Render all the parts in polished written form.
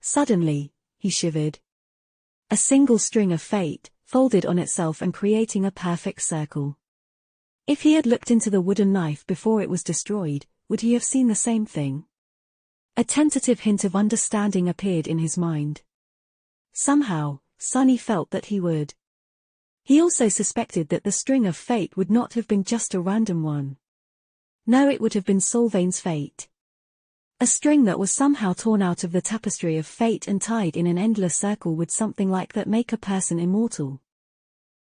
Suddenly, he shivered. A single string of fate folded on itself and creating a perfect circle. If he had looked into the wooden knife before it was destroyed, would he have seen the same thing? A tentative hint of understanding appeared in his mind. Somehow, Sonny felt that he would. He also suspected that the string of fate would not have been just a random one. No, it would have been Solvain's fate. A string that was somehow torn out of the tapestry of fate and tied in an endless circle would something like that make a person immortal.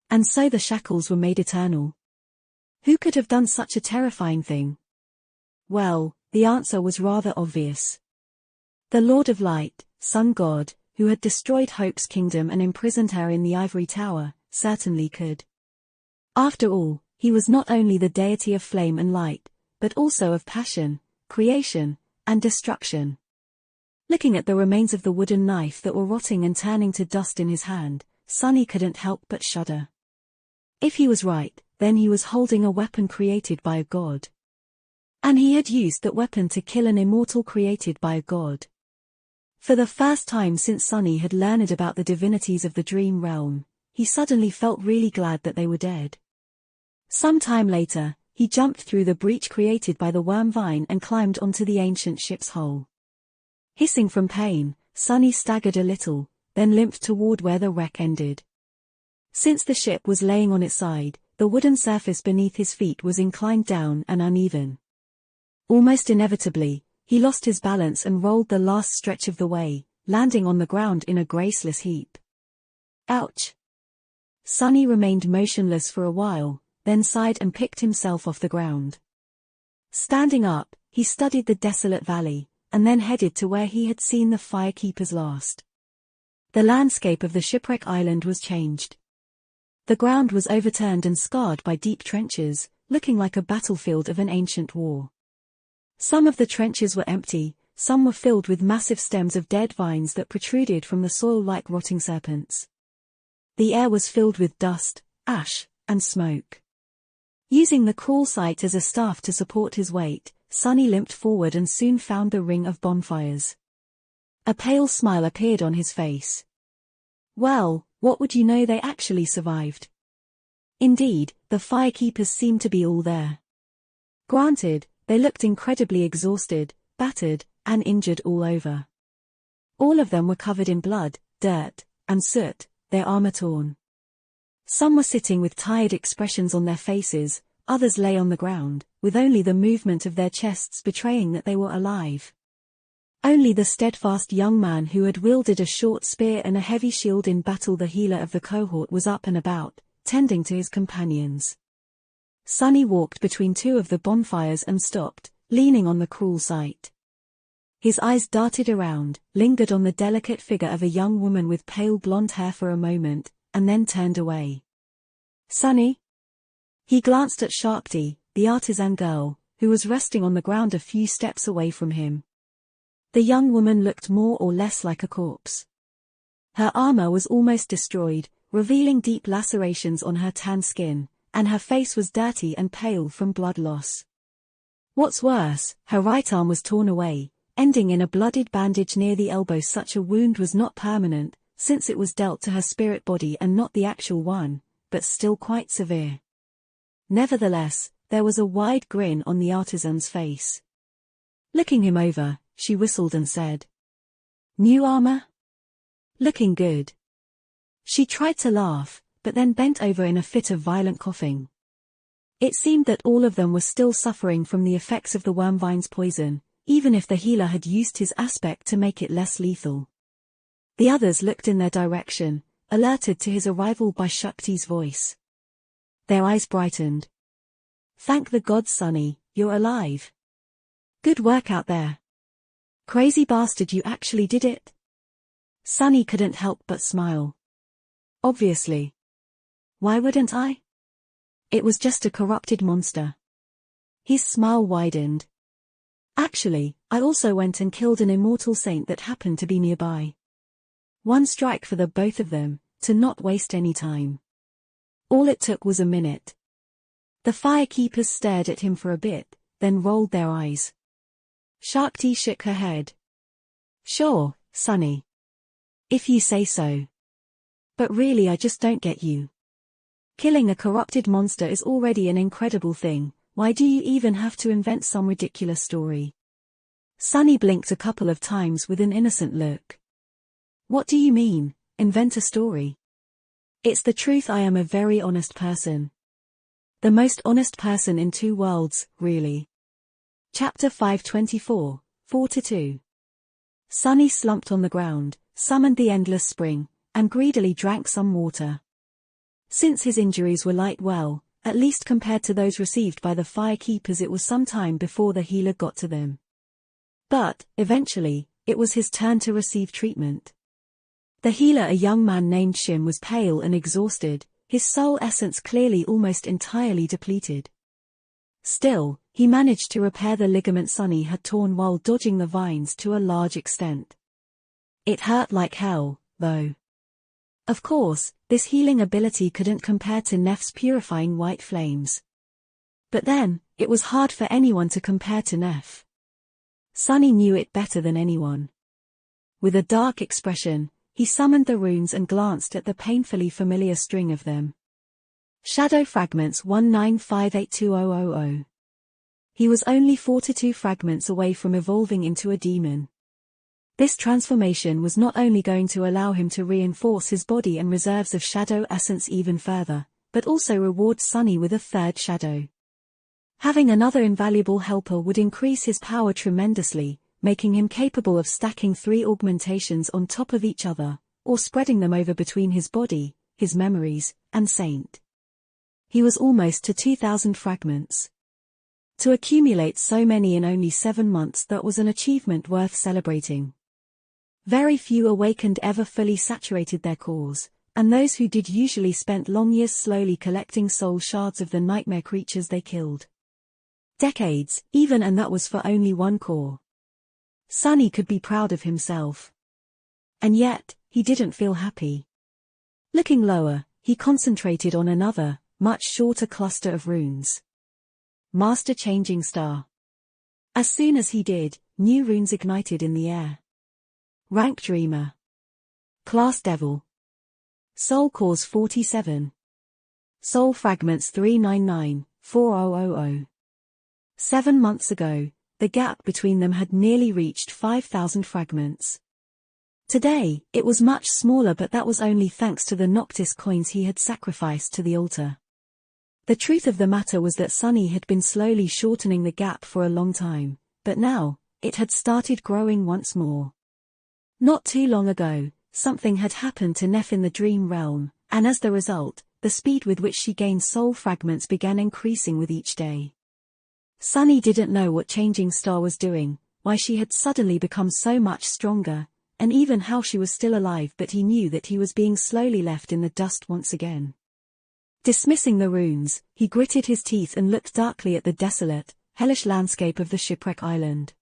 And so the shackles were made eternal. Who could have done such a terrifying thing? Well, the answer was rather obvious. The Lord of Light, Sun God, who had destroyed Hope's kingdom and imprisoned her in the ivory tower, certainly could. After all, he was not only the deity of flame and light, but also of passion, creation, and destruction. Looking at the remains of the wooden knife that were rotting and turning to dust in his hand, Sonny couldn't help but shudder. If he was right, then he was holding a weapon created by a god. And he had used that weapon to kill an immortal created by a god. For the first time since Sonny had learned about the divinities of the dream realm, he suddenly felt really glad that they were dead. Some time later, he jumped through the breach created by the worm vine and climbed onto the ancient ship's hull. Hissing from pain, Sonny staggered a little, then limped toward where the wreck ended. Since the ship was laying on its side, the wooden surface beneath his feet was inclined down and uneven. Almost inevitably, he lost his balance and rolled the last stretch of the way, landing on the ground in a graceless heap. Ouch! Sonny remained motionless for a while, then sighed and picked himself off the ground. Standing up, he studied the desolate valley, and then headed to where he had seen the firekeepers last. The landscape of the shipwreck island was changed. The ground was overturned and scarred by deep trenches, looking like a battlefield of an ancient war. Some of the trenches were empty, some were filled with massive stems of dead vines that protruded from the soil like rotting serpents. The air was filled with dust, ash, and smoke. Using the crawl site as a staff to support his weight, Sonny limped forward and soon found the ring of bonfires. A pale smile appeared on his face. Well, what would you know, they actually survived. Indeed, the firekeepers seemed to be all there. Granted, they looked incredibly exhausted, battered, and injured all over. All of them were covered in blood, dirt, and soot, their armor torn. Some were sitting with tired expressions on their faces, others lay on the ground, with only the movement of their chests betraying that they were alive. Only the steadfast young man who had wielded a short spear and a heavy shield in battle, the healer of the cohort, was up and about, tending to his companions. Sonny walked between two of the bonfires and stopped, leaning on the crawl site. His eyes darted around, lingered on the delicate figure of a young woman with pale blonde hair for a moment, and then turned away. Sonny? He glanced at Shakti, the artisan girl, who was resting on the ground a few steps away from him. The young woman looked more or less like a corpse. Her armor was almost destroyed, revealing deep lacerations on her tan skin, and her face was dirty and pale from blood loss. What's worse, her right arm was torn away, ending in a bloodied bandage near the elbow. Such a wound was not permanent, since it was dealt to her spirit body and not the actual one, but still quite severe. Nevertheless, there was a wide grin on the artisan's face. Looking him over, she whistled and said, "New armor? Looking good." She tried to laugh, but then bent over in a fit of violent coughing. It seemed that all of them were still suffering from the effects of the wormvine's poison, even if the healer had used his aspect to make it less lethal. The others looked in their direction, alerted to his arrival by Shakti's voice. Their eyes brightened. "Thank the gods, Sonny, you're alive. Good work out there. Crazy bastard, you actually did it." Sonny couldn't help but smile. Obviously. Why wouldn't I? It was just a corrupted monster. His smile widened. Actually, I also went and killed an immortal saint that happened to be nearby. One strike for the both of them, to not waste any time. All it took was a minute. The firekeepers stared at him for a bit, then rolled their eyes. Shakti shook her head. "Sure, Sonny. If you say so. But really I just don't get you. Killing a corrupted monster is already an incredible thing, why do you even have to invent some ridiculous story? Sunny blinked a couple of times with an innocent look. What do you mean, invent a story? It's the truth, I am a very honest person. The most honest person in two worlds, really. Chapter 524, 4-2. Sunny slumped on the ground, summoned the endless spring, and greedily drank some water. Since his injuries were light, well, at least compared to those received by the firekeepers, it was some time before the healer got to them. But, eventually, it was his turn to receive treatment. The healer, a young man named Shim, was pale and exhausted, his soul essence clearly almost entirely depleted. Still, he managed to repair the ligament Sunny had torn while dodging the vines to a large extent. It hurt like hell, though. Of course, this healing ability couldn't compare to Nef's purifying white flames. But then, it was hard for anyone to compare to Nef. Sunny knew it better than anyone. With a dark expression, he summoned the runes and glanced at the painfully familiar string of them. Shadow fragments 1958200. He was only 42 fragments away from evolving into a demon. This transformation was not only going to allow him to reinforce his body and reserves of shadow essence even further, but also reward Sunny with a third shadow. Having another invaluable helper would increase his power tremendously, making him capable of stacking 3 augmentations on top of each other, or spreading them over between his body, his memories, and Saint. He was almost to 2,000 fragments. To accumulate so many in only 7 months, that was an achievement worth celebrating. Very few awakened ever fully saturated their cores, and those who did usually spent long years slowly collecting soul shards of the nightmare creatures they killed. Decades, even, and that was for only 1 core. Sunny could be proud of himself. And yet, he didn't feel happy. Looking lower, he concentrated on another, much shorter cluster of runes. Master Changing Star. As soon as he did, new runes ignited in the air. Rank Dreamer. Class Devil. Soul Cores 47. Soul Fragments 399-4000. 7 months ago, the gap between them had nearly reached 5,000 fragments. Today, it was much smaller, but that was only thanks to the Noctis coins he had sacrificed to the altar. The truth of the matter was that Sunny had been slowly shortening the gap for a long time, but now, it had started growing once more. Not too long ago, something had happened to Nef in the dream realm, and as the result, the speed with which she gained soul fragments began increasing with each day. Sunny didn't know what Changing Star was doing, why she had suddenly become so much stronger, and even how she was still alive, but he knew that he was being slowly left in the dust once again. Dismissing the runes, he gritted his teeth and looked darkly at the desolate, hellish landscape of the shipwreck island.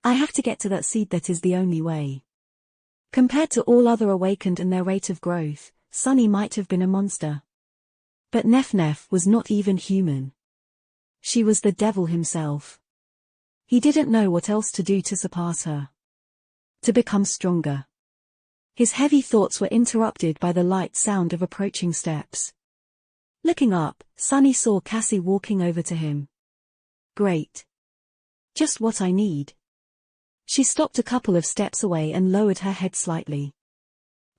I have to get to that seed, that is the only way. Compared to all other awakened and their rate of growth, Sunny might have been a monster. But Nef was not even human. She was the devil himself. He didn't know what else to do to surpass her. To become stronger. His heavy thoughts were interrupted by the light sound of approaching steps. Looking up, Sunny saw Cassie walking over to him. Great. Just what I need. She stopped a couple of steps away and lowered her head slightly.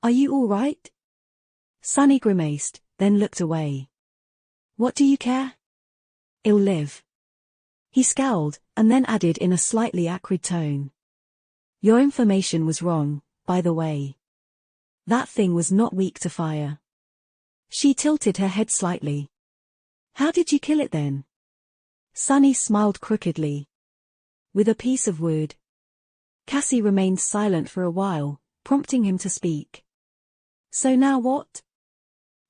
Are you all right? Sunny grimaced, then looked away. What do you care? I'll live. He scowled, and then added in a slightly acrid tone. Your information was wrong, by the way. That thing was not weak to fire. She tilted her head slightly. How did you kill it then? Sunny smiled crookedly. With a piece of wood. Cassie remained silent for a while, prompting him to speak. So now what?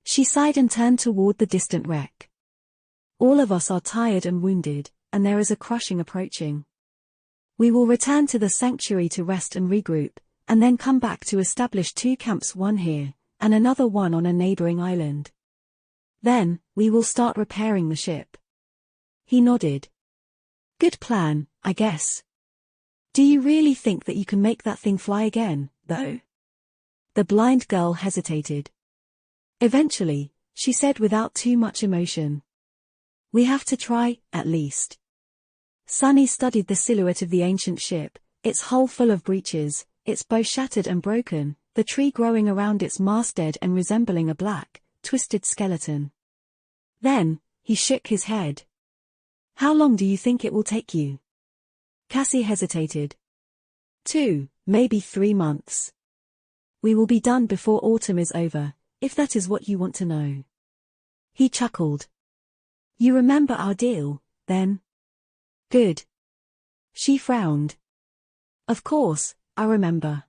She sighed and turned toward the distant wreck. All of us are tired and wounded, and there is a crushing approaching. We will return to the sanctuary to rest and regroup, and then come back to establish 2 camps, one here, and another one on a neighboring island. Then, we will start repairing the ship. He nodded. Good plan, I guess. Do you really think that you can make that thing fly again, though? The blind girl hesitated. Eventually, she said without too much emotion. We have to try, at least. Sunny studied the silhouette of the ancient ship, its hull full of breaches, its bow shattered and broken, the tree growing around its masthead and resembling a black, twisted skeleton. Then, he shook his head. How long do you think it will take you? Cassie hesitated. 2, maybe 3 months. We will be done before autumn is over, if that is what you want to know. He chuckled. You remember our deal, then? Good. She frowned. Of course, I remember.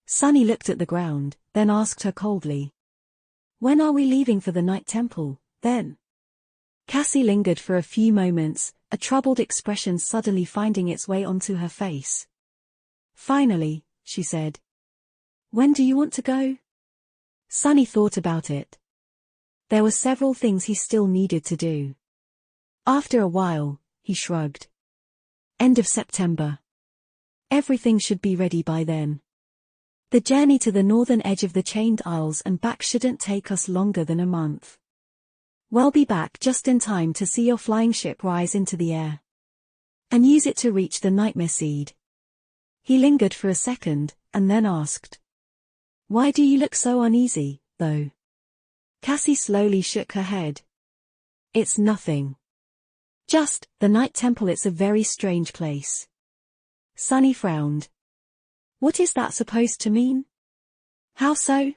Sunny looked at the ground, then asked her coldly. When are we leaving for the Night Temple, then? Cassie lingered for a few moments, a troubled expression suddenly finding its way onto her face. Finally, she said. When do you want to go? Sunny thought about it. There were several things he still needed to do. After a while, he shrugged. End of September. Everything should be ready by then. The journey to the northern edge of the Chained Isles and back shouldn't take us longer than a month. We'll be back just in time to see your flying ship rise into the air. And use it to reach the Nightmare Seed. He lingered for a second, and then asked. Why do you look so uneasy, though? Cassie slowly shook her head. It's nothing. Just, the Night Temple, it's a very strange place. Sunny frowned. What is that supposed to mean? How so?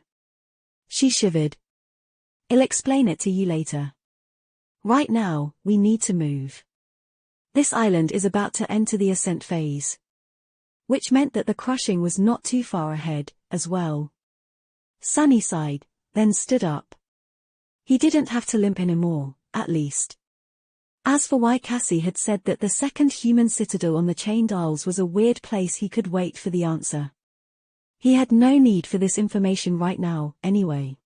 She shivered. I'll explain it to you later. Right now, we need to move. This island is about to enter the ascent phase. Which meant that the crushing was not too far ahead, as well. Sunny sighed, then stood up. He didn't have to limp anymore, at least. As for why Cassie had said that the second human citadel on the Chained Isles was a weird place, he could wait for the answer. He had no need for this information right now, anyway.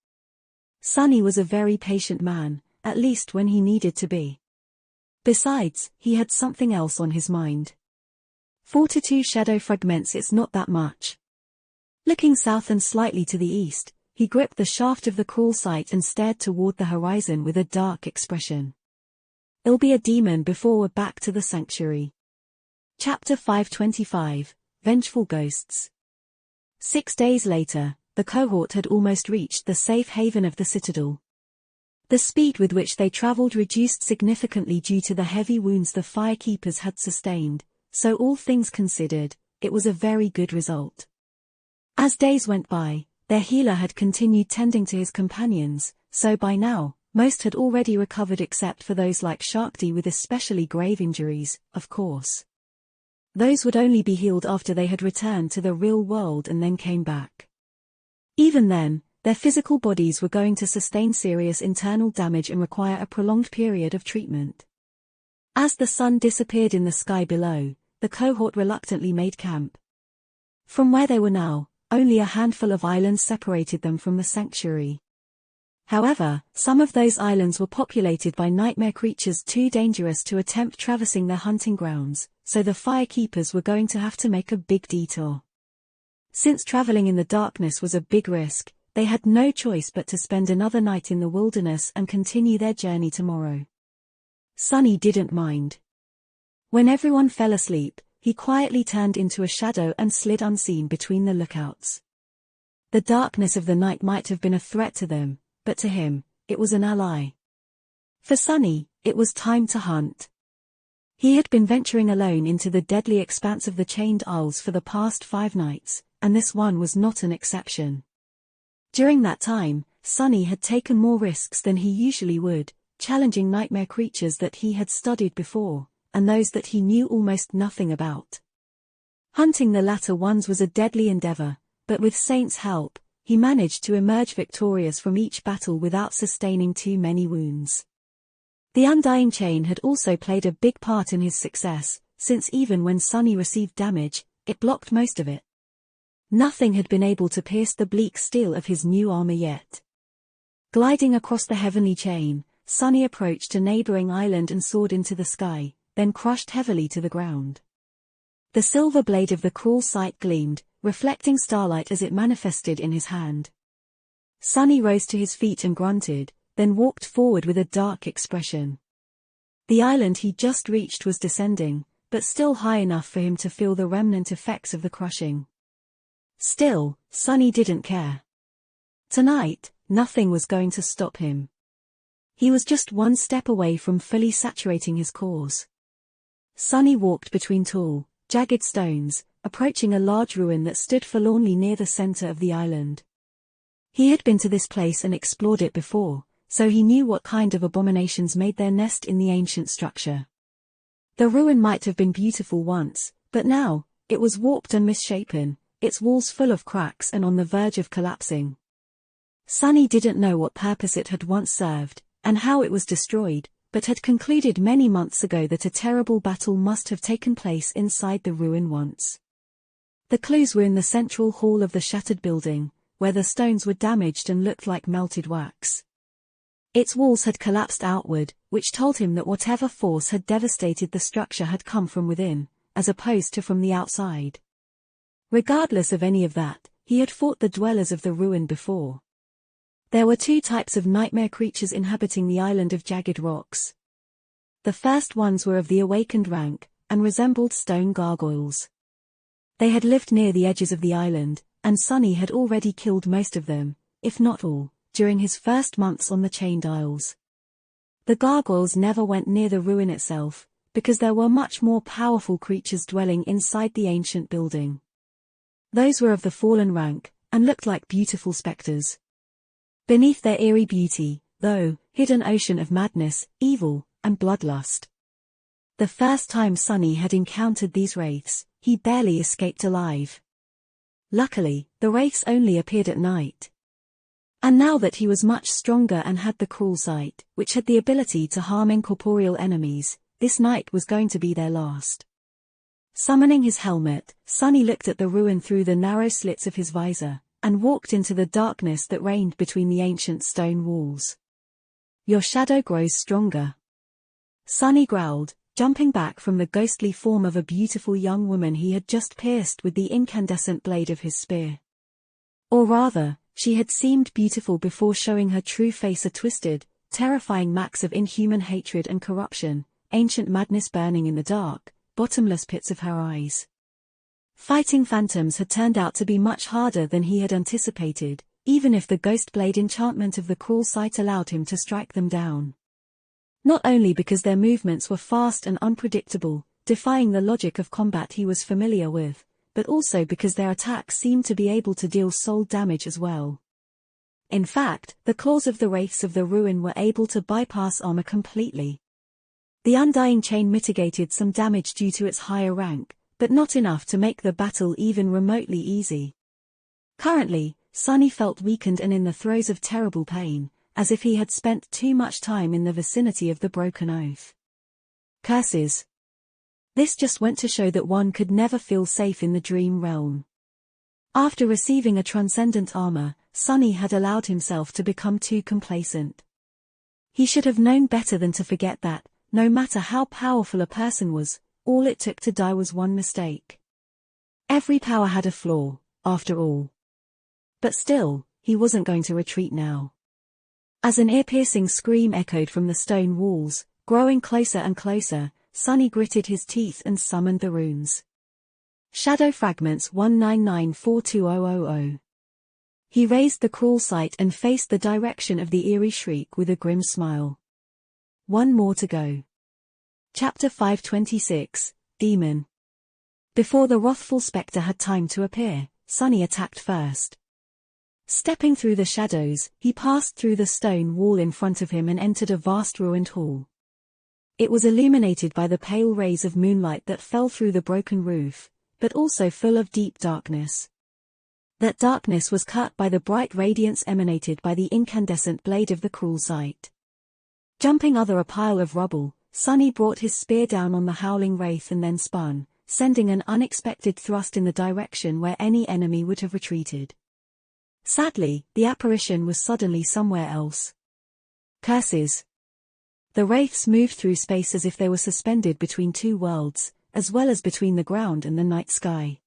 Sunny was a very patient man, at least when he needed to be. Besides, he had something else on his mind. 42 shadow fragments, it's not that much. Looking south and slightly to the east, he gripped the shaft of the crawl site and stared toward the horizon with a dark expression. It'll be a demon before we're back to the sanctuary. Chapter 525, Vengeful Ghosts. 6 days later, the cohort had almost reached the safe haven of the citadel. The speed with which they traveled reduced significantly due to the heavy wounds the firekeepers had sustained, so all things considered, it was a very good result. As days went by, their healer had continued tending to his companions, so by now, most had already recovered except for those like Sharkdi with especially grave injuries, of course. Those would only be healed after they had returned to the real world and then came back. Even then, their physical bodies were going to sustain serious internal damage and require a prolonged period of treatment. As the sun disappeared in the sky below, the cohort reluctantly made camp. From where they were now, only a handful of islands separated them from the sanctuary. However, some of those islands were populated by nightmare creatures too dangerous to attempt traversing their hunting grounds, so the firekeepers were going to have to make a big detour. Since traveling in the darkness was a big risk, they had no choice but to spend another night in the wilderness and continue their journey tomorrow. Sunny didn't mind. When everyone fell asleep, he quietly turned into a shadow and slid unseen between the lookouts. The darkness of the night might have been a threat to them, but to him, it was an ally. For Sunny, it was time to hunt. He had been venturing alone into the deadly expanse of the Chained Isles for the past 5 nights, and this one was not an exception. During that time, Sunny had taken more risks than he usually would, challenging nightmare creatures that he had studied before, and those that he knew almost nothing about. Hunting the latter ones was a deadly endeavor, but with Saint's help, he managed to emerge victorious from each battle without sustaining too many wounds. The Undying Chain had also played a big part in his success, since even when Sunny received damage, it blocked most of it. Nothing had been able to pierce the bleak steel of his new armor yet. Gliding across the heavenly chain, Sunny approached a neighboring island and soared into the sky, then crushed heavily to the ground. The silver blade of the crawl site gleamed, reflecting starlight as it manifested in his hand. Sunny rose to his feet and grunted, then walked forward with a dark expression. The island he'd just reached was descending, but still high enough for him to feel the remnant effects of the crushing. Still, Sunny didn't care. Tonight, nothing was going to stop him. He was just one step away from fully saturating his cause. Sunny walked between tall, jagged stones, approaching a large ruin that stood forlornly near the center of the island. He had been to this place and explored it before, so he knew what kind of abominations made their nest in the ancient structure. The ruin might have been beautiful once, but now, it was warped and misshapen, its walls full of cracks and on the verge of collapsing. Sunny didn't know what purpose it had once served, and how it was destroyed, but had concluded many months ago that a terrible battle must have taken place inside the ruin once. The clues were in the central hall of the shattered building, where the stones were damaged and looked like melted wax. Its walls had collapsed outward, which told him that whatever force had devastated the structure had come from within, as opposed to from the outside. Regardless of any of that, he had fought the dwellers of the ruin before. There were two types of nightmare creatures inhabiting the island of jagged rocks. The first ones were of the awakened rank, and resembled stone gargoyles. They had lived near the edges of the island, and Sunny had already killed most of them, if not all, during his first months on the Chained Isles. The gargoyles never went near the ruin itself, because there were much more powerful creatures dwelling inside the ancient building. Those were of the fallen rank, and looked like beautiful specters. Beneath their eerie beauty, though, hid an ocean of madness, evil, and bloodlust. The first time Sunny had encountered these wraiths, he barely escaped alive. Luckily, the wraiths only appeared at night. And now that he was much stronger and had the cruel sight, which had the ability to harm incorporeal enemies, this night was going to be their last. Summoning his helmet, Sunny looked at the ruin through the narrow slits of his visor, and walked into the darkness that reigned between the ancient stone walls. "Your shadow grows stronger," Sunny growled, jumping back from the ghostly form of a beautiful young woman he had just pierced with the incandescent blade of his spear. Or rather, she had seemed beautiful before showing her true face, a twisted, terrifying max of inhuman hatred and corruption, ancient madness burning in the dark, bottomless pits of her eyes. Fighting phantoms had turned out to be much harder than he had anticipated, even if the ghost blade enchantment of the cruel sight allowed him to strike them down. Not only because their movements were fast and unpredictable, defying the logic of combat he was familiar with, but also because their attacks seemed to be able to deal soul damage as well. In fact, the claws of the wraiths of the ruin were able to bypass armor completely. The undying chain mitigated some damage due to its higher rank, but not enough to make the battle even remotely easy. Currently, Sunny felt weakened and in the throes of terrible pain, as if he had spent too much time in the vicinity of the broken oath. Curses. This just went to show that one could never feel safe in the dream realm. After receiving a transcendent armor, Sunny had allowed himself to become too complacent. He should have known better than to forget that, no matter how powerful a person was, all it took to die was one mistake. Every power had a flaw, after all. But still, he wasn't going to retreat now. As an ear-piercing scream echoed from the stone walls, growing closer and closer, Sunny gritted his teeth and summoned the runes. Shadow Fragments 199420000. He raised the cruel sight and faced the direction of the eerie shriek with a grim smile. One more to go. Chapter 526, Demon. Before the wrathful spectre had time to appear, Sunny attacked first. Stepping through the shadows, he passed through the stone wall in front of him and entered a vast ruined hall. It was illuminated by the pale rays of moonlight that fell through the broken roof, but also full of deep darkness. That darkness was cut by the bright radiance emanated by the incandescent blade of the cruel sight. Jumping over a pile of rubble, Sunny brought his spear down on the howling wraith and then spun, sending an unexpected thrust in the direction where any enemy would have retreated. Sadly, the apparition was suddenly somewhere else. Curses. The wraiths moved through space as if they were suspended between two worlds, as well as between the ground and the night sky.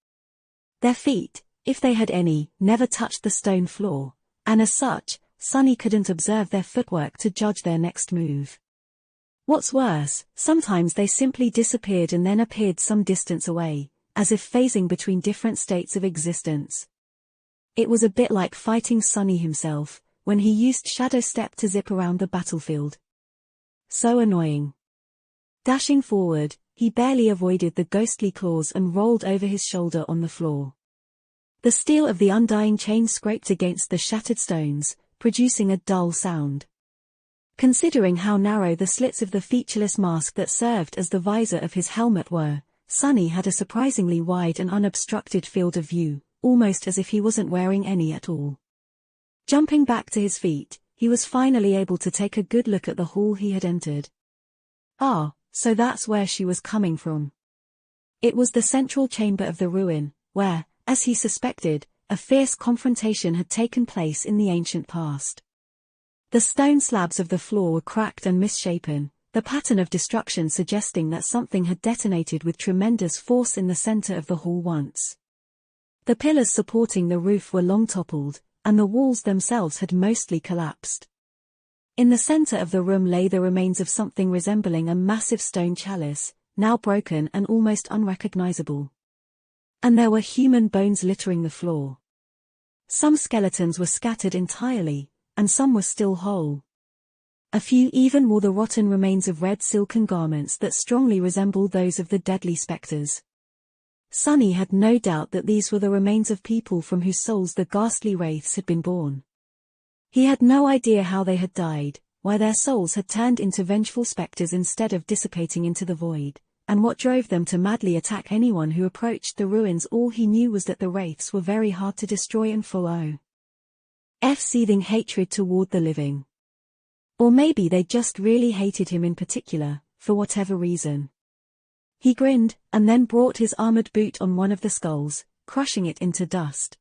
Their feet, if they had any, never touched the stone floor, and as such, Sunny couldn't observe their footwork to judge their next move. What's worse, sometimes they simply disappeared and then appeared some distance away, as if phasing between different states of existence. It was a bit like fighting Sunny himself, when he used Shadow Step to zip around the battlefield. So annoying. Dashing forward, he barely avoided the ghostly claws and rolled over his shoulder on the floor. The steel of the undying chain scraped against the shattered stones, producing a dull sound. Considering how narrow the slits of the featureless mask that served as the visor of his helmet were, Sunny had a surprisingly wide and unobstructed field of view, almost as if he wasn't wearing any at all. Jumping back to his feet, he was finally able to take a good look at the hall he had entered. Ah, so that's where she was coming from. It was the central chamber of the ruin, where, as he suspected, a fierce confrontation had taken place in the ancient past. The stone slabs of the floor were cracked and misshapen, the pattern of destruction suggesting that something had detonated with tremendous force in the center of the hall once. The pillars supporting the roof were long toppled, and the walls themselves had mostly collapsed. In the center of the room lay the remains of something resembling a massive stone chalice, now broken and almost unrecognizable. And there were human bones littering the floor. Some skeletons were scattered entirely, and some were still whole. A few even wore the rotten remains of red silken garments that strongly resembled those of the deadly specters. Sunny had no doubt that these were the remains of people from whose souls the ghastly wraiths had been born. He had no idea how they had died, why their souls had turned into vengeful specters instead of dissipating into the void, and what drove them to madly attack anyone who approached the ruins. All he knew was that the wraiths were very hard to destroy and full of seething hatred toward the living. Or maybe they just really hated him in particular, for whatever reason. He grinned, and then brought his armored boot on one of the skulls, crushing it into dust.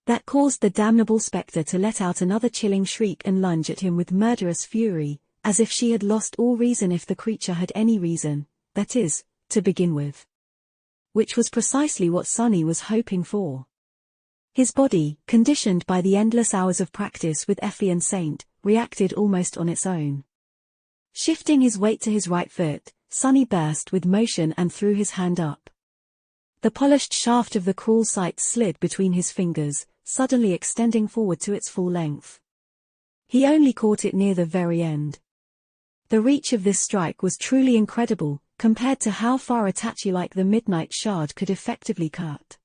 That caused the damnable spectre to let out another chilling shriek and lunge at him with murderous fury, as if she had lost all reason, if the creature had any reason, that is, to begin with. Which was precisely what Sunny was hoping for. His body, conditioned by the endless hours of practice with Effie and Saint, reacted almost on its own. Shifting his weight to his right foot, Sunny burst with motion and threw his hand up. The polished shaft of the cruel sight slid between his fingers, suddenly extending forward to its full length. He only caught it near the very end. The reach of this strike was truly incredible, compared to how far a tattoo like the Midnight Shard could effectively cut.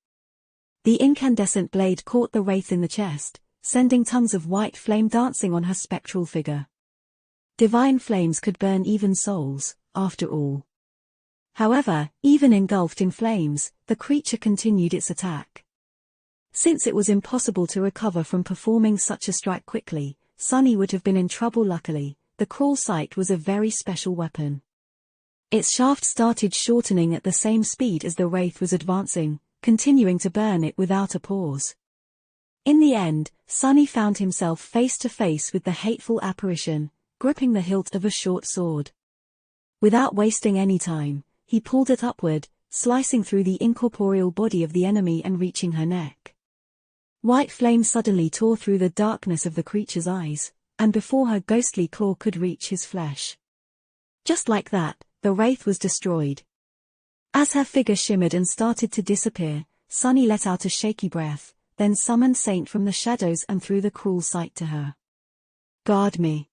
The incandescent blade caught the wraith in the chest, sending tongues of white flame dancing on her spectral figure. Divine flames could burn even souls, after all. However, even engulfed in flames, the creature continued its attack. Since it was impossible to recover from performing such a strike quickly, Sunny would have been in trouble. Luckily, the cruel sight was a very special weapon. Its shaft started shortening at the same speed as the wraith was advancing, continuing to burn it without a pause. In the end, Sunny found himself face to face with the hateful apparition, gripping the hilt of a short sword. Without wasting any time, he pulled it upward, slicing through the incorporeal body of the enemy and reaching her neck. White flame suddenly tore through the darkness of the creature's eyes, and before her ghostly claw could reach his flesh. Just like that, the wraith was destroyed. As her figure shimmered and started to disappear, Sunny let out a shaky breath, then summoned Saint from the shadows and threw the cruel sight to her. "Guard me.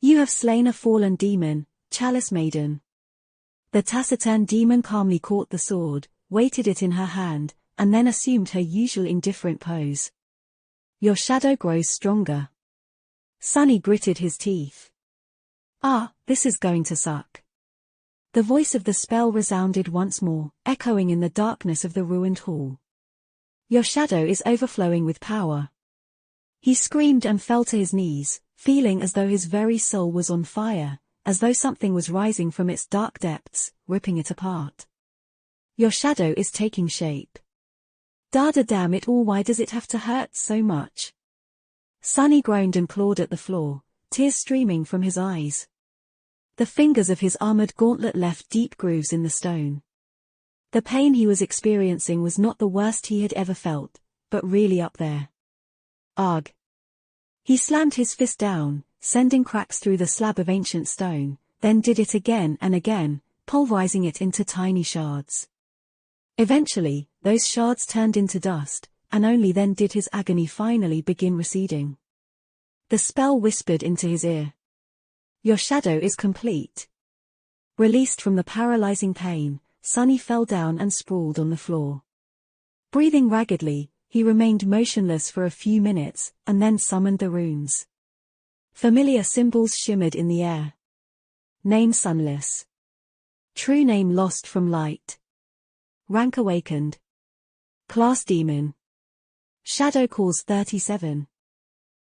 You have slain a fallen demon, Chalice Maiden." The taciturn demon calmly caught the sword, weighted it in her hand, and then assumed her usual indifferent pose. "Your shadow grows stronger." Sunny gritted his teeth. "Ah, this is going to suck." The voice of the spell resounded once more, echoing in the darkness of the ruined hall. "Your shadow is overflowing with power." He screamed and fell to his knees, feeling as though his very soul was on fire, as though something was rising from its dark depths, ripping it apart. "Your shadow is taking shape." "Dada, damn it all, why does it have to hurt so much?" Sunny groaned and clawed at the floor, tears streaming from his eyes. The fingers of his armored gauntlet left deep grooves in the stone. The pain he was experiencing was not the worst he had ever felt, but really up there. Arg! He slammed his fist down, sending cracks through the slab of ancient stone, then did it again and again, pulverizing it into tiny shards. Eventually, those shards turned into dust, and only then did his agony finally begin receding. The spell whispered into his ear. Your shadow is complete. Released from the paralyzing pain, Sunny fell down and sprawled on the floor. Breathing raggedly, he remained motionless for a few minutes, and then summoned the runes. Familiar symbols shimmered in the air. Name Sunless. True name lost from light. Rank awakened. Class Demon. Shadow Cause 37.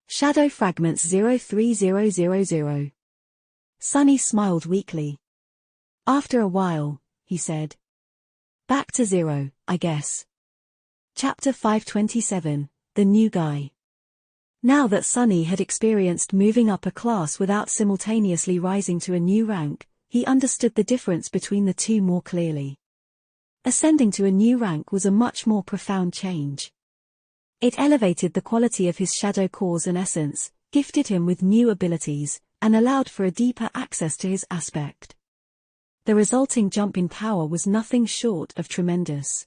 Shadow Fragments 03000. Sunny smiled weakly. After a while, he said. Back to zero, I guess. Chapter 527, The New Guy. Now that Sunny had experienced moving up a class without simultaneously rising to a new rank, he understood the difference between the two more clearly. Ascending to a new rank was a much more profound change. It elevated the quality of his shadow cause and essence, gifted him with new abilities, and allowed for a deeper access to his aspect. The resulting jump in power was nothing short of tremendous.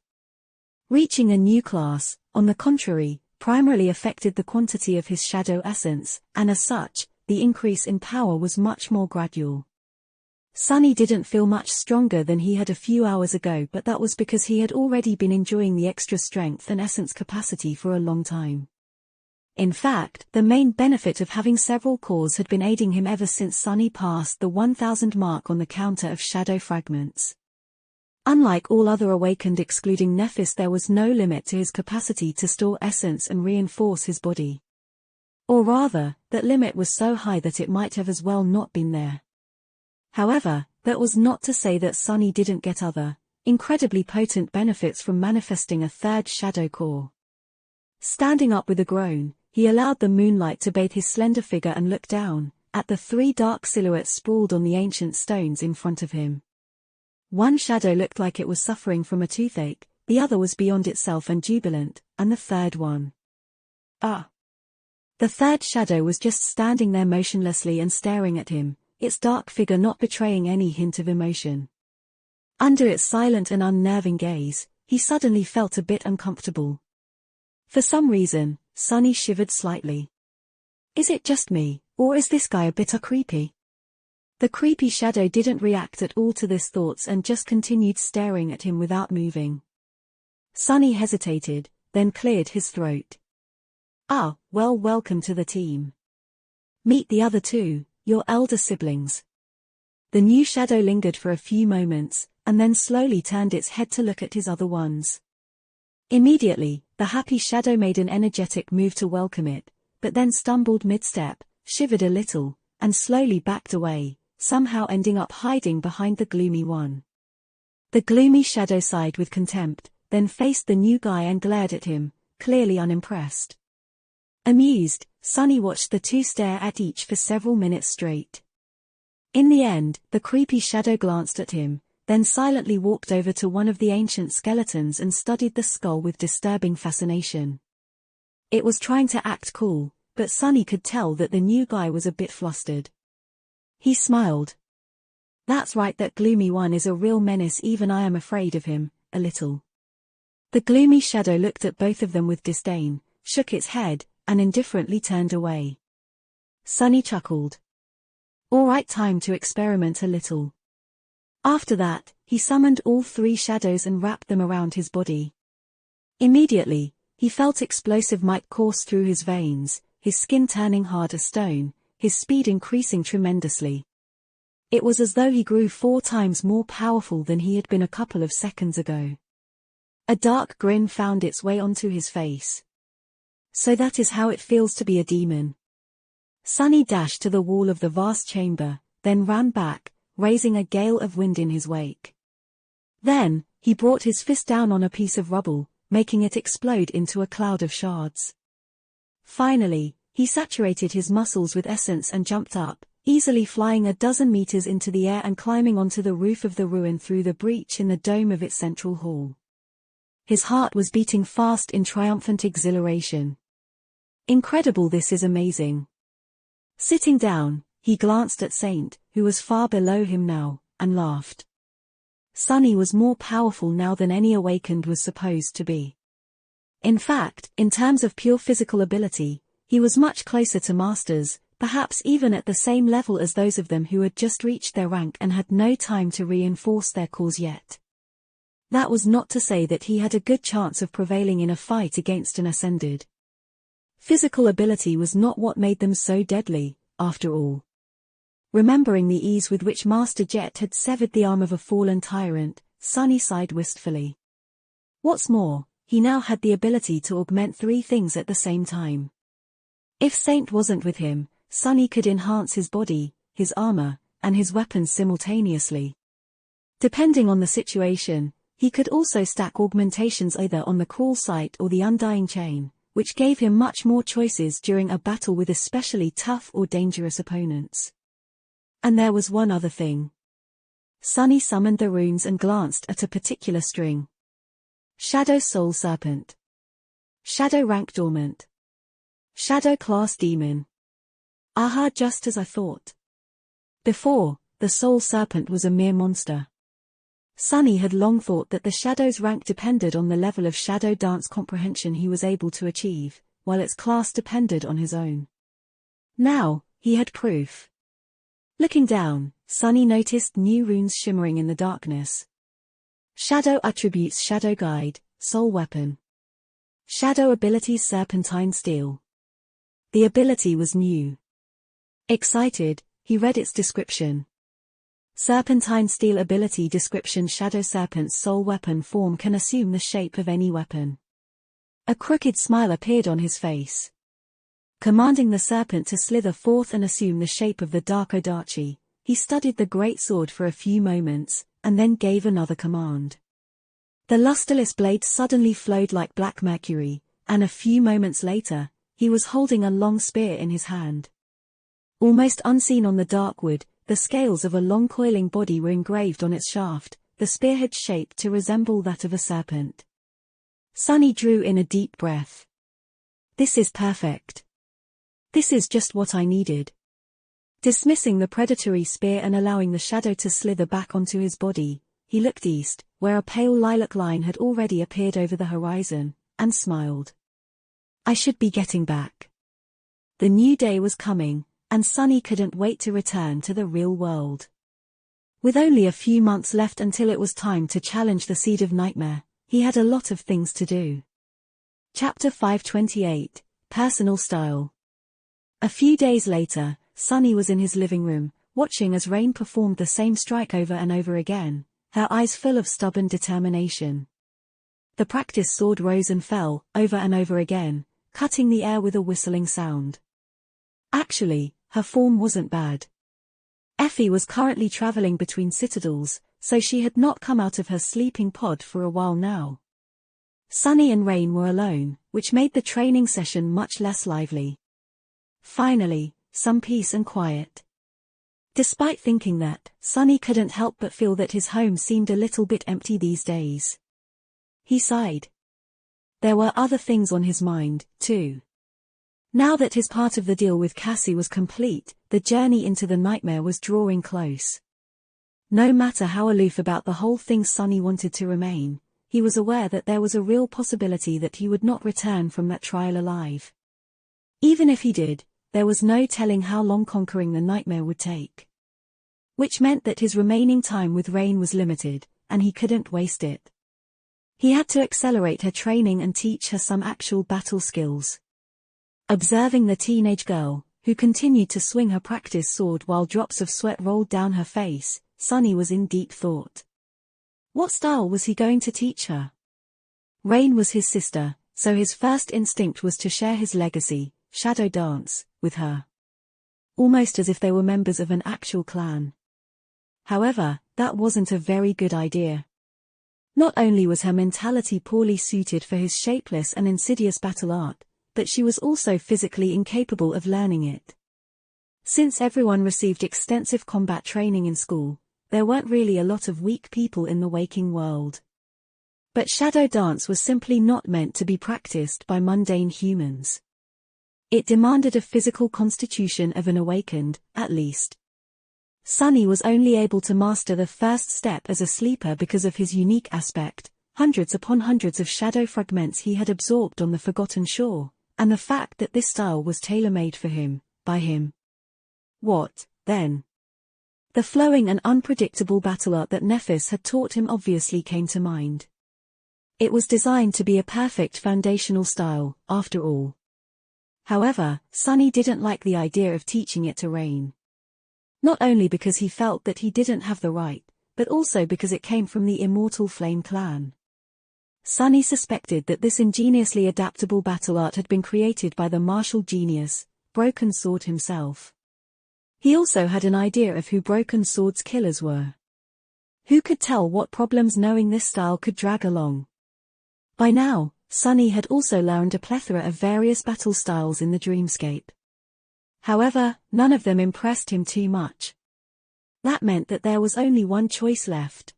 Reaching a new class, on the contrary, primarily affected the quantity of his shadow essence, and as such, the increase in power was much more gradual. Sunny didn't feel much stronger than he had a few hours ago, but that was because he had already been enjoying the extra strength and essence capacity for a long time. In fact, the main benefit of having several cores had been aiding him ever since Sunny passed the 1000 mark on the counter of shadow fragments. Unlike all other awakened excluding Nephis, there was no limit to his capacity to store essence and reinforce his body. Or rather, that limit was so high that it might have as well not been there. However, that was not to say that Sunny didn't get other, incredibly potent benefits from manifesting a third shadow core. Standing up with a groan, he allowed the moonlight to bathe his slender figure and looked down, at the three dark silhouettes sprawled on the ancient stones in front of him. One shadow looked like it was suffering from a toothache, the other was beyond itself and jubilant, and the third one. The third shadow was just standing there motionlessly and staring at him, its dark figure not betraying any hint of emotion. Under its silent and unnerving gaze, he suddenly felt a bit uncomfortable. For some reason, Sunny shivered slightly. Is it just me, or is this guy a bit creepy? The creepy shadow didn't react at all to this thoughts and just continued staring at him without moving. Sunny hesitated, then cleared his throat. Well, welcome to the team. Meet the other two, your elder siblings. The new shadow lingered for a few moments, and then slowly turned its head to look at his other ones. Immediately, the happy shadow made an energetic move to welcome it, but then stumbled mid-step, shivered a little, and slowly backed away, somehow ending up hiding behind the gloomy one. The gloomy shadow sighed with contempt, then faced the new guy and glared at him, clearly unimpressed. Amused, Sunny watched the two stare at each for several minutes straight. In the end, the creepy shadow glanced at him, then silently walked over to one of the ancient skeletons and studied the skull with disturbing fascination. It was trying to act cool, but Sunny could tell that the new guy was a bit flustered. He smiled. That's right, that gloomy one is a real menace, even I am afraid of him, a little. The gloomy shadow looked at both of them with disdain, shook its head, and indifferently turned away. Sunny chuckled. All right, time to experiment a little. After that, he summoned all three shadows and wrapped them around his body. Immediately, he felt explosive might course through his veins, his skin turning hard as stone, his speed increasing tremendously. It was as though he grew 4 times more powerful than he had been a couple of seconds ago. A dark grin found its way onto his face. So that is how it feels to be a demon. Sunny dashed to the wall of the vast chamber, then ran back, raising a gale of wind in his wake. Then, he brought his fist down on a piece of rubble, making it explode into a cloud of shards. Finally, he saturated his muscles with essence and jumped up, easily flying a dozen meters into the air and climbing onto the roof of the ruin through the breach in the dome of its central hall. His heart was beating fast in triumphant exhilaration. Incredible, this is amazing. Sitting down, he glanced at Saint, who was far below him now, and laughed. Sunny was more powerful now than any awakened was supposed to be. In fact, in terms of pure physical ability, he was much closer to masters, perhaps even at the same level as those of them who had just reached their rank and had no time to reinforce their cause yet. That was not to say that he had a good chance of prevailing in a fight against an ascended. Physical ability was not what made them so deadly, after all. Remembering the ease with which Master Jet had severed the arm of a fallen tyrant, Sunny sighed wistfully. What's more, he now had the ability to augment three things at the same time. If Saint wasn't with him, Sunny could enhance his body, his armor, and his weapons simultaneously. Depending on the situation, he could also stack augmentations either on the crawl sight or the undying chain, which gave him much more choices during a battle with especially tough or dangerous opponents. And there was one other thing. Sunny summoned the runes and glanced at a particular string. Shadow Soul Serpent. Shadow Rank Dormant. Shadow Class Demon. Aha, just as I thought. Before, the Soul Serpent was a mere monster. Sunny had long thought that the Shadow's rank depended on the level of Shadow Dance comprehension he was able to achieve, while its class depended on his own. Now, he had proof. Looking down, Sunny noticed new runes shimmering in the darkness. Shadow Attributes: Shadow Guide, Soul Weapon. Shadow Abilities: Serpentine Steel. The ability was new. Excited, he read its description. Serpentine Steel Ability Description: Shadow Serpent's soul weapon form can assume the shape of any weapon. A crooked smile appeared on his face. Commanding the serpent to slither forth and assume the shape of the Dark Odachi, he studied the great sword for a few moments, and then gave another command. The lusterless blade suddenly flowed like black mercury, and a few moments later, he was holding a long spear in his hand. Almost unseen on the dark wood, the scales of a long coiling body were engraved on its shaft, the spearhead shaped to resemble that of a serpent. Sunny drew in a deep breath. This is perfect. This is just what I needed. Dismissing the predatory spear and allowing the shadow to slither back onto his body, he looked east, where a pale lilac line had already appeared over the horizon, and smiled. I should be getting back. The new day was coming, and Sunny couldn't wait to return to the real world. With only a few months left until it was time to challenge the Seed of Nightmare, he had a lot of things to do. Chapter 528, Personal Style. A few days later, Sunny was in his living room, watching as Rain performed the same strike over and over again, her eyes full of stubborn determination. The practice sword rose and fell, over and over again, cutting the air with a whistling sound. Actually, her form wasn't bad. Effie was currently traveling between citadels, so she had not come out of her sleeping pod for a while now. Sunny and Rain were alone, which made the training session much less lively. Finally, some peace and quiet. Despite thinking that, Sunny couldn't help but feel that his home seemed a little bit empty these days. He sighed. There were other things on his mind, too. Now that his part of the deal with Cassie was complete, the journey into the nightmare was drawing close. No matter how aloof about the whole thing Sunny wanted to remain, he was aware that there was a real possibility that he would not return from that trial alive. Even if he did, there was no telling how long conquering the nightmare would take. Which meant that his remaining time with Rain was limited, and he couldn't waste it. He had to accelerate her training and teach her some actual battle skills. Observing the teenage girl, who continued to swing her practice sword while drops of sweat rolled down her face, Sunny was in deep thought. What style was he going to teach her? Rain was his sister, so his first instinct was to share his legacy, Shadow Dance, with her. Almost as if they were members of an actual clan. However, that wasn't a very good idea. Not only was her mentality poorly suited for his shapeless and insidious battle art, but she was also physically incapable of learning it. Since everyone received extensive combat training in school, there weren't really a lot of weak people in the waking world. But shadow dance was simply not meant to be practiced by mundane humans. It demanded a physical constitution of an awakened, at least. Sunny was only able to master the first step as a sleeper because of his unique aspect, hundreds upon hundreds of shadow fragments he had absorbed on the Forgotten Shore, and the fact that this style was tailor-made for him, by him. What, then? The flowing and unpredictable battle art that Nephis had taught him obviously came to mind. It was designed to be a perfect foundational style, after all. However, Sunny didn't like the idea of teaching it to Rain. Not only because he felt that he didn't have the right, but also because it came from the Immortal Flame clan. Sunny suspected that this ingeniously adaptable battle art had been created by the martial genius, Broken Sword himself. He also had an idea of who Broken Sword's killers were. Who could tell what problems knowing this style could drag along? By now, Sunny had also learned a plethora of various battle styles in the dreamscape. However, none of them impressed him too much. That meant that there was only one choice left.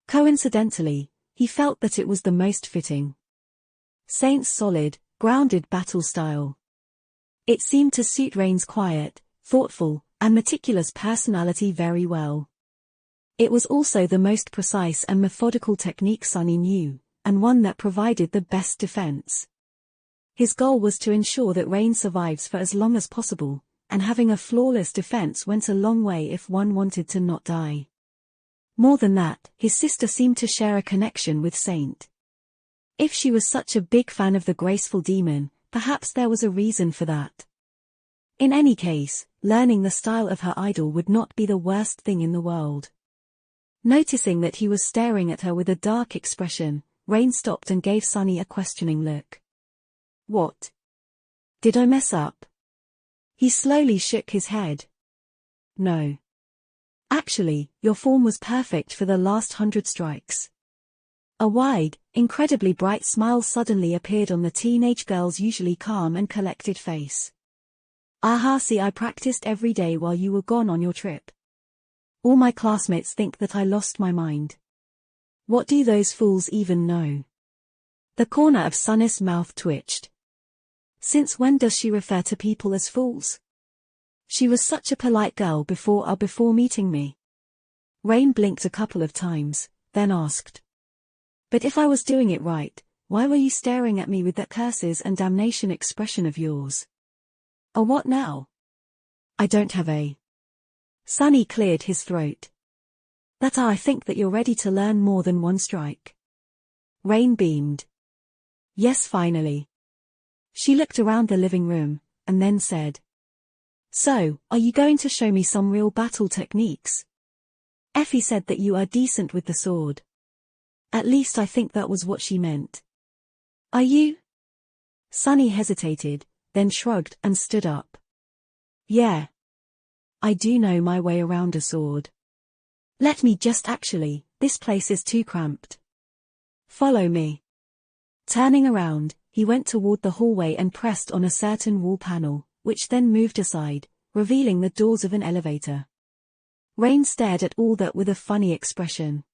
Coincidentally, he felt that it was the most fitting. Saint's solid, grounded battle style. It seemed to suit Rain's quiet, thoughtful, and meticulous personality very well. It was also the most precise and methodical technique Sunny knew, and one that provided the best defense. His goal was to ensure that Rain survives for as long as possible, and having a flawless defense went a long way if one wanted to not die. More than that, his sister seemed to share a connection with Saint. If she was such a big fan of the graceful demon, perhaps there was a reason for that. In any case, learning the style of her idol would not be the worst thing in the world. Noticing that he was staring at her with a dark expression, Rain stopped and gave Sunny a questioning look. What? Did I mess up? He slowly shook his head. No. Actually, your form was perfect for the last 100 strikes. A wide, incredibly bright smile suddenly appeared on the teenage girl's usually calm and collected face. Aha, see, I practiced every day while you were gone on your trip. All my classmates think that I lost my mind. What do those fools even know? The corner of Sunny's mouth twitched. Since when does she refer to people as fools? She was such a polite girl before meeting me. Rain blinked a couple of times, then asked. But if I was doing it right, why were you staring at me with that curses and damnation expression of yours? A what now? I don't have a. Sunny cleared his throat. That I think that you're ready to learn more than one strike. Rain beamed. Yes, finally. She looked around the living room, and then said. So, are you going to show me some real battle techniques? Effie said that you are decent with the sword. At least I think that was what she meant. Are you? Sunny hesitated, then shrugged and stood up. Yeah. I do know my way around a sword. Let me just actually, this place is too cramped. Follow me. Turning around, he went toward the hallway and pressed on a certain wall panel, which then moved aside, revealing the doors of an elevator. Rain stared at all that with a funny expression.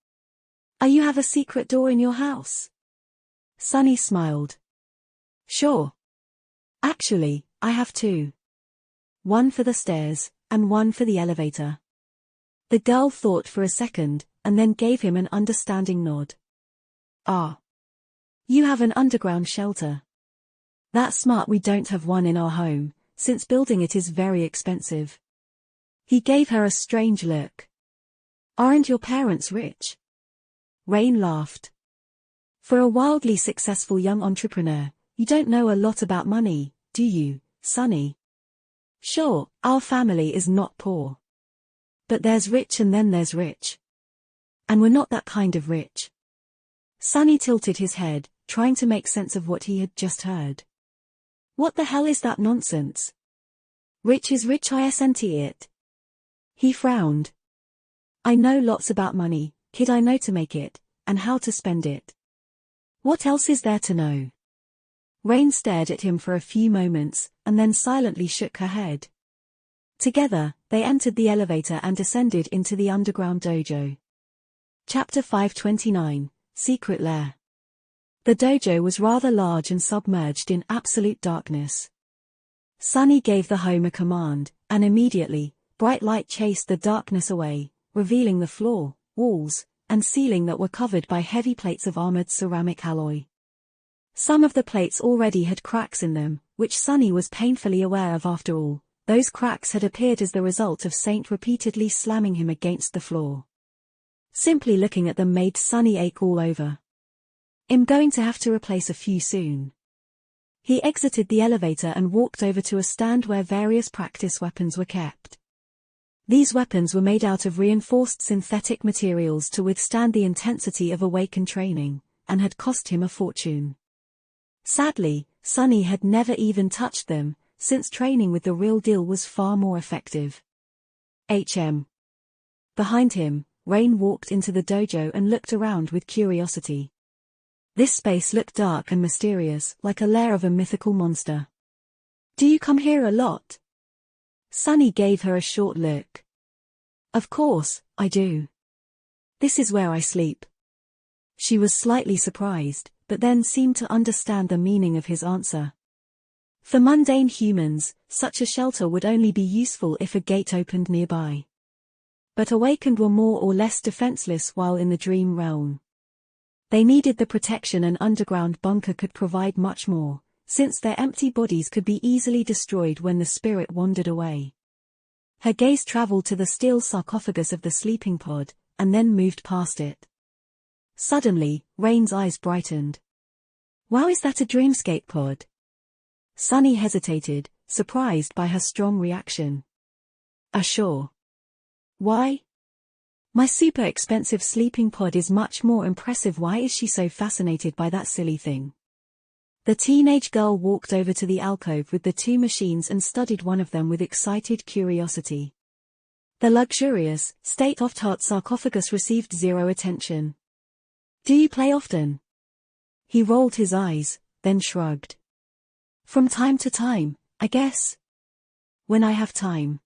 You have a secret door in your house? Sunny smiled. Sure. Actually, I have two. One for the stairs, and one for the elevator. The girl thought for a second, and then gave him an understanding nod. Ah. You have an underground shelter. That's smart. We don't have one in our home, since building it is very expensive. He gave her a strange look. Aren't your parents rich? Rain laughed. For a wildly successful young entrepreneur, you don't know a lot about money, do you, Sunny? Sure, our family is not poor. But there's rich and then there's rich. And we're not that kind of rich. Sunny tilted his head, trying to make sense of what he had just heard. What the hell is that nonsense? Rich is rich, isn't it? He frowned. I know lots about money, kid. I know to make it, and how to spend it. What else is there to know? Rain stared at him for a few moments, and then silently shook her head. Together, they entered the elevator and descended into the underground dojo. Chapter 529, Secret Lair. The dojo was rather large and submerged in absolute darkness. Sunny gave the home a command, and immediately, bright light chased the darkness away, revealing the floor, walls, and ceiling that were covered by heavy plates of armored ceramic alloy. Some of the plates already had cracks in them, which Sunny was painfully aware of after all. Those cracks had appeared as the result of Saint repeatedly slamming him against the floor. Simply looking at them made Sunny ache all over. I'm going to have to replace a few soon. He exited the elevator and walked over to a stand where various practice weapons were kept. These weapons were made out of reinforced synthetic materials to withstand the intensity of awakened training, and had cost him a fortune. Sadly, Sunny had never even touched them, since training with the real deal was far more effective. Behind him, Rain walked into the dojo and looked around with curiosity. This space looked dark and mysterious, like a lair of a mythical monster. Do you come here a lot? Sunny gave her a short look. Of course, I do. This is where I sleep. She was slightly surprised, but then seemed to understand the meaning of his answer. For mundane humans, such a shelter would only be useful if a gate opened nearby. But awakened were more or less defenseless while in the dream realm. They needed the protection an underground bunker could provide much more, since their empty bodies could be easily destroyed when the spirit wandered away. Her gaze traveled to the steel sarcophagus of the sleeping pod, and then moved past it. Suddenly, Rain's eyes brightened. Wow, is that a dreamscape pod? Sunny hesitated, surprised by her strong reaction. Sure. Why? My super expensive sleeping pod is much more impressive. Why is she so fascinated by that silly thing? The teenage girl walked over to the alcove with the two machines and studied one of them with excited curiosity. The luxurious, state-of-the-art sarcophagus received zero attention. Do you play often? He rolled his eyes, then shrugged. From time to time, I guess. When I have time.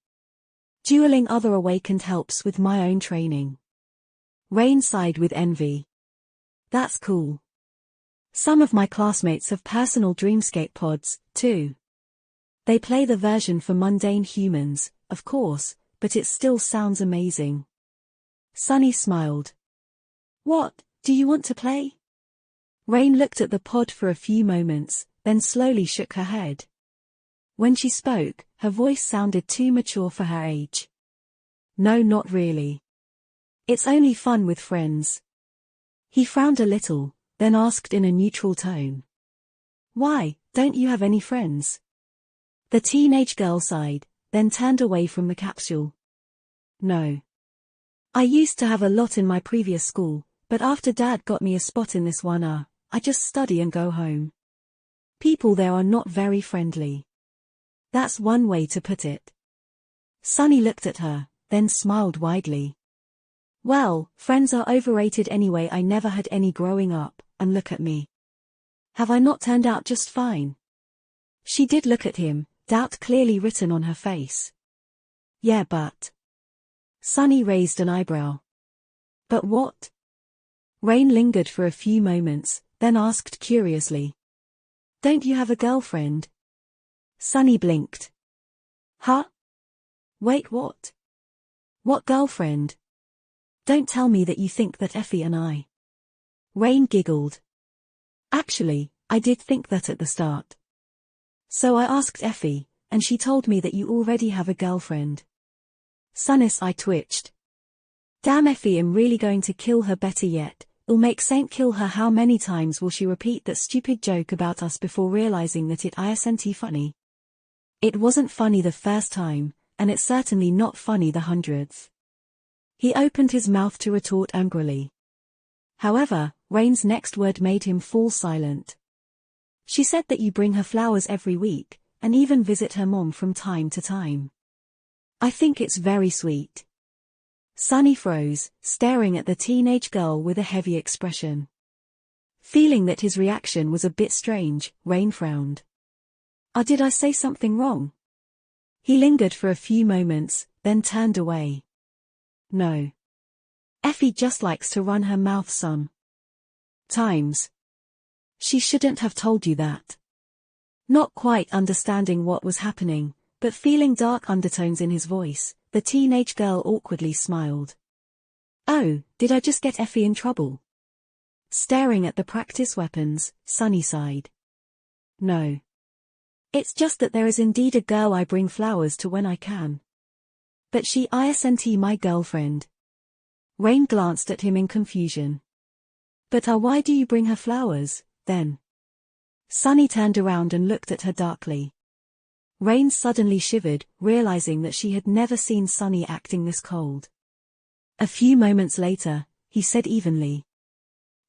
Dueling other awakened helps with my own training. Rain sighed with envy. That's cool. Some of my classmates have personal dreamscape pods, too. They play the version for mundane humans, of course, but it still sounds amazing. Sunny smiled. What, do you want to play? Rain looked at the pod for a few moments, then slowly shook her head. When she spoke, her voice sounded too mature for her age. No, not really. It's only fun with friends. He frowned a little, then asked in a neutral tone. Why, don't you have any friends? The teenage girl sighed, then turned away from the capsule. No. I used to have a lot in my previous school, but after Dad got me a spot in this one, I just study and go home. People there are not very friendly. That's one way to put it. Sunny looked at her, then smiled widely. Well, friends are overrated anyway. I never had any growing up, and look at me. Have I not turned out just fine? She did look at him, doubt clearly written on her face. Yeah, but... Sunny raised an eyebrow. But what? Rain lingered for a few moments, then asked curiously. Don't you have a girlfriend? Sunny blinked. Huh? Wait, what? What girlfriend? Don't tell me that you think that Effie and I... Rain giggled. Actually, I did think that at the start. So I asked Effie, and she told me that you already have a girlfriend. Sunny's eye twitched. Damn, Effie, I'm really going to kill her. Better yet, I'll make Saint kill her. How many times will she repeat that stupid joke about us before realizing that it isn't funny? It wasn't funny the first time, and it's certainly not funny the 100th. He opened his mouth to retort angrily. However, Rain's next word made him fall silent. She said that you bring her flowers every week, and even visit her mom from time to time. I think it's very sweet. Sunny froze, staring at the teenage girl with a heavy expression. Feeling that his reaction was a bit strange, Rain frowned. Did I say something wrong? He lingered for a few moments, then turned away. No. Effie just likes to run her mouth sometimes. She shouldn't have told you that. Not quite understanding what was happening, but feeling dark undertones in his voice, the teenage girl awkwardly smiled. Oh, did I just get Effie in trouble? Staring at the practice weapons, Sunny sighed. No. It's just that there is indeed a girl I bring flowers to when I can. But she isn't my girlfriend. Rain glanced at him in confusion. But why do you bring her flowers, then? Sunny turned around and looked at her darkly. Rain suddenly shivered, realizing that she had never seen Sunny acting this cold. A few moments later, he said evenly.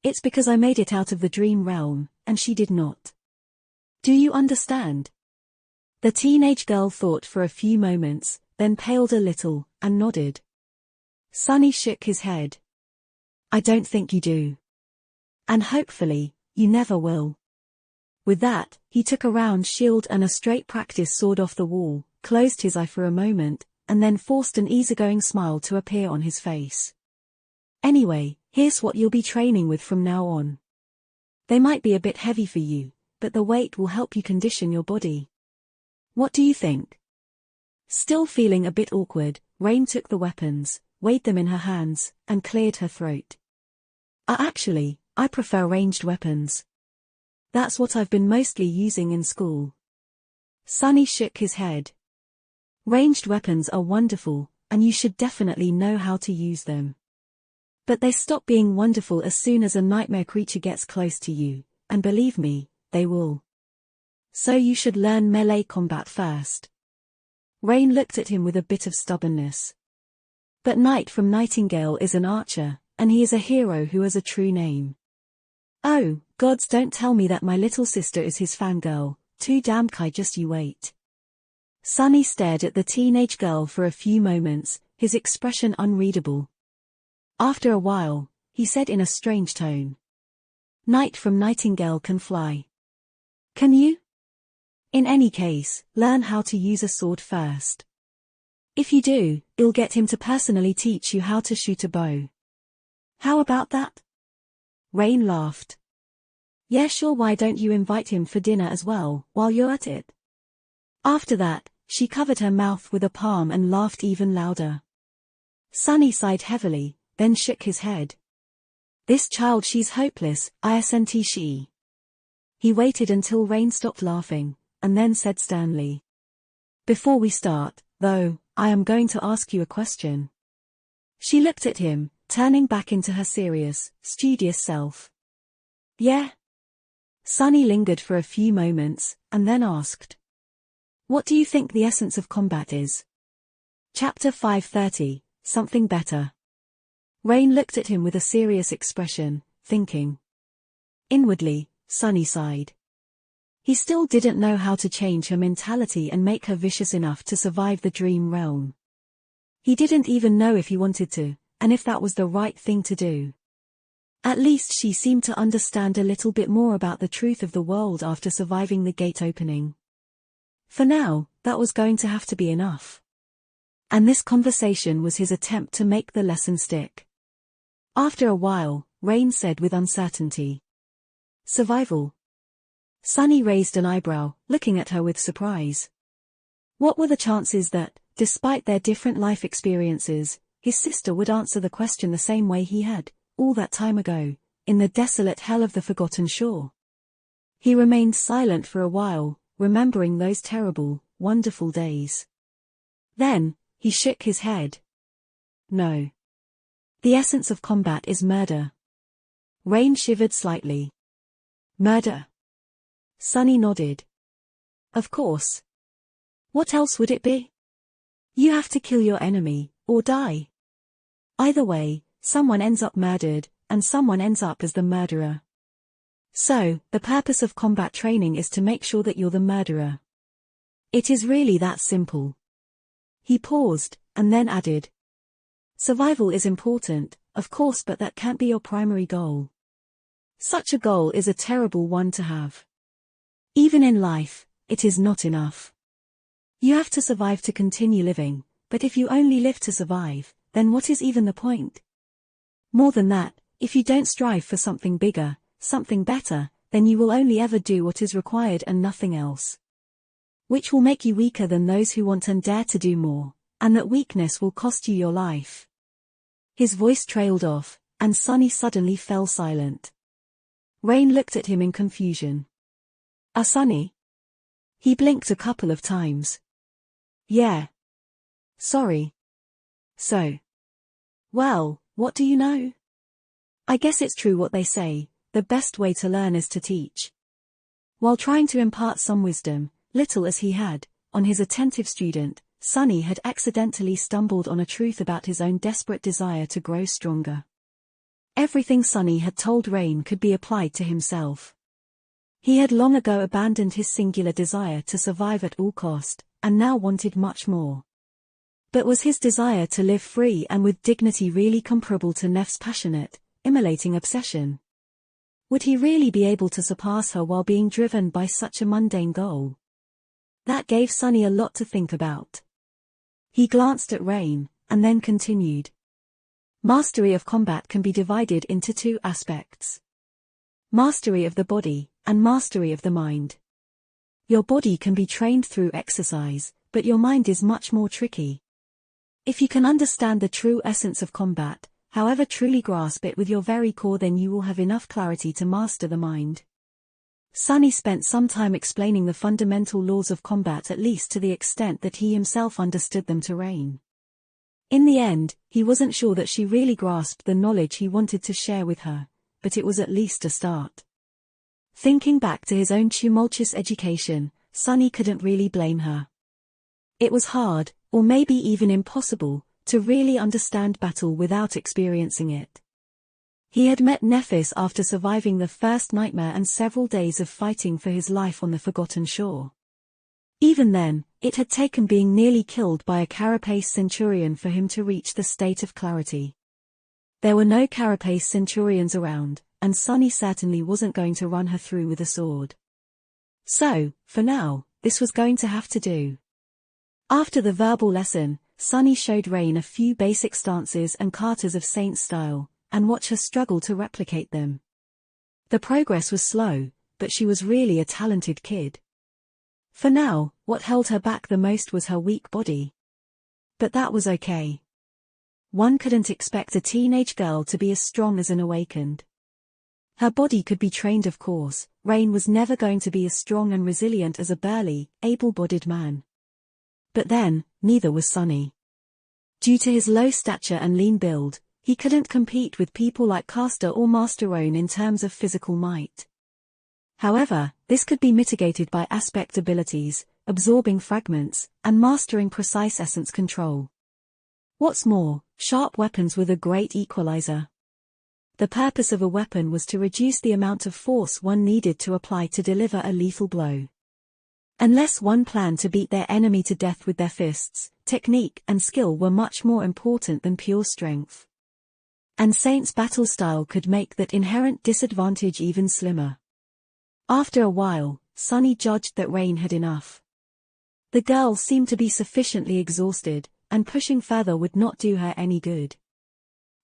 It's because I made it out of the dream realm, and she did not. Do you understand? The teenage girl thought for a few moments, then paled a little, and nodded. Sunny shook his head. I don't think you do. And hopefully, you never will. With that, he took a round shield and a straight practice sword off the wall, closed his eye for a moment, and then forced an easygoing smile to appear on his face. Anyway, here's what you'll be training with from now on. They might be a bit heavy for you, but the weight will help you condition your body. What do you think? Still feeling a bit awkward, Rain took the weapons, weighed them in her hands, and cleared her throat. Actually, I prefer ranged weapons. That's what I've been mostly using in school. Sunny shook his head. Ranged weapons are wonderful, and you should definitely know how to use them. But they stop being wonderful as soon as a nightmare creature gets close to you, and believe me, they will. So you should learn melee combat first. Rain looked at him with a bit of stubbornness. But Knight from Nightingale is an archer, and he is a hero who has a true name. Oh, gods, don't tell me that my little sister is his fangirl, too damn Kai, just you wait. Sunny stared at the teenage girl for a few moments, his expression unreadable. After a while, he said in a strange tone. Knight from Nightingale can fly. Can you? In any case, learn how to use a sword first. If you do, it'll get him to personally teach you how to shoot a bow. How about that? Rain laughed. Yeah, sure, why don't you invite him for dinner as well, while you're at it? After that, she covered her mouth with a palm and laughed even louder. Sunny sighed heavily, then shook his head. This child, she's hopeless, isn't she? He waited until Rain stopped laughing, and then said sternly. Before we start, though, I am going to ask you a question. She looked at him, turning back into her serious, studious self. Yeah? Sunny lingered for a few moments, and then asked. What do you think the essence of combat is? Chapter 530, Something Better. Rain looked at him with a serious expression, thinking. Inwardly, Sunny sighed. He still didn't know how to change her mentality and make her vicious enough to survive the dream realm. He didn't even know if he wanted to, and if that was the right thing to do. At least she seemed to understand a little bit more about the truth of the world after surviving the gate opening. For now, that was going to have to be enough. And this conversation was his attempt to make the lesson stick. After a while, Rain said with uncertainty. Survival. Sunny raised an eyebrow, looking at her with surprise. What were the chances that, despite their different life experiences, his sister would answer the question the same way he had, all that time ago, in the desolate hell of the Forgotten Shore? He remained silent for a while, remembering those terrible, wonderful days. Then, he shook his head. No. The essence of combat is murder. Rain shivered slightly. Murder? Sunny nodded. Of course. What else would it be? You have to kill your enemy, or die. Either way, someone ends up murdered, and someone ends up as the murderer. So, the purpose of combat training is to make sure that you're the murderer. It is really that simple. He paused, and then added. Survival is important, of course, but that can't be your primary goal. Such a goal is a terrible one to have. Even in life, it is not enough. You have to survive to continue living, but if you only live to survive, then what is even the point? More than that, if you don't strive for something bigger, something better, then you will only ever do what is required and nothing else. Which will make you weaker than those who want and dare to do more, and that weakness will cost you your life. His voice trailed off, and Sunny suddenly fell silent. Rain looked at him in confusion. Sunny? He blinked a couple of times. Yeah. Sorry. So. Well, what do you know? I guess it's true what they say, the best way to learn is to teach. While trying to impart some wisdom, little as he had, on his attentive student, Sunny had accidentally stumbled on a truth about his own desperate desire to grow stronger. Everything Sunny had told Rain could be applied to himself. He had long ago abandoned his singular desire to survive at all cost, and now wanted much more. But was his desire to live free and with dignity really comparable to Neff's passionate, immolating obsession? Would he really be able to surpass her while being driven by such a mundane goal? That gave Sunny a lot to think about. He glanced at Rain, and then continued. Mastery of combat can be divided into two aspects. Mastery of the body, and mastery of the mind. Your body can be trained through exercise, but your mind is much more tricky. If you can understand the true essence of combat, however truly grasp it with your very core, then you will have enough clarity to master the mind. Sunny spent some time explaining the fundamental laws of combat, at least to the extent that he himself understood them, to Rain. In the end, he wasn't sure that she really grasped the knowledge he wanted to share with her, but it was at least a start. Thinking back to his own tumultuous education, Sunny couldn't really blame her. It was hard, or maybe even impossible, to really understand battle without experiencing it. He had met Nephis after surviving the first nightmare and several days of fighting for his life on the Forgotten Shore. Even then, it had taken being nearly killed by a Carapace Centurion for him to reach the state of clarity. There were no Carapace Centurions around, and Sunny certainly wasn't going to run her through with a sword. So, for now, this was going to have to do. After the verbal lesson, Sunny showed Rain a few basic stances and katas of Saint style, and watched her struggle to replicate them. The progress was slow, but she was really a talented kid. For now, what held her back the most was her weak body. But that was okay. One couldn't expect a teenage girl to be as strong as an awakened. Her body could be trained, of course. Rain was never going to be as strong and resilient as a burly, able-bodied man. But then, neither was Sunny. Due to his low stature and lean build, he couldn't compete with people like Castor or Master Roan in terms of physical might. However, this could be mitigated by aspect abilities, absorbing fragments, and mastering precise essence control. What's more, sharp weapons were the great equalizer. The purpose of a weapon was to reduce the amount of force one needed to apply to deliver a lethal blow. Unless one planned to beat their enemy to death with their fists, technique and skill were much more important than pure strength. And Saint's battle style could make that inherent disadvantage even slimmer. After a while, Sunny judged that Rain had enough. The girl seemed to be sufficiently exhausted, and pushing further would not do her any good.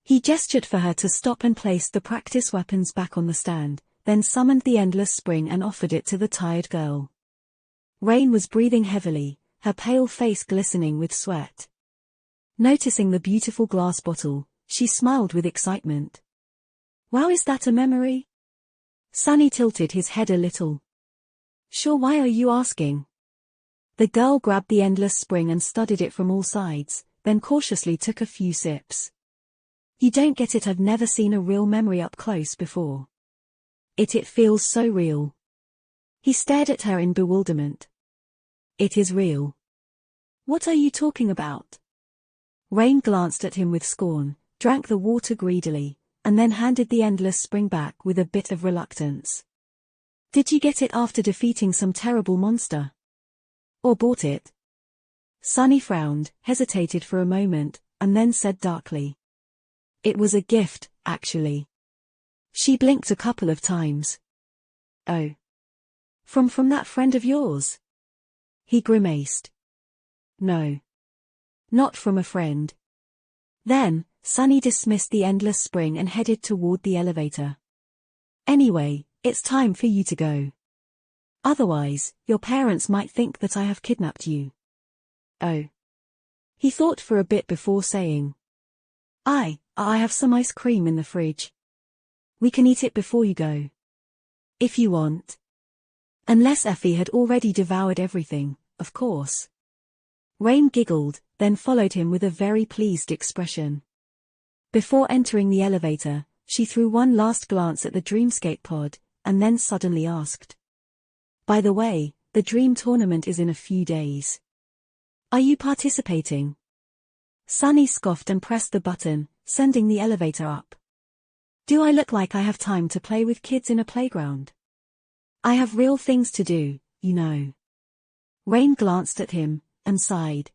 He gestured for her to stop and placed the practice weapons back on the stand, then summoned the endless spring and offered it to the tired girl. Rain was breathing heavily, her pale face glistening with sweat. Noticing the beautiful glass bottle, she smiled with excitement. Wow, is that a memory? Sunny tilted his head a little. Sure, why are you asking? The girl grabbed the endless spring and studied it from all sides, then cautiously took a few sips. You don't get it, I've never seen a real memory up close before. It feels so real. He stared at her in bewilderment. It is real. What are you talking about? Rain glanced at him with scorn, drank the water greedily, and then handed the endless spring back with a bit of reluctance. Did you get it after defeating some terrible monster? Or bought it? Sunny frowned, hesitated for a moment, and then said darkly. It was a gift, actually. She blinked a couple of times. Oh. From that friend of yours? He grimaced. no. Not from a friend. Then, Sunny dismissed the endless spring and headed toward the elevator. Anyway, it's time for you to go. Otherwise, your parents might think that I have kidnapped you. Oh. He thought for a bit before saying. I have some ice cream in the fridge. We can eat it before you go. If you want. Unless Effie had already devoured everything, of course. Rain giggled, then followed him with a very pleased expression. Before entering the elevator, she threw one last glance at the Dreamscape pod, and then suddenly asked. By the way, the Dream Tournament is in a few days. Are you participating? Sunny scoffed and pressed the button, sending the elevator up. Do I look like I have time to play with kids in a playground? I have real things to do, you know. Rain glanced at him, and sighed.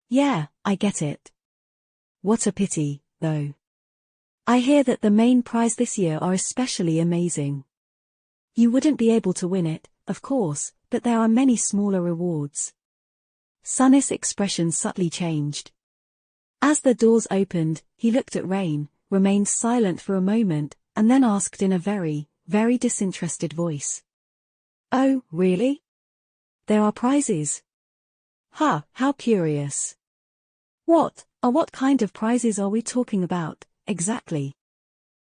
Yeah, I get it. What a pity, though. I hear that the main prize this year are especially amazing. You wouldn't be able to win it, of course, but there are many smaller rewards. Sunny's expression subtly changed. As the doors opened, he looked at Rain, remained silent for a moment, and then asked in a very, very disinterested voice. Oh, really? There are prizes? Ha, how curious. What kind of prizes are we talking about, exactly?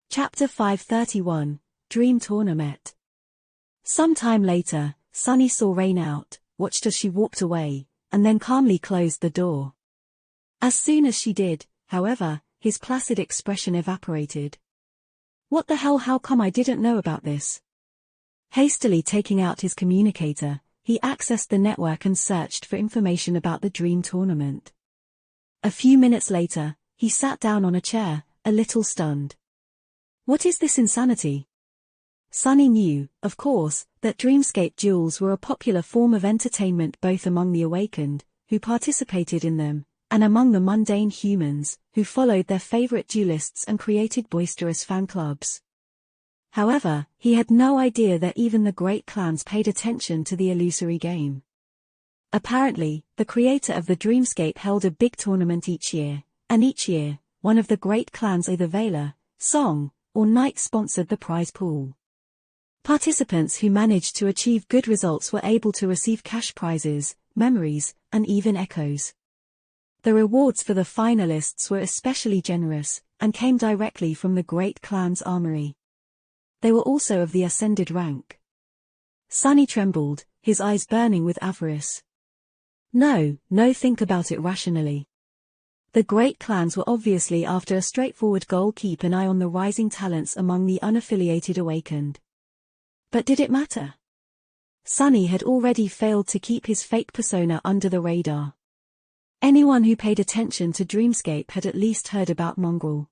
Chapter 531, Dream Tournament. Some time later, Sunny saw Rain out, watched as she walked away, and then calmly closed the door. As soon as she did, however, his placid expression evaporated. What the hell, how come I didn't know about this? Hastily taking out his communicator, he accessed the network and searched for information about the Dream Tournament. A few minutes later, he sat down on a chair, a little stunned. What is this insanity? Sunny knew, of course, that Dreamscape duels were a popular form of entertainment both among the awakened, who participated in them, and among the mundane humans, who followed their favorite duelists and created boisterous fan clubs. However, he had no idea that even the great clans paid attention to the illusory game. Apparently, the creator of the Dreamscape held a big tournament each year, and each year, one of the great clans, either Valor, Song, or Knight, sponsored the prize pool. Participants who managed to achieve good results were able to receive cash prizes, memories, and even echoes. The rewards for the finalists were especially generous, and came directly from the great clan's armory. They were also of the ascended rank. Sunny trembled, his eyes burning with avarice. No, think about it rationally. The great clans were obviously after a straightforward goal: keep an eye on the rising talents among the unaffiliated awakened. But did it matter? Sunny had already failed to keep his fake persona under the radar. Anyone who paid attention to Dreamscape had at least heard about Mongraal.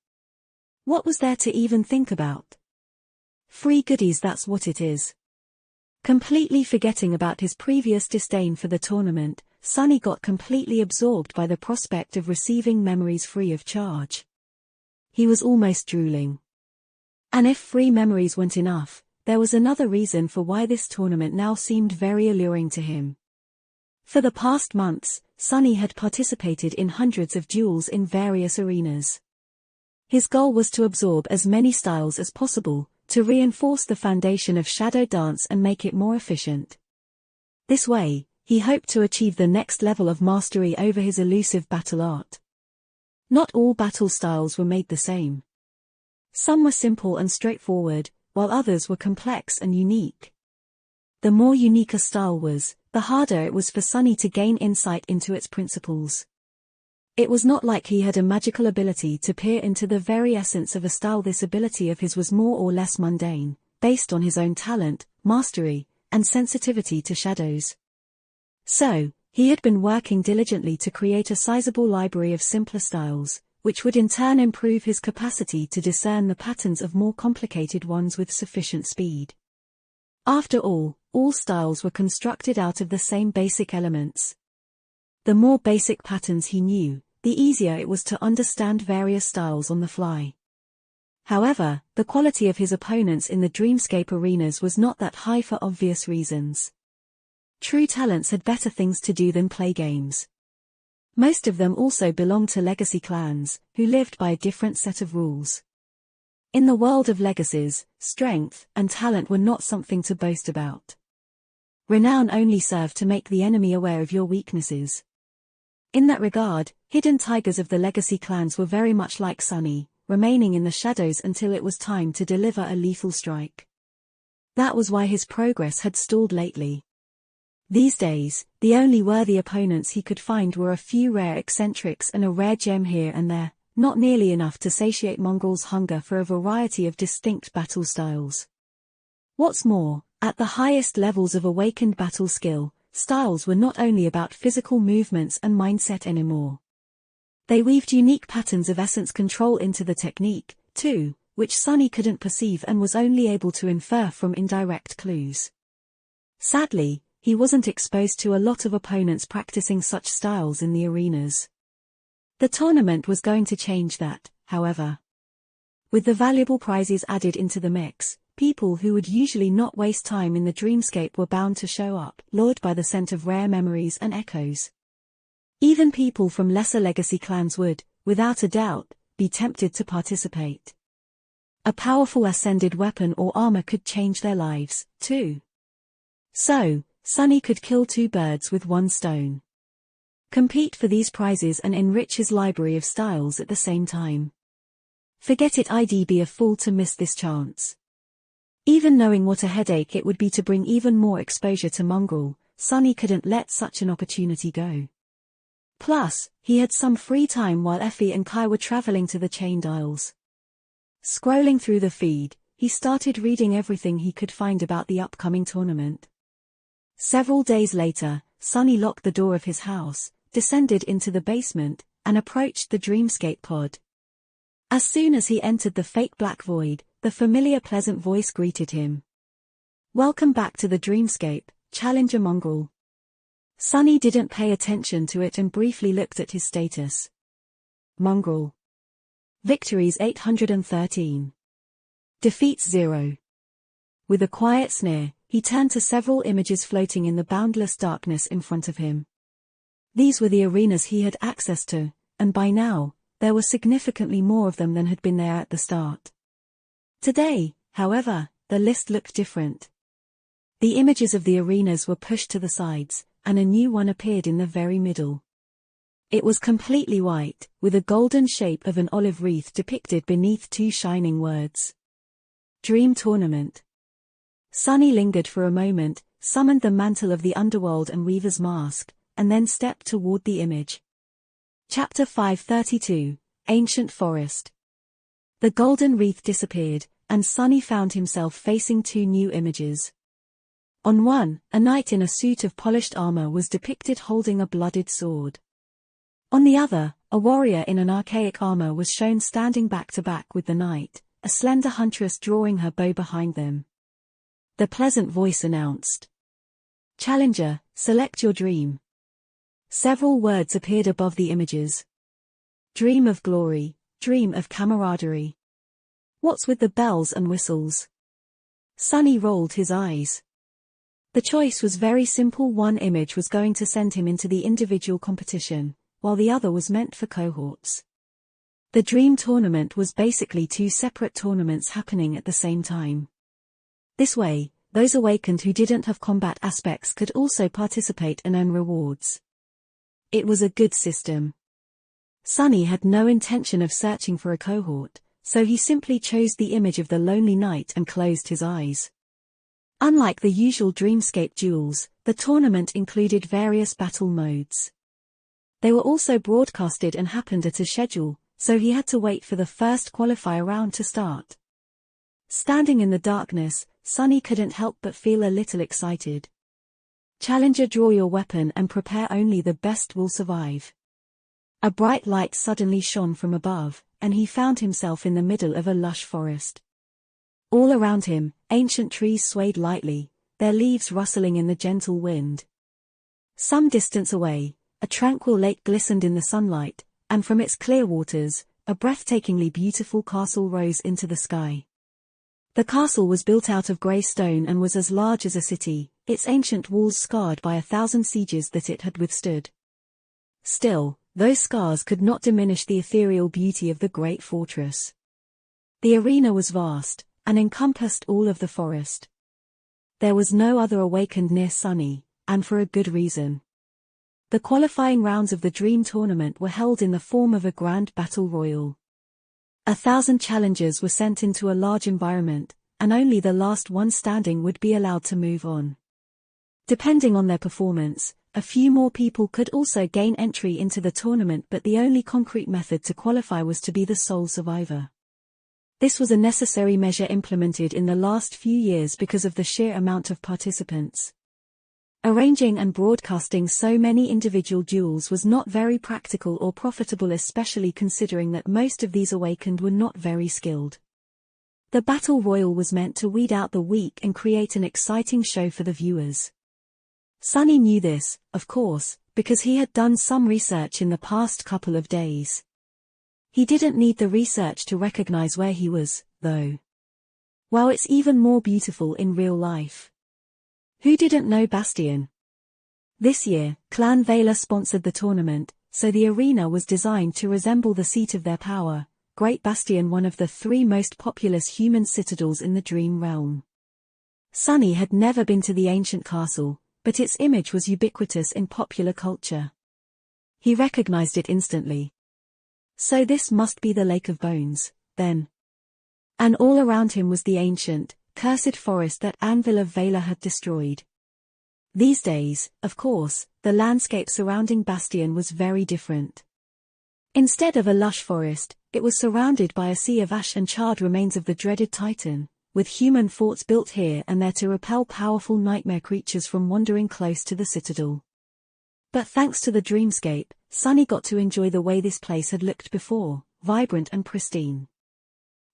What was there to even think about? Free goodies, that's what it is. Completely forgetting about his previous disdain for the tournament, Sunny got completely absorbed by the prospect of receiving memories free of charge. He was almost drooling. And if free memories weren't enough, there was another reason for why this tournament now seemed very alluring to him. For the past months, Sunny had participated in hundreds of duels in various arenas. His goal was to absorb as many styles as possible, to reinforce the foundation of Shadow Dance and make it more efficient. This way, he hoped to achieve the next level of mastery over his elusive battle art. Not all battle styles were made the same. Some were simple and straightforward, while others were complex and unique. The more unique a style was, the harder it was for Sunny to gain insight into its principles. It was not like he had a magical ability to peer into the very essence of a style. This ability of his was more or less mundane, based on his own talent, mastery, and sensitivity to shadows. So, he had been working diligently to create a sizable library of simpler styles, which would in turn improve his capacity to discern the patterns of more complicated ones with sufficient speed. After all styles were constructed out of the same basic elements. The more basic patterns he knew, the easier it was to understand various styles on the fly. However, the quality of his opponents in the Dreamscape arenas was not that high for obvious reasons. True talents had better things to do than play games. Most of them also belonged to legacy clans, who lived by a different set of rules. In the world of legacies, strength and talent were not something to boast about. Renown only served to make the enemy aware of your weaknesses. In that regard, hidden tigers of the legacy clans were very much like Sunny, remaining in the shadows until it was time to deliver a lethal strike. That was why his progress had stalled lately. These days, the only worthy opponents he could find were a few rare eccentrics and a rare gem here and there, not nearly enough to satiate Mongrel's hunger for a variety of distinct battle styles. What's more, at the highest levels of awakened battle skill, styles were not only about physical movements and mindset anymore. They weaved unique patterns of essence control into the technique, too, which Sunny couldn't perceive and was only able to infer from indirect clues. Sadly, he wasn't exposed to a lot of opponents practicing such styles in the arenas. The tournament was going to change that, however. With the valuable prizes added into the mix, people who would usually not waste time in the dreamscape were bound to show up, lured by the scent of rare memories and echoes. Even people from lesser legacy clans would, without a doubt, be tempted to participate. A powerful ascended weapon or armor could change their lives, too. So, Sunny could kill two birds with one stone. Compete for these prizes and enrich his library of styles at the same time. Forget it, I'd be a fool to miss this chance. Even knowing what a headache it would be to bring even more exposure to Mongrel, Sunny couldn't let such an opportunity go. Plus, he had some free time while Effie and Kai were traveling to the Chained Isles. Scrolling through the feed, he started reading everything he could find about the upcoming tournament. Several days later, Sunny locked the door of his house, descended into the basement, and approached the Dreamscape pod. As soon as he entered the fake black void, the familiar pleasant voice greeted him. "Welcome back to the Dreamscape, Challenger Mongrel." Sunny didn't pay attention to it and briefly looked at his status. Mongrel. Victories 813. Defeats 0. With a quiet sneer, he turned to several images floating in the boundless darkness in front of him. These were the arenas he had access to, and by now, there were significantly more of them than had been there at the start. Today, however, the list looked different. The images of the arenas were pushed to the sides, and a new one appeared in the very middle. It was completely white, with a golden shape of an olive wreath depicted beneath two shining words. Dream Tournament. Sunny lingered for a moment, summoned the mantle of the underworld and Weaver's mask, and then stepped toward the image. Chapter 532, Ancient Forest. The golden wreath disappeared, and Sunny found himself facing two new images. On one, a knight in a suit of polished armor was depicted holding a blooded sword. On the other, a warrior in an archaic armor was shown standing back to back with the knight, a slender huntress drawing her bow behind them. The pleasant voice announced, "Challenger, select your dream." Several words appeared above the images. Dream of glory, dream of camaraderie. What's with the bells and whistles? Sunny rolled his eyes. The choice was very simple. One image was going to send him into the individual competition, while the other was meant for cohorts. The Dream Tournament was basically two separate tournaments happening at the same time. This way, those awakened who didn't have combat aspects could also participate and earn rewards. It was a good system. Sunny had no intention of searching for a cohort, so he simply chose the image of the lonely knight and closed his eyes. Unlike the usual Dreamscape duels, the tournament included various battle modes. They were also broadcasted and happened at a schedule, so he had to wait for the first qualifier round to start. Standing in the darkness, Sunny couldn't help but feel a little excited. Challenger, draw your weapon and prepare. Only the best will survive. A bright light suddenly shone from above, and he found himself in the middle of a lush forest. All around him, ancient trees swayed lightly, their leaves rustling in the gentle wind. Some distance away, a tranquil lake glistened in the sunlight, and from its clear waters, a breathtakingly beautiful castle rose into the sky. The castle was built out of grey stone and was as large as a city, its ancient walls scarred by 1,000 sieges that it had withstood. Still, those scars could not diminish the ethereal beauty of the great fortress. The arena was vast, and encompassed all of the forest. There was no other awakened near Sunny, and for a good reason. The qualifying rounds of the Dream Tournament were held in the form of a grand battle royal. 1,000 challengers were sent into a large environment, and only the last one standing would be allowed to move on. Depending on their performance, a few more people could also gain entry into the tournament, but the only concrete method to qualify was to be the sole survivor. This was a necessary measure implemented in the last few years because of the sheer amount of participants. Arranging and broadcasting so many individual duels was not very practical or profitable, especially considering that most of these awakened were not very skilled. The Battle Royal was meant to weed out the weak and create an exciting show for the viewers. Sunny knew this, of course, because he had done some research in the past couple of days. He didn't need the research to recognize where he was, though. Wow, it's even more beautiful in real life. Who didn't know Bastion? This year, Clan Vela sponsored the tournament, so the arena was designed to resemble the seat of their power, Great Bastion, one of the 3 most populous human citadels in the Dream Realm. Sunny had never been to the ancient castle, but its image was ubiquitous in popular culture. He recognized it instantly. So this must be the Lake of Bones, then. And all around him was the ancient, cursed forest that Anvil of Vela had destroyed. These days, of course, the landscape surrounding Bastion was very different. Instead of a lush forest, it was surrounded by a sea of ash and charred remains of the dreaded Titan, with human forts built here and there to repel powerful nightmare creatures from wandering close to the citadel. But thanks to the dreamscape, Sunny got to enjoy the way this place had looked before, vibrant and pristine.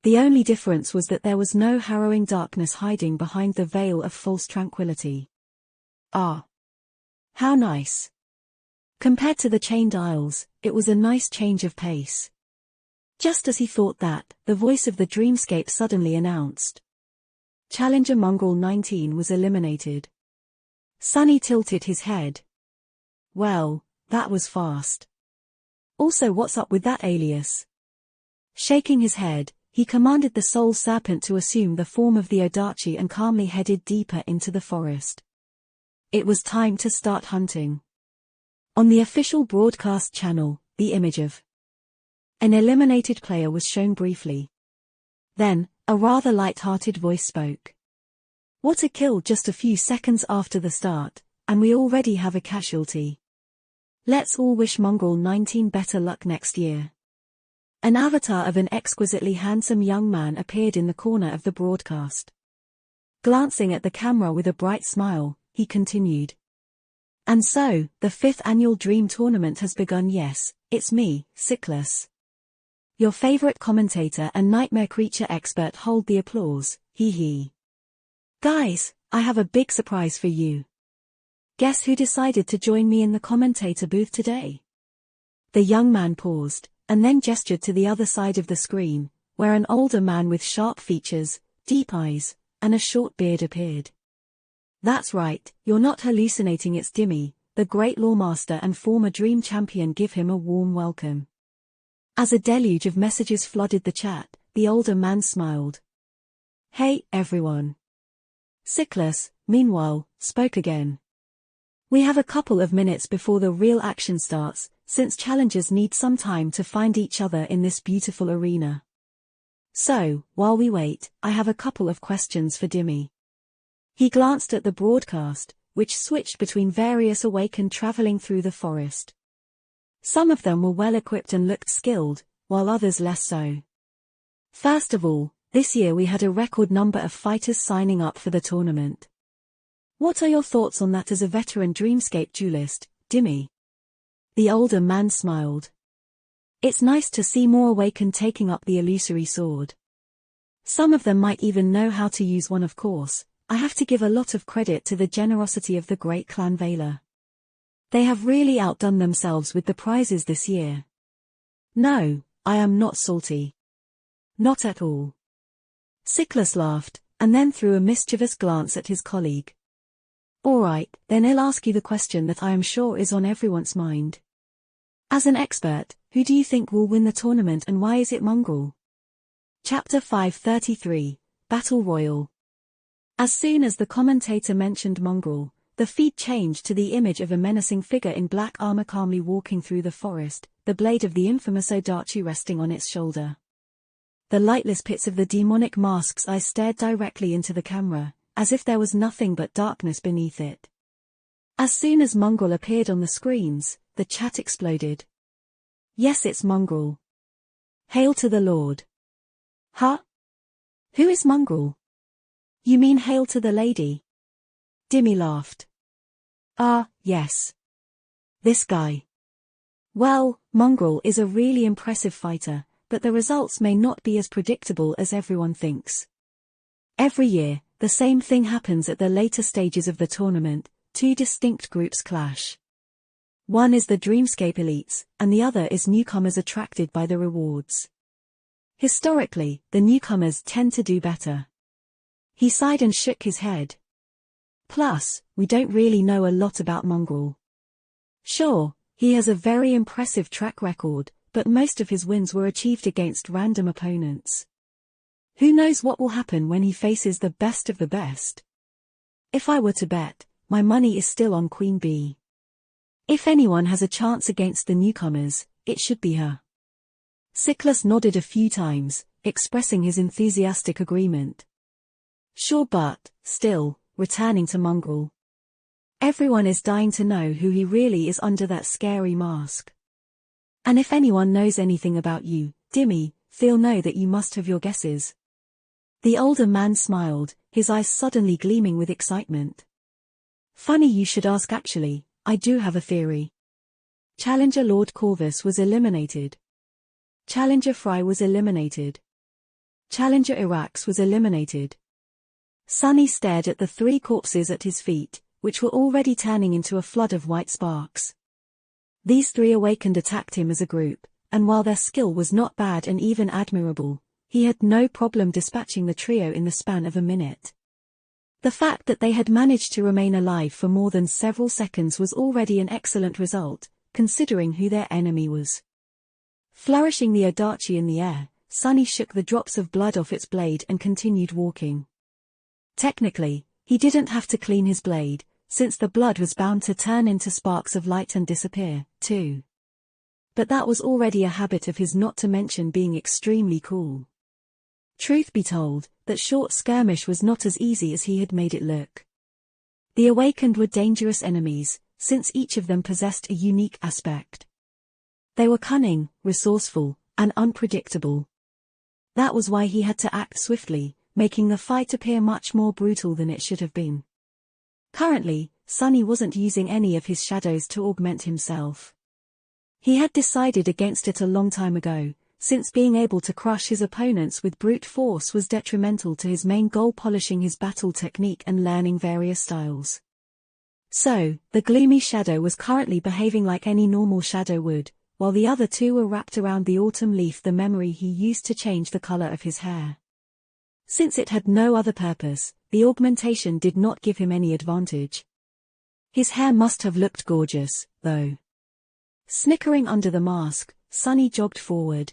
The only difference was that there was no harrowing darkness hiding behind the veil of false tranquility. Ah! How nice! Compared to the Chained Isles, it was a nice change of pace. Just as he thought that, the voice of the dreamscape suddenly announced. Challenger Mongrel 19 was eliminated. Sunny tilted his head. Well, that was fast. Also, what's up with that alias? Shaking his head, he commanded the Soul Serpent to assume the form of the Odachi and calmly headed deeper into the forest. It was time to start hunting. On the official broadcast channel, the image of an eliminated player was shown briefly. Then, a rather light-hearted voice spoke. What a kill just a few seconds after the start, and we already have a casualty. Let's all wish Mongrel 19 better luck next year. An avatar of an exquisitely handsome young man appeared in the corner of the broadcast. Glancing at the camera with a bright smile, he continued. And so, the 5th annual Dream Tournament has begun. Yes, it's me, Cyclus. Your favorite commentator and nightmare creature expert. Hold the applause, hee hee. Guys, I have a big surprise for you. Guess who decided to join me in the commentator booth today? The young man paused, and then gestured to the other side of the screen, where an older man with sharp features, deep eyes, and a short beard appeared. That's right, you're not hallucinating, it's Dimmy, the great lawmaster and former Dream Champion. Give him a warm welcome. As a deluge of messages flooded the chat, the older man smiled. Hey, everyone. Cyclus, meanwhile, spoke again. We have a couple of minutes before the real action starts, since challengers need some time to find each other in this beautiful arena. So, while we wait, I have a couple of questions for Dimmy. He glanced at the broadcast, which switched between various awakened traveling through the forest. Some of them were well equipped and looked skilled, while others less so. First of all, this year we had a record number of fighters signing up for the tournament. What are your thoughts on that as a veteran Dreamscape duelist, Dimmy? The older man smiled. It's nice to see more awakened taking up the illusory sword. Some of them might even know how to use one, of course. I have to give a lot of credit to the generosity of the great Clan Vela. They have really outdone themselves with the prizes this year. No, I am not salty. Not at all. Cyclus laughed, and then threw a mischievous glance at his colleague. Alright, then I'll ask you the question that I am sure is on everyone's mind. As an expert, who do you think will win the tournament and why is it Mongraal? Chapter 533, Battle Royal. As soon as the commentator mentioned Mongraal, the feed changed to the image of a menacing figure in black armor calmly walking through the forest, the blade of the infamous Odachi resting on its shoulder. The lightless pits of the demonic mask's eyes stared directly into the camera, as if there was nothing but darkness beneath it. As soon as Mongraal appeared on the screens, the chat exploded. Yes, it's Mongraal. Hail to the Lord. Huh? Who is Mongraal? You mean hail to the lady? Dimmy laughed. Ah, yes. This guy. Well, Mongraal is a really impressive fighter, but the results may not be as predictable as everyone thinks. Every year, the same thing happens at the later stages of the tournament, two distinct groups clash. One is the Dreamscape elites, and the other is newcomers attracted by the rewards. Historically, the newcomers tend to do better. He sighed and shook his head. Plus, we don't really know a lot about Mongraal. Sure, he has a very impressive track record, but most of his wins were achieved against random opponents. Who knows what will happen when he faces the best of the best? If I were to bet, my money is still on Queen Bee. If anyone has a chance against the newcomers, it should be her. Siklus nodded a few times, expressing his enthusiastic agreement. Sure, but, still, returning to Mongraal. Everyone is dying to know who he really is under that scary mask. And if anyone knows anything about you, Dimmy, they'll know that you must have your guesses. The older man smiled, his eyes suddenly gleaming with excitement. Funny you should ask actually, I do have a theory. Challenger Lord Corvus was eliminated. Challenger Fry was eliminated. Challenger Irax was eliminated. Sunny stared at the three corpses at his feet, which were already turning into a flood of white sparks. These three awakened attacked him as a group, and while their skill was not bad and even admirable, he had no problem dispatching the trio in the span of a minute. The fact that they had managed to remain alive for more than several seconds was already an excellent result, considering who their enemy was. Flourishing the Odachi in the air, Sunny shook the drops of blood off its blade and continued walking. Technically, he didn't have to clean his blade, since the blood was bound to turn into sparks of light and disappear, too. But that was already a habit of his, not to mention being extremely cool. Truth be told, that short skirmish was not as easy as he had made it look. The awakened were dangerous enemies, since each of them possessed a unique aspect. They were cunning, resourceful, and unpredictable. That was why he had to act swiftly, making the fight appear much more brutal than it should have been. Currently, Sunny wasn't using any of his shadows to augment himself. He had decided against it a long time ago, since being able to crush his opponents with brute force was detrimental to his main goal, polishing his battle technique and learning various styles. So, the gloomy shadow was currently behaving like any normal shadow would, while the other two were wrapped around the autumn leaf, the memory he used to change the color of his hair. Since it had no other purpose, the augmentation did not give him any advantage. His hair must have looked gorgeous, though. Snickering under the mask, Sunny jogged forward.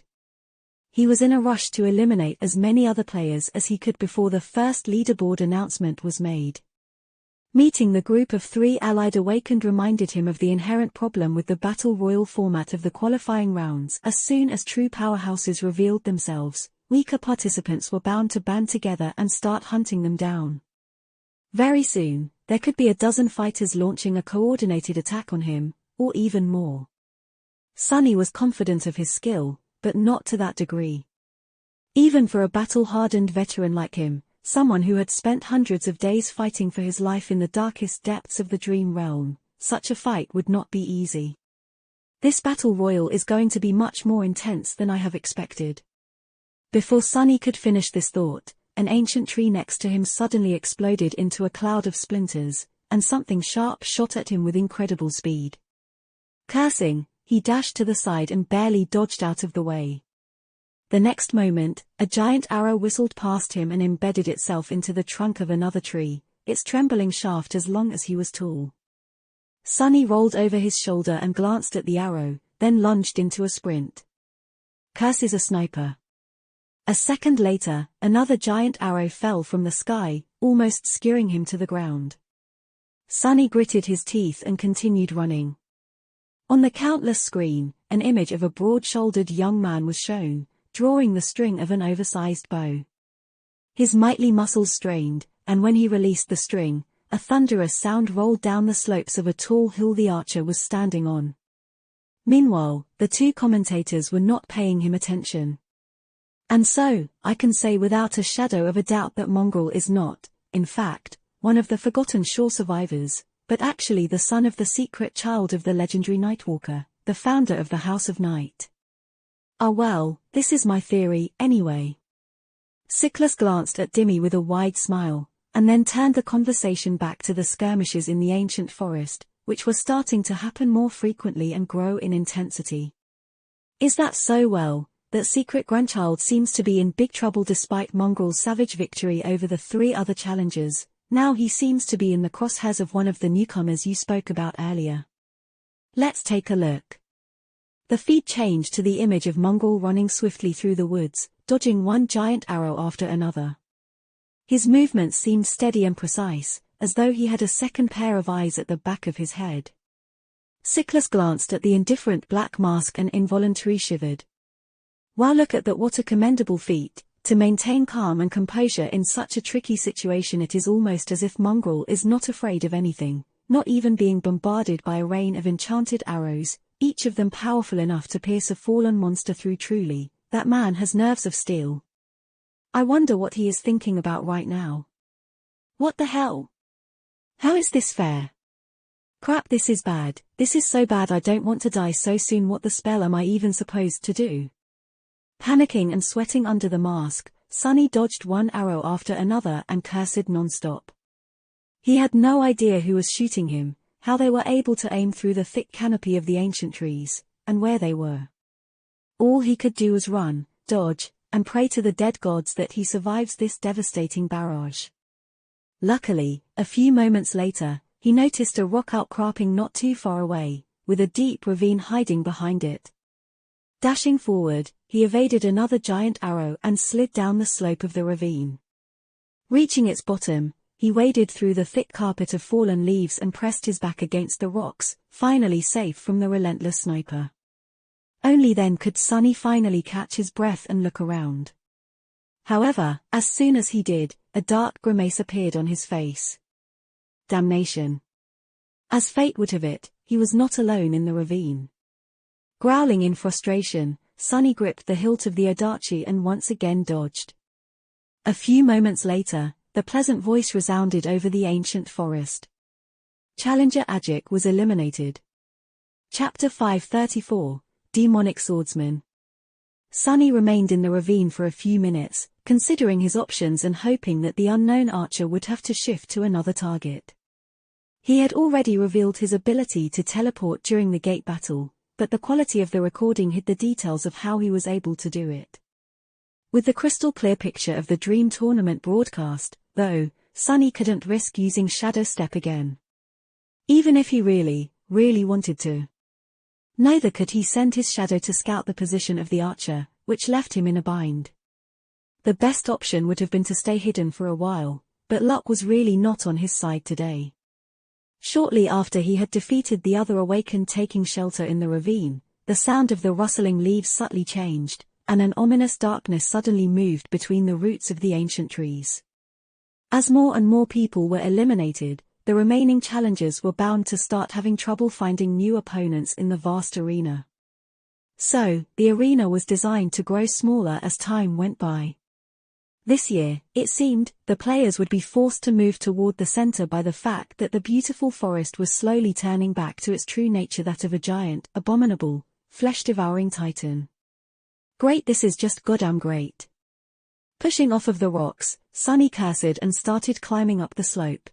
He was in a rush to eliminate as many other players as he could before the first leaderboard announcement was made. Meeting the group of three allied awakened reminded him of the inherent problem with the Battle Royal format of the qualifying rounds. As soon as true powerhouses revealed themselves, weaker participants were bound to band together and start hunting them down. Very soon, there could be a dozen fighters launching a coordinated attack on him, or even more. Sunny was confident of his skill, but not to that degree. Even for a battle-hardened veteran like him, someone who had spent hundreds of days fighting for his life in the darkest depths of the Dream Realm, such a fight would not be easy. This battle royal is going to be much more intense than I have expected. Before Sunny could finish this thought, an ancient tree next to him suddenly exploded into a cloud of splinters, and something sharp shot at him with incredible speed. Cursing, he dashed to the side and barely dodged out of the way. The next moment, a giant arrow whistled past him and embedded itself into the trunk of another tree, its trembling shaft as long as he was tall. Sunny rolled over his shoulder and glanced at the arrow, then lunged into a sprint. Curses a sniper. A second later, another giant arrow fell from the sky, almost skewering him to the ground. Sonny gritted his teeth and continued running. On the countless screen, an image of a broad-shouldered young man was shown, drawing the string of an oversized bow. His mighty muscles strained, and when he released the string, a thunderous sound rolled down the slopes of a tall hill the archer was standing on. Meanwhile, the two commentators were not paying him attention. And so, I can say without a shadow of a doubt that Mongrel is not, in fact, one of the forgotten Shore survivors, but actually the son of the secret child of the legendary Nightwalker, the founder of the House of Night. Ah well, this is my theory, anyway. Siklus glanced at Dimmy with a wide smile, and then turned the conversation back to the skirmishes in the ancient forest, which were starting to happen more frequently and grow in intensity. Is that so? Well, that secret grandchild seems to be in big trouble despite Mongrel's savage victory over the three other challengers. Now he seems to be in the crosshairs of one of the newcomers you spoke about earlier. Let's take a look. The feed changed to the image of Mongrel running swiftly through the woods, dodging one giant arrow after another. His movements seemed steady and precise, as though he had a second pair of eyes at the back of his head. Siklus glanced at the indifferent black mask and involuntarily shivered. Wow, look at that, what a commendable feat. To maintain calm and composure in such a tricky situation, it is almost as if Mongrel is not afraid of anything, not even being bombarded by a rain of enchanted arrows, each of them powerful enough to pierce a fallen monster through. Truly, that man has nerves of steel. I wonder what he is thinking about right now. What the hell? How is this fair? Crap, this is bad, this is so bad, I don't want to die so soon. What the spell am I even supposed to do? Panicking and sweating under the mask, Sonny dodged one arrow after another and cursed non-stop. He had no idea who was shooting him, how they were able to aim through the thick canopy of the ancient trees, and where they were. All he could do was run, dodge, and pray to the dead gods that he survives this devastating barrage. Luckily, a few moments later, he noticed a rock outcropping not too far away, with a deep ravine hiding behind it. Dashing forward, he evaded another giant arrow and slid down the slope of the ravine. Reaching its bottom, he waded through the thick carpet of fallen leaves and pressed his back against the rocks, finally safe from the relentless sniper. Only then could Sonny finally catch his breath and look around. However, as soon as he did, a dark grimace appeared on his face. Damnation! As fate would have it, he was not alone in the ravine. Growling in frustration, Sonny gripped the hilt of the Adachi and once again dodged. A few moments later, the pleasant voice resounded over the ancient forest. Challenger Ajik was eliminated. Chapter 534, Demonic Swordsman. Sonny remained in the ravine for a few minutes, considering his options and hoping that the unknown archer would have to shift to another target. He had already revealed his ability to teleport during the gate battle, but the quality of the recording hid the details of how he was able to do it. With the crystal-clear picture of the Dream Tournament broadcast, though, Sonny couldn't risk using Shadow Step again. Even if he really wanted to. Neither could he send his shadow to scout the position of the archer, which left him in a bind. The best option would have been to stay hidden for a while, but luck was really not on his side today. Shortly after he had defeated the other awakened taking shelter in the ravine, the sound of the rustling leaves subtly changed, and an ominous darkness suddenly moved between the roots of the ancient trees. As more and more people were eliminated, the remaining challengers were bound to start having trouble finding new opponents in the vast arena. So, the arena was designed to grow smaller as time went by. This year, it seemed, the players would be forced to move toward the center by the fact that the beautiful forest was slowly turning back to its true nature, that of a giant, abominable, flesh-devouring titan. Great, this is just goddamn great. Pushing off of the rocks, Sonny cursed and started climbing up the slope.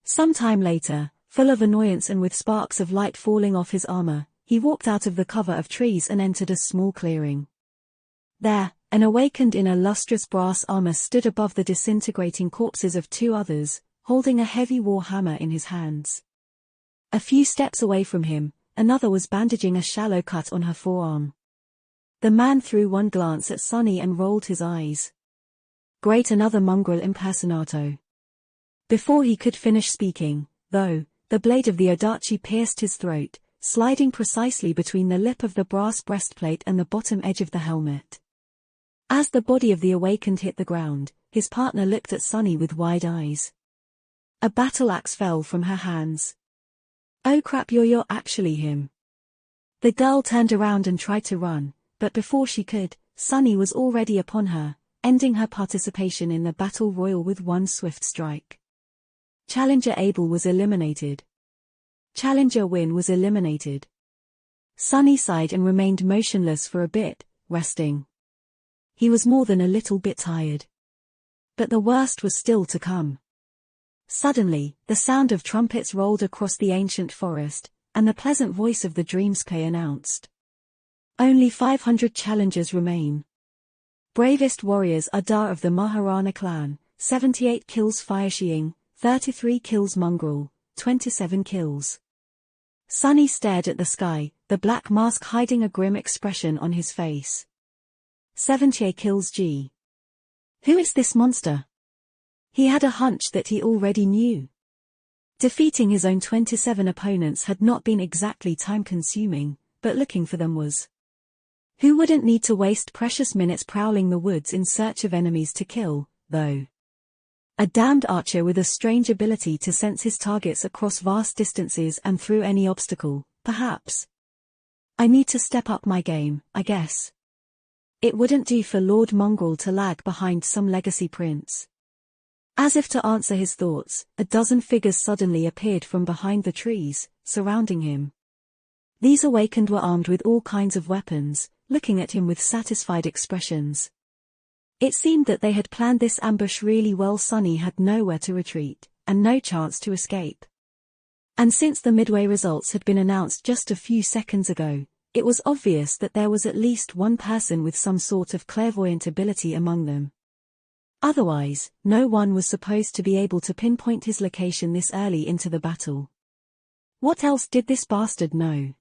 Some time later, full of annoyance and with sparks of light falling off his armor, he walked out of the cover of trees and entered a small clearing. There, an awakened in a lustrous brass armor stood above the disintegrating corpses of two others, holding a heavy war hammer in his hands. A few steps away from him, another was bandaging a shallow cut on her forearm. The man threw one glance at Sunny and rolled his eyes. Great, another mongrel impersonato. Before he could finish speaking, though, the blade of the Odachi pierced his throat, sliding precisely between the lip of the brass breastplate and the bottom edge of the helmet. As the body of the awakened hit the ground, his partner looked at Sunny with wide eyes. A battle axe fell from her hands. "Oh crap, you're actually him." The girl turned around and tried to run, but before she could, Sunny was already upon her, ending her participation in the battle royal with one swift strike. Challenger Abel was eliminated. Challenger Win was eliminated. Sunny sighed and remained motionless for a bit, resting. He was more than a little bit tired. But the worst was still to come. Suddenly, the sound of trumpets rolled across the ancient forest, and the pleasant voice of the Dreamsky announced. "Only 500 challengers remain. Bravest warriors are Da of the Maharana clan, 78 kills Fireshing, 33 kills Mongrel, 27 kills." Sunny stared at the sky, the black mask hiding a grim expression on his face. 78 kills G. Who is this monster? He had a hunch that he already knew. Defeating his own 27 opponents had not been exactly time-consuming, but looking for them was. Who wouldn't need to waste precious minutes prowling the woods in search of enemies to kill, though? A damned archer with a strange ability to sense his targets across vast distances and through any obstacle, perhaps. I need to step up my game, I guess. It wouldn't do for Lord Mongrel to lag behind some legacy prince. As if to answer his thoughts, a dozen figures suddenly appeared from behind the trees, surrounding him. These awakened were armed with all kinds of weapons, looking at him with satisfied expressions. It seemed that they had planned this ambush really well. Sunny had nowhere to retreat, and no chance to escape. And since the midway results had been announced just a few seconds ago, it was obvious that there was at least one person with some sort of clairvoyant ability among them. Otherwise, no one was supposed to be able to pinpoint his location this early into the battle. What else did this bastard know?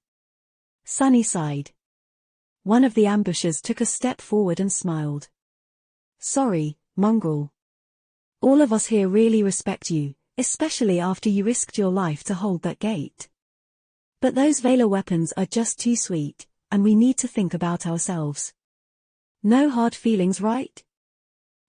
Sunny sighed. One of the ambushers took a step forward and smiled. "Sorry, Mongrel. All of us here really respect you, especially after you risked your life to hold that gate. But those Valor weapons are just too sweet, and we need to think about ourselves. No hard feelings, right?"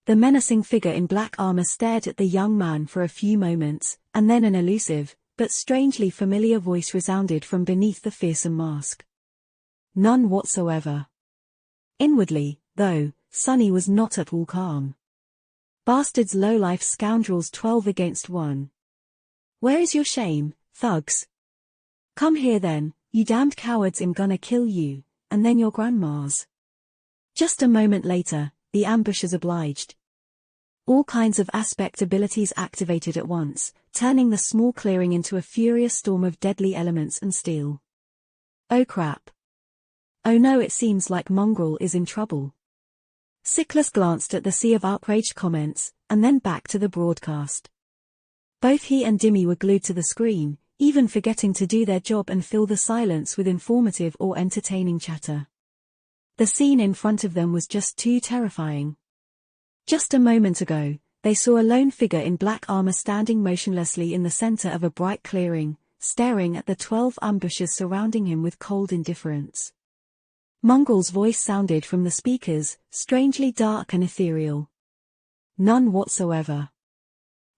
The menacing figure in black armor stared at the young man for a few moments, and then an elusive, but strangely familiar voice resounded from beneath the fearsome mask. "None whatsoever." Inwardly, though, Sunny was not at all calm. Bastards, lowlife scoundrels, 12 against 1. Where is your shame, thugs? Come here then, you damned cowards, I'm gonna kill you, and then your grandmas. Just a moment later, the ambushers obliged. All kinds of aspect abilities activated at once, turning the small clearing into a furious storm of deadly elements and steel. Oh crap. Oh no, it seems like Mongrel is in trouble. Siklus glanced at the sea of outraged comments, and then back to the broadcast. Both he and Dimmy were glued to the screen, even forgetting to do their job and fill the silence with informative or entertaining chatter. The scene in front of them was just too terrifying. Just a moment ago, they saw a lone figure in black armor standing motionlessly in the center of a bright clearing, staring at the 12 ambushers surrounding him with cold indifference. Mongrel's voice sounded from the speakers, strangely dark and ethereal. None whatsoever.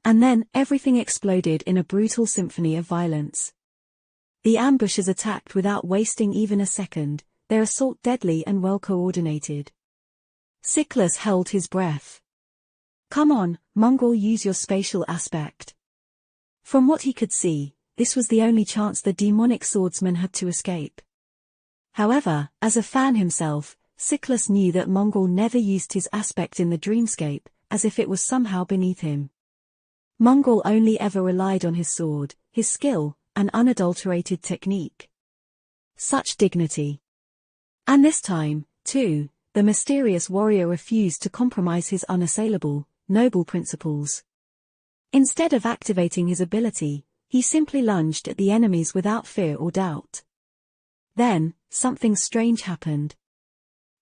And then, everything exploded in a brutal symphony of violence. The ambushers attacked without wasting even a second, their assault deadly and well coordinated. Siklus held his breath. Come on, Mongrel, use your spatial aspect. From what he could see, this was the only chance the demonic swordsman had to escape. However, as a fan himself, Siklus knew that Mongrel never used his aspect in the dreamscape, as if it was somehow beneath him. Mongrel only ever relied on his sword, his skill, and unadulterated technique. Such dignity. And this time, too, the mysterious warrior refused to compromise his unassailable, noble principles. Instead of activating his ability, he simply lunged at the enemies without fear or doubt. Then, something strange happened.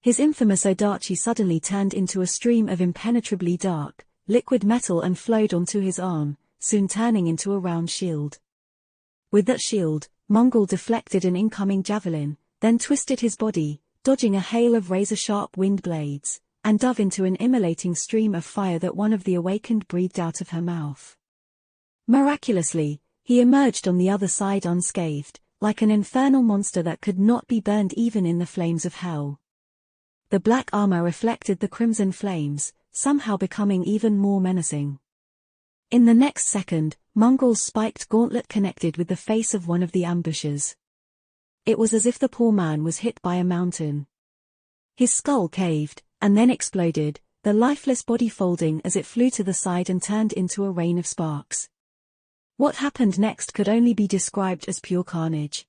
His infamous Odachi suddenly turned into a stream of impenetrably dark, liquid metal and flowed onto his arm, soon turning into a round shield. With that shield, Mongol deflected an incoming javelin, then twisted his body, dodging a hail of razor-sharp wind blades, and dove into an immolating stream of fire that one of the awakened breathed out of her mouth. Miraculously, he emerged on the other side unscathed, like an infernal monster that could not be burned even in the flames of hell. The black armor reflected the crimson flames, somehow becoming even more menacing. In the next second, Mongol's spiked gauntlet connected with the face of one of the ambushers. It was as if the poor man was hit by a mountain. His skull caved, and then exploded, the lifeless body folding as it flew to the side and turned into a rain of sparks. What happened next could only be described as pure carnage.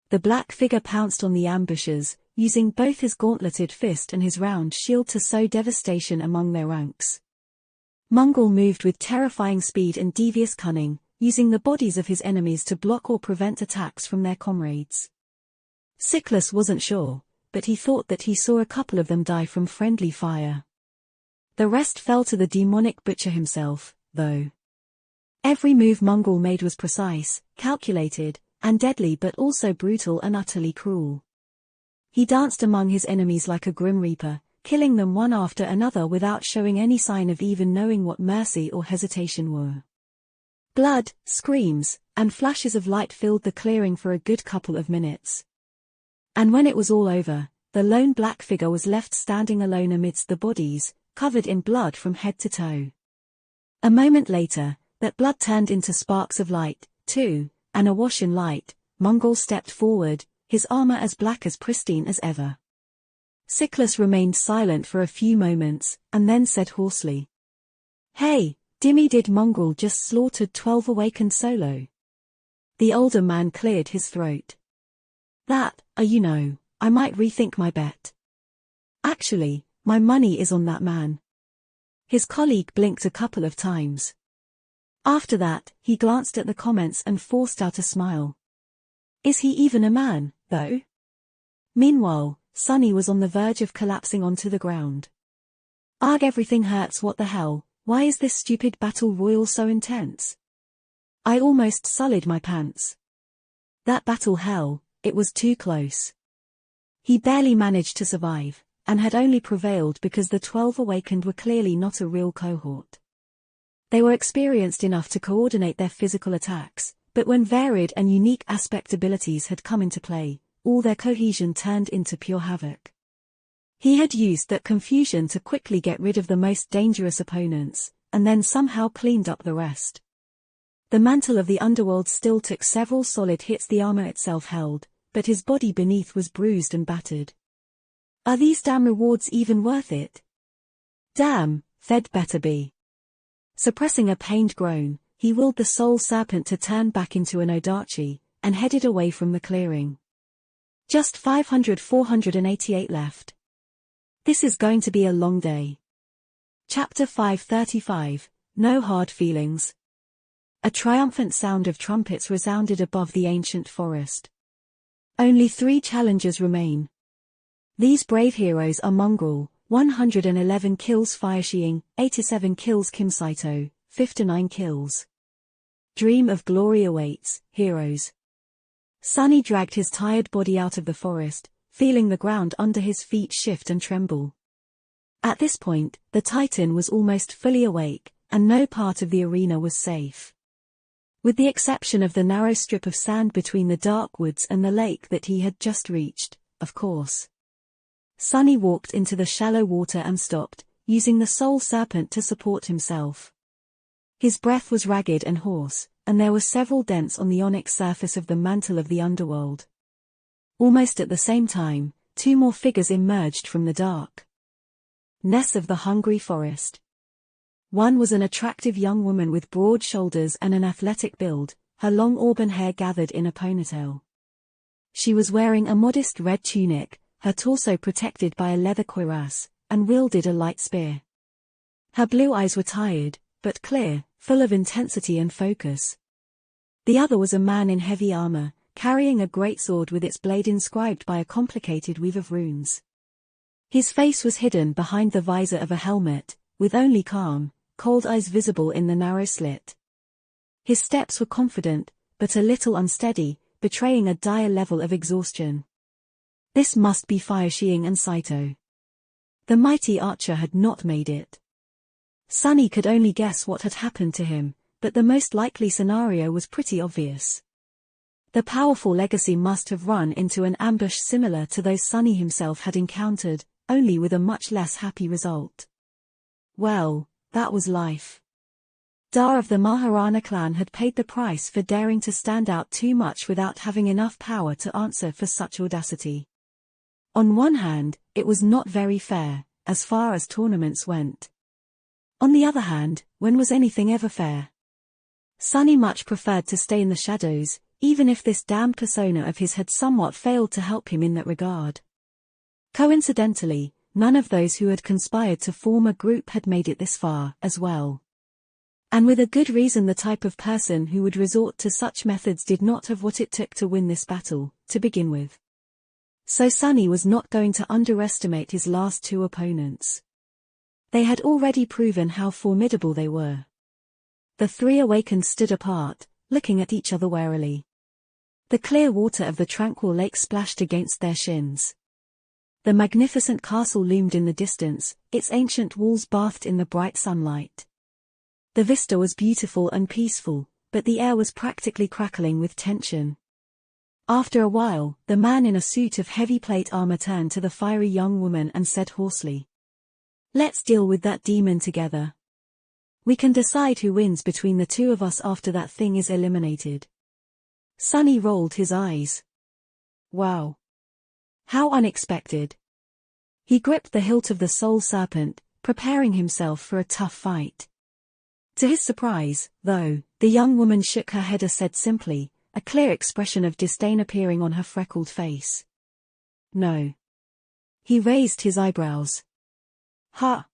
The black figure pounced on the ambushers, using both his gauntleted fist and his round shield to sow devastation among their ranks. Mongol moved with terrifying speed and devious cunning, using the bodies of his enemies to block or prevent attacks from their comrades. Siklus wasn't sure, but he thought that he saw a couple of them die from friendly fire. The rest fell to the demonic butcher himself, though. Every move Mongol made was precise, calculated, and deadly, but also brutal and utterly cruel. He danced among his enemies like a grim reaper, killing them one after another without showing any sign of even knowing what mercy or hesitation were. Blood, screams, and flashes of light filled the clearing for a good couple of minutes. And when it was all over, the lone black figure was left standing alone amidst the bodies, covered in blood from head to toe. A moment later, that blood turned into sparks of light, too, and awash in light, Mongol stepped forward, his armor as black as pristine as ever. Siklus remained silent for a few moments, and then said hoarsely, "Hey, Dimmy, did Mongol just slaughtered 12 awakened solo?" The older man cleared his throat. "That, I might rethink my bet. Actually, my money is on that man." His colleague blinked a couple of times. After that, he glanced at the comments and forced out a smile. "Is he even a man, though?" Meanwhile, Sunny was on the verge of collapsing onto the ground. "Arg, everything hurts, what the hell, why is this stupid battle royal so intense? I almost sullied my pants. That battle hell, it was too close." He barely managed to survive, and had only prevailed because the 12 awakened were clearly not a real cohort. They were experienced enough to coordinate their physical attacks, but when varied and unique aspect abilities had come into play, all their cohesion turned into pure havoc. He had used that confusion to quickly get rid of the most dangerous opponents, and then somehow cleaned up the rest. The mantle of the underworld still took several solid hits the armor itself held, but his body beneath was bruised and battered. Are these damn rewards even worth it? Damn, they'd better be. Suppressing a pained groan, he willed the soul serpent to turn back into an Odachi, and headed away from the clearing. Just 488 left. This is going to be a long day. Chapter 535, No Hard Feelings. A triumphant sound of trumpets resounded above the ancient forest. Only 3 challengers remain. These brave heroes are Mongol, 111 kills Fireshing, 87 kills Kim Saito, 59 kills. Dream of glory awaits, heroes. Sunny dragged his tired body out of the forest, feeling the ground under his feet shift and tremble. At this point, the Titan was almost fully awake, and no part of the arena was safe. With the exception of the narrow strip of sand between the dark woods and the lake that he had just reached, of course. Sunny walked into the shallow water and stopped, using the soul serpent to support himself. His breath was ragged and hoarse, and there were several dents on the onyx surface of the mantle of the underworld. Almost at the same time, 2 more figures emerged from the dark. Ness of the Hungry Forest. One was an attractive young woman with broad shoulders and an athletic build, her long auburn hair gathered in a ponytail. She was wearing a modest red tunic, her torso protected by a leather cuirass, and wielded a light spear. Her blue eyes were tired, but clear, full of intensity and focus. The other was a man in heavy armor, carrying a greatsword with its blade inscribed by a complicated weave of runes. His face was hidden behind the visor of a helmet, with only calm, cold eyes visible in the narrow slit. His steps were confident, but a little unsteady, betraying a dire level of exhaustion. This must be Fire Xiang and Saito. The mighty archer had not made it. Sunny could only guess what had happened to him, but the most likely scenario was pretty obvious. The powerful legacy must have run into an ambush similar to those Sunny himself had encountered, only with a much less happy result. Well, that was life. Da of the Maharana clan had paid the price for daring to stand out too much without having enough power to answer for such audacity. On one hand, it was not very fair, as far as tournaments went. On the other hand, when was anything ever fair? Sunny much preferred to stay in the shadows, even if this damned persona of his had somewhat failed to help him in that regard. Coincidentally, none of those who had conspired to form a group had made it this far, as well. And with a good reason, the type of person who would resort to such methods did not have what it took to win this battle, to begin with. So Sunny was not going to underestimate his last two opponents. They had already proven how formidable they were. The three awakened stood apart, looking at each other warily. The clear water of the tranquil lake splashed against their shins. The magnificent castle loomed in the distance, its ancient walls bathed in the bright sunlight. The vista was beautiful and peaceful, but the air was practically crackling with tension. After a while, the man in a suit of heavy plate armor turned to the fiery young woman and said hoarsely, "Let's deal with that demon together. We can decide who wins between the two of us after that thing is eliminated." Sunny rolled his eyes. Wow. How unexpected. He gripped the hilt of the soul serpent, preparing himself for a tough fight. To his surprise, though, the young woman shook her head and said simply, a clear expression of disdain appearing on her freckled face. "No." He raised his eyebrows. "Ha!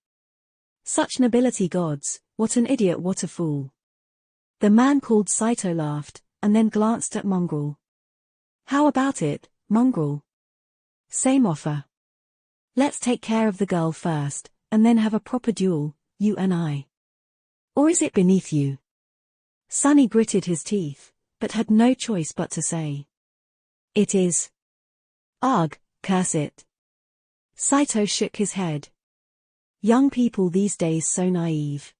Such nobility, gods, what an idiot, what a fool." The man called Saito laughed, and then glanced at Mongrel. "How about it, Mongrel? Same offer. Let's take care of the girl first, and then have a proper duel, you and I. Or is it beneath you?" Sunny gritted his teeth, but had no choice but to say, "It is." "Ugh, curse it." Saito shook his head. Young people these days so naive.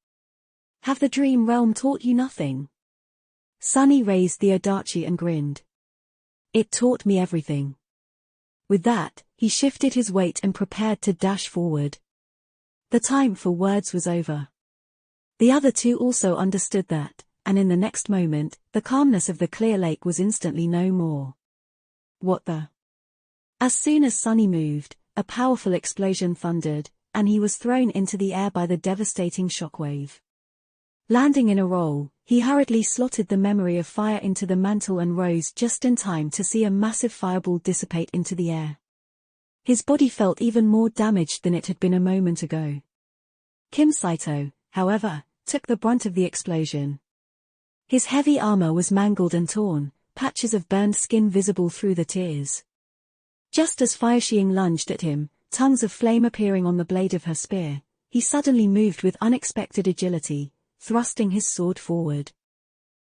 Have the dream realm taught you nothing? Sunny raised the Adachi and grinned. "It taught me everything." With that, he shifted his weight and prepared to dash forward. The time for words was over. The other two also understood that, and in the next moment, the calmness of the clear lake was instantly no more. What the? As soon as Sunny moved, a powerful explosion thundered, and he was thrown into the air by the devastating shockwave. Landing in a roll, he hurriedly slotted the memory of fire into the mantle and rose just in time to see a massive fireball dissipate into the air. His body felt even more damaged than it had been a moment ago. Kim Saito, however, took the brunt of the explosion. His heavy armor was mangled and torn, patches of burned skin visible through the tears. Just as Fire Xiang lunged at him, tongues of flame appearing on the blade of her spear, he suddenly moved with unexpected agility, thrusting his sword forward.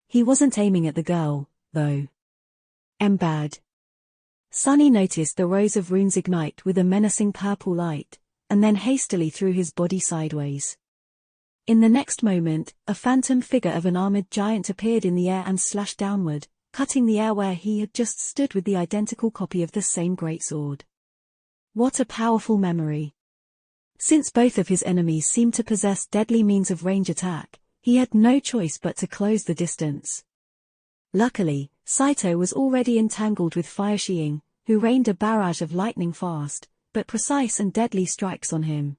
He wasn't aiming at the girl, though. Bad. Sunny noticed the rows of runes ignite with a menacing purple light, and then hastily threw his body sideways. In the next moment, a phantom figure of an armored giant appeared in the air and slashed downward, cutting the air where he had just stood with the identical copy of the same greatsword. What a powerful memory. Since both of his enemies seemed to possess deadly means of range attack, he had no choice but to close the distance. Luckily, Saito was already entangled with Fire Xiang, who rained a barrage of lightning fast, but precise and deadly strikes on him.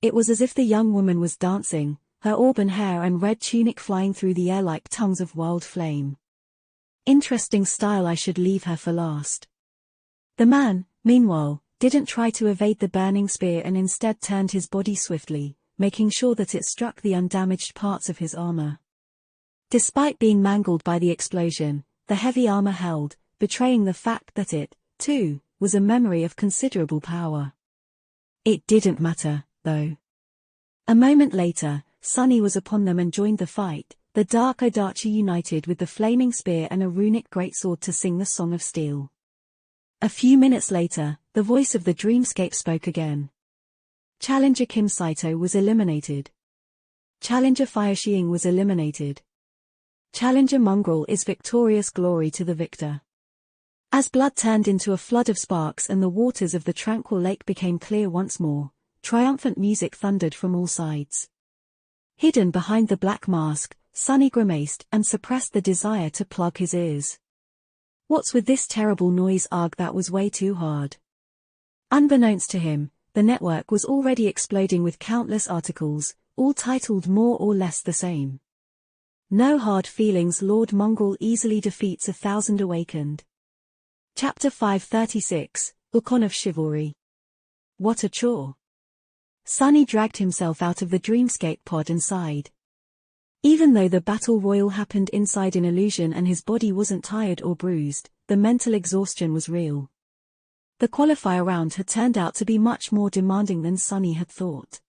It was as if the young woman was dancing, her auburn hair and red tunic flying through the air like tongues of wild flame. Interesting style, I should leave her for last. The man, meanwhile, didn't try to evade the burning spear and instead turned his body swiftly, making sure that it struck the undamaged parts of his armor. Despite being mangled by the explosion, the heavy armor held, betraying the fact that it, too, was a memory of considerable power. It didn't matter, though. A moment later, Sunny was upon them and joined the fight, the Dark Odachi united with the flaming spear and a runic greatsword to sing the Song of Steel. A few minutes later, the voice of the Dreamscape spoke again. Challenger Kim Saito was eliminated. Challenger Fire Xiang was eliminated. Challenger Mongrel is victorious, glory to the victor. As blood turned into a flood of sparks and the waters of the tranquil lake became clear once more, triumphant music thundered from all sides. Hidden behind the black mask, Sunny grimaced and suppressed the desire to plug his ears. What's with this terrible noise? Arg, that was way too hard. Unbeknownst to him, the network was already exploding with countless articles, all titled more or less the same. No hard feelings, Lord Mongrel easily defeats 1,000 awakened. Chapter 536, Ukon of Chivalry. What a chore. Sunny dragged himself out of the Dreamscape pod and sighed. Even though the battle royal happened inside an illusion and his body wasn't tired or bruised, the mental exhaustion was real. The qualifier round had turned out to be much more demanding than Sunny had thought.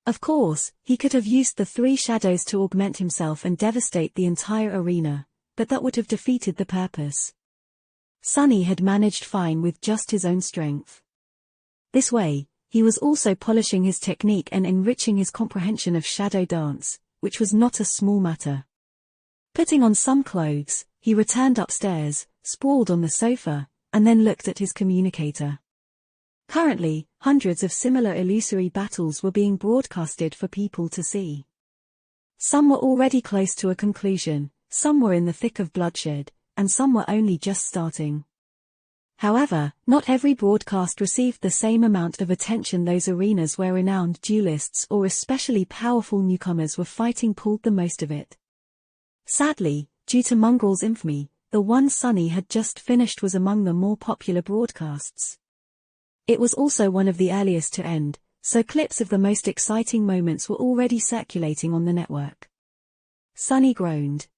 Of course, he could have used the 3 shadows to augment himself and devastate the entire arena, but that would have defeated the purpose. Sunny had managed fine with just his own strength. This way, he was also polishing his technique and enriching his comprehension of shadow dance, which was not a small matter. Putting on some clothes, he returned upstairs, sprawled on the sofa, and then looked at his communicator. Currently, hundreds of similar illusory battles were being broadcasted for people to see. Some were already close to a conclusion, some were in the thick of bloodshed, and some were only just starting. However, not every broadcast received the same amount of attention. Those arenas where renowned duelists or especially powerful newcomers were fighting pulled the most of it. Sadly, due to Mongrel's infamy, the one Sunny had just finished was among the more popular broadcasts. It was also one of the earliest to end, so clips of the most exciting moments were already circulating on the network. Sunny groaned.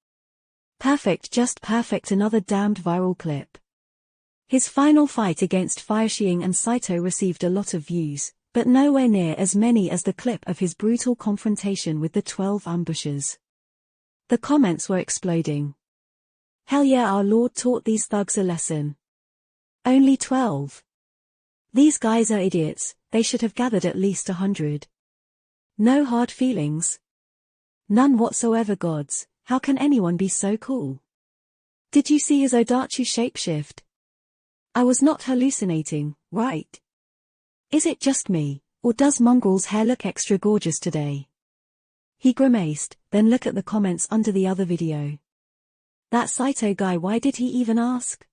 Perfect, just perfect, another damned viral clip. His final fight against Fire Xiang and Saito received a lot of views, but nowhere near as many as the clip of his brutal confrontation with the 12 ambushers. The comments were exploding. Hell yeah, our Lord taught these thugs a lesson. Only 12. These guys are idiots, they should have gathered at least 100. No hard feelings. None whatsoever. Gods, how can anyone be so cool? Did you see his Odachi shapeshift? I was not hallucinating, right? Is it just me, or does Mongrel's hair look extra gorgeous today? He grimaced, then looked at the comments under the other video. That Saito guy, why did he even ask?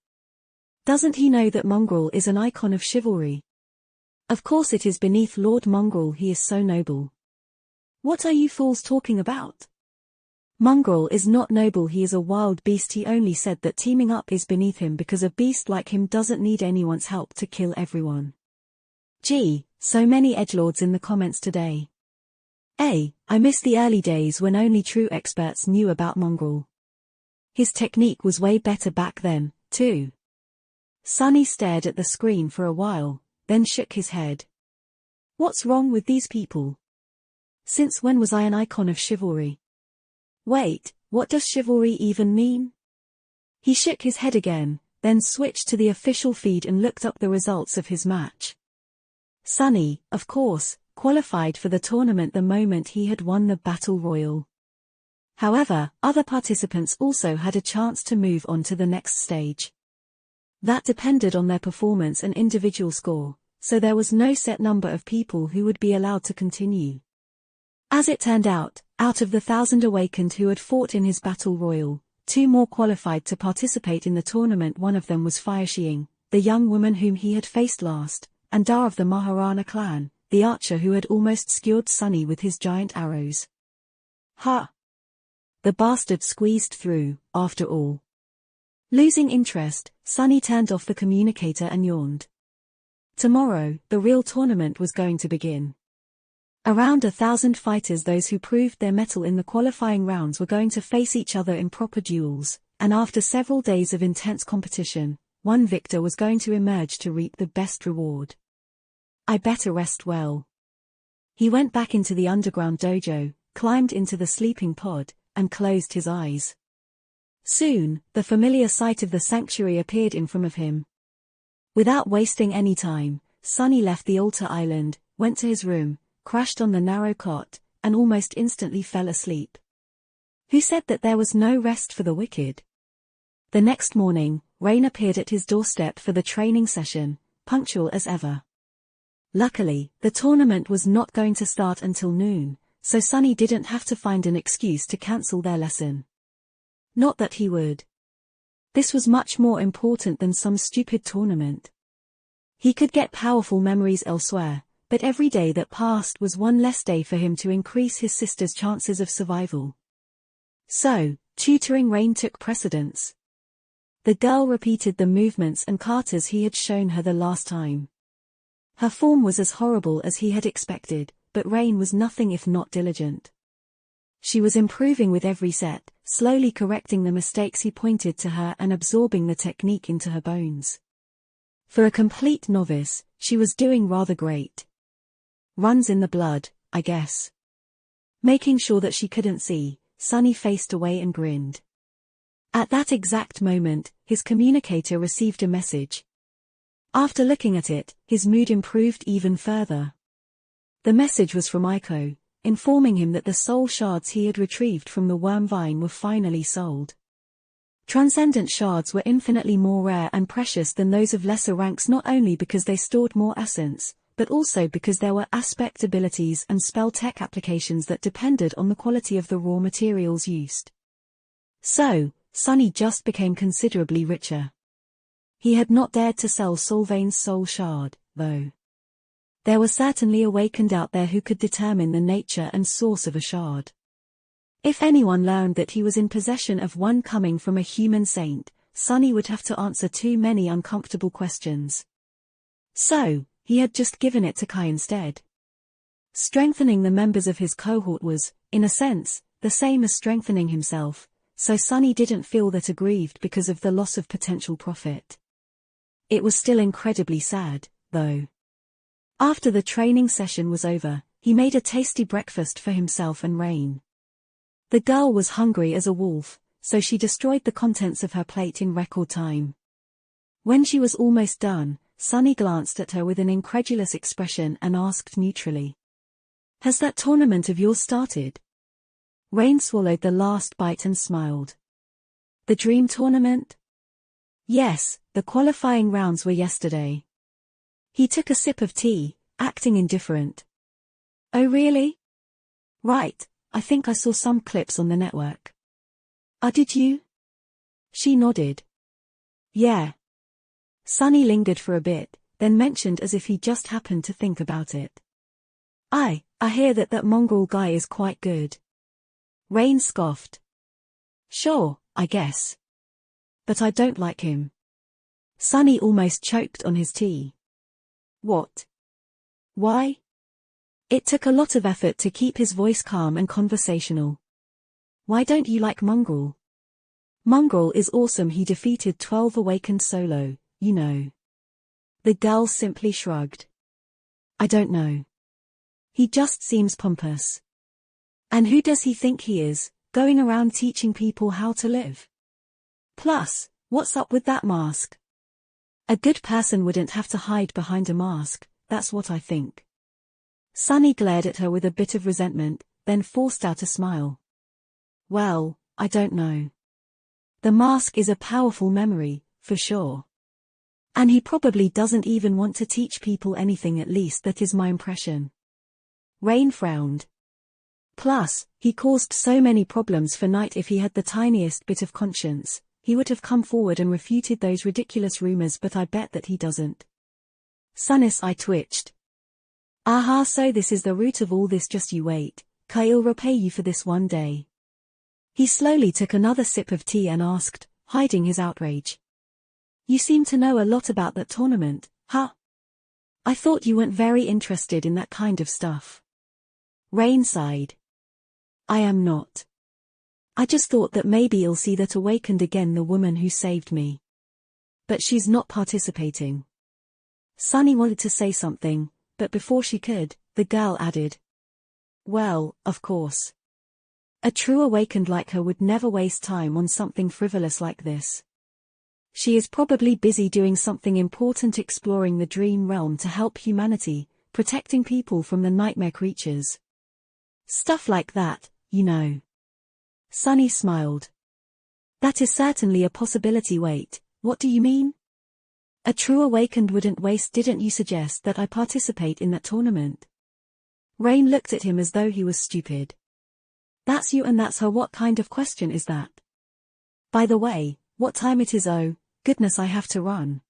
Doesn't he know that Mongrel is an icon of chivalry? Of course it is beneath Lord Mongrel, he is so noble. What are you fools talking about? Mongrel is not noble, he is a wild beast. He only said that teaming up is beneath him because a beast like him doesn't need anyone's help to kill everyone. Gee, so many edgelords in the comments today. I miss the early days when only true experts knew about Mongrel. His technique was way better back then, too. Sunny stared at the screen for a while, then shook his head. What's wrong with these people? Since when was I an icon of chivalry? Wait, what does chivalry even mean? He shook his head again, then switched to the official feed and looked up the results of his match. Sunny, of course, qualified for the tournament the moment he had won the Battle Royal. However, other participants also had a chance to move on to the next stage. That depended on their performance and individual score, so there was no set number of people who would be allowed to continue. As it turned out of the 1,000 awakened who had fought in his battle royal, 2 more qualified to participate in the tournament. One of them was Fire Xiang, the young woman whom he had faced last, and Da of the Maharana clan, the archer who had almost skewered Sunny with his giant arrows. Ha! The bastard squeezed through, after all. Losing interest, Sunny turned off the communicator and yawned. Tomorrow, the real tournament was going to begin. Around 1,000 fighters, those who proved their mettle in the qualifying rounds, were going to face each other in proper duels, and after several days of intense competition, one victor was going to emerge to reap the best reward. I better rest well. He went back into the underground dojo, climbed into the sleeping pod, and closed his eyes. Soon, the familiar sight of the sanctuary appeared in front of him. Without wasting any time, Sunny left the altar island, went to his room, crashed on the narrow cot, and almost instantly fell asleep. Who said that there was no rest for the wicked? The next morning, Rain appeared at his doorstep for the training session, punctual as ever. Luckily, the tournament was not going to start until noon, so Sunny didn't have to find an excuse to cancel their lesson. Not that he would. This was much more important than some stupid tournament. He could get powerful memories elsewhere, but every day that passed was one less day for him to increase his sister's chances of survival. So, tutoring Rain took precedence. The girl repeated the movements and katas he had shown her the last time. Her form was as horrible as he had expected, but Rain was nothing if not diligent. She was improving with every set, slowly correcting the mistakes he pointed to her and absorbing the technique into her bones. For a complete novice, she was doing rather great. Runs in the blood, I guess. Making sure that she couldn't see, Sunny faced away and grinned. At that exact moment, his communicator received a message. After looking at it, his mood improved even further. The message was from Aiko, informing him that the soul shards he had retrieved from the worm vine were finally sold. Transcendent shards were infinitely more rare and precious than those of lesser ranks, not only because they stored more essence, but also because there were aspect abilities and spell tech applications that depended on the quality of the raw materials used. So, Sunny just became considerably richer. He had not dared to sell Solvain's soul shard, though. There were certainly awakened out there who could determine the nature and source of a shard. If anyone learned that he was in possession of one coming from a human saint, Sunny would have to answer too many uncomfortable questions. So, he had just given it to Kai instead. Strengthening the members of his cohort was, in a sense, the same as strengthening himself, so Sunny didn't feel that aggrieved because of the loss of potential profit. It was still incredibly sad, though. After the training session was over, he made a tasty breakfast for himself and Rain. The girl was hungry as a wolf, so she destroyed the contents of her plate in record time. When she was almost done, Sunny glanced at her with an incredulous expression and asked neutrally, "Has that tournament of yours started?" Rain swallowed the last bite and smiled. "The dream tournament?" "Yes, the qualifying rounds were yesterday." He took a sip of tea, acting indifferent. "Oh really? Right, I think I saw some clips on the network." "Ah, did you?" She nodded. "Yeah." Sunny lingered for a bit, then mentioned as if he just happened to think about it. I hear that mongrel guy is quite good." Rain scoffed. "Sure, I guess. But I don't like him." Sunny almost choked on his tea. "What? Why?" It took a lot of effort to keep his voice calm and conversational. "Why don't you like Mongrel?" "Mongrel is awesome. He defeated 12 awakened solo, you know." The girl simply shrugged. "I don't know. He just seems pompous. And who does he think he is, going around teaching people how to live? Plus, what's up with that mask? A good person wouldn't have to hide behind a mask, that's what I think." Sunny glared at her with a bit of resentment, then forced out a smile. "Well, I don't know. The mask is a powerful memory, for sure. And he probably doesn't even want to teach people anything, at least that is my impression." Rain frowned. "Plus, he caused so many problems for Knight. If he had the tiniest bit of conscience, he would have come forward and refuted those ridiculous rumors, but I bet that he doesn't." Sunny's eye twitched. "Aha, so this is the root of all this. Just you wait, Kai'll repay you for this one day." He slowly took another sip of tea and asked, hiding his outrage, "You seem to know a lot about that tournament, huh? I thought you weren't very interested in that kind of stuff." Rain sighed. "I am not. I just thought that maybe you'll see that awakened again the woman who saved me. But she's not participating. Sunny wanted to say something, but before she could, the girl added. Well, of course. A true awakened like her would never waste time on something frivolous like this. She is probably busy doing something important, exploring the dream realm to help humanity, protecting people from the nightmare creatures. Stuff like that, you know. Sunny smiled. That is certainly a possibility. Wait, what do you mean? A true awakened wouldn't waste. Didn't you suggest that I participate in that tournament? Rain looked at him as though he was stupid. That's you and that's her. What kind of question is that? By the way, what time it is? Oh, goodness, I have to run.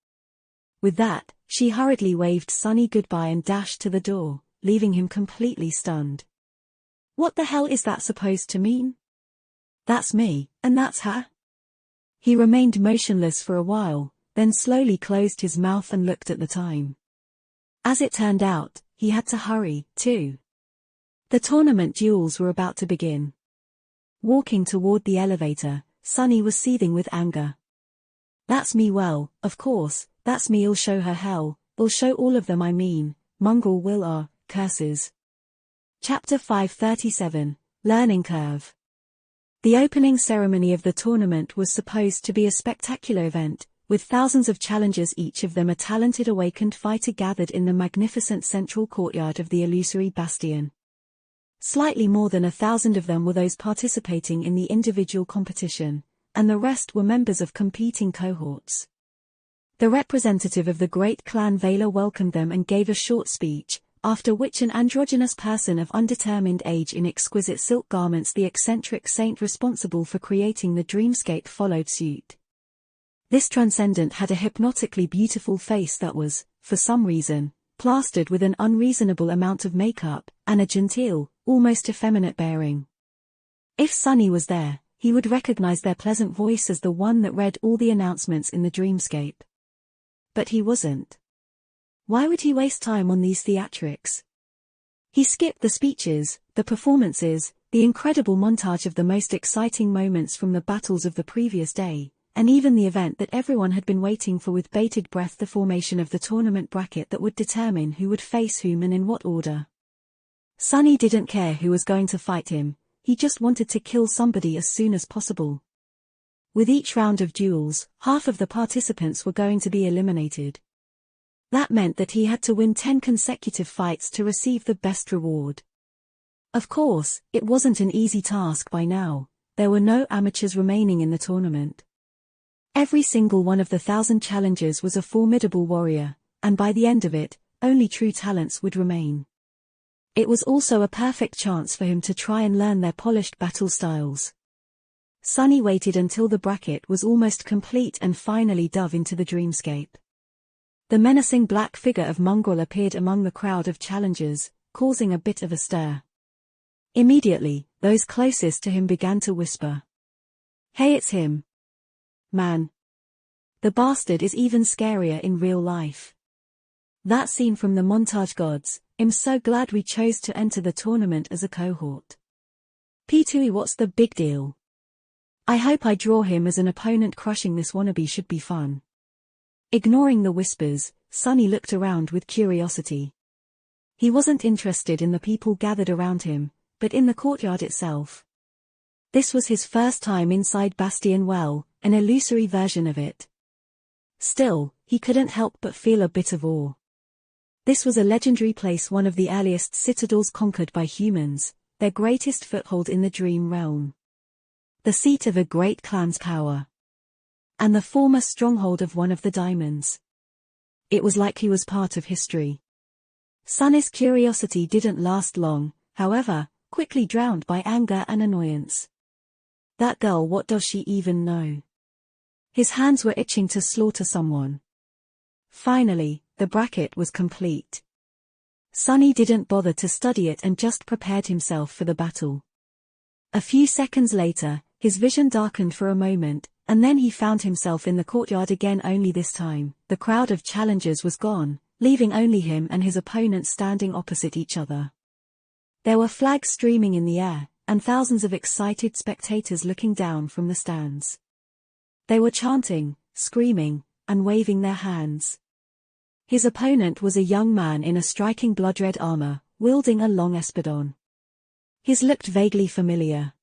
With that, she hurriedly waved Sunny goodbye and dashed to the door, leaving him completely stunned. What the hell is that supposed to mean? That's me, and that's her? He remained motionless for a while, then slowly closed his mouth and looked at the time. As it turned out, he had to hurry, too. The tournament duels were about to begin. Walking toward the elevator, Sunny was seething with anger. That's me. Well, of course, that's me. I'll show her hell, I'll show all of them. I mean, mongrel will curses. Chapter 537, Learning Curve. The opening ceremony of the tournament was supposed to be a spectacular event, with thousands of challengers, each of them a talented awakened fighter, gathered in the magnificent central courtyard of the illusory bastion. Slightly more than 1,000 of them were those participating in the individual competition, and the rest were members of competing cohorts. The representative of the great clan Valor welcomed them and gave a short speech, after which an androgynous person of undetermined age in exquisite silk garments, the eccentric saint responsible for creating the dreamscape, followed suit. This transcendent had a hypnotically beautiful face that was, for some reason, plastered with an unreasonable amount of makeup, and a genteel, almost effeminate bearing. If Sunny was there, he would recognize their pleasant voice as the one that read all the announcements in the dreamscape. But he wasn't. Why would he waste time on these theatrics? He skipped the speeches, the performances, the incredible montage of the most exciting moments from the battles of the previous day, and even the event that everyone had been waiting for with bated breath, the formation of the tournament bracket that would determine who would face whom and in what order. Sunny didn't care who was going to fight him, he just wanted to kill somebody as soon as possible. With each round of duels, half of the participants were going to be eliminated. That meant that he had to win 10 consecutive fights to receive the best reward. Of course, it wasn't an easy task. By now, there were no amateurs remaining in the tournament. Every single one of the 1,000 challengers was a formidable warrior, and by the end of it, only true talents would remain. It was also a perfect chance for him to try and learn their polished battle styles. Sunny waited until the bracket was almost complete and finally dove into the dreamscape. The menacing black figure of Mongrel appeared among the crowd of challengers, causing a bit of a stir. Immediately, those closest to him began to whisper. Hey, it's him. Man. The bastard is even scarier in real life. That scene from the montage gods, I'm so glad we chose to enter the tournament as a cohort. P2E, what's the big deal? I hope I draw him as an opponent. Crushing this wannabe should be fun. Ignoring the whispers, Sunny looked around with curiosity. He wasn't interested in the people gathered around him, but in the courtyard itself. This was his first time inside Bastion Well, an illusory version of it. Still, he couldn't help but feel a bit of awe. This was a legendary place, one of the earliest citadels conquered by humans, their greatest foothold in the dream realm. The seat of a great clan's power. And the former stronghold of one of the diamonds. It was like he was part of history. Sunny's curiosity didn't last long, however, quickly drowned by anger and annoyance. That girl, what does she even know? His hands were itching to slaughter someone. Finally, the bracket was complete. Sunny didn't bother to study it and just prepared himself for the battle. A few seconds later, his vision darkened for a moment, and then he found himself in the courtyard again, only this time, the crowd of challengers was gone, leaving only him and his opponent standing opposite each other. There were flags streaming in the air, and thousands of excited spectators looking down from the stands. They were chanting, screaming, and waving their hands. His opponent was a young man in a striking blood-red armor, wielding a long espadon. His looked vaguely familiar.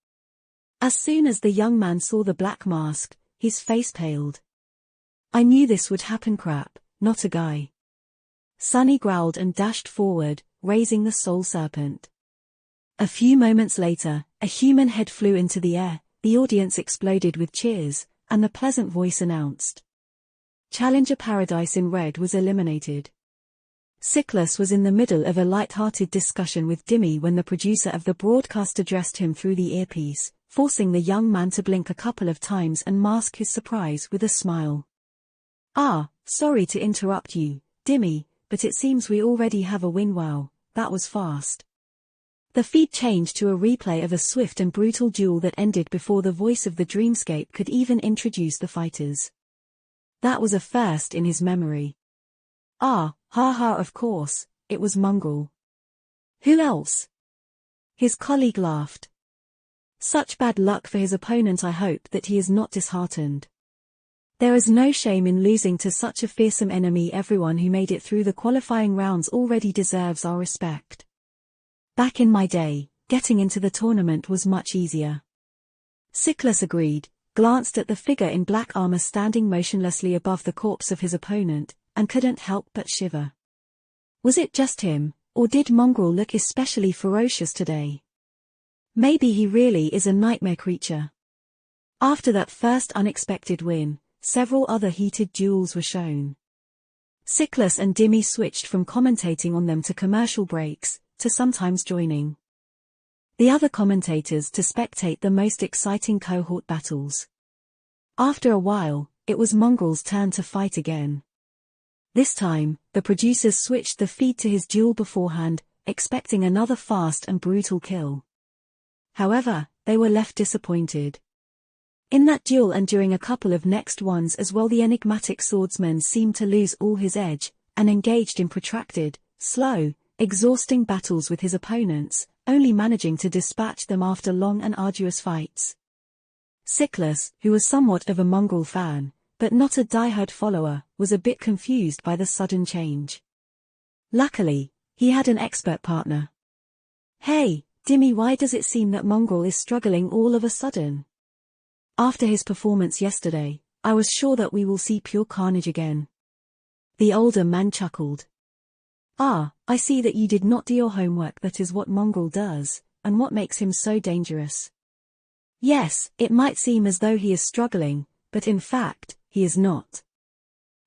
As soon as the young man saw the black mask, his face paled. "I knew this would happen, crap, not a guy." Sonny growled and dashed forward, raising the soul serpent. A few moments later, a human head flew into the air, the audience exploded with cheers, and the pleasant voice announced, "Challenger Paradise in red was eliminated." Siklus was in the middle of a light-hearted discussion with Dimmy when the producer of the broadcast addressed him through the earpiece, forcing the young man to blink a couple of times and mask his surprise with a smile. Sorry to interrupt you, Dimmy, but it seems we already have a win. Wow, that was fast." The feed changed to a replay of a swift and brutal duel that ended before the voice of the Dreamscape could even introduce the fighters. That was a first in his memory. Of course, it was Mongrel. Who else? His colleague laughed. Such bad luck for his opponent. I hope that he is not disheartened. There is no shame in losing to such a fearsome enemy. Everyone who made it through the qualifying rounds already deserves our respect. Back in my day, getting into the tournament was much easier. Siklus agreed, glanced at the figure in black armor standing motionlessly above the corpse of his opponent, and couldn't help but shiver. Was it just him, or did Mongrel look especially ferocious today? Maybe he really is a nightmare creature. After that first unexpected win, several other heated duels were shown. Siklus and Dimmy switched from commentating on them to commercial breaks, to sometimes joining the other commentators to spectate the most exciting cohort battles. After a while, it was Mongrel's turn to fight again. This time, the producers switched the feed to his duel beforehand, expecting another fast and brutal kill. However, they were left disappointed. In that duel and during a couple of next ones as well, the enigmatic swordsman seemed to lose all his edge, and engaged in protracted, slow, exhausting battles with his opponents, only managing to dispatch them after long and arduous fights. Siklus, who was somewhat of a Mongrel fan, but not a diehard follower, was a bit confused by the sudden change. Luckily, he had an expert partner. "Hey, Dimmy, why does it seem that Mongrel is struggling all of a sudden? After his performance yesterday, I was sure that we will see pure carnage again." The older man chuckled. I see that you did not do your homework. That is what Mongrel does, and what makes him so dangerous. Yes, it might seem as though he is struggling, but in fact, he is not.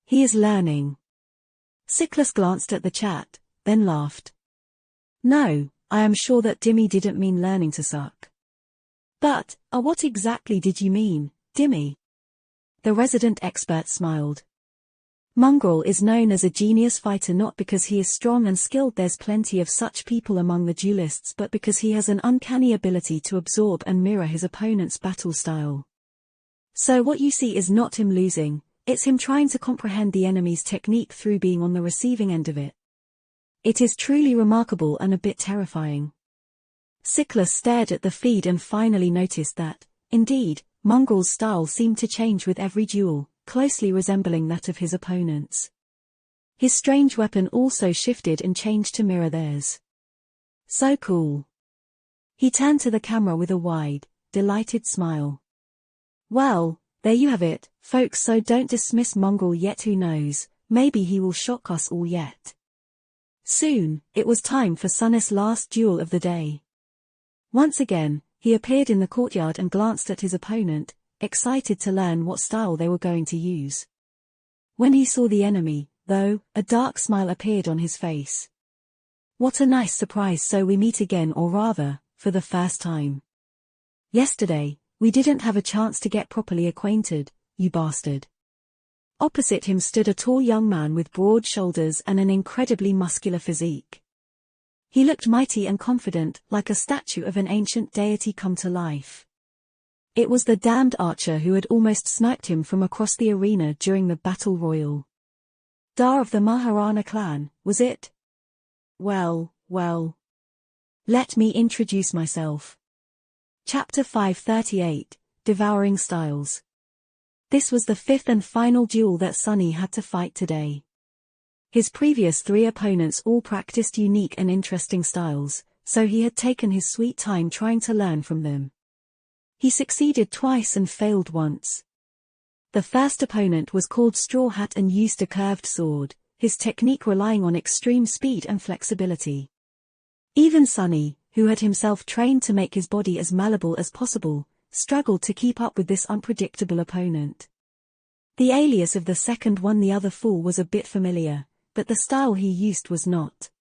He is learning. Siklus glanced at the chat, then laughed. No, I am sure that Dimmy didn't mean learning to suck. But, what exactly did you mean, Dimmy? The resident expert smiled. Mongrel is known as a genius fighter not because he is strong and skilled, there's plenty of such people among the duelists, but because he has an uncanny ability to absorb and mirror his opponent's battle style. So what you see is not him losing, it's him trying to comprehend the enemy's technique through being on the receiving end of it. It is truly remarkable and a bit terrifying. Siklus stared at the feed and finally noticed that, indeed, Mongrel's style seemed to change with every duel, closely resembling that of his opponents. His strange weapon also shifted and changed to mirror theirs. So cool. He turned to the camera with a wide, delighted smile. Well, there you have it, folks, so don't dismiss Mongrel yet. Who knows, maybe he will shock us all yet. Soon, it was time for Sunnis' last duel of the day. Once again, he appeared in the courtyard and glanced at his opponent, excited to learn what style they were going to use. When he saw the enemy, though, a dark smile appeared on his face. What a nice surprise, so we meet again, or rather, for the first time. Yesterday, we didn't have a chance to get properly acquainted, you bastard. Opposite him stood a tall young man with broad shoulders and an incredibly muscular physique. He looked mighty and confident, like a statue of an ancient deity come to life. It was the damned archer who had almost sniped him from across the arena during the battle royal. Dar of the Maharana clan, was it? Well. Let me introduce myself. Chapter 538, Devouring Styles. This was the fifth and final duel that Sunny had to fight today. His previous three opponents all practiced unique and interesting styles, so he had taken his sweet time trying to learn from them. He succeeded twice and failed once. The first opponent was called Straw Hat and used a curved sword, his technique relying on extreme speed and flexibility. Even Sunny, who had himself trained to make his body as malleable as possible, struggled to keep up with this unpredictable opponent. The alias of the second one, the other fool, was a bit familiar, but the style he used was not.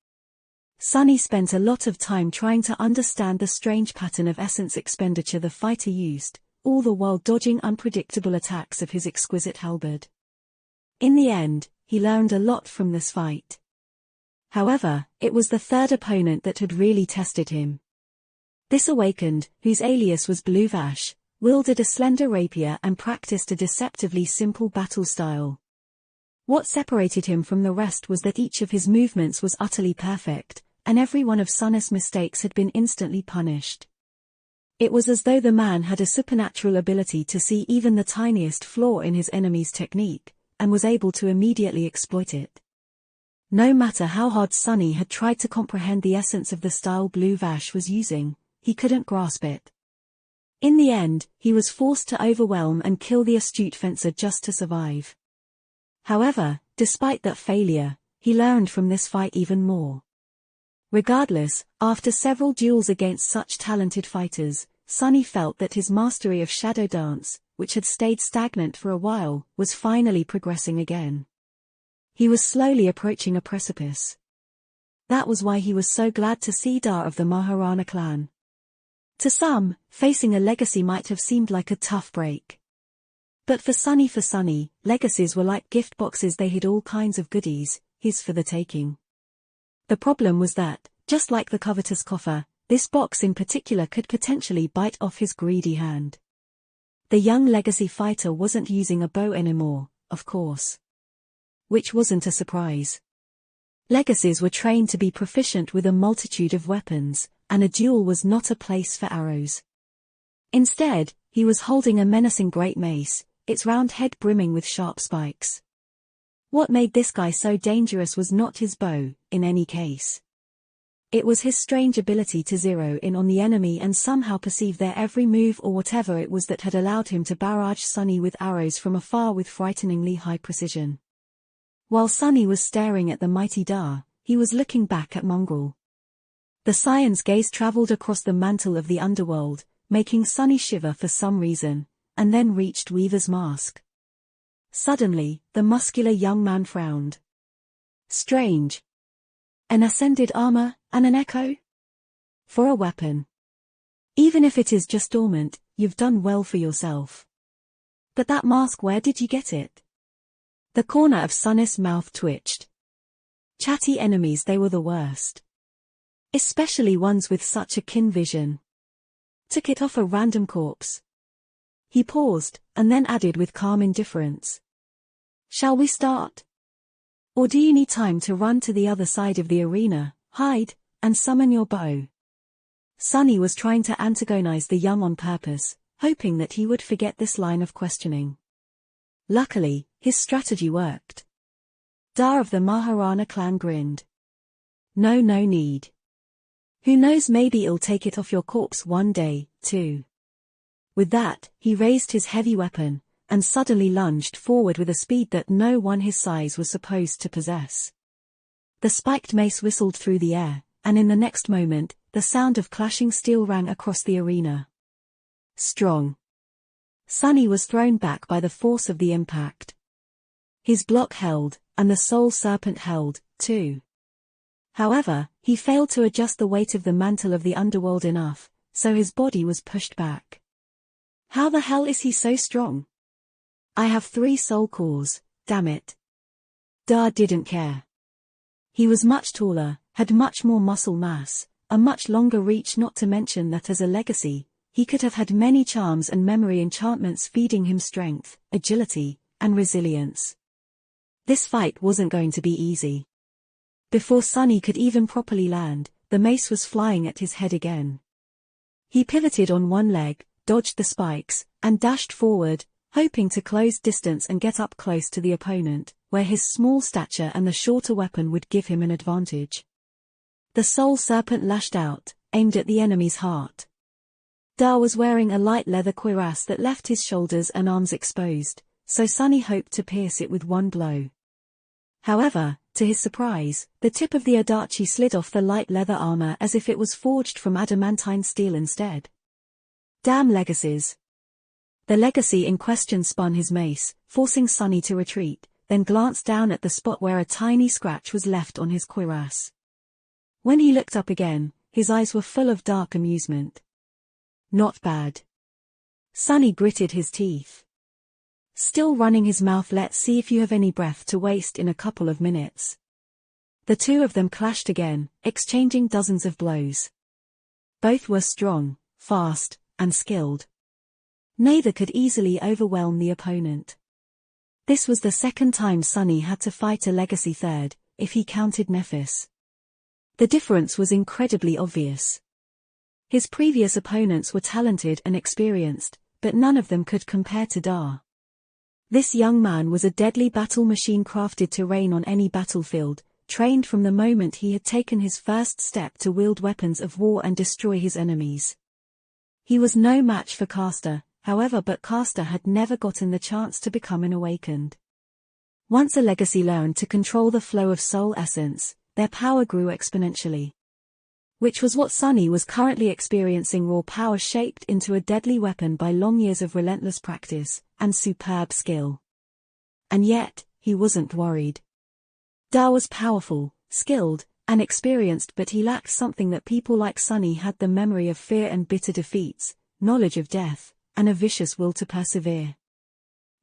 Sunny spent a lot of time trying to understand the strange pattern of essence expenditure the fighter used, all the while dodging unpredictable attacks of his exquisite halberd. In the end, he learned a lot from this fight. However, it was the third opponent that had really tested him. This Awakened, whose alias was Blue Vash, wielded a slender rapier and practiced a deceptively simple battle style. What separated him from the rest was that each of his movements was utterly perfect, and every one of Sunny's mistakes had been instantly punished. It was as though the man had a supernatural ability to see even the tiniest flaw in his enemy's technique, and was able to immediately exploit it. No matter how hard Sunny had tried to comprehend the essence of the style Blue Vash was using, he couldn't grasp it. In the end, he was forced to overwhelm and kill the astute fencer just to survive. However, despite that failure, he learned from this fight even more. Regardless, after several duels against such talented fighters, Sunny felt that his mastery of Shadow Dance, which had stayed stagnant for a while, was finally progressing again. He was slowly approaching a precipice. That was why he was so glad to see Dar of the Maharana clan. To some, facing a legacy might have seemed like a tough break. But for Sunny, legacies were like gift boxes. They hid all kinds of goodies, his for the taking. The problem was that, just like the covetous coffer, this box in particular could potentially bite off his greedy hand. The young legacy fighter wasn't using a bow anymore, of course. Which wasn't a surprise. Legacies were trained to be proficient with a multitude of weapons, and a duel was not a place for arrows. Instead, he was holding a menacing great mace, its round head brimming with sharp spikes. What made this guy so dangerous was not his bow, in any case. It was his strange ability to zero in on the enemy and somehow perceive their every move, or whatever it was that had allowed him to barrage Sunny with arrows from afar with frighteningly high precision. While Sunny was staring at the mighty Dar, he was looking back at Mongrel. The Scion's gaze traveled across the mantle of the underworld, making Sunny shiver for some reason, and then reached Weaver's mask. Suddenly, the muscular young man frowned. Strange. An ascended armor, and an echo? For a weapon. Even if it is just dormant, you've done well for yourself. But that mask, where did you get it? The corner of Sunny's mouth twitched. Chatty enemies, they were the worst. Especially ones with such a keen vision. Took it off a random corpse. He paused, and then added with calm indifference. Shall we start? Or do you need time to run to the other side of the arena, hide, and summon your bow? Sunny was trying to antagonize the young on purpose, hoping that he would forget this line of questioning. Luckily, his strategy worked. Dar of the Maharana clan grinned. No need. Who knows, maybe it'll take it off your corpse one day, too. With that, he raised his heavy weapon, and suddenly lunged forward with a speed that no one his size was supposed to possess. The spiked mace whistled through the air, and in the next moment, the sound of clashing steel rang across the arena. Strong. Sunny was thrown back by the force of the impact. His block held, and the soul serpent held, too. However, he failed to adjust the weight of the mantle of the underworld enough, so his body was pushed back. How the hell is he so strong? I have 3 soul cores, damn it. Dar didn't care. He was much taller, had much more muscle mass, a much longer reach, not to mention that as a legacy, he could have had many charms and memory enchantments feeding him strength, agility, and resilience. This fight wasn't going to be easy. Before Sunny could even properly land, the mace was flying at his head again. He pivoted on one leg, dodged the spikes, and dashed forward, hoping to close distance and get up close to the opponent, where his small stature and the shorter weapon would give him an advantage. The Soul Serpent lashed out, aimed at the enemy's heart. Da was wearing a light leather cuirass that left his shoulders and arms exposed, so Sunny hoped to pierce it with one blow. However, to his surprise, the tip of the Adachi slid off the light leather armor as if it was forged from adamantine steel instead. Damn legacies. The legacy in question spun his mace, forcing Sunny to retreat, then glanced down at the spot where a tiny scratch was left on his cuirass. When he looked up again, his eyes were full of dark amusement. Not bad. Sunny gritted his teeth. Still running his mouth. Let's see if you have any breath to waste in a couple of minutes. The two of them clashed again, exchanging dozens of blows. Both were strong, fast, and skilled. Neither could easily overwhelm the opponent. This was the second time Sunny had to fight a legacy third, if he counted Nephis. The difference was incredibly obvious. His previous opponents were talented and experienced, but none of them could compare to Da. This young man was a deadly battle machine crafted to reign on any battlefield, trained from the moment he had taken his first step to wield weapons of war and destroy his enemies. He was no match for Caster, however, but Caster had never gotten the chance to become an awakened. Once a legacy learned to control the flow of soul essence, their power grew exponentially. Which was what Sunny was currently experiencing, raw power shaped into a deadly weapon by long years of relentless practice and superb skill. And yet, he wasn't worried. Da was powerful, skilled, and experienced, but he lacked something that people like Sunny had: the memory of fear and bitter defeats, knowledge of death, and a vicious will to persevere.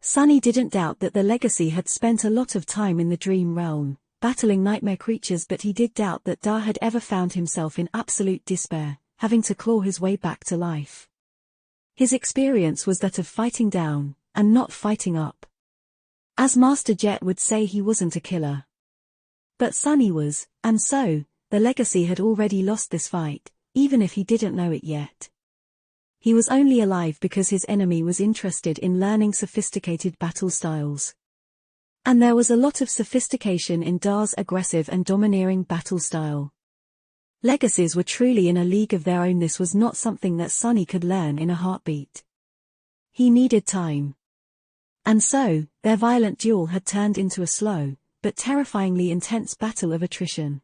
Sunny didn't doubt that the legacy had spent a lot of time in the dream realm, battling nightmare creatures, but he did doubt that Da had ever found himself in absolute despair, having to claw his way back to life. His experience was that of fighting down, and not fighting up. As Master Jet would say, he wasn't a killer. But Sunny was, and so, the legacy had already lost this fight, even if he didn't know it yet. He was only alive because his enemy was interested in learning sophisticated battle styles. And there was a lot of sophistication in Da's aggressive and domineering battle style. Legacies were truly in a league of their own. This was not something that Sunny could learn in a heartbeat. He needed time. And so, their violent duel had turned into a slow, but terrifyingly intense battle of attrition.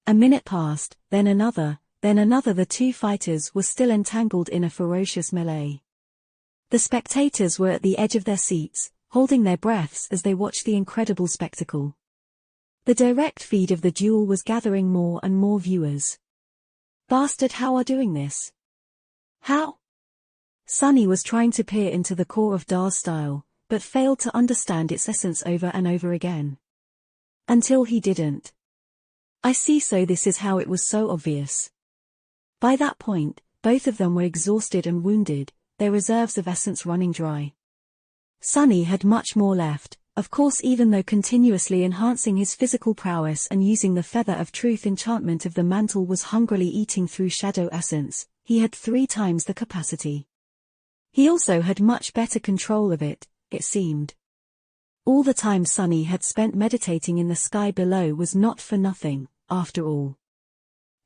A minute passed, then another. The two fighters were still entangled in a ferocious melee. The spectators were at the edge of their seats, holding their breaths as they watched the incredible spectacle. The direct feed of the duel was gathering more and more viewers. Bastard, how are doing this? How? Sunny was trying to peer into the core of Da's style, but failed to understand its essence over and over again. Until he didn't. I see, so this is how it was so obvious. By that point, both of them were exhausted and wounded, their reserves of essence running dry. Sunny had much more left, of course, even though continuously enhancing his physical prowess and using the Feather of Truth enchantment of the mantle was hungrily eating through shadow essence, he had 3 times the capacity. He also had much better control of it, it seemed. All the time Sunny had spent meditating in the sky below was not for nothing, after all.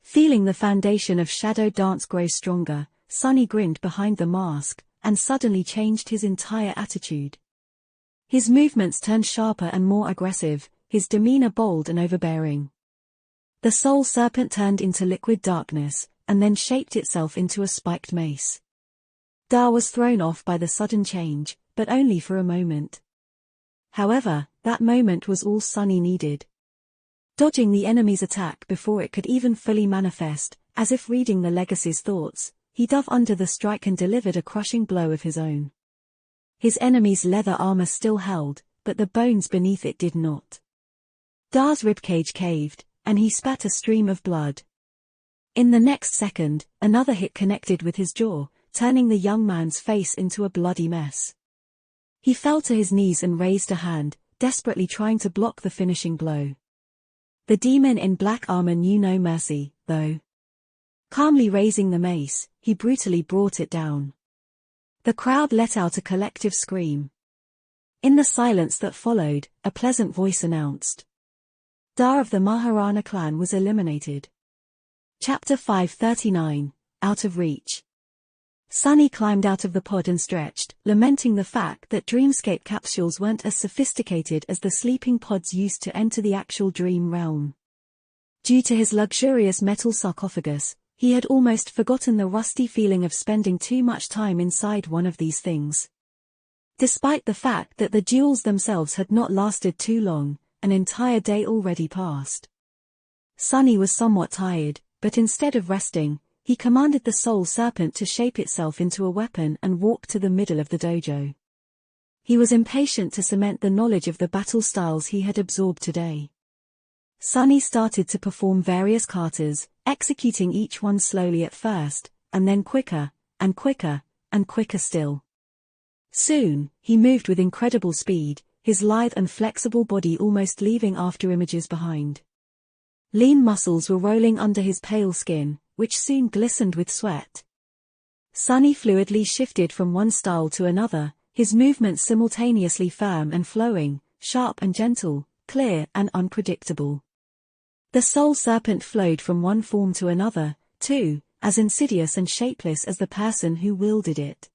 Feeling the foundation of shadow dance grow stronger, Sunny grinned behind the mask, and suddenly changed his entire attitude. His movements turned sharper and more aggressive, his demeanor bold and overbearing. The Soul Serpent turned into liquid darkness, and then shaped itself into a spiked mace. Da was thrown off by the sudden change, but only for a moment. However, that moment was all Sunny needed. Dodging the enemy's attack before it could even fully manifest, as if reading the legacy's thoughts, he dove under the strike and delivered a crushing blow of his own. His enemy's leather armor still held, but the bones beneath it did not. Da's ribcage caved, and he spat a stream of blood. In the next second, another hit connected with his jaw, turning the young man's face into a bloody mess. He fell to his knees and raised a hand, desperately trying to block the finishing blow. The demon in black armor knew no mercy, though. Calmly raising the mace, he brutally brought it down. The crowd let out a collective scream. In the silence that followed, a pleasant voice announced. Dar of the Maharana clan was eliminated. Chapter 539, Out of Reach. Sunny climbed out of the pod and stretched, lamenting the fact that dreamscape capsules weren't as sophisticated as the sleeping pods used to enter the actual dream realm. Due to his luxurious metal sarcophagus, he had almost forgotten the rusty feeling of spending too much time inside one of these things. Despite the fact that the duels themselves had not lasted too long, an entire day already passed. Sunny was somewhat tired, but instead of resting, he commanded the soul serpent to shape itself into a weapon and walk to the middle of the dojo. He was impatient to cement the knowledge of the battle styles he had absorbed today. Sunny started to perform various katas, executing each one slowly at first, and then quicker, and quicker, and quicker still. Soon, he moved with incredible speed, his lithe and flexible body almost leaving after images behind. Lean muscles were rolling under his pale skin, which soon glistened with sweat. Sunny fluidly shifted from one style to another, his movements simultaneously firm and flowing, sharp and gentle, clear and unpredictable. The soul serpent flowed from one form to another, too, as insidious and shapeless as the person who wielded it.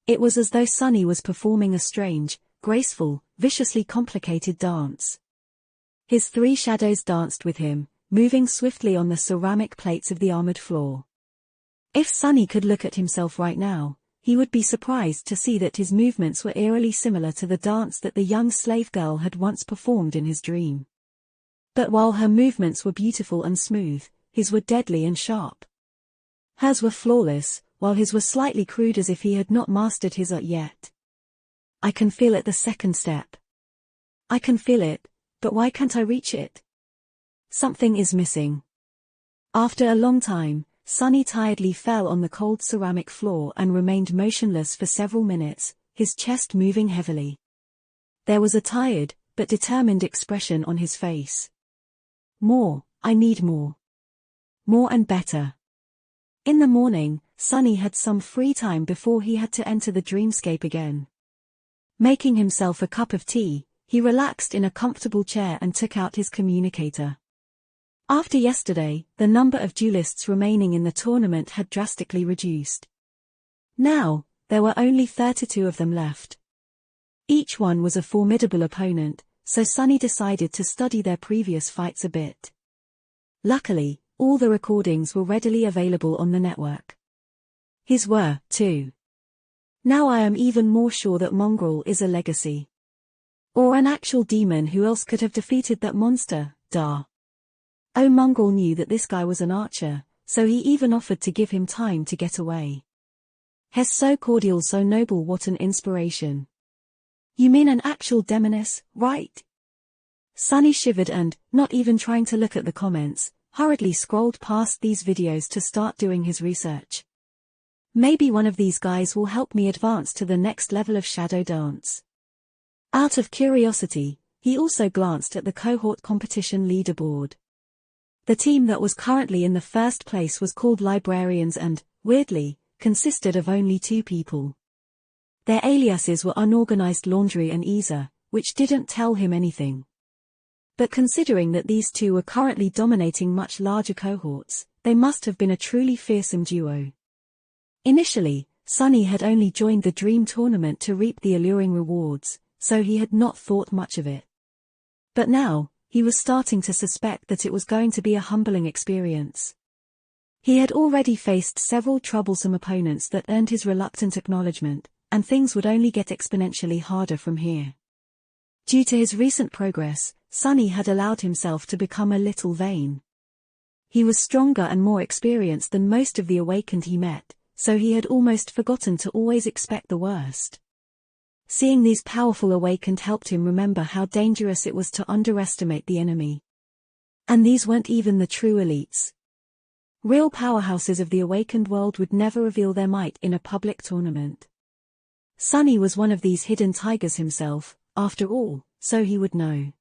It was as though Sunny was performing a strange, graceful, viciously complicated dance. His three shadows danced with him, moving swiftly on the ceramic plates of the armored floor. If Sunny could look at himself right now, he would be surprised to see that his movements were eerily similar to the dance that the young slave girl had once performed in his dream. But while her movements were beautiful and smooth, his were deadly and sharp. Hers were flawless, while his were slightly crude as if he had not mastered his art yet. I can feel it, the second step. I can feel it, but why can't I reach it? Something is missing. After a long time, Sunny tiredly fell on the cold ceramic floor and remained motionless for several minutes, his chest moving heavily. There was a tired, but determined expression on his face. More, I need more. More and better. In the morning, Sunny had some free time before he had to enter the dreamscape again. Making himself a cup of tea, he relaxed in a comfortable chair and took out his communicator. After yesterday, the number of duelists remaining in the tournament had drastically reduced. Now, there were only 32 of them left. Each one was a formidable opponent, so Sunny decided to study their previous fights a bit. Luckily, all the recordings were readily available on the network. His were, too. Now I am even more sure that Mongrel is a legacy. Or an actual demon. Who else could have defeated that monster, Dar? Oh, Mongrel knew that this guy was an archer, so he even offered to give him time to get away. He's so cordial, so noble, what an inspiration. You mean an actual demoness, right? Sunny shivered and, not even trying to look at the comments, hurriedly scrolled past these videos to start doing his research. Maybe one of these guys will help me advance to the next level of shadow dance. Out of curiosity, he also glanced at the cohort competition leaderboard. The team that was currently in the first place was called Librarians and, weirdly, consisted of only 2 people. Their aliases were Unorganized Laundry and Isa, which didn't tell him anything. But considering that these 2 were currently dominating much larger cohorts, they must have been a truly fearsome duo. Initially, Sunny had only joined the Dream Tournament to reap the alluring rewards, so he had not thought much of it. But now, he was starting to suspect that it was going to be a humbling experience. He had already faced several troublesome opponents that earned his reluctant acknowledgement, and things would only get exponentially harder from here. Due to his recent progress, Sunny had allowed himself to become a little vain. He was stronger and more experienced than most of the awakened he met, so he had almost forgotten to always expect the worst. Seeing these powerful awakened helped him remember how dangerous it was to underestimate the enemy. And these weren't even the true elites. Real powerhouses of the awakened world would never reveal their might in a public tournament. Sunny was one of these hidden tigers himself, after all, so he would know.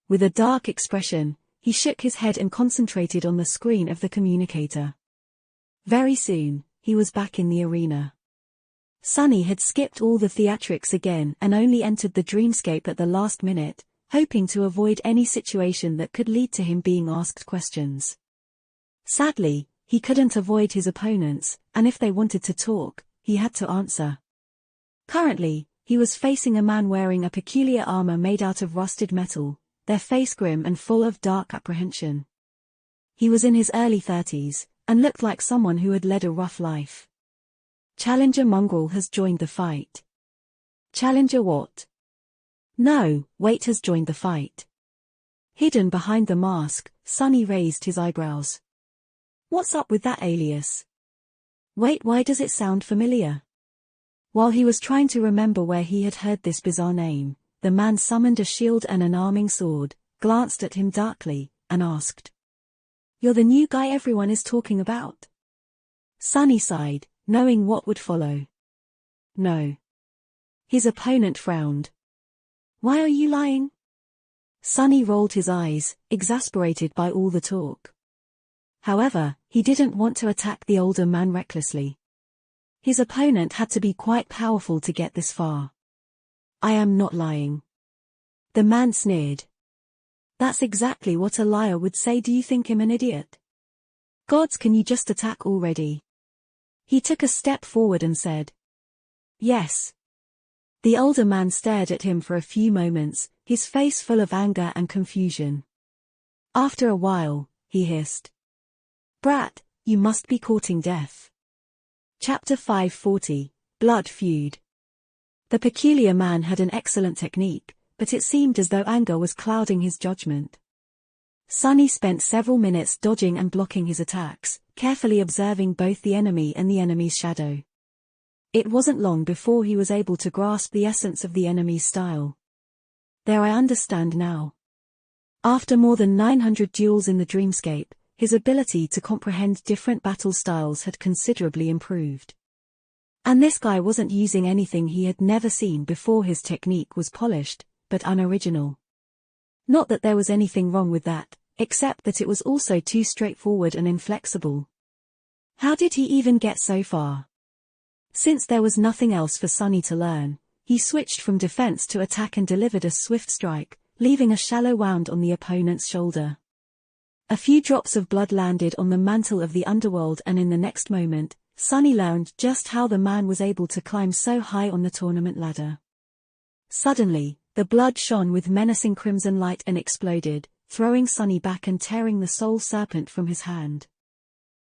With a dark expression, he shook his head and concentrated on the screen of the communicator. Very soon, he was back in the arena. Sunny had skipped all the theatrics again and only entered the dreamscape at the last minute, hoping to avoid any situation that could lead to him being asked questions. Sadly, he couldn't avoid his opponents, and if they wanted to talk, he had to answer. Currently, he was facing a man wearing a peculiar armor made out of rusted metal, their face grim and full of dark apprehension. He was in his early 30s, and looked like someone who had led a rough life. Challenger Mongrel has joined the fight. Challenger what? No, Wait has joined the fight. Hidden behind the mask, Sunny raised his eyebrows. What's up with that alias? Wait, why does it sound familiar? While he was trying to remember where he had heard this bizarre name, the man summoned a shield and an arming sword, glanced at him darkly, and asked. You're the new guy everyone is talking about? Sunny sighed, knowing what would follow. No. His opponent frowned. Why are you lying? Sunny rolled his eyes, exasperated by all the talk. However, he didn't want to attack the older man recklessly. His opponent had to be quite powerful to get this far. I am not lying. The man sneered. That's exactly what a liar would say. Do you think him an idiot? Gods, can you just attack already? He took a step forward and said. Yes. The older man stared at him for a few moments, his face full of anger and confusion. After a while, he hissed. Brat, you must be courting death. Chapter 540, Blood Feud. The peculiar man had an excellent technique, but it seemed as though anger was clouding his judgment. Sunny spent several minutes dodging and blocking his attacks, carefully observing both the enemy and the enemy's shadow. It wasn't long before he was able to grasp the essence of the enemy's style. There, I understand now. After more than 900 duels in the dreamscape, his ability to comprehend different battle styles had considerably improved. And this guy wasn't using anything he had never seen before. His technique was polished, but unoriginal. Not that there was anything wrong with that, except that it was also too straightforward and inflexible. How did he even get so far? Since there was nothing else for Sunny to learn, he switched from defense to attack and delivered a swift strike, leaving a shallow wound on the opponent's shoulder. A few drops of blood landed on the mantle of the underworld, and in the next moment, Sunny learned just how the man was able to climb so high on the tournament ladder. Suddenly, the blood shone with menacing crimson light and exploded, throwing Sunny back and tearing the soul serpent from his hand.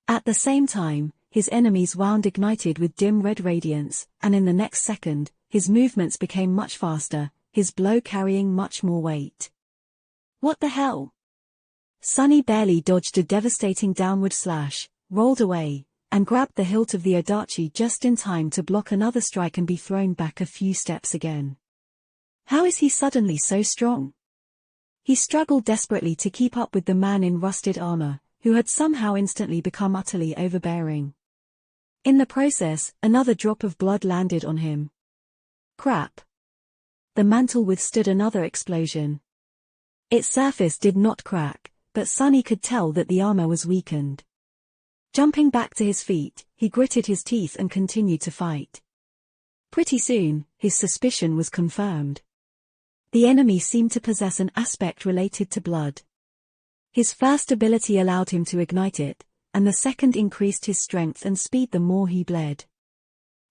At the same time, his enemy's wound ignited with dim red radiance, and in the next second, his movements became much faster, his blow carrying much more weight. What the hell? Sunny barely dodged a devastating downward slash, rolled away, and grabbed the hilt of the Adachi just in time to block another strike and be thrown back a few steps again. How is he suddenly so strong? He struggled desperately to keep up with the man in rusted armor, who had somehow instantly become utterly overbearing. In the process, another drop of blood landed on him. Crap. The mantle withstood another explosion. Its surface did not crack, but Sunny could tell that the armor was weakened. Jumping back to his feet, he gritted his teeth and continued to fight. Pretty soon, his suspicion was confirmed. The enemy seemed to possess an aspect related to blood. His first ability allowed him to ignite it, and the second increased his strength and speed the more he bled.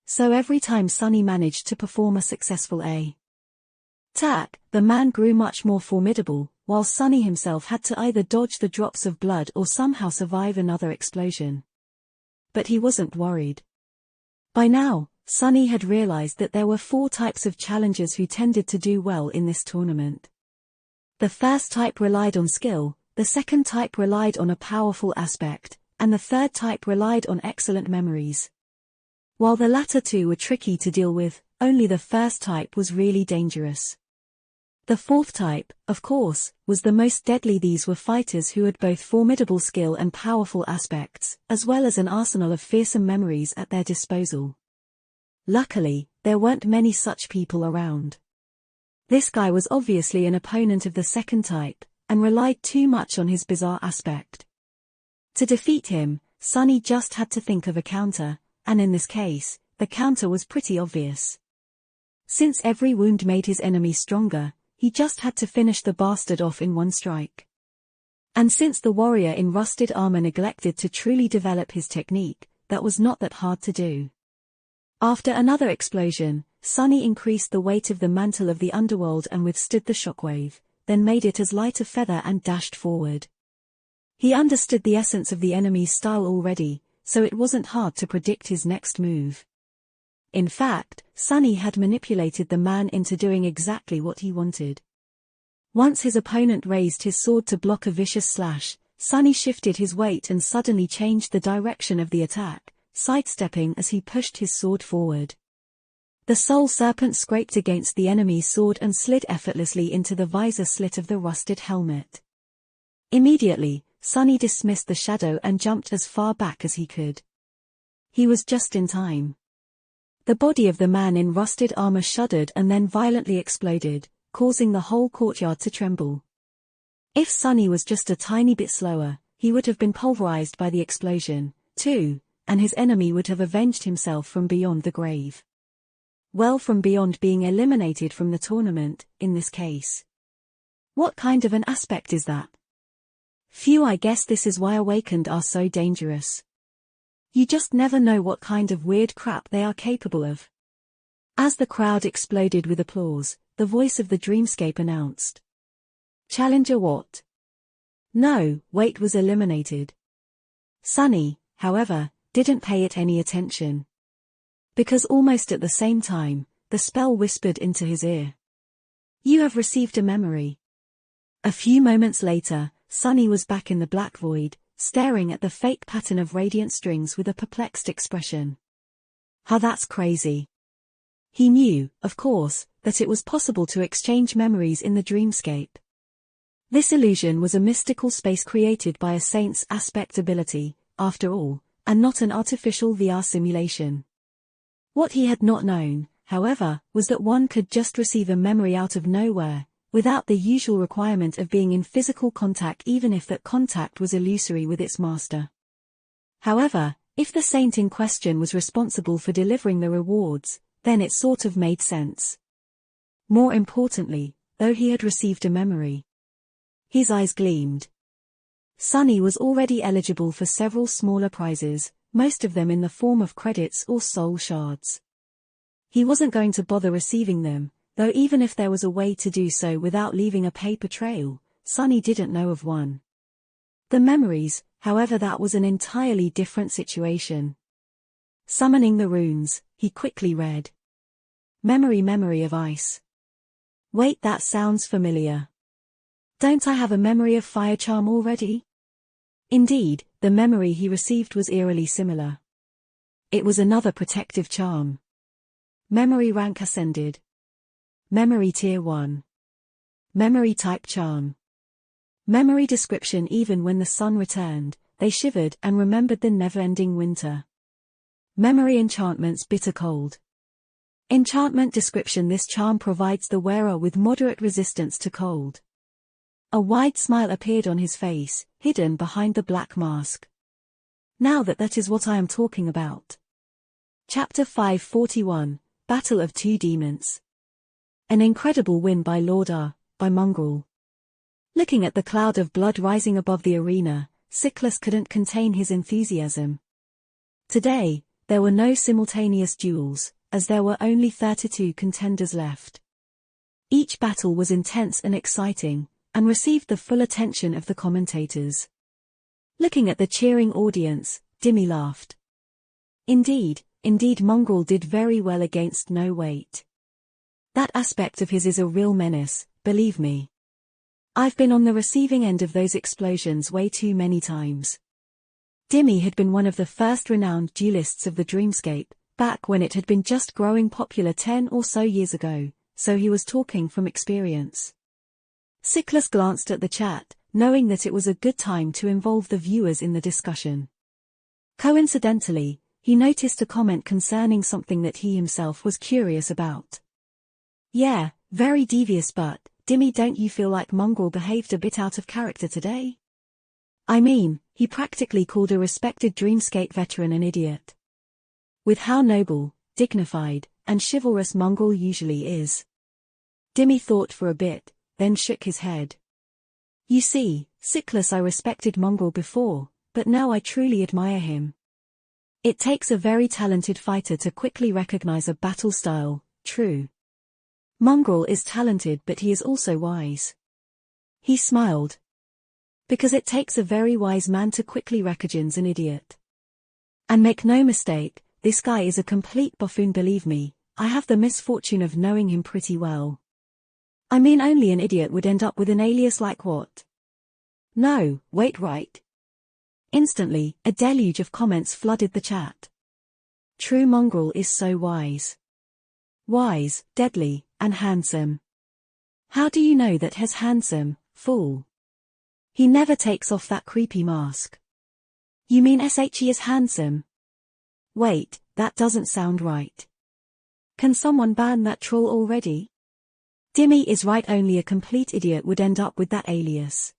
So every time Sunny managed to perform a successful attack, the man grew much more formidable, while Sunny himself had to either dodge the drops of blood or somehow survive another explosion. But he wasn't worried. By now, Sunny had realized that there were 4 types of challengers who tended to do well in this tournament. The first type relied on skill, the second type relied on a powerful aspect, and the third type relied on excellent memories. While the latter two were tricky to deal with, only the first type was really dangerous. The fourth type, of course, was the most deadly. These were fighters who had both formidable skill and powerful aspects, as well as an arsenal of fearsome memories at their disposal. Luckily, there weren't many such people around. This guy was obviously an opponent of the second type, and relied too much on his bizarre aspect. To defeat him, Sunny just had to think of a counter, and in this case, the counter was pretty obvious. Since every wound made his enemy stronger, he just had to finish the bastard off in one strike. And since the warrior in rusted armor neglected to truly develop his technique, that was not that hard to do. After another explosion, Sunny increased the weight of the mantle of the underworld and withstood the shockwave, then made it as light a feather and dashed forward. He understood the essence of the enemy's style already, so it wasn't hard to predict his next move. In fact, Sunny had manipulated the man into doing exactly what he wanted. Once his opponent raised his sword to block a vicious slash, Sunny shifted his weight and suddenly changed the direction of the attack, sidestepping as he pushed his sword forward. The soul serpent scraped against the enemy's sword and slid effortlessly into the visor slit of the rusted helmet. Immediately, Sunny dismissed the shadow and jumped as far back as he could. He was just in time. The body of the man in rusted armor shuddered and then violently exploded, causing the whole courtyard to tremble. If Sunny was just a tiny bit slower, he would have been pulverized by the explosion, too, and his enemy would have avenged himself from beyond the grave. Well, from beyond being eliminated from the tournament, in this case. What kind of an aspect is that? Phew, I guess this is why Awakened are so dangerous. You just never know what kind of weird crap they are capable of. As the crowd exploded with applause, the voice of the Dreamscape announced. Challenger what? No, Wait was eliminated. Sunny, however, didn't pay it any attention. Because almost at the same time, the spell whispered into his ear. You have received a memory. A few moments later, Sunny was back in the black void, staring at the fake pattern of radiant strings with a perplexed expression. That's crazy. He knew, of course, that it was possible to exchange memories in the Dreamscape. This illusion was a mystical space created by a saint's aspect ability, after all, and not an artificial VR simulation. What he had not known, however, was that one could just receive a memory out of nowhere, without the usual requirement of being in physical contact, even if that contact was illusory with its master. However, if the saint in question was responsible for delivering the rewards, then it sort of made sense. More importantly, though he had received a memory. His eyes gleamed. Sunny was already eligible for several smaller prizes, most of them in the form of credits or soul shards. He wasn't going to bother receiving them, though even if there was a way to do so without leaving a paper trail, Sunny didn't know of one. The memories, however, that was an entirely different situation. Summoning the runes, he quickly read. Memory of ice. Wait, that sounds familiar. Don't I have a memory of fire charm already? Indeed, the memory he received was eerily similar. It was another protective charm. Memory rank ascended. Memory tier 1. Memory type charm. Memory description: even when the sun returned, they shivered and remembered the never-ending winter. Memory enchantments: bitter cold. Enchantment description: this charm provides the wearer with moderate resistance to cold. A wide smile appeared on his face, hidden behind the black mask. Now that is what I am talking about. Chapter 541, Battle of Two Demons. An incredible win by Lord R, by Mongrel. Looking at the cloud of blood rising above the arena, Siklus couldn't contain his enthusiasm. Today, there were no simultaneous duels, as there were only 32 contenders left. Each battle was intense and exciting, and received the full attention of the commentators. Looking at the cheering audience, Dimmy laughed. Indeed, Mongrel did very well against No Wait. That aspect of his is a real menace, believe me. I've been on the receiving end of those explosions way too many times. Dimmy had been one of the first renowned duelists of the Dreamscape, back when it had been just growing popular 10 or so years ago, so he was talking from experience. Siklus glanced at the chat, knowing that it was a good time to involve the viewers in the discussion. Coincidentally, he noticed a comment concerning something that he himself was curious about. Yeah, very devious, but, Dimmy, don't you feel like Mongrel behaved a bit out of character today? I mean, he practically called a respected Dreamscape veteran an idiot. With how noble, dignified, and chivalrous Mongol usually is. Dimi thought for a bit, then shook his head. You see, Siklus, I respected Mongol before, but now I truly admire him. It takes a very talented fighter to quickly recognize a battle style, true. Mongol is talented, but he is also wise. He smiled. Because it takes a very wise man to quickly recognize an idiot. And make no mistake, this guy is a complete buffoon, believe me, I have the misfortune of knowing him pretty well. I mean, only an idiot would end up with an alias like what? No, wait, right? Instantly, a deluge of comments flooded the chat. True, Mongol is so wise. Wise, deadly, and handsome. How do you know that he's handsome, fool? He never takes off that creepy mask. You mean he is handsome? Wait, that doesn't sound right. Can someone ban that troll already? Dimi is right, only a complete idiot would end up with that alias.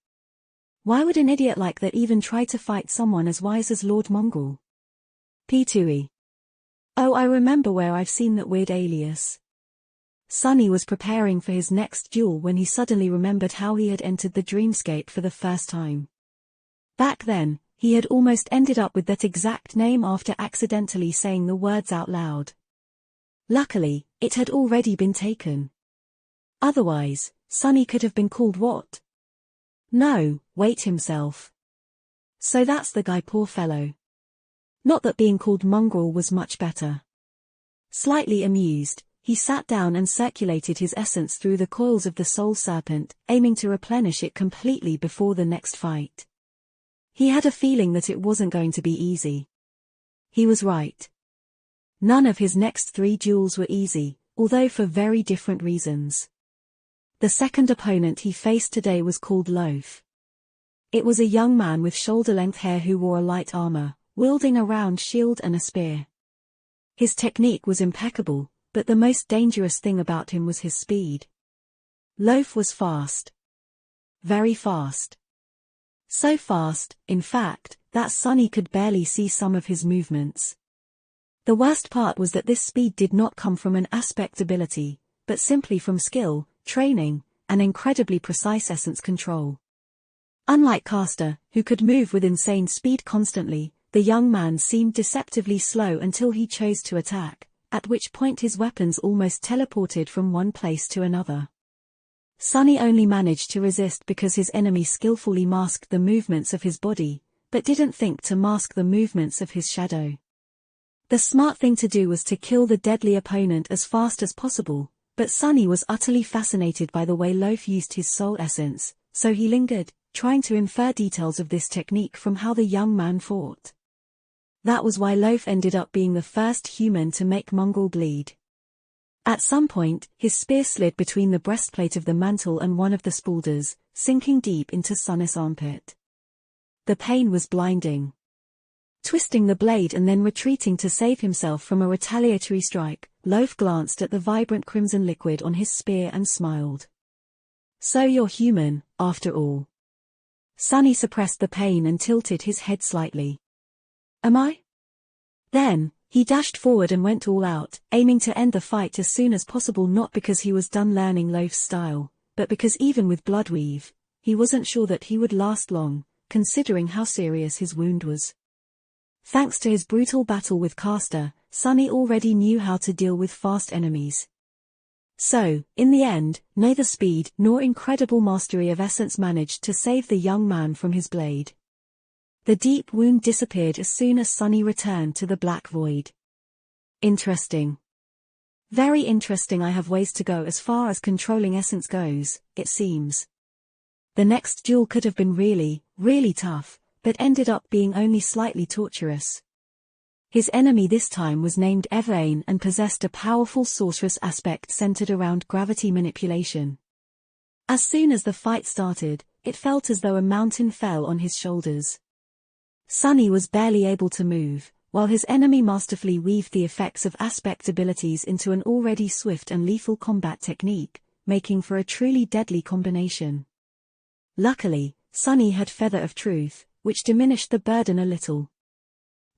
Why would an idiot like that even try to fight someone as wise as Lord Mongol? P2E. Oh, I remember where I've seen that weird alias. Sunny was preparing for his next duel when he suddenly remembered how he had entered the Dreamscape for the first time. Back then, he had almost ended up with that exact name after accidentally saying the words out loud. Luckily, it had already been taken. Otherwise, Sunny could have been called what? No, wait himself. So that's the guy, poor fellow. Not that being called Mongol was much better. Slightly amused, he sat down and circulated his essence through the coils of the soul serpent, aiming to replenish it completely before the next fight. He had a feeling that it wasn't going to be easy. He was right. None of his next 3 duels were easy, although for very different reasons. The second opponent he faced today was called Loaf. It was a young man with shoulder-length hair who wore a light armor, wielding a round shield and a spear. His technique was impeccable, but the most dangerous thing about him was his speed. Loaf was fast. Very fast. So fast, in fact, that Sunny could barely see some of his movements. The worst part was that this speed did not come from an aspect ability, but simply from skill, training, and incredibly precise essence control. Unlike Caster, who could move with insane speed constantly, the young man seemed deceptively slow until he chose to attack, at which point his weapons almost teleported from one place to another. Sunny only managed to resist because his enemy skillfully masked the movements of his body, but didn't think to mask the movements of his shadow. The smart thing to do was to kill the deadly opponent as fast as possible, but Sunny was utterly fascinated by the way Loaf used his soul essence, so he lingered, trying to infer details of this technique from how the young man fought. That was why Loaf ended up being the first human to make Mongol bleed. At some point, his spear slid between the breastplate of the mantle and one of the spaulders, sinking deep into Sunny's armpit. The pain was blinding. Twisting the blade and then retreating to save himself from a retaliatory strike, Loaf glanced at the vibrant crimson liquid on his spear and smiled. So you're human, after all. Sunny suppressed the pain and tilted his head slightly. Am I? Then, he dashed forward and went all out, aiming to end the fight as soon as possible, not because he was done learning Loaf's style, but because even with Bloodweave, he wasn't sure that he would last long, considering how serious his wound was. Thanks to his brutal battle with Caster, Sunny already knew how to deal with fast enemies. So, in the end, neither speed nor incredible mastery of essence managed to save the young man from his blade. The deep wound disappeared as soon as Sunny returned to the Black Void. Interesting. Very interesting. I have ways to go as far as controlling essence goes, it seems. The next duel could have been really, really tough, but ended up being only slightly torturous. His enemy this time was named Evane and possessed a powerful sorceress aspect centered around gravity manipulation. As soon as the fight started, it felt as though a mountain fell on his shoulders. Sunny was barely able to move, while his enemy masterfully weaved the effects of aspect abilities into an already swift and lethal combat technique, making for a truly deadly combination. Luckily, Sunny had Feather of Truth, which diminished the burden a little.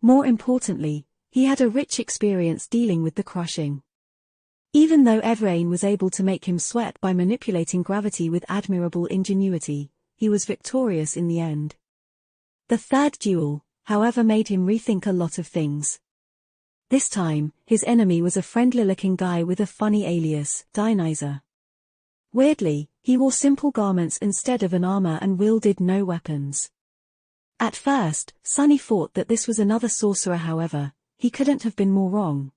More importantly, he had a rich experience dealing with the crushing. Even though Evrain was able to make him sweat by manipulating gravity with admirable ingenuity, he was victorious in the end. The third duel, however, made him rethink a lot of things. This time, his enemy was a friendly-looking guy with a funny alias, Dionyser. Weirdly, he wore simple garments instead of an armor and wielded no weapons. At first, Sunny thought that this was another sorcerer. However, he couldn't have been more wrong.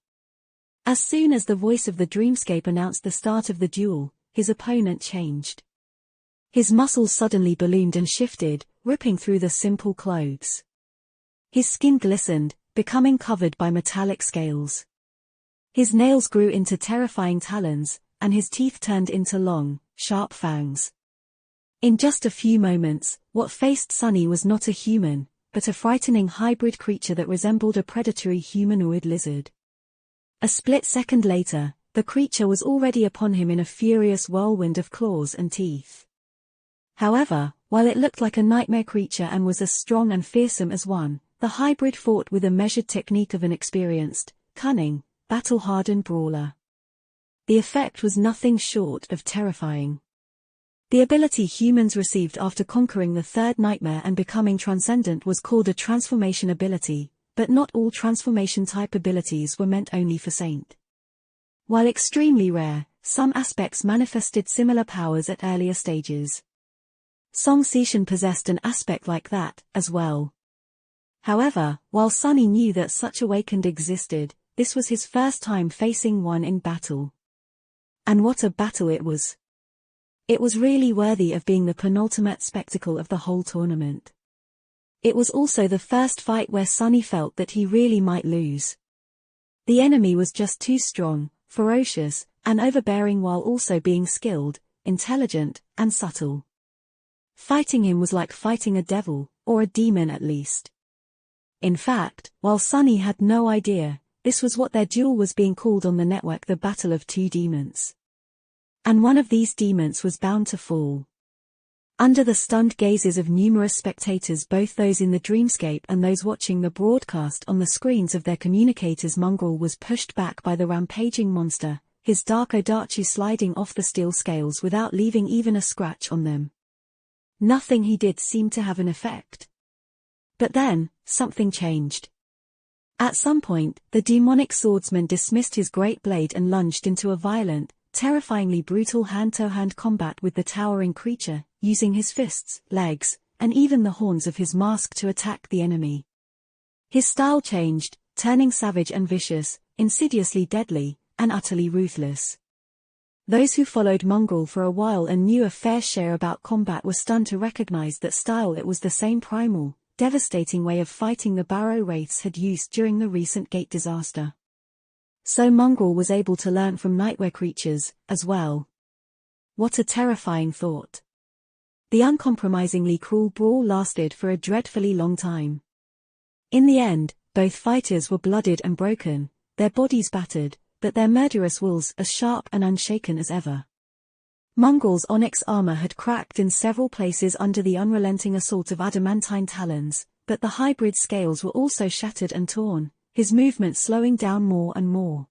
As soon as the voice of the dreamscape announced the start of the duel, his opponent changed. His muscles suddenly ballooned and shifted, ripping through the simple clothes. His skin glistened, becoming covered by metallic scales. His nails grew into terrifying talons, and his teeth turned into long, sharp fangs. In just a few moments, what faced Sunny was not a human, but a frightening hybrid creature that resembled a predatory humanoid lizard. A split second later, the creature was already upon him in a furious whirlwind of claws and teeth. However, while it looked like a nightmare creature and was as strong and fearsome as one, the hybrid fought with a measured technique of an experienced, cunning, battle-hardened brawler. The effect was nothing short of terrifying. The ability humans received after conquering the third nightmare and becoming transcendent was called a transformation ability, but not all transformation-type abilities were meant only for Saint. While extremely rare, some aspects manifested similar powers at earlier stages. Song Sishan possessed an aspect like that, as well. However, while Sunny knew that such awakened existed, this was his first time facing one in battle. And what a battle it was! It was really worthy of being the penultimate spectacle of the whole tournament. It was also the first fight where Sunny felt that he really might lose. The enemy was just too strong, ferocious, and overbearing while also being skilled, intelligent, and subtle. Fighting him was like fighting a devil, or a demon at least. In fact, while Sunny had no idea, this was what their duel was being called on the network, the Battle of Two Demons. And one of these demons was bound to fall. Under the stunned gazes of numerous spectators, both those in the dreamscape and those watching the broadcast on the screens of their communicators, Mongrel was pushed back by the rampaging monster, his dark Odachi sliding off the steel scales without leaving even a scratch on them. Nothing he did seemed to have an effect. But then, something changed. At some point, the demonic swordsman dismissed his great blade and lunged into a violent, terrifyingly brutal hand-to-hand combat with the towering creature, using his fists, legs, and even the horns of his mask to attack the enemy. His style changed, turning savage and vicious, insidiously deadly, and utterly ruthless. Those who followed Mongrel for a while and knew a fair share about combat were stunned to recognize that style it was the same primal, devastating way of fighting the Barrow Wraiths had used during the recent Gate disaster. So Mongrel was able to learn from nightmare creatures, as well. What a terrifying thought. The uncompromisingly cruel brawl lasted for a dreadfully long time. In the end, both fighters were bloodied and broken, their bodies battered, but their murderous wills as sharp and unshaken as ever. Mongrel's onyx armor had cracked in several places under the unrelenting assault of adamantine talons, but the hybrid scales were also shattered and torn, his movement slowing down more and more.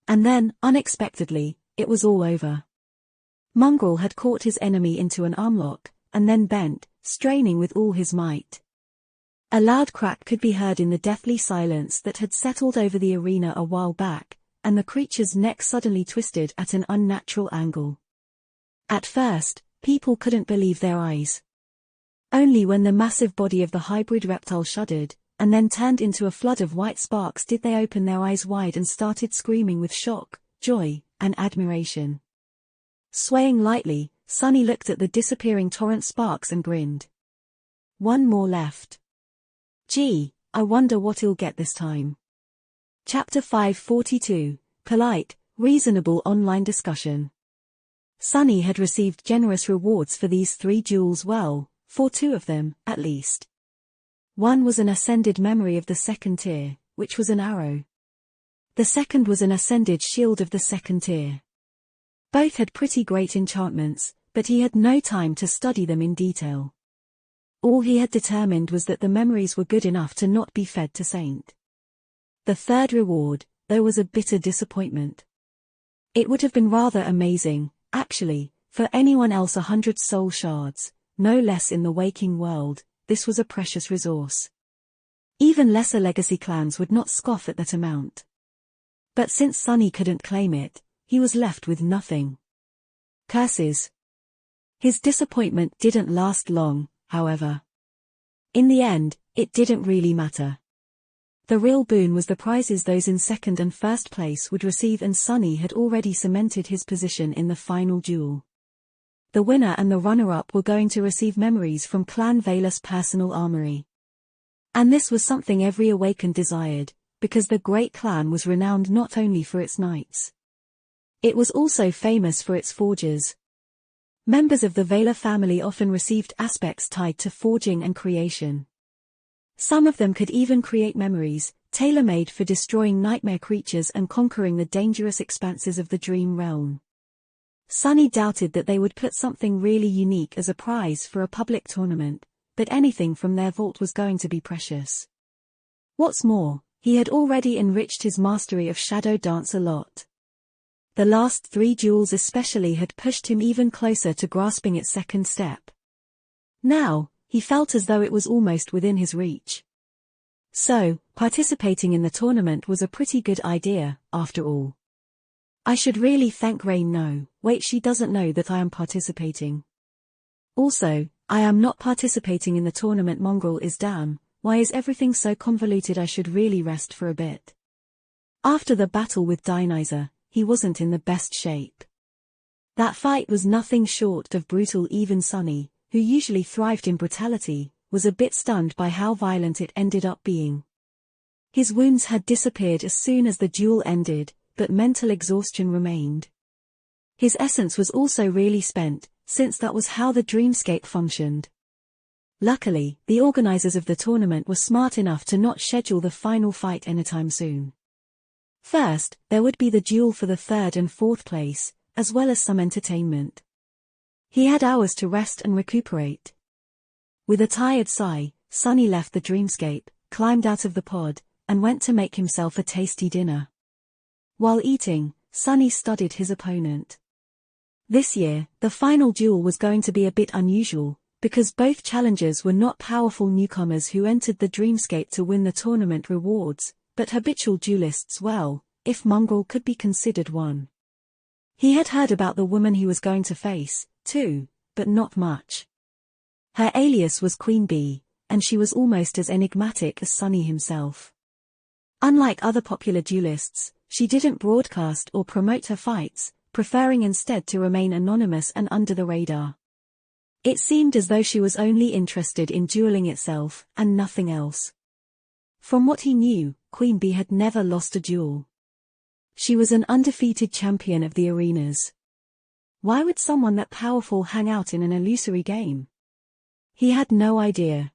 And then, unexpectedly, it was all over. Mongrel had caught his enemy into an armlock, and then bent, straining with all his might. A loud crack could be heard in the deathly silence that had settled over the arena a while back, and the creature's neck suddenly twisted at an unnatural angle. At first, people couldn't believe their eyes. Only when the massive body of the hybrid reptile shuddered, and then turned into a flood of white sparks, did they open their eyes wide and started screaming with shock, joy, and admiration. Swaying lightly, Sunny looked at the disappearing torrent sparks and grinned. One more left. Gee, I wonder what he'll get this time. Chapter 542, Polite, Reasonable Online Discussion. Sunny had received generous rewards for these 3 duels, well, for 2 of them, at least. One was an ascended memory of the 2nd tier, which was an arrow. The second was an ascended shield of the 2nd tier. Both had pretty great enchantments, but he had no time to study them in detail. All he had determined was that the memories were good enough to not be fed to Saint. The third reward, though, was a bitter disappointment. It would have been rather amazing, actually, for anyone else 100 soul shards, no less in the waking world. This was a precious resource. Even lesser legacy clans would not scoff at that amount. But since Sunny couldn't claim it, he was left with nothing. Curses. His disappointment didn't last long, however. In the end, it didn't really matter. The real boon was the prizes those in second and first place would receive, and Sunny had already cemented his position in the final duel. The winner and the runner-up were going to receive memories from Clan Valus' personal armory. And this was something every awakened desired, because the great clan was renowned not only for its knights. It was also famous for its forgers. Members of the Valar family often received aspects tied to forging and creation. Some of them could even create memories, tailor-made for destroying nightmare creatures and conquering the dangerous expanses of the dream realm. Sunny doubted that they would put something really unique as a prize for a public tournament, but anything from their vault was going to be precious. What's more, he had already enriched his mastery of Shadow Dance a lot. The last 3 duels especially had pushed him even closer to grasping its second step. Now, he felt as though it was almost within his reach. So, participating in the tournament was a pretty good idea, after all. I should really thank Rain. No, wait, she doesn't know that I am participating. Also, I am not participating in the tournament. Mongrel is damn, why is everything so convoluted? I should really rest for a bit. After the battle with Dionysa, he wasn't in the best shape. That fight was nothing short of brutal. Even Sunny, who usually thrived in brutality, was a bit stunned by how violent it ended up being. His wounds had disappeared as soon as the duel ended, but mental exhaustion remained. His essence was also really spent, since that was how the dreamscape functioned. Luckily, the organizers of the tournament were smart enough to not schedule the final fight anytime soon. First, there would be the duel for the third and fourth place, as well as some entertainment. He had hours to rest and recuperate. With a tired sigh, Sunny left the dreamscape, climbed out of the pod, and went to make himself a tasty dinner. While eating, Sunny studied his opponent. This year, the final duel was going to be a bit unusual, because both challengers were not powerful newcomers who entered the dreamscape to win the tournament rewards, but habitual duelists. Well, if Mongrel could be considered one. He had heard about the woman he was going to face, too, but not much. Her alias was Queen Bee, and she was almost as enigmatic as Sunny himself. Unlike other popular duelists, she didn't broadcast or promote her fights, preferring instead to remain anonymous and under the radar. It seemed as though she was only interested in dueling itself, and nothing else. From what he knew, Queen Bee had never lost a duel. She was an undefeated champion of the arenas. Why would someone that powerful hang out in an illusory game? He had no idea.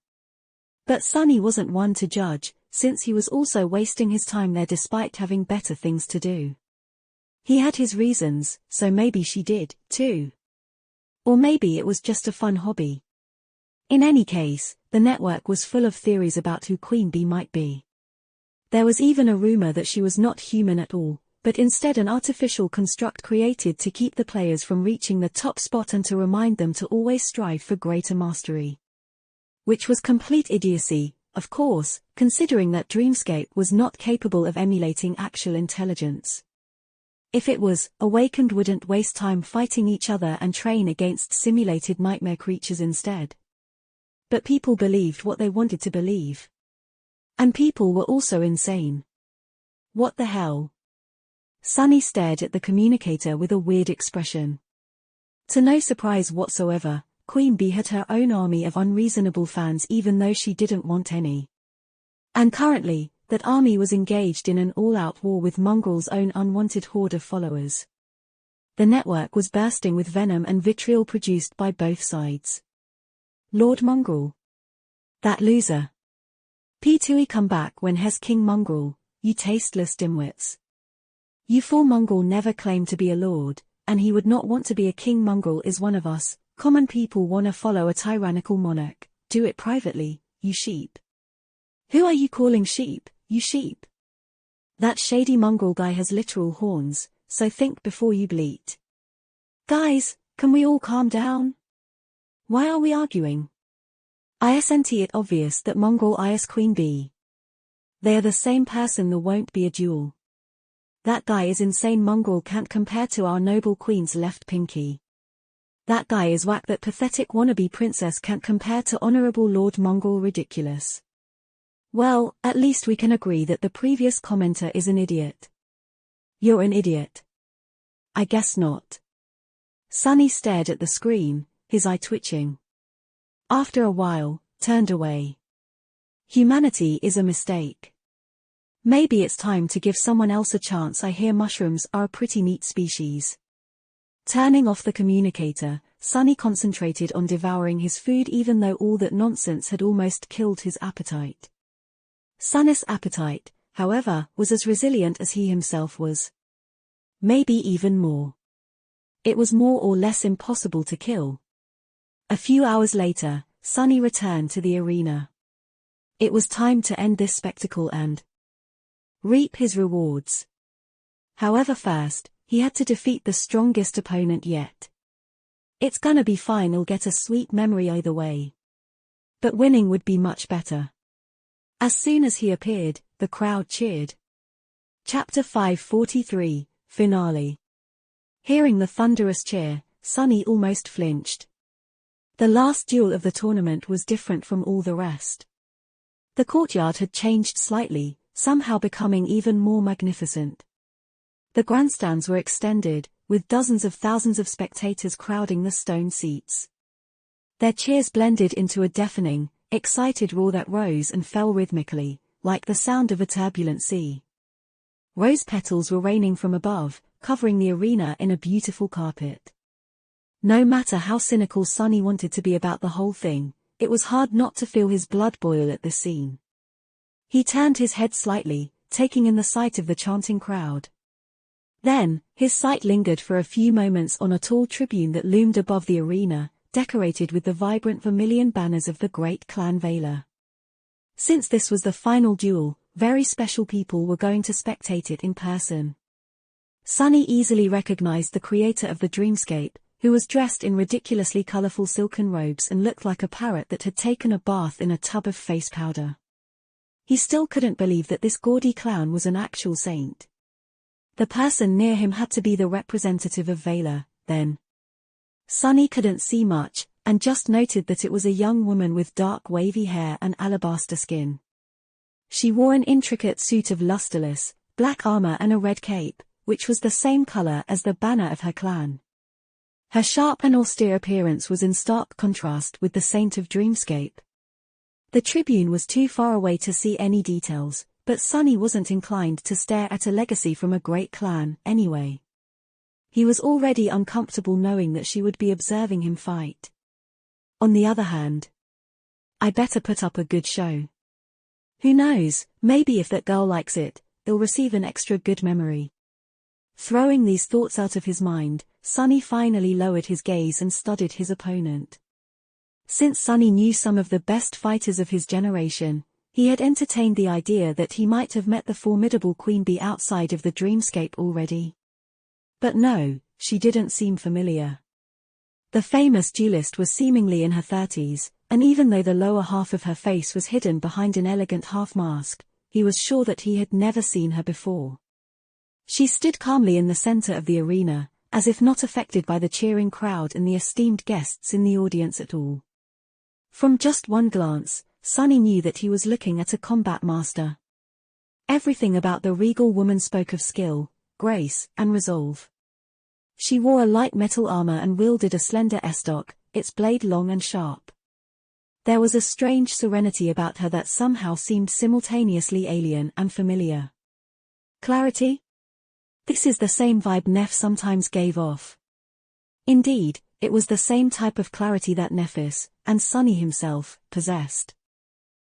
But Sunny wasn't one to judge, since he was also wasting his time there despite having better things to do. He had his reasons, so maybe she did, too. Or maybe it was just a fun hobby. In any case, the network was full of theories about who Queen Bee might be. There was even a rumor that she was not human at all, but instead an artificial construct created to keep the players from reaching the top spot and to remind them to always strive for greater mastery. Which was complete idiocy, of course, considering that Dreamscape was not capable of emulating actual intelligence. If it was, Awakened wouldn't waste time fighting each other and train against simulated nightmare creatures instead. But people believed what they wanted to believe. And people were also insane. What the hell? Sunny stared at the communicator with a weird expression. To no surprise whatsoever, Queen Bee had her own army of unreasonable fans even though she didn't want any. And currently, that army was engaged in an all-out war with Mongrel's own unwanted horde of followers. The network was bursting with venom and vitriol produced by both sides. Lord Mongrel. That loser. P2E come back when has King Mongrel, you tasteless dimwits. You fool. Mongrel never claimed to be a lord, and he would not want to be a king. Mongrel is one of us, common people wanna follow a tyrannical monarch, Do it privately, you sheep. Who are you calling sheep, you sheep? That shady mongrel guy has literal horns, so think before you bleat. Guys, can we all calm down? Why are we arguing? Isn't it obvious that mongrel is queen bee? They are the same person, there won't be a duel. That guy is insane, mongrel can't compare to our noble queen's left pinky. That guy is whack, that pathetic wannabe princess can't compare to honorable Lord Mongrel, ridiculous. Well, at least we can agree that the previous commenter is an idiot. You're an idiot. I guess not. Sunny stared at the screen, his eye twitching. After a while, turned away. Humanity is a mistake. Maybe it's time to give someone else a chance. I hear mushrooms are a pretty neat species. Turning off the communicator, Sunny concentrated on devouring his food, even though all that nonsense had almost killed his appetite. Sunny's appetite, however, was as resilient as he himself was. Maybe even more. It was more or less impossible to kill. A few hours later, Sunny returned to the arena. It was time to end this spectacle and reap his rewards. However, first, he had to defeat the strongest opponent yet. It's gonna be fine, he'll get a sweet memory either way. But winning would be much better. As soon as he appeared, the crowd cheered. Chapter 543, Finale. Hearing the thunderous cheer, Sunny almost flinched. The last duel of the tournament was different from all the rest. The courtyard had changed slightly, somehow becoming even more magnificent. The grandstands were extended, with dozens of thousands of spectators crowding the stone seats. Their cheers blended into a deafening, excited roar that rose and fell rhythmically, like the sound of a turbulent sea. Rose petals were raining from above, covering the arena in a beautiful carpet. No matter how cynical Sunny wanted to be about the whole thing, it was hard not to feel his blood boil at this scene. He turned his head slightly, taking in the sight of the chanting crowd. Then, his sight lingered for a few moments on a tall tribune that loomed above the arena, decorated with the vibrant vermilion banners of the great clan Valor. Since this was the final duel, very special people were going to spectate it in person. Sunny easily recognized the creator of the dreamscape, who was dressed in ridiculously colorful silken robes and looked like a parrot that had taken a bath in a tub of face powder. He still couldn't believe that this gaudy clown was an actual saint. The person near him had to be the representative of Valor, then. Sunny couldn't see much, and just noted that it was a young woman with dark wavy hair and alabaster skin. She wore an intricate suit of lusterless, black armor and a red cape, which was the same color as the banner of her clan. Her sharp and austere appearance was in stark contrast with the saint of Dreamscape. The tribune was too far away to see any details, but Sunny wasn't inclined to stare at a legacy from a great clan, anyway. He was already uncomfortable knowing that she would be observing him fight. On the other hand, I better put up a good show. Who knows, maybe if that girl likes it, he'll receive an extra good memory. Throwing these thoughts out of his mind, Sunny finally lowered his gaze and studied his opponent. Since Sunny knew some of the best fighters of his generation, he had entertained the idea that he might have met the formidable Queen Bee outside of the dreamscape already. But no, she didn't seem familiar. The famous duelist was seemingly in her 30s, and even though the lower half of her face was hidden behind an elegant half-mask, he was sure that he had never seen her before. She stood calmly in the center of the arena, as if not affected by the cheering crowd and the esteemed guests in the audience at all. From just one glance, Sunny knew that he was looking at a combat master. Everything about the regal woman spoke of skill, grace, and resolve. She wore a light metal armor and wielded a slender estoc, its blade long and sharp. There was a strange serenity about her that somehow seemed simultaneously alien and familiar. Clarity? This is the same vibe Neff sometimes gave off. Indeed, it was the same type of clarity that Nephis, and Sunny himself, possessed.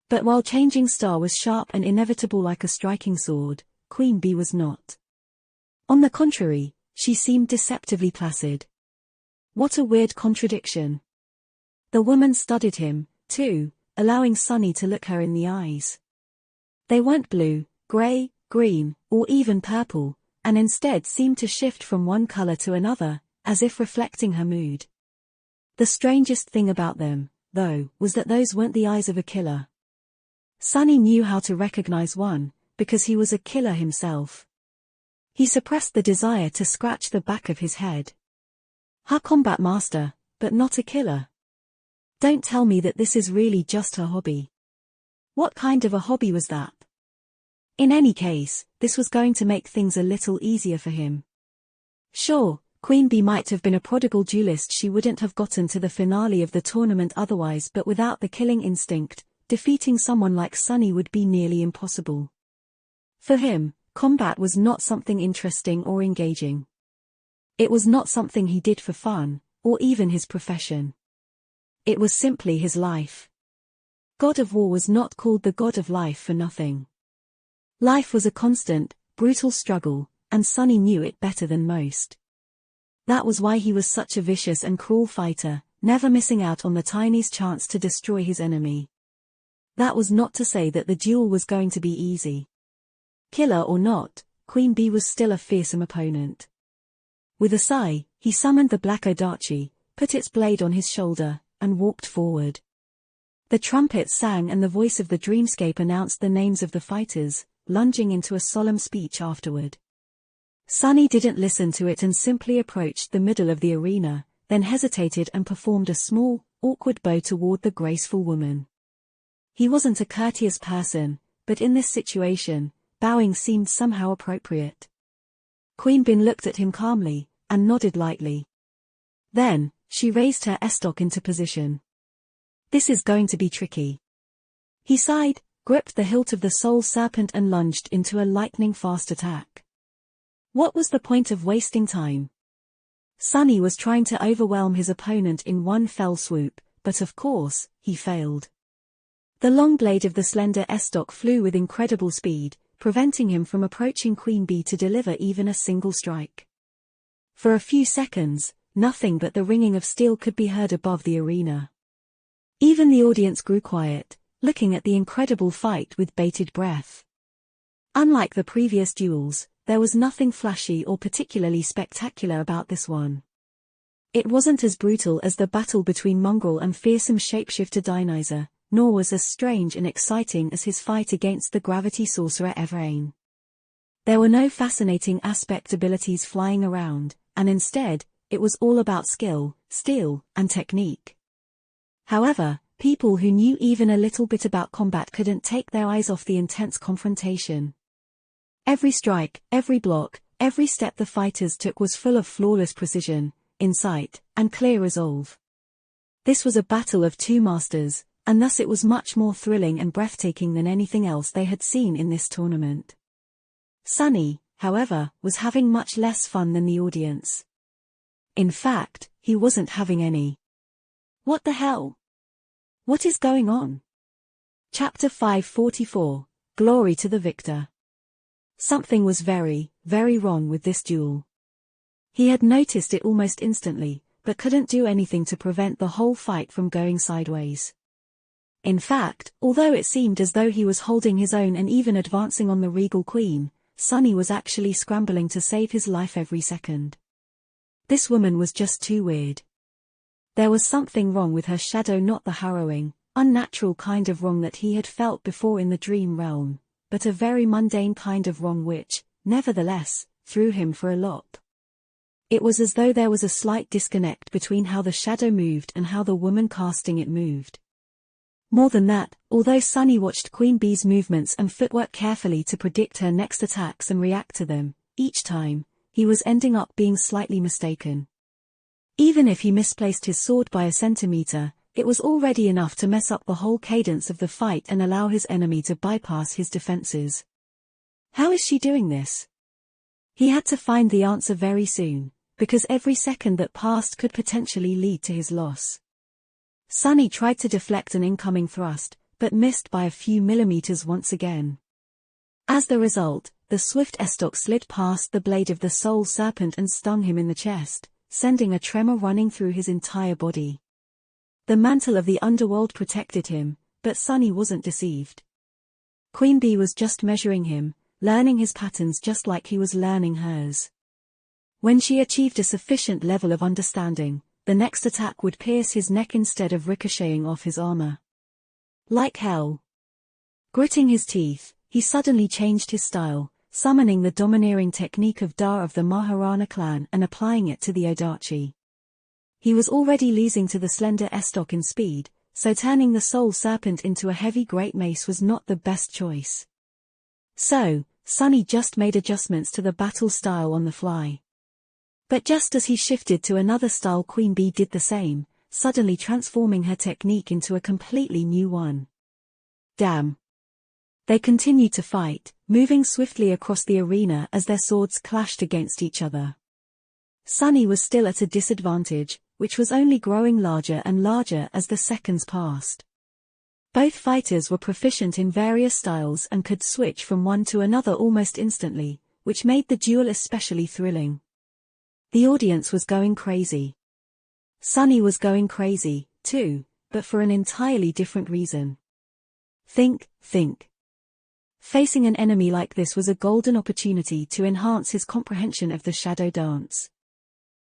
But while Changing Star was sharp and inevitable like a striking sword, Queen Bee was not. On the contrary, she seemed deceptively placid. What a weird contradiction. The woman studied him, too, allowing Sunny to look her in the eyes. They weren't blue, grey, green, or even purple, and instead seemed to shift from one color to another, as if reflecting her mood. The strangest thing about them, though, was that those weren't the eyes of a killer. Sunny knew how to recognize one, because he was a killer himself. He suppressed the desire to scratch the back of his head. Her combat master, but not a killer. Don't tell me that this is really just her hobby. What kind of a hobby was that? In any case, this was going to make things a little easier for him. Sure, Queen Bee might have been a prodigal duelist, she wouldn't have gotten to the finale of the tournament otherwise, but without the killing instinct, defeating someone like Sunny would be nearly impossible. For him, combat was not something interesting or engaging. It was not something he did for fun, or even his profession. It was simply his life. God of War was not called the God of Life for nothing. Life was a constant, brutal struggle, and Sunny knew it better than most. That was why he was such a vicious and cruel fighter, never missing out on the tiniest chance to destroy his enemy. That was not to say that the duel was going to be easy. Killer or not, Queen Bee was still a fearsome opponent. With a sigh, he summoned the Black Odachi, put its blade on his shoulder, and walked forward. The trumpet sang and the voice of the dreamscape announced the names of the fighters, lunging into a solemn speech afterward. Sunny didn't listen to it and simply approached the middle of the arena, then hesitated and performed a small, awkward bow toward the graceful woman. He wasn't a courteous person, but in this situation, bowing seemed somehow appropriate. Queen Bee looked at him calmly, and nodded lightly. Then, she raised her estoc into position. This is going to be tricky. He sighed, gripped the hilt of the Soul Serpent and lunged into a lightning-fast attack. What was the point of wasting time? Sunny was trying to overwhelm his opponent in one fell swoop, but of course, he failed. The long blade of the slender estoc flew with incredible speed, preventing him from approaching Queen Bee to deliver even a single strike. For a few seconds, nothing but the ringing of steel could be heard above the arena. Even the audience grew quiet, looking at the incredible fight with bated breath. Unlike the previous duels, there was nothing flashy or particularly spectacular about this one. It wasn't as brutal as the battle between Mongrel and fearsome shapeshifter Dionyser, nor was as strange and exciting as his fight against the gravity sorcerer Evrain. There were no fascinating aspect abilities flying around, and instead, it was all about skill, steel, and technique. However, people who knew even a little bit about combat couldn't take their eyes off the intense confrontation. Every strike, every block, every step the fighters took was full of flawless precision, insight, and clear resolve. This was a battle of two masters, and thus it was much more thrilling and breathtaking than anything else they had seen in this tournament. Sunny, however, was having much less fun than the audience. In fact, he wasn't having any. What the hell? What is going on? Chapter 544, Glory to the Victor. Something was very, very wrong with this duel. He had noticed it almost instantly, but couldn't do anything to prevent the whole fight from going sideways. In fact, although it seemed as though he was holding his own and even advancing on the regal queen, Sunny was actually scrambling to save his life every second. This woman was just too weird. There was something wrong with her shadow, not the harrowing, unnatural kind of wrong that he had felt before in the dream realm, but a very mundane kind of wrong which, nevertheless, threw him for a loop. It was as though there was a slight disconnect between how the shadow moved and how the woman casting it moved. More than that, although Sunny watched Queen Bee's movements and footwork carefully to predict her next attacks and react to them, each time, he was ending up being slightly mistaken. Even if he misplaced his sword by a centimeter, it was already enough to mess up the whole cadence of the fight and allow his enemy to bypass his defenses. How is she doing this? He had to find the answer very soon, because every second that passed could potentially lead to his loss. Sunny tried to deflect an incoming thrust, but missed by a few millimeters once again. As the result, the swift estoc slid past the blade of the Soul Serpent and stung him in the chest, sending a tremor running through his entire body. The mantle of the underworld protected him, but Sunny wasn't deceived. Queen Bee was just measuring him, learning his patterns just like he was learning hers. When she achieved a sufficient level of understanding, the next attack would pierce his neck instead of ricocheting off his armor. Like hell. Gritting his teeth, he suddenly changed his style, summoning the domineering technique of Da of the Maharana clan and applying it to the Odachi. He was already losing to the slender Estok in speed, so turning the soul serpent into a heavy great mace was not the best choice. So, Sunny just made adjustments to the battle style on the fly. But just as he shifted to another style, Queen Bee did the same, suddenly transforming her technique into a completely new one. Damn. They continued to fight, moving swiftly across the arena as their swords clashed against each other. Sunny was still at a disadvantage, which was only growing larger and larger as the seconds passed. Both fighters were proficient in various styles and could switch from one to another almost instantly, which made the duel especially thrilling. The audience was going crazy. Sunny was going crazy, too, but for an entirely different reason. Think. Facing an enemy like this was a golden opportunity to enhance his comprehension of the shadow dance.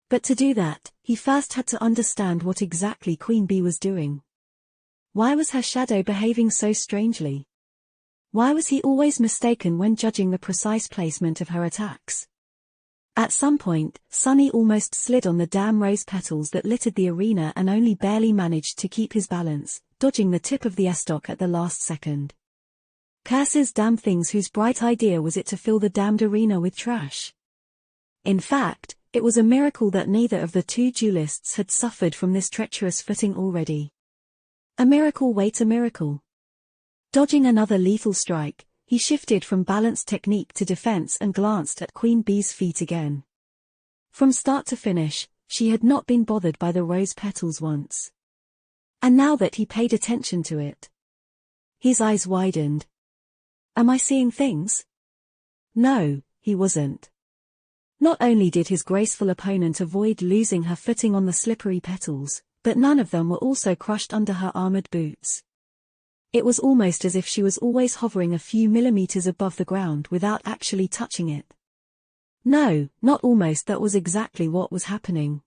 But to do that, he first had to understand what exactly Queen Bee was doing. Why was her shadow behaving so strangely? Why was he always mistaken when judging the precise placement of her attacks? At some point, Sunny almost slid on the damn rose petals that littered the arena and only barely managed to keep his balance, dodging the tip of the Estok at the last second. Curses, damn things, whose bright idea was it to fill the damned arena with trash? In fact, it was a miracle that neither of the two duelists had suffered from this treacherous footing already. A miracle, wait, a miracle. Dodging another lethal strike, he shifted from balanced technique to defense and glanced at Queen Bee's feet again. From start to finish, she had not been bothered by the rose petals once. And now that he paid attention to it, his eyes widened. Am I seeing things? No, he wasn't. Not only did his graceful opponent avoid losing her footing on the slippery petals, but none of them were also crushed under her armored boots. It was almost as if she was always hovering a few millimeters above the ground without actually touching it. No, not almost, that was exactly what was happening.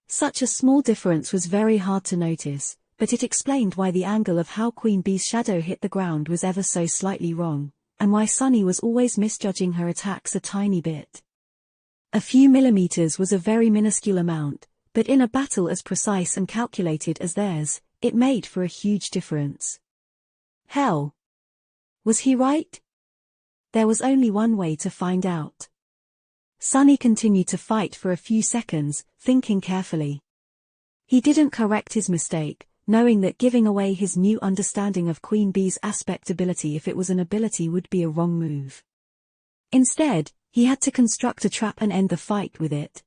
Such a small difference was very hard to notice, but it explained why the angle of how Queen Bee's shadow hit the ground was ever so slightly wrong, and why Sunny was always misjudging her attacks a tiny bit. A few millimeters was a very minuscule amount, but in a battle as precise and calculated as theirs, it made for a huge difference. Hell! Was he right? There was only one way to find out. Sunny continued to fight for a few seconds, thinking carefully. He didn't correct his mistake, knowing that giving away his new understanding of Queen Bee's aspect ability, if it was an ability, would be a wrong move. Instead, he had to construct a trap and end the fight with it.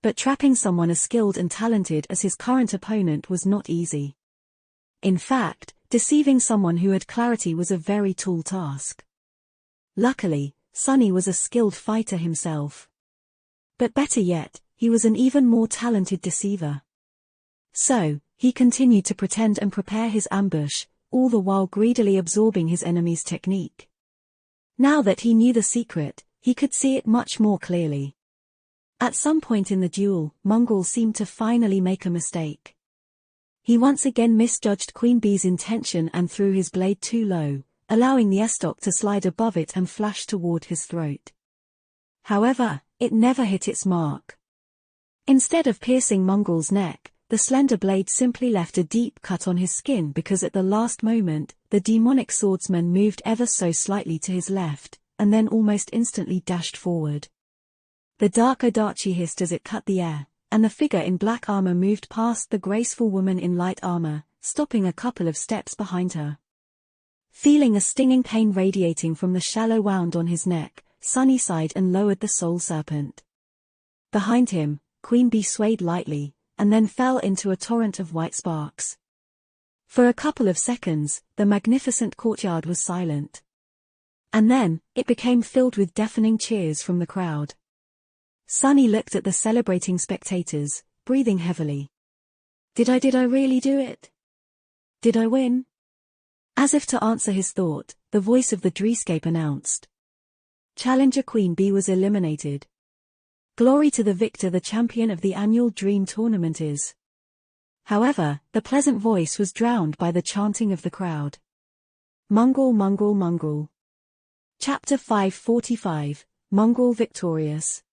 But trapping someone as skilled and talented as his current opponent was not easy. In fact, deceiving someone who had clarity was a very tall task. Luckily, Sunny was a skilled fighter himself. But better yet, he was an even more talented deceiver. So, he continued to pretend and prepare his ambush, all the while greedily absorbing his enemy's technique. Now that he knew the secret, he could see it much more clearly. At some point in the duel, Mongrel seemed to finally make a mistake. He once again misjudged Queen Bee's intention and threw his blade too low, allowing the Estok to slide above it and flash toward his throat. However, it never hit its mark. Instead of piercing Mongrel's neck, the slender blade simply left a deep cut on his skin because at the last moment, the demonic swordsman moved ever so slightly to his left, and then almost instantly dashed forward. The dark Odachi hissed as it cut the air, and the figure in black armor moved past the graceful woman in light armor, stopping a couple of steps behind her. Feeling a stinging pain radiating from the shallow wound on his neck, Sunny sighed and lowered the soul serpent. Behind him, Queen Bee swayed lightly, and then fell into a torrent of white sparks. For a couple of seconds, the magnificent courtyard was silent. And then, it became filled with deafening cheers from the crowd. Sunny looked at the celebrating spectators, breathing heavily. Did I really do it? Did I win? As if to answer his thought, the voice of the Dreamscape announced. Challenger Queen Bee was eliminated. Glory to the victor, the champion of the annual Dream Tournament is. However, the pleasant voice was drowned by the chanting of the crowd. Mongrel, mongrel, mongrel. Chapter 545, Mongrel Victorious.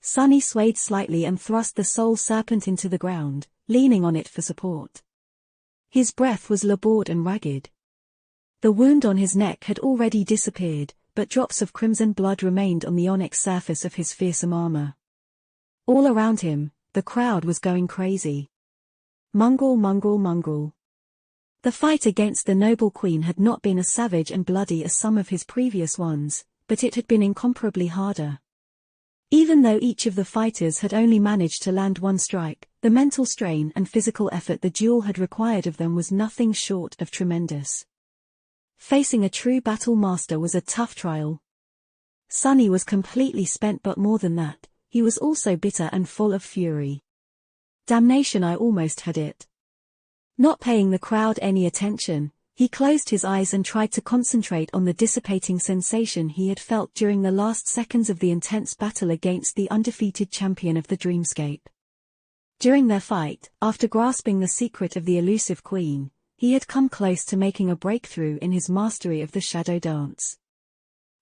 Sunny swayed slightly and thrust the soul serpent into the ground, leaning on it for support. His breath was labored and ragged. The wound on his neck had already disappeared, but drops of crimson blood remained on the onyx surface of his fearsome armor. All around him, the crowd was going crazy. Mongrel, mongrel, mongrel. The fight against the noble queen had not been as savage and bloody as some of his previous ones, but it had been incomparably harder. Even though each of the fighters had only managed to land one strike, the mental strain and physical effort the duel had required of them was nothing short of tremendous. Facing a true battle master was a tough trial. Sunny was completely spent, but more than that, he was also bitter and full of fury. Damnation, I almost had it. Not paying the crowd any attention, he closed his eyes and tried to concentrate on the dissipating sensation he had felt during the last seconds of the intense battle against the undefeated champion of the Dreamscape. During their fight, after grasping the secret of the elusive queen, he had come close to making a breakthrough in his mastery of the shadow dance.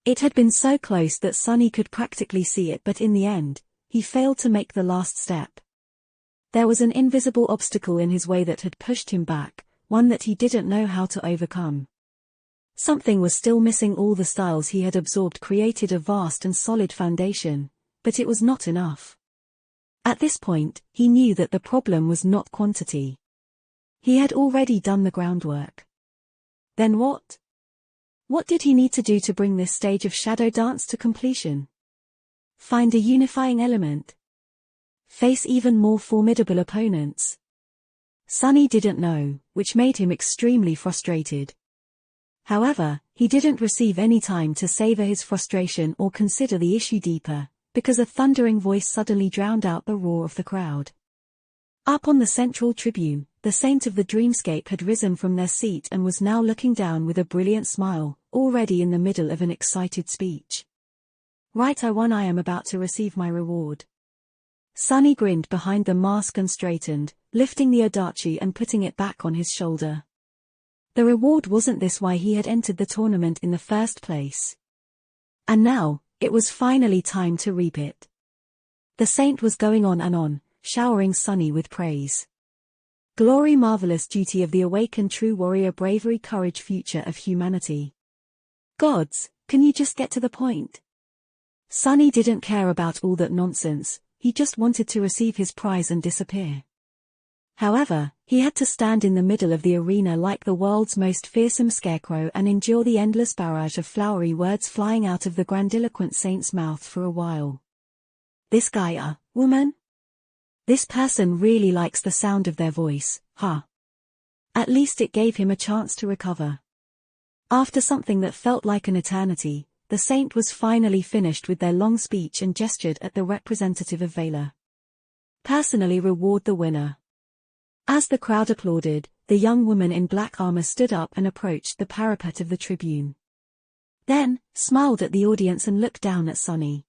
It had been so close that Sunny could practically see it, but in the end, he failed to make the last step. There was an invisible obstacle in his way that had pushed him back, one that he didn't know how to overcome. Something was still missing. All the styles he had absorbed created a vast and solid foundation, but it was not enough. At this point, he knew that the problem was not quantity. He had already done the groundwork. Then what? What did he need to do to bring this stage of shadow dance to completion? Find a unifying element. Face even more formidable opponents. Sunny didn't know, which made him extremely frustrated. However, he didn't receive any time to savor his frustration or consider the issue deeper, because a thundering voice suddenly drowned out the roar of the crowd. Up on the central tribune, the Saint of the Dreamscape had risen from their seat and was now looking down with a brilliant smile, already in the middle of an excited speech. Right, I won. I am about to receive my reward. Sunny grinned behind the mask and straightened, lifting the Adachi and putting it back on his shoulder. The reward wasn't this why he had entered the tournament in the first place. And now, it was finally time to reap it. The Saint was going on and on, showering Sunny with praise. Glory, marvelous duty of the awakened true warrior, bravery, courage, future of humanity. Gods, can you just get to the point? Sunny didn't care about all that nonsense, he just wanted to receive his prize and disappear. However, he had to stand in the middle of the arena like the world's most fearsome scarecrow and endure the endless barrage of flowery words flying out of the grandiloquent Saint's mouth for a while. This guy, woman? This person really likes the sound of their voice, huh? At least it gave him a chance to recover. After something that felt like an eternity, the Saint was finally finished with their long speech and gestured at the representative of Valor. Personally reward the winner. As the crowd applauded, the young woman in black armor stood up and approached the parapet of the tribune. Then, smiled at the audience and looked down at Sunny.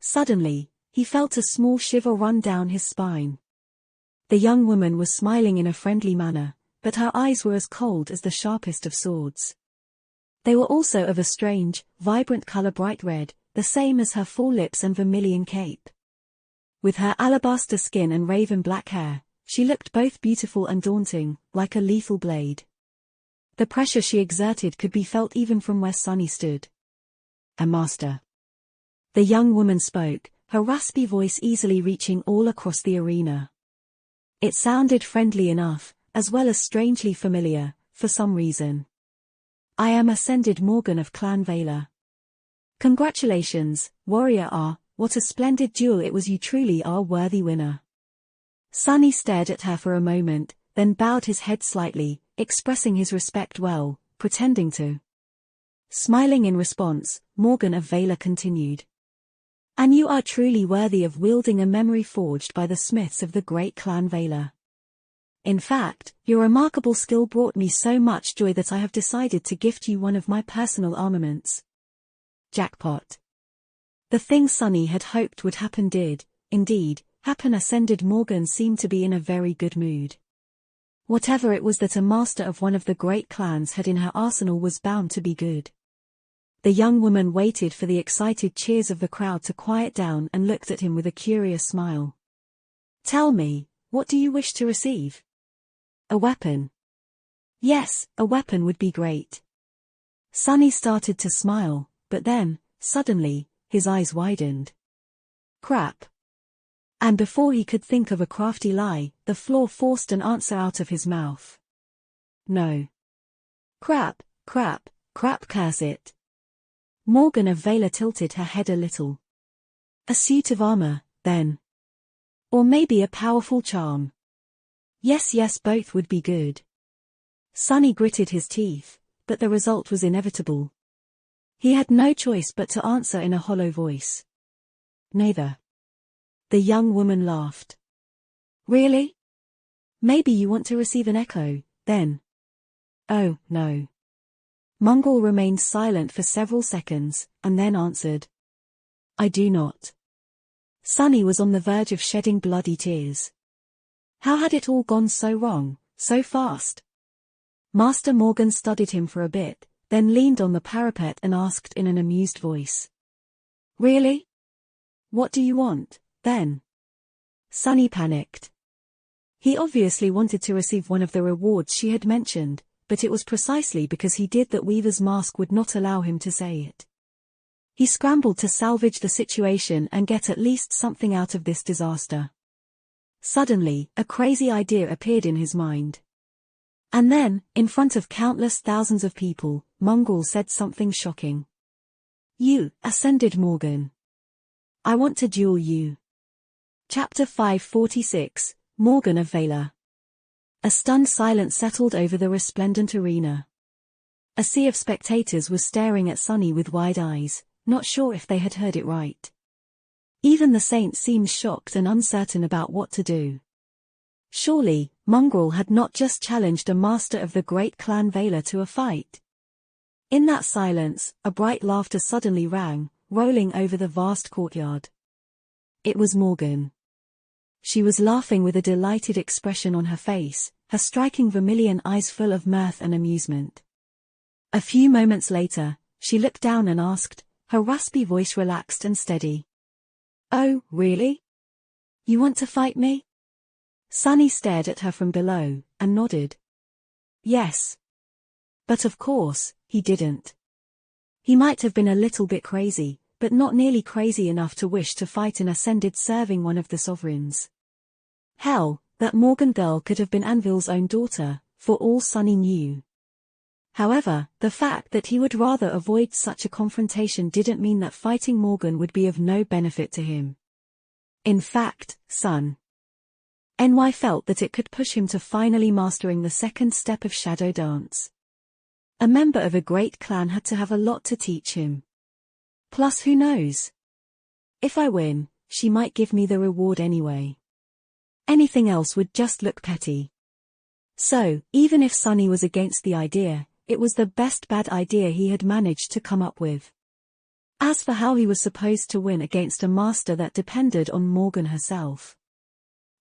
Suddenly, he felt a small shiver run down his spine. The young woman was smiling in a friendly manner, but her eyes were as cold as the sharpest of swords. They were also of a strange, vibrant color, bright red, the same as her full lips and vermilion cape. With her alabaster skin and raven black hair, she looked both beautiful and daunting, like a lethal blade. The pressure she exerted could be felt even from where Sunny stood. A master. The young woman spoke, her raspy voice easily reaching all across the arena. It sounded friendly enough, as well as strangely familiar, for some reason. I am Ascended Morgan of Clan Valor. Congratulations, Warrior R, what a splendid duel it was, you truly are a worthy winner. Sunny stared at her for a moment, then bowed his head slightly, expressing his respect while pretending to. Smiling in response, Morgan of Valor continued. And you are truly worthy of wielding a memory forged by the smiths of the great Clan Valor. In fact, your remarkable skill brought me so much joy that I have decided to gift you one of my personal armaments. Jackpot. The thing Sunny had hoped would happen did, indeed, happen. Ascended Morgan seemed to be in a very good mood. Whatever it was that a master of one of the great clans had in her arsenal was bound to be good. The young woman waited for the excited cheers of the crowd to quiet down and looked at him with a curious smile. Tell me, what do you wish to receive? A weapon. Yes, a weapon would be great. Sunny started to smile, but then, suddenly, his eyes widened. Crap. And before he could think of a crafty lie, the floor forced an answer out of his mouth. No. Crap, crap, crap, curse it. Morgan of Valor tilted her head a little. A suit of armor, then. Or maybe a powerful charm. Yes, both would be good. Sunny gritted his teeth, but the result was inevitable. He had no choice but to answer in a hollow voice. Neither. The young woman laughed. Really? Maybe you want to receive an echo, then. Oh, no. Mongrel remained silent for several seconds, and then answered. I do not. Sunny was on the verge of shedding bloody tears. How had it all gone so wrong, so fast? Master Morgan studied him for a bit, then leaned on the parapet and asked in an amused voice. Really? What do you want, then? Sunny panicked. He obviously wanted to receive one of the rewards she had mentioned, but it was precisely because he did that Weaver's mask would not allow him to say it. He scrambled to salvage the situation and get at least something out of this disaster. Suddenly, a crazy idea appeared in his mind. And then, in front of countless thousands of people, Mongrel said something shocking. You, Ascended Morgan. I want to duel you. Chapter 546, Morgan of Valor. A stunned silence settled over the resplendent arena. A sea of spectators was staring at Sunny with wide eyes, not sure if they had heard it right. Even the saints seemed shocked and uncertain about what to do. Surely, Mongrel had not just challenged a master of the great clan Valor to a fight. In that silence, a bright laughter suddenly rang, rolling over the vast courtyard. It was Morgan. She was laughing with a delighted expression on her face, her striking vermilion eyes full of mirth and amusement. A few moments later, she looked down and asked, her raspy voice relaxed and steady. Oh, really? You want to fight me? Sunny stared at her from below, and nodded. Yes. But of course, he didn't. He might have been a little bit crazy, but not nearly crazy enough to wish to fight an Ascended serving one of the sovereigns. Hell, that Morgan girl could have been Anvil's own daughter, for all Sunny knew. However, the fact that he would rather avoid such a confrontation didn't mean that fighting Morgan would be of no benefit to him. In fact, NY felt that it could push him to finally mastering the second step of Shadow Dance. A member of a great clan had to have a lot to teach him. Plus, who knows? If I win, she might give me the reward anyway. Anything else would just look petty. So, even if Sunny was against the idea, it was the best bad idea he had managed to come up with. As for how he was supposed to win against a master that depended on Morgan herself.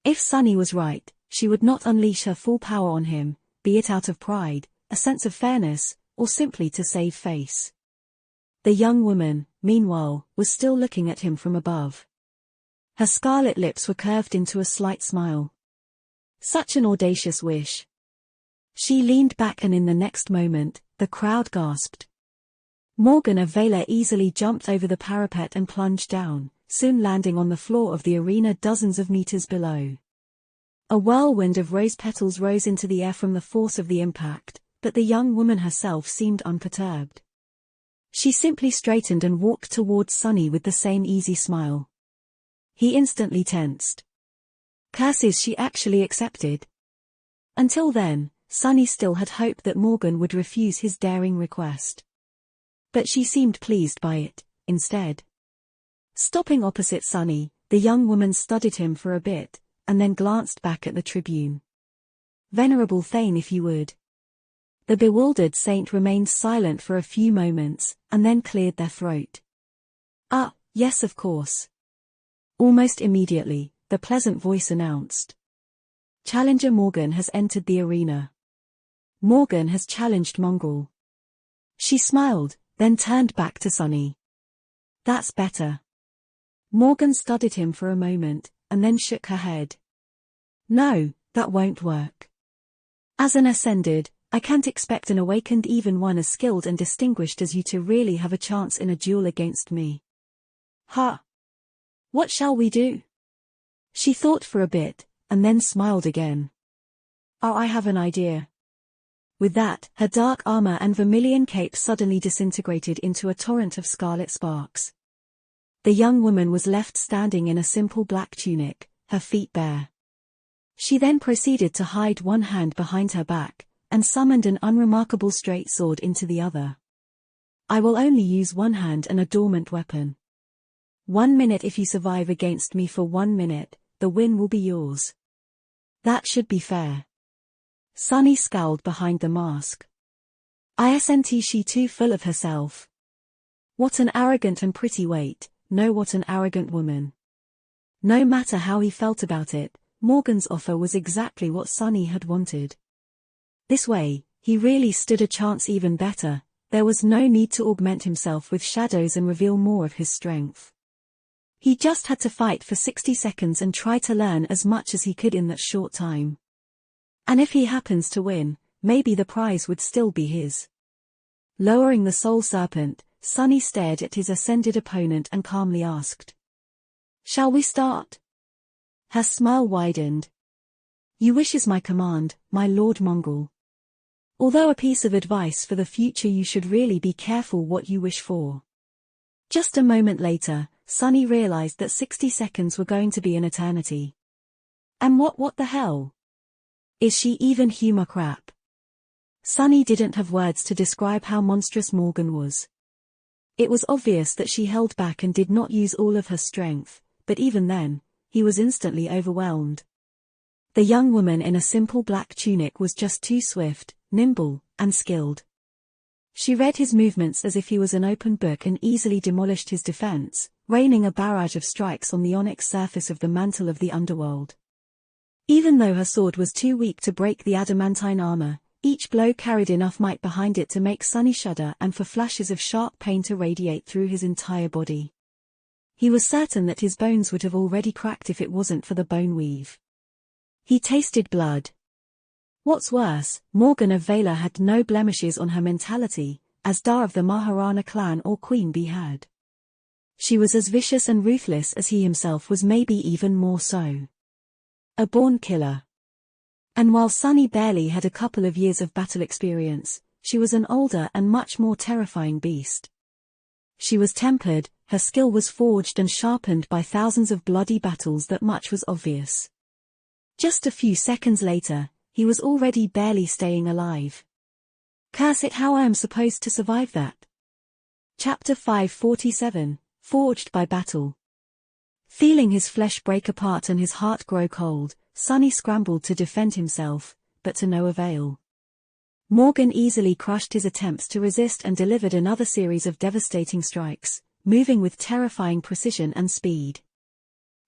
If Sunny was right, she would not unleash her full power on him, be it out of pride, a sense of fairness, or simply to save face. The young woman, meanwhile, was still looking at him from above. Her scarlet lips were curved into a slight smile. Such an audacious wish. She leaned back and in the next moment, the crowd gasped. Morgan of Valor easily jumped over the parapet and plunged down, soon landing on the floor of the arena dozens of meters below. A whirlwind of rose petals rose into the air from the force of the impact, but the young woman herself seemed unperturbed. She simply straightened and walked towards Sunny with the same easy smile. He instantly tensed. Curses she actually accepted. Until then, Sunny still had hoped that Morgan would refuse his daring request. But she seemed pleased by it, instead. Stopping opposite Sunny, the young woman studied him for a bit, and then glanced back at the tribune. Venerable Thane, if you would. The bewildered saint remained silent for a few moments, and then cleared their throat. Ah, yes, of course. Almost immediately, the pleasant voice announced. Challenger Morgan has entered the arena. Morgan has challenged Mongrel. She smiled, then turned back to Sunny. That's better. Morgan studied him for a moment, and then shook her head. No, that won't work. As an Ascended, I can't expect an awakened even one as skilled and distinguished as you to really have a chance in a duel against me. Ha! What shall we do? She thought for a bit, and then smiled again. Oh, I have an idea. With that, her dark armor and vermilion cape suddenly disintegrated into a torrent of scarlet sparks. The young woman was left standing in a simple black tunic, her feet bare. She then proceeded to hide one hand behind her back, and summoned an unremarkable straight sword into the other. I will only use one hand and a dormant weapon. 1 minute if you survive against me for 1 minute, the win will be yours. That should be fair. Sunny scowled behind the mask. Isn't she too full of herself? What an arrogant and pretty wait, no, what an arrogant woman. No matter how he felt about it, Morgan's offer was exactly what Sunny had wanted. This way, he really stood a chance. Even better, there was no need to augment himself with shadows and reveal more of his strength. He just had to fight for 60 seconds and try to learn as much as he could in that short time. And if he happens to win, maybe the prize would still be his. Lowering the soul serpent, Sunny stared at his ascended opponent and calmly asked. Shall we start? Her smile widened. You wish is my command, my Lord Mongrel. Although a piece of advice for the future, you should really be careful what you wish for. Just a moment later, Sunny realized that 60 seconds were going to be an eternity. And what the hell? Is she even humor crap? Sunny didn't have words to describe how monstrous Morgan was. It was obvious that she held back and did not use all of her strength, but even then, he was instantly overwhelmed. The young woman in a simple black tunic was just too swift, nimble, and skilled. She read his movements as if he was an open book and easily demolished his defense, raining a barrage of strikes on the onyx surface of the mantle of the underworld. Even though her sword was too weak to break the adamantine armor, each blow carried enough might behind it to make Sunny shudder and for flashes of sharp pain to radiate through his entire body. He was certain that his bones would have already cracked if it wasn't for the bone weave. He tasted blood. What's worse, Morgan of Valor had no blemishes on her mentality, as Dar of the Maharana clan or Queen Bee had. She was as vicious and ruthless as he himself was, maybe even more so. A born killer. And while Sunny barely had a couple of years of battle experience, she was an older and much more terrifying beast. She was tempered, her skill was forged and sharpened by thousands of bloody battles. That much was obvious. Just a few seconds later, he was already barely staying alive. Curse it, how I am supposed to survive that? Chapter 547, Forged by Battle. Feeling his flesh break apart and his heart grow cold, Sunny scrambled to defend himself, but to no avail. Morgan easily crushed his attempts to resist and delivered another series of devastating strikes, moving with terrifying precision and speed.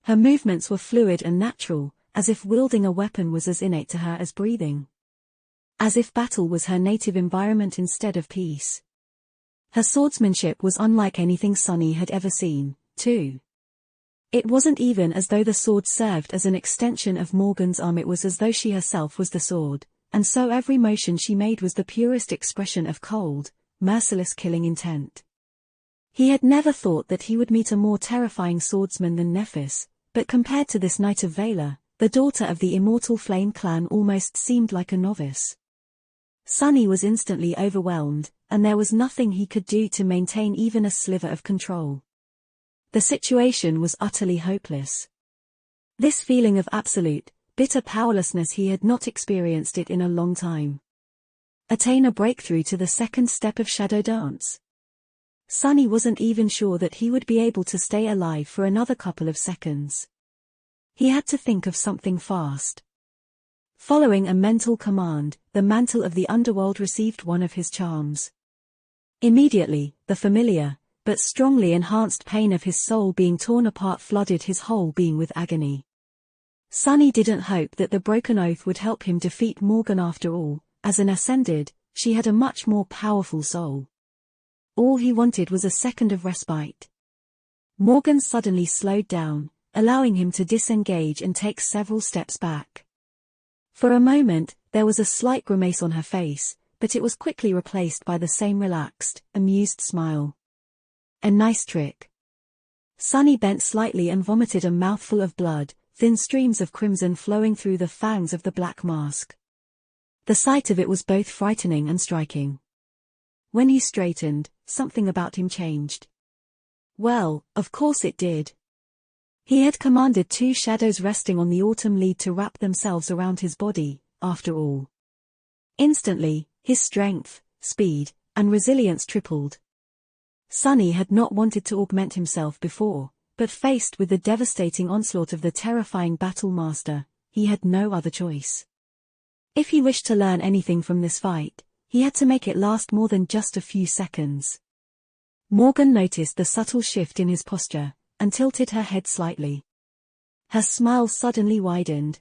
Her movements were fluid and natural, as if wielding a weapon was as innate to her as breathing. As if battle was her native environment instead of peace. Her swordsmanship was unlike anything Sunny had ever seen, too. It wasn't even as though the sword served as an extension of Morgan's arm, it was as though she herself was the sword, and so every motion she made was the purest expression of cold, merciless killing intent. He had never thought that he would meet a more terrifying swordsman than Nephis, but compared to this Knight of Valor, the daughter of the immortal Flame clan almost seemed like a novice. Sunny was instantly overwhelmed, and there was nothing he could do to maintain even a sliver of control. The situation was utterly hopeless. This feeling of absolute, bitter powerlessness, he had not experienced it in a long time. Attain a breakthrough to the second step of Shadow Dance. Sunny wasn't even sure that he would be able to stay alive for another couple of seconds. He had to think of something fast. Following a mental command, the mantle of the underworld received one of his charms. Immediately, the familiar, but strongly enhanced pain of his soul being torn apart flooded his whole being with agony. Sunny didn't hope that the broken oath would help him defeat Morgan after all. As an ascended, she had a much more powerful soul. All he wanted was a second of respite. Morgan suddenly slowed down, allowing him to disengage and take several steps back. For a moment, there was a slight grimace on her face, but it was quickly replaced by the same relaxed, amused smile. A nice trick. Sunny bent slightly and vomited a mouthful of blood, thin streams of crimson flowing through the fangs of the black mask. The sight of it was both frightening and striking. When he straightened, something about him changed. Well, of course it did. He had commanded 2 shadows resting on the autumn lead to wrap themselves around his body, after all. Instantly, his strength, speed, and resilience tripled. Sunny had not wanted to augment himself before, but faced with the devastating onslaught of the terrifying Battle Master, he had no other choice. If he wished to learn anything from this fight, he had to make it last more than just a few seconds. Morgan noticed the subtle shift in his posture, and tilted her head slightly. Her smile suddenly widened.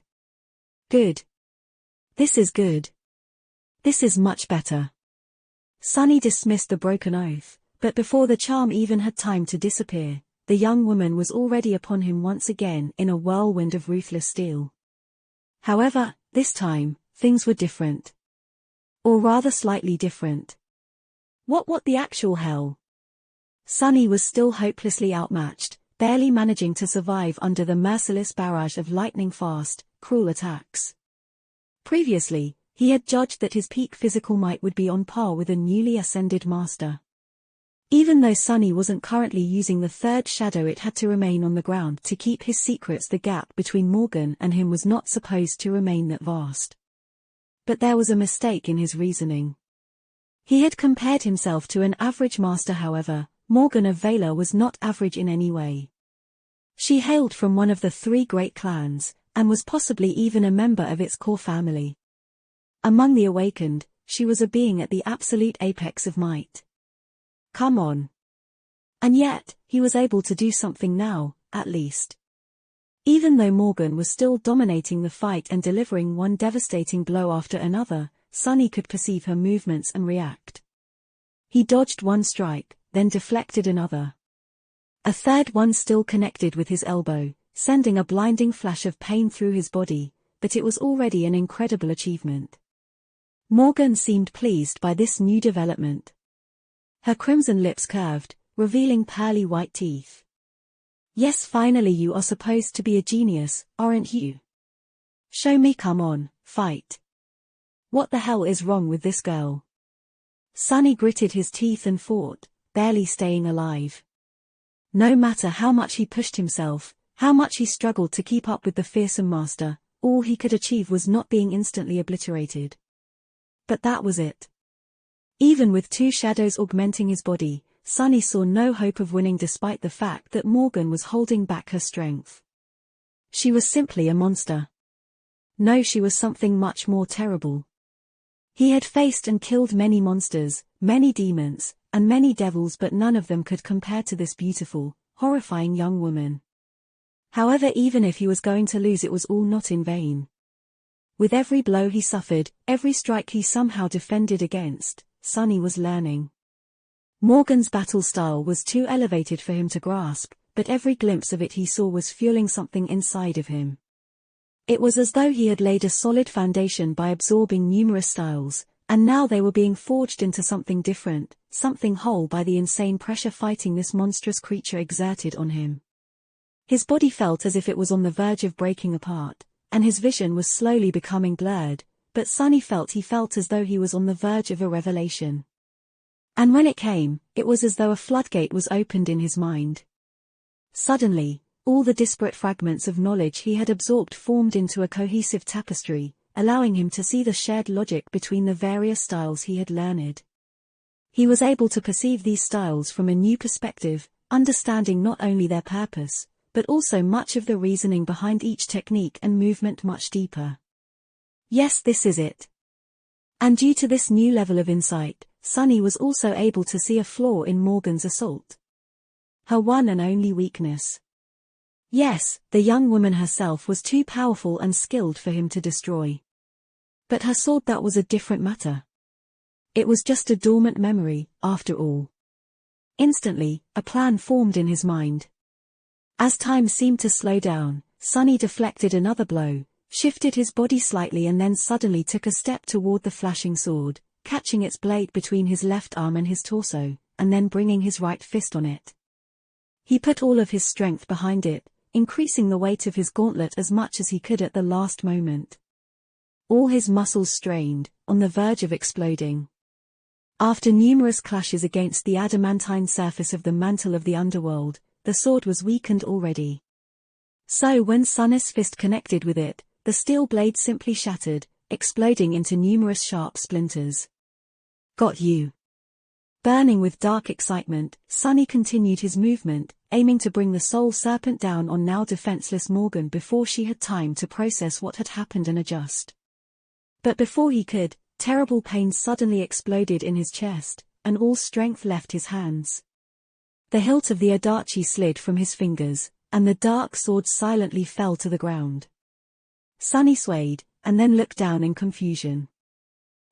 Good. This is good. This is much better. Sunny dismissed the broken oath, but before the charm even had time to disappear, the young woman was already upon him once again in a whirlwind of ruthless steel. However, this time, things were different. Or rather slightly different. What the actual hell? Sunny was still hopelessly outmatched, barely managing to survive under the merciless barrage of lightning-fast, cruel attacks. Previously, he had judged that his peak physical might would be on par with a newly ascended master. Even though Sunny wasn't currently using the 3rd shadow, it had to remain on the ground to keep his secrets. The gap between Morgan and him was not supposed to remain that vast. But there was a mistake in his reasoning. He had compared himself to an average master. However, Morgan of Valor was not average in any way. She hailed from one of the 3 great clans, and was possibly even a member of its core family. Among the awakened, she was a being at the absolute apex of might. Come on. And yet, he was able to do something now, at least. Even though Morgan was still dominating the fight and delivering one devastating blow after another, Sunny could perceive her movements and react. He dodged one strike, then deflected another. A third one still connected with his elbow, sending a blinding flash of pain through his body, but it was already an incredible achievement. Morgan seemed pleased by this new development. Her crimson lips curved, revealing pearly white teeth. Yes, finally you are supposed to be a genius, aren't you? Show me, come on, fight. What the hell is wrong with this girl? Sunny gritted his teeth and fought, barely staying alive. No matter how much he pushed himself, how much he struggled to keep up with the fearsome master, all he could achieve was not being instantly obliterated. But that was it. Even with 2 shadows augmenting his body, Sunny saw no hope of winning despite the fact that Morgan was holding back her strength. She was simply a monster. No, she was something much more terrible. He had faced and killed many monsters, many demons, and many devils, but none of them could compare to this beautiful, horrifying young woman. However, even if he was going to lose, it was all not in vain. With every blow he suffered, every strike he somehow defended against, Sunny was learning. Morgan's battle style was too elevated for him to grasp, but every glimpse of it he saw was fueling something inside of him. It was as though he had laid a solid foundation by absorbing numerous styles, and now they were being forged into something different, something whole by the insane pressure fighting this monstrous creature exerted on him. His body felt as if it was on the verge of breaking apart, and his vision was slowly becoming blurred, but Sunny felt as though he was on the verge of a revelation. And when it came, it was as though a floodgate was opened in his mind. Suddenly, all the disparate fragments of knowledge he had absorbed formed into a cohesive tapestry, allowing him to see the shared logic between the various styles he had learned. He was able to perceive these styles from a new perspective, understanding not only their purpose, but also much of the reasoning behind each technique and movement much deeper. Yes, this is it. And due to this new level of insight, Sunny was also able to see a flaw in Morgan's assault. Her one and only weakness. Yes, the young woman herself was too powerful and skilled for him to destroy. But her sword, that was a different matter. It was just a dormant memory, after all. Instantly, a plan formed in his mind. As time seemed to slow down, Sunny deflected another blow, shifted his body slightly and then suddenly took a step toward the flashing sword, catching its blade between his left arm and his torso, and then bringing his right fist on it. He put all of his strength behind it, increasing the weight of his gauntlet as much as he could at the last moment. All his muscles strained, on the verge of exploding. After numerous clashes against the adamantine surface of the mantle of the underworld, the sword was weakened already. So when Sunny's fist connected with it, the steel blade simply shattered, exploding into numerous sharp splinters. Got you. Burning with dark excitement, Sunny continued his movement, aiming to bring the soul serpent down on now defenseless Morgan before she had time to process what had happened and adjust. But before he could, terrible pain suddenly exploded in his chest, and all strength left his hands. The hilt of the Adachi slid from his fingers, and the dark sword silently fell to the ground. Sunny swayed, and then looked down in confusion.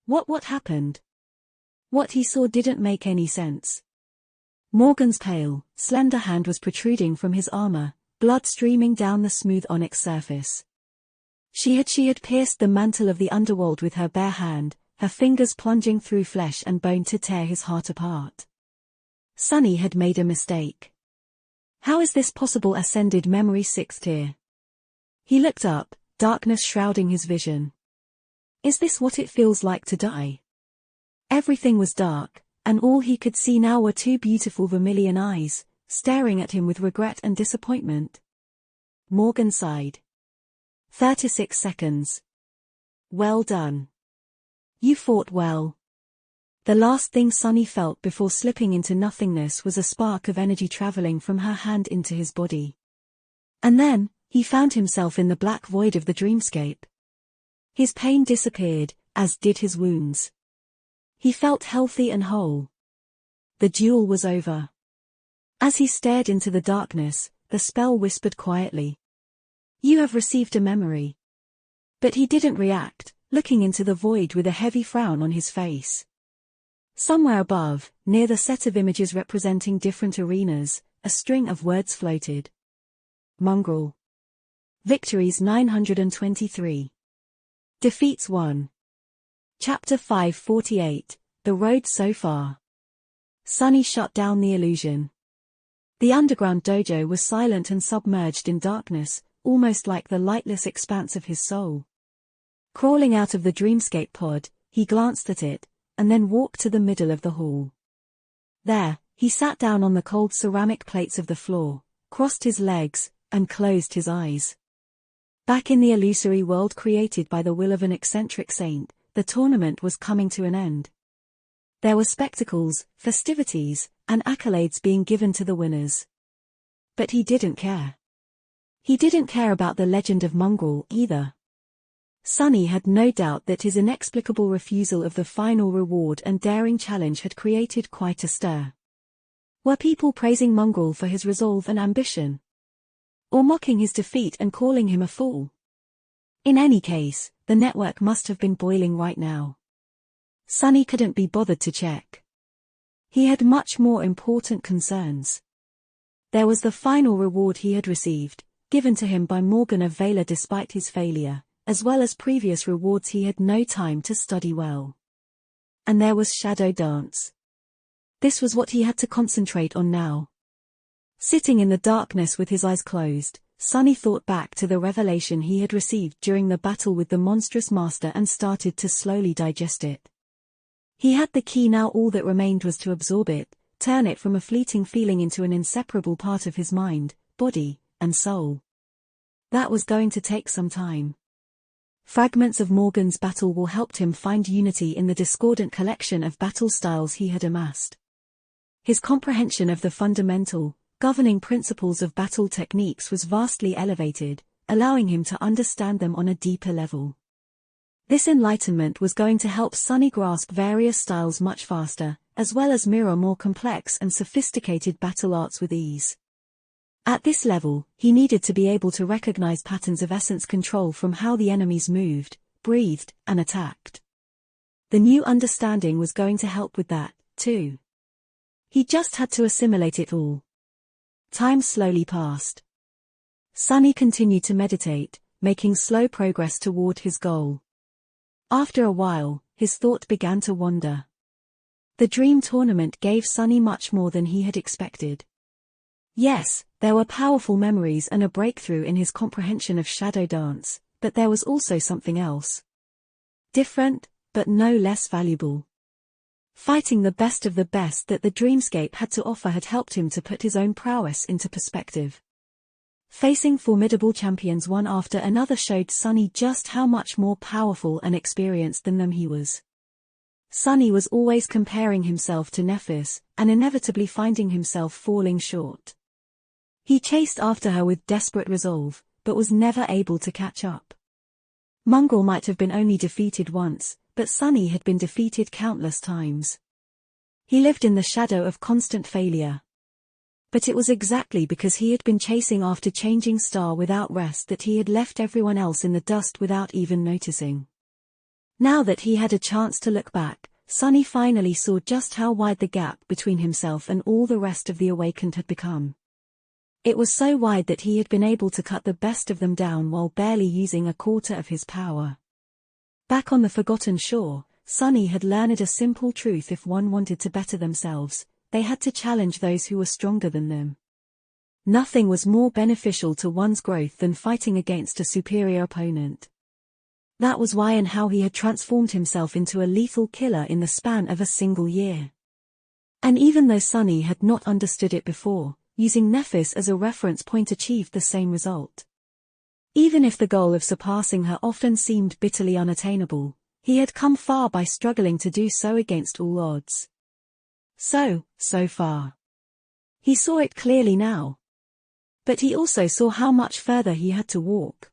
What happened? What he saw didn't make any sense. Morgan's pale, slender hand was protruding from his armor, blood streaming down the smooth onyx surface. She had pierced the mantle of the underworld with her bare hand, her fingers plunging through flesh and bone to tear his heart apart. Sunny had made a mistake. How is this possible? Ascended memory 6th tier. He looked up, darkness shrouding his vision. Is this what it feels like to die? Everything was dark, and all he could see now were two beautiful vermilion eyes, staring at him with regret and disappointment. Morgan sighed. 36 seconds. Well done. You fought well. The last thing Sunny felt before slipping into nothingness was a spark of energy traveling from her hand into his body. And then, he found himself in the black void of the dreamscape. His pain disappeared, as did his wounds. He felt healthy and whole. The duel was over. As he stared into the darkness, the spell whispered quietly. You have received a memory. But he didn't react, looking into the void with a heavy frown on his face. Somewhere above, near the set of images representing different arenas, a string of words floated. Mongrel. Victories 923. Defeats 1. Chapter 548, The Road So Far. Sunny shut down the illusion. The underground dojo was silent and submerged in darkness, almost like the lightless expanse of his soul. Crawling out of the dreamscape pod, he glanced at it, and then walked to the middle of the hall. There, he sat down on the cold ceramic plates of the floor, crossed his legs, and closed his eyes. Back in the illusory world created by the will of an eccentric saint, the tournament was coming to an end. There were spectacles, festivities, and accolades being given to the winners. But he didn't care. He didn't care about the legend of Mongrel either. Sunny had no doubt that his inexplicable refusal of the final reward and daring challenge had created quite a stir. Were people praising Mongrel for his resolve and ambition? Or mocking his defeat and calling him a fool? In any case, the network must have been boiling right now. Sunny couldn't be bothered to check. He had much more important concerns. There was the final reward he had received, given to him by Morgan of Valor despite his failure, as well as previous rewards he had no time to study well. And there was Shadow Dance. This was what he had to concentrate on now. Sitting in the darkness with his eyes closed, Sunny thought back to the revelation he had received during the battle with the monstrous master and started to slowly digest it. He had the key now, all that remained was to absorb it, turn it from a fleeting feeling into an inseparable part of his mind, body, and soul. That was going to take some time. Fragments of Morgan's battle will help him find unity in the discordant collection of battle styles he had amassed. His comprehension of the fundamental, governing principles of battle techniques was vastly elevated, allowing him to understand them on a deeper level. This enlightenment was going to help Sunny grasp various styles much faster, as well as mirror more complex and sophisticated battle arts with ease. At this level, he needed to be able to recognize patterns of essence control from how the enemies moved, breathed, and attacked. The new understanding was going to help with that, too. He just had to assimilate it all. Time slowly passed. Sunny continued to meditate, making slow progress toward his goal. After a while, his thought began to wander. The dream tournament gave Sunny much more than he had expected. Yes, there were powerful memories and a breakthrough in his comprehension of shadow dance, but there was also something else. Different, but no less valuable. Fighting the best of the best that the dreamscape had to offer had helped him to put his own prowess into perspective. Facing formidable champions one after another showed Sunny just how much more powerful and experienced than them he was. Sunny was always comparing himself to Nephis, and inevitably finding himself falling short. He chased after her with desperate resolve, but was never able to catch up. Mongol might have been only defeated once, but Sunny had been defeated countless times. He lived in the shadow of constant failure. But it was exactly because he had been chasing after changing star without rest that he had left everyone else in the dust without even noticing. Now that he had a chance to look back, Sunny finally saw just how wide the gap between himself and all the rest of the awakened had become. It was so wide that he had been able to cut the best of them down while barely using a quarter of his power. Back on the Forgotten Shore, Sunny had learned a simple truth: if one wanted to better themselves, they had to challenge those who were stronger than them. Nothing was more beneficial to one's growth than fighting against a superior opponent. That was why and how he had transformed himself into a lethal killer in the span of a single year. And even though Sunny had not understood it before, using Nephis as a reference point achieved the same result. Even if the goal of surpassing her often seemed bitterly unattainable, he had come far by struggling to do so against all odds. So far. He saw it clearly now. But he also saw how much further he had to walk.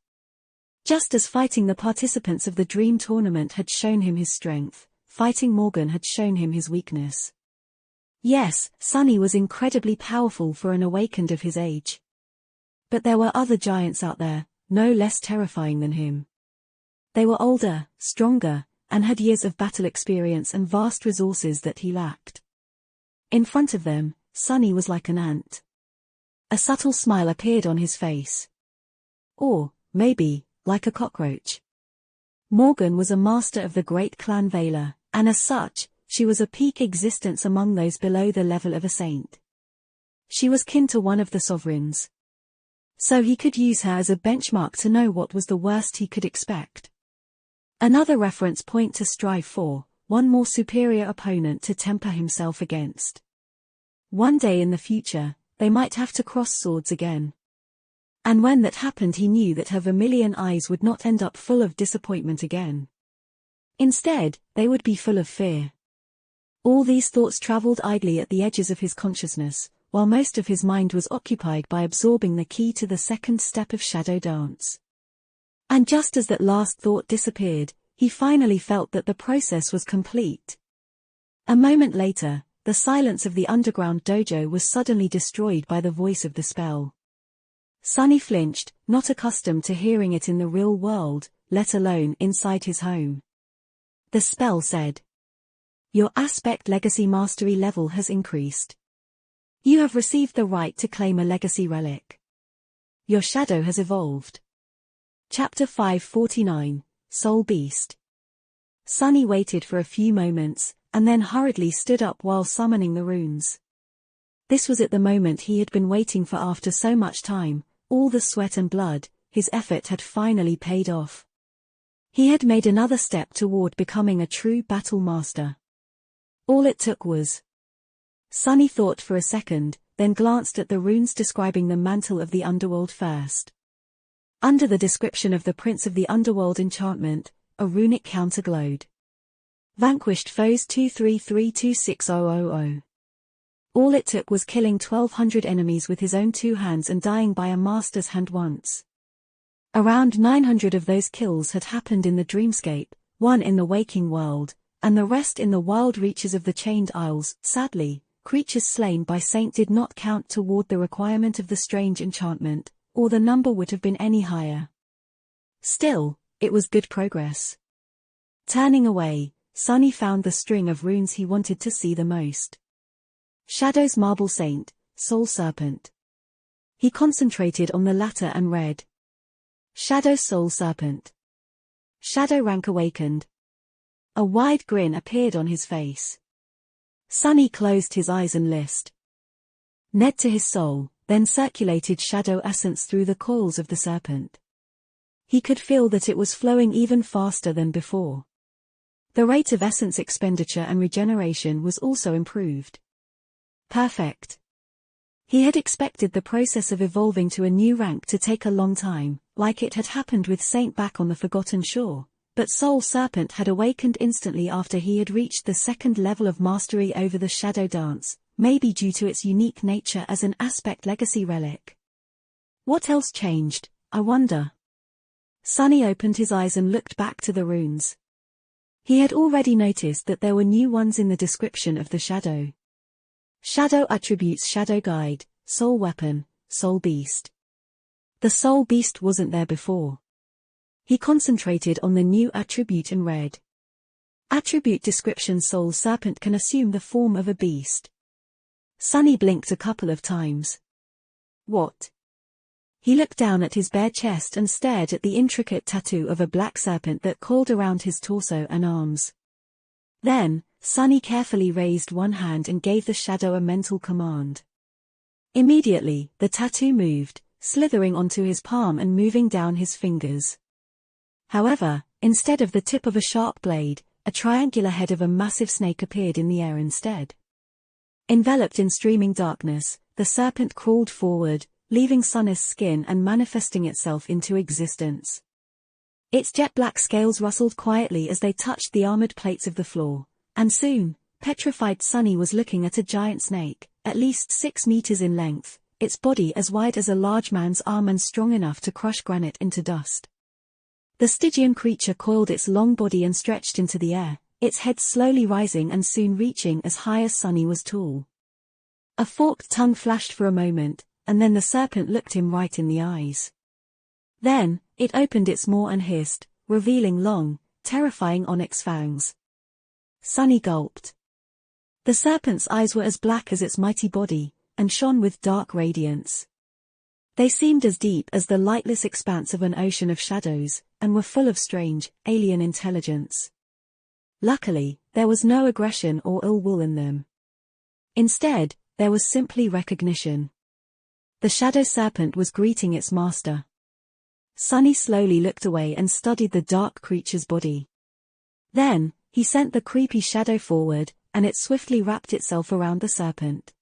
Just as fighting the participants of the dream tournament had shown him his strength, fighting Morgan had shown him his weakness. Yes, Sunny was incredibly powerful for an awakened of his age. But there were other giants out there, no less terrifying than him. They were older, stronger, and had years of battle experience and vast resources that he lacked. In front of them, Sunny was like an ant. A subtle smile appeared on his face. Or, maybe, like a cockroach. Morgan was a master of the great clan Valor, and as such, she was a peak existence among those below the level of a saint. She was kin to one of the sovereigns. So he could use her as a benchmark to know what was the worst he could expect. Another reference point to strive for, one more superior opponent to temper himself against. One day in the future, they might have to cross swords again. And when that happened, he knew that her vermilion eyes would not end up full of disappointment again. Instead, they would be full of fear. All these thoughts traveled idly at the edges of his consciousness, while most of his mind was occupied by absorbing the key to the second step of shadow dance. And just as that last thought disappeared, he finally felt that the process was complete. A moment later, the silence of the underground dojo was suddenly destroyed by the voice of the spell. Sunny flinched, not accustomed to hearing it in the real world, let alone inside his home. The spell said, "Your aspect legacy mastery level has increased. You have received the right to claim a legacy relic. Your shadow has evolved." Chapter 549, Soul Beast. Sunny waited for a few moments, and then hurriedly stood up while summoning the runes. This was at the moment he had been waiting for. After so much time, all the sweat and blood, his effort had finally paid off. He had made another step toward becoming a true battle master. All it took was. Sunny thought for a second, then glanced at the runes describing the mantle of the underworld first. Under the description of the Prince of the Underworld enchantment, a runic counter glowed. Vanquished foes 2332600. All it took was killing 1,200 enemies with his own two hands and dying by a master's hand once. Around 900 of those kills had happened in the dreamscape, one in the waking world, and the rest in the wild reaches of the Chained Isles. Sadly, creatures slain by Saint did not count toward the requirement of the strange enchantment, or the number would have been any higher. Still, it was good progress. Turning away, Sunny found the string of runes he wanted to see the most. Shadow's Marble Saint, Soul Serpent. He concentrated on the latter and read. Shadow Soul Serpent. Shadow rank awakened. A wide grin appeared on his face. Sunny closed his eyes and listened. Ned to his soul, then circulated shadow essence through the coils of the serpent. He could feel that it was flowing even faster than before. The rate of essence expenditure and regeneration was also improved. Perfect. He had expected the process of evolving to a new rank to take a long time, like it had happened with Saint back on the Forgotten Shore, but Soul Serpent had awakened instantly after he had reached the second level of mastery over the Shadow Dance, maybe due to its unique nature as an Aspect Legacy relic. What else changed, I wonder? Sunny opened his eyes and looked back to the runes. He had already noticed that there were new ones in the description of the shadow. Shadow attributes: Shadow Guide, Soul Weapon, Soul Beast. The Soul Beast wasn't there before. He concentrated on the new attribute and read. Attribute description: Soul Serpent can assume the form of a beast. Sunny blinked a couple of times. What? He looked down at his bare chest and stared at the intricate tattoo of a black serpent that coiled around his torso and arms. Then, Sunny carefully raised one hand and gave the shadow a mental command. Immediately, the tattoo moved, slithering onto his palm and moving down his fingers. However, instead of the tip of a sharp blade, a triangular head of a massive snake appeared in the air instead. Enveloped in streaming darkness, the serpent crawled forward, leaving Sunny's skin and manifesting itself into existence. Its jet-black scales rustled quietly as they touched the armored plates of the floor, and soon, petrified Sunny was looking at a giant snake, at least 6 meters in length, its body as wide as a large man's arm and strong enough to crush granite into dust. The Stygian creature coiled its long body and stretched into the air, its head slowly rising and soon reaching as high as Sunny was tall. A forked tongue flashed for a moment, and then the serpent looked him right in the eyes. Then, it opened its maw and hissed, revealing long, terrifying onyx fangs. Sunny gulped. The serpent's eyes were as black as its mighty body, and shone with dark radiance. They seemed as deep as the lightless expanse of an ocean of shadows, and were full of strange, alien intelligence. Luckily, there was no aggression or ill will in them. Instead, there was simply recognition. The shadow serpent was greeting its master. Sunny slowly looked away and studied the dark creature's body. Then, he sent the creepy shadow forward, and it swiftly wrapped itself around the serpent.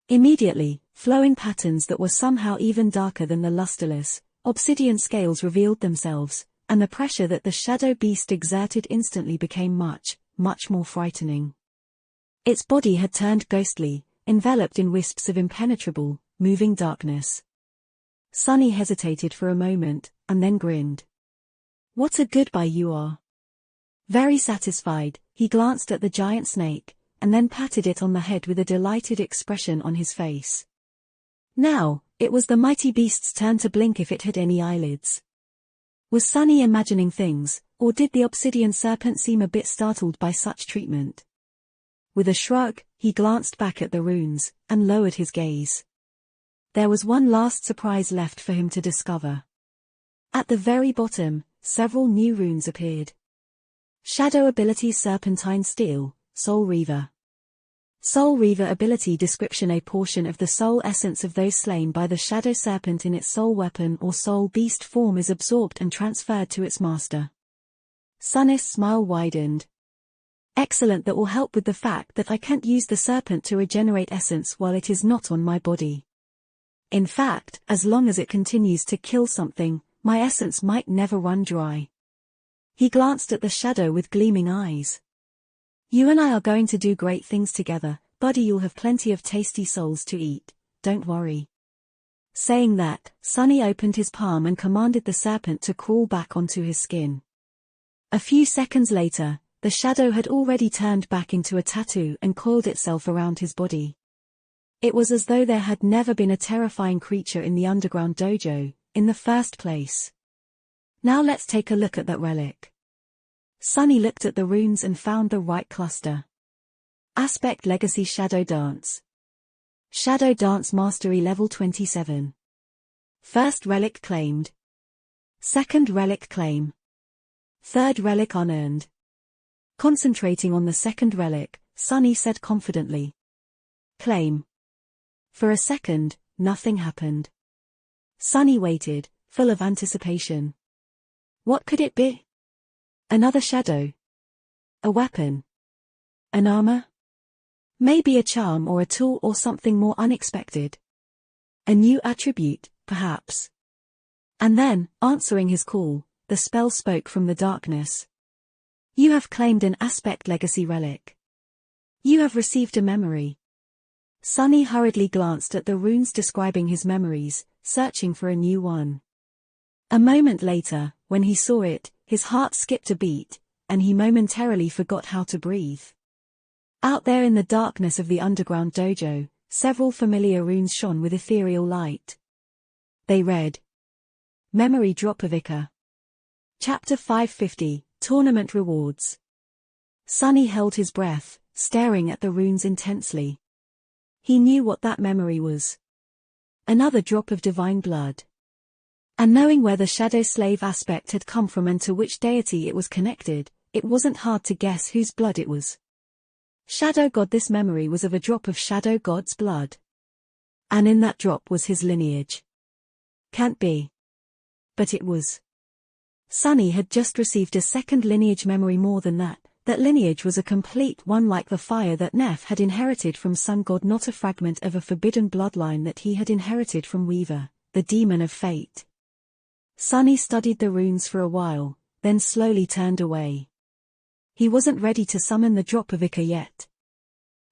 Immediately, flowing patterns that were somehow even darker than the lusterless, obsidian scales revealed themselves, and the pressure that the shadow beast exerted instantly became much, much more frightening. Its body had turned ghostly, enveloped in wisps of impenetrable, moving darkness. Sunny hesitated for a moment, and then grinned. What a goodbye you are. Very satisfied, he glanced at the giant snake, and then patted it on the head with a delighted expression on his face. Now, it was the mighty beast's turn to blink if it had any eyelids. Was Sunny imagining things, or did the obsidian serpent seem a bit startled by such treatment? With a shrug, he glanced back at the runes, and lowered his gaze. There was one last surprise left for him to discover. At the very bottom, several new runes appeared. Shadow ability: Serpentine Steel, Soul Reaver. Soul Reaver ability description: a portion of the soul essence of those slain by the shadow serpent in its soul weapon or soul beast form is absorbed and transferred to its master. Sunny's smile widened. Excellent, that will help with the fact that I can't use the serpent to regenerate essence while it is not on my body. In fact, as long as it continues to kill something, my essence might never run dry. He glanced at the shadow with gleaming eyes. You and I are going to do great things together, buddy. You'll have plenty of tasty souls to eat, don't worry. Saying that, Sunny opened his palm and commanded the serpent to crawl back onto his skin. A few seconds later, the shadow had already turned back into a tattoo and coiled itself around his body. It was as though there had never been a terrifying creature in the underground dojo, in the first place. Now let's take a look at that relic. Sunny looked at the runes and found the right cluster. Aspect Legacy Shadow Dance. Shadow Dance Mastery Level 27. First relic claimed. Second relic claim. Third relic unearned. Concentrating on the second relic, Sunny said confidently. Claim. For a second, nothing happened. Sunny waited, full of anticipation. What could it be? Another shadow? A weapon? An armor? Maybe a charm or a tool or something more unexpected. A new attribute, perhaps. And then, answering his call, the spell spoke from the darkness. You have claimed an Aspect Legacy relic. You have received a memory. Sunny hurriedly glanced at the runes describing his memories, searching for a new one. A moment later, when he saw it, his heart skipped a beat, and he momentarily forgot how to breathe. Out there in the darkness of the underground dojo, several familiar runes shone with ethereal light. They read. Memory Dropovica. Chapter 550, Tournament Rewards. Sunny held his breath, staring at the runes intensely. He knew what that memory was. Another drop of divine blood. And knowing where the Shadow Slave aspect had come from and to which deity it was connected, it wasn't hard to guess whose blood it was. Shadow God. This memory was of a drop of Shadow God's blood. And in that drop was his lineage. Can't be. But it was. Sunny had just received a second lineage memory. More than that, that lineage was a complete one, like the fire that Neff had inherited from Sun God, not a fragment of a forbidden bloodline that he had inherited from Weaver, the demon of fate. Sunny studied the runes for a while, then slowly turned away. He wasn't ready to summon the Dropovica yet.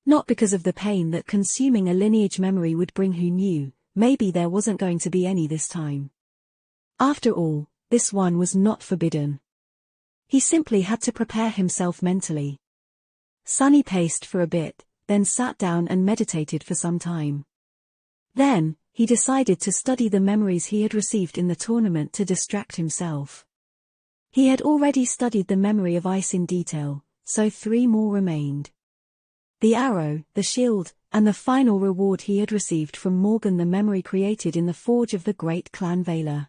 Not because of the pain that consuming a lineage memory would bring. Who knew, maybe there wasn't going to be any this time. After all, this one was not forbidden. He simply had to prepare himself mentally. Sunny paced for a bit, then sat down and meditated for some time. Then, he decided to study the memories he had received in the tournament to distract himself. He had already studied the memory of ice in detail, so 3 more remained. The arrow, the shield, and the final reward he had received from Morgan, the memory created in the forge of the great clan Valor.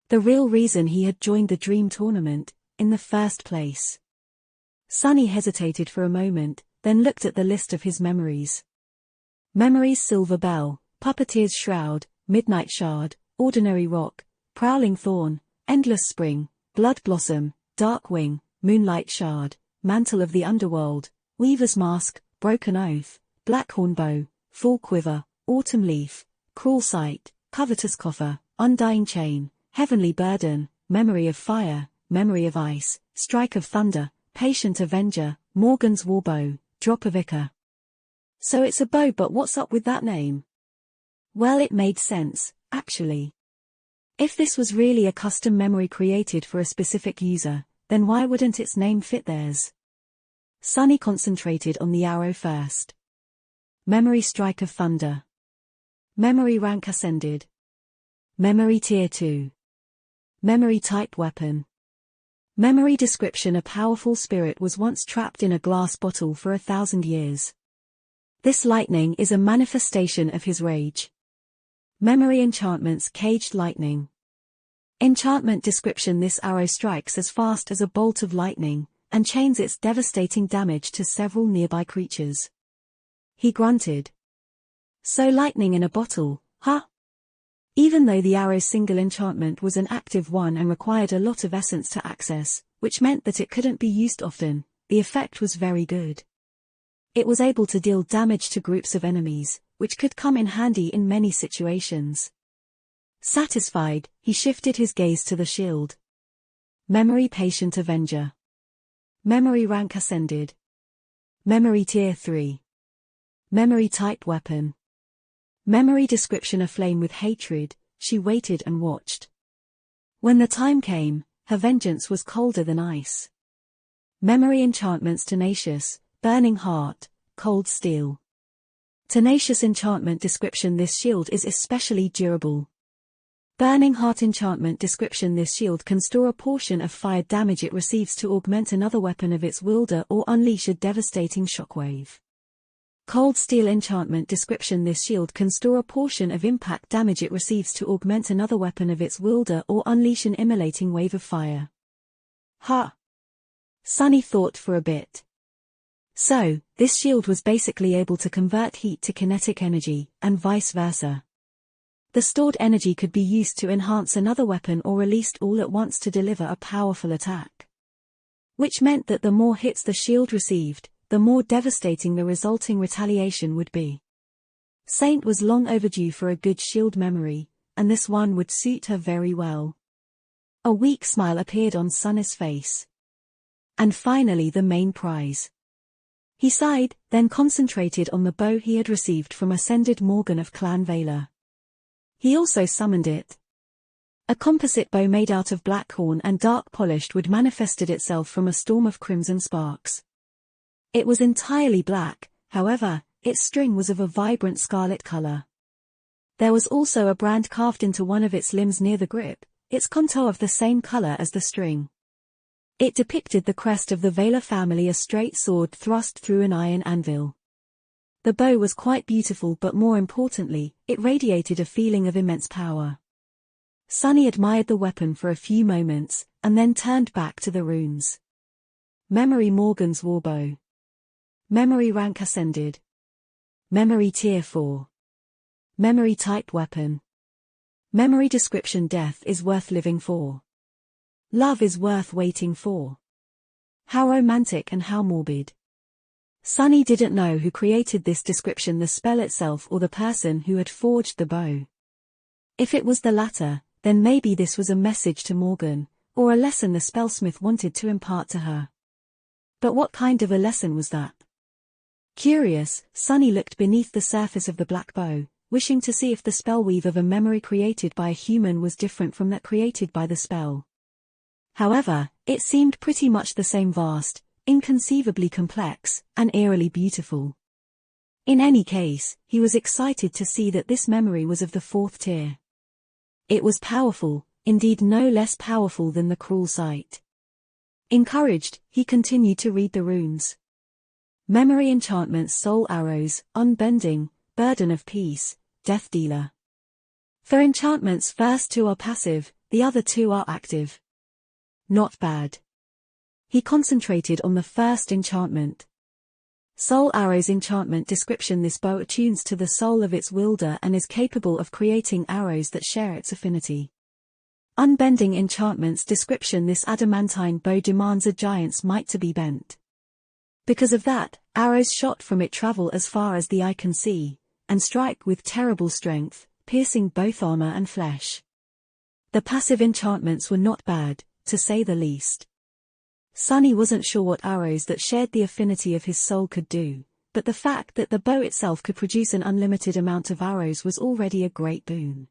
The real reason he had joined the Dream Tournament, in the first place. Sunny hesitated for a moment, then looked at the list of his memories. Memories: Silver Bell, Puppeteer's Shroud, Midnight Shard, Ordinary Rock, Prowling Thorn, Endless Spring, Blood Blossom, Dark Wing, Moonlight Shard, Mantle of the Underworld, Weaver's Mask, Broken Oath, Blackhorn Bow, Full Quiver, Autumn Leaf, Cruel Sight, Covetous Coffer, Undying Chain, Heavenly Burden, Memory of Fire, Memory of Ice, Strike of Thunder, Patient Avenger, Morgan's Warbow, Dropovica. So it's a bow, but what's up with that name? Well, it made sense, actually. If this was really a custom memory created for a specific user, then why wouldn't its name fit theirs? Sunny concentrated on the arrow first. Memory: Strike of Thunder. Memory rank ascended. Memory tier 2. Memory type weapon. Memory description: a powerful spirit was once trapped in a glass bottle for 1,000 years. This lightning is a manifestation of his rage. Memory enchantments: Caged Lightning. Enchantment description: this arrow strikes as fast as a bolt of lightning, and chains its devastating damage to several nearby creatures. He grunted. So lightning in a bottle, huh? Even though the arrow's single enchantment was an active one and required a lot of essence to access, which meant that it couldn't be used often, the effect was very good. It was able to deal damage to groups of enemies, which could come in handy in many situations. Satisfied, he shifted his gaze to the shield. Memory: Patient Avenger. Memory rank ascended. Memory tier 3. Memory type weapon. Memory description: aflame with hatred, she waited and watched. When the time came, her vengeance was colder than ice. Memory enchantments: tenacious, burning heart, cold steel. Tenacious enchantment description: this shield is especially durable. Burning heart enchantment description: this shield can store a portion of fire damage it receives to augment another weapon of its wielder or unleash a devastating shockwave. Cold steel enchantment description: this shield can store a portion of impact damage it receives to augment another weapon of its wielder or unleash an immolating wave of fire. Ha! Sunny thought for a bit. So, this shield was basically able to convert heat to kinetic energy, and vice versa. The stored energy could be used to enhance another weapon or released all at once to deliver a powerful attack. Which meant that the more hits the shield received, the more devastating the resulting retaliation would be. Saint was long overdue for a good shield memory, and this one would suit her very well. A weak smile appeared on Sunny's face. And finally the main prize. He sighed, then concentrated on the bow he had received from Ascended Morgan of Clan Valor. He also summoned it. A composite bow made out of black-horn and dark polished wood manifested itself from a storm of crimson sparks. It was entirely black, however, its string was of a vibrant scarlet color. There was also a brand carved into one of its limbs near the grip, its contour of the same color as the string. It depicted the crest of the Valor family, a straight sword thrust through an iron anvil. The bow was quite beautiful, but more importantly, it radiated a feeling of immense power. Sunny admired the weapon for a few moments, and then turned back to the runes. Memory: Morgan's Warbow. Memory: rank ascended. Memory: tier 4. Memory: type weapon. Memory description: death is worth living for. Love is worth waiting for. How romantic and how morbid. Sunny didn't know who created this description, the spell itself or the person who had forged the bow. If it was the latter, then maybe this was a message to Morgan, or a lesson the spellsmith wanted to impart to her. But what kind of a lesson was that? Curious, Sunny looked beneath the surface of the black bow, wishing to see if the spellweave of a memory created by a human was different from that created by the spell. However, it seemed pretty much the same, vast, inconceivably complex, and eerily beautiful. In any case, he was excited to see that this memory was of the 4th tier. It was powerful, indeed no less powerful than the cruel sight. Encouraged, he continued to read the runes. Memory enchantments: soul arrows, unbending, burden of peace, death dealer. For enchantments, first 2 are passive, the other 2 are active. Not bad. He concentrated on the first enchantment. Soul arrows enchantment description: this bow attunes to the soul of its wielder and is capable of creating arrows that share its affinity. Unbending enchantments description: this adamantine bow demands a giant's might to be bent. Because of that, arrows shot from it travel as far as the eye can see, and strike with terrible strength, piercing both armor and flesh. The passive enchantments were not bad, to say the least. Sunny wasn't sure what arrows that shared the affinity of his soul could do, but the fact that the bow itself could produce an unlimited amount of arrows was already a great boon.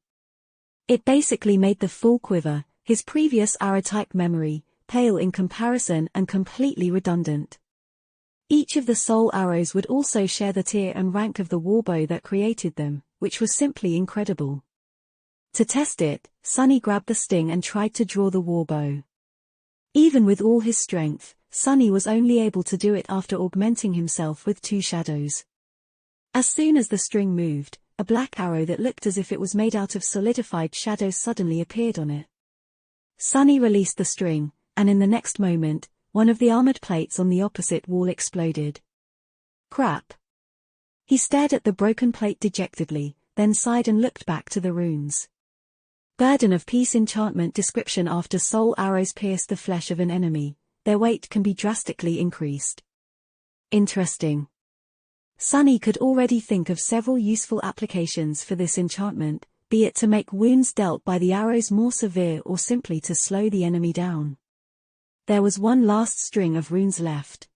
It basically made the full quiver, his previous arrow-type memory, pale in comparison and completely redundant. Each of the soul arrows would also share the tier and rank of the warbow that created them, which was simply incredible. To test it, Sunny grabbed the sting and tried to draw the warbow. Even with all his strength, Sunny was only able to do it after augmenting himself with 2 shadows. As soon as the string moved, a black arrow that looked as if it was made out of solidified shadows suddenly appeared on it. Sunny released the string, and in the next moment, one of the armored plates on the opposite wall exploded. Crap. He stared at the broken plate dejectedly, then sighed and looked back to the runes. Burden of Peace enchantment description: after soul arrows pierce the flesh of an enemy, their weight can be drastically increased. Interesting. Sunny could already think of several useful applications for this enchantment, be it to make wounds dealt by the arrows more severe or simply to slow the enemy down. There was one last string of runes left.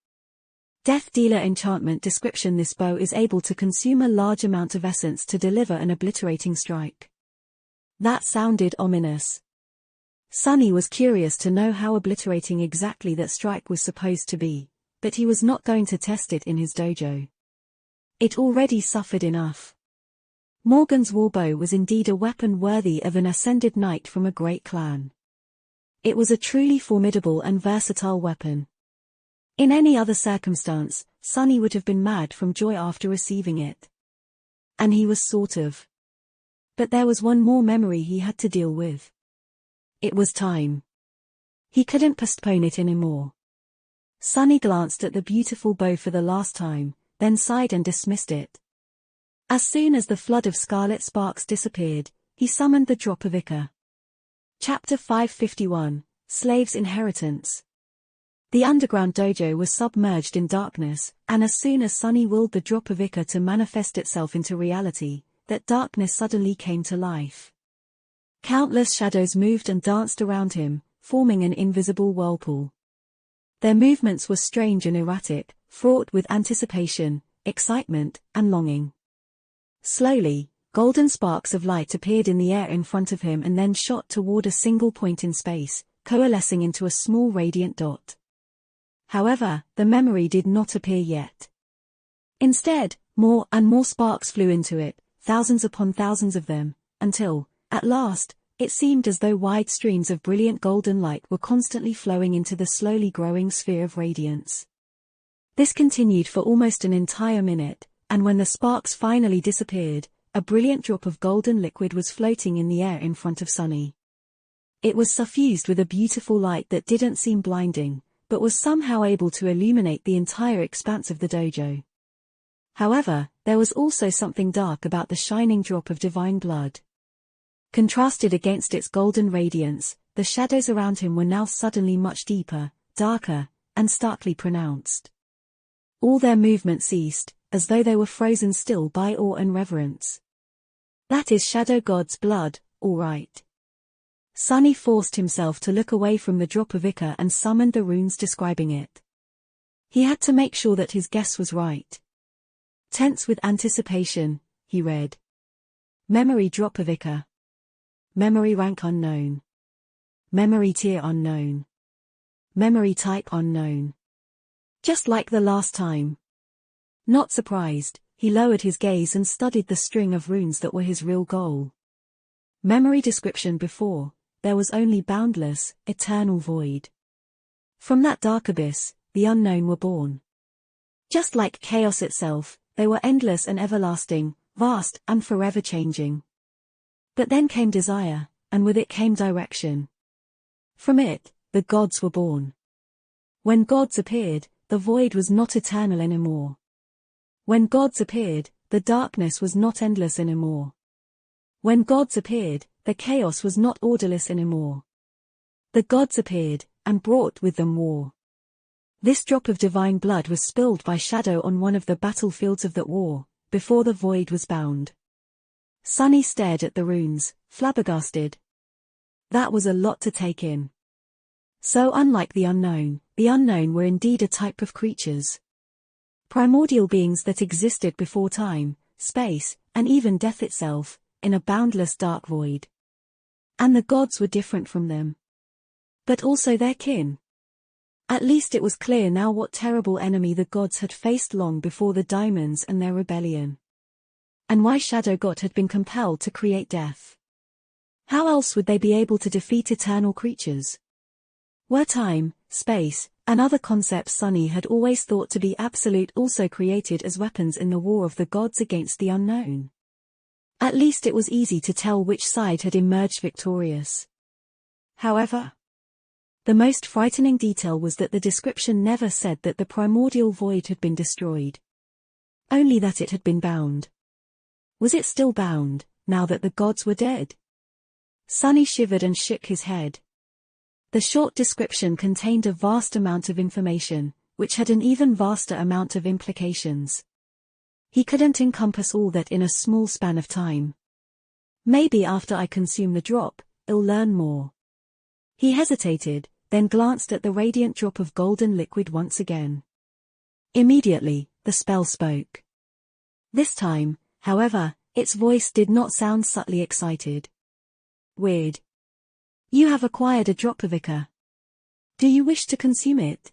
Death Dealer enchantment description: this bow is able to consume a large amount of essence to deliver an obliterating strike. That sounded ominous. Sunny was curious to know how obliterating exactly that strike was supposed to be, but he was not going to test it in his dojo. It already suffered enough. Morgan's warbow was indeed a weapon worthy of an ascended knight from a great clan. It was a truly formidable and versatile weapon. In any other circumstance, Sunny would have been mad from joy after receiving it. And he was sort of. But there was one more memory he had to deal with. It was time. He couldn't postpone it anymore. Sunny glanced at the beautiful bow for the last time, then sighed and dismissed it. As soon as the flood of scarlet sparks disappeared, he summoned the Drop of Ichor. Chapter 551, Slave's Inheritance. The underground dojo was submerged in darkness, and as soon as Sunny willed the Drop of Ichor to manifest itself into reality, that darkness suddenly came to life. Countless shadows moved and danced around him, forming an invisible whirlpool. Their movements were strange and erratic, fraught with anticipation, excitement, and longing. Slowly, golden sparks of light appeared in the air in front of him and then shot toward a single point in space, coalescing into a small radiant dot. However, the memory did not appear yet. Instead, more and more sparks flew into it, thousands upon thousands of them, until, at last, it seemed as though wide streams of brilliant golden light were constantly flowing into the slowly growing sphere of radiance. This continued for almost an entire minute, and when the sparks finally disappeared, a brilliant drop of golden liquid was floating in the air in front of Sunny. It was suffused with a beautiful light that didn't seem blinding, but was somehow able to illuminate the entire expanse of the dojo. However, there was also something dark about the shining drop of divine blood. Contrasted against its golden radiance, the shadows around him were now suddenly much deeper, darker, and starkly pronounced. All their movement ceased, as though they were frozen still by awe and reverence. That is Shadow God's blood, all right. Sunny forced himself to look away from the Drop of Ichor and summoned the runes describing it. He had to make sure that his guess was right. Tense with anticipation, he read. Memory Drop of Ichor. Memory rank unknown. Memory tier unknown. Memory type unknown. Just like the last time. Not surprised, he lowered his gaze and studied the string of runes that were his real goal. Memory description before, there was only boundless, eternal void. From that dark abyss, the unknown were born. Just like chaos itself, they were endless and everlasting, vast and forever changing. But then came desire, and with it came direction. From it, the gods were born. When gods appeared, the void was not eternal anymore. When gods appeared, the darkness was not endless anymore. When gods appeared, the chaos was not orderless anymore. The gods appeared, and brought with them war. This drop of divine blood was spilled by Shadow on one of the battlefields of that war, before the void was bound. Sunny stared at the runes, flabbergasted. That was a lot to take in. So unlike the unknown were indeed a type of creatures. Primordial beings that existed before time, space, and even death itself, in a boundless dark void. And the gods were different from them. But also their kin. At least it was clear now what terrible enemy the gods had faced long before the Daimons and their rebellion. And why Shadow God had been compelled to create death. How else would they be able to defeat eternal creatures? Were time, space, and other concepts Sunny had always thought to be absolute also created as weapons in the war of the gods against the unknown? At least it was easy to tell which side had emerged victorious. However, the most frightening detail was that the description never said that the primordial void had been destroyed. Only that it had been bound. Was it still bound, now that the gods were dead? Sunny shivered and shook his head. The short description contained a vast amount of information, which had an even vaster amount of implications. He couldn't encompass all that in a small span of time. Maybe after I consume the drop, I'll learn more. He hesitated, then glanced at the radiant drop of golden liquid once again. Immediately, the spell spoke. This time, however, its voice did not sound subtly excited. Weird. You have acquired a Dropovica. Do you wish to consume it?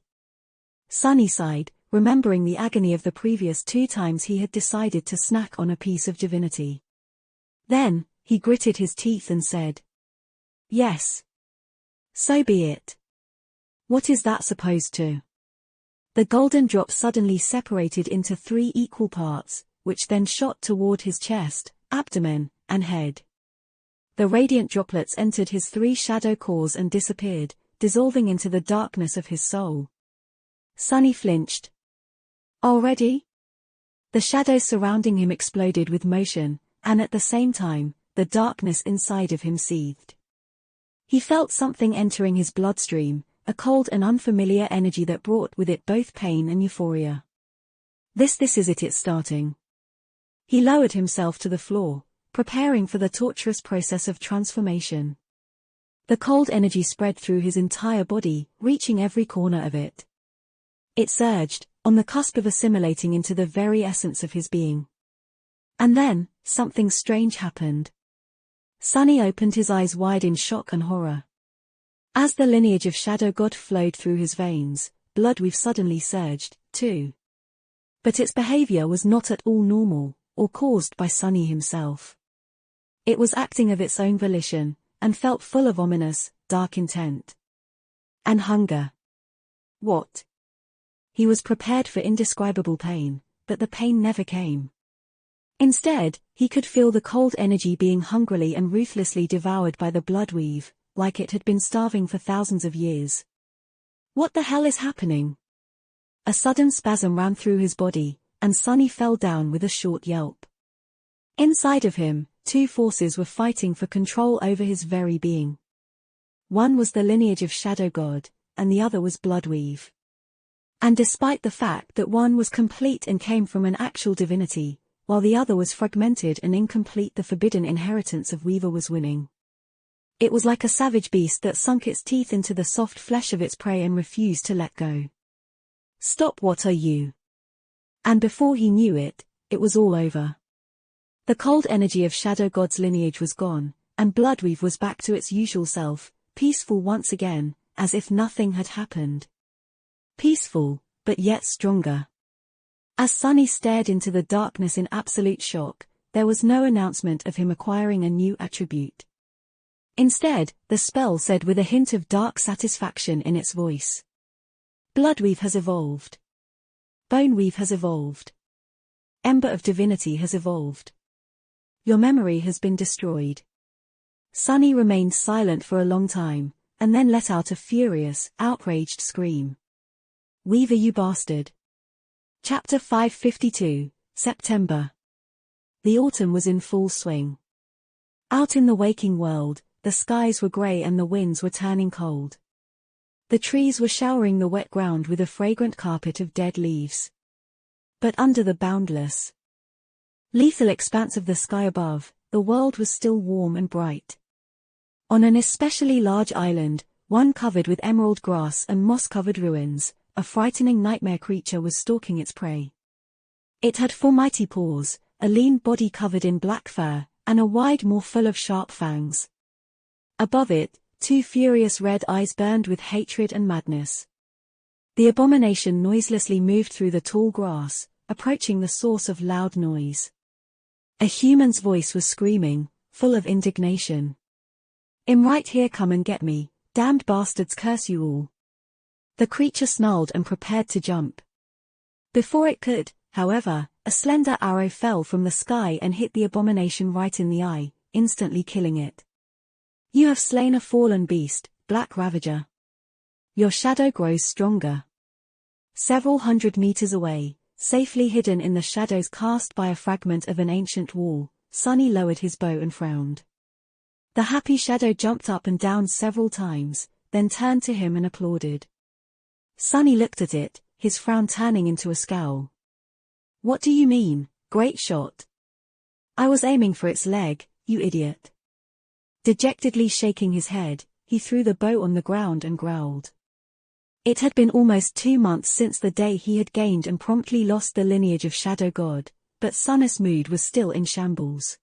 Sunny sighed, remembering the agony of the previous 2 times he had decided to snack on a piece of divinity. Then, he gritted his teeth and said, "Yes. So be it. What is that supposed to?" The golden drop suddenly separated into 3 equal parts, which then shot toward his chest, abdomen, and head. The radiant droplets entered his 3 shadow cores and disappeared, dissolving into the darkness of his soul. Sunny flinched. Already? The shadows surrounding him exploded with motion, and at the same time, the darkness inside of him seethed. He felt something entering his bloodstream, a cold and unfamiliar energy that brought with it both pain and euphoria. This is it's starting. He lowered himself to the floor, preparing for the torturous process of transformation. The cold energy spread through his entire body, reaching every corner of it. It surged, on the cusp of assimilating into the very essence of his being. And then, something strange happened. Sunny opened his eyes wide in shock and horror. As the lineage of Shadow God flowed through his veins, Bloodweave suddenly surged, too. But its behavior was not at all normal, or caused by Sunny himself. It was acting of its own volition, and felt full of ominous, dark intent. And hunger. What? He was prepared for indescribable pain, but the pain never came. Instead, he could feel the cold energy being hungrily and ruthlessly devoured by the Bloodweave, like it had been starving for thousands of years. What the hell is happening? A sudden spasm ran through his body, and Sunny fell down with a short yelp. Inside of him, 2 forces were fighting for control over his very being. One was the lineage of Shadow God, and the other was Bloodweave. And despite the fact that one was complete and came from an actual divinity, while the other was fragmented and incomplete, the forbidden inheritance of Weaver was winning. It was like a savage beast that sunk its teeth into the soft flesh of its prey and refused to let go. "Stop, what are you?" And before he knew it, it was all over. The cold energy of Shadow God's lineage was gone, and Bloodweave was back to its usual self, peaceful once again, as if nothing had happened. Peaceful, but yet stronger. As Sunny stared into the darkness in absolute shock, there was no announcement of him acquiring a new attribute. Instead, the spell said with a hint of dark satisfaction in its voice. Bloodweave has evolved. Boneweave has evolved. Ember of Divinity has evolved. Your memory has been destroyed. Sunny remained silent for a long time, and then let out a furious, outraged scream. "Weaver, you bastard." Chapter 552, September. The autumn was in full swing. Out in the waking world, the skies were grey and the winds were turning cold. The trees were showering the wet ground with a fragrant carpet of dead leaves. But under the boundless, lethal expanse of the sky above, the world was still warm and bright. On an especially large island, one covered with emerald grass and moss-covered ruins, a frightening nightmare creature was stalking its prey. It had 4 mighty paws, a lean body covered in black fur, and a wide maw full of sharp fangs. Above it, 2 furious red eyes burned with hatred and madness. The abomination noiselessly moved through the tall grass, approaching the source of loud noise. A human's voice was screaming, full of indignation. "I'm right here, come and get me, damned bastards, curse you all." The creature snarled and prepared to jump. Before it could, however, a slender arrow fell from the sky and hit the abomination right in the eye, instantly killing it. "You have slain a fallen beast, Black Ravager. Your shadow grows stronger." Several hundred meters away, safely hidden in the shadows cast by a fragment of an ancient wall, Sunny lowered his bow and frowned. The happy shadow jumped up and down several times, then turned to him and applauded. Sunny looked at it, his frown turning into a scowl. "What do you mean, great shot? I was aiming for its leg, you idiot." Dejectedly shaking his head, he threw the bow on the ground and growled. It had been almost 2 months since the day he had gained and promptly lost the lineage of Shadow God, but Sunny's mood was still in shambles.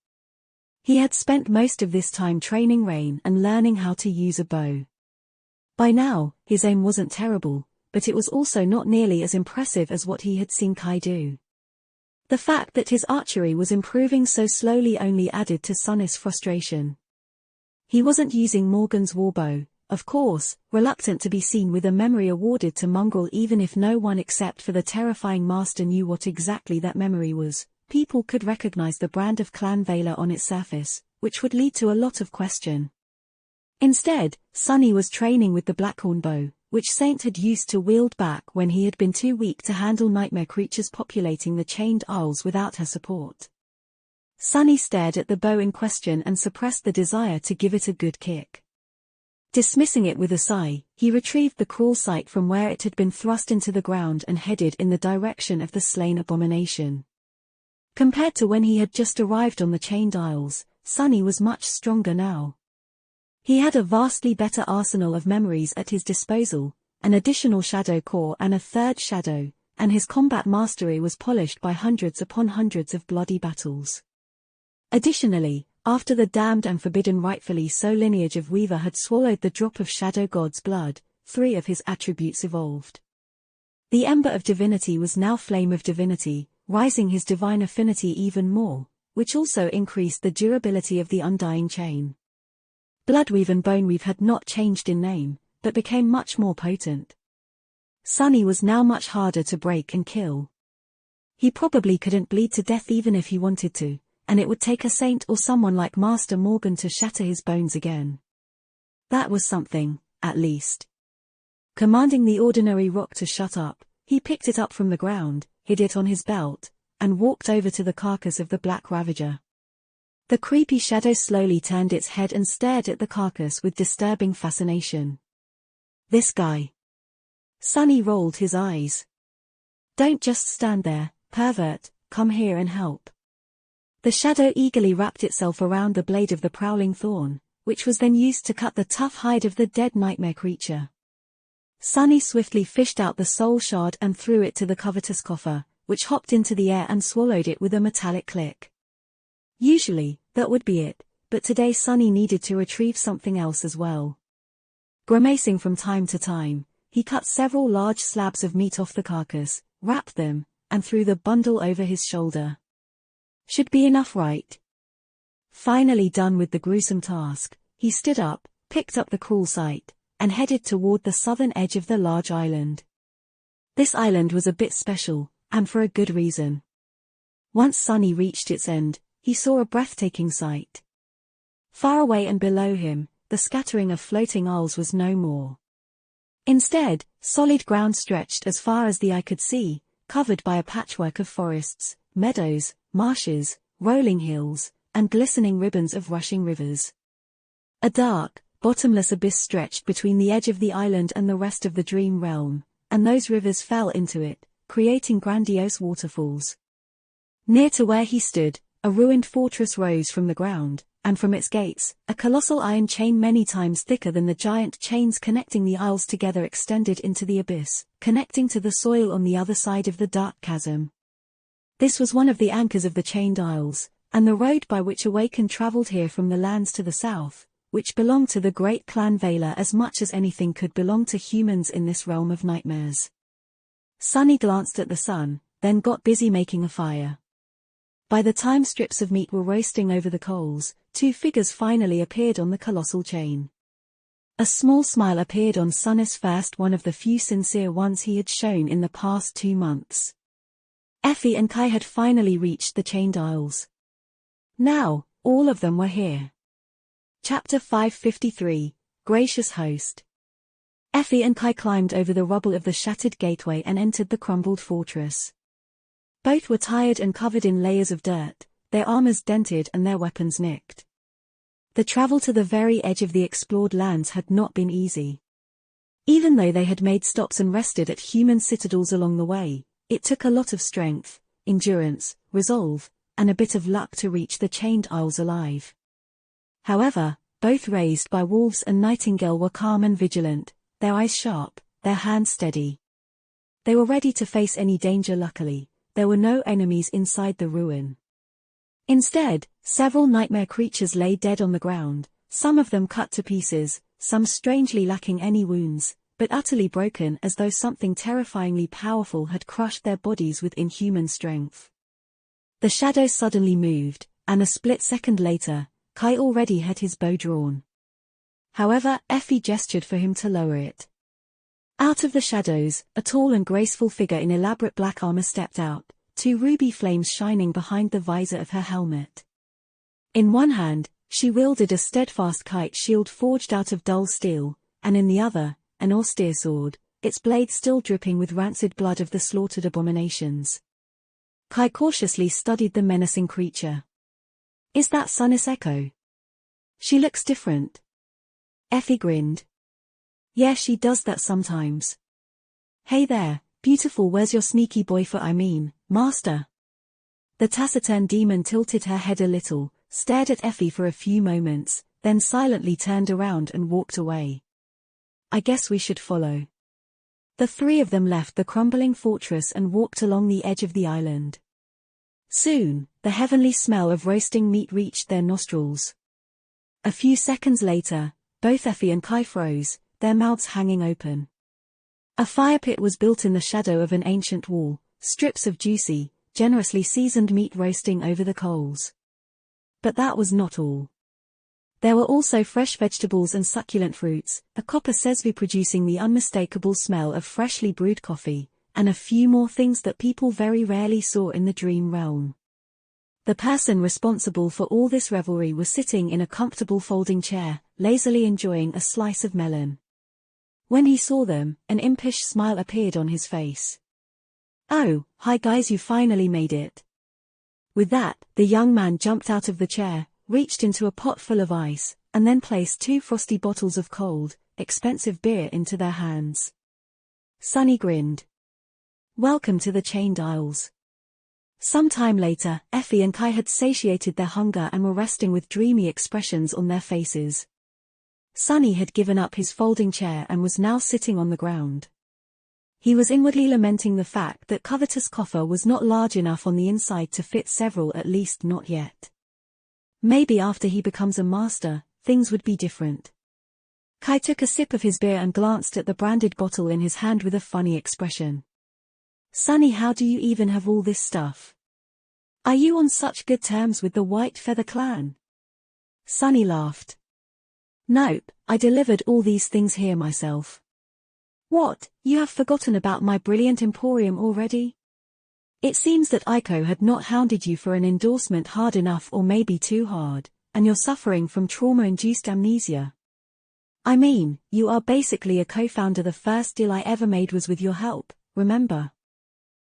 He had spent most of this time training Rain and learning how to use a bow. By now, his aim wasn't terrible, but it was also not nearly as impressive as what he had seen Kai do. The fact that his archery was improving so slowly only added to Sunnis' frustration. He wasn't using Morgan's warbow, of course, reluctant to be seen with a memory awarded to Mongrel even if no one except for the terrifying master knew what exactly that memory was. People could recognize the brand of Clan Valor on its surface, which would lead to a lot of question. Instead, Sunny was training with the Blackhorn bow, which Saint had used to wield back when he had been too weak to handle nightmare creatures populating the Chained Isles without her support. Sunny stared at the bow in question and suppressed the desire to give it a good kick. Dismissing it with a sigh, he retrieved the cruel sight from where it had been thrust into the ground and headed in the direction of the slain abomination. Compared to when he had just arrived on the Chained Isles, Sunny was much stronger now. He had a vastly better arsenal of memories at his disposal, an additional shadow core and a third shadow, and his combat mastery was polished by hundreds upon hundreds of bloody battles. Additionally, after the damned and forbidden rightfully so lineage of Weaver had swallowed the drop of Shadow God's blood, 3 of his attributes evolved. The Ember of Divinity was now Flame of Divinity, rising his divine affinity even more, which also increased the durability of the Undying Chain. Bloodweave and Boneweave had not changed in name, but became much more potent. Sunny was now much harder to break and kill. He probably couldn't bleed to death even if he wanted to, and it would take a saint or someone like Master Morgan to shatter his bones again. That was something, at least. Commanding the ordinary rock to shut up, he picked it up from the ground, hid it on his belt, and walked over to the carcass of the Black Ravager. The creepy shadow slowly turned its head and stared at the carcass with disturbing fascination. This guy. Sunny rolled his eyes. Don't just stand there, pervert, come here and help. The shadow eagerly wrapped itself around the blade of the prowling thorn, which was then used to cut the tough hide of the dead nightmare creature. Sunny swiftly fished out the soul shard and threw it to the covetous coffer, which hopped into the air and swallowed it with a metallic click. Usually, that would be it, but today Sunny needed to retrieve something else as well. Grimacing from time to time, he cut several large slabs of meat off the carcass, wrapped them, and threw the bundle over his shoulder. Should be enough, right? Finally done with the gruesome task, he stood up, picked up the cruel sight, and headed toward the southern edge of the large island. This island was a bit special, and for a good reason. Once Sunny reached its end, he saw a breathtaking sight. Far away and below him, the scattering of floating isles was no more. Instead, solid ground stretched as far as the eye could see, covered by a patchwork of forests, meadows, marshes, rolling hills, and glistening ribbons of rushing rivers. A dark, bottomless abyss stretched between the edge of the island and the rest of the dream realm, and those rivers fell into it, creating grandiose waterfalls. Near to where he stood, a ruined fortress rose from the ground, and from its gates, a colossal iron chain many times thicker than the giant chains connecting the isles together extended into the abyss, connecting to the soil on the other side of the dark chasm. This was one of the anchors of the Chained Isles, and the road by which Awakened traveled here from the lands to the south, which belonged to the great Clan Valor as much as anything could belong to humans in this realm of nightmares. Sunny glanced at the sun, then got busy making a fire. By the time strips of meat were roasting over the coals, 2 figures finally appeared on the colossal chain. A small smile appeared on Sunnis' face, one of the few sincere ones he had shown in the past 2 months. Effie and Kai had finally reached the Chained Isles. Now, all of them were here. Chapter 553, Gracious Host. Effie and Kai climbed over the rubble of the shattered gateway and entered the crumbled fortress. Both were tired and covered in layers of dirt, their armors dented and their weapons nicked. The travel to the very edge of the explored lands had not been easy. Even though they had made stops and rested at human citadels along the way, it took a lot of strength, endurance, resolve, and a bit of luck to reach the Chained Isles alive. However, both raised by wolves and Nightingale were calm and vigilant, their eyes sharp, their hands steady. They were ready to face any danger. Luckily, there were no enemies inside the ruin. Instead, several nightmare creatures lay dead on the ground, some of them cut to pieces, some strangely lacking any wounds, but utterly broken as though something terrifyingly powerful had crushed their bodies with inhuman strength. The shadow suddenly moved, and a split second later, Kai already had his bow drawn. However, Effie gestured for him to lower it. Out of the shadows, a tall and graceful figure in elaborate black armor stepped out, two ruby flames shining behind the visor of her helmet. In one hand, she wielded a steadfast kite shield forged out of dull steel, and in the other, an austere sword, its blade still dripping with rancid blood of the slaughtered abominations. Kai cautiously studied the menacing creature. Is that Sunnis Echo? She looks different. Effie grinned. Yeah, she does that sometimes. Hey there, beautiful, where's your sneaky master? The taciturn demon tilted her head a little, stared at Effie for a few moments, then silently turned around and walked away. I guess we should follow. The three of them left the crumbling fortress and walked along the edge of the island. Soon, the heavenly smell of roasting meat reached their nostrils. A few seconds later, both Effie and Kai froze, their mouths hanging open. A fire pit was built in the shadow of an ancient wall, strips of juicy, generously seasoned meat roasting over the coals. But that was not all. There were also fresh vegetables and succulent fruits, a copper sesvi producing the unmistakable smell of freshly brewed coffee, and a few more things that people very rarely saw in the dream realm. The person responsible for all this revelry was sitting in a comfortable folding chair, lazily enjoying a slice of melon. When he saw them, an impish smile appeared on his face. Oh, hi guys, you finally made it. With that, the young man jumped out of the chair, reached into a pot full of ice, and then placed 2 frosty bottles of cold, expensive beer into their hands. Sunny grinned. Welcome to the Chained Isles. Some time later, Effie and Kai had satiated their hunger and were resting with dreamy expressions on their faces. Sunny had given up his folding chair and was now sitting on the ground. He was inwardly lamenting the fact that Covetous coffer was not large enough on the inside to fit several, at least not yet. Maybe after he becomes a master, things would be different. Kai took a sip of his beer and glanced at the branded bottle in his hand with a funny expression. Sunny, how do you even have all this stuff? Are you on such good terms with the White Feather clan? Sunny laughed. Nope, I delivered all these things here myself. What, you have forgotten about my brilliant emporium already? It seems that Aiko had not hounded you for an endorsement hard enough, or maybe too hard, and you're suffering from trauma-induced amnesia. I mean, you are basically a co-founder. The first deal I ever made was with your help, remember?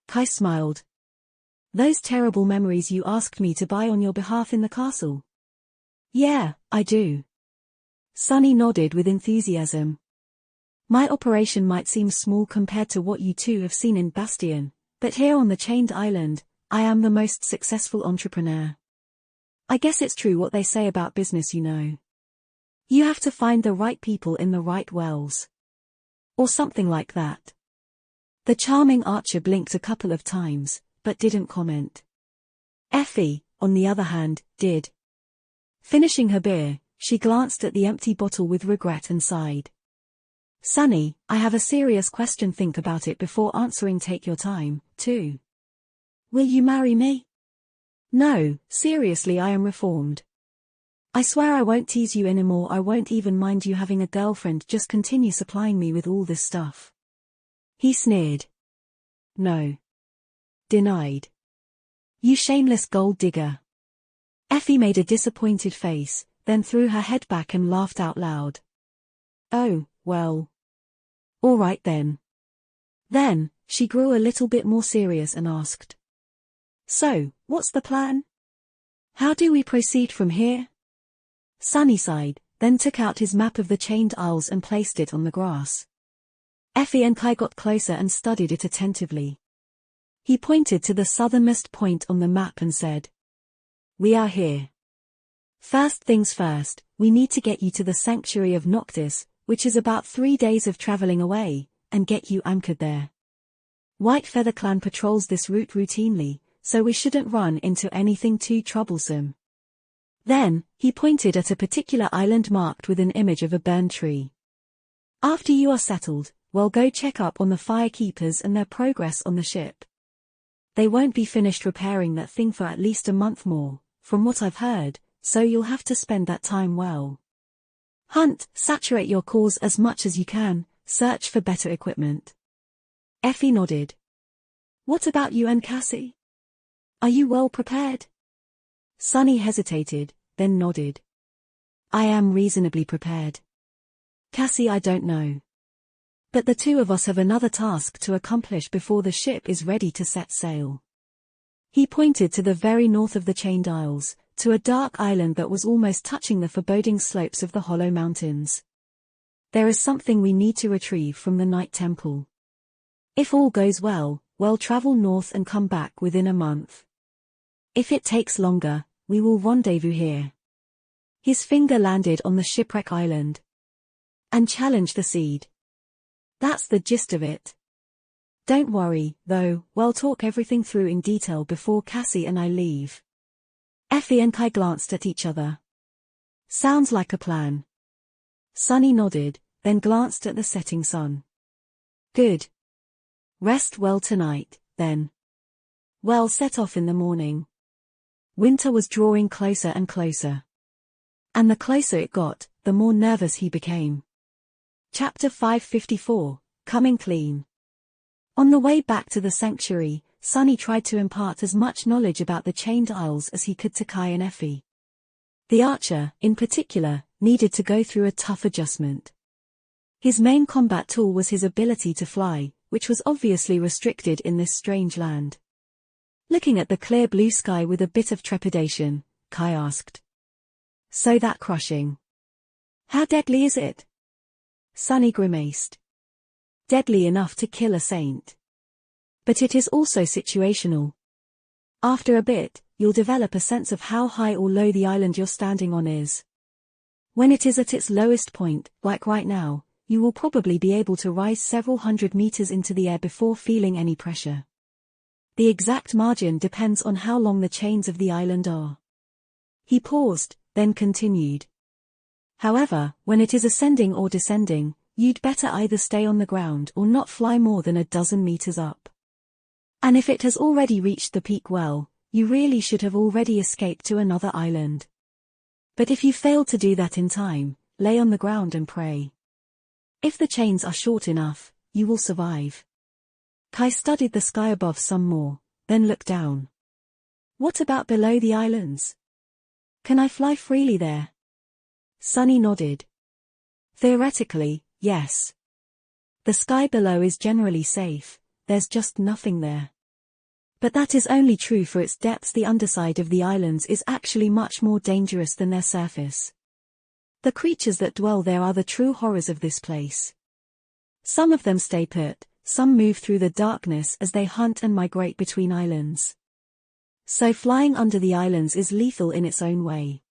Kai smiled. Those terrible memories you asked me to buy on your behalf in the castle? Yeah, I do. Sunny nodded with enthusiasm. My operation might seem small compared to what you two have seen in Bastion, but here on the Chained Island, I am the most successful entrepreneur. I guess it's true what they say about business, you know. You have to find the right people in the right wells. Or something like that. The charming archer blinked a couple of times, but didn't comment. Effie, on the other hand, did. Finishing her beer, she glanced at the empty bottle with regret and sighed. Sunny, I have a serious question. Think about it before answering. Take your time, too. Will you marry me? No, seriously, I am reformed. I swear I won't tease you anymore. I won't even mind you having a girlfriend. Just continue supplying me with all this stuff. He sneered. No. Denied. You shameless gold digger. Effie made a disappointed face, then threw her head back and laughed out loud. Oh, well. All right then. Then, she grew a little bit more serious and asked. So, what's the plan? How do we proceed from here? Sunny sighed, then took out his map of the Chained Isles and placed it on the grass. Effie and Kai got closer and studied it attentively. He pointed to the southernmost point on the map and said, We are here. First things first, we need to get you to the sanctuary of Noctis, which is about 3 days of traveling away, and get you anchored there. White Feather Clan patrols this route routinely, so we shouldn't run into anything too troublesome. Then, he pointed at a particular island marked with an image of a burned tree. After you are settled, well, go check up on the firekeepers and their progress on the ship. They won't be finished repairing that thing for at least a month more, from what I've heard, so you'll have to spend that time well. Hunt, saturate your cores as much as you can, search for better equipment. Effie nodded. What about you and Cassie? Are you well prepared? Sunny hesitated, then nodded. I am reasonably prepared. Cassie, I don't know. But the two of us have another task to accomplish before the ship is ready to set sail. He pointed to the very north of the Chained Isles, to a dark island that was almost touching the forbidding slopes of the Hollow Mountains. There is something we need to retrieve from the Night Temple. If all goes well, we'll travel north and come back within a month. If it takes longer, we will rendezvous here. His finger landed on the shipwreck island. And challenge the seed. That's the gist of it. Don't worry, though, we'll talk everything through in detail before Cassie and I leave. Effie and Kai glanced at each other. Sounds like a plan. Sunny nodded, then glanced at the setting sun. Good. Rest well tonight, then. We'll set off in the morning. Winter was drawing closer and closer. And the closer it got, the more nervous he became. Chapter 554, Coming Clean. On the way back to the sanctuary, Sunny tried to impart as much knowledge about the Chained Isles as he could to Kai and Effie. The archer, in particular, needed to go through a tough adjustment. His main combat tool was his ability to fly, which was obviously restricted in this strange land. Looking at the clear blue sky with a bit of trepidation, Kai asked. So that crushing. How deadly is it? Sunny grimaced. Deadly enough to kill a saint. But it is also situational. After a bit, you'll develop a sense of how high or low the island you're standing on is. When it is at its lowest point, like right now, you will probably be able to rise several hundred meters into the air before feeling any pressure. The exact margin depends on how long the chains of the island are. He paused, then continued. However, when it is ascending or descending, you'd better either stay on the ground or not fly more than a dozen meters up. And if it has already reached the peak, well, you really should have already escaped to another island. But if you fail to do that in time, lay on the ground and pray. If the chains are short enough, you will survive. Kai studied the sky above some more, then looked down. What about below the islands? Can I fly freely there? Sunny nodded. Theoretically, yes. The sky below is generally safe, there's just nothing there. But that is only true for its depths. The underside of the islands is actually much more dangerous than their surface. The creatures that dwell there are the true horrors of this place. Some of them stay put, some move through the darkness as they hunt and migrate between islands. So flying under the islands is lethal in its own way.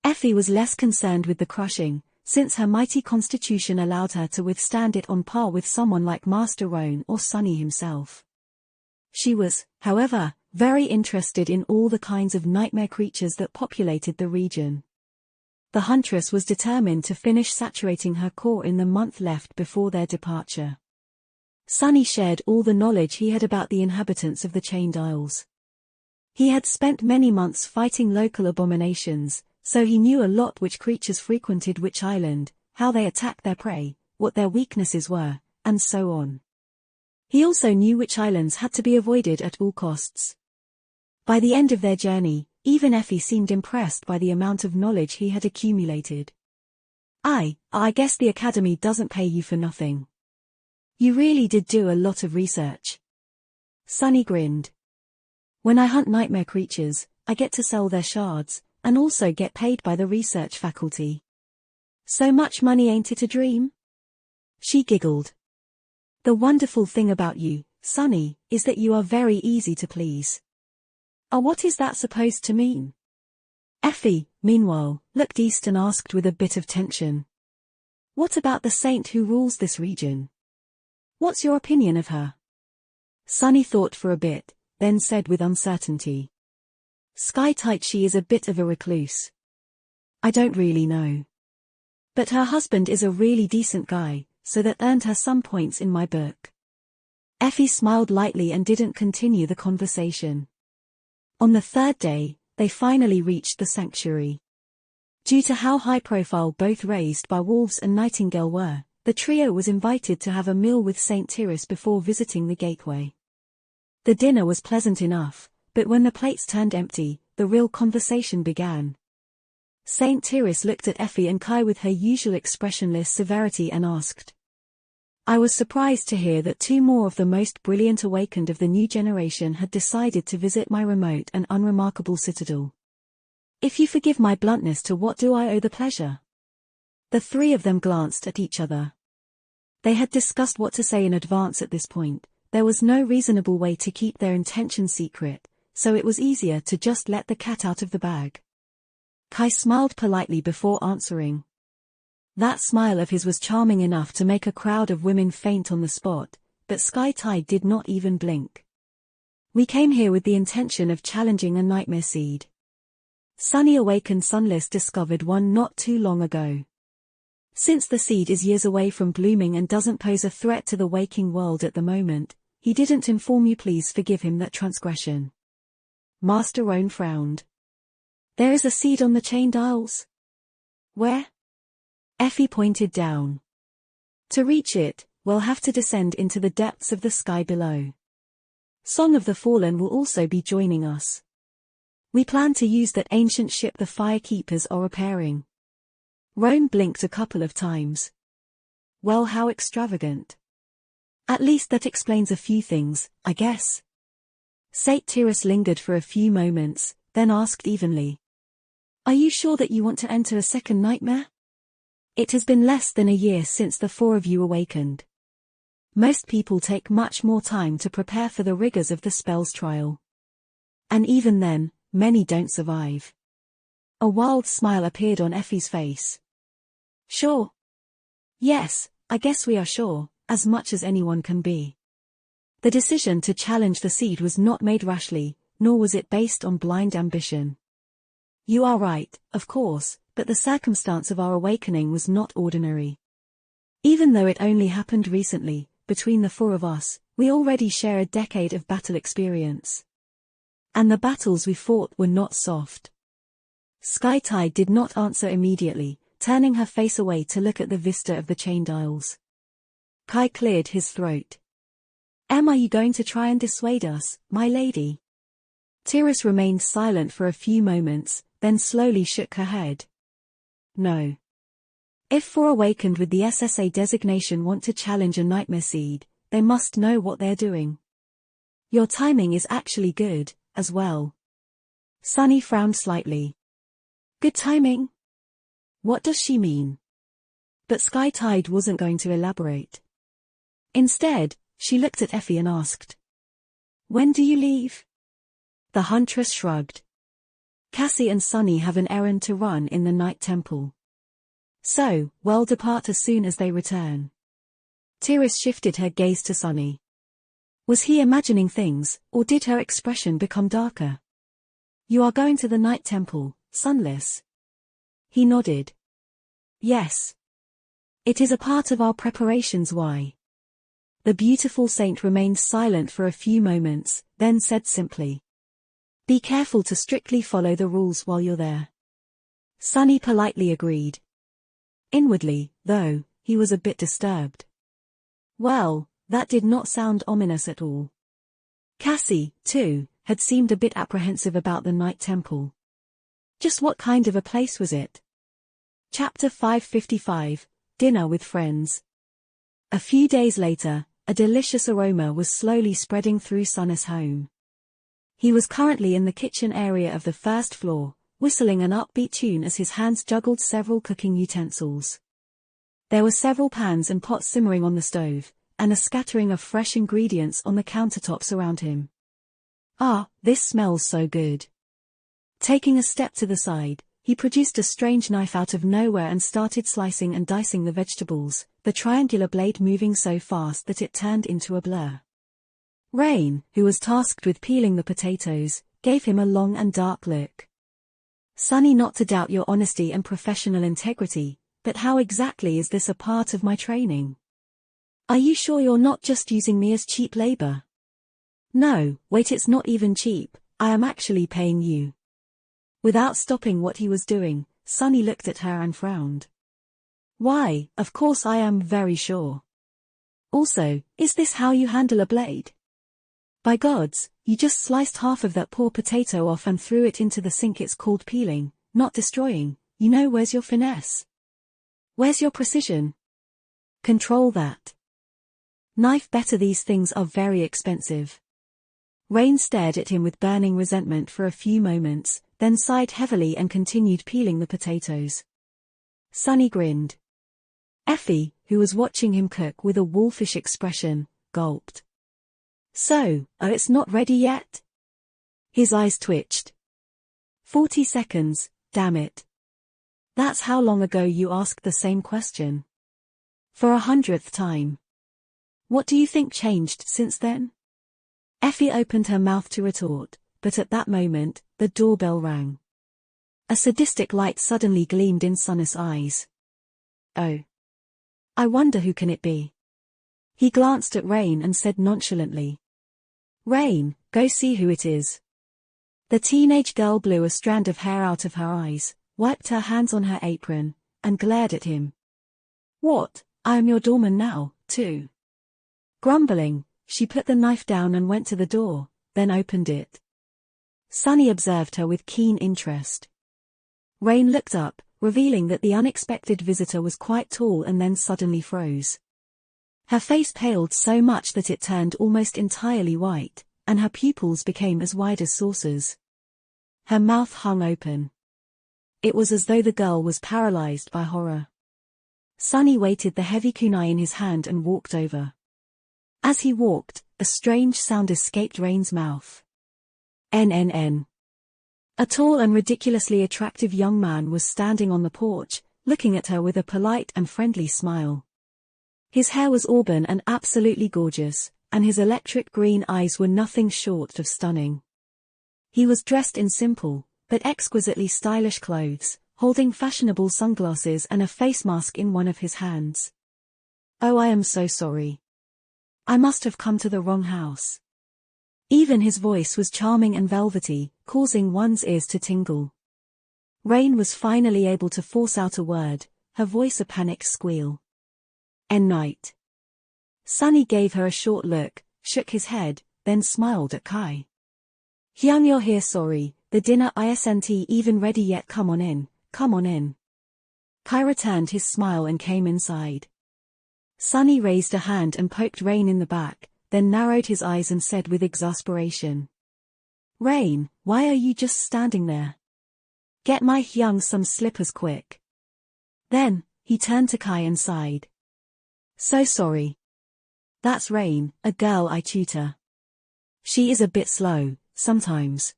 Effie was less concerned with the crushing, since her mighty constitution allowed her to withstand it on par with someone like Master Roan or Sunny himself. She was, however, very interested in all the kinds of nightmare creatures that populated the region. The huntress was determined to finish saturating her core in the month left before their departure. Sunny shared all the knowledge he had about the inhabitants of the Chained Isles. He had spent many months fighting local abominations, so he knew a lot which creatures frequented which island, how they attacked their prey, what their weaknesses were, and so on. He also knew which islands had to be avoided at all costs. By the end of their journey, even Effie seemed impressed by the amount of knowledge he had accumulated. I guess the Academy doesn't pay you for nothing. You really did do a lot of research. Sunny grinned. When I hunt nightmare creatures, I get to sell their shards, and also get paid by the research faculty. So much money, ain't it a dream? She giggled. The wonderful thing about you, Sunny, is that you are very easy to please. Oh, what is that supposed to mean? Effie, meanwhile, looked east and asked with a bit of tension. What about the saint who rules this region? What's your opinion of her? Sunny thought for a bit, then said with uncertainty. Sky-tight, she is a bit of a recluse. I don't really know. But her husband is a really decent guy, so that earned her some points in my book. Effie smiled lightly and didn't continue the conversation. On the third day, they finally reached the sanctuary. Due to how high-profile both Raised by Wolves and Nightingale were, the trio was invited to have a meal with St. Tyrus before visiting the gateway. The dinner was pleasant enough, but when the plates turned empty, the real conversation began. St. Tyrus looked at Effie and Kai with her usual expressionless severity and asked, I was surprised to hear that 2 more of the most brilliant awakened of the new generation had decided to visit my remote and unremarkable citadel. If you forgive my bluntness, to what do I owe the pleasure? The 3 of them glanced at each other. They had discussed what to say in advance at this point. There was no reasonable way to keep their intention secret, so it was easier to just let the cat out of the bag. Kai smiled politely before answering. That smile of his was charming enough to make a crowd of women faint on the spot, but Sky-Tide did not even blink. We came here with the intention of challenging a nightmare seed. Sunny awakened Sunless discovered one not too long ago. Since the seed is years away from blooming and doesn't pose a threat to the waking world at the moment, he didn't inform you. Please forgive him that transgression. Master Roan frowned. There is a seed on the Chained Isles? Where? Effie pointed down. To reach it, we'll have to descend into the depths of the sky below. Song of the Fallen will also be joining us. We plan to use that ancient ship the Firekeepers are repairing. Roan blinked a couple of times. Well, how extravagant. At least that explains a few things, I guess. St. Tyrus lingered for a few moments, then asked evenly. Are you sure that you want to enter a second nightmare? It has been less than a year since the 4 of you awakened. Most people take much more time to prepare for the rigors of the spell's trial. And even then, many don't survive. A wild smile appeared on Effie's face. Sure. Yes, I guess we are sure, as much as anyone can be. The decision to challenge the seed was not made rashly, nor was it based on blind ambition. You are right, of course, but the circumstance of our awakening was not ordinary. Even though it only happened recently, between the 4 of us, we already share a decade of battle experience. And the battles we fought were not soft. Sky-Tide did not answer immediately, turning her face away to look at the vista of the Chained Isles. Kai cleared his throat. Are you going to try and dissuade us, my lady? Tyrus remained silent for a few moments, then slowly shook her head. No. If 4 awakened with the SSA designation want to challenge a nightmare seed, they must know what they're doing. Your timing is actually good, as well. Sunny frowned slightly. Good timing? What does she mean? But Sky-Tide wasn't going to elaborate. Instead, she looked at Effie and asked. When do you leave? The huntress shrugged. Cassie and Sunny have an errand to run in the Night Temple. So, we'll depart as soon as they return. Tyrus shifted her gaze to Sunny. Was he imagining things, or did her expression become darker? You are going to the Night Temple, Sunless? He nodded. Yes. It is a part of our preparations. Why? The beautiful saint remained silent for a few moments, then said simply. Be careful to strictly follow the rules while you're there. Sunny politely agreed. Inwardly, though, he was a bit disturbed. Well, that did not sound ominous at all. Cassie, too, had seemed a bit apprehensive about the Night Temple. Just what kind of a place was it? Chapter 555, Dinner with Friends. A few days later, a delicious aroma was slowly spreading through Sunnis' home. He was currently in the kitchen area of the first floor, whistling an upbeat tune as his hands juggled several cooking utensils. There were several pans and pots simmering on the stove, and a scattering of fresh ingredients on the countertops around him. Ah, this smells so good. Taking a step to the side, he produced a strange knife out of nowhere and started slicing and dicing the vegetables, the triangular blade moving so fast that it turned into a blur. Rain, who was tasked with peeling the potatoes, gave him a long and dark look. Sunny, not to doubt your honesty and professional integrity, but how exactly is this a part of my training? Are you sure you're not just using me as cheap labor? No, wait, it's not even cheap, I am actually paying you. Without stopping what he was doing, Sunny looked at her and frowned. Why, of course I am very sure. Also, is this how you handle a blade? By gods, you just sliced half of that poor potato off and threw it into the sink. It's called peeling, not destroying. You know, where's your finesse? Where's your precision? Control that. Knife better, these things are very expensive. Rain stared at him with burning resentment for a few moments, then sighed heavily and continued peeling the potatoes. Sunny grinned. Effie, who was watching him cook with a wolfish expression, gulped. So, it's not ready yet? His eyes twitched. 40 seconds, damn it. That's how long ago you asked the same question. For 100th time. What do you think changed since then? Effie opened her mouth to retort, but at that moment, the doorbell rang. A sadistic light suddenly gleamed in Sunny's eyes. Oh. I wonder who can it be? He glanced at Rain and said nonchalantly. Rain, go see who it is. The teenage girl blew a strand of hair out of her eyes, wiped her hands on her apron, and glared at him. What, I am your doorman now, too. Grumbling, she put the knife down and went to the door, then opened it. Sunny observed her with keen interest. Rain looked up, revealing that the unexpected visitor was quite tall, and then suddenly froze. Her face paled so much that it turned almost entirely white, and her pupils became as wide as saucers. Her mouth hung open. It was as though the girl was paralyzed by horror. Sunny weighted the heavy kunai in his hand and walked over. As he walked, a strange sound escaped Rain's mouth. NNN. A tall and ridiculously attractive young man was standing on the porch, looking at her with a polite and friendly smile. His hair was auburn and absolutely gorgeous, and his electric green eyes were nothing short of stunning. He was dressed in simple, but exquisitely stylish clothes, holding fashionable sunglasses and a face mask in one of his hands. Oh, I am so sorry. I must have come to the wrong house. Even his voice was charming and velvety, causing one's ears to tingle. Rain was finally able to force out a word, her voice a panicked squeal. Night. Sunny gave her a short look, shook his head, then smiled at Kai. Hyun, you're here, sorry, the dinner isn't even ready yet, come on in, come on in. Kai returned his smile and came inside. Sunny raised a hand and poked Rain in the back, then narrowed his eyes and said with exasperation. Rain, why are you just standing there? Get my Hyun some slippers quick. Then, he turned to Kai and sighed. So sorry. That's Rain, a girl I tutor. She is a bit slow, sometimes.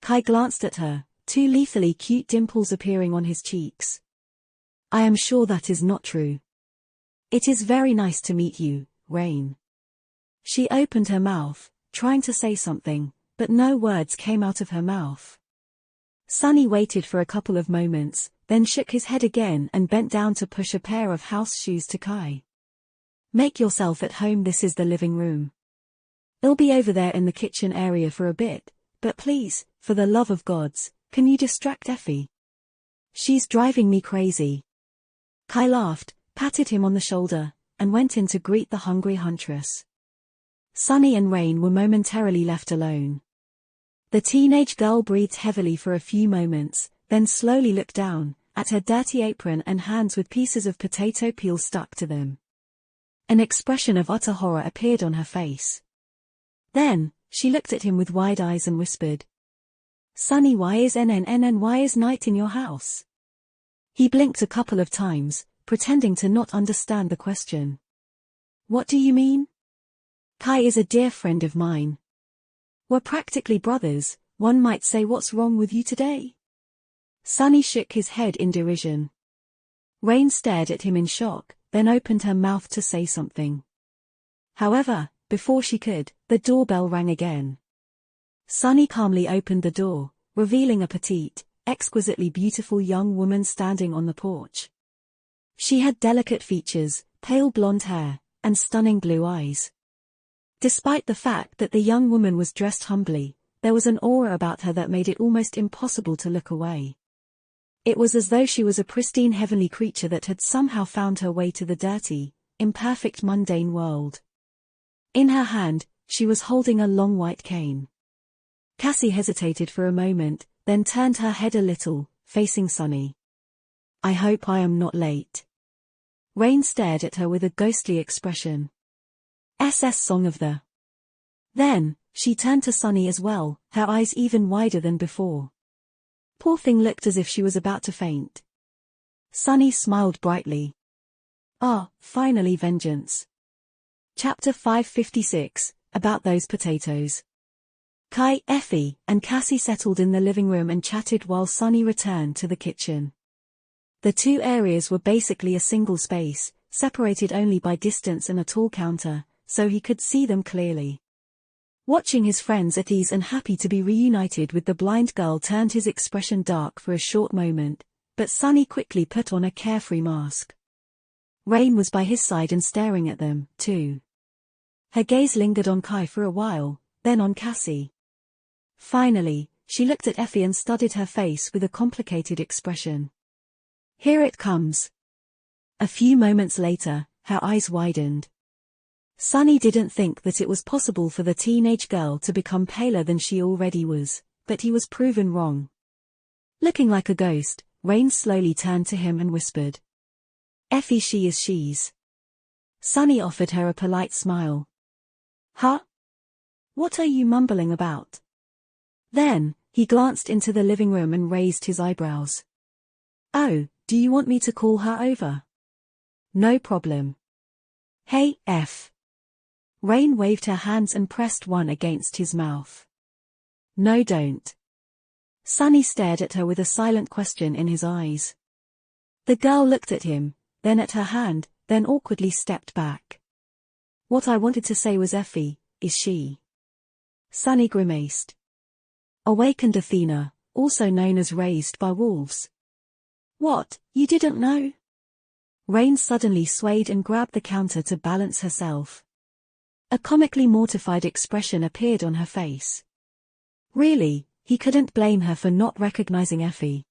Kai glanced at her, two lethally cute dimples appearing on his cheeks. I am sure that is not true. It is very nice to meet you, Rain. She opened her mouth, trying to say something, but no words came out of her mouth. Sunny waited for a couple of moments, then shook his head again and bent down to push a pair of house shoes to Kai. Make yourself at home, this is the living room. I'll be over there in the kitchen area for a bit, but please, for the love of gods, can you distract Effie? She's driving me crazy. Kai laughed, patted him on the shoulder, and went in to greet the hungry huntress. Sunny and Rain were momentarily left alone. The teenage girl breathed heavily for a few moments, then slowly looked down, at her dirty apron and hands with pieces of potato peel stuck to them. An expression of utter horror appeared on her face. Then, she looked at him with wide eyes and whispered. Sunny, why is NNN and why is night in your house? He blinked a couple of times, pretending to not understand the question. What do you mean? Kai is a dear friend of mine. We're practically brothers, one might say. What's wrong with you today? Sunny shook his head in derision. Rain stared at him in shock, then opened her mouth to say something. However, before she could, the doorbell rang again. Sunny calmly opened the door, revealing a petite, exquisitely beautiful young woman standing on the porch. She had delicate features, pale blonde hair, and stunning blue eyes. Despite the fact that the young woman was dressed humbly, there was an aura about her that made it almost impossible to look away. It was as though she was a pristine heavenly creature that had somehow found her way to the dirty, imperfect mundane world. In her hand, she was holding a long white cane. Cassie hesitated for a moment, then turned her head a little, facing Sunny. "I hope I am not late." Rain stared at her with a ghostly expression. SS Song of the. Then, she turned to Sunny as well, her eyes even wider than before. Poor thing looked as if she was about to faint. Sunny smiled brightly. "Ah, finally vengeance." Chapter 556, About Those Potatoes. Kai, Effie, and Cassie settled in the living room and chatted while Sunny returned to the kitchen. The two areas were basically a single space, separated only by distance and a tall counter, so he could see them clearly. Watching his friends at ease and happy to be reunited with the blind girl turned his expression dark for a short moment, but Sunny quickly put on a carefree mask. Rain was by his side and staring at them, too. Her gaze lingered on Kai for a while, then on Cassie. Finally, she looked at Effie and studied her face with a complicated expression. "Here it comes." A few moments later, her eyes widened. Sunny didn't think that it was possible for the teenage girl to become paler than she already was, but he was proven wrong. Looking like a ghost, Rain slowly turned to him and whispered, "Effie, she's." Sunny offered her a polite smile. "Huh? What are you mumbling about?" Then, he glanced into the living room and raised his eyebrows. "Oh, do you want me to call her over?" "No problem." "Hey, F." Rain waved her hands and pressed one against his mouth. "No, don't." Sunny stared at her with a silent question in his eyes. The girl looked at him, then at her hand, then awkwardly stepped back. "What I wanted to say was Effie, is she?" Sunny grimaced. "Awakened Athena, also known as Raised by Wolves." "What, you didn't know?" Rain suddenly swayed and grabbed the counter to balance herself. A comically mortified expression appeared on her face. Really, he couldn't blame her for not recognizing Effie.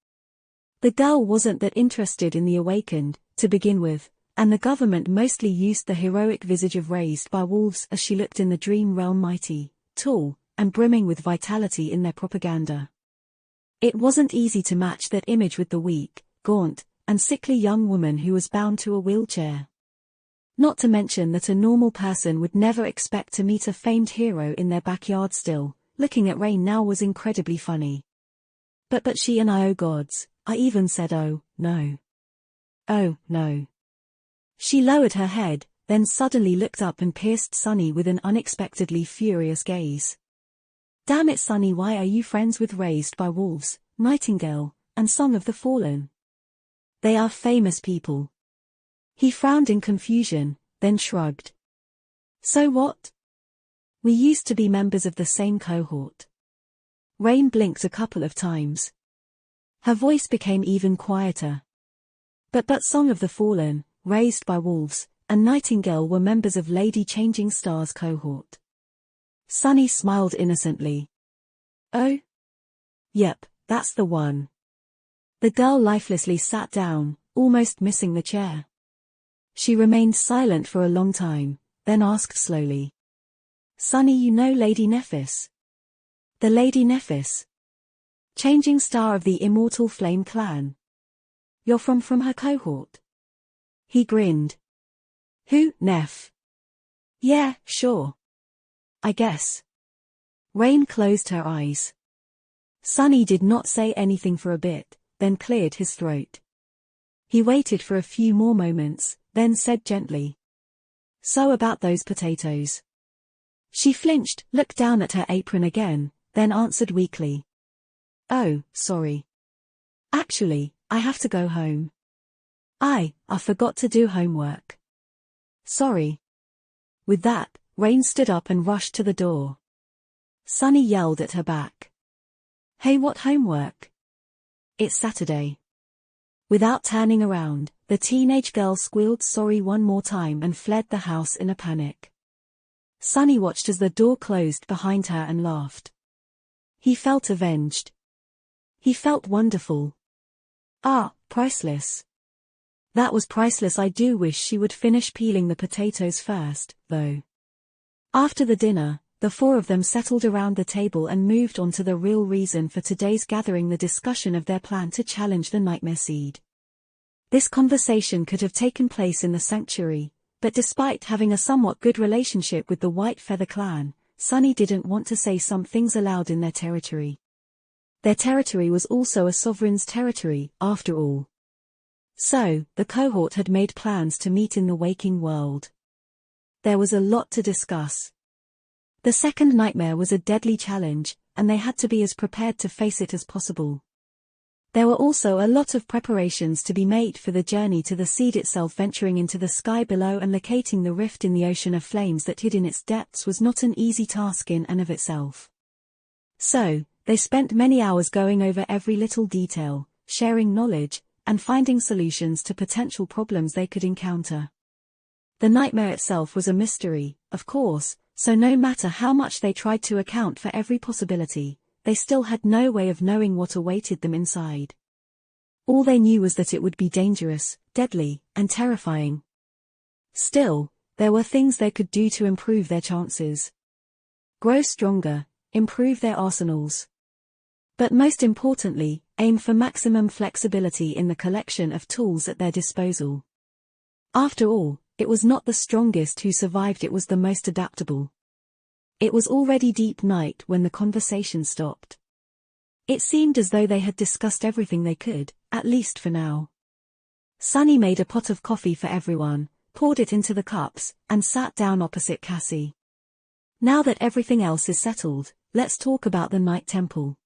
The girl wasn't that interested in the Awakened, to begin with, and the government mostly used the heroic visage of Raised by Wolves as she looked in the dream realm mighty, tall, and brimming with vitality in their propaganda. It wasn't easy to match that image with the weak, gaunt, and sickly young woman who was bound to a wheelchair. Not to mention that a normal person would never expect to meet a famed hero in their backyard still. Looking at Rain now was incredibly funny. But she and I, oh gods, I even said oh, no. Oh, no. She lowered her head, then suddenly looked up and pierced Sunny with an unexpectedly furious gaze. "Damn it, Sunny, why are you friends with Raised by Wolves, Nightingale, and Song of the Fallen? They are famous people." He frowned in confusion, then shrugged. "So what? We used to be members of the same cohort." Rain blinked a couple of times. Her voice became even quieter. But Song of the Fallen, Raised by Wolves, and Nightingale were members of Lady Changing Star's cohort. Sunny smiled innocently. "Oh? Yep, that's the one." The girl lifelessly sat down, almost missing the chair. She remained silent for a long time, then asked slowly. "Sunny, you know Lady Nephis?" "The Lady Nephis? Changing Star of the Immortal Flame Clan? You're from her cohort?" He grinned. "Who, Neph? Yeah, sure. I guess." Rain closed her eyes. Sunny did not say anything for a bit, then cleared his throat. He waited for a few more moments, then said gently, "So about those potatoes." She flinched, looked down at her apron again, then answered weakly. "Oh, sorry. Actually, I have to go home. I forgot to do homework." "Sorry." With that, Rain stood up and rushed to the door. Sunny yelled at her back. "Hey, what homework? It's Saturday." Without turning around, the teenage girl squealed sorry one more time and fled the house in a panic. Sunny watched as the door closed behind her and laughed. He felt avenged. He felt wonderful. Priceless. That was priceless. I do wish she would finish peeling the potatoes first, though. After the dinner, the four of them settled around the table and moved on to the real reason for today's gathering, the discussion of their plan to challenge the Nightmare Seed. This conversation could have taken place in the sanctuary, but despite having a somewhat good relationship with the White Feather clan, Sunny didn't want to say some things aloud in their territory. Their territory was also a sovereign's territory, after all. So, the cohort had made plans to meet in the waking world. There was a lot to discuss. The second nightmare was a deadly challenge, and they had to be as prepared to face it as possible. There were also a lot of preparations to be made for the journey to the seed itself. Venturing into the sky below and locating the rift in the ocean of flames that hid in its depths was not an easy task in and of itself. So, they spent many hours going over every little detail, sharing knowledge, and finding solutions to potential problems they could encounter. The nightmare itself was a mystery, of course, so no matter how much they tried to account for every possibility, they still had no way of knowing what awaited them inside. All they knew was that it would be dangerous, deadly, and terrifying. Still, there were things they could do to improve their chances. Grow stronger, improve their arsenals. But most importantly, aim for maximum flexibility in the collection of tools at their disposal. After all, it was not the strongest who survived, it was the most adaptable. It was already deep night when the conversation stopped. It seemed as though they had discussed everything they could, at least for now. Sunny made a pot of coffee for everyone, poured it into the cups, and sat down opposite Cassie. "Now that everything else is settled, let's talk about the Night Temple.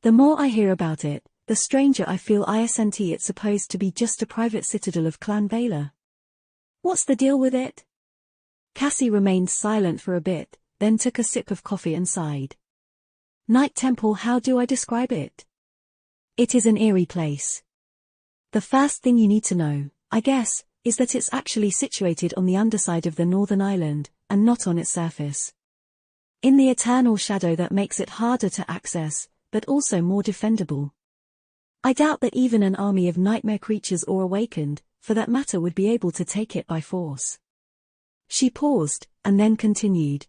The more I hear about it, the stranger I feel. Isn't it supposed to be just a private citadel of Clan Vela? What's the deal with it?" Cassie remained silent for a bit, then took a sip of coffee and sighed. "Night Temple, how do I describe it? It is an eerie place. The first thing you need to know, I guess, is that it's actually situated on the underside of the northern island, and not on its surface. In the eternal shadow that makes it harder to access, but also more defendable. I doubt that even an army of nightmare creatures or awakened, for that matter, would be able to take it by force." She paused, and then continued.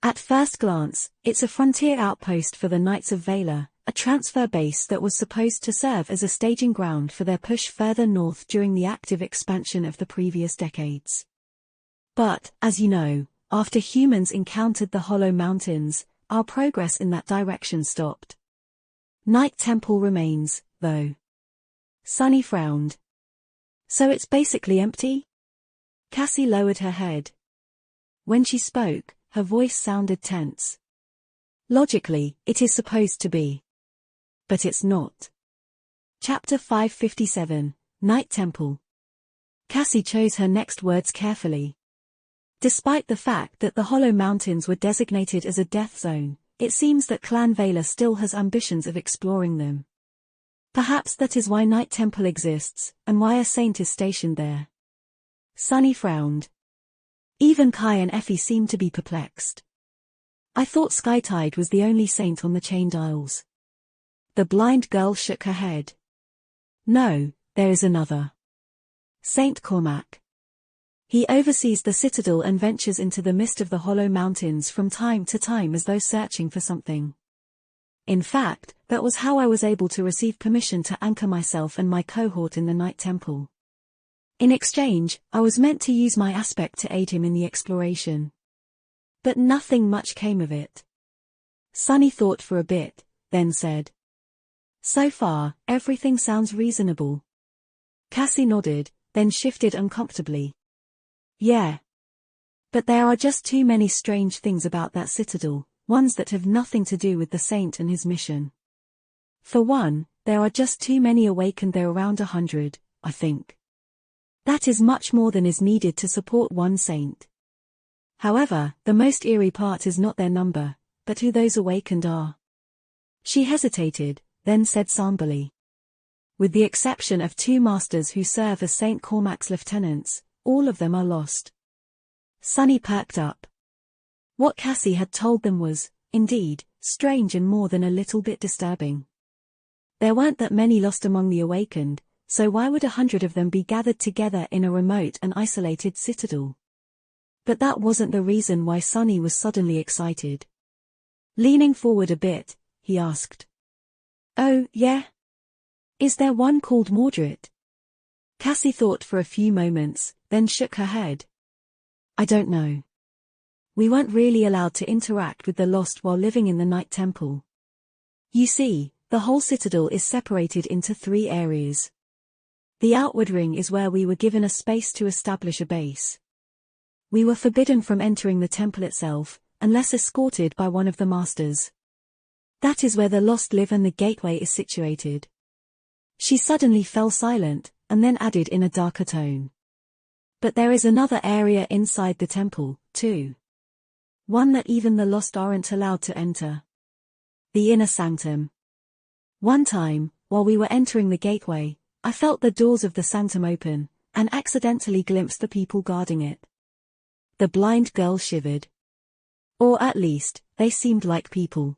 "At first glance, it's a frontier outpost for the Knights of Vela, a transfer base that was supposed to serve as a staging ground for their push further north during the active expansion of the previous decades. But, as you know, after humans encountered the Hollow Mountains, our progress in that direction stopped. Night Temple remains, though." Sunny frowned. "So it's basically empty?" Cassie lowered her head. When she spoke, her voice sounded tense. "Logically, it is supposed to be. But it's not." Chapter 557, Night Temple. Cassie chose her next words carefully. Despite the fact that the Hollow Mountains were designated as a death zone, it seems that Clan Vela still has ambitions of exploring them. Perhaps that is why Night Temple exists, and why a saint is stationed there. Sunny frowned. Even Kai and Effie seemed to be perplexed. "I thought Skytide was the only saint on the Chained Isles." The blind girl shook her head. "No, there is another. Saint Cormac. He oversees the citadel and ventures into the mist of the Hollow Mountains from time to time as though searching for something. In fact, that was how I was able to receive permission to anchor myself and my cohort in the Night Temple. In exchange, I was meant to use my aspect to aid him in the exploration. But nothing much came of it." Sunny thought for a bit, then said. "So far, everything sounds reasonable." Cassie nodded, then shifted uncomfortably. "Yeah. But there are just too many strange things about that citadel, ones that have nothing to do with the saint and his mission. For one, there are just too many awakened there, around 100, I think. That is much more than is needed to support one saint. However, the most eerie part is not their number, but who those awakened are. She hesitated, then said somberly. With the exception of 2 masters who serve as St. Cormac's lieutenants, all of them are lost. Sunny perked up. What Cassie had told them was, indeed, strange and more than a little bit disturbing. There weren't that many lost among the awakened, so why would 100 of them be gathered together in a remote and isolated citadel? But that wasn't the reason why Sunny was suddenly excited. Leaning forward a bit, he asked. Oh, yeah? Is there one called Mordred? Cassie thought for a few moments, then shook her head. I don't know. We weren't really allowed to interact with the lost while living in the Night Temple. You see, the whole citadel is separated into 3 areas. The outward ring is where we were given a space to establish a base. We were forbidden from entering the temple itself, unless escorted by one of the masters. That is where the lost live and the gateway is situated. She suddenly fell silent, and then added in a darker tone. But there is another area inside the temple, too. One that even the lost aren't allowed to enter. The inner sanctum. One time, while we were entering the gateway, I felt the doors of the sanctum open, and accidentally glimpsed the people guarding it. The blind girl shivered. Or at least, they seemed like people.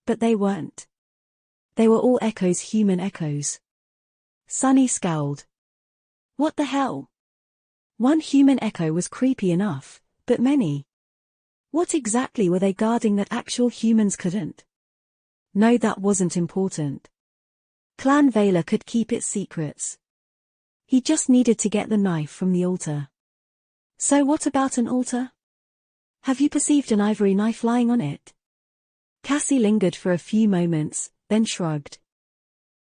But they weren't. They were all echoes, human echoes. Sunny scowled. What the hell? One human echo was creepy enough, but many. What exactly were they guarding that actual humans couldn't? No, that wasn't important. Clan Vela could keep its secrets. He just needed to get the knife from the altar. So what about an altar? Have you perceived an ivory knife lying on it? Cassie lingered for a few moments, then shrugged.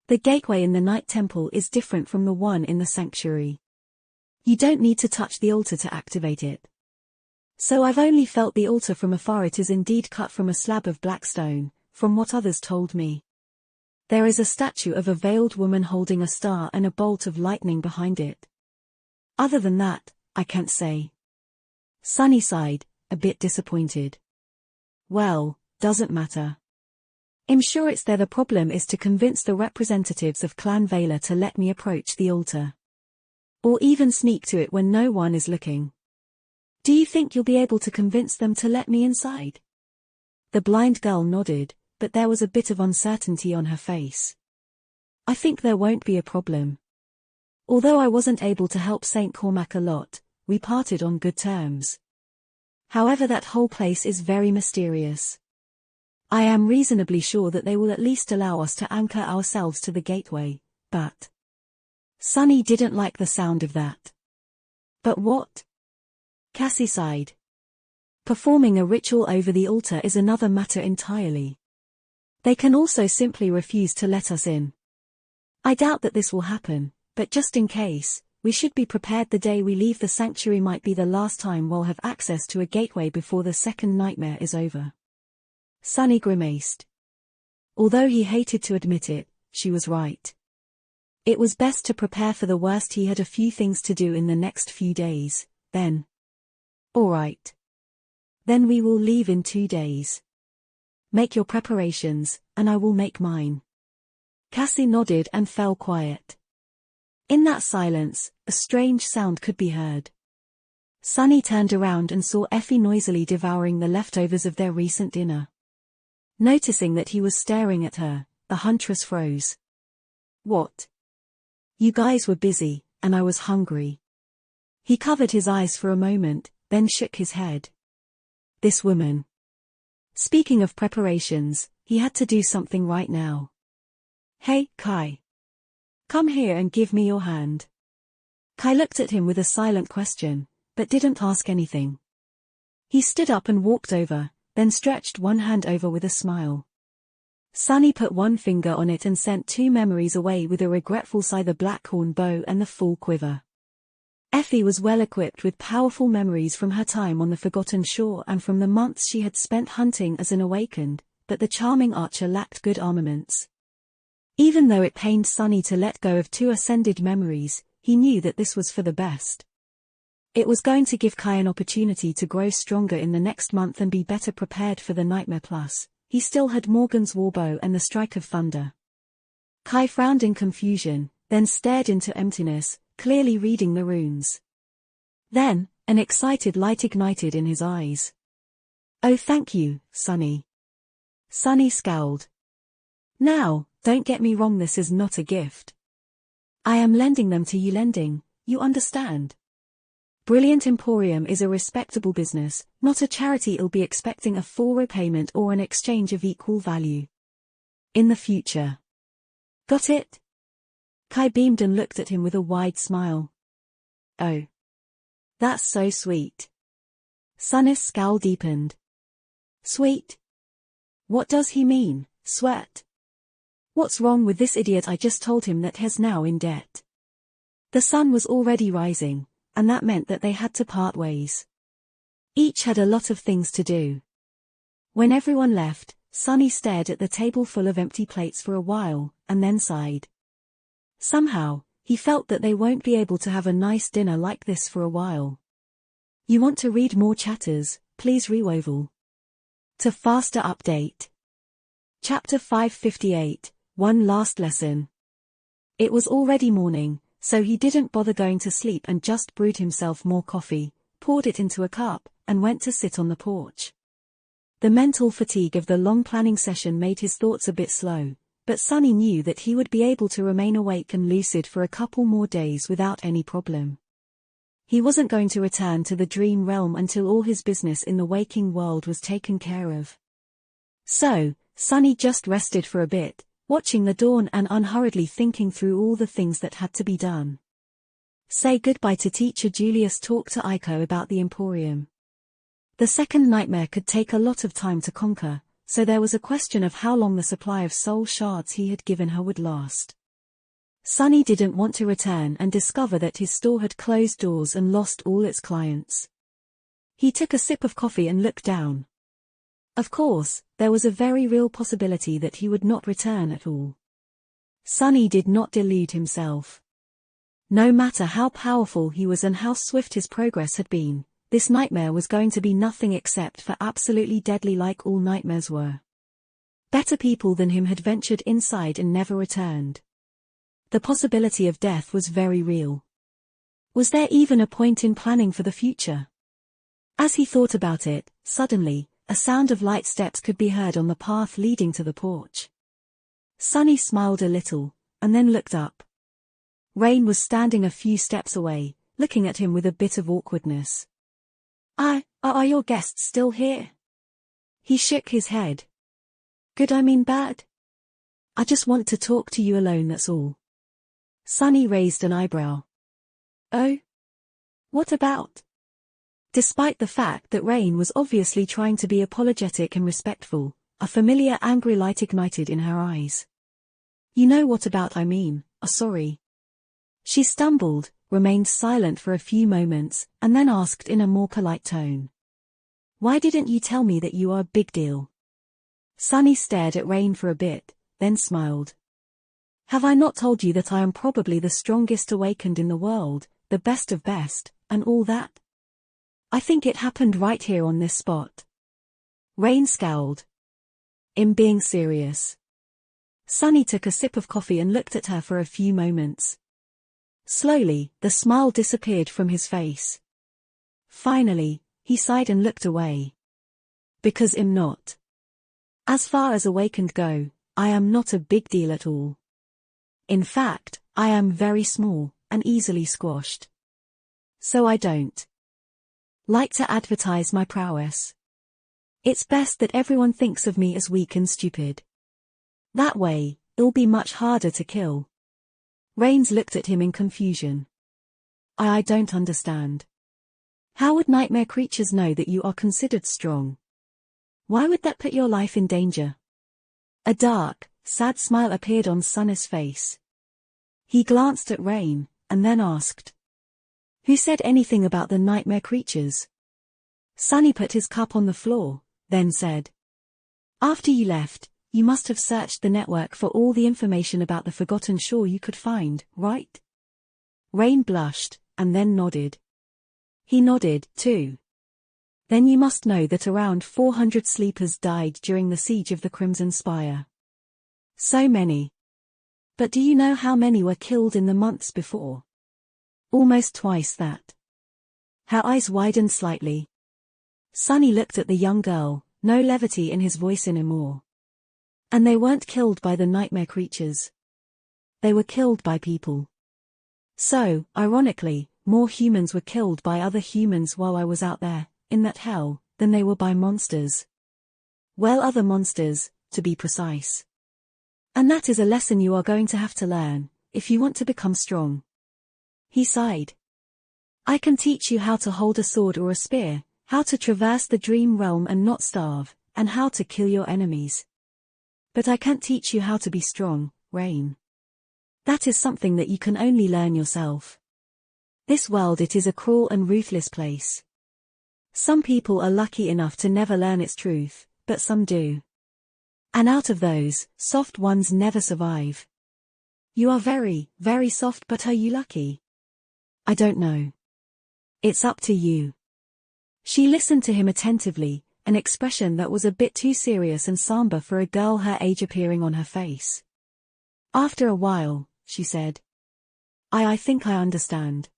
The gateway in the Night Temple is different from the one in the sanctuary. You don't need to touch the altar to activate it. So I've only felt the altar from afar. It is indeed cut from a slab of black stone, from what others told me. There is a statue of a veiled woman holding a star and a bolt of lightning behind it. Other than that, I can't say. Sunny sighed, a bit disappointed. Well, doesn't matter. I'm sure it's there. The problem is to convince the representatives of Clan Vela to let me approach the altar. Or even sneak to it when no one is looking. Do you think you'll be able to convince them to let me inside? The blind girl nodded, but there was a bit of uncertainty on her face. I think there won't be a problem. Although I wasn't able to help St. Cormac a lot, we parted on good terms. However, that whole place is very mysterious. I am reasonably sure that they will at least allow us to anchor ourselves to the gateway, but... Sunny didn't like the sound of that. But what? Cassie sighed. Performing a ritual over the altar is another matter entirely. They can also simply refuse to let us in. I doubt that this will happen, but just in case, we should be prepared. The day we leave the sanctuary might be the last time we'll have access to a gateway before the second nightmare is over. Sunny grimaced. Although he hated to admit it, she was right. It was best to prepare for the worst. He had a few things to do in the next few days, then. All right. Then we will leave in 2 days. Make your preparations, and I will make mine. Cassie nodded and fell quiet. In that silence, a strange sound could be heard. Sunny turned around and saw Effie noisily devouring the leftovers of their recent dinner. Noticing that he was staring at her, the huntress froze. What? You guys were busy, and I was hungry. He covered his eyes for a moment, then shook his head. This woman. Speaking of preparations, he had to do something right now. Hey, Kai. Come here and give me your hand. Kai looked at him with a silent question, but didn't ask anything. He stood up and walked over, then stretched one hand over with a smile. Sunny put one finger on it and sent 2 memories away with a regretful sigh: the blackhorn bow and the full quiver. Effie was well equipped with powerful memories from her time on the Forgotten Shore and from the months she had spent hunting as an awakened, but the charming archer lacked good armaments. Even though it pained Sunny to let go of 2 ascended memories, he knew that this was for the best. It was going to give Kai an opportunity to grow stronger in the next month and be better prepared for the nightmare. Plus, he still had Morgan's warbow and the strike of thunder. Kai frowned in confusion, then stared into emptiness, clearly reading the runes. Then, an excited light ignited in his eyes. "Oh, thank you, Sunny." Sunny scowled. "Now, don't get me wrong, this is not a gift. I am lending them to you, you understand? Brilliant Emporium is a respectable business, not a charity. It'll be expecting a full repayment or an exchange of equal value. In the future. Got it?" Kai beamed and looked at him with a wide smile. "Oh. That's so sweet." Sunny's scowl deepened. "Sweet? What does he mean, sweat? What's wrong with this idiot? I just told him that he's now in debt." The sun was already rising, and that meant that they had to part ways. Each had a lot of things to do. When everyone left, Sunny stared at the table full of empty plates for a while, and then sighed. Somehow, he felt that they won't be able to have a nice dinner like this for a while. You want to read more chatters, please Rewovel. To faster update. Chapter 558, One Last Lesson. It was already morning, so he didn't bother going to sleep and just brewed himself more coffee, poured it into a cup, and went to sit on the porch. The mental fatigue of the long planning session made his thoughts a bit slow, but Sunny knew that he would be able to remain awake and lucid for a couple more days without any problem. He wasn't going to return to the dream realm until all his business in the waking world was taken care of. So, Sunny just rested for a bit, watching the dawn and unhurriedly thinking through all the things that had to be done. Say goodbye to teacher Julius, talk to Aiko about the Emporium. The second nightmare could take a lot of time to conquer, so there was a question of how long the supply of soul shards he had given her would last. Sunny didn't want to return and discover that his store had closed doors and lost all its clients. He took a sip of coffee and looked down. Of course, there was a very real possibility that he would not return at all. Sunny did not delude himself. No matter how powerful he was and how swift his progress had been, this nightmare was going to be nothing except for absolutely deadly, like all nightmares were. Better people than him had ventured inside and never returned. The possibility of death was very real. Was there even a point in planning for the future? As he thought about it, suddenly, a sound of light steps could be heard on the path leading to the porch. Sunny smiled a little, and then looked up. Rain was standing a few steps away, looking at him with a bit of awkwardness. Are your guests still here?" He shook his head. "Good, I mean bad? I just want to talk to you alone, that's all." Sunny raised an eyebrow. "Oh? What about?" Despite the fact that Rain was obviously trying to be apologetic and respectful, a familiar angry light ignited in her eyes. "You know what about, I mean, sorry." She stumbled, remained silent for a few moments, and then asked in a more polite tone. "Why didn't you tell me that you are a big deal?" Sunny stared at Rain for a bit, then smiled. "Have I not told you that I am probably the strongest awakened in the world, the best of best, and all that? I think it happened right here on this spot." Rain scowled. "In being serious?" Sunny took a sip of coffee and looked at her for a few moments. Slowly, the smile disappeared from his face. Finally, he sighed and looked away. "Because I'm not. As far as awakened go, I am not a big deal at all. In fact, I am very small, and easily squashed. So I don't like to advertise my prowess. It's best that everyone thinks of me as weak and stupid. That way, it'll be much harder to kill." Rains looked at him in confusion. I don't understand. How would nightmare creatures know that you are considered strong? Why would that put your life in danger?" A dark, sad smile appeared on Sunny's face. He glanced at Rain, and then asked, "Who said anything about the nightmare creatures?" Sunny put his cup on the floor, then said, "After you left, you must have searched the network for all the information about the Forgotten Shore you could find, right?" Rain blushed, and then nodded. He nodded, too. Then you must know that around 400 sleepers died during the siege of the Crimson Spire. So many. But do you know how many were killed in the months before? Almost twice that. Her eyes widened slightly. Sunny looked at the young girl, no levity in his voice anymore. And they weren't killed by the nightmare creatures. They were killed by people. So, ironically, more humans were killed by other humans while I was out there, in that hell, than they were by monsters. Well, other monsters, to be precise. And that is a lesson you are going to have to learn, if you want to become strong. He sighed. I can teach you how to hold a sword or a spear, how to traverse the dream realm and not starve, and how to kill your enemies. But I can't teach you how to be strong, Rain. That is something that you can only learn yourself. This world, it is a cruel and ruthless place. Some people are lucky enough to never learn its truth, but some do. And out of those, soft ones never survive. You are very, very soft, but are you lucky? I don't know. It's up to you. She listened to him attentively, an expression that was a bit too serious and somber for a girl her age appearing on her face. After a while, she said. I think I understand.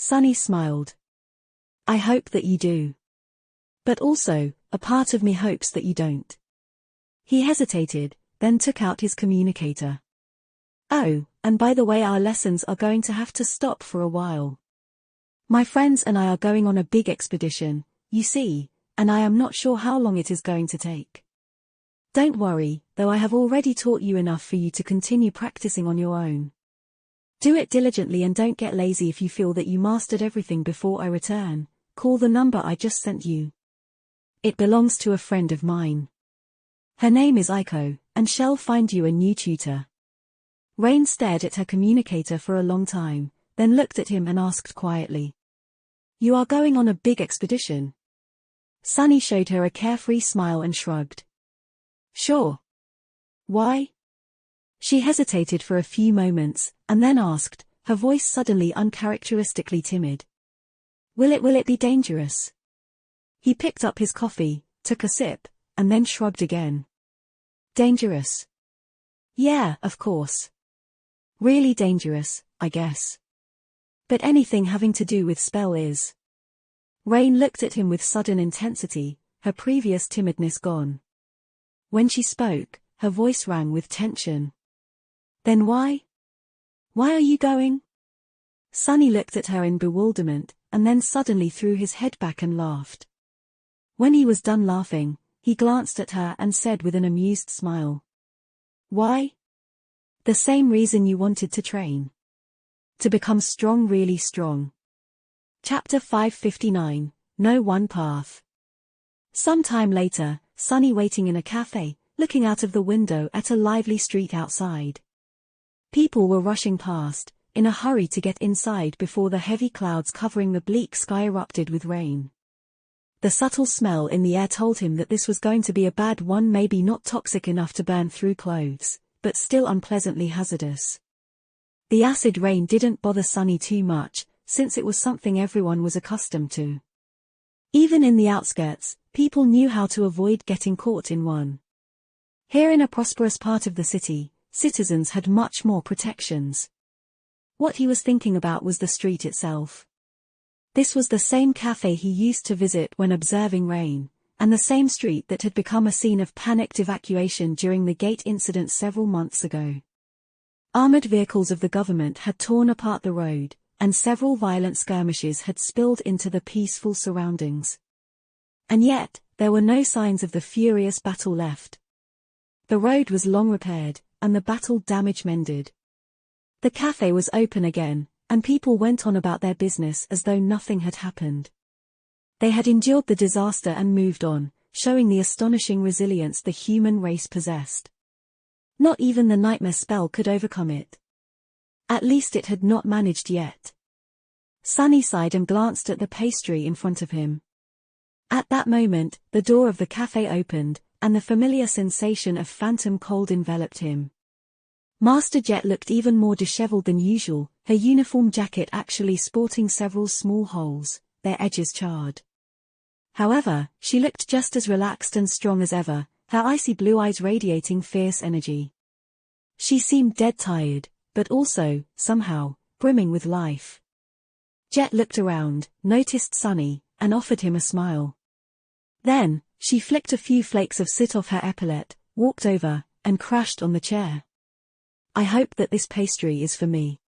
Sunny smiled. I hope that you do. But also, a part of me hopes that you don't. He hesitated, then took out his communicator. Oh, and by the way, our lessons are going to have to stop for a while. My friends and I are going on a big expedition, you see, and I am not sure how long it is going to take. Don't worry, though I have already taught you enough for you to continue practicing on your own. Do it diligently and don't get lazy. If you feel that you mastered everything before I return, call the number I just sent you. It belongs to a friend of mine. Her name is Aiko, and she'll find you a new tutor. Rain stared at her communicator for a long time, then looked at him and asked quietly. You are going on a big expedition? Sunny showed her a carefree smile and shrugged. Sure. Why? She hesitated for a few moments, and then asked, her voice suddenly uncharacteristically timid. Will it be dangerous? He picked up his coffee, took a sip, and then shrugged again. Dangerous? Yeah, of course. Really dangerous, I guess. But anything having to do with spell is. Rain looked at him with sudden intensity, her previous timidness gone. When she spoke, her voice rang with tension. Then why? Why are you going? Sunny looked at her in bewilderment, and then suddenly threw his head back and laughed. When he was done laughing, he glanced at her and said with an amused smile. Why? The same reason you wanted to train. To become strong, really strong. Chapter 559, No One Path. Some time later, Sunny waiting in a cafe, looking out of the window at a lively street outside. People were rushing past, in a hurry to get inside before the heavy clouds covering the bleak sky erupted with rain. The subtle smell in the air told him that this was going to be a bad one, maybe not toxic enough to burn through clothes, but still unpleasantly hazardous. The acid rain didn't bother Sunny too much, since it was something everyone was accustomed to. Even in the outskirts, people knew how to avoid getting caught in one. Here in a prosperous part of the city, citizens had much more protections. What he was thinking about was the street itself. This was the same cafe he used to visit when observing rain, and the same street that had become a scene of panicked evacuation during the gate incident several months ago. Armored vehicles of the government had torn apart the road, and several violent skirmishes had spilled into the peaceful surroundings. And yet, there were no signs of the furious battle left. The road was long repaired, and the battle damage mended. The cafe was open again, and people went on about their business as though nothing had happened. They had endured the disaster and moved on, showing the astonishing resilience the human race possessed. Not even the nightmare spell could overcome it. At least it had not managed yet. Sunny sighed and glanced at the pastry in front of him. At that moment, the door of the cafe opened, and the familiar sensation of phantom cold enveloped him. Master Jet looked even more disheveled than usual, her uniform jacket actually sporting several small holes, their edges charred. However, she looked just as relaxed and strong as ever, her icy blue eyes radiating fierce energy. She seemed dead tired, but also, somehow, brimming with life. Jet looked around, noticed Sunny, and offered him a smile. Then, she flicked a few flakes of soot off her epaulette, walked over, and crashed on the chair. "I hope that this pastry is for me."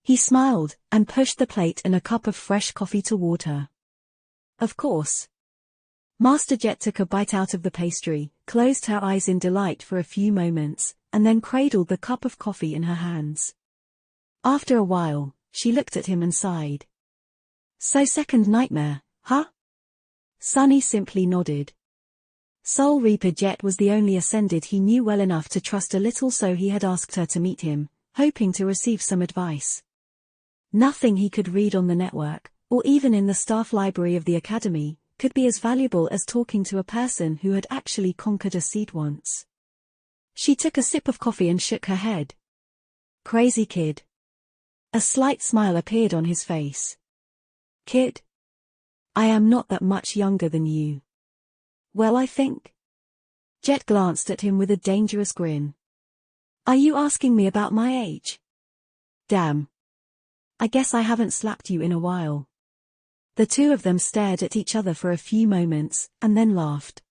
He smiled, and pushed the plate and a cup of fresh coffee toward her. "Of course." Master Jet took a bite out of the pastry, closed her eyes in delight for a few moments, and then cradled the cup of coffee in her hands. After a while, she looked at him and sighed. "So second nightmare, huh?" Sunny simply nodded. Soul Reaper Jet was the only Ascended he knew well enough to trust a little, so he had asked her to meet him, hoping to receive some advice. Nothing he could read on the network, or even in the staff library of the Academy, could be as valuable as talking to a person who had actually conquered a seed once. She took a sip of coffee and shook her head. "Crazy kid." A slight smile appeared on his face. "Kid? I am not that much younger than you." "Well, I think." Jet glanced at him with a dangerous grin. "Are you asking me about my age? Damn. I guess I haven't slapped you in a while." The two of them stared at each other for a few moments, and then laughed.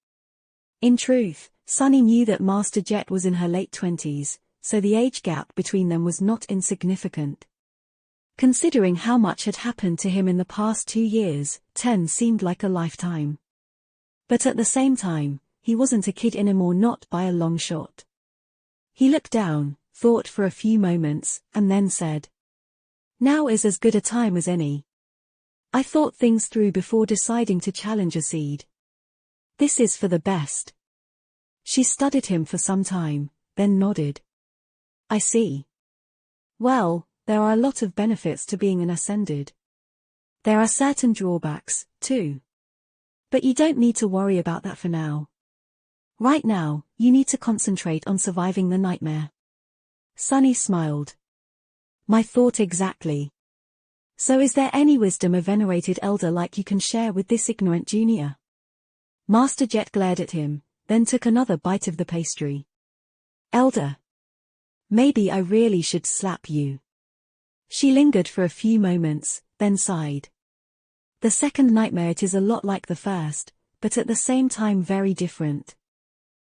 In truth, Sunny knew that Master Jet was in her late 20s, so the age gap between them was not insignificant. Considering how much had happened to him in the past 2 years, 10 seemed like a lifetime. But at the same time, he wasn't a kid anymore, not by a long shot. He looked down, thought for a few moments, and then said, "Now is as good a time as any. I thought things through before deciding to challenge a seed. This is for the best." She studied him for some time, then nodded. "I see. Well, there are a lot of benefits to being an Ascended. There are certain drawbacks, too. But you don't need to worry about that for now. Right now, you need to concentrate on surviving the nightmare." Sunny smiled. "My thought exactly. So is there any wisdom a venerated elder like you can share with this ignorant junior?" Master Jet glared at him, then took another bite of the pastry. "Elder? Maybe I really should slap you." She lingered for a few moments, then sighed. "The second nightmare, it is a lot like the first, but at the same time very different.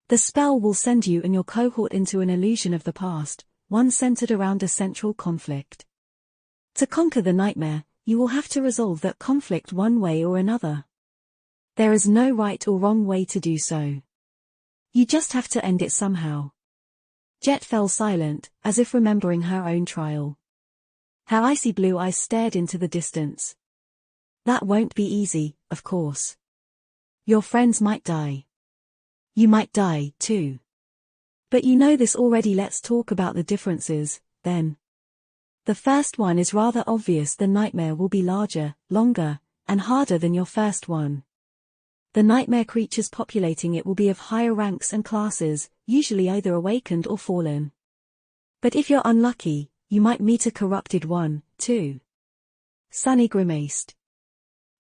The spell will send you and your cohort into an illusion of the past, one centered around a central conflict. To conquer the nightmare, you will have to resolve that conflict one way or another. There is no right or wrong way to do so. You just have to end it somehow." Jet fell silent, as if remembering her own trial. Her icy blue eyes stared into the distance. "That won't be easy, of course. Your friends might die. You might die, too. But you know this already. Let's talk about the differences, then. The first one is rather obvious. The nightmare will be larger, longer, and harder than your first one. The nightmare creatures populating it will be of higher ranks and classes, usually either awakened or fallen. But if you're unlucky, you might meet a corrupted one, too." Sunny grimaced.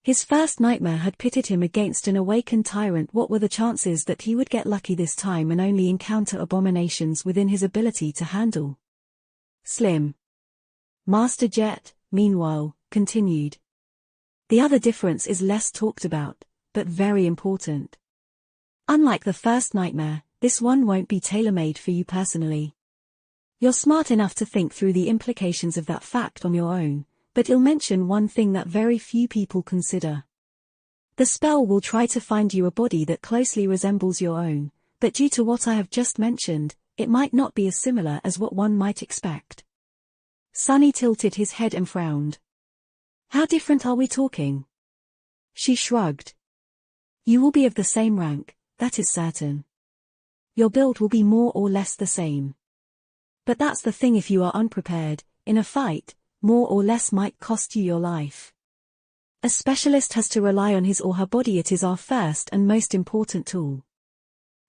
His first nightmare had pitted him against an awakened tyrant. What were the chances that he would get lucky this time and only encounter abominations within his ability to handle? Slim. Master Jet, meanwhile, continued. "The other difference is less talked about, but very important. Unlike the first nightmare, this one won't be tailor-made for you personally. You're smart enough to think through the implications of that fact on your own, but it'll mention one thing that very few people consider. The spell will try to find you a body that closely resembles your own, but due to what I have just mentioned, it might not be as similar as what one might expect." Sunny tilted his head and frowned. "How different are we talking?" She shrugged. "You will be of the same rank, that is certain. Your build will be more or less the same. But that's the thing, if you are unprepared, in a fight, more or less might cost you your life. A specialist has to rely on his or her body. It is our first and most important tool.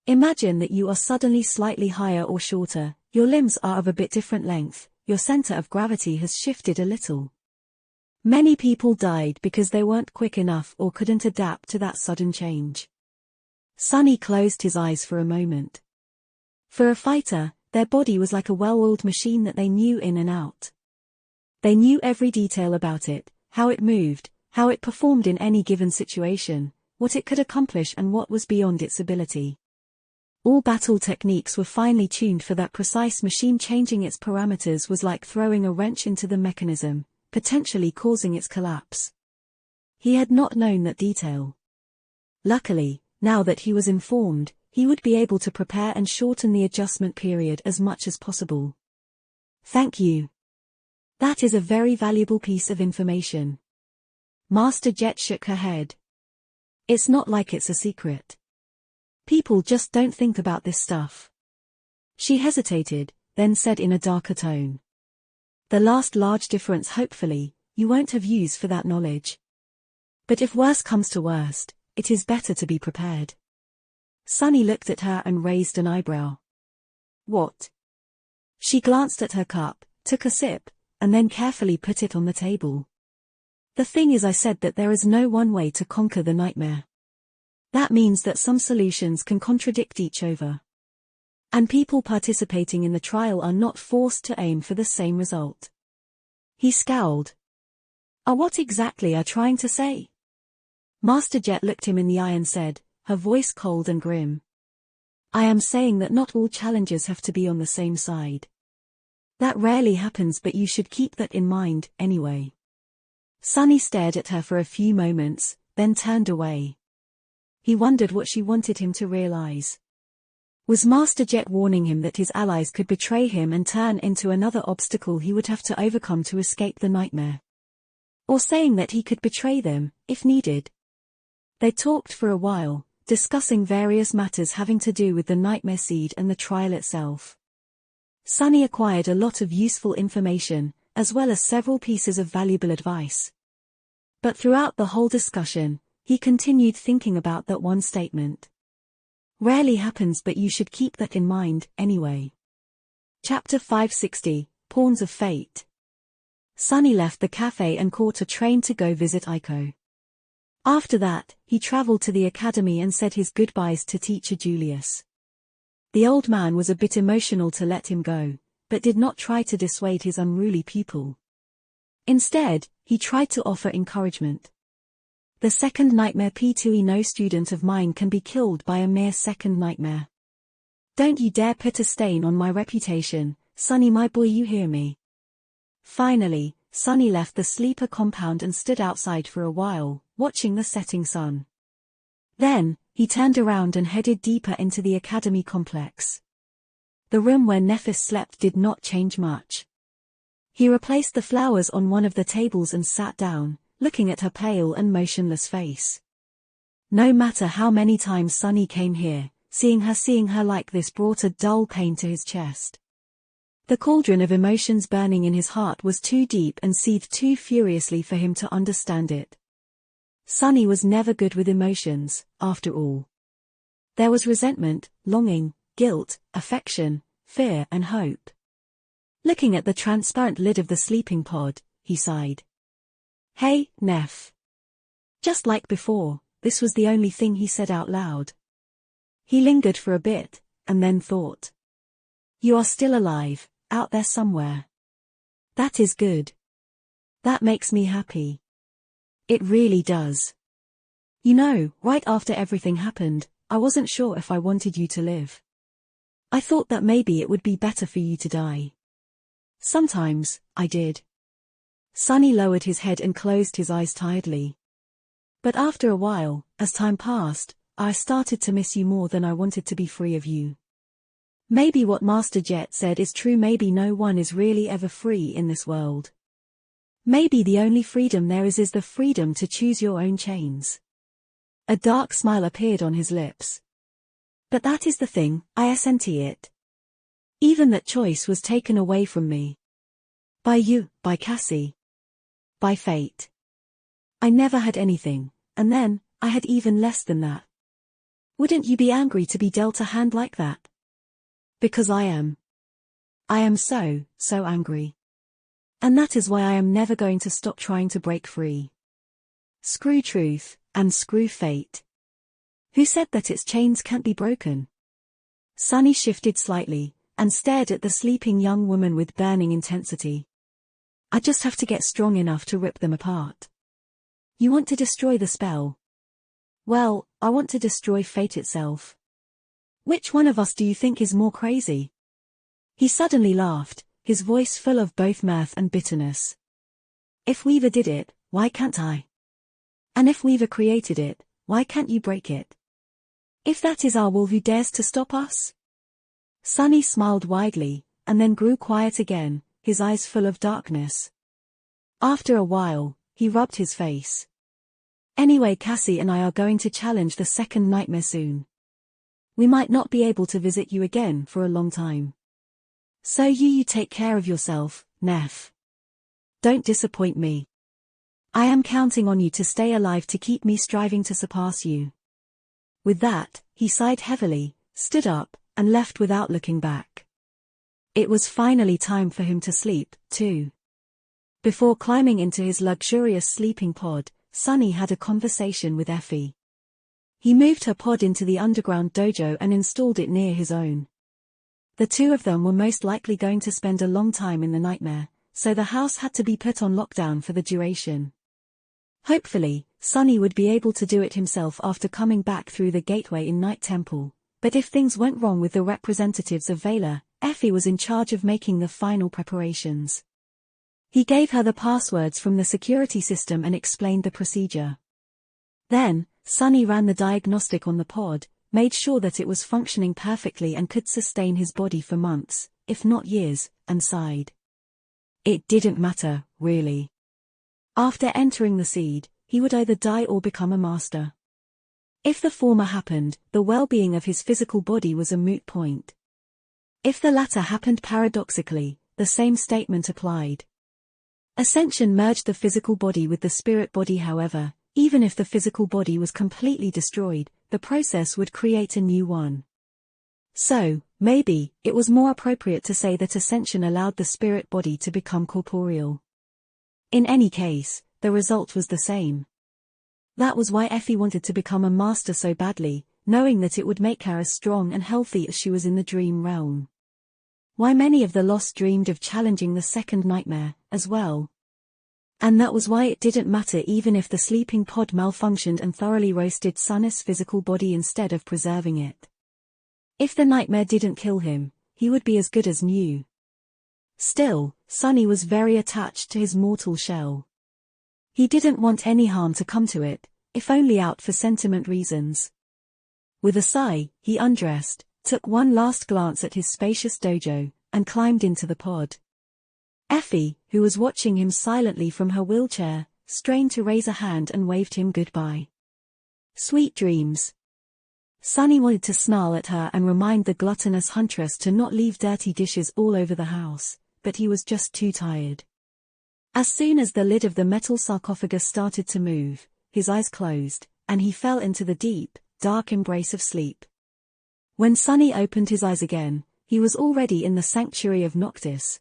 Imagine that you are suddenly slightly higher or shorter, your limbs are of a bit different length, your center of gravity has shifted a little. Many people died because they weren't quick enough or couldn't adapt to that sudden change. Sunny closed his eyes for a moment. For a fighter, their body was like a well-oiled machine that they knew in and out. They knew every detail about it, how it moved, how it performed in any given situation, what it could accomplish and what was beyond its ability. All battle techniques were finely tuned for that precise machine. Changing its parameters was like throwing a wrench into the mechanism, potentially causing its collapse. He had not known that detail. Luckily, now that he was informed, he would be able to prepare and shorten the adjustment period as much as possible. Thank you. That is a very valuable piece of information. Master Jet shook her head. It's not like it's a secret. People just don't think about this stuff. She hesitated, then said in a darker tone. The last large difference. Hopefully, you won't have use for that knowledge. But if worse comes to worst, it is better to be prepared. Sunny looked at her and raised an eyebrow. What? She glanced at her cup, took a sip, and then carefully put it on the table. The thing is, I said that there is no one way to conquer the nightmare. That means that some solutions can contradict each other. And people participating in the trial are not forced to aim for the same result. He scowled. What exactly are you trying to say? Master Jet looked him in the eye and said, her voice cold and grim. I am saying that not all challenges have to be on the same side. That rarely happens, but you should keep that in mind, anyway. Sunny stared at her for a few moments, then turned away. He wondered what she wanted him to realize. Was Master Jet warning him that his allies could betray him and turn into another obstacle he would have to overcome to escape the nightmare? Or saying that he could betray them, if needed? They talked for a while, discussing various matters having to do with the nightmare seed and the trial itself. Sunny acquired a lot of useful information, as well as several pieces of valuable advice. But throughout the whole discussion, he continued thinking about that one statement. Rarely happens, but you should keep that in mind, anyway. Chapter 560, Pawns of Fate. Sunny left the cafe and caught a train to go visit Aiko. After that, he traveled to the academy and said his goodbyes to teacher Julius. The old man was a bit emotional to let him go, but did not try to dissuade his unruly pupil. Instead, he tried to offer encouragement. The second nightmare P2E. No student of mine can be killed by a mere second nightmare. Don't you dare put a stain on my reputation, Sunny my boy, you hear me? Finally, Sunny left the sleeper compound and stood outside for a while, watching the setting sun. Then, he turned around and headed deeper into the academy complex. The room where Nephis slept did not change much. He replaced the flowers on one of the tables and sat down, looking at her pale and motionless face. No matter how many times Sunny came here, seeing her like this brought a dull pain to his chest. The cauldron of emotions burning in his heart was too deep and seethed too furiously for him to understand it. Sunny was never good with emotions, after all. There was resentment, longing, guilt, affection, fear and hope. Looking at the transparent lid of the sleeping pod, he sighed. Hey, Neph. Just like before, this was the only thing he said out loud. He lingered for a bit, and then thought. You are still alive, out there somewhere. That is good. That makes me happy. It really does. You know, right after everything happened, I wasn't sure if I wanted you to live. I thought that maybe it would be better for you to die. Sometimes, I did. Sunny lowered his head and closed his eyes tiredly. But after a while, as time passed, I started to miss you more than I wanted to be free of you. Maybe what Master Jet said is true. Maybe no one is really ever free in this world. Maybe the only freedom there is the freedom to choose your own chains. A dark smile appeared on his lips. But that is the thing, isn't it? Even that choice was taken away from me. By you, by Cassie. By fate. I never had anything, and then, I had even less than that. Wouldn't you be angry to be dealt a hand like that? Because I am. I am so angry. And that is why I am never going to stop trying to break free. Screw truth, and screw fate. Who said that its chains can't be broken? Sunny shifted slightly, and stared at the sleeping young woman with burning intensity. I just have to get strong enough to rip them apart. You want to destroy the spell? Well, I want to destroy fate itself. Which one of us do you think is more crazy? He suddenly laughed, his voice full of both mirth and bitterness. If Weaver did it, why can't I? And if Weaver created it, why can't you break it? If that is our will, who dares to stop us? Sunny smiled widely, and then grew quiet again, his eyes full of darkness. After a while, he rubbed his face. Anyway, Cassie and I are going to challenge the second nightmare soon. We might not be able to visit you again for a long time. So you take care of yourself, Neff. Don't disappoint me. I am counting on you to stay alive to keep me striving to surpass you. With that, he sighed heavily, stood up, and left without looking back. It was finally time for him to sleep, too. Before climbing into his luxurious sleeping pod, Sunny had a conversation with Effie. He moved her pod into the underground dojo and installed it near his own. The two of them were most likely going to spend a long time in the nightmare, so the house had to be put on lockdown for the duration. Hopefully, Sunny would be able to do it himself after coming back through the gateway in Night Temple, but if things went wrong with the representatives of Valor, Effie was in charge of making the final preparations. He gave her the passwords from the security system and explained the procedure. Then, Sunny ran the diagnostic on the pod, made sure that it was functioning perfectly and could sustain his body for months, if not years, and sighed. It didn't matter, really. After entering the seed, he would either die or become a master. If the former happened, the well-being of his physical body was a moot point. If the latter happened paradoxically, the same statement applied. Ascension merged the physical body with the spirit body. However, even if the physical body was completely destroyed, the process would create a new one. So, maybe, it was more appropriate to say that ascension allowed the spirit body to become corporeal. In any case, the result was the same. That was why Effie wanted to become a master so badly, knowing that it would make her as strong and healthy as she was in the dream realm. Why many of the Lost dreamed of challenging the second nightmare, as well. And that was why it didn't matter even if the sleeping pod malfunctioned and thoroughly roasted Sunny's physical body instead of preserving it. If the nightmare didn't kill him, he would be as good as new. Still, Sunny was very attached to his mortal shell. He didn't want any harm to come to it, if only out for sentiment reasons. With a sigh, he undressed, took one last glance at his spacious dojo, and climbed into the pod. Effie, who was watching him silently from her wheelchair, strained to raise a hand and waved him goodbye. Sweet dreams. Sunny wanted to snarl at her and remind the gluttonous huntress to not leave dirty dishes all over the house, but he was just too tired. As soon as the lid of the metal sarcophagus started to move, his eyes closed, and he fell into the deep, dark embrace of sleep. When Sunny opened his eyes again, he was already in the sanctuary of Noctis.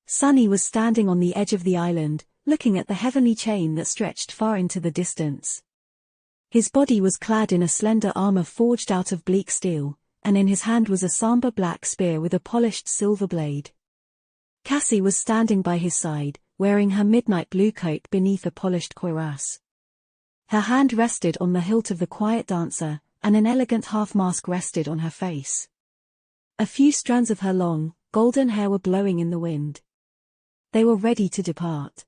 Sunny was standing on the edge of the island, looking at the heavenly chain that stretched far into the distance. His body was clad in a slender armor forged out of bleak steel, and in his hand was a somber black spear with a polished silver blade. Cassie was standing by his side, wearing her midnight blue coat beneath a polished cuirass. Her hand rested on the hilt of the quiet dancer, and an elegant half-mask rested on her face. A few strands of her long, golden hair were blowing in the wind. They were ready to depart.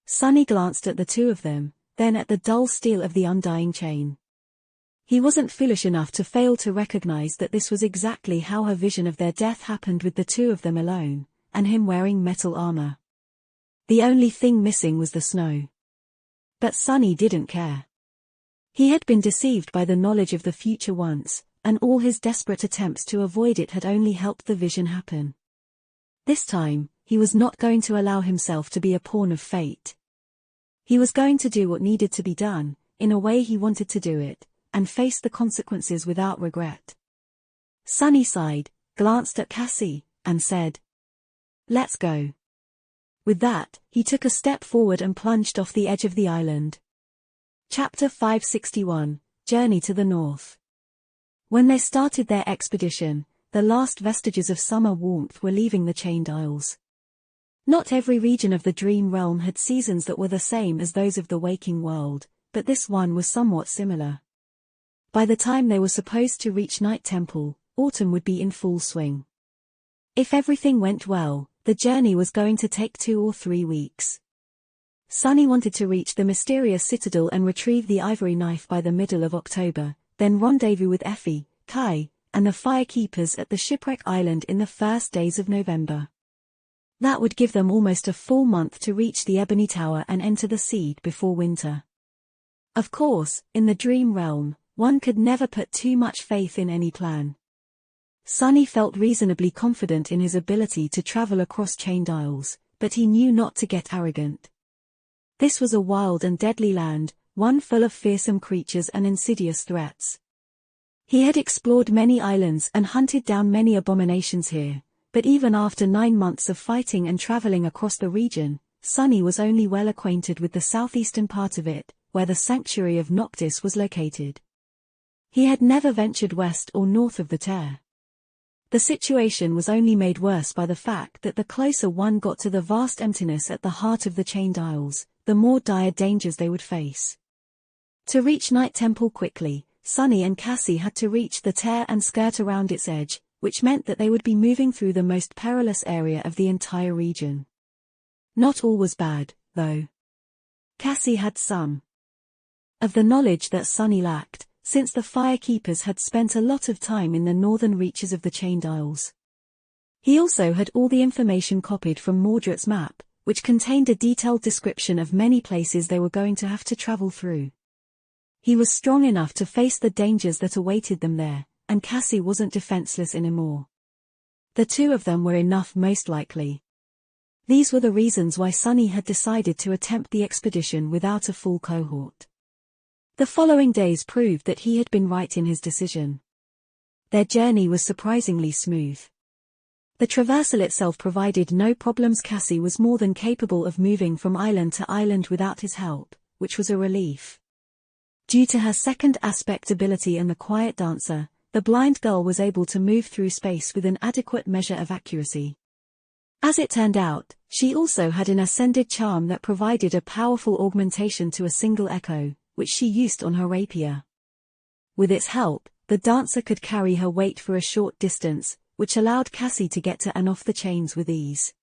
Sunny glanced at the two of them, then at the dull steel of the undying chain. He wasn't foolish enough to fail to recognize that this was exactly how her vision of their death happened, with the two of them alone, and him wearing metal armor. The only thing missing was the snow. But Sunny didn't care. He had been deceived by the knowledge of the future once, and all his desperate attempts to avoid it had only helped the vision happen. This time, he was not going to allow himself to be a pawn of fate. He was going to do what needed to be done, in a way he wanted to do it, and face the consequences without regret. Sunny sighed, glanced at Cassie, and said, "Let's go." With that, he took a step forward and plunged off the edge of the island. Chapter 561, Journey to the North. When they started their expedition, the last vestiges of summer warmth were leaving the Chained Isles. Not every region of the Dream Realm had seasons that were the same as those of the waking world, but this one was somewhat similar. By the time they were supposed to reach Night Temple, autumn would be in full swing. If everything went well, the journey was going to take 2 or 3 weeks. Sunny wanted to reach the mysterious citadel and retrieve the ivory knife by the middle of October, then rendezvous with Effie, Kai, and the firekeepers at the Shipwreck Island in the first days of November. That would give them almost a full month to reach the Ebony Tower and enter the Seed before winter. Of course, in the Dream Realm, one could never put too much faith in any plan. Sunny felt reasonably confident in his ability to travel across Chained Isles, but he knew not to get arrogant. This was a wild and deadly land, one full of fearsome creatures and insidious threats. He had explored many islands and hunted down many abominations here, but even after 9 months of fighting and traveling across the region, Sunny was only well acquainted with the southeastern part of it, where the Sanctuary of Noctis was located. He had never ventured west or north of the Tear. The situation was only made worse by the fact that the closer one got to the vast emptiness at the heart of the Chained Isles, the more dire dangers they would face. To reach Night Temple quickly, Sunny and Cassie had to reach the Tear and skirt around its edge, which meant that they would be moving through the most perilous area of the entire region. Not all was bad, though. Cassie had some of the knowledge that Sunny lacked, since the firekeepers had spent a lot of time in the northern reaches of the Chained Isles. He also had all the information copied from Mordred's map, which contained a detailed description of many places they were going to have to travel through. He was strong enough to face the dangers that awaited them there, and Cassie wasn't defenseless anymore. The two of them were enough most likely. These were the reasons why Sunny had decided to attempt the expedition without a full cohort. The following days proved that he had been right in his decision. Their journey was surprisingly smooth. The traversal itself provided no problems. Cassie was more than capable of moving from island to island without his help, which was a relief. Due to her second aspect ability and the Quiet Dancer, the blind girl was able to move through space with an adequate measure of accuracy. As it turned out, she also had an ascended charm that provided a powerful augmentation to a single echo, which she used on her rapier. With its help, the dancer could carry her weight for a short distance, which allowed Cassie to get to and off the chains with ease.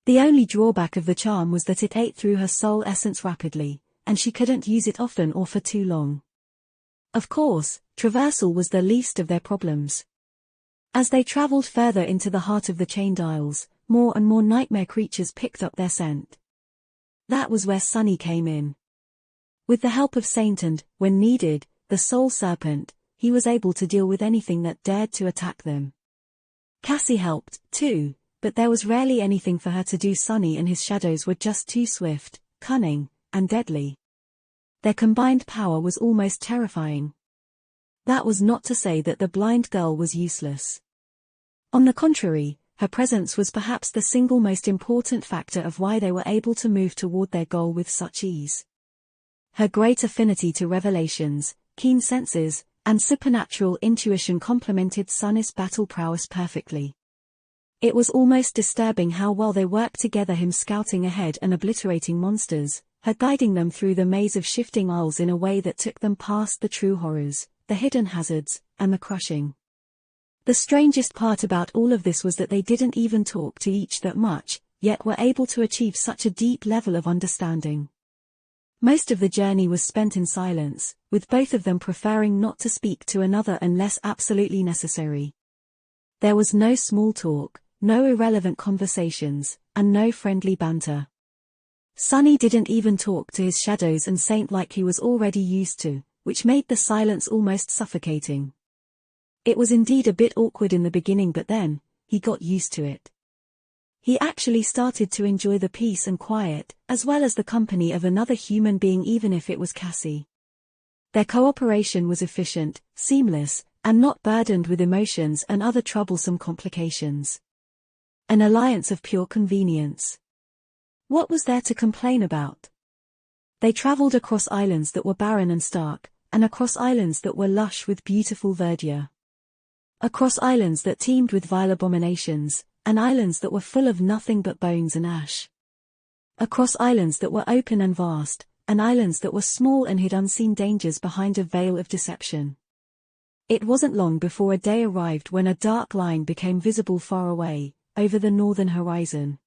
The only drawback of the charm was that it ate through her soul essence rapidly, and she couldn't use it often or for too long. Of course, traversal was the least of their problems. As they traveled further into the heart of the Chained Isles, more and more nightmare creatures picked up their scent. That was where Sunny came in. With the help of Saint and, when needed, the Soul Serpent, he was able to deal with anything that dared to attack them. Cassie helped, too, but there was rarely anything for her to do. Sunny and his shadows were just too swift, cunning, and deadly. Their combined power was almost terrifying. That was not to say that the blind girl was useless. On the contrary, her presence was perhaps the single most important factor of why they were able to move toward their goal with such ease. Her great affinity to revelations, keen senses, and supernatural intuition complemented Sunny's battle prowess perfectly. It was almost disturbing how well they worked together, him scouting ahead and obliterating monsters, her guiding them through the maze of shifting aisles in a way that took them past the true horrors, the hidden hazards, and the crushing. The strangest part about all of this was that they didn't even talk to each that much, yet were able to achieve such a deep level of understanding. Most of the journey was spent in silence, with both of them preferring not to speak to another unless absolutely necessary. There was no small talk, no irrelevant conversations, and no friendly banter. Sunny didn't even talk to his shadows and Saint like he was already used to, which made the silence almost suffocating. It was indeed a bit awkward in the beginning, but then, he got used to it. He actually started to enjoy the peace and quiet, as well as the company of another human being, even if it was Cassie. Their cooperation was efficient, seamless, and not burdened with emotions and other troublesome complications. An alliance of pure convenience. What was there to complain about? They traveled across islands that were barren and stark, and across islands that were lush with beautiful verdure. Across islands that teemed with vile abominations, and islands that were full of nothing but bones and ash. Across islands that were open and vast, and islands that were small and hid unseen dangers behind a veil of deception. It wasn't long before a day arrived when a dark line became visible far away, over the northern horizon.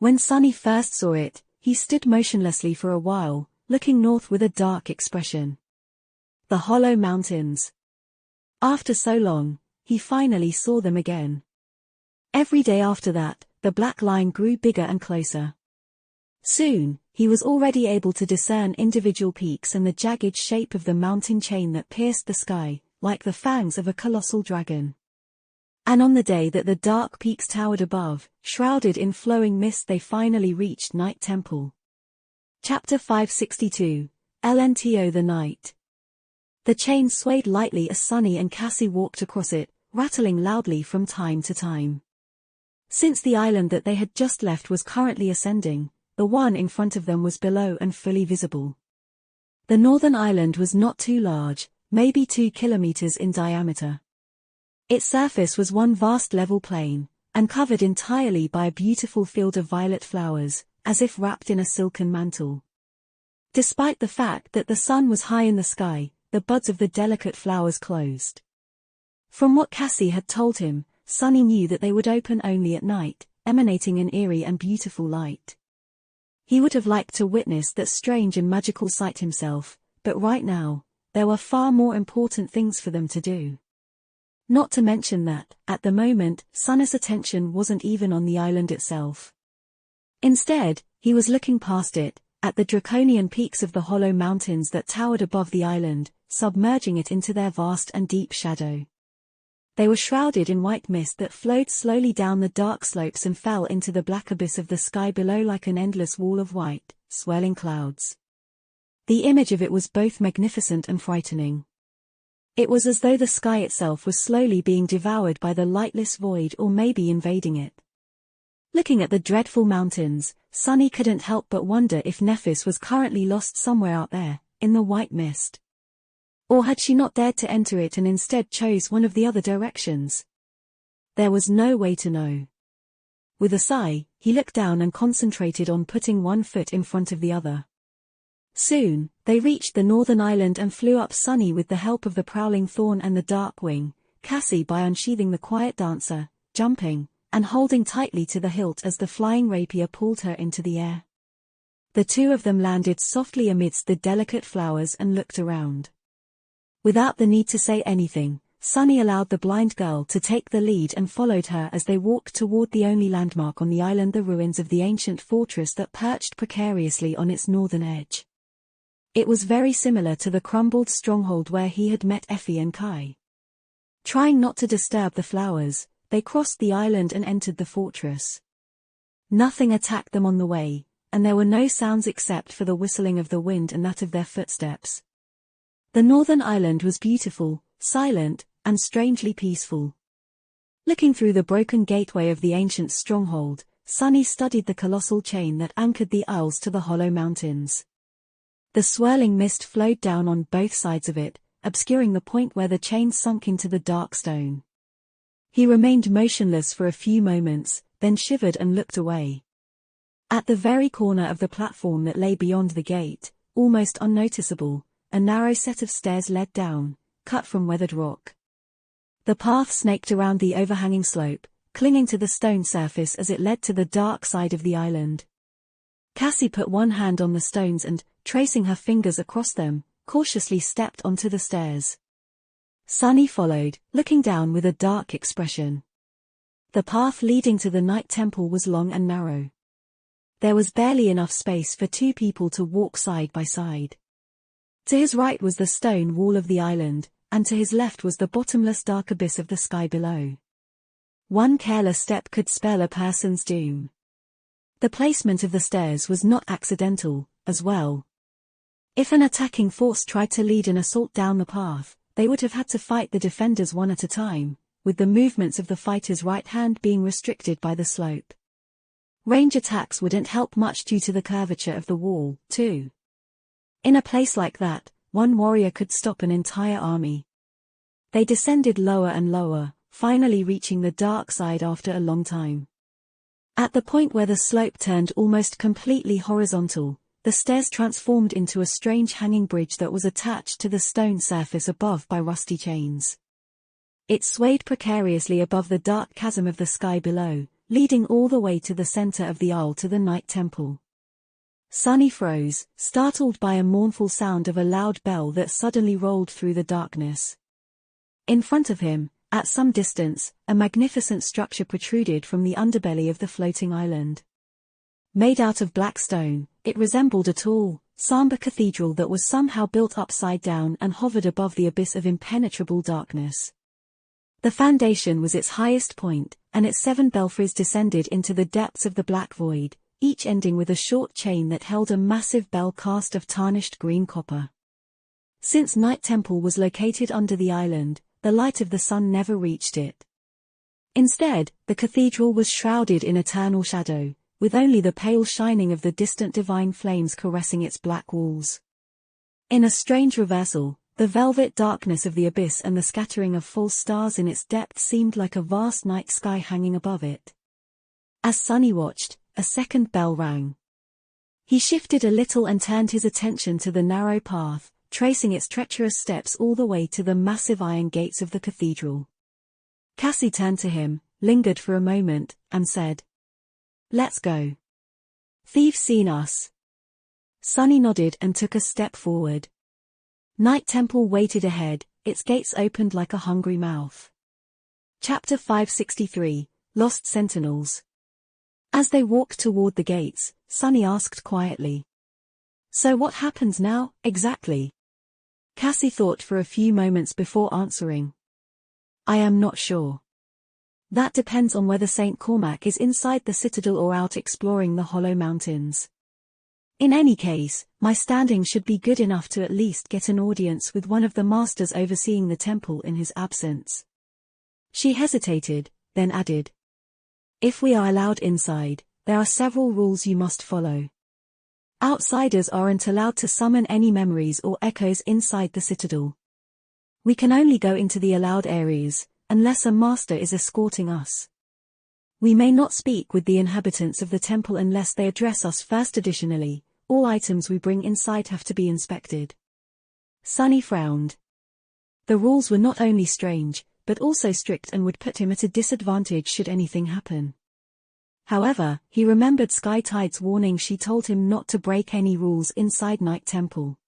When Sunny first saw it, he stood motionlessly for a while, looking north with a dark expression. The Hollow Mountains. After so long, he finally saw them again. Every day after that, the black line grew bigger and closer. Soon, he was already able to discern individual peaks and the jagged shape of the mountain chain that pierced the sky, like the fangs of a colossal dragon. And on the day that the dark peaks towered above, shrouded in flowing mist, they finally reached Night Temple. Chapter 562, LNTO the Night. The chain swayed lightly as Sunny and Cassie walked across it, rattling loudly from time to time. Since the island that they had just left was currently ascending, the one in front of them was below and fully visible. The northern island was not too large, maybe 2 kilometers in diameter. Its surface was one vast level plain, and covered entirely by a beautiful field of violet flowers, as if wrapped in a silken mantle. Despite the fact that the sun was high in the sky, the buds of the delicate flowers closed. From what Cassie had told him, Sunny knew that they would open only at night, emanating an eerie and beautiful light. He would have liked to witness that strange and magical sight himself, but right now, there were far more important things for them to do. Not to mention that, at the moment, Sunny's attention wasn't even on the island itself. Instead, he was looking past it, at the draconian peaks of the Hollow Mountains that towered above the island, submerging it into their vast and deep shadow. They were shrouded in white mist that flowed slowly down the dark slopes and fell into the black abyss of the sky below like an endless wall of white, swirling clouds. The image of it was both magnificent and frightening. It was as though the sky itself was slowly being devoured by the lightless void or maybe invading it. Looking at the dreadful mountains, Sunny couldn't help but wonder if Nephis was currently lost somewhere out there, in the white mist. Or had she not dared to enter it and instead chose one of the other directions? There was no way to know. With a sigh, he looked down and concentrated on putting one foot in front of the other. Soon, they reached the northern island and flew up Sunny with the help of the prowling thorn and the dark wing, Cassie by unsheathing the quiet dancer, jumping, and holding tightly to the hilt as the flying rapier pulled her into the air. The two of them landed softly amidst the delicate flowers and looked around. Without the need to say anything, Sunny allowed the blind girl to take the lead and followed her as they walked toward the only landmark on the island, the ruins of the ancient fortress that perched precariously on its northern edge. It was very similar to the crumbled stronghold where he had met Effie and Kai. Trying not to disturb the flowers, they crossed the island and entered the fortress. Nothing attacked them on the way, and there were no sounds except for the whistling of the wind and that of their footsteps. The northern island was beautiful, silent, and strangely peaceful. Looking through the broken gateway of the ancient stronghold, Sunny studied the colossal chain that anchored the isles to the Hollow Mountains. The swirling mist flowed down on both sides of it, obscuring the point where the chain sunk into the dark stone. He remained motionless for a few moments, then shivered and looked away. At the very corner of the platform that lay beyond the gate, almost unnoticeable, a narrow set of stairs led down, cut from weathered rock. The path snaked around the overhanging slope, clinging to the stone surface as it led to the dark side of the island. Cassie put one hand on the stones and, tracing her fingers across them, cautiously stepped onto the stairs. Sunny followed, looking down with a dark expression. The path leading to the Night Temple was long and narrow. There was barely enough space for two people to walk side by side. To his right was the stone wall of the island, and to his left was the bottomless dark abyss of the sky below. One careless step could spell a person's doom. The placement of the stairs was not accidental, as well. If an attacking force tried to lead an assault down the path, they would have had to fight the defenders one at a time, with the movements of the fighter's right hand being restricted by the slope. Range attacks wouldn't help much due to the curvature of the wall, too. In a place like that, one warrior could stop an entire army. They descended lower and lower, finally reaching the dark side after a long time. At the point where the slope turned almost completely horizontal, the stairs transformed into a strange hanging bridge that was attached to the stone surface above by rusty chains. It swayed precariously above the dark chasm of the sky below, leading all the way to the center of the aisle to the Night Temple. Sunny froze, startled by a mournful sound of a loud bell that suddenly rolled through the darkness. In front of him, at some distance, a magnificent structure protruded from the underbelly of the floating island. Made out of black stone, it resembled a tall, somber cathedral that was somehow built upside down and hovered above the abyss of impenetrable darkness. The foundation was its highest point, and its 7 belfries descended into the depths of the black void, each ending with a short chain that held a massive bell cast of tarnished green copper. Since Night Temple was located under the island, the light of the sun never reached it. Instead, the cathedral was shrouded in eternal shadow, with only the pale shining of the distant divine flames caressing its black walls. In a strange reversal, the velvet darkness of the abyss and the scattering of false stars in its depths seemed like a vast night sky hanging above it. As Sunny watched, a second bell rang. He shifted a little and turned his attention to the narrow path, tracing its treacherous steps all the way to the massive iron gates of the cathedral. Cassie turned to him, lingered for a moment, and said, "Let's go. Thieves seen us." Sunny nodded and took a step forward. Night Temple waited ahead, its gates opened like a hungry mouth. Chapter 563, Lost Sentinels. As they walked toward the gates, Sunny asked quietly, "So what happens now, exactly?" Cassie thought for a few moments before answering. "I am not sure. That depends on whether St. Cormac is inside the citadel or out exploring the Hollow Mountains. In any case, my standing should be good enough to at least get an audience with one of the masters overseeing the temple in his absence." She hesitated, then added, "If we are allowed inside, there are several rules you must follow. Outsiders aren't allowed to summon any memories or echoes inside the citadel. We can only go into the allowed areas, unless a master is escorting us. We may not speak with the inhabitants of the temple unless they address us first. Additionally, all items we bring inside have to be inspected." Sunny frowned. The rules were not only strange, but also strict and would put him at a disadvantage should anything happen. However, he remembered Sky Tide's warning. She told him not to break any rules inside Night Temple.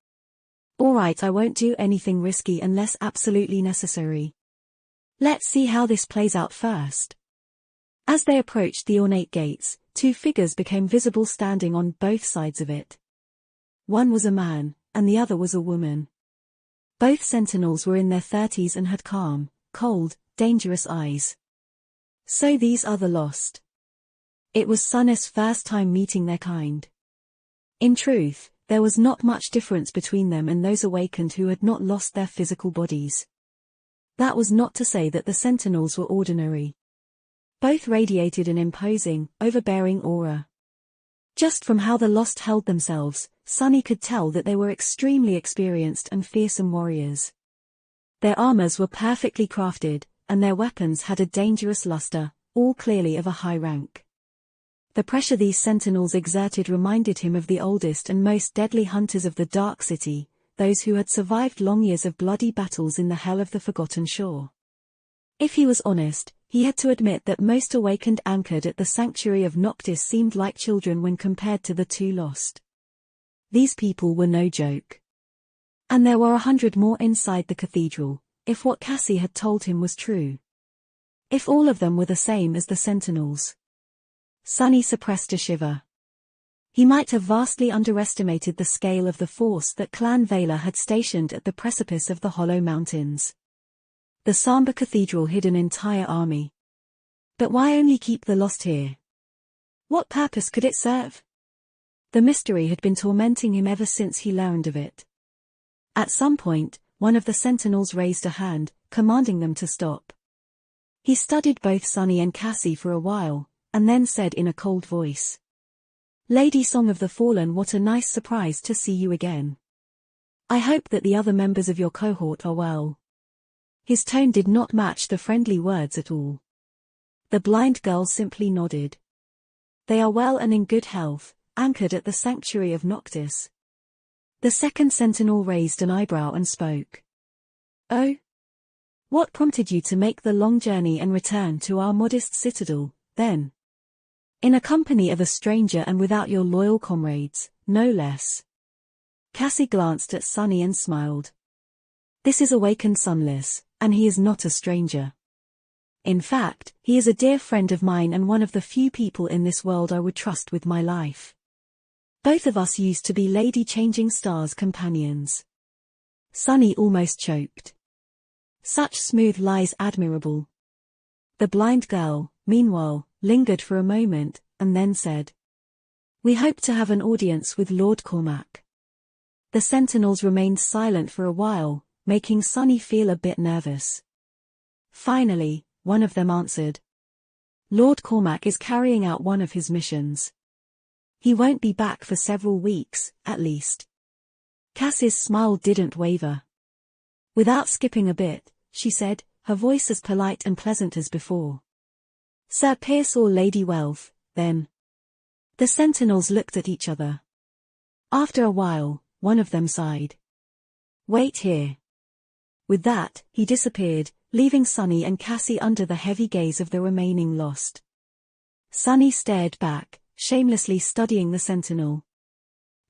"All right, I won't do anything risky unless absolutely necessary. Let's see how this plays out first." As they approached the ornate gates, 2 figures became visible standing on both sides of it. One was a man, and the other was a woman. Both sentinels were in their 30s and had calm, cold, dangerous eyes. So these are the lost. It was Sunny's first time meeting their kind. In truth, there was not much difference between them and those awakened who had not lost their physical bodies. That was not to say that the sentinels were ordinary. Both radiated an imposing, overbearing aura. Just from how the lost held themselves, Sunny could tell that they were extremely experienced and fearsome warriors. Their armors were perfectly crafted, and their weapons had a dangerous luster, all clearly of a high rank. The pressure these sentinels exerted reminded him of the oldest and most deadly hunters of the Dark City, those who had survived long years of bloody battles in the hell of the Forgotten Shore. If he was honest, he had to admit that most awakened anchored at the sanctuary of Noctis seemed like children when compared to the 2 lost. These people were no joke. And there were 100 more inside the cathedral, if what Cassie had told him was true. If all of them were the same as the sentinels. Sunny suppressed a shiver. He might have vastly underestimated the scale of the force that Clan Vela had stationed at the precipice of the Hollow Mountains. The somber cathedral hid an entire army. But why only keep the lost here? What purpose could it serve? The mystery had been tormenting him ever since he learned of it. At some point, one of the sentinels raised a hand, commanding them to stop. He studied both Sunny and Cassie for a while, and then said in a cold voice. Lady Song of the Fallen, what a nice surprise to see you again. I hope that the other members of your cohort are well. His tone did not match the friendly words at all. The blind girl simply nodded. They are well and in good health, anchored at the sanctuary of Noctis. The second sentinel raised an eyebrow and spoke. Oh? What prompted you to make the long journey and return to our modest citadel, then? In a company of a stranger and without your loyal comrades, no less. Cassie glanced at Sunny and smiled. This is Awakened Sunless, and he is not a stranger. In fact, he is a dear friend of mine and one of the few people in this world I would trust with my life. Both of us used to be Lady Changing Star's companions. Sunny almost choked. Such smooth lies, admirable. The blind girl, meanwhile, lingered for a moment, and then said. We hope to have an audience with Lord Cormac. The sentinels remained silent for a while, making Sunny feel a bit nervous. Finally, one of them answered. Lord Cormac is carrying out one of his missions. He won't be back for several weeks, at least. Cassie's smile didn't waver. Without skipping a bit, she said, her voice as polite and pleasant as before. Sir Pierce or Lady Wealth, then. The sentinels looked at each other. After a while, one of them sighed. Wait here. With that, he disappeared, leaving Sunny and Cassie under the heavy gaze of the remaining lost. Sunny stared back, shamelessly studying the sentinel.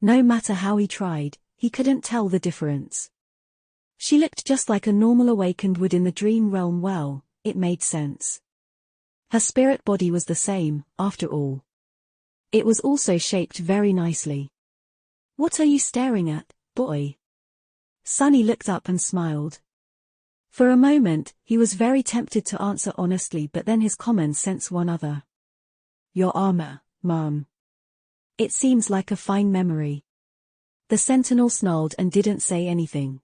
No matter how he tried, he couldn't tell the difference. She looked just like a normal awakened would in the dream realm. Well, it made sense. Her spirit body was the same, after all. It was also shaped very nicely. What are you staring at, boy? Sunny looked up and smiled. For a moment, he was very tempted to answer honestly, but then his common sense won other. Your armor, ma'am. It seems like a fine memory. The sentinel snarled and didn't say anything.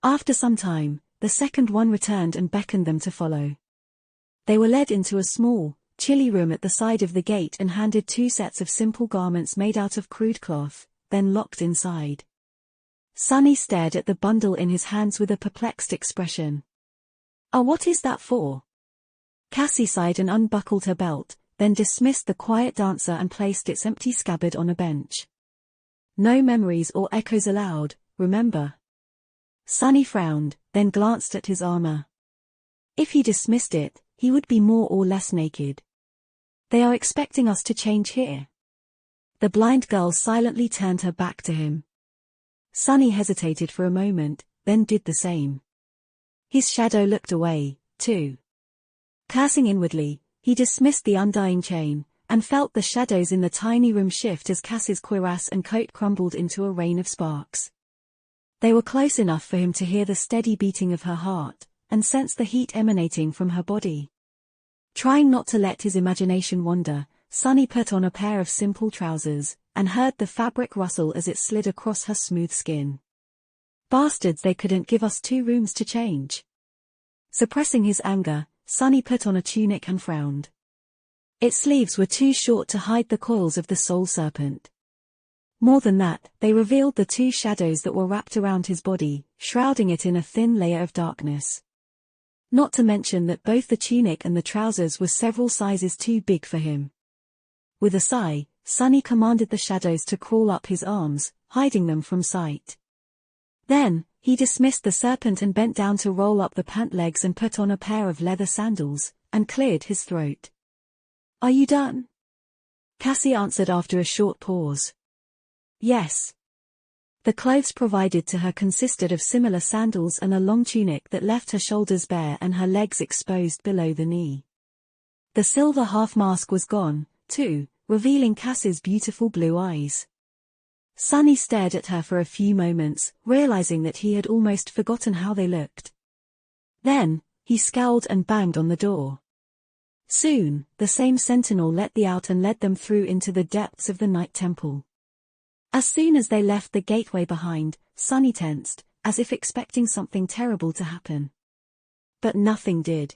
After some time, the second one returned and beckoned them to follow. They were led into a small, chilly room at the side of the gate and handed 2 sets of simple garments made out of crude cloth, then locked inside. Sunny stared at the bundle in his hands with a perplexed expression. What is that for? Cassie sighed and unbuckled her belt, then dismissed the quiet dancer and placed its empty scabbard on a bench. No memories or echoes allowed, remember. Sunny frowned, then glanced at his armor. If he dismissed it, he would be more or less naked. They are expecting us to change here. The blind girl silently turned her back to him. Sunny hesitated for a moment, then did the same. His shadow looked away, too. Cursing inwardly, he dismissed the undying chain, and felt the shadows in the tiny room shift as Cassie's cuirass and coat crumbled into a rain of sparks. They were close enough for him to hear the steady beating of her heart, and sense the heat emanating from her body. Trying not to let his imagination wander, Sunny put on a pair of simple trousers, and heard the fabric rustle as it slid across her smooth skin. Bastards, they couldn't give us 2 rooms to change. Suppressing his anger, Sunny put on a tunic and frowned. Its sleeves were too short to hide the coils of the soul serpent. More than that, they revealed the 2 shadows that were wrapped around his body, shrouding it in a thin layer of darkness. Not to mention that both the tunic and the trousers were several sizes too big for him. With a sigh, Sunny commanded the shadows to crawl up his arms, hiding them from sight. Then, he dismissed the serpent and bent down to roll up the pant legs and put on a pair of leather sandals, and cleared his throat. Are you done? Cassie answered after a short pause. Yes. The clothes provided to her consisted of similar sandals and a long tunic that left her shoulders bare and her legs exposed below the knee. The silver half-mask was gone, too, revealing Cassie's beautiful blue eyes. Sunny stared at her for a few moments, realizing that he had almost forgotten how they looked. Then, he scowled and banged on the door. Soon, the same sentinel let them out and led them through into the depths of the night temple. As soon as they left the gateway behind, Sunny tensed, as if expecting something terrible to happen. But nothing did.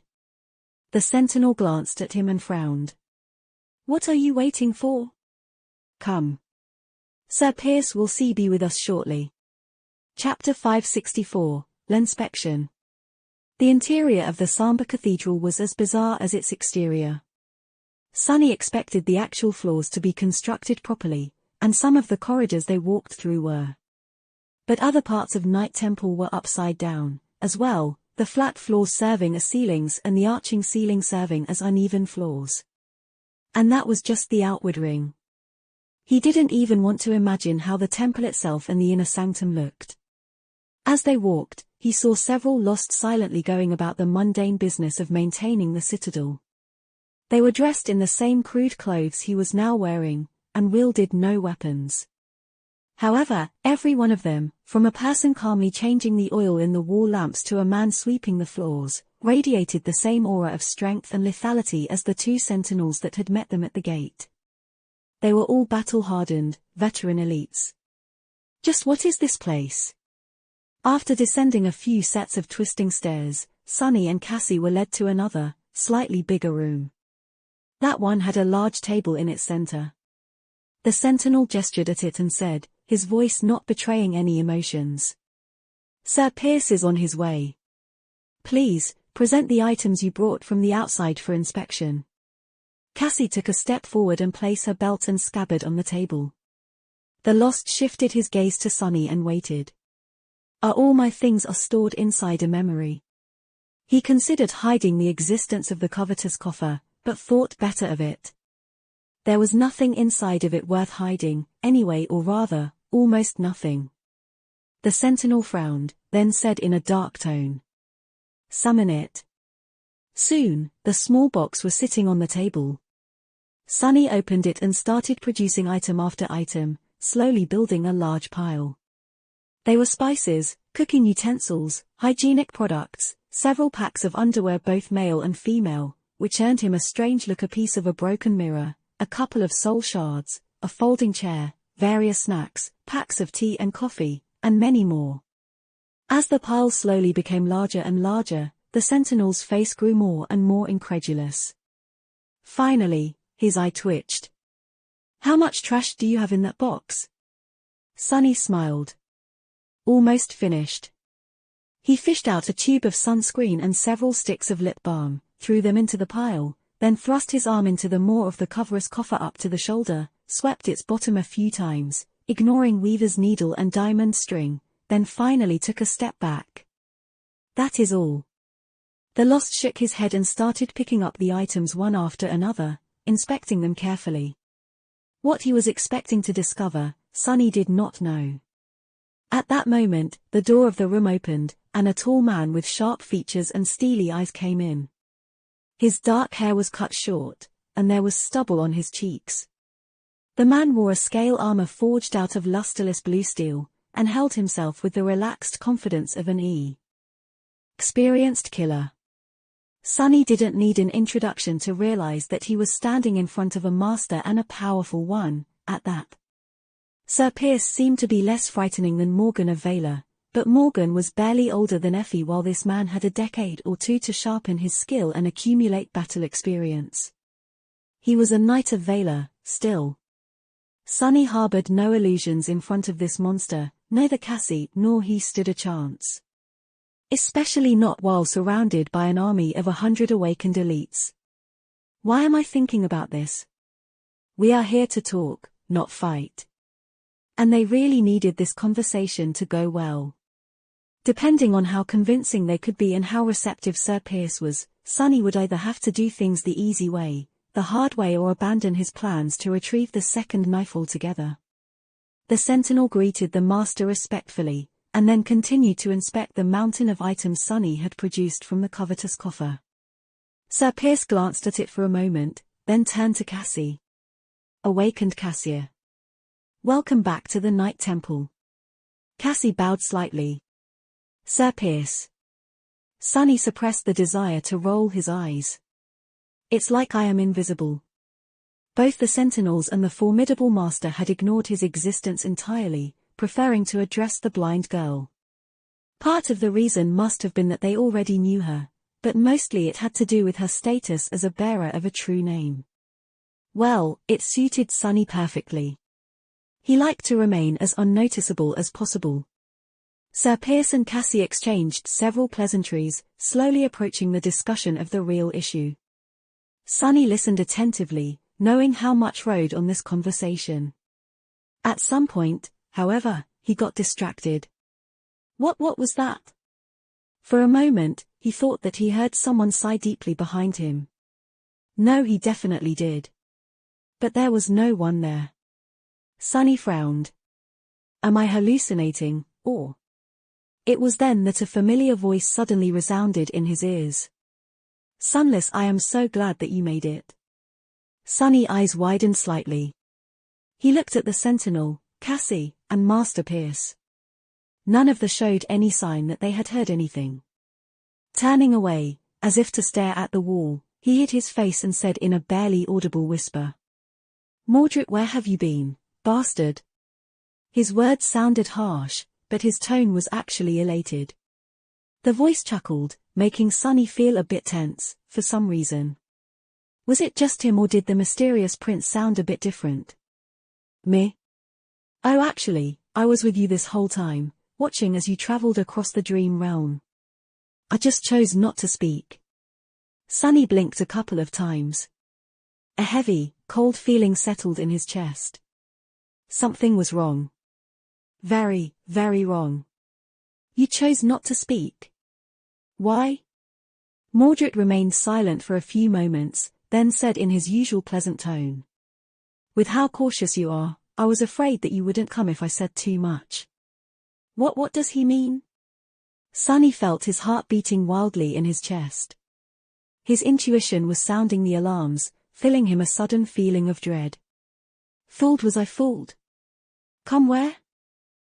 The sentinel glanced at him and frowned. What are you waiting for? Come. Sir Piers will be with us shortly. Chapter 564, L'Inspection. The interior of the Sambre Cathedral was as bizarre as its exterior. Sunny expected the actual floors to be constructed properly, and some of the corridors they walked through were. But other parts of Knight Temple were upside down, as well, the flat floors serving as ceilings and the arching ceiling serving as uneven floors. And that was just the outward ring. He didn't even want to imagine how the temple itself and the inner sanctum looked. As they walked, he saw several lost silently going about the mundane business of maintaining the citadel. They were dressed in the same crude clothes he was now wearing, and wielded no weapons. However, every one of them, from a person calmly changing the oil in the wall lamps to a man sweeping the floors, radiated the same aura of strength and lethality as the two sentinels that had met them at the gate. They were all battle-hardened, veteran elites. Just what is this place? After descending a few sets of twisting stairs, Sunny and Cassie were led to another, slightly bigger room. That one had a large table in its center. The sentinel gestured at it and said, his voice not betraying any emotions. Sir Piers is on his way. Please, present the items you brought from the outside for inspection. Cassie took a step forward and placed her belt and scabbard on the table. The Lost shifted his gaze to Sunny and waited. All my things are stored inside a memory. He considered hiding the existence of the covetous coffer, but thought better of it. There was nothing inside of it worth hiding, anyway, or rather, almost nothing. The sentinel frowned, then said in a dark tone. Summon it. Soon, the small box was sitting on the table. Sunny opened it and started producing item after item, slowly building a large pile. They were spices, cooking utensils, hygienic products, several packs of underwear both male and female, which earned him a strange look, a piece of a broken mirror, a couple of soul shards, a folding chair, various snacks, packs of tea and coffee, and many more. As the pile slowly became larger and larger, the sentinel's face grew more and more incredulous. Finally, his eye twitched. How much trash do you have in that box? Sunny smiled. Almost finished. He fished out a tube of sunscreen and several sticks of lip balm, threw them into the pile, then thrust his arm into the maw of the coverous coffer up to the shoulder, swept its bottom a few times, ignoring weaver's needle and diamond string, then finally took a step back. That is all. The Lost shook his head and started picking up the items one after another, inspecting them carefully. What he was expecting to discover, Sunny did not know. At that moment, the door of the room opened, and a tall man with sharp features and steely eyes came in. His dark hair was cut short, and there was stubble on his cheeks. The man wore a scale armor forged out of lusterless blue steel, and held himself with the relaxed confidence of an experienced killer. Sunny didn't need an introduction to realize that he was standing in front of a master, and a powerful one, at that. Sir Piers seemed to be less frightening than Morgan of Valor, but Morgan was barely older than Effie, while this man had a decade or two to sharpen his skill and accumulate battle experience. He was a Knight of Valor, still. Sunny harbored no illusions in front of this monster, neither Cassie nor he stood a chance. Especially not while surrounded by an army of 100 awakened elites. Why am I thinking about this? We are here to talk, not fight. And they really needed this conversation to go well. Depending on how convincing they could be and how receptive Sir Piers was, Sunny would either have to do things the easy way, the hard way, or abandon his plans to retrieve the second knife altogether. The sentinel greeted the master respectfully, and then continued to inspect the mountain of items Sunny had produced from the covetous coffer. Sir Piers glanced at it for a moment, then turned to Cassie. Awakened Cassia. Welcome back to the Knight Temple. Cassie bowed slightly. Sir Piers. Sunny suppressed the desire to roll his eyes. It's like I am invisible. Both the sentinels and the formidable master had ignored his existence entirely, preferring to address the blind girl. Part of the reason must have been that they already knew her, but mostly it had to do with her status as a bearer of a true name. Well, it suited Sunny perfectly. He liked to remain as unnoticeable as possible. Sir Piers and Cassie exchanged several pleasantries, slowly approaching the discussion of the real issue. Sunny listened attentively, knowing how much rode on this conversation. At some point, however, he got distracted. What was that? For a moment, he thought that he heard someone sigh deeply behind him. No, he definitely did. But there was no one there. Sunny frowned. Am I hallucinating, or? It was then that a familiar voice suddenly resounded in his ears. Sunless, I am so glad that you made it. Sunny's eyes widened slightly. He looked at the Sentinel, Cassie, and Master Piers. None of them showed any sign that they had heard anything. Turning away, as if to stare at the wall, he hid his face and said in a barely audible whisper. Mordred, where have you been, bastard? His words sounded harsh, but his tone was actually elated. The voice chuckled, making Sunny feel a bit tense, for some reason. Was it just him, or did the mysterious prince sound a bit different? Me? Oh, actually, I was with you this whole time, watching as you traveled across the dream realm. I just chose not to speak. Sunny blinked a couple of times. A heavy, cold feeling settled in his chest. Something was wrong. Very, very wrong. You chose not to speak. Why? Mordred remained silent for a few moments, then said in his usual pleasant tone. With how cautious you are, I was afraid that you wouldn't come if I said too much. What does he mean? Sunny felt his heart beating wildly in his chest. His intuition was sounding the alarms, filling him a sudden feeling of dread. Fooled was I fooled? Come where?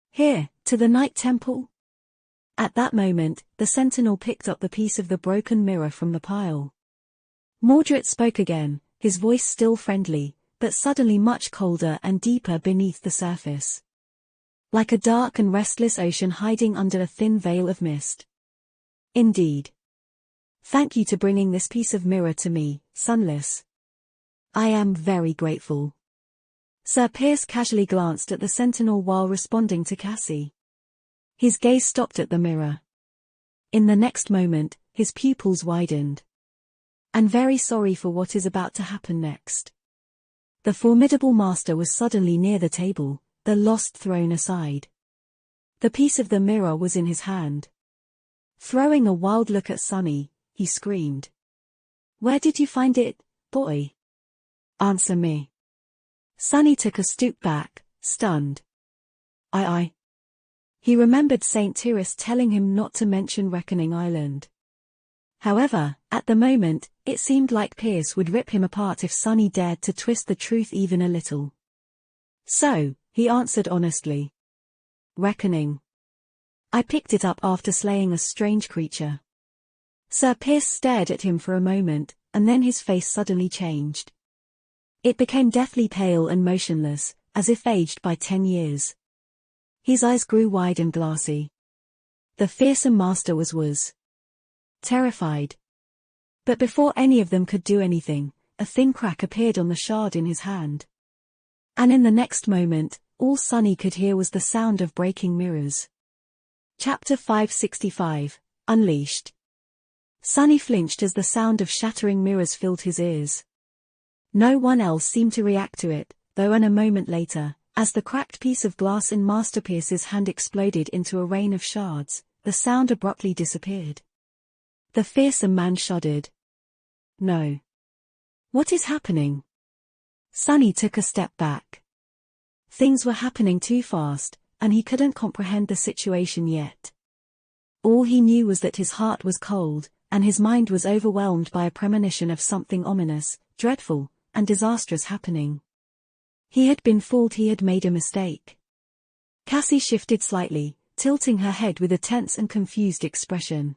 Here, to the Night Temple? At that moment, the Sentinel picked up the piece of the broken mirror from the pile. Mordred spoke again, his voice still friendly, but suddenly much colder and deeper beneath the surface. Like a dark and restless ocean hiding under a thin veil of mist. Indeed. Thank you for bringing this piece of mirror to me, Sunless. I am very grateful. Sir Piers casually glanced at the Sentinel while responding to Cassie. His gaze stopped at the mirror. In the next moment, his pupils widened. I'm very sorry for what is about to happen next. The formidable master was suddenly near the table, the lost throne aside. The piece of the mirror was in his hand. Throwing a wild look at Sunny, he screamed. Where did you find it, boy? Answer me. Sunny took a stoop back, stunned. I. He remembered Saint Tyrus telling him not to mention Reckoning Island. However, at the moment, it seemed like Piers would rip him apart if Sunny dared to twist the truth even a little. So, he answered honestly. Reckoning. I picked it up after slaying a strange creature. Sir Piers stared at him for a moment, and then his face suddenly changed. It became deathly pale and motionless, as if aged by 10 years. His eyes grew wide and glassy. The fearsome master was terrified. But before any of them could do anything, a thin crack appeared on the shard in his hand. And in the next moment, all Sunny could hear was the sound of breaking mirrors. Chapter 565, Unleashed. Sunny flinched as the sound of shattering mirrors filled his ears. No one else seemed to react to it, though and a moment later, as the cracked piece of glass in Master Pierce's hand exploded into a rain of shards, the sound abruptly disappeared. The fearsome man shuddered. No. What is happening? Sunny took a step back. Things were happening too fast, and he couldn't comprehend the situation yet. All he knew was that his heart was cold, and his mind was overwhelmed by a premonition of something ominous, dreadful, and disastrous happening. He had been fooled, he had made a mistake. Cassie shifted slightly, tilting her head with a tense and confused expression.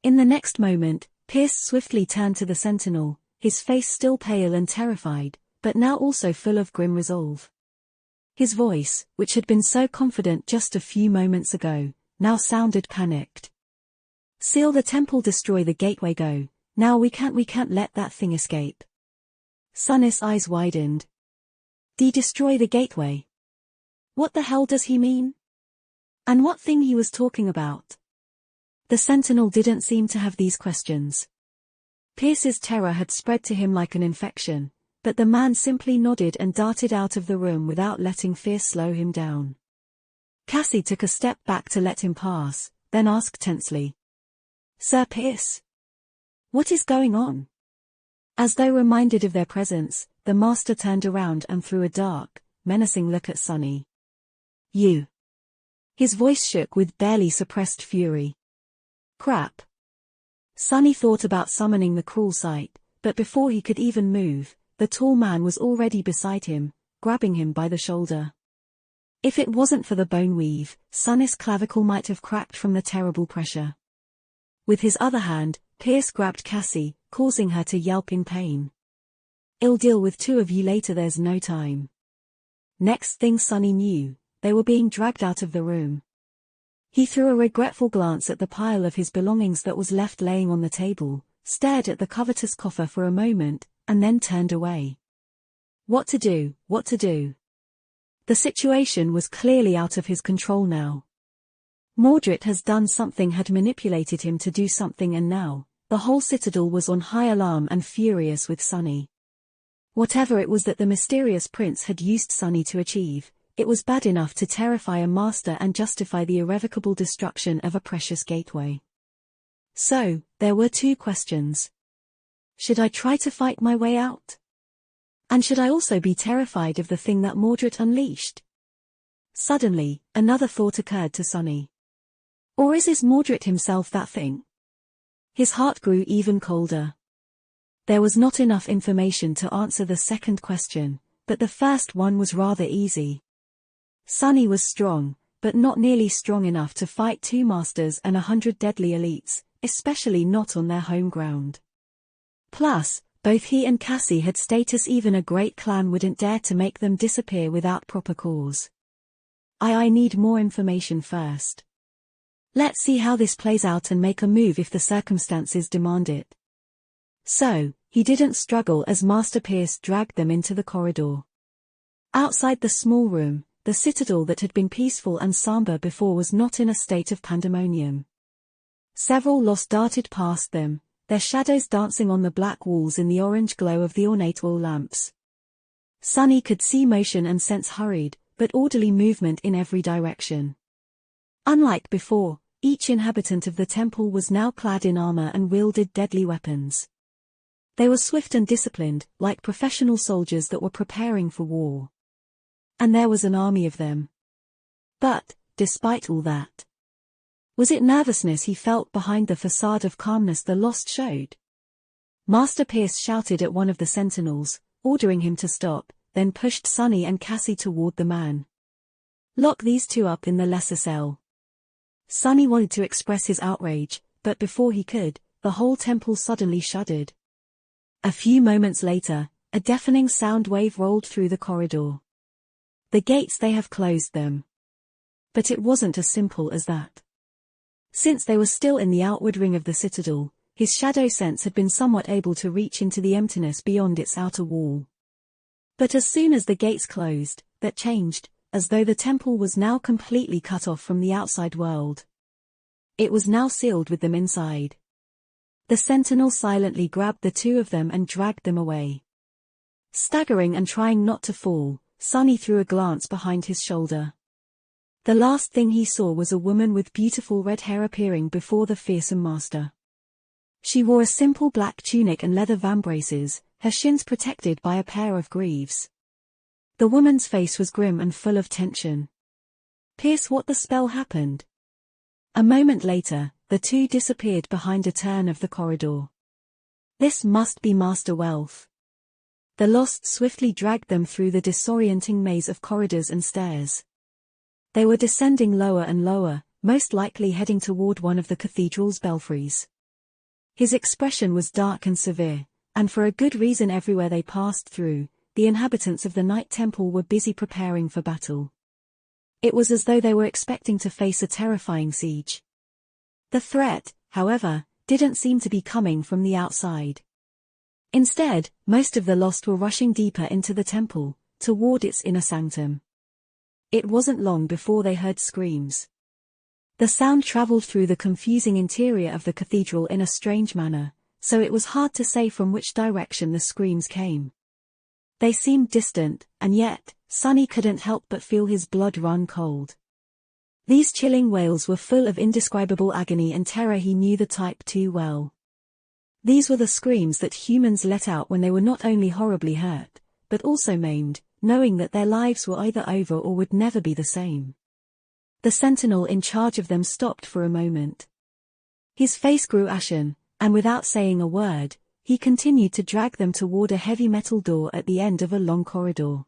In the next moment, Piers swiftly turned to the Sentinel, his face still pale and terrified, but now also full of grim resolve. His voice, which had been so confident just a few moments ago, now sounded panicked. Seal the temple, destroy the gateway, go. Now we can't let that thing escape. Sunnis' eyes widened. Destroy the gateway? What the hell does he mean? And what thing he was talking about? The sentinel didn't seem to have these questions. Pierce's terror had spread to him like an infection, but the man simply nodded and darted out of the room without letting fear slow him down. Cassie took a step back to let him pass, then asked tensely, "Sir Pierce? What is going on?" As though reminded of their presence, the master turned around and threw a dark, menacing look at Sunny. "You." His voice shook with barely suppressed fury. "Crap." Sunny thought about summoning the cruel sight, but before he could even move, the tall man was already beside him, grabbing him by the shoulder. If it wasn't for the bone weave, Sunnis' clavicle might have cracked from the terrible pressure. With his other hand, Pierce grabbed Cassie, causing her to yelp in pain. "I'll deal with two of you later, there's no time." Next thing Sunny knew, they were being dragged out of the room. He threw a regretful glance at the pile of his belongings that was left laying on the table, stared at the covetous coffer for a moment, and then turned away. What to do, what to do? The situation was clearly out of his control now. Mordred had manipulated him to do something, and now, the whole citadel was on high alarm and furious with Sunny. Whatever it was that the mysterious prince had used Sunny to achieve, it was bad enough to terrify a master and justify the irrevocable destruction of a precious gateway. So, there were two questions. Should I try to fight my way out? And should I also be terrified of the thing that Mordred unleashed? Suddenly, another thought occurred to Sunny. Or is Mordred himself that thing? His heart grew even colder. There was not enough information to answer the second question, but the first one was rather easy. Sunny was strong, but not nearly strong enough to fight two masters and 100 deadly elites, especially not on their home ground. Plus, both he and Cassie had status even a great clan wouldn't dare to make them disappear without proper cause. I need more information first. Let's see how this plays out and make a move if the circumstances demand it. So, he didn't struggle as Master Pierce dragged them into the corridor. Outside the small room, the citadel that had been peaceful and somber before was not in a state of pandemonium. Several lost darted past them, their shadows dancing on the black walls in the orange glow of the ornate wall lamps. Sunny could see motion and sense hurried, but orderly movement in every direction. Unlike before, each inhabitant of the temple was now clad in armor and wielded deadly weapons. They were swift and disciplined, like professional soldiers that were preparing for war. And there was an army of them. But, despite all that, was it nervousness he felt behind the facade of calmness the Lost showed? Master Pierce shouted at one of the sentinels, ordering him to stop, then pushed Sunny and Cassie toward the man. Lock these two up in the lesser cell. Sunny wanted to express his outrage, but before he could, the whole temple suddenly shuddered. A few moments later, a deafening sound wave rolled through the corridor. The gates, they have closed them. But it wasn't as simple as that. Since they were still in the outward ring of the citadel, his shadow sense had been somewhat able to reach into the emptiness beyond its outer wall. But as soon as the gates closed, that changed, as though the temple was now completely cut off from the outside world. It was now sealed with them inside. The sentinel silently grabbed the two of them and dragged them away. Staggering and trying not to fall, Sunny threw a glance behind his shoulder. The last thing he saw was a woman with beautiful red hair appearing before the fearsome master. She wore a simple black tunic and leather vambraces, her shins protected by a pair of greaves. The woman's face was grim and full of tension. Pierce, what the spell happened? A moment later, the two disappeared behind a turn of the corridor. This must be Master Wealth. The Lost swiftly dragged them through the disorienting maze of corridors and stairs. They were descending lower and lower, most likely heading toward one of the cathedral's belfries. His expression was dark and severe, and for a good reason. Everywhere they passed through, the inhabitants of the Night Temple were busy preparing for battle. It was as though they were expecting to face a terrifying siege. The threat, however, didn't seem to be coming from the outside. Instead, most of the lost were rushing deeper into the temple, toward its inner sanctum. It wasn't long before they heard screams. The sound traveled through the confusing interior of the cathedral in a strange manner, so it was hard to say from which direction the screams came. They seemed distant, and yet, Sonny couldn't help but feel his blood run cold. These chilling wails were full of indescribable agony and terror. He knew the type too well. These were the screams that humans let out when they were not only horribly hurt, but also maimed, knowing that their lives were either over or would never be the same. The sentinel in charge of them stopped for a moment. His face grew ashen, and without saying a word, he continued to drag them toward a heavy metal door at the end of a long corridor.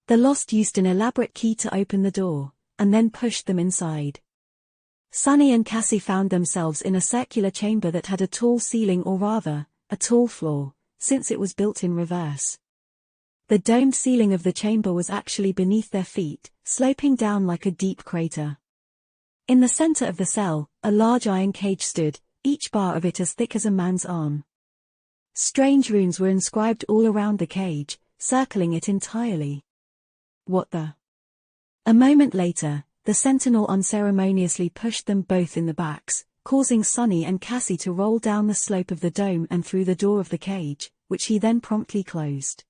The lost used an elaborate key to open the door, and then pushed them inside. Sonny and Cassie found themselves in a circular chamber that had a tall ceiling, or rather, a tall floor, since it was built in reverse. The domed ceiling of the chamber was actually beneath their feet, sloping down like a deep crater. In the center of the cell, a large iron cage stood, each bar of it as thick as a man's arm. Strange runes were inscribed all around the cage, circling it entirely. What the? A moment later, the sentinel unceremoniously pushed them both in the backs, causing Sonny and Cassie to roll down the slope of the dome and through the door of the cage, which he then promptly closed.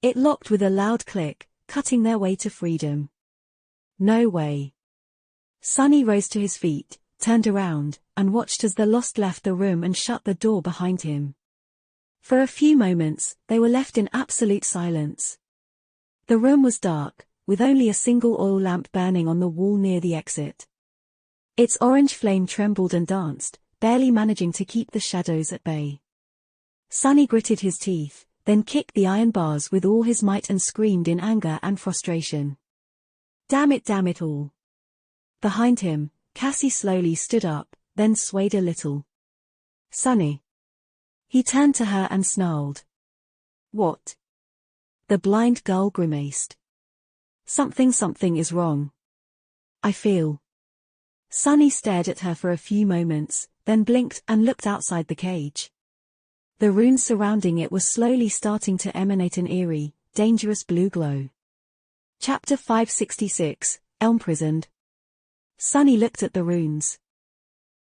It locked with a loud click, cutting their way to freedom. No way. Sonny rose to his feet, turned around, and watched as the lost left the room and shut the door behind him. For a few moments, they were left in absolute silence. The room was dark, with only a single oil lamp burning on the wall near the exit. Its orange flame trembled and danced, barely managing to keep the shadows at bay. Sonny gritted his teeth, then kicked the iron bars with all his might and screamed in anger and frustration. Damn it all. Behind him, Cassie slowly stood up, then swayed a little. Sonny. He turned to her and snarled. What? The blind girl grimaced. Something is wrong. I feel. Sonny stared at her for a few moments, then blinked and looked outside the cage. The runes surrounding it were slowly starting to emanate an eerie, dangerous blue glow. Chapter 566, Imprisoned. Sonny looked at the runes.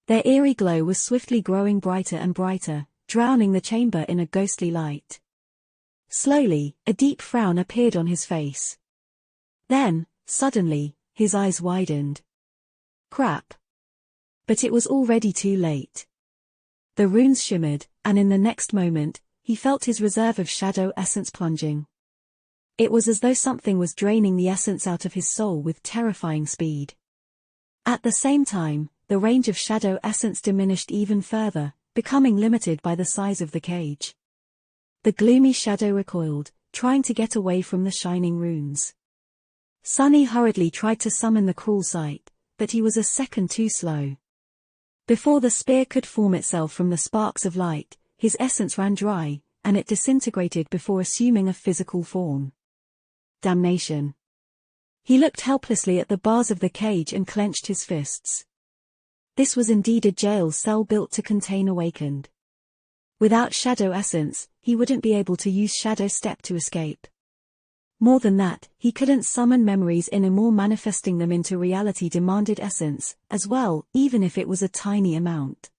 Their eerie glow was swiftly growing brighter and brighter, drowning the chamber in a ghostly light. Slowly, a deep frown appeared on his face. Then, suddenly, his eyes widened. Crap. But it was already too late. The runes shimmered, and in the next moment, he felt his reserve of shadow essence plunging. It was as though something was draining the essence out of his soul with terrifying speed. At the same time, the range of shadow essence diminished even further, becoming limited by the size of the cage. The gloomy shadow recoiled, trying to get away from the shining runes. Sonny hurriedly tried to summon the cruel sight, but he was a second too slow. Before the spear could form itself from the sparks of light, his essence ran dry, and it disintegrated before assuming a physical form. Damnation. He looked helplessly at the bars of the cage and clenched his fists. This was indeed a jail cell built to contain awakened. Without shadow essence, he wouldn't be able to use Shadow Step to escape. More than that, he couldn't summon memories anymore. Manifesting them into reality demanded essence, as well, even if it was a tiny amount.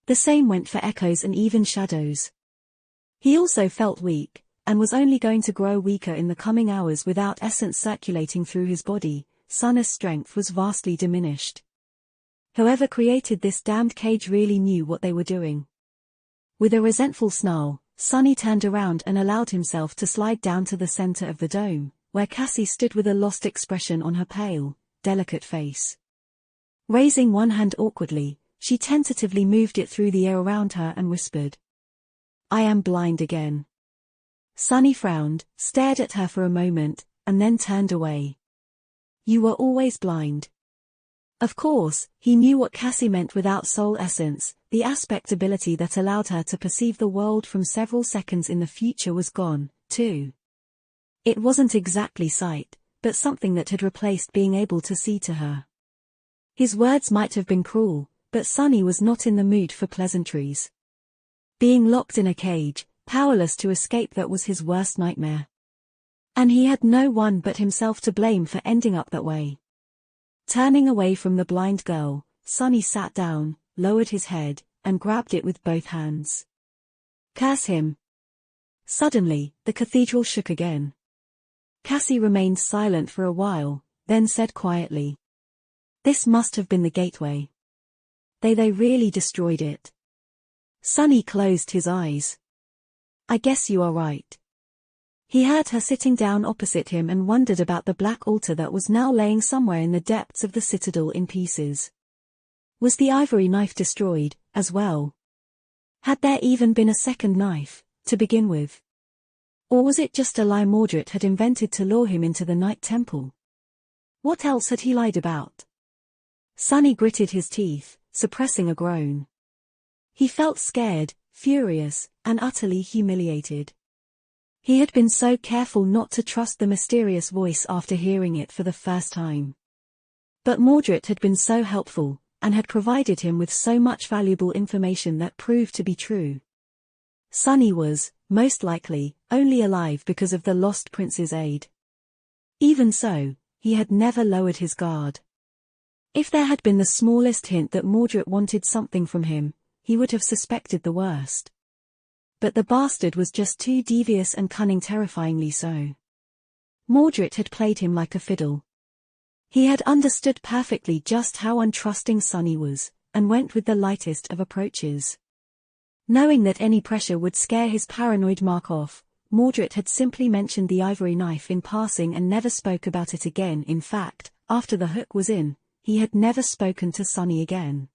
The same went for echoes and even shadows. He also felt weak, and was only going to grow weaker in the coming hours without essence circulating through his body. Sonny's strength was vastly diminished. Whoever created this damned cage really knew what they were doing. With a resentful snarl, Sonny turned around and allowed himself to slide down to the center of the dome, where Cassie stood with a lost expression on her pale, delicate face. Raising one hand awkwardly, she tentatively moved it through the air around her and whispered, "I am blind again." Sonny frowned, stared at her for a moment, and then turned away. "You were always blind." Of course, he knew what Cassie meant without soul essence. The aspect ability that allowed her to perceive the world from several seconds in the future was gone, too. It wasn't exactly sight, but something that had replaced being able to see to her. His words might have been cruel, but Sonny was not in the mood for pleasantries. Being locked in a cage, powerless to escape. That was his worst nightmare. And he had no one but himself to blame for ending up that way. Turning away from the blind girl, Sonny sat down, lowered his head, and grabbed it with both hands. Curse him. Suddenly, the cathedral shook again. Cassie remained silent for a while, then said quietly, "This must have been the gateway. They really destroyed it." Sonny closed his eyes. "I guess you are right." He heard her sitting down opposite him and wondered about the black altar that was now laying somewhere in the depths of the citadel in pieces. Was the ivory knife destroyed, as well? Had there even been a second knife, to begin with? Or was it just a lie Mordred had invented to lure him into the Night Temple? What else had he lied about? Sonny gritted his teeth, suppressing a groan. He felt scared, furious, and utterly humiliated. He had been so careful not to trust the mysterious voice after hearing it for the first time. But Mordred had been so helpful, and had provided him with so much valuable information that proved to be true. Sonny was, most likely, only alive because of the Lost Prince's aid. Even so, he had never lowered his guard. If there had been the smallest hint that Mordred wanted something from him, he would have suspected the worst. But the bastard was just too devious and cunning, terrifyingly so. Mordred had played him like a fiddle. He had understood perfectly just how untrusting Sonny was, and went with the lightest of approaches. Knowing that any pressure would scare his paranoid mark off, Mordred had simply mentioned the ivory knife in passing and never spoke about it again. In fact, after the hook was in, he had never spoken to Sonny again.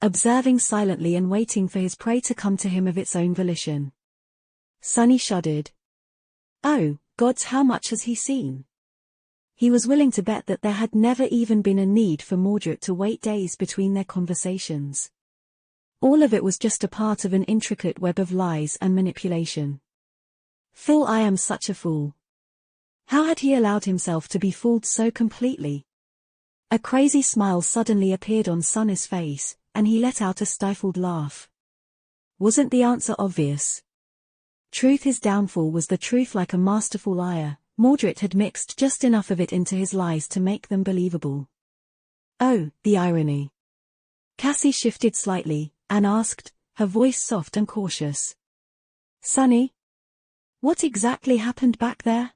Observing silently and waiting for his prey to come to him of its own volition. Sonny shuddered. Oh, gods, how much has he seen? He was willing to bet that there had never even been a need for Mordred to wait days between their conversations. All of it was just a part of an intricate web of lies and manipulation. Fool, I am such a fool. How had he allowed himself to be fooled so completely? A crazy smile suddenly appeared on Sonny's face, and he let out a stifled laugh. Wasn't the answer obvious? Truth. His downfall was the truth. Like a masterful liar, Mordred had mixed just enough of it into his lies to make them believable. Oh, the irony. Cassie shifted slightly, and asked, her voice soft and cautious. Sonny? What exactly happened back there?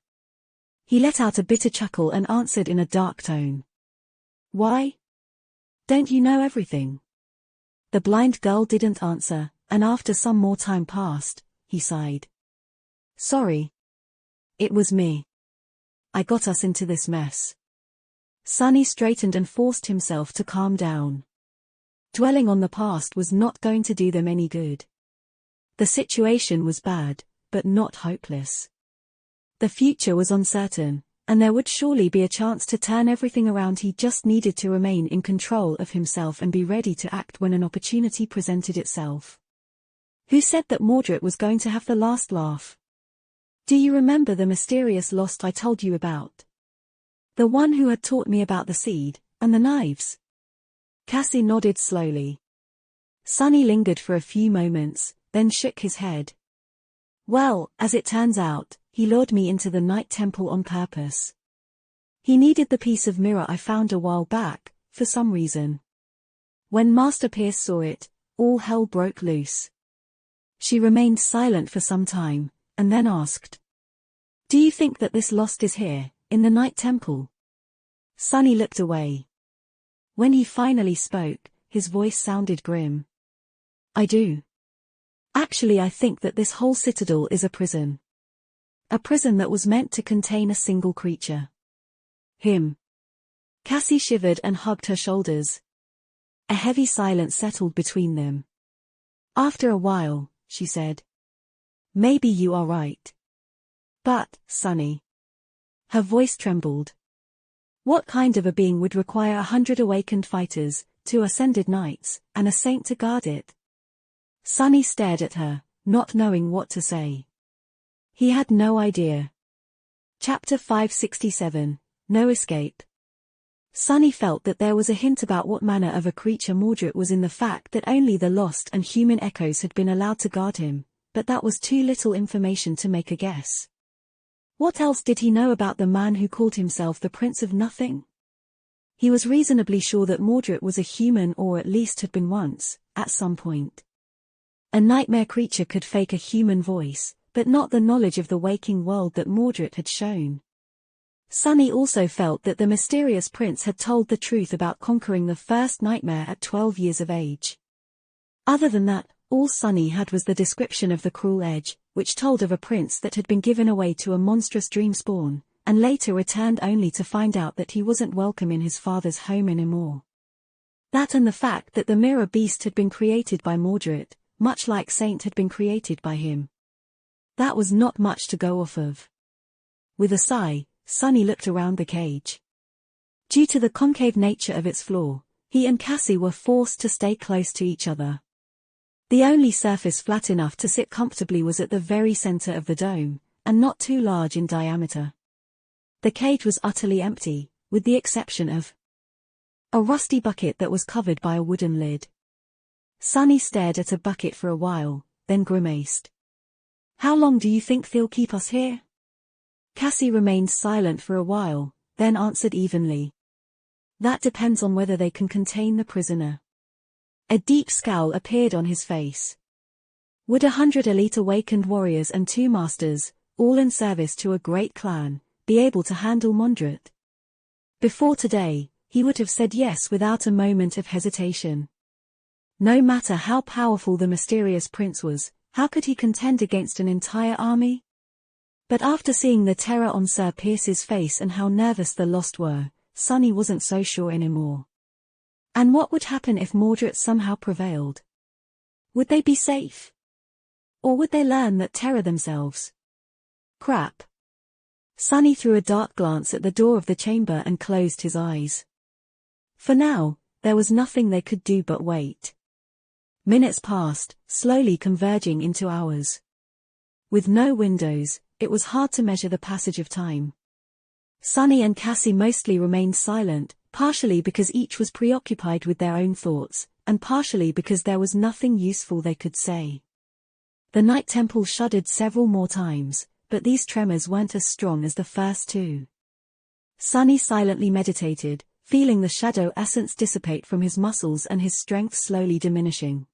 He let out a bitter chuckle and answered in a dark tone. Why? Don't you know everything? The blind girl didn't answer, and after some more time passed, he sighed. Sorry. It was me. I got us into this mess. Sonny straightened and forced himself to calm down. Dwelling on the past was not going to do them any good. The situation was bad, but not hopeless. The future was uncertain, and there would surely be a chance to turn everything around. He just needed to remain in control of himself and be ready to act when an opportunity presented itself. Who said that Mordred was going to have the last laugh? Do you remember the mysterious Lost I told you about? The one who had taught me about the seed, and the knives? Cassie nodded slowly. Sonny lingered for a few moments, then shook his head. Well, as it turns out, he lured me into the Night Temple on purpose. He needed the piece of mirror I found a while back, for some reason. When Master Pierce saw it, all hell broke loose. She remained silent for some time, and then asked, Do you think that this Lost is here, in the Night Temple? Sonny looked away. When he finally spoke, his voice sounded grim. I do. Actually, I think that this whole citadel is a prison. A prison that was meant to contain a single creature. Him. Cassie shivered and hugged her shoulders. A heavy silence settled between them. After a while, she said. Maybe you are right. But, Sonny. Her voice trembled. What kind of a being would require 100 awakened fighters, 2 ascended knights, and a saint to guard it? Sonny stared at her, not knowing what to say. He had no idea. Chapter 567, No Escape. Sonny felt that there was a hint about what manner of a creature Mordred was in the fact that only the lost and human echoes had been allowed to guard him, but that was too little information to make a guess. What else did he know about the man who called himself the Prince of Nothing? He was reasonably sure that Mordred was a human, or at least had been once, at some point. A nightmare creature could fake a human voice, but not the knowledge of the waking world that Mordred had shown. Sunny also felt that the mysterious prince had told the truth about conquering the first nightmare at 12 years of age. Other than that, all Sunny had was the description of the cruel edge, which told of a prince that had been given away to a monstrous dream spawn, and later returned only to find out that he wasn't welcome in his father's home anymore. That and the fact that the mirror beast had been created by Mordred, much like Saint had been created by him. That was not much to go off of. With a sigh, Sunny looked around the cage. Due to the concave nature of its floor, he and Cassie were forced to stay close to each other. The only surface flat enough to sit comfortably was at the very center of the dome, and not too large in diameter. The cage was utterly empty, with the exception of a rusty bucket that was covered by a wooden lid. Sunny stared at a bucket for a while, then grimaced. "How long do you think they'll keep us here?" Cassie remained silent for a while, then answered evenly. "That depends on whether they can contain the prisoner." A deep scowl appeared on his face. Would 100 elite awakened warriors and 2 masters, all in service to a great clan, be able to handle Mordred? Before today, he would have said yes without a moment of hesitation. No matter how powerful the mysterious prince was, how could he contend against an entire army? But after seeing the terror on Sir Pierce's face and how nervous the Lost were, Sunny wasn't so sure anymore. And what would happen if Mordred somehow prevailed? Would they be safe? Or would they learn that terror themselves? Crap. Sunny threw a dark glance at the door of the chamber and closed his eyes. For now, there was nothing they could do but wait. Minutes passed, slowly converging into hours. With no windows, it was hard to measure the passage of time. Sunny and Cassie mostly remained silent, partially because each was preoccupied with their own thoughts, and partially because there was nothing useful they could say. The Night Temple shuddered several more times, but these tremors weren't as strong as the first 2. Sunny silently meditated, feeling the shadow essence dissipate from his muscles and his strength slowly diminishing.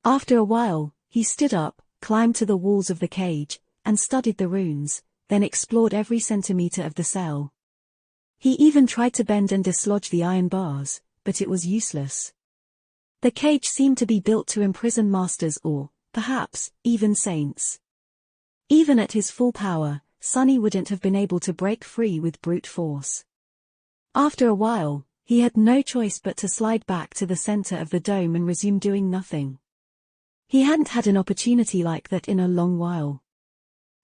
After a while, he stood up, climbed to the walls of the cage, and studied the runes, then explored every centimeter of the cell. He even tried to bend and dislodge the iron bars, but it was useless. The cage seemed to be built to imprison masters or, perhaps, even saints. Even at his full power, Sunny wouldn't have been able to break free with brute force. After a while, he had no choice but to slide back to the center of the dome and resume doing nothing. He hadn't had an opportunity like that in a long while.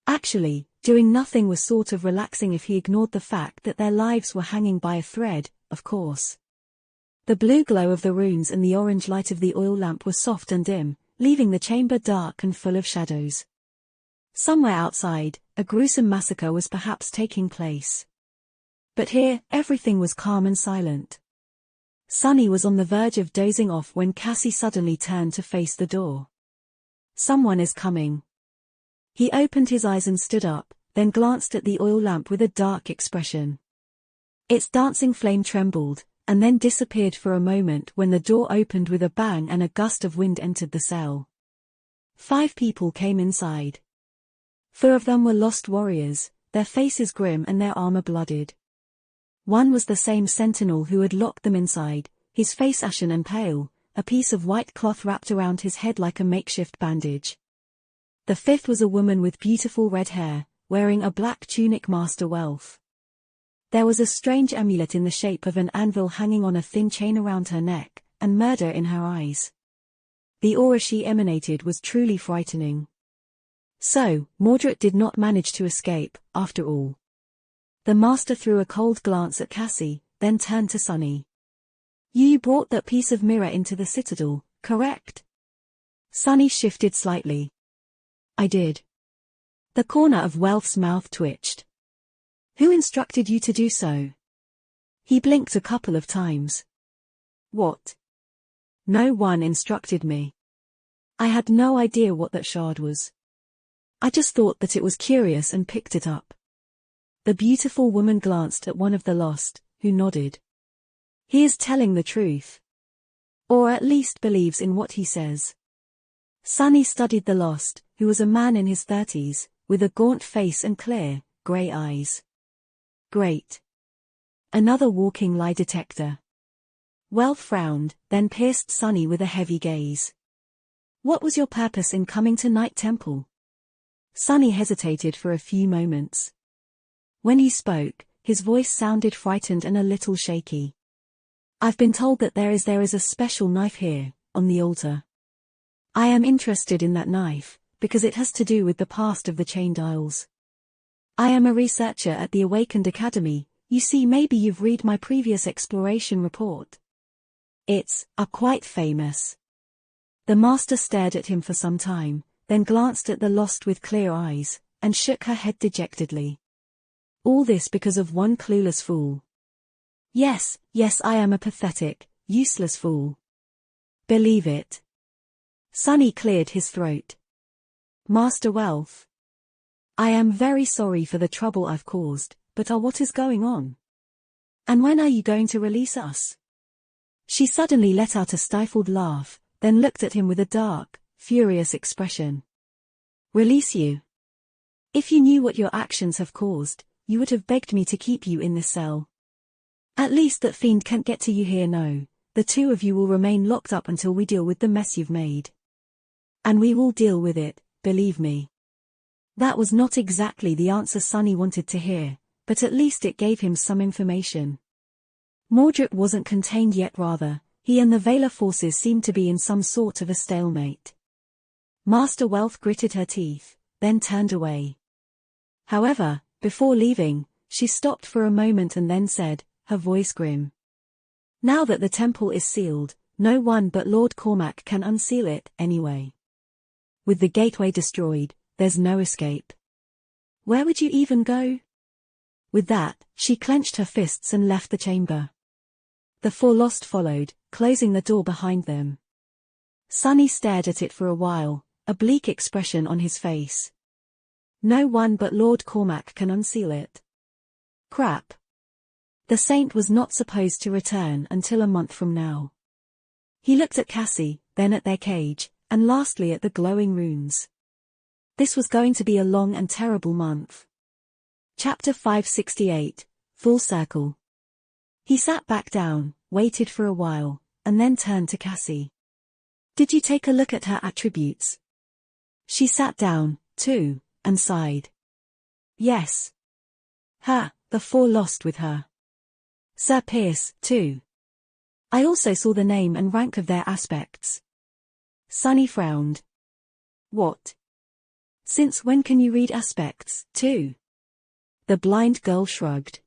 Actually, doing nothing was sort of relaxing if he ignored the fact that their lives were hanging by a thread, of course. The blue glow of the runes and the orange light of the oil lamp were soft and dim, leaving the chamber dark and full of shadows. Somewhere outside, a gruesome massacre was perhaps taking place. But here, everything was calm and silent. Sunny was on the verge of dozing off when Cassie suddenly turned to face the door. "Someone is coming." He opened his eyes and stood up, then glanced at the oil lamp with a dark expression. Its dancing flame trembled, and then disappeared for a moment when the door opened with a bang and a gust of wind entered the cell. 5 people came inside. 4 of them were lost warriors, their faces grim and their armor blooded. One was the same sentinel who had locked them inside, his face ashen and pale, a piece of white cloth wrapped around his head like a makeshift bandage. The 5th was a woman with beautiful red hair, wearing a black tunic Master Wealth. There was a strange amulet in the shape of an anvil hanging on a thin chain around her neck, and murder in her eyes. The aura she emanated was truly frightening. So, Mordred did not manage to escape, after all. The Master threw a cold glance at Cassie, then turned to Sunny. "You brought that piece of mirror into the citadel, correct?" Sunny shifted slightly. "I did." The corner of Wealth's mouth twitched. "Who instructed you to do so?" He blinked a couple of times. "What?" "No one instructed me." I had no idea what that shard was. I just thought that it was curious and picked it up. The beautiful woman glanced at one of the lost, who nodded. He is telling the truth. Or at least believes in what he says. Sunny studied the lost, who was a man in his 30s, with a gaunt face and clear, grey eyes. Great. Another walking lie detector. Wealth frowned, then pierced Sunny with a heavy gaze. What was your purpose in coming to Night Temple? Sunny hesitated for a few moments. When he spoke, his voice sounded frightened and a little shaky. I've been told that there is a special knife here, on the altar. I am interested in that knife, because it has to do with the past of the Chained Isles. I am a researcher at the Awakened Academy. You see, maybe you've read my previous exploration report. It's quite famous. The master stared at him for some time, then glanced at the lost with clear eyes, and shook her head dejectedly. All this because of one clueless fool. Yes, I am a pathetic, useless fool. Believe it. Sunny cleared his throat. Master Wealth. I am very sorry for the trouble I've caused, but what is going on? And when are you going to release us? She suddenly let out a stifled laugh, then looked at him with a dark, furious expression. Release you? If you knew what your actions have caused, you would have begged me to keep you in this cell. At least that fiend can't get to you here. No, the two of you will remain locked up until we deal with the mess you've made. And we will deal with it, believe me. That was not exactly the answer Sunny wanted to hear, but at least it gave him some information. Mordred wasn't contained yet, rather, he and the Valar forces seemed to be in some sort of a stalemate. Master Wealth gritted her teeth, then turned away. However, before leaving, she stopped for a moment and then said, her voice grim. Now that the temple is sealed, no one but Lord Cormac can unseal it, anyway. With the gateway destroyed, there's no escape. Where would you even go? With that, she clenched her fists and left the chamber. The four lost followed, closing the door behind them. Sunny stared at it for a while, a bleak expression on his face. No one but Lord Cormac can unseal it. Crap. The saint was not supposed to return until a month from now. He looked at Cassie, then at their cage, and lastly at the glowing runes. This was going to be a long and terrible month. Chapter 568, Full Circle. He sat back down, waited for a while, and then turned to Cassie. Did you take a look at her attributes? She sat down, too, and sighed. Yes. The four lost with her. Sir Pierce, too. I also saw the name and rank of their aspects. Sunny frowned. What? Since when can you read aspects, too? The blind girl shrugged.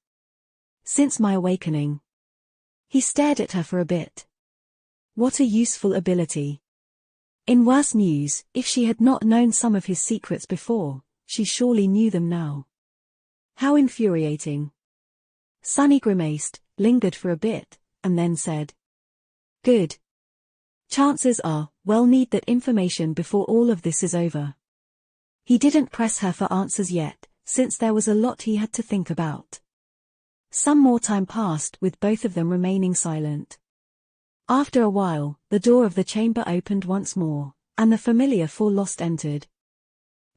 Since my awakening. He stared at her for a bit. What a useful ability. In worse news, if she had not known some of his secrets before, she surely knew them now. How infuriating. Sunny grimaced, lingered for a bit, and then said. Good. Chances are, we'll need that information before all of this is over. He didn't press her for answers yet, since there was a lot he had to think about. Some more time passed with both of them remaining silent. After a while, the door of the chamber opened once more, and the familiar four lost entered.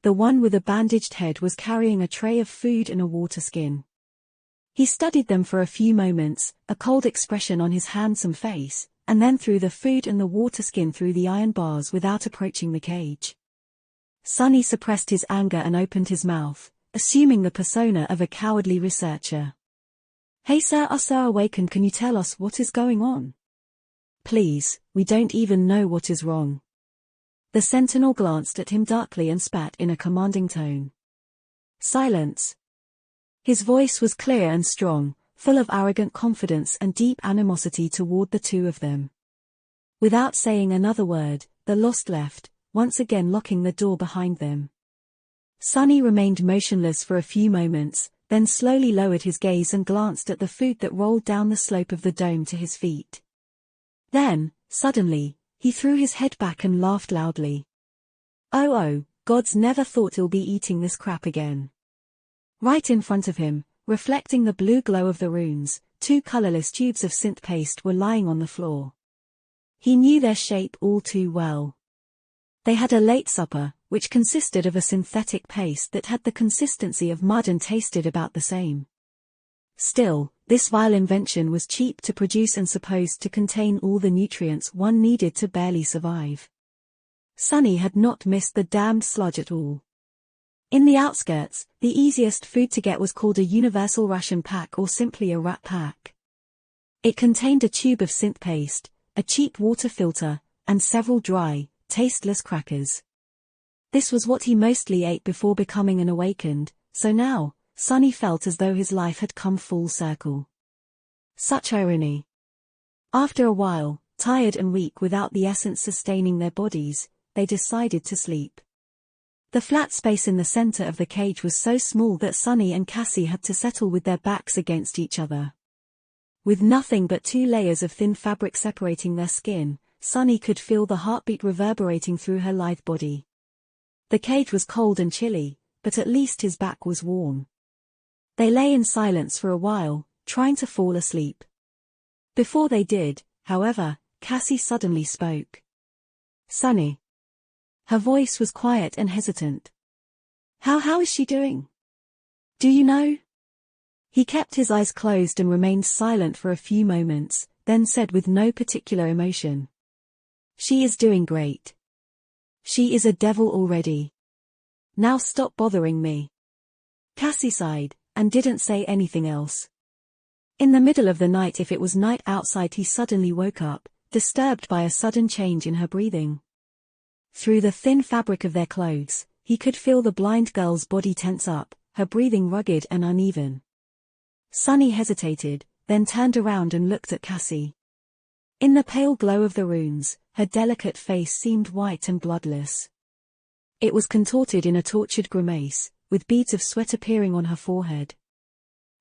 The one with a bandaged head was carrying a tray of food and a water skin. He studied them for a few moments, a cold expression on his handsome face, and then threw the food and the water skin through the iron bars without approaching the cage. Sunny suppressed his anger and opened his mouth, assuming the persona of a cowardly researcher. Hey Sir Awakened, can you tell us what is going on? Please, we don't even know what is wrong. The sentinel glanced at him darkly and spat in a commanding tone. Silence. His voice was clear and strong, full of arrogant confidence and deep animosity toward the two of them. Without saying another word, the lost left, once again locking the door behind them. Sunny remained motionless for a few moments, then slowly lowered his gaze and glanced at the food that rolled down the slope of the dome to his feet. Then, suddenly, He threw his head back and laughed loudly. Oh, gods, never thought he'll be eating this crap again. Right in front of him, reflecting the blue glow of the runes, 2 colorless tubes of synth paste were lying on the floor. He knew their shape all too well. They had a late supper, which consisted of a synthetic paste that had the consistency of mud and tasted about the same. Still, this vile invention was cheap to produce and supposed to contain all the nutrients one needed to barely survive. Sunny had not missed the damned sludge at all. In the outskirts, the easiest food to get was called a universal ration pack or simply a rat pack. It contained a tube of synth paste, a cheap water filter, and several dry, tasteless crackers. This was what he mostly ate before becoming an awakened, so now, Sunny felt as though his life had come full circle. Such irony. After a while, tired and weak without the essence sustaining their bodies, they decided to sleep. The flat space in the center of the cage was so small that Sunny and Cassie had to settle with their backs against each other. With nothing but 2 layers of thin fabric separating their skin, Sunny could feel the heartbeat reverberating through her lithe body. The cage was cold and chilly, but at least his back was warm. They lay in silence for a while, trying to fall asleep. Before they did, however, Cassie suddenly spoke. "Sunny." Her voice was quiet and hesitant. How is she doing? Do you know?" He kept his eyes closed and remained silent for a few moments, then said with no particular emotion. "She is doing great. She is a devil already. Now stop bothering me." Cassie sighed, and didn't say anything else. In the middle of the night, if it was night outside, he suddenly woke up, disturbed by a sudden change in her breathing. Through the thin fabric of their clothes, he could feel the blind girl's body tense up, her breathing rugged and uneven. Sunny hesitated, then turned around and looked at Cassie. In the pale glow of the runes, her delicate face seemed white and bloodless. It was contorted in a tortured grimace, with beads of sweat appearing on her forehead.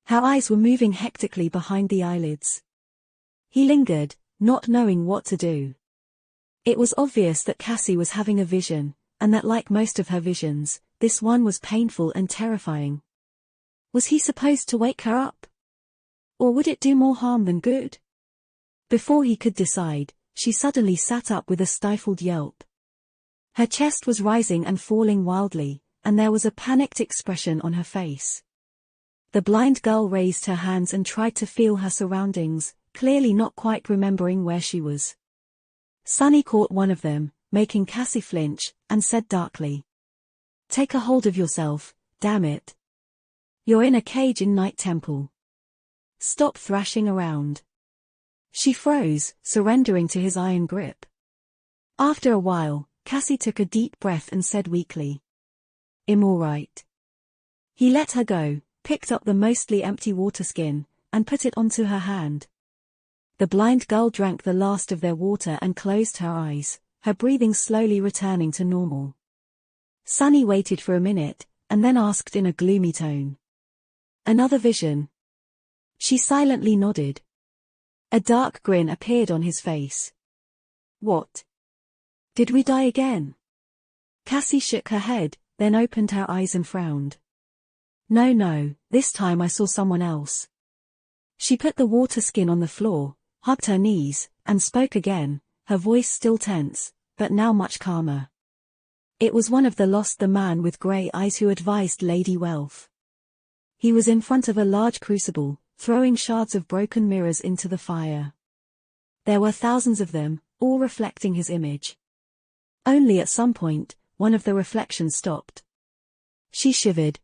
Her eyes were moving hectically behind the eyelids. He lingered, not knowing what to do. It was obvious that Cassie was having a vision, and that like most of her visions, this one was painful and terrifying. Was he supposed to wake her up? Or would it do more harm than good? Before he could decide, she suddenly sat up with a stifled yelp. Her chest was rising and falling wildly, and there was a panicked expression on her face. The blind girl raised her hands and tried to feel her surroundings, clearly not quite remembering where she was. Sunny caught one of them, making Cassie flinch, and said darkly, "Take a hold of yourself, damn it. You're in a cage in Night Temple. Stop thrashing around." She froze, surrendering to his iron grip. After a while, Cassie took a deep breath and said weakly, "I'm all right." He let her go, picked up the mostly empty water skin, and put it onto her hand. The blind girl drank the last of their water and closed her eyes, her breathing slowly returning to normal. Sunny waited for a minute, and then asked in a gloomy tone, "Another vision?" She silently nodded. A dark grin appeared on his face. "What? Did we die again?" Cassie shook her head, then opened her eyes and frowned. No, this time I saw someone else." She put the water skin on the floor, hugged her knees, and spoke again, her voice still tense, but now much calmer. It was one of the man with grey eyes who advised Lady Wealth. He was in front of a large crucible, throwing shards of broken mirrors into the fire. There were thousands of them, all reflecting his image. Only at some point, one of the reflections stopped. She shivered.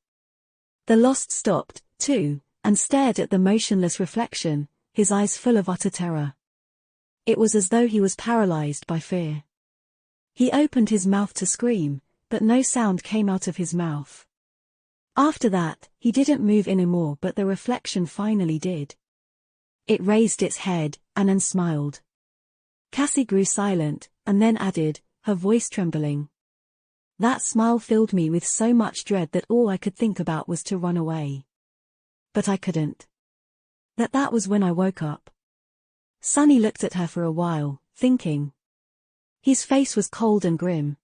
The Lost stopped, too, and stared at the motionless reflection, his eyes full of utter terror. It was as though he was paralyzed by fear. He opened his mouth to scream, but no sound came out of his mouth. After that, he didn't move anymore, but the reflection finally did. It raised its head, and then smiled. Cassie grew silent, and then added, her voice trembling. "That smile filled me with so much dread that all I could think about was to run away. But I couldn't. That was when I woke up." Sunny looked at her for a while, thinking. His face was cold and grim.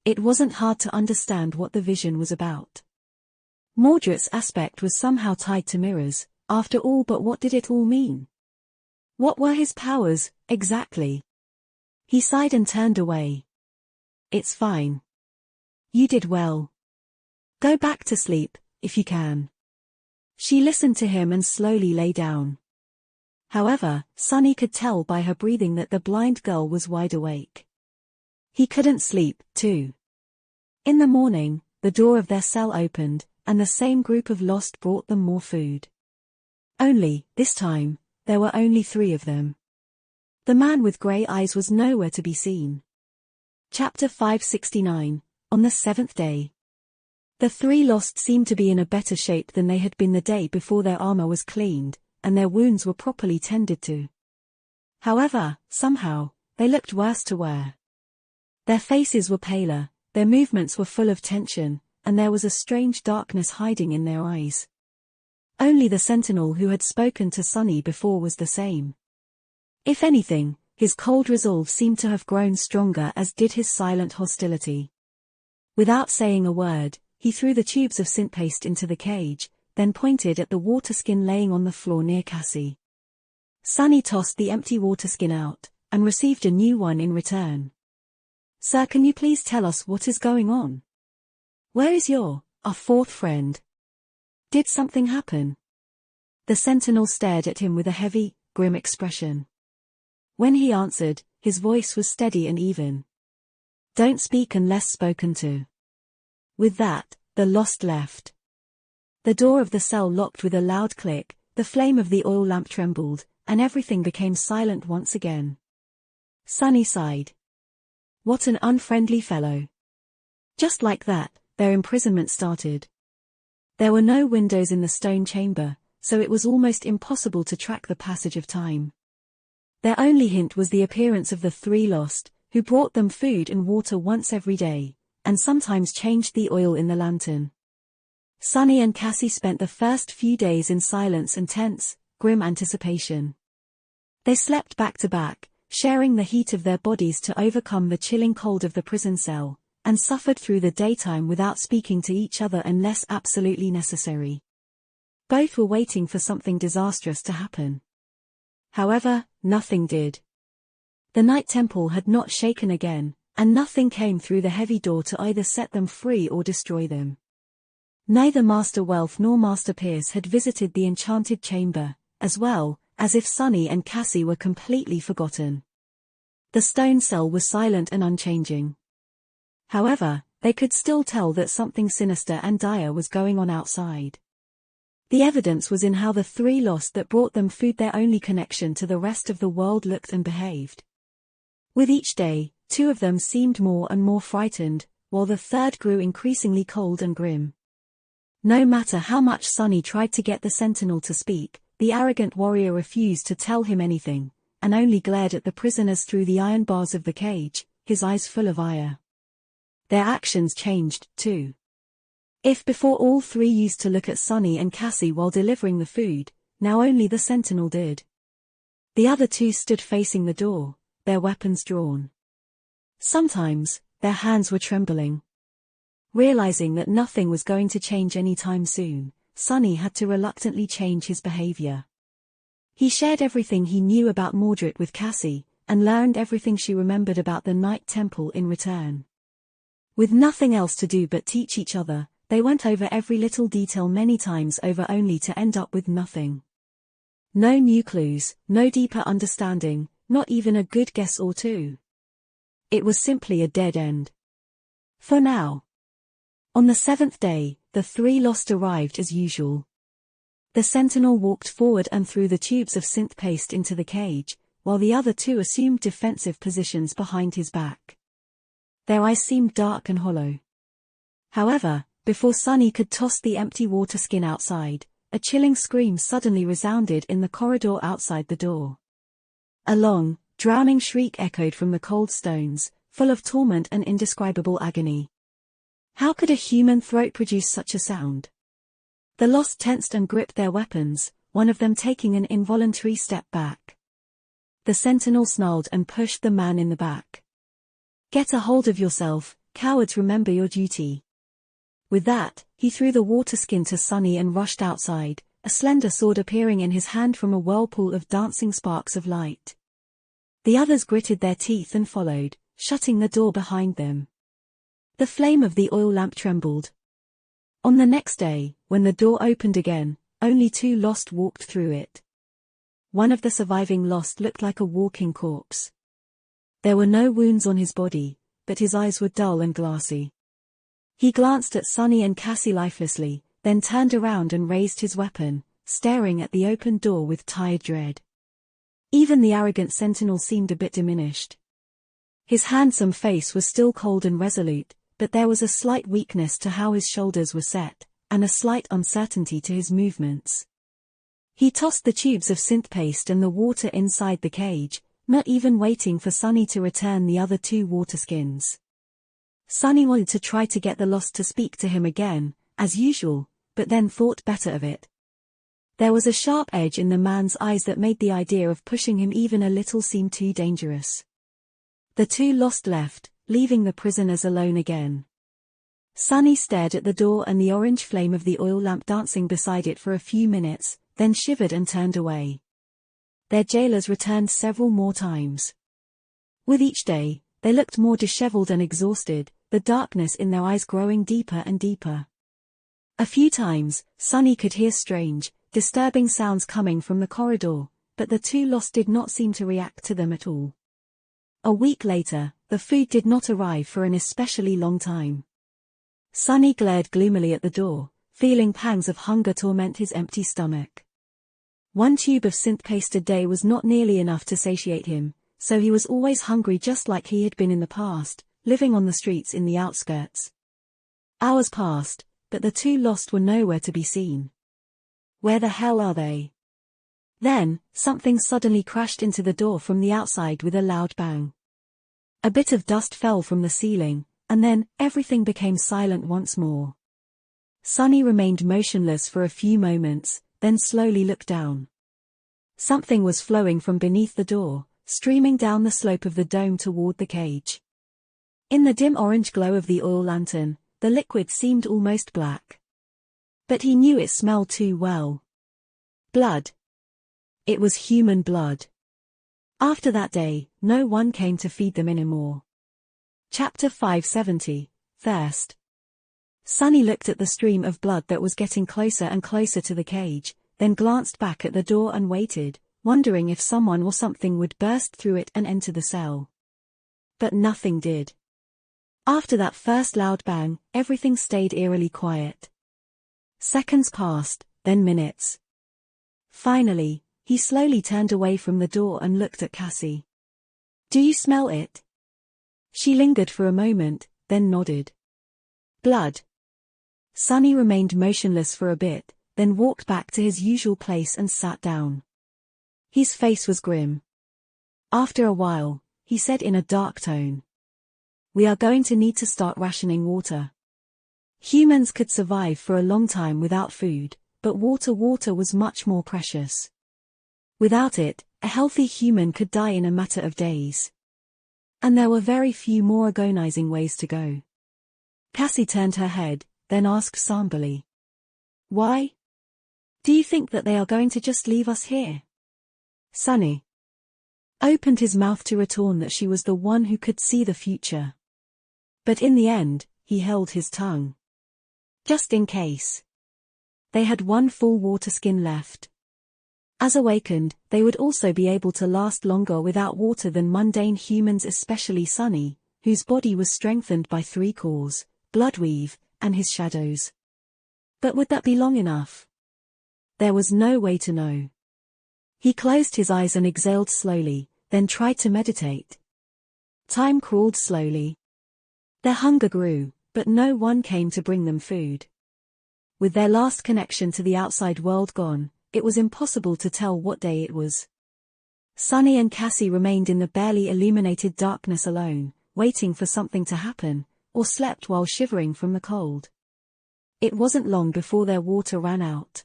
It wasn't hard to understand what the vision was about. Mordred's aspect was somehow tied to mirrors, after all, but what did it all mean? What were his powers, exactly? He sighed and turned away. It's fine. You did well. Go back to sleep, if you can. She listened to him and slowly lay down. However, Sunny could tell by her breathing that the blind girl was wide awake. He couldn't sleep, too. In the morning, the door of their cell opened, and the same group of Lost brought them more food. Only, this time, there were only 3 of them. The man with grey eyes was nowhere to be seen. Chapter 569, On the 7th day. The 3 Lost seemed to be in a better shape than they had been the day before. Their armor was cleaned, and their wounds were properly tended to. However, somehow, they looked worse to wear. Their faces were paler, their movements were full of tension, and there was a strange darkness hiding in their eyes. Only the sentinel who had spoken to Sunny before was the same. If anything, his cold resolve seemed to have grown stronger, as did his silent hostility. Without saying a word, he threw the tubes of synth paste into the cage, then pointed at the water skin laying on the floor near Cassie. Sunny tossed the empty water skin out, and received a new one in return. Sir, can you please tell us what is going on? Where is our 4th friend? Did something happen? The sentinel stared at him with a heavy, grim expression. When he answered, his voice was steady and even. Don't speak unless spoken to. With that, the Lost left. The door of the cell locked with a loud click, the flame of the oil lamp trembled, and everything became silent once again. Sunny sighed. What an unfriendly fellow. Just like that, their imprisonment started. There were no windows in the stone chamber, so it was almost impossible to track the passage of time. Their only hint was the appearance of the 3 Lost, who brought them food and water once every day, and sometimes changed the oil in the lantern. Sunny and Cassie spent the first few days in silence and tense, grim anticipation. They slept back to back, sharing the heat of their bodies to overcome the chilling cold of the prison cell, and suffered through the daytime without speaking to each other unless absolutely necessary. Both were waiting for something disastrous to happen. However, nothing did. The Night Temple had not shaken again, and nothing came through the heavy door to either set them free or destroy them. Neither Master Wealth nor Master Pierce had visited the enchanted chamber, as well, as if Sunny and Cassie were completely forgotten. The stone cell was silent and unchanging. However, they could still tell that something sinister and dire was going on outside. The evidence was in how the 3 Lost that brought them food, their only connection to the rest of the world, looked and behaved. With each day, 2 of them seemed more and more frightened, while the 3rd grew increasingly cold and grim. No matter how much Sunny tried to get the sentinel to speak, the arrogant warrior refused to tell him anything, and only glared at the prisoners through the iron bars of the cage, his eyes full of ire. Their actions changed, too. If before all 3 used to look at Sunny and Cassie while delivering the food, now only the sentinel did. The other 2 stood facing the door, their weapons drawn. Sometimes, their hands were trembling. Realizing that nothing was going to change anytime soon, Sunny had to reluctantly change his behavior. He shared everything he knew about Mordred with Cassie, and learned everything she remembered about the Night Temple in return. With nothing else to do but teach each other, they went over every little detail many times over, only to end up with nothing. No new clues, no deeper understanding, not even a good guess or 2. It was simply a dead end. For now. On the 7th day, the 3 Lost arrived as usual. The sentinel walked forward and threw the tubes of synth paste into the cage, while the other 2 assumed defensive positions behind his back. Their eyes seemed dark and hollow. However, before Sunny could toss the empty water skin outside, a chilling scream suddenly resounded in the corridor outside the door. A long, drowning shriek echoed from the cold stones, full of torment and indescribable agony. How could a human throat produce such a sound? The Lost tensed and gripped their weapons, one of them taking an involuntary step back. The sentinel snarled and pushed the man in the back. Get a hold of yourself, cowards, remember your duty. With that, he threw the water skin to Sunny and rushed outside, a slender sword appearing in his hand from a whirlpool of dancing sparks of light. The others gritted their teeth and followed, shutting the door behind them. The flame of the oil lamp trembled. On the next day, when the door opened again, only two Lost walked through it. One of the surviving Lost looked like a walking corpse. There were no wounds on his body, but his eyes were dull and glassy. He glanced at Sunny and Cassie lifelessly, then turned around and raised his weapon, staring at the open door with tired dread. Even the arrogant sentinel seemed a bit diminished. His handsome face was still cold and resolute, but there was a slight weakness to how his shoulders were set, and a slight uncertainty to his movements. He tossed the tubes of synth paste and the water inside the cage, not even waiting for Sunny to return the other two water skins. Sunny wanted to try to get the Lost to speak to him again, as usual, but then thought better of it. There was a sharp edge in the man's eyes that made the idea of pushing him even a little seem too dangerous. The two Lost left, leaving the prisoners alone again. Sunny stared at the door and the orange flame of the oil lamp dancing beside it for a few minutes, then shivered and turned away. Their jailers returned several more times. With each day, they looked more disheveled and exhausted, the darkness in their eyes growing deeper and deeper. A few times, Sunny could hear strange, disturbing sounds coming from the corridor, but the two Lost did not seem to react to them at all. A week later, the food did not arrive for an especially long time. Sunny glared gloomily at the door, feeling pangs of hunger torment his empty stomach. One tube of synth paste a day was not nearly enough to satiate him, so he was always hungry just like he had been in the past, living on the streets in the outskirts. Hours passed, but the two Lost were nowhere to be seen. Where the hell are they? Then, something suddenly crashed into the door from the outside with a loud bang. A bit of dust fell from the ceiling, and then, everything became silent once more. Sunny remained motionless for a few moments, then slowly looked down. Something was flowing from beneath the door, streaming down the slope of the dome toward the cage. In the dim orange glow of the oil lantern, the liquid seemed almost black. But he knew it smelled too well. Blood. It was human blood. After that day, no one came to feed them anymore. Chapter 570, Thirst. Sunny looked at the stream of blood that was getting closer and closer to the cage, then glanced back at the door and waited, wondering if someone or something would burst through it and enter the cell. But nothing did. After that first loud bang, everything stayed eerily quiet. Seconds passed, then minutes. Finally, he slowly turned away from the door and looked at Cassie. "Do you smell it?" She lingered for a moment, then nodded. "Blood." Sunny remained motionless for a bit, then walked back to his usual place and sat down. His face was grim. After a while, he said in a dark tone, "We are going to need to start rationing water. Humans could survive for a long time without food, but water was much more precious. Without it, a healthy human could die in a matter of days. And there were very few more agonizing ways to go." Cassie turned her head, then asked somberly, "Why? Do you think that they are going to just leave us here?" Sunny opened his mouth to retorn that she was the one who could see the future. But in the end, he held his tongue. Just in case. They had one full water skin left. As awakened, they would also be able to last longer without water than mundane humans, especially Sunny, whose body was strengthened by 3 cores, Bloodweave, and his shadows. But would that be long enough? There was no way to know. He closed his eyes and exhaled slowly, then tried to meditate. Time crawled slowly. Their hunger grew, but no one came to bring them food. With their last connection to the outside world gone, it was impossible to tell what day it was. Sunny and Cassie remained in the barely illuminated darkness alone, waiting for something to happen, or slept while shivering from the cold. It wasn't long before their water ran out.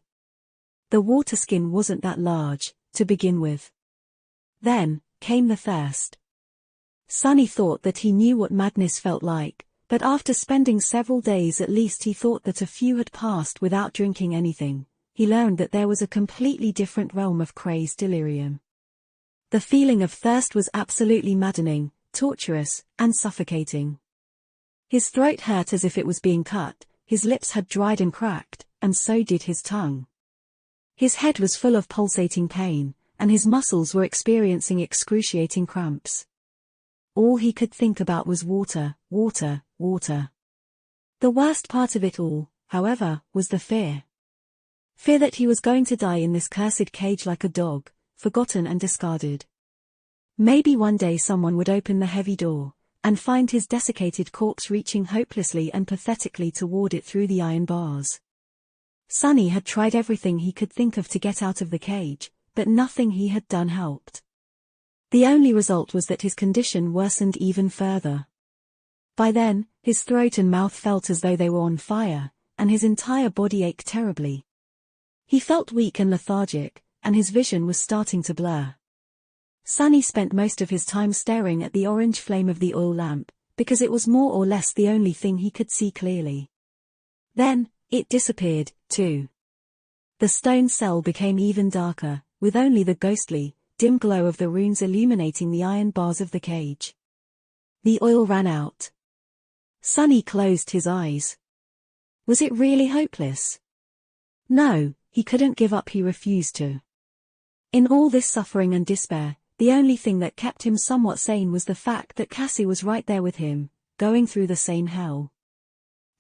The water skin wasn't that large, to begin with. Then came the thirst. Sunny thought that he knew what madness felt like, but after spending several days at least he thought that a few had passed without drinking anything. He learned that there was a completely different realm of crazed delirium. The feeling of thirst was absolutely maddening, torturous, and suffocating. His throat hurt as if it was being cut, his lips had dried and cracked, and so did his tongue. His head was full of pulsating pain, and his muscles were experiencing excruciating cramps. All he could think about was water, water, water. The worst part of it all, however, was the fear. Fear that he was going to die in this cursed cage like a dog, forgotten and discarded. Maybe one day someone would open the heavy door, and find his desiccated corpse reaching hopelessly and pathetically toward it through the iron bars. Sunny had tried everything he could think of to get out of the cage, but nothing he had done helped. The only result was that his condition worsened even further. By then, his throat and mouth felt as though they were on fire, and his entire body ached terribly. He felt weak and lethargic, and his vision was starting to blur. Sunny spent most of his time staring at the orange flame of the oil lamp, because it was more or less the only thing he could see clearly. Then, it disappeared, too. The stone cell became even darker, with only the ghostly, dim glow of the runes illuminating the iron bars of the cage. The oil ran out. Sunny closed his eyes. Was it really hopeless? No, he couldn't give up, he refused to. In all this suffering and despair, the only thing that kept him somewhat sane was the fact that Cassie was right there with him, going through the same hell.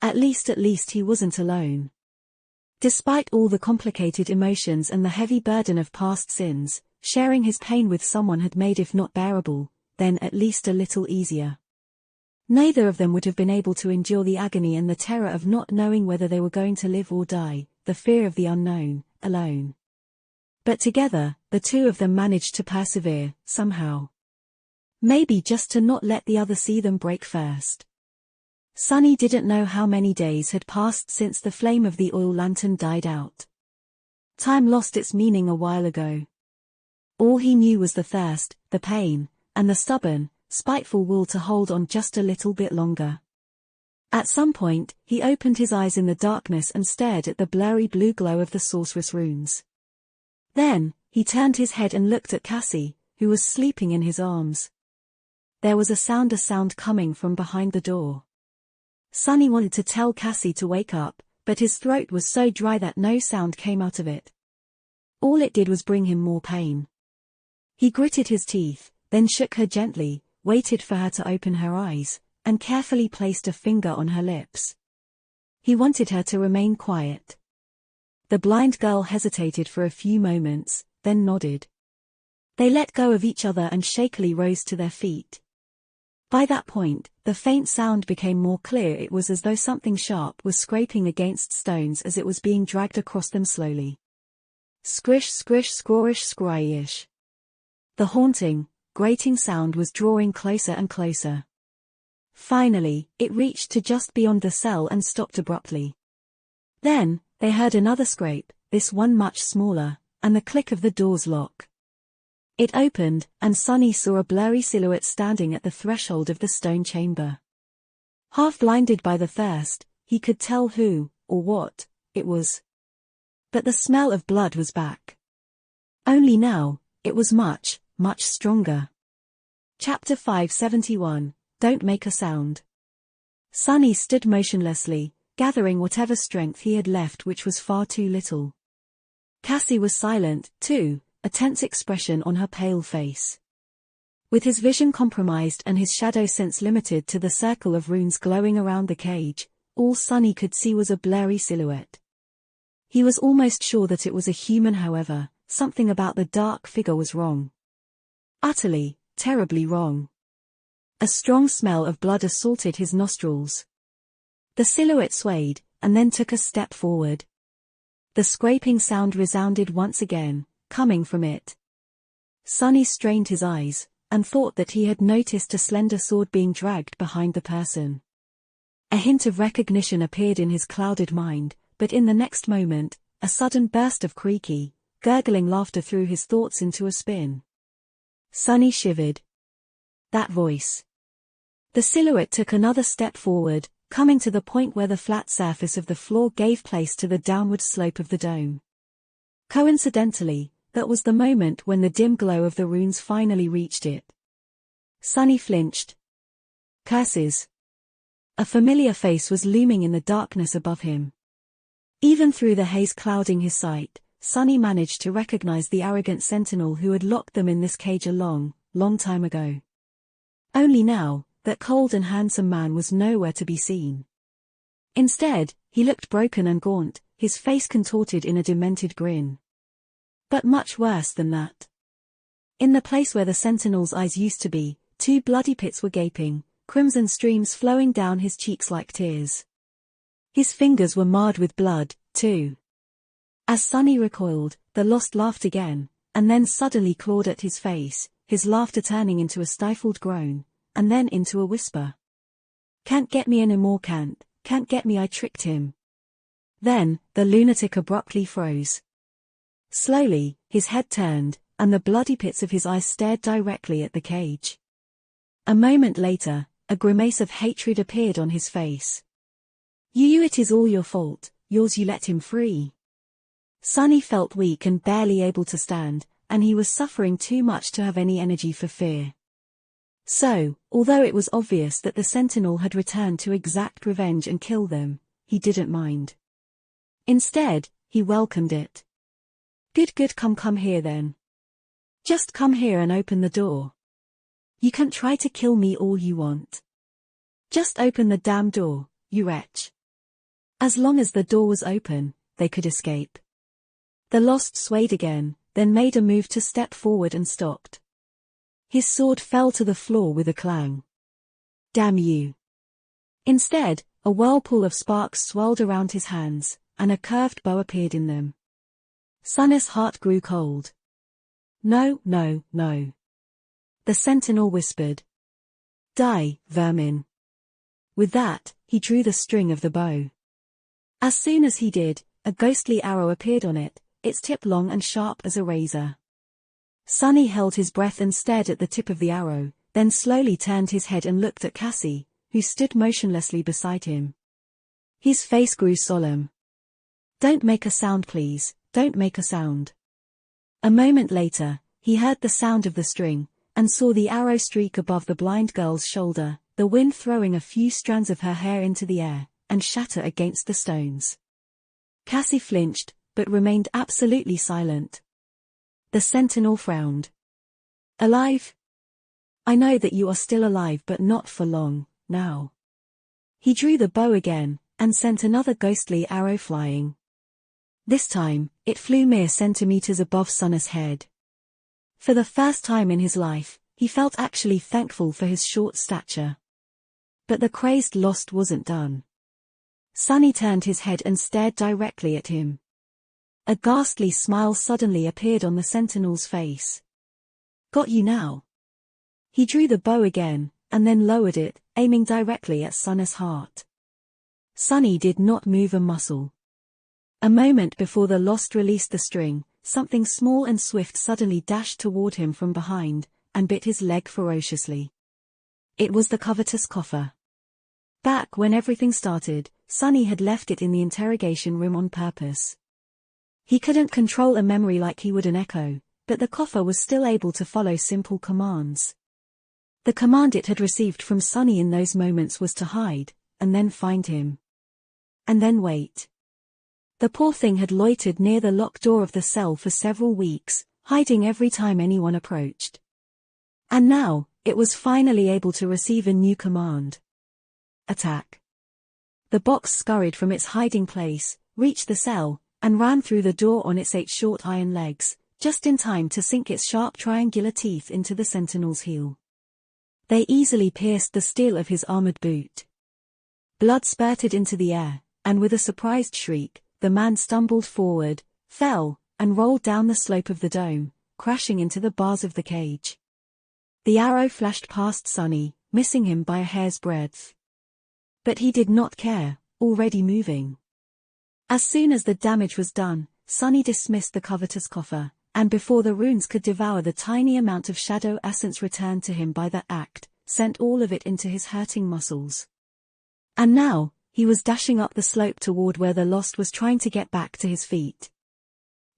At least he wasn't alone. Despite all the complicated emotions and the heavy burden of past sins, sharing his pain with someone had made if not bearable, then at least a little easier. Neither of them would have been able to endure the agony and the terror of not knowing whether they were going to live or die, the fear of the unknown, alone. But together, the two of them managed to persevere, somehow. Maybe just to not let the other see them break first. Sunny didn't know how many days had passed since the flame of the oil lantern died out. Time lost its meaning a while ago. All he knew was the thirst, the pain, and the stubborn, spiteful will to hold on just a little bit longer. At some point, he opened his eyes in the darkness and stared at the blurry blue glow of the sorceress runes. Then, he turned his head and looked at Cassie, who was sleeping in his arms. There was a sound coming from behind the door. Sunny wanted to tell Cassie to wake up, but his throat was so dry that no sound came out of it. All it did was bring him more pain. He gritted his teeth, then shook her gently, waited for her to open her eyes, and carefully placed a finger on her lips. He wanted her to remain quiet. The blind girl hesitated for a few moments, then nodded. They let go of each other and shakily rose to their feet. By that point, the faint sound became more clear. It was as though something sharp was scraping against stones as it was being dragged across them slowly. Squish, squish, scrawrish, scryish. The haunting, grating sound was drawing closer and closer. Finally, it reached to just beyond the cell and stopped abruptly. Then, they heard another scrape, this one much smaller, and the click of the door's lock. It opened, and Sunny saw a blurry silhouette standing at the threshold of the stone chamber. Half blinded by the thirst, he could tell who, or what, it was. But the smell of blood was back. Only now, it was much, much stronger. Chapter 571, Don't Make a Sound. Sunny stood motionlessly, gathering whatever strength he had left, which was far too little. Cassie was silent, too, a tense expression on her pale face. With his vision compromised and his shadow sense limited to the circle of runes glowing around the cage, all Sunny could see was a blurry silhouette. He was almost sure that it was a human, however, something about the dark figure was wrong. Utterly, terribly wrong. A strong smell of blood assaulted his nostrils. The silhouette swayed, and then took a step forward. The scraping sound resounded once again, coming from it. Sunny strained his eyes, and thought that he had noticed a slender sword being dragged behind the person. A hint of recognition appeared in his clouded mind, but in the next moment, a sudden burst of creaky, gurgling laughter threw his thoughts into a spin. Sunny shivered. That voice. The silhouette took another step forward, coming to the point where the flat surface of the floor gave place to the downward slope of the dome. Coincidentally, that was the moment when the dim glow of the runes finally reached it. Sunny flinched. Curses. A familiar face was looming in the darkness above him. Even through the haze clouding his sight, Sunny managed to recognize the arrogant sentinel who had locked them in this cage a long, long time ago. Only now, that cold and handsome man was nowhere to be seen. Instead, he looked broken and gaunt, his face contorted in a demented grin. But much worse than that. In the place where the sentinel's eyes used to be, two bloody pits were gaping, crimson streams flowing down his cheeks like tears. His fingers were marred with blood, too. As Sunny recoiled, the Lost laughed again, and then suddenly clawed at his face, his laughter turning into a stifled groan, and then into a whisper. "Can't get me anymore, can't get me, I tricked him." Then, the lunatic abruptly froze. Slowly, his head turned, and the bloody pits of his eyes stared directly at the cage. A moment later, a grimace of hatred appeared on his face. "You, it is all your fault, yours, you let him free." Sunny felt weak and barely able to stand, and he was suffering too much to have any energy for fear. So, although it was obvious that the sentinel had returned to exact revenge and kill them, he didn't mind. Instead, he welcomed it. Good, come here then. Just come here and open the door. You can try to kill me all you want. Just open the damn door, you wretch." As long as the door was open, they could escape. The Lost swayed again, then made a move to step forward and stopped. His sword fell to the floor with a clang. "Damn you." Instead, a whirlpool of sparks swirled around his hands, and a curved bow appeared in them. Sunny's heart grew cold. No. The sentinel whispered. "Die, vermin." With that, he drew the string of the bow. As soon as he did, a ghostly arrow appeared on it, its tip long and sharp as a razor. Sunny held his breath and stared at the tip of the arrow, then slowly turned his head and looked at Cassie, who stood motionlessly beside him. His face grew solemn. "Don't make a sound, please, don't make a sound." A moment later, he heard the sound of the string, and saw the arrow streak above the blind girl's shoulder, the wind throwing a few strands of her hair into the air, and shatter against the stones. Cassie flinched, but remained absolutely silent. The sentinel frowned. "Alive? I know that you are still alive, but not for long, now." He drew the bow again, and sent another ghostly arrow flying. This time, it flew mere centimeters above Sunny's head. For the first time in his life, he felt actually thankful for his short stature. But the crazed Lost wasn't done. Sunny turned his head and stared directly at him. A ghastly smile suddenly appeared on the sentinel's face. "Got you now." He drew the bow again, and then lowered it, aiming directly at Sunny's heart. Sunny did not move a muscle. A moment before the Lost released the string, something small and swift suddenly dashed toward him from behind, and bit his leg ferociously. It was the covetous coffer. Back when everything started, Sunny had left it in the interrogation room on purpose. He couldn't control a memory like he would an echo, but the coffer was still able to follow simple commands. The command it had received from Sunny in those moments was to hide, and then find him. And then wait. The poor thing had loitered near the locked door of the cell for several weeks, hiding every time anyone approached. And now, it was finally able to receive a new command. Attack. The box scurried from its hiding place, reached the cell, and ran through the door on its 8 short iron legs, just in time to sink its sharp triangular teeth into the sentinel's heel. They easily pierced the steel of his armored boot. Blood spurted into the air, and with a surprised shriek, the man stumbled forward, fell, and rolled down the slope of the dome, crashing into the bars of the cage. The arrow flashed past Sunny, missing him by a hair's breadth. But he did not care, already moving. As soon as the damage was done, Sunny dismissed the covetous coffer, and before the runes could devour the tiny amount of shadow essence returned to him by that act, sent all of it into his hurting muscles. And now, he was dashing up the slope toward where the Lost was trying to get back to his feet.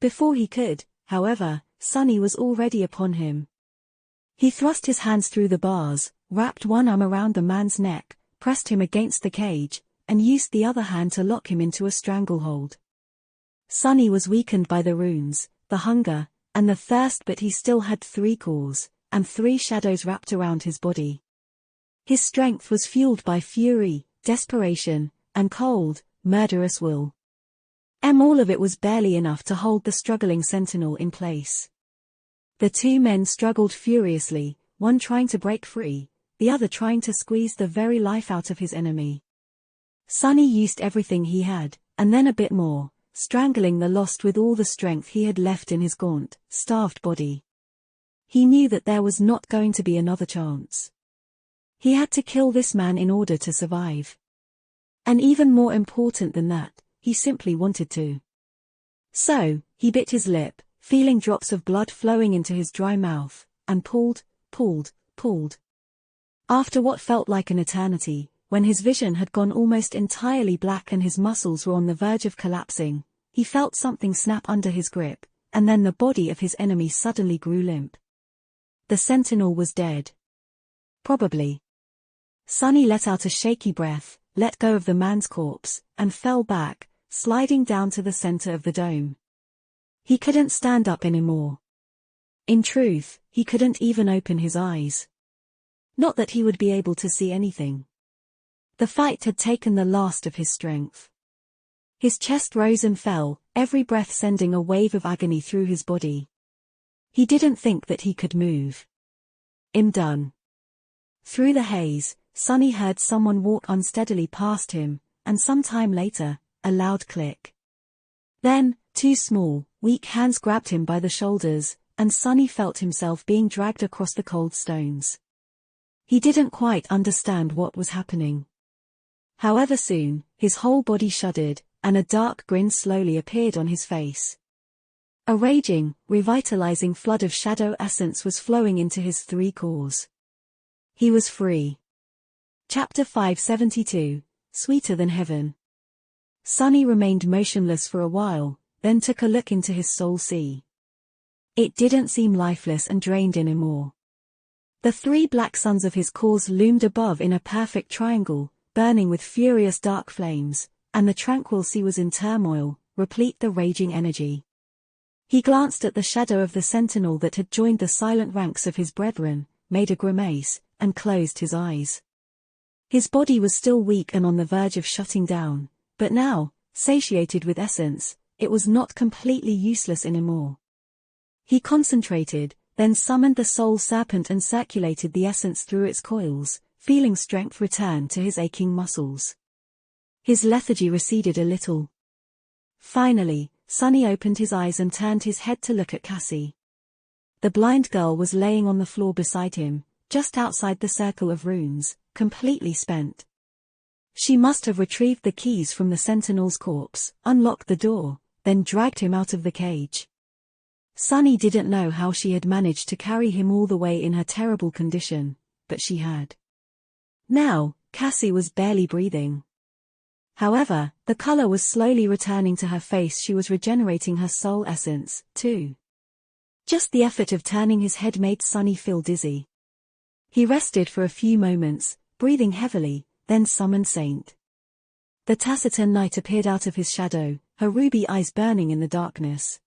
Before he could, however, Sunny was already upon him. He thrust his hands through the bars, wrapped one arm around the man's neck, pressed him against the cage, and used the other hand to lock him into a stranglehold. Sunny was weakened by the runes, the hunger, and the thirst, but he still had 3 cores, and 3 shadows wrapped around his body. His strength was fueled by fury, desperation, and cold, murderous will. All of it was barely enough to hold the struggling sentinel in place. The 2 men struggled furiously, one trying to break free, the other trying to squeeze the very life out of his enemy. Sunny used everything he had, and then a bit more, strangling the Lost with all the strength he had left in his gaunt, starved body. He knew that there was not going to be another chance. He had to kill this man in order to survive. And even more important than that, he simply wanted to. So, he bit his lip, feeling drops of blood flowing into his dry mouth, and pulled. After what felt like an eternity, when his vision had gone almost entirely black and his muscles were on the verge of collapsing, he felt something snap under his grip, and then the body of his enemy suddenly grew limp. The sentinel was dead. Probably. Sunny let out a shaky breath, let go of the man's corpse, and fell back, sliding down to the center of the dome. He couldn't stand up anymore. In truth, he couldn't even open his eyes. Not that he would be able to see anything. The fight had taken the last of his strength. His chest rose and fell, every breath sending a wave of agony through his body. He didn't think that he could move. Done. Through the haze, Sunny heard someone walk unsteadily past him, and some time later, a loud click. Then, 2 small, weak hands grabbed him by the shoulders, and Sunny felt himself being dragged across the cold stones. He didn't quite understand what was happening. However soon, his whole body shuddered, and a dark grin slowly appeared on his face. A raging, revitalizing flood of shadow essence was flowing into his 3 cores. He was free. Chapter 572, Sweeter Than Heaven. Sunny remained motionless for a while, then took a look into his soul sea. It didn't seem lifeless and drained anymore. The 3 black suns of his cores loomed above in a perfect triangle, burning with furious dark flames, and the tranquil sea was in turmoil, replete with raging energy. He glanced at the shadow of the sentinel that had joined the silent ranks of his brethren, made a grimace, and closed his eyes. His body was still weak and on the verge of shutting down, but now, satiated with essence, it was not completely useless anymore. He concentrated, then summoned the soul serpent and circulated the essence through its coils, feeling strength return to his aching muscles. His lethargy receded a little. Finally, Sunny opened his eyes and turned his head to look at Cassie. The blind girl was laying on the floor beside him, just outside the circle of runes, completely spent. She must have retrieved the keys from the sentinel's corpse, unlocked the door, then dragged him out of the cage. Sunny didn't know how she had managed to carry him all the way in her terrible condition, but she had. Now, Cassie was barely breathing. However, the color was slowly returning to her face. She was regenerating her soul essence, too. Just the effort of turning his head made Sunny feel dizzy. He rested for a few moments, breathing heavily, then summoned Saint. The taciturn knight appeared out of his shadow, her ruby eyes burning in the darkness.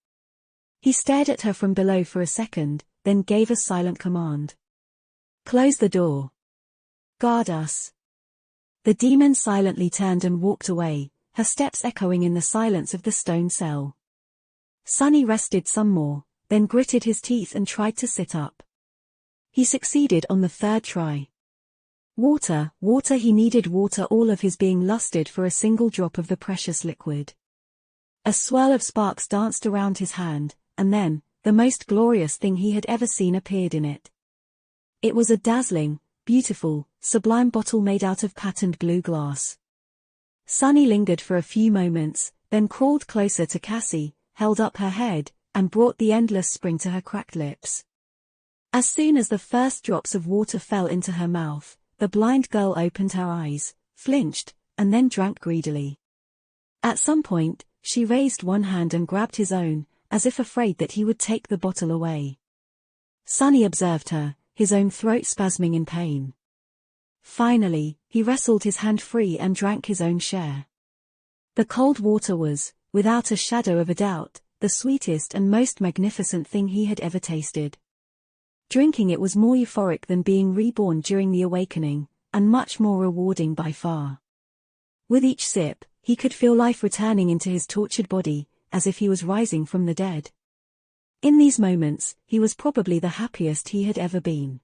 He stared at her from below for a second, then gave a silent command. "Close the door. Guard us." The demon silently turned and walked away, her steps echoing in the silence of the stone cell. Sunny rested some more, then gritted his teeth and tried to sit up. He succeeded on the 3rd try. Water, he needed water. All of his being lusted for a single drop of the precious liquid. A swirl of sparks danced around his hand, and then, the most glorious thing he had ever seen appeared in it. It was a dazzling, beautiful, sublime bottle made out of patterned blue glass. Sunny lingered for a few moments, then crawled closer to Cassie, held up her head, and brought the endless spring to her cracked lips. As soon as the first drops of water fell into her mouth, the blind girl opened her eyes, flinched, and then drank greedily. At some point, she raised one hand and grabbed his own, as if afraid that he would take the bottle away. Sunny observed her, his own throat spasming in pain. Finally, he wrestled his hand free and drank his own share. The cold water was, without a shadow of a doubt, the sweetest and most magnificent thing he had ever tasted. Drinking it was more euphoric than being reborn during the awakening, and much more rewarding by far. With each sip, he could feel life returning into his tortured body, as if he was rising from the dead. In these moments, he was probably the happiest he had ever been.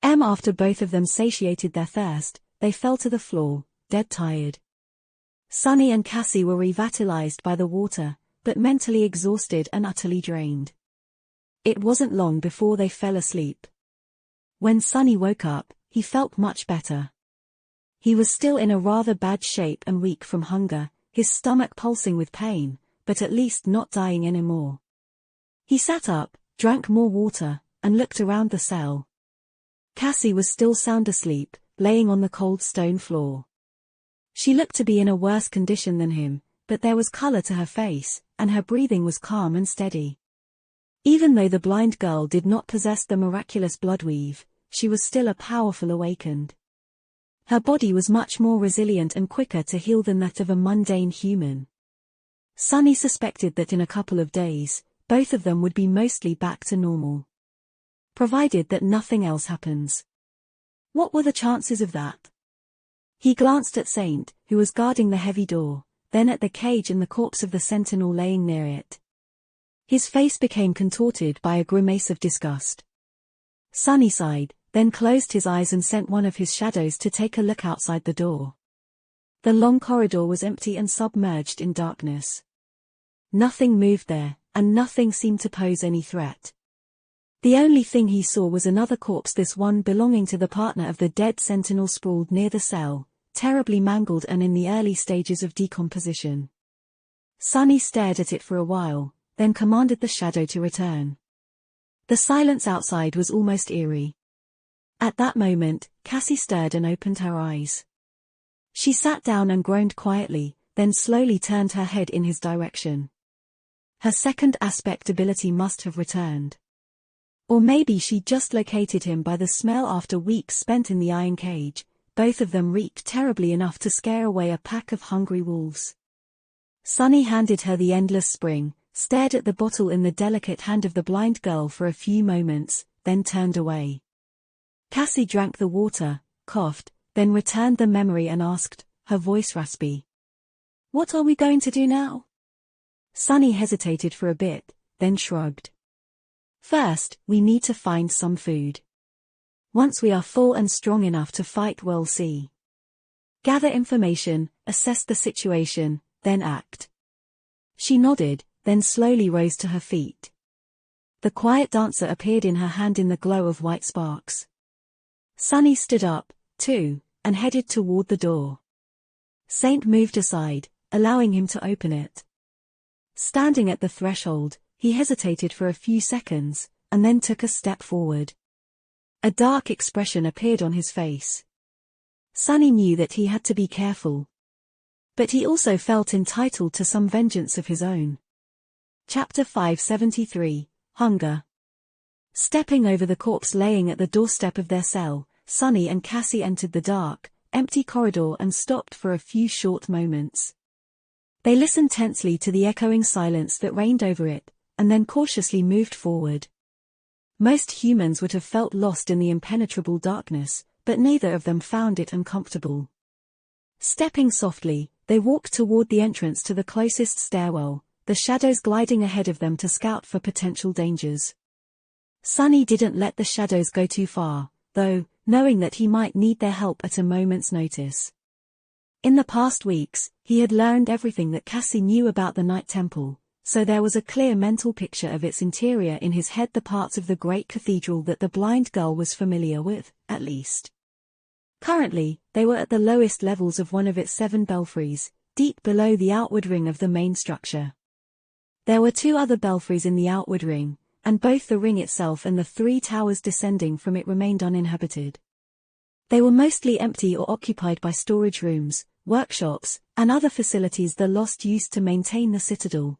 After both of them satiated their thirst, they fell to the floor, dead tired. Sunny and Cassie were revitalized by the water, but mentally exhausted and utterly drained. It wasn't long before they fell asleep. When Sunny woke up, he felt much better. He was still in a rather bad shape and weak from hunger, his stomach pulsing with pain, but at least not dying anymore. He sat up, drank more water, and looked around the cell. Cassie was still sound asleep, laying on the cold stone floor. She looked to be in a worse condition than him, but there was color to her face, and her breathing was calm and steady. Even though the blind girl did not possess the miraculous bloodweave, she was still a powerful awakened. Her body was much more resilient and quicker to heal than that of a mundane human. Sunny suspected that in a couple of days, both of them would be mostly back to normal. Provided that nothing else happens. What were the chances of that? He glanced at Saint, who was guarding the heavy door, then at the cage and the corpse of the sentinel laying near it. His face became contorted by a grimace of disgust. Sunny sighed, then closed his eyes and sent one of his shadows to take a look outside the door. The long corridor was empty and submerged in darkness. Nothing moved there, and nothing seemed to pose any threat. The only thing he saw was another corpse, this one belonging to the partner of the dead sentinel, sprawled near the cell, terribly mangled and in the early stages of decomposition. Sunny stared at it for a while, then commanded the shadow to return. The silence outside was almost eerie. At that moment, Cassie stirred and opened her eyes. She sat down and groaned quietly, then slowly turned her head in his direction. Her second aspect ability must have returned. Or maybe she just located him by the smell after weeks spent in the iron cage. Both of them reeked terribly enough to scare away a pack of hungry wolves. Sunny handed her the endless spring, stared at the bottle in the delicate hand of the blind girl for a few moments, then turned away. Cassie drank the water, coughed, then returned the memory and asked, her voice raspy. "What are we going to do now?" Sunny hesitated for a bit, then shrugged. "First, we need to find some food. Once we are full and strong enough to fight, we'll see. Gather information, assess the situation, then act." She nodded, then slowly rose to her feet. The quiet dancer appeared in her hand in the glow of white sparks. Sunny stood up, too, and headed toward the door. Saint moved aside, allowing him to open it. Standing at the threshold, he hesitated for a few seconds, and then took a step forward. A dark expression appeared on his face. Sunny knew that he had to be careful. But he also felt entitled to some vengeance of his own. Chapter 573, Hunger. Stepping over the corpse laying at the doorstep of their cell, Sunny and Cassie entered the dark, empty corridor and stopped for a few short moments. They listened tensely to the echoing silence that reigned over it, and then cautiously moved forward. Most humans would have felt lost in the impenetrable darkness, but neither of them found it uncomfortable. Stepping softly, they walked toward the entrance to the closest stairwell, the shadows gliding ahead of them to scout for potential dangers. Sunny didn't let the shadows go too far, though, knowing that he might need their help at a moment's notice. In the past weeks, he had learned everything that Cassie knew about the Night Temple, so there was a clear mental picture of its interior in his head, the parts of the great cathedral that the blind girl was familiar with, at least. Currently, they were at the lowest levels of one of its 7 belfries, deep below the outward ring of the main structure. There were 2 other belfries in the outward ring, and both the ring itself and the 3 towers descending from it remained uninhabited. They were mostly empty or occupied by storage rooms, workshops, and other facilities the Lost used to maintain the citadel.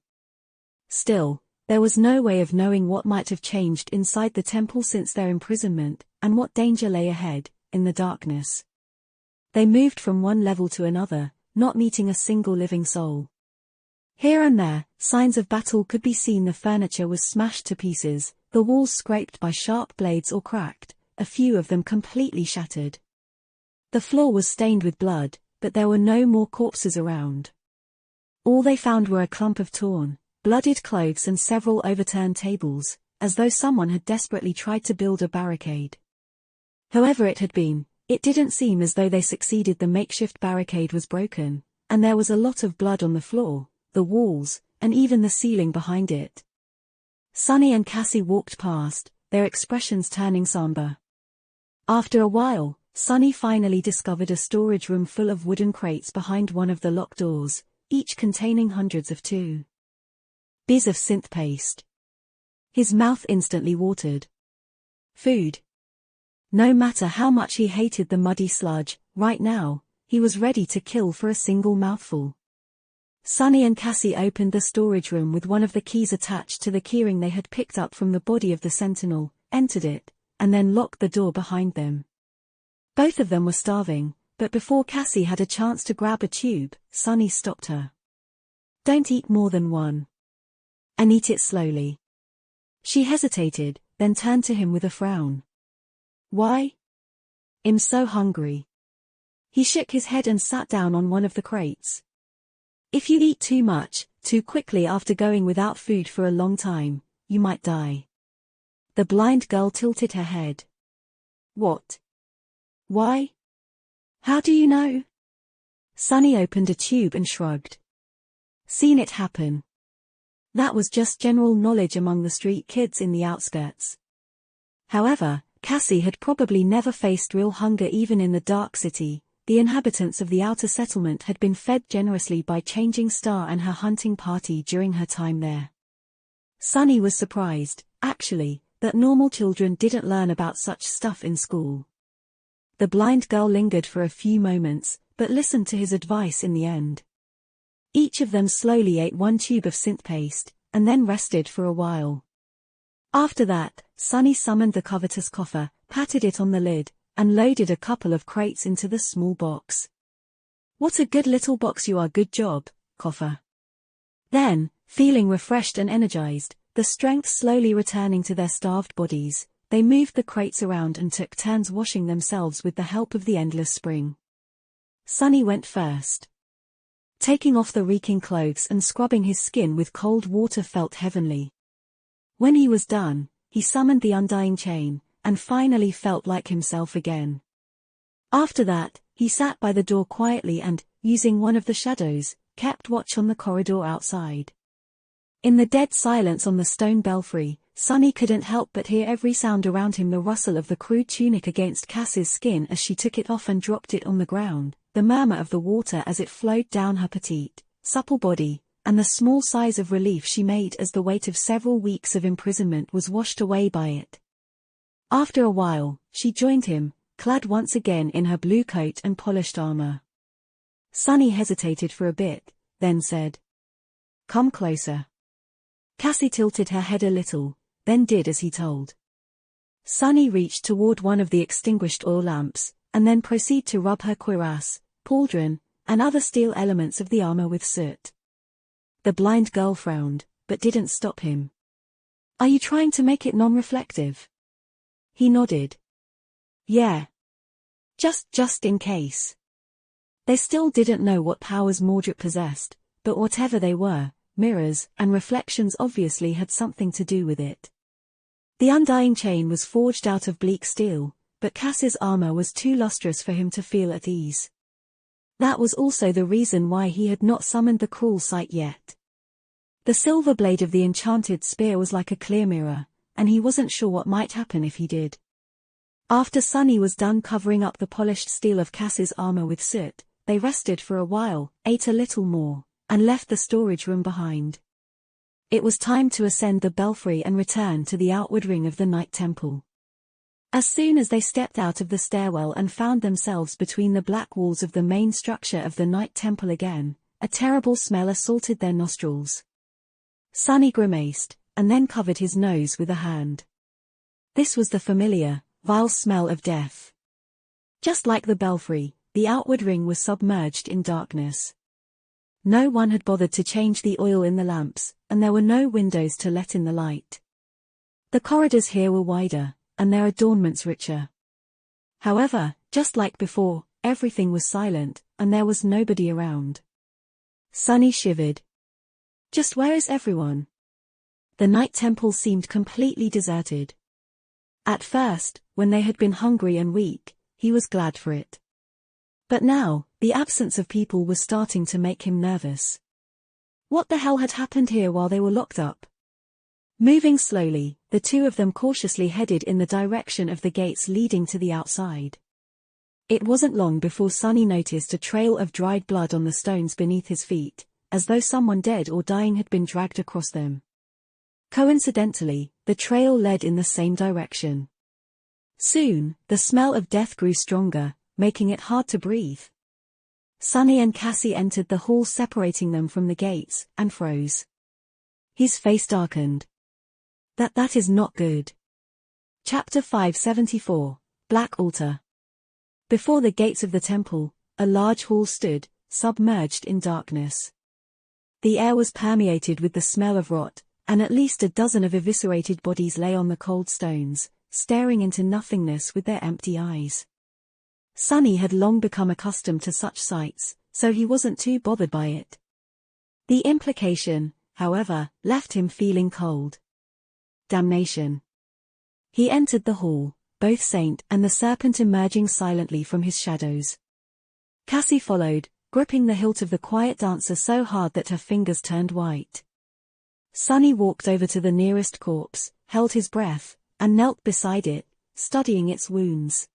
Still, there was no way of knowing what might have changed inside the temple since their imprisonment, and what danger lay ahead, in the darkness. They moved from one level to another, not meeting a single living soul. Here and there, signs of battle could be seen. The furniture was smashed to pieces, the walls scraped by sharp blades or cracked, a few of them completely shattered. The floor was stained with blood, but there were no more corpses around. All they found were a clump of torn, bloodied clothes and several overturned tables, as though someone had desperately tried to build a barricade. However it had been, it didn't seem as though they succeeded. The makeshift barricade was broken, and there was a lot of blood on the floor, the walls, and even the ceiling behind it. Sunny and Cassie walked past, their expressions turning somber. After a while, Sunny finally discovered a storage room full of wooden crates behind one of the locked doors, each containing hundreds of 2 bs of synth paste. His mouth instantly watered. Food. No matter how much he hated the muddy sludge, right now, he was ready to kill for a single mouthful. Sunny and Cassie opened the storage room with one of the keys attached to the keyring they had picked up from the body of the sentinel, entered it, and then locked the door behind them. Both of them were starving, but before Cassie had a chance to grab a tube, Sunny stopped her. "Don't eat more than 1. And eat it slowly." She hesitated, then turned to him with a frown. "Why? I'm so hungry." He shook his head and sat down on one of the crates. "If you eat too much, too quickly after going without food for a long time, you might die." The blind girl tilted her head. "What? Why? How do you know?" Sunny opened a tube and shrugged. "Seen it happen." That was just general knowledge among the street kids in the outskirts. However, Cassie had probably never faced real hunger even in the Dark City. The inhabitants of the outer settlement had been fed generously by Changing Star and her hunting party during her time there. Sunny was surprised, actually, that normal children didn't learn about such stuff in school. The blind girl lingered for a few moments, but listened to his advice in the end. Each of them slowly ate 1 tube of synth paste, and then rested for a while. After that, Sunny summoned the covetous coffer, patted it on the lid, and loaded a couple of crates into the small box. "What a good little box you are. Good job, coffer." Then, feeling refreshed and energized, the strength slowly returning to their starved bodies, they moved the crates around and took turns washing themselves with the help of the endless spring. Sunny went first. Taking off the reeking clothes and scrubbing his skin with cold water felt heavenly. When he was done, he summoned the undying chain, and finally felt like himself again. After that, he sat by the door quietly and, using one of the shadows, kept watch on the corridor outside. In the dead silence on the stone belfry, Sunny couldn't help but hear every sound around him: the rustle of the crude tunic against Cassie's skin as she took it off and dropped it on the ground, the murmur of the water as it flowed down her petite, supple body, and the small sighs of relief she made as the weight of several weeks of imprisonment was washed away by it. After a while, she joined him, clad once again in her blue coat and polished armor. Sunny hesitated for a bit, then said, "Come closer." Cassie tilted her head a little, then did as he told. Sunny reached toward one of the extinguished oil lamps, and then proceeded to rub her cuirass, pauldron, and other steel elements of the armor with soot. The blind girl frowned, but didn't stop him. "Are you trying to make it non-reflective?" He nodded. "Yeah. Just in case." They still didn't know what powers Mordred possessed, but whatever they were, mirrors and reflections obviously had something to do with it. The undying chain was forged out of bleak steel, but Cass's armor was too lustrous for him to feel at ease. That was also the reason why he had not summoned the cruel sight yet. The silver blade of the enchanted spear was like a clear mirror, and he wasn't sure what might happen if he did. After Sunny was done covering up the polished steel of Cass's armor with soot, they rested for a while, ate a little more, and left the storage room behind. It was time to ascend the belfry and return to the outward ring of the Night Temple. As soon as they stepped out of the stairwell and found themselves between the black walls of the main structure of the Night Temple again, a terrible smell assaulted their nostrils. Sunny grimaced, and then covered his nose with a hand. This was the familiar, vile smell of death. Just like the belfry, the outward ring was submerged in darkness. No one had bothered to change the oil in the lamps, and there were no windows to let in the light. The corridors here were wider, and their adornments richer. However, just like before, everything was silent, and there was nobody around. Sunny shivered. Just where is everyone? The Night Temple seemed completely deserted. At first, when they had been hungry and weak, he was glad for it. But now, the absence of people was starting to make him nervous. What the hell had happened here while they were locked up? Moving slowly, the two of them cautiously headed in the direction of the gates leading to the outside. It wasn't long before Sunny noticed a trail of dried blood on the stones beneath his feet, as though someone dead or dying had been dragged across them. Coincidentally, the trail led in the same direction. Soon, the smell of death grew stronger, making it hard to breathe. Sunny and Cassie entered the hall separating them from the gates, and froze. His face darkened. That is not good. Chapter 574, Black Altar. Before the gates of the temple, a large hall stood, submerged in darkness. The air was permeated with the smell of rot, and at least a dozen of eviscerated bodies lay on the cold stones, staring into nothingness with their empty eyes. Sunny had long become accustomed to such sights, so he wasn't too bothered by it. The implication, however, left him feeling cold. Damnation. He entered the hall, both Saint and the serpent emerging silently from his shadows. Cassie followed, gripping the hilt of the quiet dancer so hard that her fingers turned white. Sunny walked over to the nearest corpse, held his breath, and knelt beside it, studying its wounds.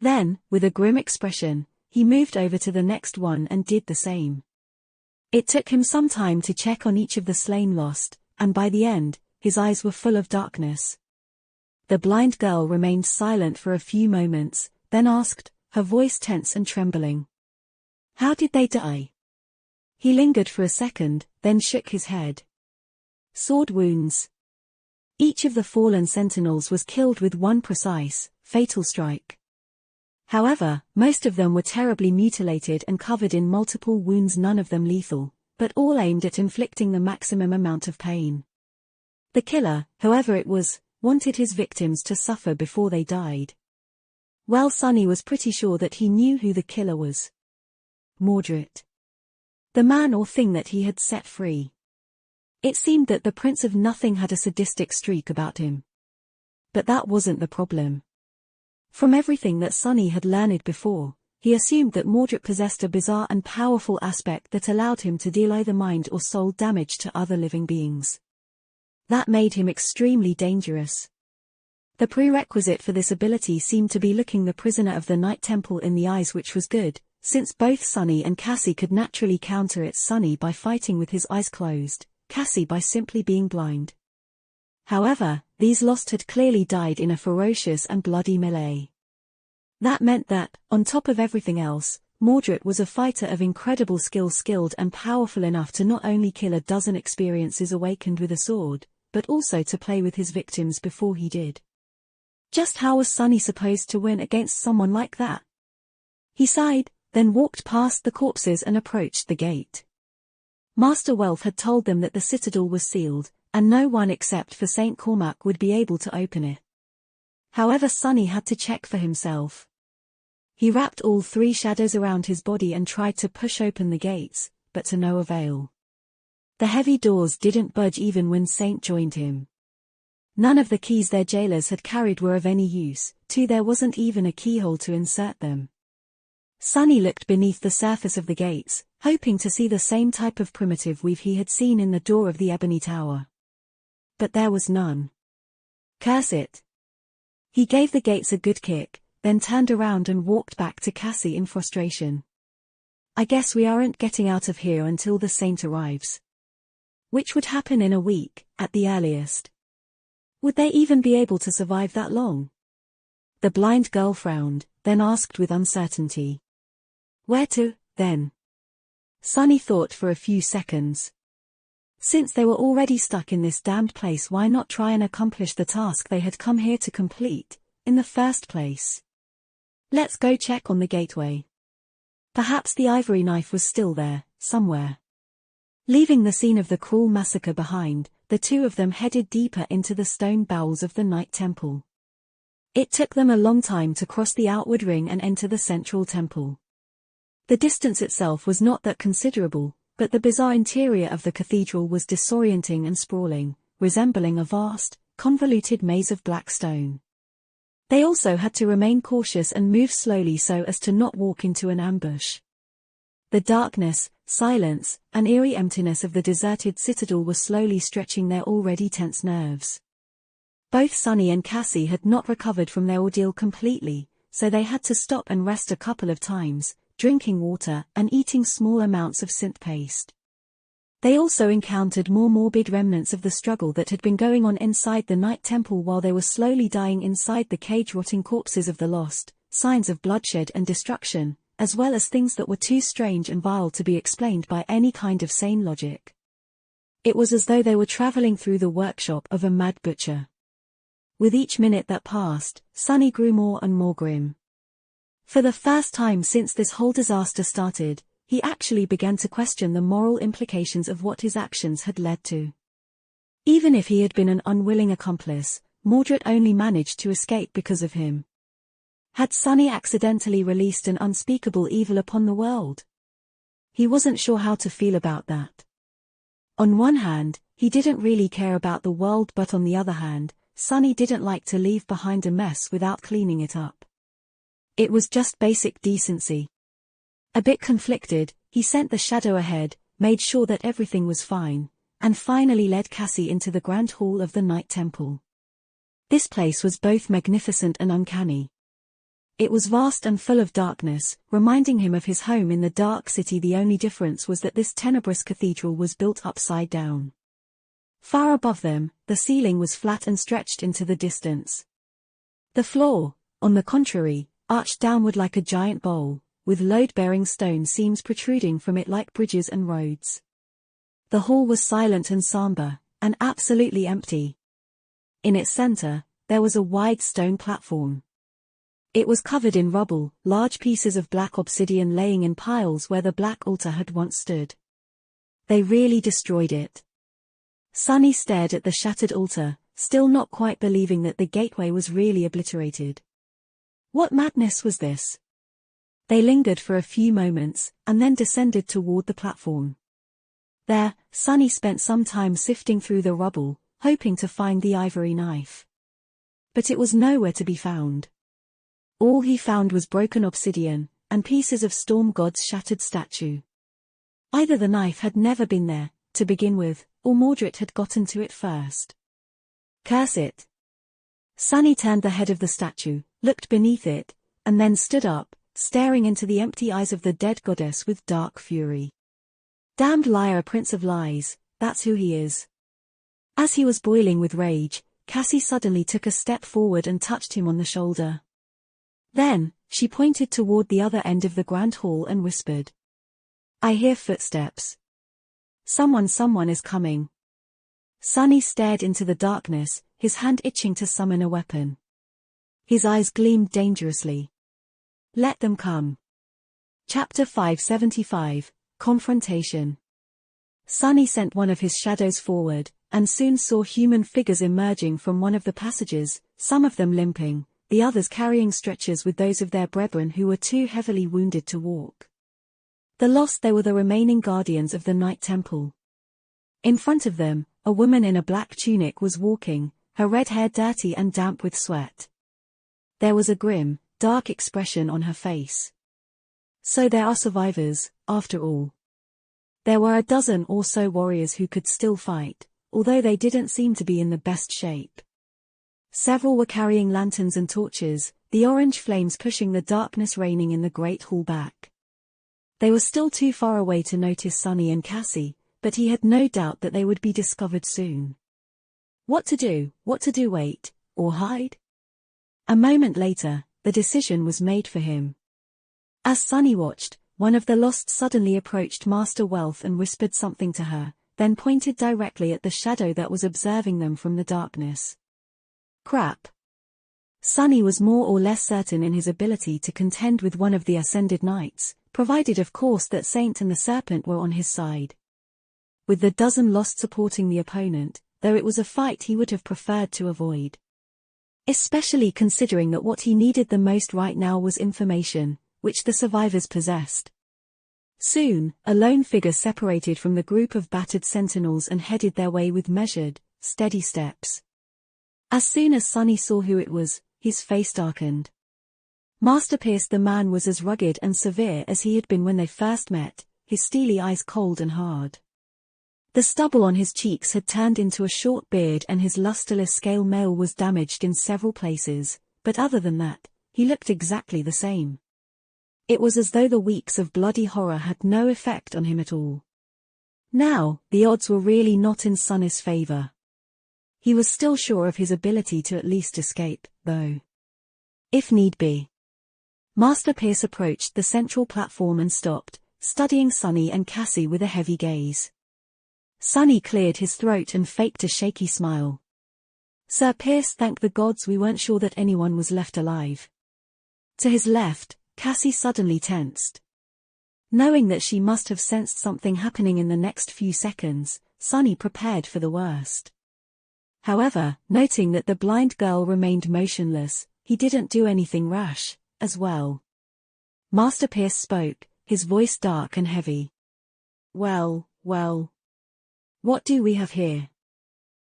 Then, with a grim expression, he moved over to the next one and did the same. It took him some time to check on each of the slain lost, and by the end, his eyes were full of darkness. The blind girl remained silent for a few moments, then asked, her voice tense and trembling. "How did they die?" He lingered for a second, then shook his head. "Sword wounds." Each of the fallen sentinels was killed with one precise, fatal strike. However, most of them were terribly mutilated and covered in multiple wounds, none of them lethal, but all aimed at inflicting the maximum amount of pain. The killer, whoever it was, wanted his victims to suffer before they died. Well, Sunny was pretty sure that he knew who the killer was. Mordred. The man or thing that he had set free. It seemed that the Prince of Nothing had a sadistic streak about him. But that wasn't the problem. From everything that Sunny had learned before, he assumed that Mordred possessed a bizarre and powerful aspect that allowed him to deal either mind or soul damage to other living beings. That made him extremely dangerous. The prerequisite for this ability seemed to be looking the prisoner of the Night Temple in the eyes, which was good, since both Sunny and Cassie could naturally counter it, Sunny by fighting with his eyes closed, Cassie by simply being blind. However, these lost had clearly died in a ferocious and bloody melee. That meant that, on top of everything else, Mordred was a fighter of incredible skill, skilled and powerful enough to not only kill a dozen experiences awakened with a sword, but also to play with his victims before he did. Just how was Sunny supposed to win against someone like that? He sighed, then walked past the corpses and approached the gate. Master Wealth had told them that the citadel was sealed, and no one except for Saint Cormac would be able to open it. However, Sunny had to check for himself. He wrapped all three shadows around his body and tried to push open the gates, but to no avail. The heavy doors didn't budge even when Saint joined him. None of the keys their jailers had carried were of any use, too there wasn't even a keyhole to insert them. Sunny looked beneath the surface of the gates, hoping to see the same type of primitive weave he had seen in the door of the Ebony Tower. But there was none. Curse it. He gave the gates a good kick, then turned around and walked back to Cassie in frustration. "I guess we aren't getting out of here until the Saint arrives." which would happen in a week, at the earliest. Would they even be able to survive that long? The blind girl frowned, then asked with uncertainty. Where to, then? Sunny thought for a few seconds. Since they were already stuck in this damned place, why not try and accomplish the task they had come here to complete, in the first place? Let's go check on the gateway. Perhaps the ivory knife was still there, somewhere. Leaving the scene of the cruel massacre behind, the two of them headed deeper into the stone bowels of the Night Temple. It took them a long time to cross the outward ring and enter the central temple. The distance itself was not that considerable, but the bizarre interior of the cathedral was disorienting and sprawling, resembling a vast, convoluted maze of black stone. They also had to remain cautious and move slowly so as to not walk into an ambush. The darkness, silence, and eerie emptiness of the deserted citadel were slowly stretching their already tense nerves. Both Sunny and Cassie had not recovered from their ordeal completely, so they had to stop and rest a couple of times, drinking water and eating small amounts of synth paste. They also encountered more morbid remnants of the struggle that had been going on inside the Night Temple while they were slowly dying inside the cage, rotting corpses of the lost, signs of bloodshed and destruction, as well as things that were too strange and vile to be explained by any kind of sane logic. It was as though they were traveling through the workshop of a mad butcher. With each minute that passed, Sunny grew more and more grim. For the first time since this whole disaster started, he actually began to question the moral implications of what his actions had led to. Even if he had been an unwilling accomplice, Mordred only managed to escape because of him. Had Sunny accidentally released an unspeakable evil upon the world? He wasn't sure how to feel about that. On one hand, he didn't really care about the world, but on the other hand, Sunny didn't like to leave behind a mess without cleaning it up. It was just basic decency. A bit conflicted, he sent the shadow ahead, made sure that everything was fine, and finally led Cassie into the grand hall of the Night Temple. This place was both magnificent and uncanny. It was vast and full of darkness, reminding him of his home in the Dark City. The only difference was that this tenebrous cathedral was built upside down. Far above them, the ceiling was flat and stretched into the distance. The floor, on the contrary, arched downward like a giant bowl, with load-bearing stone seams protruding from it like bridges and roads. The hall was silent and somber, and absolutely empty. In its center, there was a wide stone platform. It was covered in rubble, large pieces of black obsidian laying in piles where the black altar had once stood. They really destroyed it. Sunny stared at the shattered altar, still not quite believing that the gateway was really obliterated. What madness was this? They lingered for a few moments, and then descended toward the platform. There, Sunny spent some time sifting through the rubble, hoping to find the ivory knife. But it was nowhere to be found. All he found was broken obsidian, and pieces of Storm God's shattered statue. Either the knife had never been there, to begin with, or Mordred had gotten to it first. Curse it! Sunny turned the head of the statue, looked beneath it, and then stood up, staring into the empty eyes of the dead goddess with dark fury. Damned liar, prince of lies, that's who he is. As he was boiling with rage, Cassie suddenly took a step forward and touched him on the shoulder. Then, she pointed toward the other end of the grand hall and whispered. I hear footsteps. Someone is coming. Sunny stared into the darkness, his hand itching to summon a weapon. His eyes gleamed dangerously. Let them come. Chapter 575, Confrontation. Sunny sent one of his shadows forward, and soon saw human figures emerging from one of the passages, some of them limping, the others carrying stretchers with those of their brethren who were too heavily wounded to walk. The lost, they were the remaining guardians of the Night Temple. In front of them, a woman in a black tunic was walking, her red hair dirty and damp with sweat. There was a grim, dark expression on her face. So there are survivors, after all. There were a dozen or so warriors who could still fight, although they didn't seem to be in the best shape. Several were carrying lanterns and torches, the orange flames pushing the darkness reigning in the great hall back. They were still too far away to notice Sunny and Cassie, but he had no doubt that they would be discovered soon. What to do, wait, or hide? A moment later, the decision was made for him. As Sunny watched, one of the Lost suddenly approached Master Wealth and whispered something to her, then pointed directly at the shadow that was observing them from the darkness. Crap. Sunny was more or less certain in his ability to contend with one of the Ascended Knights, provided of course that Saint and the Serpent were on his side. With the dozen Lost supporting the opponent, though it was a fight he would have preferred to avoid. Especially considering that what he needed the most right now was information, which the survivors possessed. Soon, a lone figure separated from the group of battered sentinels and headed their way with measured, steady steps. As soon as Sunny saw who it was, his face darkened. Master Pierce, the man, was as rugged and severe as he had been when they first met, his steely eyes cold and hard. The stubble on his cheeks had turned into a short beard and his lusterless scale mail was damaged in several places, but other than that, he looked exactly the same. It was as though the weeks of bloody horror had no effect on him at all. Now, the odds were really not in Sunny's favor. He was still sure of his ability to at least escape, though. If need be. Master Pierce approached the central platform and stopped, studying Sunny and Cassie with a heavy gaze. Sunny cleared his throat and faked a shaky smile. Sir Pierce, thank the gods we weren't sure that anyone was left alive. To his left, Cassie suddenly tensed. Knowing that she must have sensed something happening in the next few seconds, Sunny prepared for the worst. However, noting that the blind girl remained motionless, he didn't do anything rash, as well. Master Pierce spoke, his voice dark and heavy. Well. What do we have here?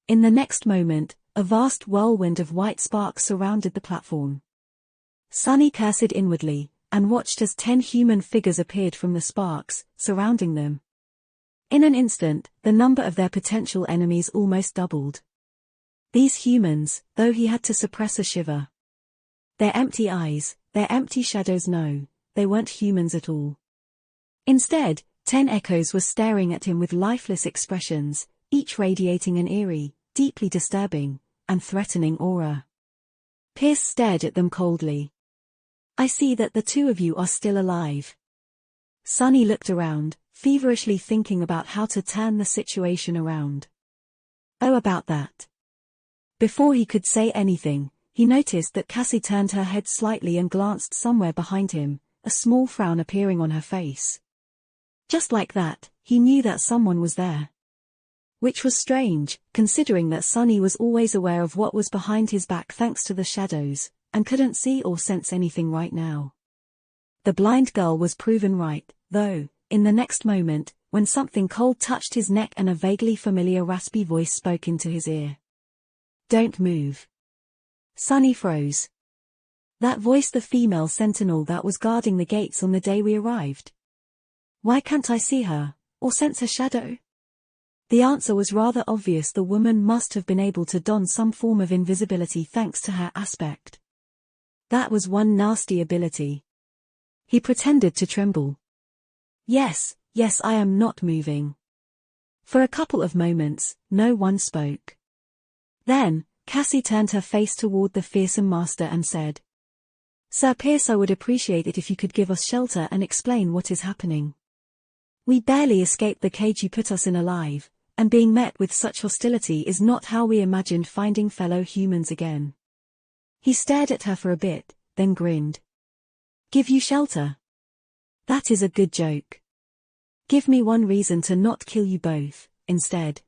In the next moment, a vast whirlwind of white sparks surrounded the platform. Sunny cursed inwardly, and watched as 10 human figures appeared from the sparks, surrounding them. In an instant, the number of their potential enemies almost doubled. These humans, though he had to suppress a shiver. Their empty eyes, their empty shadows, no, they weren't humans at all. Instead, 10 echoes were staring at him with lifeless expressions, each radiating an eerie, deeply disturbing, and threatening aura. Pierce stared at them coldly. I see that the two of you are still alive. Sunny looked around, feverishly thinking about how to turn the situation around. Oh, about that. Before he could say anything, he noticed that Cassie turned her head slightly and glanced somewhere behind him, a small frown appearing on her face. Just like that, he knew that someone was there. Which was strange, considering that Sunny was always aware of what was behind his back thanks to the shadows, and couldn't see or sense anything right now. The blind girl was proven right, though, in the next moment, when something cold touched his neck and a vaguely familiar raspy voice spoke into his ear. Don't move. Sunny froze. That voice, the female sentinel that was guarding the gates on the day we arrived. Why can't I see her, or sense her shadow? The answer was rather obvious. The woman must have been able to don some form of invisibility thanks to her aspect. That was one nasty ability. He pretended to tremble. Yes, I am not moving. For a couple of moments, no one spoke. Then, Cassie turned her face toward the fearsome master and said, Sir Pierce, I would appreciate it if you could give us shelter and explain what is happening. We barely escaped the cage you put us in alive, and being met with such hostility is not how we imagined finding fellow humans again. He stared at her for a bit, then grinned. Give you shelter? That is a good joke. Give me one reason to not kill you both, instead.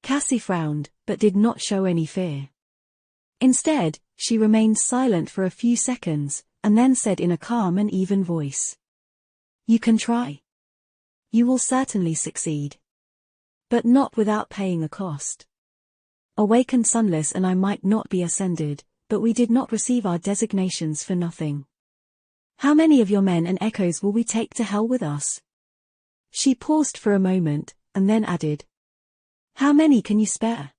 Cassie frowned, but did not show any fear. Instead, she remained silent for a few seconds, and then said in a calm and even voice. You can try. You will certainly succeed. But not without paying a cost. Awakened Sunless and I might not be ascended, but we did not receive our designations for nothing. How many of your men and echoes will we take to hell with us? She paused for a moment, and then added. How many can you spare?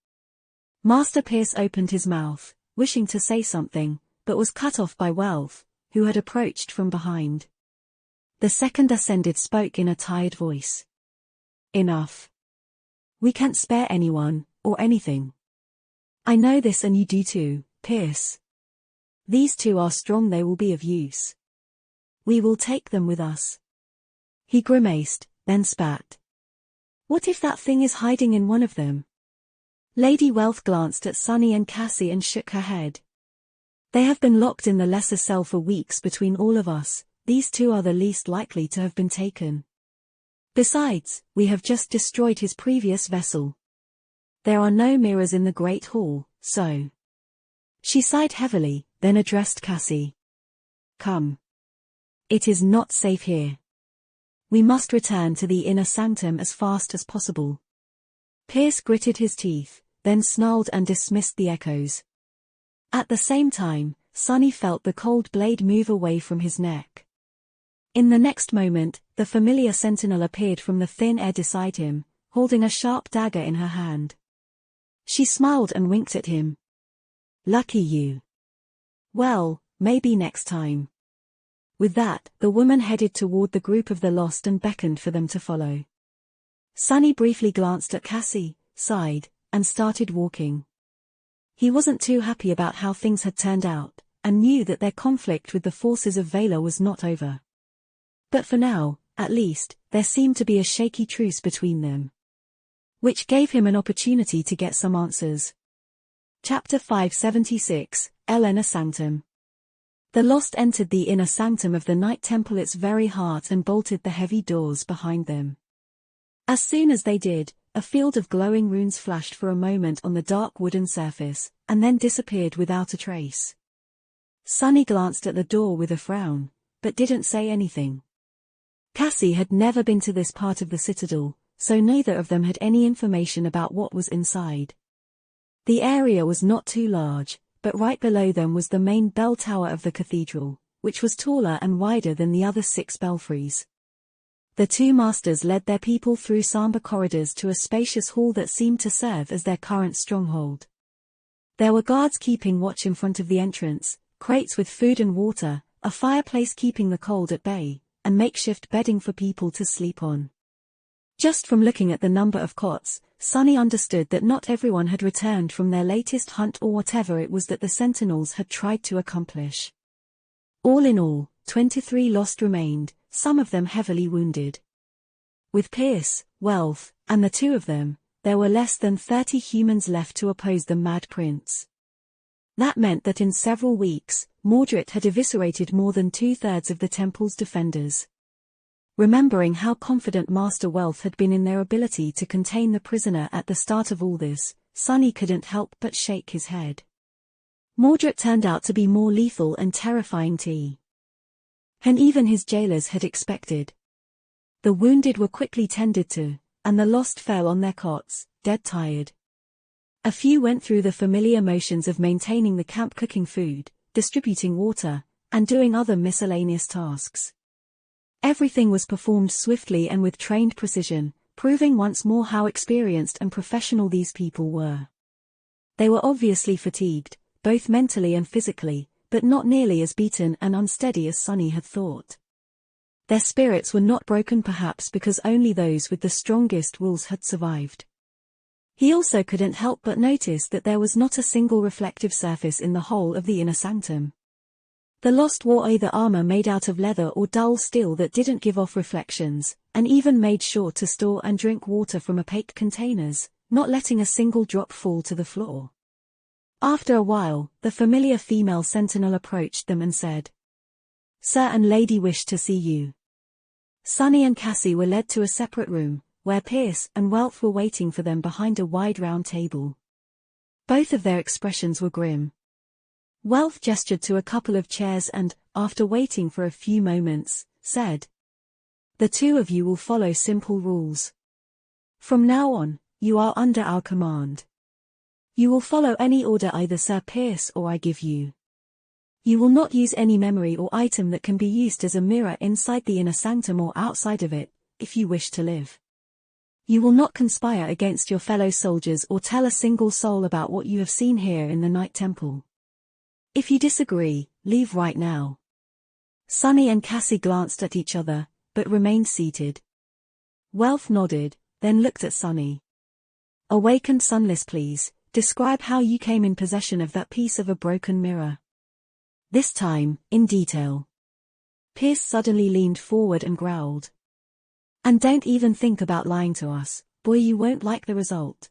Master Pierce opened his mouth, wishing to say something, but was cut off by Wealth, who had approached from behind. The second Ascended spoke in a tired voice. Enough. We can't spare anyone, or anything. I know this and you do too, Pierce. These two are strong, they will be of use. We will take them with us. He grimaced, then spat. What if that thing is hiding in one of them? Lady Wealth glanced at Sunny and Cassie and shook her head. They have been locked in the lesser cell for weeks between all of us, these two are the least likely to have been taken. Besides, we have just destroyed his previous vessel. There are no mirrors in the Great Hall, so. She sighed heavily, then addressed Cassie. Come. It is not safe here. We must return to the inner sanctum as fast as possible. Pierce gritted his teeth, then snarled and dismissed the echoes. At the same time, Sunny felt the cold blade move away from his neck. In the next moment, the familiar sentinel appeared from the thin air beside him, holding a sharp dagger in her hand. She smiled and winked at him. Lucky you. Well, maybe next time. With that, the woman headed toward the group of the lost and beckoned for them to follow. Sunny briefly glanced at Cassie, sighed, and started walking. He wasn't too happy about how things had turned out, and knew that their conflict with the forces of Valor was not over. But for now, at least, there seemed to be a shaky truce between them. Which gave him an opportunity to get some answers. Chapter 576, El Inner Sanctum. The Lost entered the inner sanctum of the Night Temple, its very heart, and bolted the heavy doors behind them. As soon as they did, a field of glowing runes flashed for a moment on the dark wooden surface, and then disappeared without a trace. Sunny glanced at the door with a frown, but didn't say anything. Cassie had never been to this part of the citadel, so neither of them had any information about what was inside. The area was not too large, but right below them was the main bell tower of the cathedral, which was taller and wider than the other 6 belfries. The two masters led their people through somber corridors to a spacious hall that seemed to serve as their current stronghold. There were guards keeping watch in front of the entrance, crates with food and water, a fireplace keeping the cold at bay, and makeshift bedding for people to sleep on. Just from looking at the number of cots, Sunny understood that not everyone had returned from their latest hunt or whatever it was that the sentinels had tried to accomplish. All in all, 23 lost remained, some of them heavily wounded. With Pierce, Wealth, and the two of them, there were less than 30 humans left to oppose the Mad Prince. That meant that in several weeks, Mordred had eviscerated more than 2/3 of the temple's defenders. Remembering how confident Master Wealth had been in their ability to contain the prisoner at the start of all this, Sunny couldn't help but shake his head. Mordred turned out to be more lethal and terrifying than even his jailers had expected. The wounded were quickly tended to, and the lost fell on their cots, dead tired. A few went through the familiar motions of maintaining the camp, cooking food, distributing water, and doing other miscellaneous tasks. Everything was performed swiftly and with trained precision, proving once more how experienced and professional these people were. They were obviously fatigued, both mentally and physically, but not nearly as beaten and unsteady as Sunny had thought. Their spirits were not broken, perhaps because only those with the strongest wills had survived. He also couldn't help but notice that there was not a single reflective surface in the whole of the inner sanctum. The Lost wore either armor made out of leather or dull steel that didn't give off reflections, and even made sure to store and drink water from opaque containers, not letting a single drop fall to the floor. After a while, the familiar female sentinel approached them and said, "Sir and Lady wish to see you." Sunny and Cassie were led to a separate room, where Pierce and Wealth were waiting for them behind a wide round table. Both of their expressions were grim. Wealth gestured to a couple of chairs and, after waiting for a few moments, said, "The two of you will follow simple rules. From now on, you are under our command. You will follow any order either Sir Pierce or I give you. You will not use any memory or item that can be used as a mirror inside the inner sanctum or outside of it, if you wish to live. You will not conspire against your fellow soldiers or tell a single soul about what you have seen here in the Night Temple. If you disagree, leave right now." Sunny and Cassie glanced at each other, but remained seated. Wealth nodded, then looked at Sunny. Awakened Sunless, please, describe how you came in possession of that piece of a broken mirror. This time, in detail. Pierce suddenly leaned forward and growled. And don't even think about lying to us, boy, you won't like the result.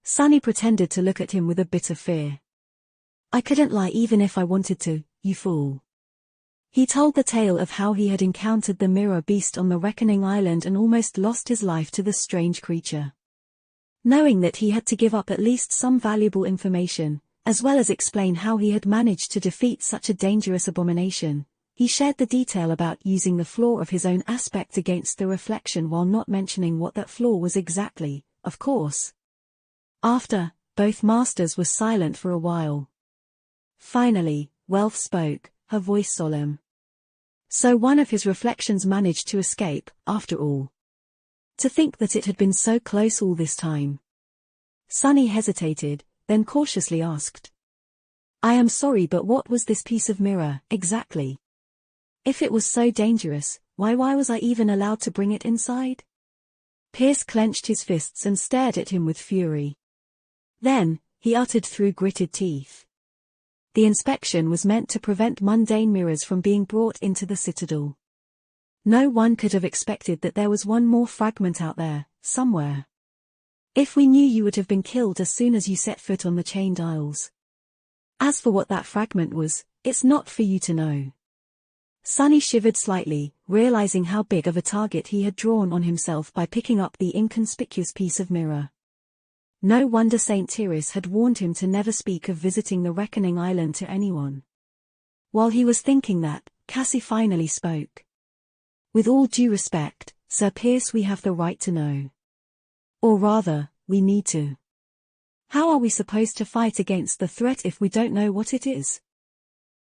Sunny pretended to look at him with a bit of fear. I couldn't lie even if I wanted to, you fool. He told the tale of how he had encountered the mirror beast on the Reckoning Island and almost lost his life to the strange creature. Knowing that he had to give up at least some valuable information, as well as explain how he had managed to defeat such a dangerous abomination, he shared the detail about using the flaw of his own aspect against the reflection while not mentioning what that flaw was exactly, of course. After, both masters were silent for a while. Finally, Welf spoke, her voice solemn. So one of his reflections managed to escape, after all. To think that it had been so close all this time. Sunny hesitated, then cautiously asked. I am sorry, but what was this piece of mirror, exactly? If it was so dangerous, why was I even allowed to bring it inside? Pierce clenched his fists and stared at him with fury. Then, he uttered through gritted teeth. The inspection was meant to prevent mundane mirrors from being brought into the Citadel. No one could have expected that there was one more fragment out there, somewhere. If we knew, you would have been killed as soon as you set foot on the Chained Isles. As for what that fragment was, it's not for you to know. Sunny shivered slightly, realizing how big of a target he had drawn on himself by picking up the inconspicuous piece of mirror. No wonder Saint Tyrus had warned him to never speak of visiting the Reckoning Island to anyone. While he was thinking that, Cassie finally spoke. With all due respect, Sir Pierce, we have the right to know. Or rather, we need to. How are we supposed to fight against the threat if we don't know what it is?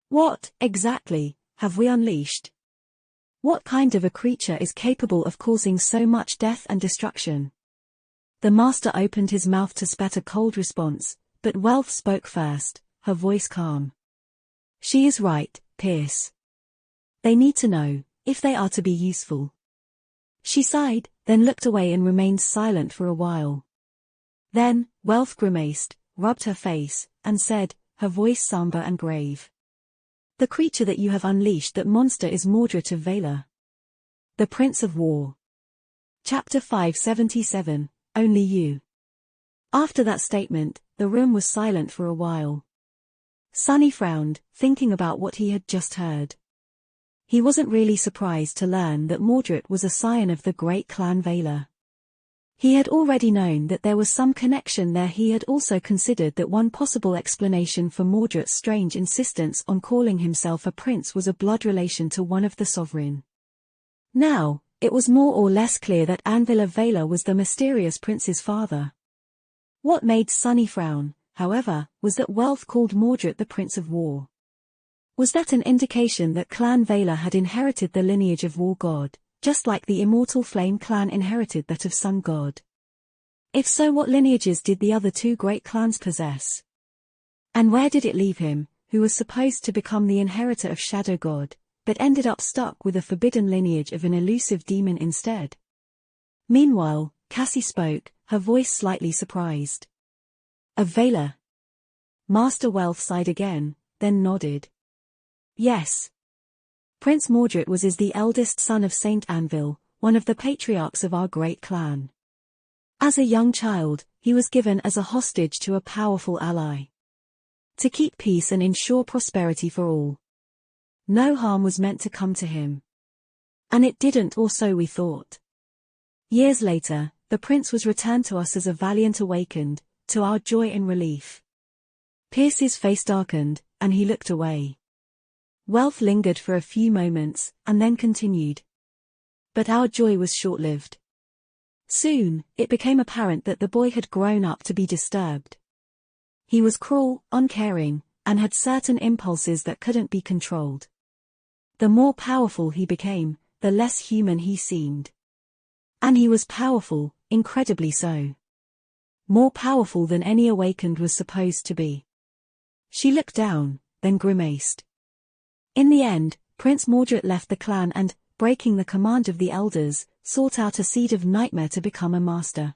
What, exactly, have we unleashed? What kind of a creature is capable of causing so much death and destruction? The master opened his mouth to spat a cold response, but Welf spoke first, her voice calm. She is right, Pierce. They need to know, if they are to be useful. She sighed, then looked away and remained silent for a while. Then, Welf grimaced, rubbed her face, and said, her voice somber and grave. The creature that you have unleashed, that monster, is Mordred of Valar. The Prince of War. Chapter 577. Only you. After that statement, the room was silent for a while. Sunny frowned, thinking about what he had just heard. He wasn't really surprised to learn that Mordred was a scion of the great clan Valar. He had already known that there was some connection there. He had also considered that one possible explanation for Mordred's strange insistence on calling himself a prince was a blood relation to one of the sovereign. Now, it was more or less clear that Anvil of Valar was the mysterious prince's father. What made Sunny frown, however, was that Welf called Mordred the Prince of War. Was that an indication that Clan Valar had inherited the lineage of War God, just like the immortal Flame clan inherited that of Sun God? If so, what lineages did the other two great clans possess? And where did it leave him, who was supposed to become the inheritor of Shadow God, but ended up stuck with a forbidden lineage of an elusive demon instead? Meanwhile, Cassie spoke, her voice slightly surprised. Of Valar? Master Welf sighed again, then nodded. Yes. Prince Mordred was the eldest son of Saint Anvil, one of the patriarchs of our great clan. As a young child, he was given as a hostage to a powerful ally. To keep peace and ensure prosperity for all. No harm was meant to come to him. And it didn't, or so we thought. Years later, the prince was returned to us as a valiant awakened, to our joy and relief. Pierce's face darkened, and he looked away. Welf lingered for a few moments, and then continued. But our joy was short-lived. Soon, it became apparent that the boy had grown up to be disturbed. He was cruel, uncaring, and had certain impulses that couldn't be controlled. The more powerful he became, the less human he seemed. And he was powerful, incredibly so. More powerful than any awakened was supposed to be. She looked down, then grimaced. In the end, Prince Mordred left the clan and, breaking the command of the elders, sought out a seed of nightmare to become a master.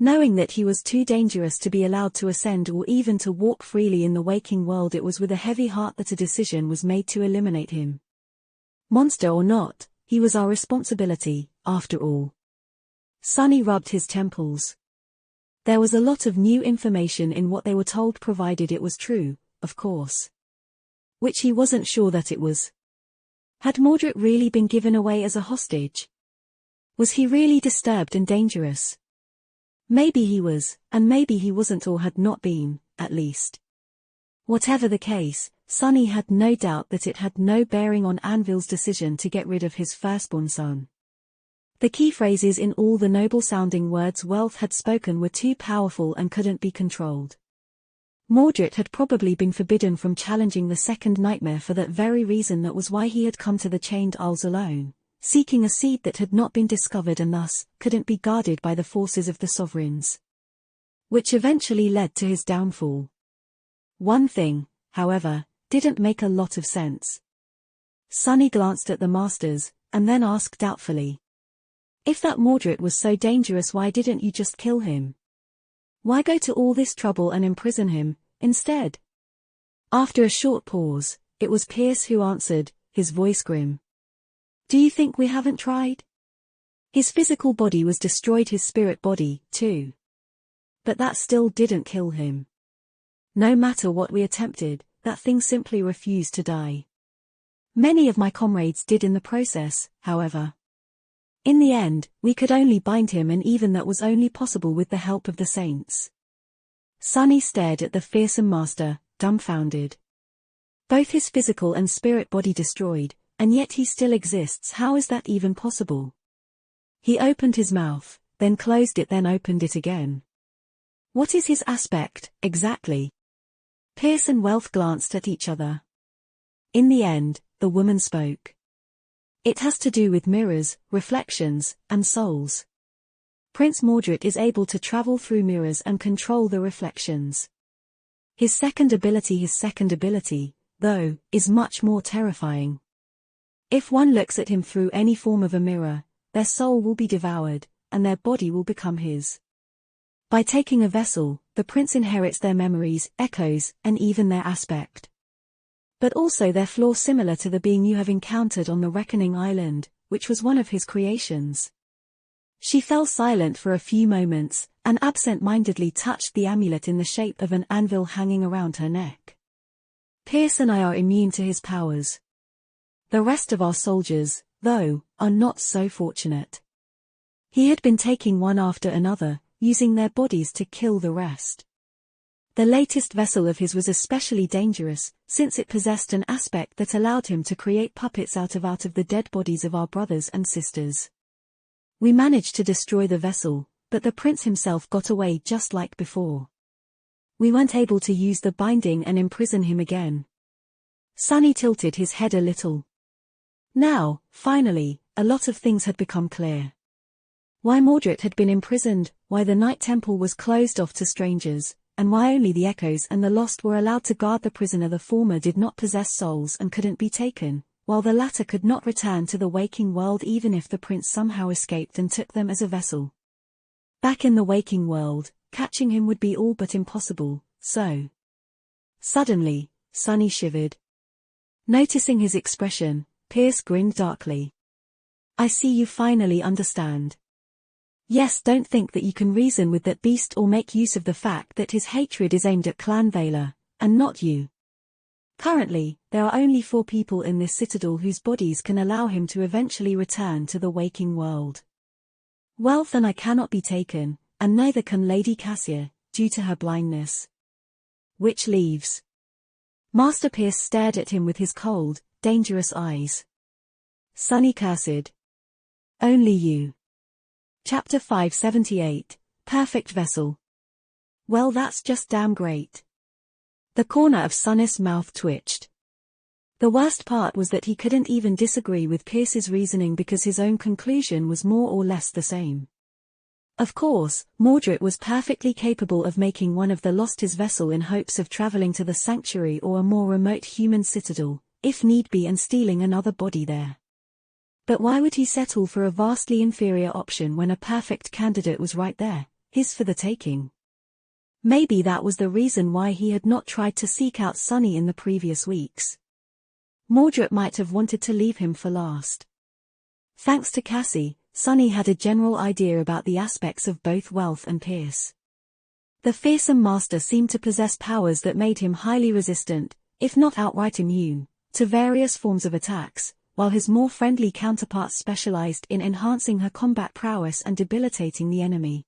Knowing that he was too dangerous to be allowed to ascend or even to walk freely in the waking world, it was with a heavy heart that a decision was made to eliminate him. Monster or not, he was our responsibility, after all. Sunny rubbed his temples. There was a lot of new information in what they were told, provided it was true, of course. Which he wasn't sure that it was. Had Mordred really been given away as a hostage? Was he really disturbed and dangerous? Maybe he was, and maybe he wasn't, or had not been, at least. Whatever the case, Sunny had no doubt that it had no bearing on Anvil's decision to get rid of his firstborn son. The key phrases in all the noble-sounding words Wealth had spoken were too powerful and couldn't be controlled. Mordred had probably been forbidden from challenging the second nightmare for that very reason. That was why he had come to the Chained Isles alone, seeking a seed that had not been discovered and thus couldn't be guarded by the forces of the sovereigns. Which eventually led to his downfall. One thing, however, didn't make a lot of sense. Sunny glanced at the masters, and then asked doubtfully. If that Mordred was so dangerous, why didn't you just kill him? Why go to all this trouble and imprison him, instead? After a short pause, it was Pierce who answered, his voice grim. Do you think we haven't tried? His physical body was destroyed, his spirit body, too. But that still didn't kill him. No matter what we attempted, that thing simply refused to die. Many of my comrades did in the process, however. In the end, we could only bind him, and even that was only possible with the help of the saints. Sunny stared at the fearsome master, dumbfounded. Both his physical and spirit body destroyed, and yet he still exists. How is that even possible? He opened his mouth, then closed it, then opened it again. What is his aspect, exactly? Pierce and Wealth glanced at each other. In the end, the woman spoke. It has to do with mirrors, reflections, and souls. Prince Mordred is able to travel through mirrors and control the reflections. His second ability, though, is much more terrifying. If one looks at him through any form of a mirror, their soul will be devoured, and their body will become his. By taking a vessel, the prince inherits their memories, echoes, and even their aspect. But also their flaw, similar to the being you have encountered on the Reckoning Island, which was one of his creations. She fell silent for a few moments, and absent-mindedly touched the amulet in the shape of an anvil hanging around her neck. Pierce and I are immune to his powers. The rest of our soldiers, though, are not so fortunate. He had been taking one after another, using their bodies to kill the rest. The latest vessel of his was especially dangerous, since it possessed an aspect that allowed him to create puppets out of the dead bodies of our brothers and sisters. We managed to destroy the vessel, but the prince himself got away just like before. We weren't able to use the binding and imprison him again. Sunny tilted his head a little. Now, finally, a lot of things had become clear. Why Mordred had been imprisoned, why the Night Temple was closed off to strangers, and why only the Echoes and the Lost were allowed to guard the prisoner. The former did not possess souls and couldn't be taken, while the latter could not return to the waking world even if the prince somehow escaped and took them as a vessel. Back in the waking world, catching him would be all but impossible, so. Suddenly, Sunny shivered. Noticing his expression, Pierce grinned darkly. I see you finally understand. Yes, don't think that you can reason with that beast or make use of the fact that his hatred is aimed at Clan Vaylor, and not you. Currently, there are only 4 people in this citadel whose bodies can allow him to eventually return to the waking world. Wealth and I cannot be taken, and neither can Lady Cassia, due to her blindness. Which leaves. Master Pierce stared at him with his cold, dangerous eyes. Sunny cursed. Only you. Chapter 578, Perfect Vessel. Well, that's just damn great. The corner of Sunny's mouth twitched. The worst part was that he couldn't even disagree with Pierce's reasoning because his own conclusion was more or less the same. Of course, Mordred was perfectly capable of making one of the Lost his vessel in hopes of traveling to the sanctuary or a more remote human citadel, if need be, and stealing another body there. But why would he settle for a vastly inferior option when a perfect candidate was right there, his for the taking. Maybe that was the reason why he had not tried to seek out Sunny in the previous weeks. Mordred might have wanted to leave him for last. Thanks to Cassie, Sunny had a general idea about the aspects of both Wealth and Pierce. The fearsome master seemed to possess powers that made him highly resistant, if not outright immune, to various forms of attacks, while his more friendly counterparts specialized in enhancing her combat prowess and debilitating the enemy.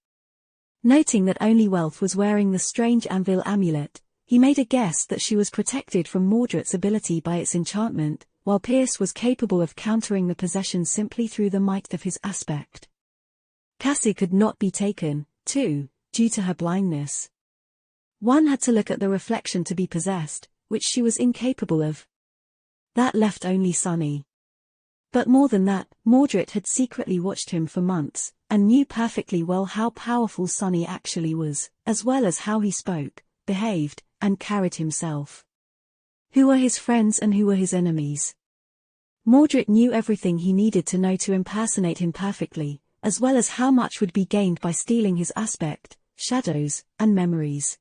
Noting that only Wealth was wearing the strange anvil amulet, he made a guess that she was protected from Mordred's ability by its enchantment, while Pierce was capable of countering the possession simply through the might of his aspect. Cassie could not be taken, too, due to her blindness. One had to look at the reflection to be possessed, which she was incapable of. That left only Sunny. But more than that, Mordred had secretly watched him for months, and knew perfectly well how powerful Sunny actually was, as well as how he spoke, behaved, and carried himself. Who were his friends and who were his enemies? Mordred knew everything he needed to know to impersonate him perfectly, as well as how much would be gained by stealing his aspect, shadows, and memories.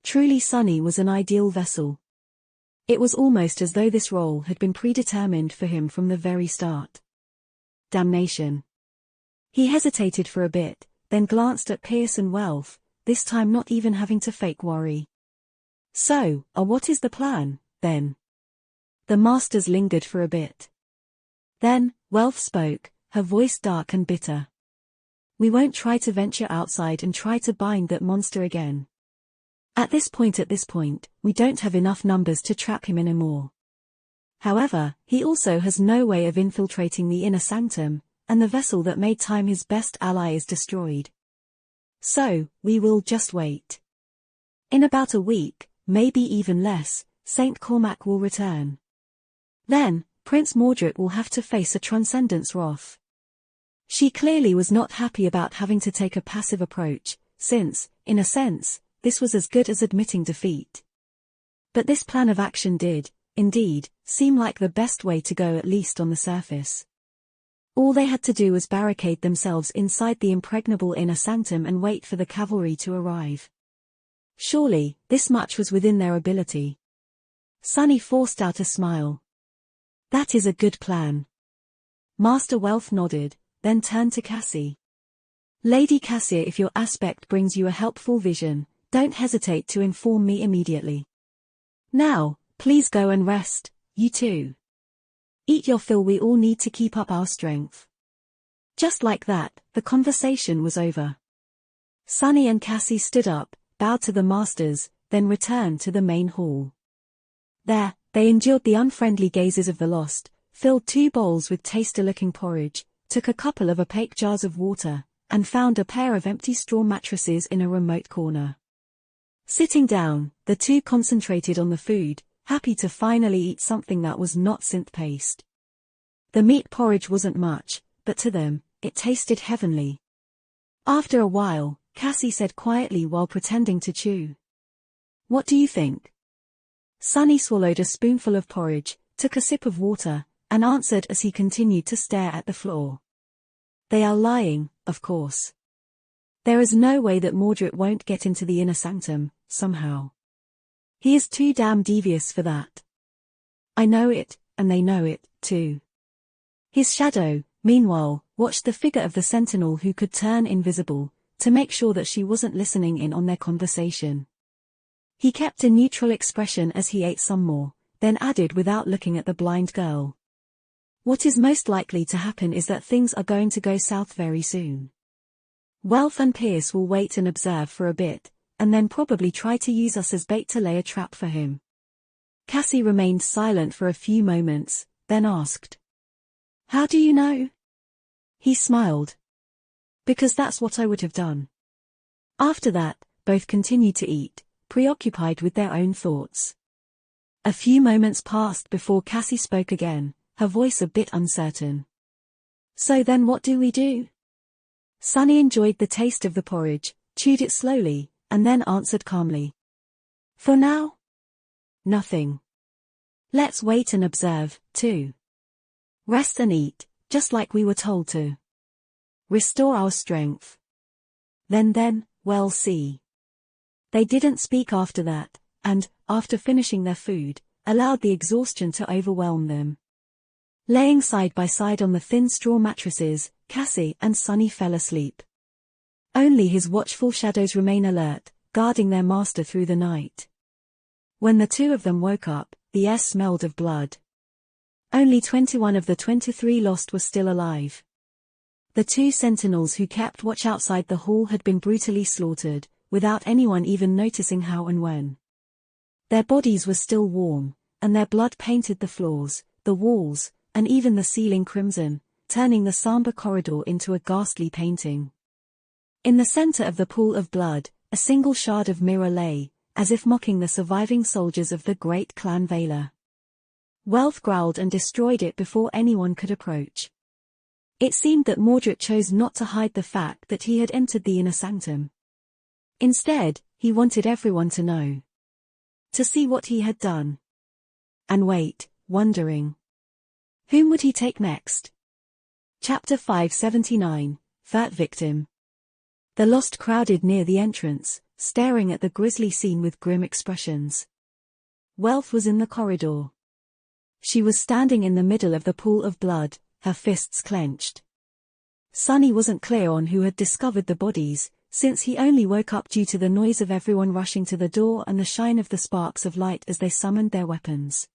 Truly, Sunny was an ideal vessel. It was almost as though this role had been predetermined for him from the very start. Damnation. He hesitated for a bit, then glanced at Pierce and Wealth, this time not even having to fake worry. So, what is the plan, then? The masters lingered for a bit. Then, Wealth spoke, her voice dark and bitter. We won't try to venture outside and try to bind that monster again. At this point, we don't have enough numbers to trap him anymore. However, he also has no way of infiltrating the inner sanctum, and the vessel that made time his best ally is destroyed. So, we will just wait. In about a week, maybe even less, Saint Cormac will return. Then, Prince Mordred will have to face a Transcendent's wrath. She clearly was not happy about having to take a passive approach, since, in a sense, this was as good as admitting defeat. But this plan of action did, indeed, seem like the best way to go, at least on the surface. All they had to do was barricade themselves inside the impregnable inner sanctum and wait for the cavalry to arrive. Surely, this much was within their ability. Sunny forced out a smile. That is a good plan. Master Wealth nodded, then turned to Cassie. Lady Cassia, if your aspect brings you a helpful vision, don't hesitate to inform me immediately. Now, please go and rest, you two. Eat your fill, we all need to keep up our strength. Just like that, the conversation was over. Sunny and Cassie stood up, bowed to the masters, then returned to the main hall. There, they endured the unfriendly gazes of the lost, filled 2 bowls with taster-looking porridge, took a couple of opaque jars of water, and found a pair of empty straw mattresses in a remote corner. Sitting down, the two concentrated on the food, happy to finally eat something that was not synth paste. The meat porridge wasn't much, but to them, it tasted heavenly. After a while, Cassie said quietly while pretending to chew. What do you think? Sunny swallowed a spoonful of porridge, took a sip of water, and answered as he continued to stare at the floor. They are lying, of course. There is no way that Mordred won't get into the inner sanctum, somehow. He is too damn devious for that. I know it, and they know it, too. His shadow, meanwhile, watched the figure of the sentinel who could turn invisible, to make sure that she wasn't listening in on their conversation. He kept a neutral expression as he ate some more, then added without looking at the blind girl. What is most likely to happen is that things are going to go south very soon. Wealth and Pierce will wait and observe for a bit, and then probably try to use us as bait to lay a trap for him. Cassie remained silent for a few moments, then asked. How do you know? He smiled. Because that's what I would have done. After that, both continued to eat, preoccupied with their own thoughts. A few moments passed before Cassie spoke again, her voice a bit uncertain. So then what do we do? Sunny enjoyed the taste of the porridge, chewed it slowly, and then answered calmly. For now? Nothing. Let's wait and observe, too. Rest and eat, just like we were told to. Restore our strength. Then, we'll see. They didn't speak after that, and, after finishing their food, allowed the exhaustion to overwhelm them. Laying side by side on the thin straw mattresses, Cassie and Sunny fell asleep. Only his watchful shadows remain alert, guarding their master through the night. When the two of them woke up, the air smelled of blood. Only 21 of the 23 lost were still alive. The two sentinels who kept watch outside the hall had been brutally slaughtered, without anyone even noticing how and when. Their bodies were still warm, and their blood painted the floors, the walls, and even the ceiling crimson, turning the somber corridor into a ghastly painting. In the center of the pool of blood, a single shard of mirror lay, as if mocking the surviving soldiers of the great clan Valor. Wealth growled and destroyed it before anyone could approach. It seemed that Mordred chose not to hide the fact that he had entered the inner sanctum. Instead, he wanted everyone to know. To see what he had done. And wait, wondering. Whom would he take next? Chapter 579, Third Victim. The lost crowded near the entrance, staring at the grisly scene with grim expressions. Wealth was in the corridor. She was standing in the middle of the pool of blood, her fists clenched. Sunny wasn't clear on who had discovered the bodies, since he only woke up due to the noise of everyone rushing to the door and the shine of the sparks of light as they summoned their weapons.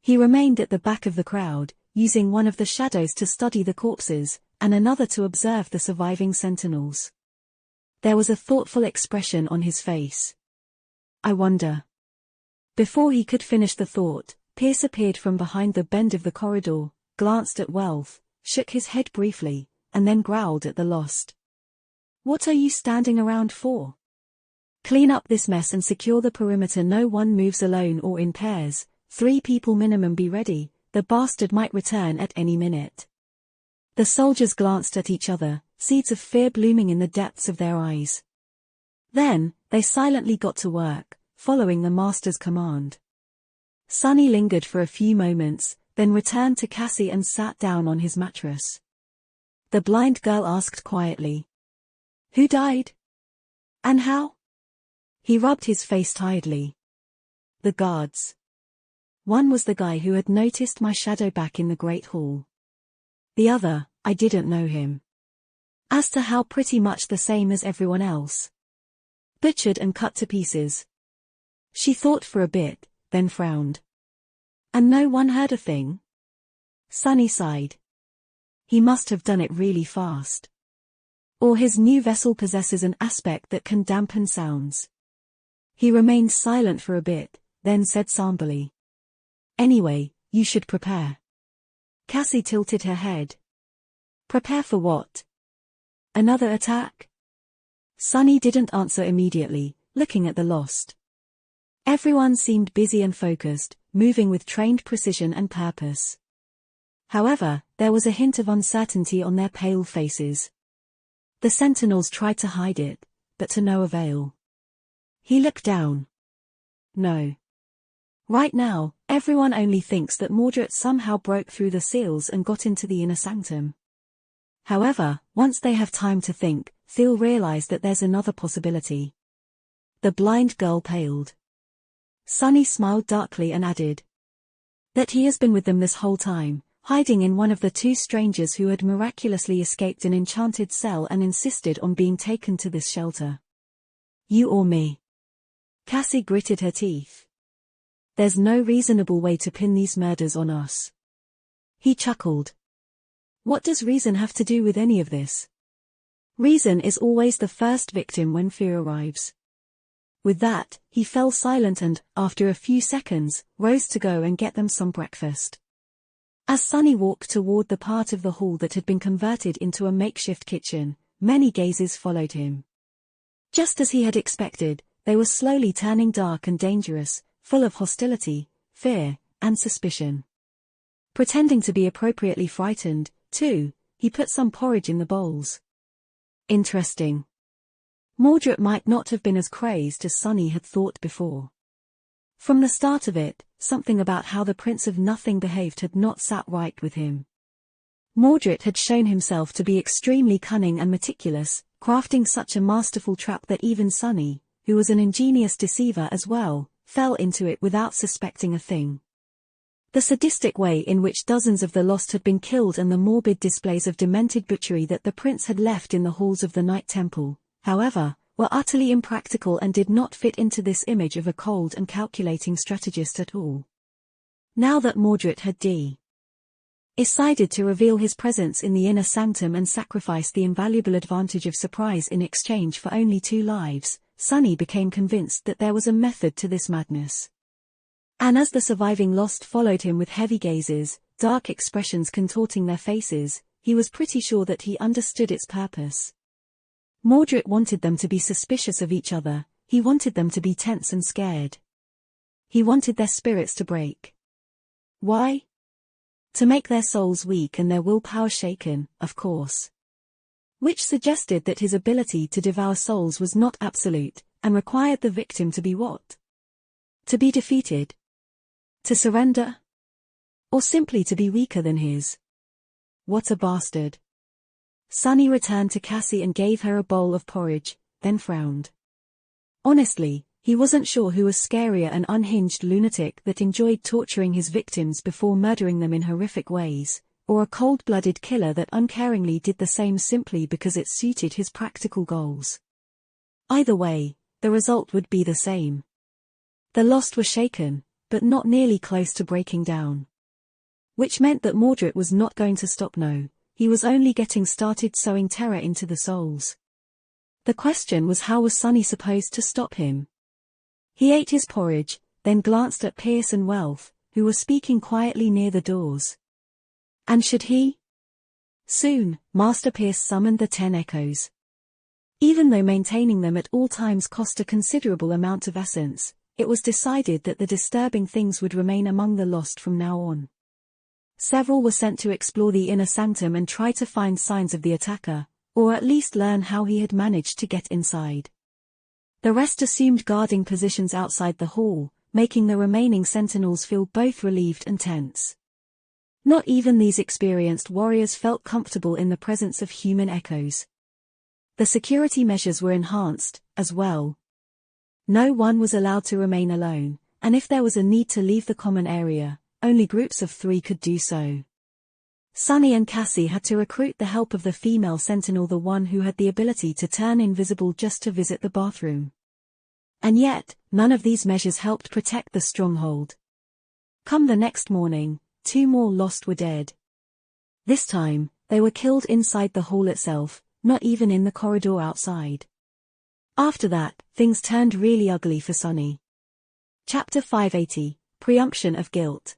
He remained at the back of the crowd, using one of the shadows to study the corpses, and another to observe the surviving sentinels. There was a thoughtful expression on his face. I wonder. Before he could finish the thought, Pierce appeared from behind the bend of the corridor, glanced at Wealth, shook his head briefly, and then growled at the lost. What are you standing around for? Clean up this mess and secure the perimeter. No one moves alone or in pairs, 3 people minimum. Be ready, the bastard might return at any minute. The soldiers glanced at each other, seeds of fear blooming in the depths of their eyes. Then, they silently got to work, following the master's command. Sunny lingered for a few moments, then returned to Cassie and sat down on his mattress. The blind girl asked quietly. Who died? And how? He rubbed his face tiredly. The guards. One was the guy who had noticed my shadow back in the Great Hall. The other, I didn't know him. As to how, pretty much the same as everyone else. Butchered and cut to pieces. She thought for a bit, then frowned. And no one heard a thing? Sunny sighed. He must have done it really fast. Or his new vessel possesses an aspect that can dampen sounds. He remained silent for a bit, then said somberly. Anyway, you should prepare. Cassie tilted her head. Prepare for what? Another attack? Sunny didn't answer immediately, looking at the lost. Everyone seemed busy and focused, moving with trained precision and purpose. However, there was a hint of uncertainty on their pale faces. The sentinels tried to hide it, but to no avail. He looked down. No. Right now, everyone only thinks that Mordred somehow broke through the seals and got into the inner sanctum. However, once they have time to think, they'll realize that there's another possibility. The blind girl paled. Sunny smiled darkly and added. That he has been with them this whole time, hiding in one of the 2 strangers who had miraculously escaped an enchanted cell and insisted on being taken to this shelter. You or me? Cassie gritted her teeth. There's no reasonable way to pin these murders on us. He chuckled. What does reason have to do with any of this? Reason is always the first victim when fear arrives. With that, he fell silent and, after a few seconds, rose to go and get them some breakfast. As Sunny walked toward the part of the hall that had been converted into a makeshift kitchen, many gazes followed him. Just as he had expected, they were slowly turning dark and dangerous, full of hostility, fear, and suspicion. Pretending to be appropriately frightened, too, he put some porridge in the bowls. Interesting. Mordred might not have been as crazed as Sunny had thought before. From the start of it, something about how the Prince of Nothing behaved had not sat right with him. Mordred had shown himself to be extremely cunning and meticulous, crafting such a masterful trap that even Sunny, who was an ingenious deceiver as well, fell into it without suspecting a thing. The sadistic way in which dozens of the lost had been killed and the morbid displays of demented butchery that the prince had left in the halls of the Night Temple, however, were utterly impractical and did not fit into this image of a cold and calculating strategist at all. Now that Mordred had decided to reveal his presence in the inner sanctum and sacrifice the invaluable advantage of surprise in exchange for only 2 lives, Sunny became convinced that there was a method to this madness. And as the surviving lost followed him with heavy gazes, dark expressions contorting their faces, he was pretty sure that he understood its purpose. Mordred wanted them to be suspicious of each other, he wanted them to be tense and scared. He wanted their spirits to break. Why? To make their souls weak and their willpower shaken, of course. Which suggested that his ability to devour souls was not absolute, and required the victim to be what? To be defeated? To surrender? Or simply to be weaker than his? What a bastard. Sunny returned to Cassie and gave her a bowl of porridge, then frowned. Honestly, he wasn't sure who was scarier, an unhinged lunatic that enjoyed torturing his victims before murdering them in horrific ways, or a cold-blooded killer that uncaringly did the same simply because it suited his practical goals. Either way, the result would be the same. The lost were shaken, but not nearly close to breaking down. Which meant that Mordred was not going to stop. No, he was only getting started sowing terror into the souls. The question was, how was Sunny supposed to stop him? He ate his porridge, then glanced at Pierce and Wealth, who were speaking quietly near the doors. And should he? Soon, Master Pierce summoned the 10 echoes. Even though maintaining them at all times cost a considerable amount of essence, it was decided that the disturbing things would remain among the lost from now on. Several were sent to explore the inner sanctum and try to find signs of the attacker, or at least learn how he had managed to get inside. The rest assumed guarding positions outside the hall, making the remaining sentinels feel both relieved and tense. Not even these experienced warriors felt comfortable in the presence of human echoes. The security measures were enhanced, as well. No one was allowed to remain alone, and if there was a need to leave the common area, only groups of 3 could do so. Sunny and Cassie had to recruit the help of the female sentinel, the one who had the ability to turn invisible just to visit the bathroom. And yet, none of these measures helped protect the stronghold. Come the next morning, 2 more lost were dead. This time, they were killed inside the hall itself, not even in the corridor outside. After that, things turned really ugly for Sunny. Chapter 580, Presumption of Guilt.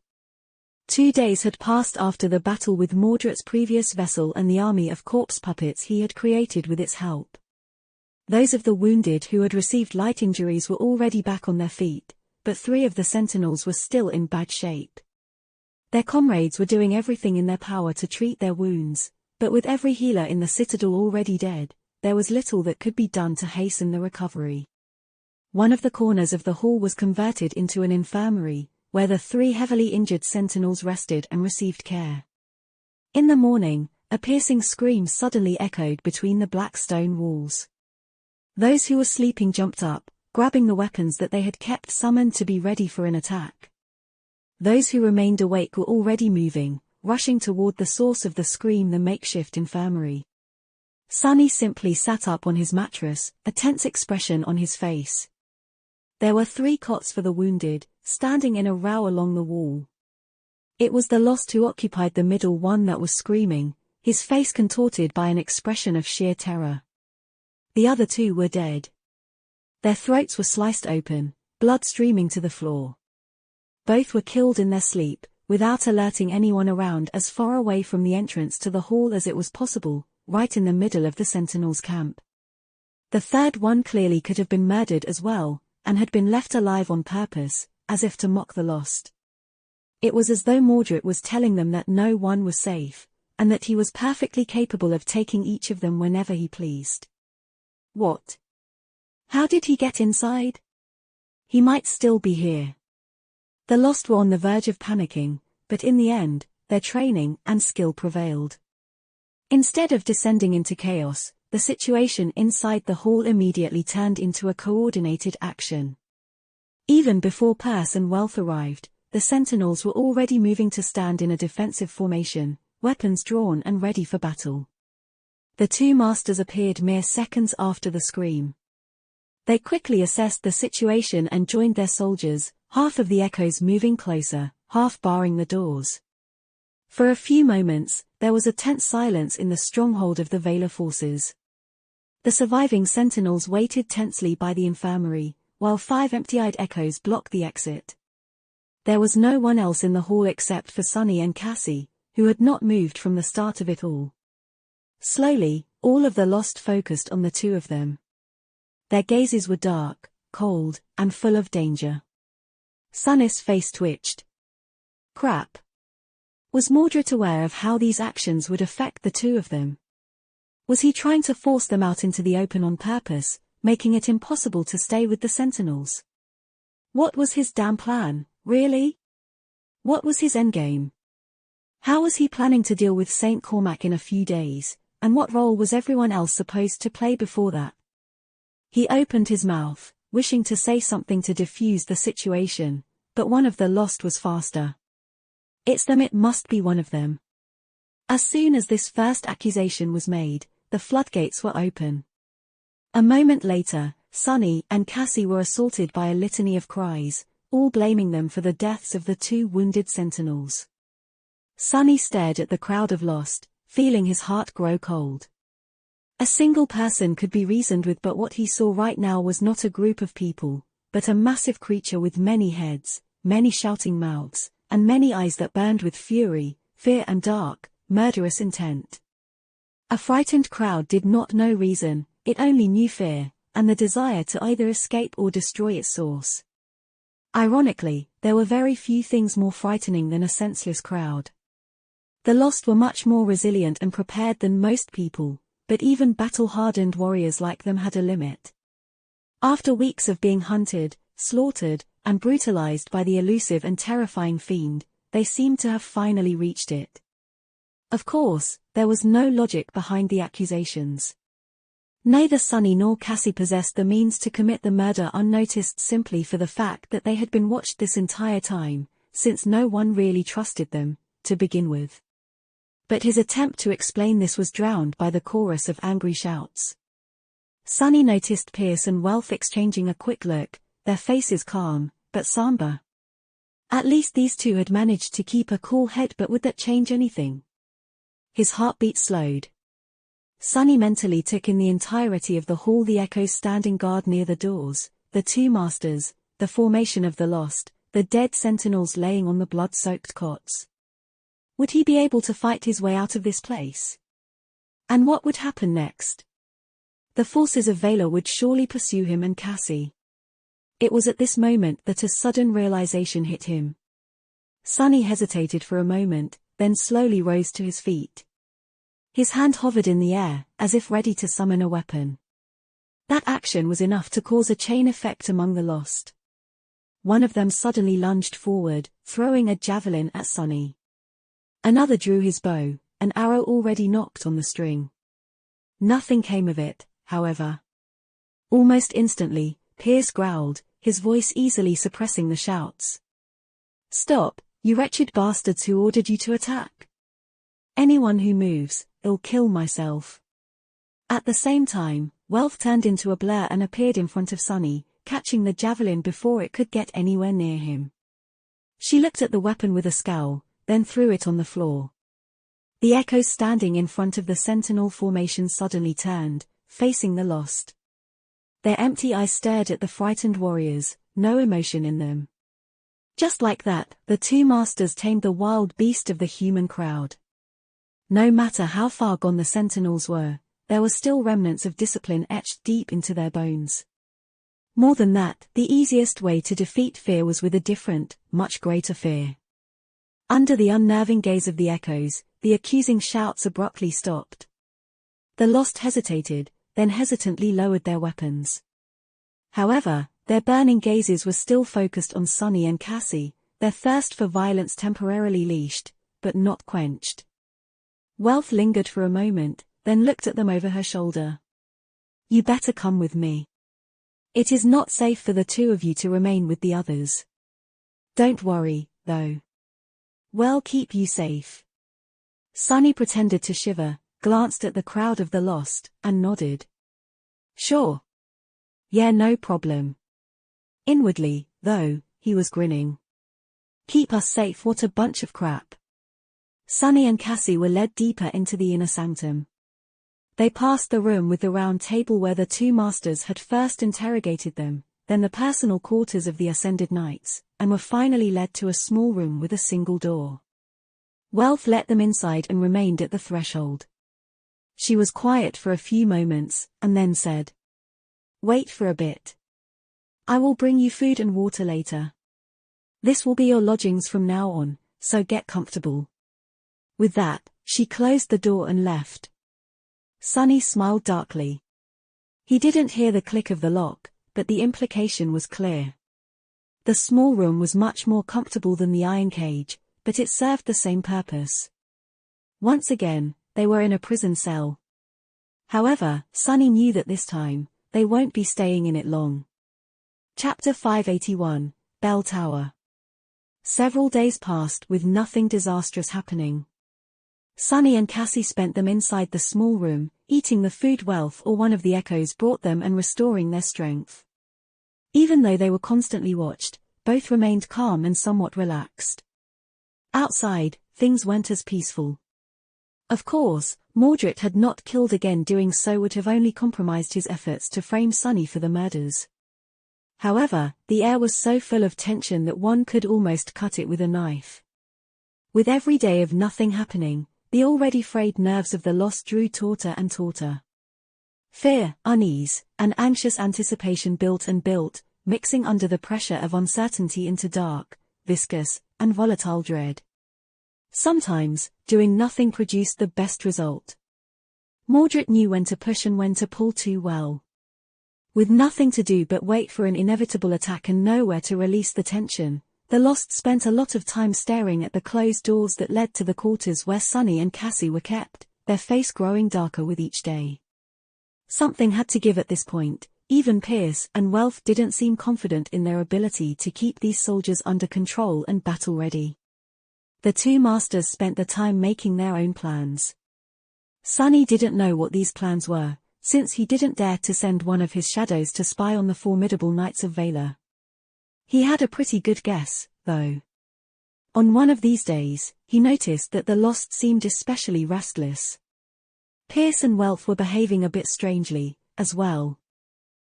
2 days had passed after the battle with Mordred's previous vessel and the army of corpse puppets he had created with its help. Those of the wounded who had received light injuries were already back on their feet, but 3 of the sentinels were still in bad shape. Their comrades were doing everything in their power to treat their wounds, but with every healer in the citadel already dead, there was little that could be done to hasten the recovery. One of the corners of the hall was converted into an infirmary, where the 3 heavily injured sentinels rested and received care. In the morning, a piercing scream suddenly echoed between the black stone walls. Those who were sleeping jumped up, grabbing the weapons that they had kept summoned to be ready for an attack. Those who remained awake were already moving, rushing toward the source of the scream, the makeshift infirmary. Sunny simply sat up on his mattress, a tense expression on his face. There were 3 cots for the wounded, standing in a row along the wall. It was the lost who occupied the middle one that was screaming, his face contorted by an expression of sheer terror. The other 2 were dead. Their throats were sliced open, blood streaming to the floor. Both were killed in their sleep, without alerting anyone around, as far away from the entrance to the hall as it was possible, right in the middle of the sentinels' camp. The 3rd one clearly could have been murdered as well, and had been left alive on purpose, as if to mock the lost. It was as though Mordred was telling them that no one was safe, and that he was perfectly capable of taking each of them whenever he pleased. What? How did he get inside? He might still be here. The lost were on the verge of panicking, but in the end, their training and skill prevailed. Instead of descending into chaos, the situation inside the hall immediately turned into a coordinated action. Even before Perse and Wealth arrived, the sentinels were already moving to stand in a defensive formation, weapons drawn and ready for battle. The two masters appeared mere seconds after the scream. They quickly assessed the situation and joined their soldiers, half of the echoes moving closer, half barring the doors. For a few moments, there was a tense silence in the stronghold of the Valar forces. The surviving sentinels waited tensely by the infirmary, while 5 empty-eyed echoes blocked the exit. There was no one else in the hall except for Sunny and Cassie, who had not moved from the start of it all. Slowly, all of the Lost focused on the two of them. Their gazes were dark, cold, and full of danger. Sunny's face twitched. Crap. Was Mordred aware of how these actions would affect the two of them? Was he trying to force them out into the open on purpose, making it impossible to stay with the Sentinels? What was his damn plan, really? What was his endgame? How was he planning to deal with Saint Cormac in a few days, and what role was everyone else supposed to play before that? He opened his mouth, wishing to say something to defuse the situation, but one of the Lost was faster. It's them, it must be one of them. As soon as this first accusation was made, the floodgates were open. A moment later, Sunny and Cassie were assaulted by a litany of cries, all blaming them for the deaths of the two wounded sentinels. Sunny stared at the crowd of Lost, feeling his heart grow cold. A single person could be reasoned with, but what he saw right now was not a group of people, but a massive creature with many heads, many shouting mouths, and many eyes that burned with fury, fear and dark, murderous intent. A frightened crowd did not know reason, it only knew fear, and the desire to either escape or destroy its source. Ironically, there were very few things more frightening than a senseless crowd. The Lost were much more resilient and prepared than most people, but even battle-hardened warriors like them had a limit. After weeks of being hunted, slaughtered, and brutalized by the elusive and terrifying fiend, they seemed to have finally reached it. Of course, there was no logic behind the accusations. Neither Sunny nor Cassie possessed the means to commit the murder unnoticed simply for the fact that they had been watched this entire time, since no one really trusted them, to begin with. But his attempt to explain this was drowned by the chorus of angry shouts. Sunny noticed Perse and Wealth exchanging a quick look, their faces calm, but somber. At least these two had managed to keep a cool head, but would that change anything? His heartbeat slowed. Sunny mentally took in the entirety of the hall, the echoes standing guard near the doors, the two masters, the formation of the Lost, the dead sentinels laying on the blood-soaked cots. Would he be able to fight his way out of this place? And what would happen next? The forces of Valar would surely pursue him and Cassie. It was at this moment that a sudden realization hit him. Sunny hesitated for a moment, then slowly rose to his feet. His hand hovered in the air, as if ready to summon a weapon. That action was enough to cause a chain effect among the Lost. One of them suddenly lunged forward, throwing a javelin at Sunny. Another drew his bow, an arrow already nocked on the string. Nothing came of it, however. Almost instantly, Perse growled, his voice easily suppressing the shouts. "Stop, you wretched bastards, who ordered you to attack? Anyone who moves, I'll kill myself." At the same time, Wealth turned into a blur and appeared in front of Sunny, catching the javelin before it could get anywhere near him. She looked at the weapon with a scowl, then threw it on the floor. The echoes standing in front of the sentinel formation suddenly turned, facing the Lost. Their empty eyes stared at the frightened warriors, no emotion in them. Just like that, the two masters tamed the wild beast of the human crowd. No matter how far gone the sentinels were, there were still remnants of discipline etched deep into their bones. More than that, the easiest way to defeat fear was with a different, much greater fear. Under the unnerving gaze of the echoes, the accusing shouts abruptly stopped. The Lost hesitated, then hesitantly lowered their weapons. However, their burning gazes were still focused on Sunny and Cassie, their thirst for violence temporarily leashed, but not quenched. Wealth lingered for a moment, then looked at them over her shoulder. You better come with me. It is not safe for the two of you to remain with the others. Don't worry, though. We'll keep you safe. Sunny pretended to shiver, glanced at the crowd of the lost, and nodded. Sure. Yeah, no problem. Inwardly, though, he was grinning. Keep us safe, what a bunch of crap. Sunny and Cassie were led deeper into the inner sanctum. They passed the room with the round table where the two masters had first interrogated them, then the personal quarters of the ascended knights, and were finally led to a small room with a single door. Wealth let them inside and remained at the threshold. She was quiet for a few moments, and then said, "Wait for a bit. I will bring you food and water later. This will be your lodgings from now on, so get comfortable." With that, she closed the door and left. Sunny smiled darkly. He didn't hear the click of the lock, but the implication was clear. The small room was much more comfortable than the iron cage, but it served the same purpose. Once again, they were in a prison cell. However, Sunny knew that this time, they won't be staying in it long. Chapter 581, Bell Tower. Several days passed with nothing disastrous happening. Sunny and Cassie spent them inside the small room, eating the food Wealth or one of the echoes brought them and restoring their strength. Even though they were constantly watched, both remained calm and somewhat relaxed. Outside, things weren't as peaceful. Of course, Mordred had not killed again. Doing so would have only compromised his efforts to frame Sunny for the murders. However, the air was so full of tension that one could almost cut it with a knife. With every day of nothing happening, the already frayed nerves of the lost drew tauter and tauter. Fear, unease, and anxious anticipation built and built, mixing under the pressure of uncertainty into dark, viscous, and volatile dread. Sometimes, doing nothing produced the best result. Mordred knew when to push and when to pull too well. With nothing to do but wait for an inevitable attack and nowhere to release the tension, the Lost spent a lot of time staring at the closed doors that led to the quarters where Sunny and Cassie were kept, their face growing darker with each day. Something had to give at this point. Even Pierce and Wealth didn't seem confident in their ability to keep these soldiers under control and battle-ready. The two masters spent the time making their own plans. Sunny didn't know what these plans were, since he didn't dare to send one of his shadows to spy on the formidable Knights of Valor. He had a pretty good guess, though. On one of these days, he noticed that the Lost seemed especially restless. Pierce and Wealth were behaving a bit strangely, as well.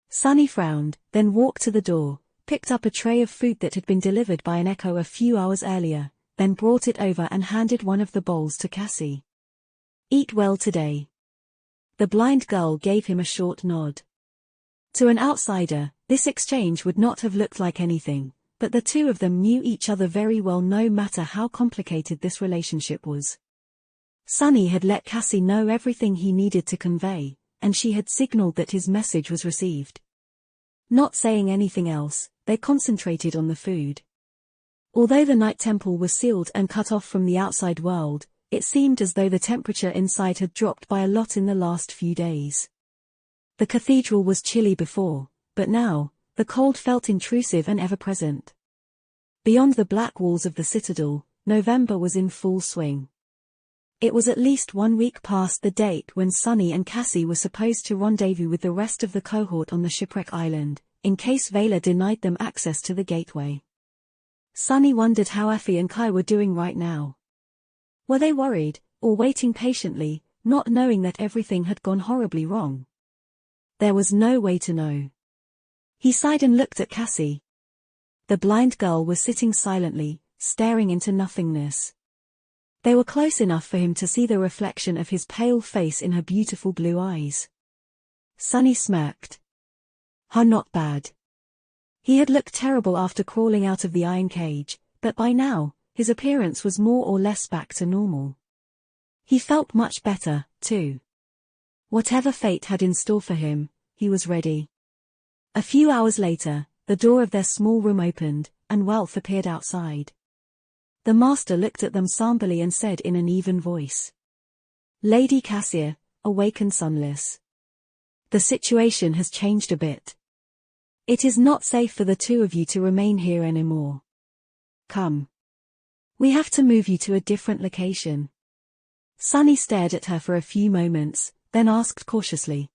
Sunny frowned, then walked to the door, picked up a tray of food that had been delivered by an echo a few hours earlier, then brought it over and handed one of the bowls to Cassie. "Eat well today." The blind girl gave him a short nod. To an outsider, this exchange would not have looked like anything, but the two of them knew each other very well no matter how complicated this relationship was. Sunny had let Cassie know everything he needed to convey, and she had signaled that his message was received. Not saying anything else, they concentrated on the food. Although the Night Temple was sealed and cut off from the outside world, it seemed as though the temperature inside had dropped by a lot in the last few days. The cathedral was chilly before, but now, the cold felt intrusive and ever-present. Beyond the black walls of the citadel, November was in full swing. It was at least 1 week past the date when Sunny and Cassie were supposed to rendezvous with the rest of the cohort on the shipwreck island, in case Valor denied them access to the gateway. Sunny wondered how Effie and Kai were doing right now. Were they worried, or waiting patiently, not knowing that everything had gone horribly wrong? There was no way to know. He sighed and looked at Cassie. The blind girl was sitting silently, staring into nothingness. They were close enough for him to see the reflection of his pale face in her beautiful blue eyes. Sunny smirked. Not bad. He had looked terrible after crawling out of the iron cage, but by now, his appearance was more or less back to normal. He felt much better, too. Whatever fate had in store for him, he was ready. A few hours later, the door of their small room opened, and Wealth appeared outside. The master looked at them somberly and said in an even voice, "Lady Cassia, awake and sunless. The situation has changed a bit. It is not safe for the two of you to remain here anymore. Come. We have to move you to a different location. Sunny stared at her for a few moments, then asked cautiously.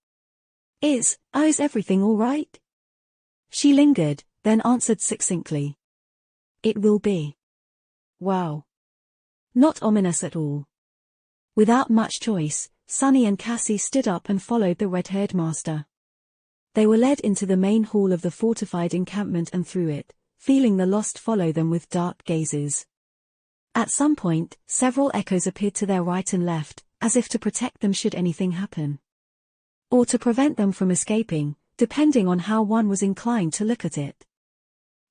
Is everything all right? She lingered, then answered succinctly. It will be. Wow. Not ominous at all. Without much choice, Sunny and Cassie stood up and followed the red-haired master. They were led into the main hall of the fortified encampment and through it, feeling the lost follow them with dark gazes. At some point, several echoes appeared to their right and left, as if to protect them should anything happen. Or to prevent them from escaping, depending on how one was inclined to look at it.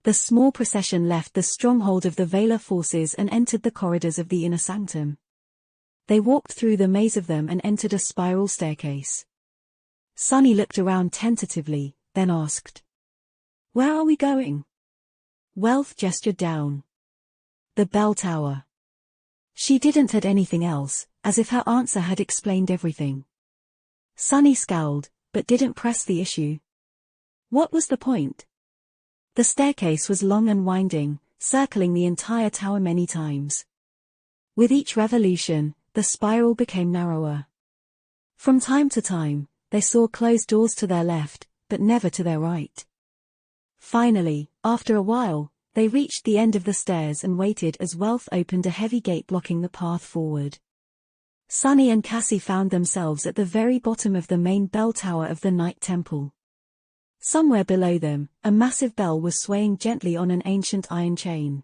The small procession left the stronghold of the Valar forces and entered the corridors of the inner sanctum. They walked through the maze of them and entered a spiral staircase. Sunny looked around tentatively, then asked. Where are we going? Welf gestured down. The bell tower. She didn't add anything else, as if her answer had explained everything. Sunny scowled, but didn't press the issue. What was the point? The staircase was long and winding, circling the entire tower many times. With each revolution, the spiral became narrower. From time to time, they saw closed doors to their left, but never to their right. Finally, after a while, they reached the end of the stairs and waited as Welf opened a heavy gate blocking the path forward. Sunny and Cassie found themselves at the very bottom of the main bell tower of the Night Temple. Somewhere below them, a massive bell was swaying gently on an ancient iron chain.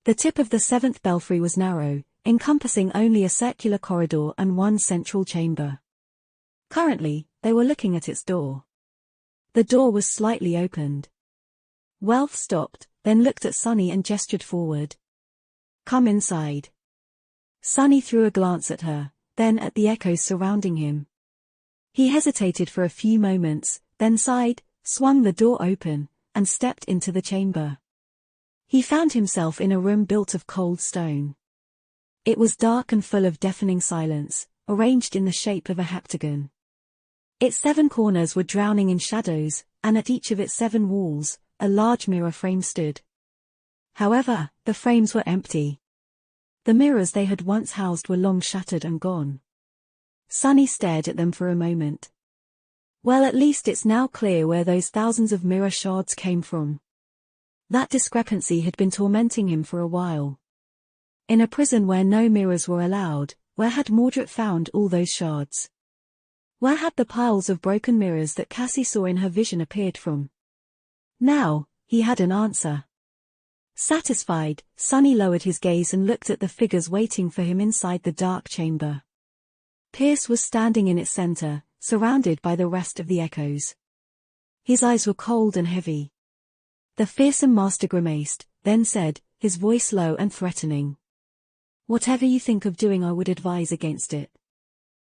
The tip of the seventh belfry was narrow, encompassing only a circular corridor and one central chamber. Currently, they were looking at its door. The door was slightly opened. Welf stopped, then looked at Sunny and gestured forward. Come inside. Sunny threw a glance at her, then at the echoes surrounding him. He hesitated for a few moments, then sighed, swung the door open, and stepped into the chamber. He found himself in a room built of cold stone. It was dark and full of deafening silence, arranged in the shape of a heptagon. Its 7 corners were drowning in shadows, and at each of its 7 walls, a large mirror frame stood. However, the frames were empty. The mirrors they had once housed were long shattered and gone. Sunny stared at them for a moment. Well, at least it's now clear where those thousands of mirror shards came from. That discrepancy had been tormenting him for a while. In a prison where no mirrors were allowed, where had Mordred found all those shards? Where had the piles of broken mirrors that Cassie saw in her vision appeared from? Now, he had an answer. Satisfied, Sunny lowered his gaze and looked at the figures waiting for him inside the dark chamber. Pierce was standing in its center, surrounded by the rest of the echoes. His eyes were cold and heavy. The fearsome master grimaced, then said, his voice low and threatening. Whatever you think of doing, I would advise against it.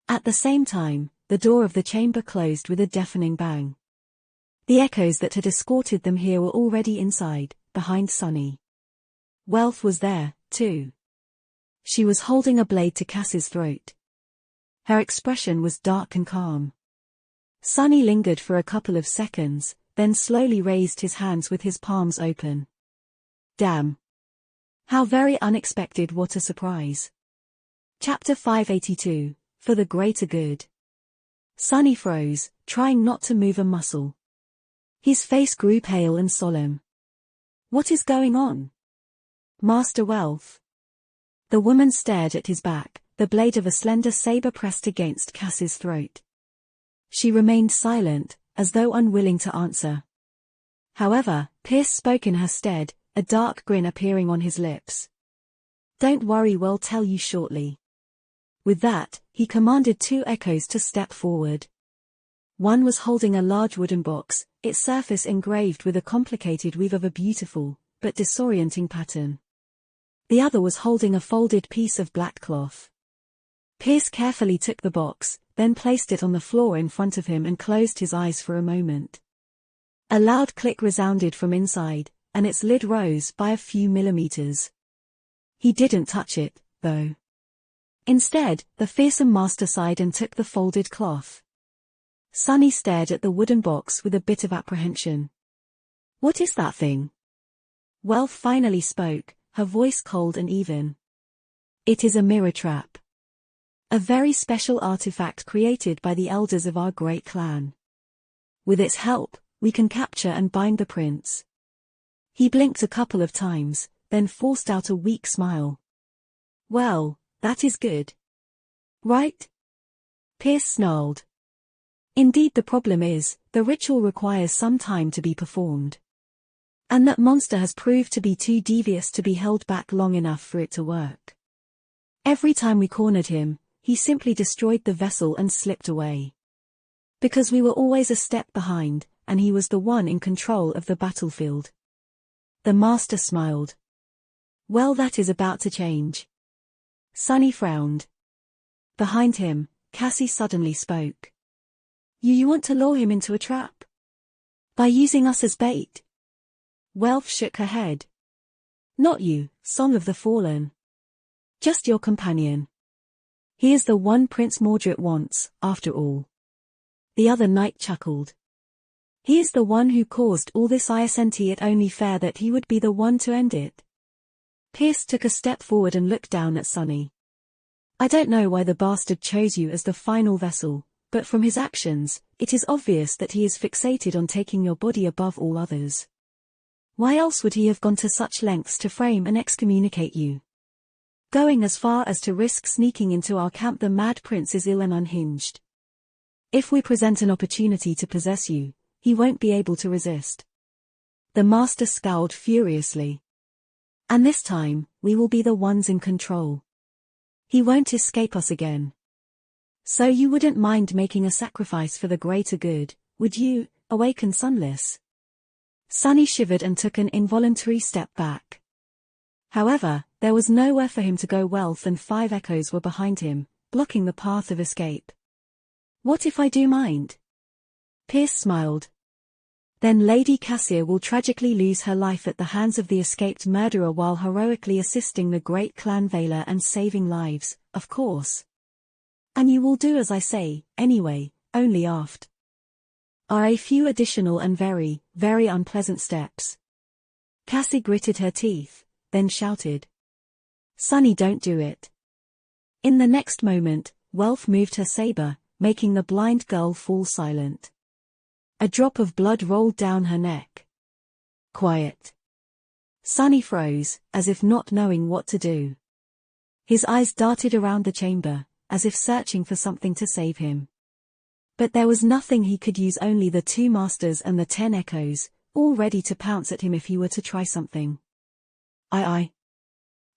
At the same time, the door of the chamber closed with a deafening bang. The echoes that had escorted them here were already inside, behind Sunny. Welf was there, too. She was holding a blade to Cassie's throat. Her expression was dark and calm. Sunny lingered for a couple of seconds, then slowly raised his hands with his palms open. Damn. How very unexpected, what a surprise. Chapter 582, For the Greater Good. Sunny froze, trying not to move a muscle. His face grew pale and solemn. What is going on? Master Welf. The woman stared at his back, the blade of a slender saber pressed against Cassie's throat. She remained silent, as though unwilling to answer. However, Pierce spoke in her stead, a dark grin appearing on his lips. Don't worry, we'll tell you shortly. With that, he commanded 2 echoes to step forward. One was holding a large wooden box, its surface engraved with a complicated weave of a beautiful, but disorienting pattern. The other was holding a folded piece of black cloth. Pierce carefully took the box, then placed it on the floor in front of him and closed his eyes for a moment. A loud click resounded from inside, and its lid rose by a few millimeters. He didn't touch it, though. Instead, the fearsome master sighed and took the folded cloth. Sunny stared at the wooden box with a bit of apprehension. What is that thing? Wealth finally spoke, her voice cold and even. It is a mirror trap. A very special artifact created by the elders of our great clan. With its help, we can capture and bind the prince. He blinked a couple of times, then forced out a weak smile. Well, that is good. Right? Pierce snarled. Indeed, the problem is, the ritual requires some time to be performed. And that monster has proved to be too devious to be held back long enough for it to work. Every time we cornered him, he simply destroyed the vessel and slipped away. Because we were always a step behind, and he was the one in control of the battlefield. The master smiled. Well, that is about to change. Sunny frowned. Behind him, Cassie suddenly spoke. You want to lure him into a trap? By using us as bait? Wealth shook her head. Not you, Song of the Fallen. Just your companion. He is the one Prince Mordred wants, after all. The other knight chuckled. He is the one who caused all this, isn't it only fair that he would be the one to end it? Pierce took a step forward and looked down at Sunny. I don't know why the bastard chose you as the final vessel, but from his actions, it is obvious that he is fixated on taking your body above all others. Why else would he have gone to such lengths to frame and excommunicate you? Going as far as to risk sneaking into our camp. The Mad Prince is ill and unhinged. If we present an opportunity to possess you, he won't be able to resist. The master scowled furiously. And this time, we will be the ones in control. He won't escape us again. So you wouldn't mind making a sacrifice for the greater good, would you, Awakened Sunless? Sunny shivered and took an involuntary step back. However, there was nowhere for him to go. Wealth and 5 echoes were behind him, blocking the path of escape. What if I do mind? Pierce smiled. Then Lady Cassia will tragically lose her life at the hands of the escaped murderer while heroically assisting the great clan Vaylor and saving lives, of course. And you will do as I say, anyway, only after. Are a few additional and very, very unpleasant steps. Cassie gritted her teeth, then shouted. Sunny, don't do it. In the next moment, Wealth moved her saber, making the blind girl fall silent. A drop of blood rolled down her neck. Quiet. Sunny froze, as if not knowing what to do. His eyes darted around the chamber, as if searching for something to save him. But there was nothing he could use, only the 2 masters and the 10 echoes, all ready to pounce at him if he were to try something. I.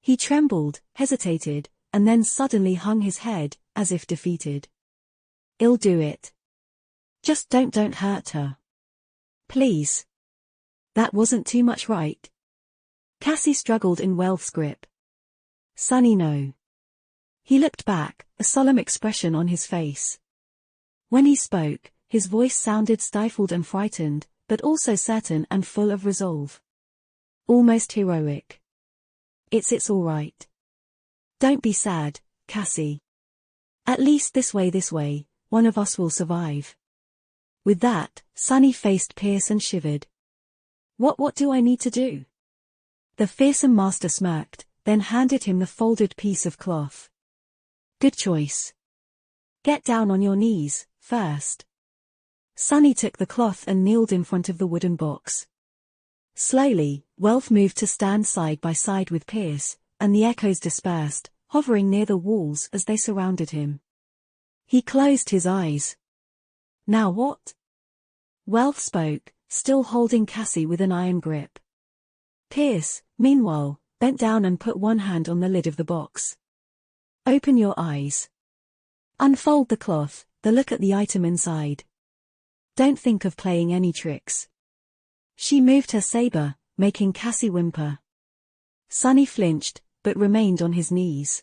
He trembled, hesitated, and then suddenly hung his head, as if defeated. I'll do it. Just don't hurt her. Please. That wasn't too much, right? Cassie struggled in Wealth's grip. Sunny, no. He looked back, a solemn expression on his face. When he spoke, his voice sounded stifled and frightened, but also certain and full of resolve. Almost heroic. It's all right. Don't be sad, Cassie. At least this way, one of us will survive. With that, Sunny faced Pierce and shivered. What do I need to do? The fearsome master smirked, then handed him the folded piece of cloth. Good choice. Get down on your knees, first. Sunny took the cloth and kneeled in front of the wooden box. Slowly, Wealth moved to stand side by side with Pierce, and the echoes dispersed, hovering near the walls as they surrounded him. He closed his eyes. Now what? Wealth spoke, still holding Cassie with an iron grip. Pierce, meanwhile, bent down and put one hand on the lid of the box. Open your eyes. Unfold the cloth, then look at the item inside. Don't think of playing any tricks. She moved her saber, making Cassie whimper. Sunny flinched, but remained on his knees.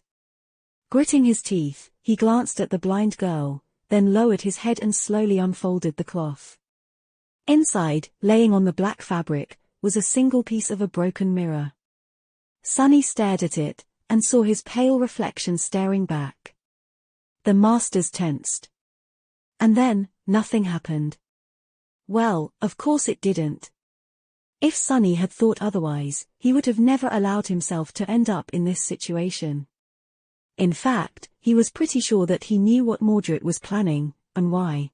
Gritting his teeth, he glanced at the blind girl, then lowered his head and slowly unfolded the cloth. Inside, laying on the black fabric, was a single piece of a broken mirror. Sunny stared at it, and saw his pale reflection staring back. The masters tensed. And then, nothing happened. Well, of course it didn't. If Sonny had thought otherwise, he would have never allowed himself to end up in this situation. In fact, he was pretty sure that he knew what Mordred was planning, and why.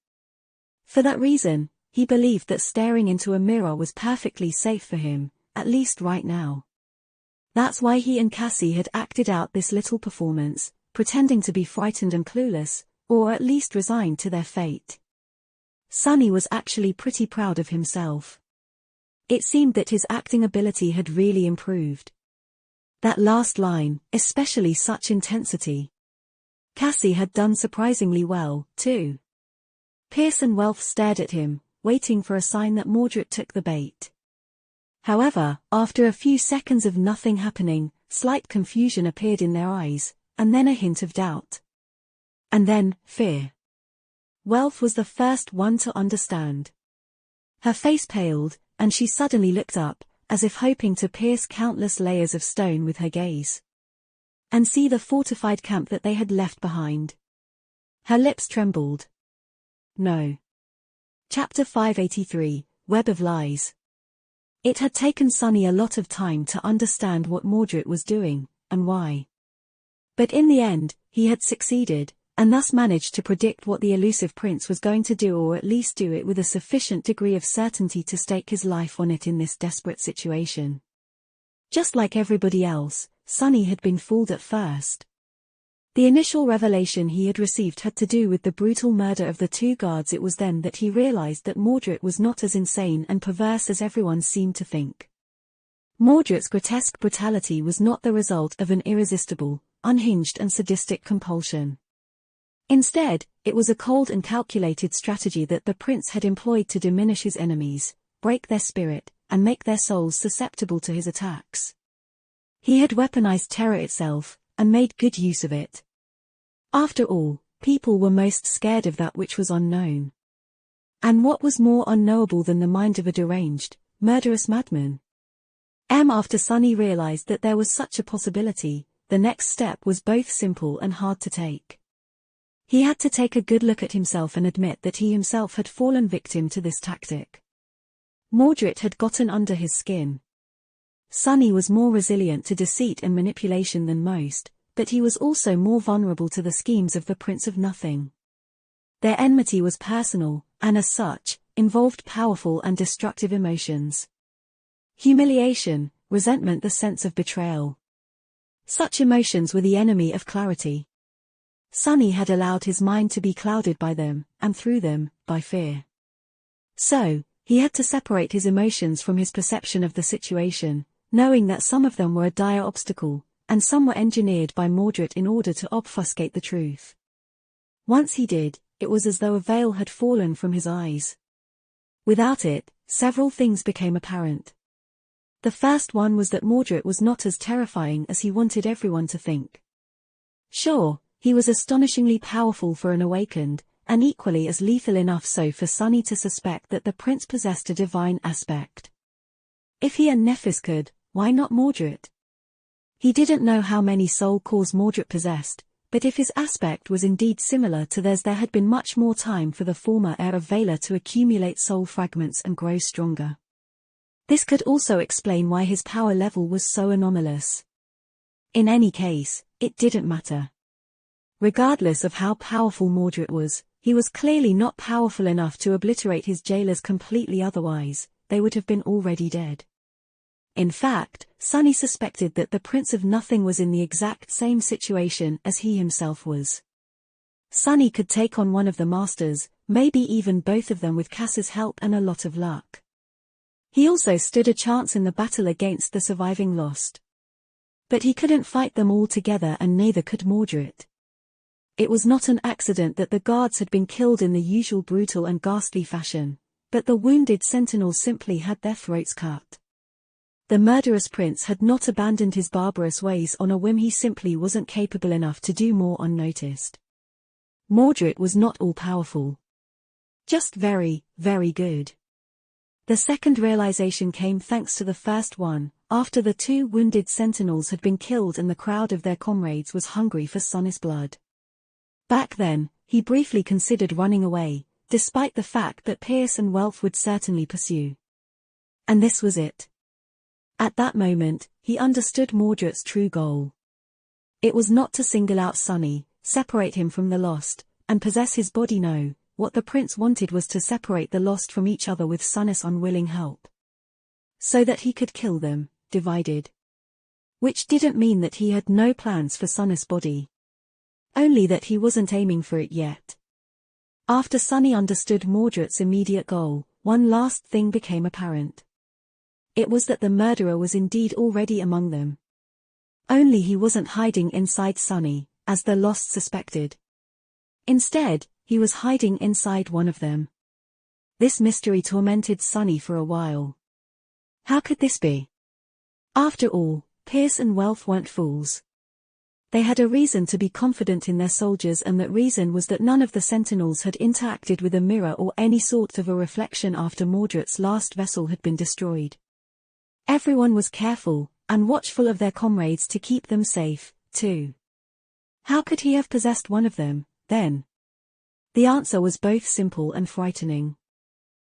For that reason, he believed that staring into a mirror was perfectly safe for him, at least right now. That's why he and Cassie had acted out this little performance, pretending to be frightened and clueless, or at least resigned to their fate. Sonny was actually pretty proud of himself. It seemed that his acting ability had really improved. That last line, especially such intensity. Cassie had done surprisingly well, too. Pierce and Welf stared at him, waiting for a sign that Mordred took the bait. However, after a few seconds of nothing happening, slight confusion appeared in their eyes, and then a hint of doubt. And then, fear. Welf was the first one to understand. Her face paled, and she suddenly looked up, as if hoping to pierce countless layers of stone with her gaze. And see the fortified camp that they had left behind. Her lips trembled. No. Chapter 583, Web of Lies. It had taken Sonny a lot of time to understand what Mordred was doing, and why. But in the end, he had succeeded, and thus managed to predict what the elusive prince was going to do, or at least do it with a sufficient degree of certainty to stake his life on it in this desperate situation. Just like everybody else, Sonny had been fooled at first. The initial revelation he had received had to do with the brutal murder of the two guards. It was then that he realized that Mordred was not as insane and perverse as everyone seemed to think. Mordred's grotesque brutality was not the result of an irresistible, unhinged and sadistic compulsion. Instead, it was a cold and calculated strategy that the prince had employed to diminish his enemies, break their spirit, and make their souls susceptible to his attacks. He had weaponized terror itself, and made good use of it. After all, people were most scared of that which was unknown. And what was more unknowable than the mind of a deranged, murderous madman? After Sonny realized that there was such a possibility, the next step was both simple and hard to take. He had to take a good look at himself and admit that he himself had fallen victim to this tactic. Mordred had gotten under his skin. Sonny was more resilient to deceit and manipulation than most, but he was also more vulnerable to the schemes of the Prince of Nothing. Their enmity was personal, and as such, involved powerful and destructive emotions. Humiliation, resentment, the sense of betrayal. Such emotions were the enemy of clarity. Sonny had allowed his mind to be clouded by them, and through them, by fear. So, he had to separate his emotions from his perception of the situation, knowing that some of them were a dire obstacle, and some were engineered by Mordred in order to obfuscate the truth. Once he did, it was as though a veil had fallen from his eyes. Without it, several things became apparent. The first one was that Mordred was not as terrifying as he wanted everyone to think. Sure, he was astonishingly powerful for an awakened, and equally as lethal enough so for Sonny to suspect that the prince possessed a divine aspect. If he and Nephis could, why not Mordred? He didn't know how many soul cores Mordred possessed, but if his aspect was indeed similar to theirs, there had been much more time for the former heir of Valar to accumulate soul fragments and grow stronger. This could also explain why his power level was so anomalous. In any case, it didn't matter. Regardless of how powerful Mordred was, he was clearly not powerful enough to obliterate his jailers completely, otherwise, they would have been already dead. In fact, Sonny suspected that the Prince of Nothing was in the exact same situation as he himself was. Sonny could take on one of the masters, maybe even both of them with Cass's help and a lot of luck. He also stood a chance in the battle against the surviving Lost. But he couldn't fight them all together, and neither could Mordred. It was not an accident that the guards had been killed in the usual brutal and ghastly fashion, but the wounded sentinels simply had their throats cut. The murderous prince had not abandoned his barbarous ways on a whim. He simply wasn't capable enough to do more unnoticed. Mordred was not all-powerful. Just very, very good. The second realization came thanks to the first one, after the two wounded sentinels had been killed and the crowd of their comrades was hungry for Sonny's blood. Back then, he briefly considered running away, despite the fact that Pierce and Welf would certainly pursue. And this was it. At that moment, he understood Mordred's true goal. It was not to single out Sonny, separate him from the Lost, and possess his body. No, what the prince wanted was to separate the Lost from each other with Sonny's unwilling help. So that he could kill them, divided. Which didn't mean that he had no plans for Sonny's body. Only that he wasn't aiming for it yet. After Sonny understood Mordred's immediate goal, one last thing became apparent. It was that the murderer was indeed already among them. Only he wasn't hiding inside Sonny, as the Lost suspected. Instead, he was hiding inside one of them. This mystery tormented Sonny for a while. How could this be? After all, Pierce and Welf weren't fools. They had a reason to be confident in their soldiers, and that reason was that none of the sentinels had interacted with a mirror or any sort of a reflection after Mordred's last vessel had been destroyed. Everyone was careful, and watchful of their comrades to keep them safe, too. How could he have possessed one of them, then? The answer was both simple and frightening.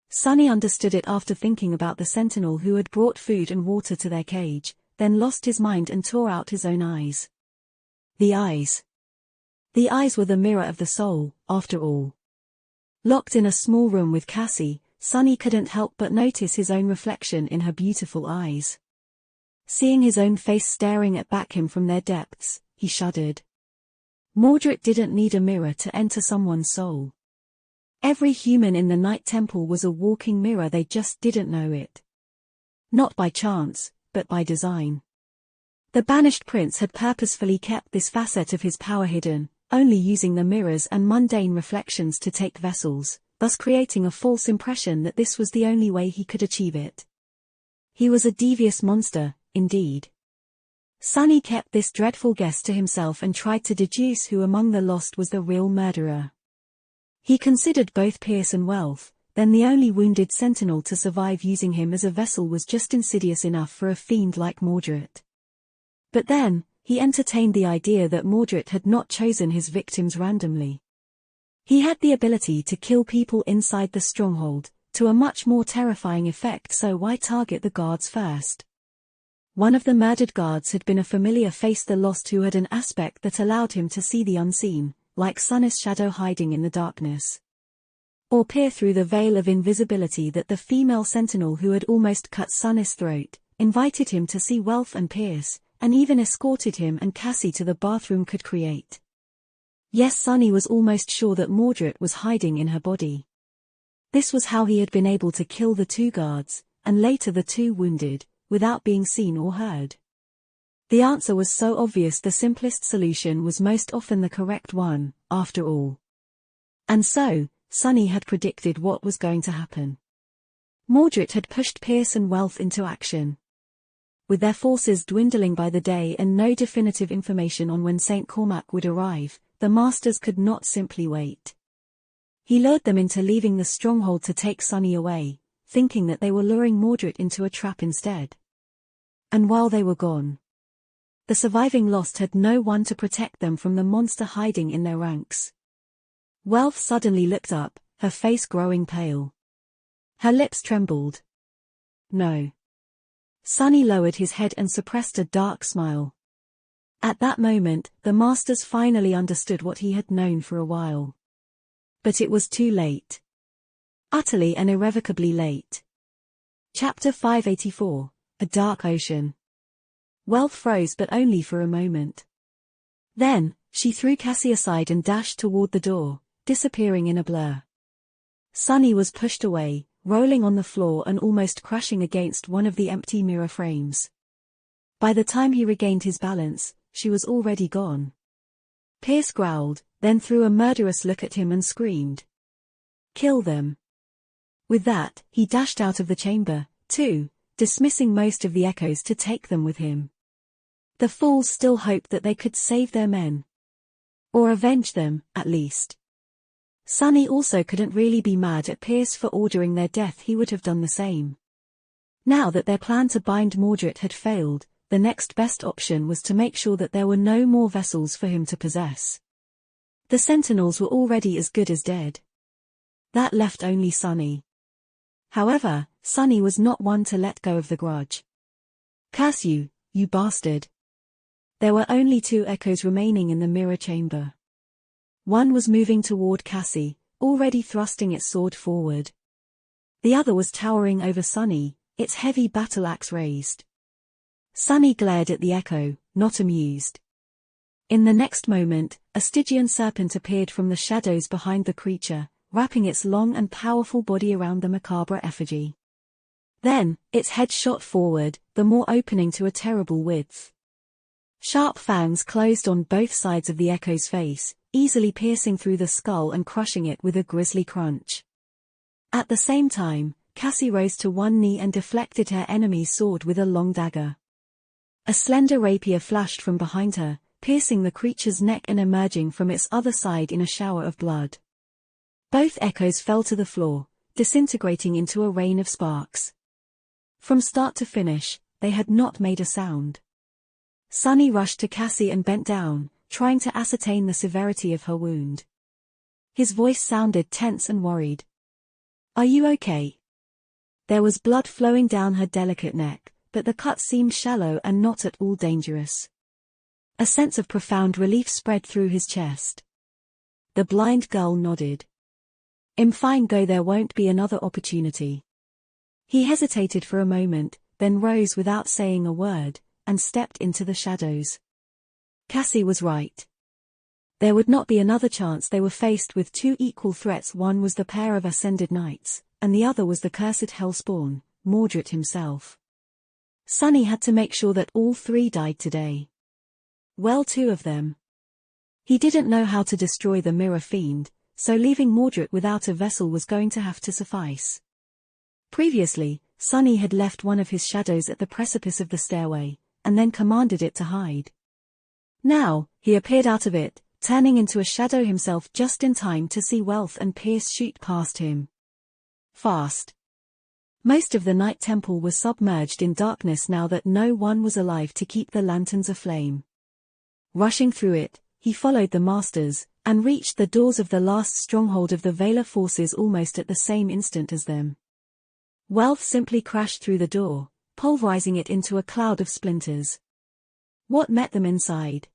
Sonny understood it after thinking about the sentinel who had brought food and water to their cage, then lost his mind and tore out his own eyes. The eyes. The eyes were the mirror of the soul, after all. Locked in a small room with Cassie, Sonny couldn't help but notice his own reflection in her beautiful eyes. Seeing his own face staring back at him from their depths, he shuddered. Mordred didn't need a mirror to enter someone's soul. Every human in the Night Temple was a walking mirror, they just didn't know it. Not by chance, but by design. The banished prince had purposefully kept this facet of his power hidden, only using the mirrors and mundane reflections to take vessels, thus creating a false impression that this was the only way he could achieve it. He was a devious monster, indeed. Sonny kept this dreadful guess to himself and tried to deduce who among the Lost was the real murderer. He considered both Pierce and Welf, then the only wounded sentinel to survive using him as a vessel was just insidious enough for a fiend like Mordred. But then, he entertained the idea that Mordred had not chosen his victims randomly. He had the ability to kill people inside the stronghold, to a much more terrifying effect, so why target the guards first? One of the murdered guards had been a familiar face, the Lost, who had an aspect that allowed him to see the unseen, like Sonny's shadow hiding in the darkness. Or peer through the veil of invisibility that the female sentinel who had almost cut Sonny's throat, invited him to see Welf and Pierce, and even escorted him and Cassie to the bathroom could create. Yes, Sonny was almost sure that Mordred was hiding in her body. This was how he had been able to kill the two guards, and later the two wounded, without being seen or heard. The answer was so obvious, the simplest solution was most often the correct one, after all. And so, Sonny had predicted what was going to happen. Mordred had pushed Pierce and Welf into action. With their forces dwindling by the day and no definitive information on when St. Cormac would arrive, the masters could not simply wait. He lured them into leaving the stronghold to take Sonny away, thinking that they were luring Mordred into a trap instead. And while they were gone, the surviving Lost had no one to protect them from the monster hiding in their ranks. Welf suddenly looked up, her face growing pale. Her lips trembled. No. Sonny lowered his head and suppressed a dark smile. At that moment, the masters finally understood what he had known for a while. But it was too late. Utterly and irrevocably late. Chapter 584, A Dark Ocean. Welf froze, but only for a moment. Then, she threw Cassie aside and dashed toward the door, disappearing in a blur. Sonny was pushed away, rolling on the floor and almost crashing against one of the empty mirror frames. By the time he regained his balance, she was already gone. Pierce growled, then threw a murderous look at him and screamed. Kill them. With that, he dashed out of the chamber, too, dismissing most of the echoes to take them with him. The fools still hoped that they could save their men. Or avenge them, at least. Sonny also couldn't really be mad at Pierce for ordering their death, he would have done the same. Now that their plan to bind Mordred had failed, the next best option was to make sure that there were no more vessels for him to possess. The sentinels were already as good as dead. That left only Sunny. However, Sunny was not one to let go of the grudge. "Curse you, you bastard." There were only 2 echoes remaining in the mirror chamber. One was moving toward Cassie, already thrusting its sword forward. The other was towering over Sunny, its heavy battle axe raised. Sunny glared at the echo, not amused. In the next moment, a Stygian serpent appeared from the shadows behind the creature, wrapping its long and powerful body around the macabre effigy. Then, its head shot forward, the maw opening to a terrible width. Sharp fangs closed on both sides of the echo's face, easily piercing through the skull and crushing it with a grisly crunch. At the same time, Cassie rose to one knee and deflected her enemy's sword with a long dagger. A slender rapier flashed from behind her, piercing the creature's neck and emerging from its other side in a shower of blood. Both echoes fell to the floor, disintegrating into a rain of sparks. From start to finish, they had not made a sound. Sunny rushed to Cassie and bent down, trying to ascertain the severity of her wound. His voice sounded tense and worried. "Are you okay?" There was blood flowing down her delicate neck, but the cut seemed shallow and not at all dangerous. A sense of profound relief spread through his chest. The blind girl nodded. "I'm fine, go, there won't be another opportunity." He hesitated for a moment, then rose without saying a word, and stepped into the shadows. Cassie was right. There would not be another chance. They were faced with 2 equal threats. One was the pair of ascended knights, and the other was the cursed hellspawn, Mordred himself. Sunny had to make sure that all 3 died today. Well, 2 of them. He didn't know how to destroy the mirror fiend, so leaving Mordred without a vessel was going to have to suffice. Previously, Sunny had left one of his shadows at the precipice of the stairway, and then commanded it to hide. Now, he appeared out of it, turning into a shadow himself just in time to see Wealth and Pierce shoot past him. Fast. Most of the Night Temple was submerged in darkness now that no one was alive to keep the lanterns aflame. Rushing through it, he followed the masters, and reached the doors of the last stronghold of the Valar forces almost at the same instant as them. Wealth simply crashed through the door, pulverizing it into a cloud of splinters. What met them inside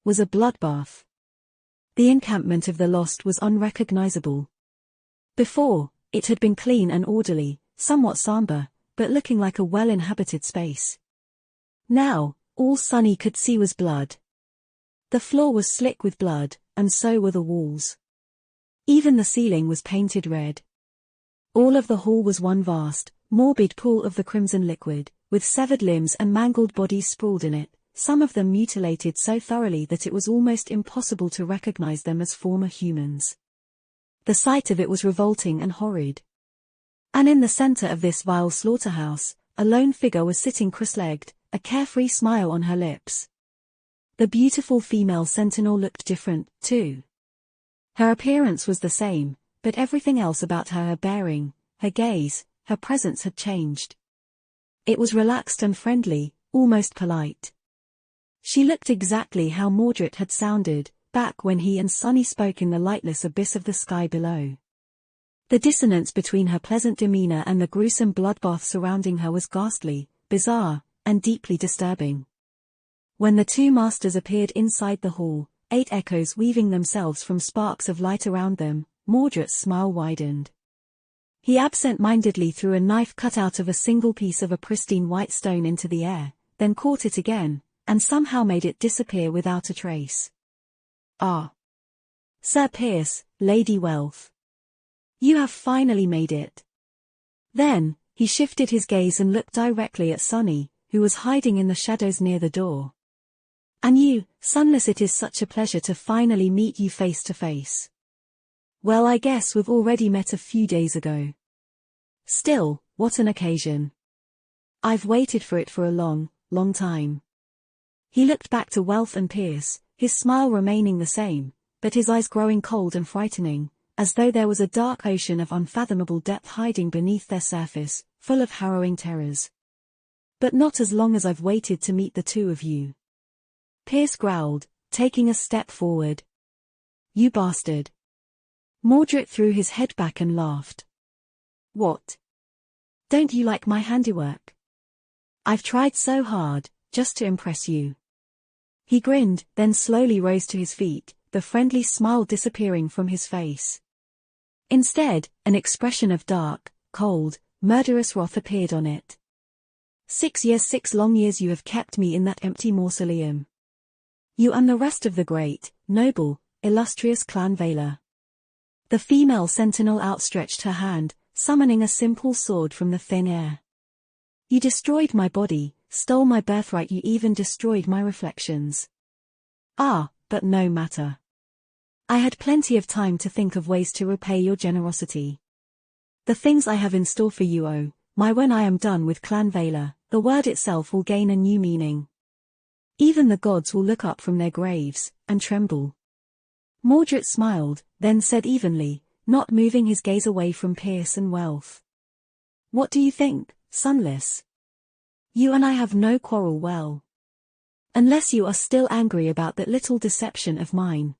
was a bloodbath. The encampment of the Lost was unrecognizable. Before, it had been clean and orderly, somewhat somber, but looking like a well-inhabited space. Now, all Sunny could see was blood. The floor was slick with blood, and so were the walls. Even the ceiling was painted red. All of the hall was one vast, morbid pool of the crimson liquid, with severed limbs and mangled bodies sprawled in it, some of them mutilated so thoroughly that it was almost impossible to recognize them as former humans. The sight of it was revolting and horrid. And in the center of this vile slaughterhouse, a lone figure was sitting cross-legged, a carefree smile on her lips. The beautiful female sentinel looked different, too. Her appearance was the same, but everything else about her, her bearing, her gaze, her presence had changed. It was relaxed and friendly, almost polite. She looked exactly how Mordred had sounded, back when he and Sunny spoke in the lightless abyss of the sky below. The dissonance between her pleasant demeanor and the gruesome bloodbath surrounding her was ghastly, bizarre, and deeply disturbing. When the 2 masters appeared inside the hall, 8 echoes weaving themselves from sparks of light around them, Mordred's smile widened. He absent-mindedly threw a knife cut out of a single piece of a pristine white stone into the air, then caught it again, and somehow made it disappear without a trace. "Ah. Sir Pierce, Lady Wealth. You have finally made it." Then, he shifted his gaze and looked directly at Sunny, who was hiding in the shadows near the door. "And you, Sunless, it is such a pleasure to finally meet you face to face." "Well, I guess we've already met a few days ago." "Still, what an occasion. I've waited for it for a long, long time." He looked back to Wealth and Pierce, his smile remaining the same, but his eyes growing cold and frightening, as though there was a dark ocean of unfathomable depth hiding beneath their surface, full of harrowing terrors. "But not as long as I've waited to meet the 2 of you." Pierce growled, taking a step forward. "You bastard. Mordred threw his head back and laughed. What? Don't you like my handiwork? I've tried so hard, just to impress you. He grinned, then slowly rose to his feet, the friendly smile disappearing from his face. Instead, an expression of dark, cold, murderous wrath appeared on it. 6 years, 6 long years you have kept me in that empty mausoleum. You and the rest of the great, noble, illustrious clan Valar. The female sentinel outstretched her hand, summoning a simple sword from the thin air. You destroyed my body, stole my birthright, you even destroyed my reflections. Ah, but no matter. I had plenty of time to think of ways to repay your generosity. The things I have in store for you, oh, my, when I am done with Clan Valar, the word itself will gain a new meaning. Even the gods will look up from their graves, and tremble. Mordred smiled, then said evenly, not moving his gaze away from Pierce and Wealth. What do you think, Sunless? You and I have no quarrel, well. Unless you are still angry about that little deception of mine.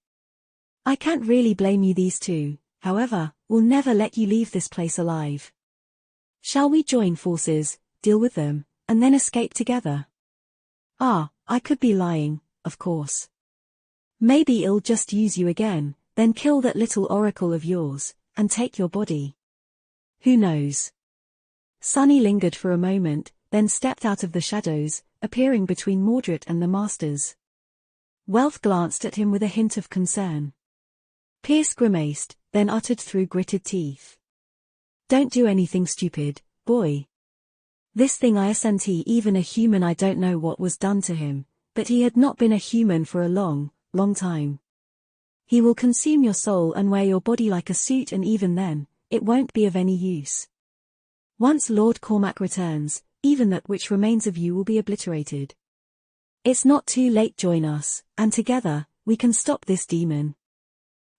I can't really blame you. These two, however, will never let you leave this place alive. Shall we join forces, deal with them, and then escape together? Ah, I could be lying, of course. Maybe I'll just use you again, then kill that little oracle of yours, and take your body. Who knows? Sunny lingered for a moment, then stepped out of the shadows, appearing between Mordred and the masters. Wealth glanced at him with a hint of concern. Pierce grimaced, then uttered through gritted teeth. Don't do anything stupid, boy. This thing isn't even a human. I don't know what was done to him, but he had not been a human for a long time. He will consume your soul and wear your body like a suit, and even then, it won't be of any use. Once Lord Cormac returns, even that which remains of you will be obliterated. It's not too late. Join us, and together, we can stop this demon.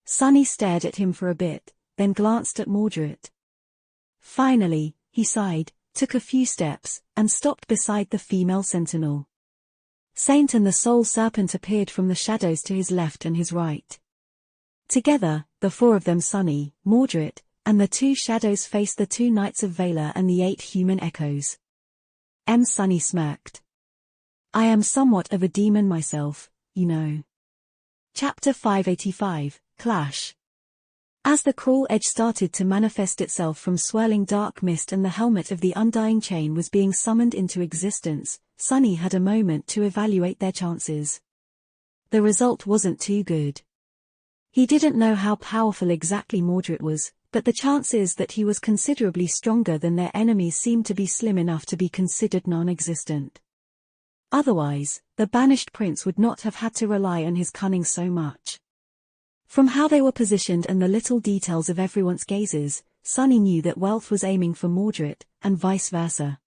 Sunny stared at him for a bit, then glanced at Mordred. Finally, he sighed, took a few steps, and stopped beside the female sentinel. Saint and the Soul Serpent appeared from the shadows to his left and his right. Together, the four of them, Sunny, Mordred, and the two shadows, faced the two knights of Valar and the 8 human echoes. Sunny smirked. I am somewhat of a demon myself, you know. Chapter 585, Clash. As the cruel edge started to manifest itself from swirling dark mist and the helmet of the Undying Chain was being summoned into existence, Sunny had a moment to evaluate their chances. The result wasn't too good. He didn't know how powerful exactly Mordred was, but the chances that he was considerably stronger than their enemies seemed to be slim enough to be considered non-existent. Otherwise, the banished prince would not have had to rely on his cunning so much. From how they were positioned and the little details of everyone's gazes, Sunny knew that Wealth was aiming for Mordred, and vice versa.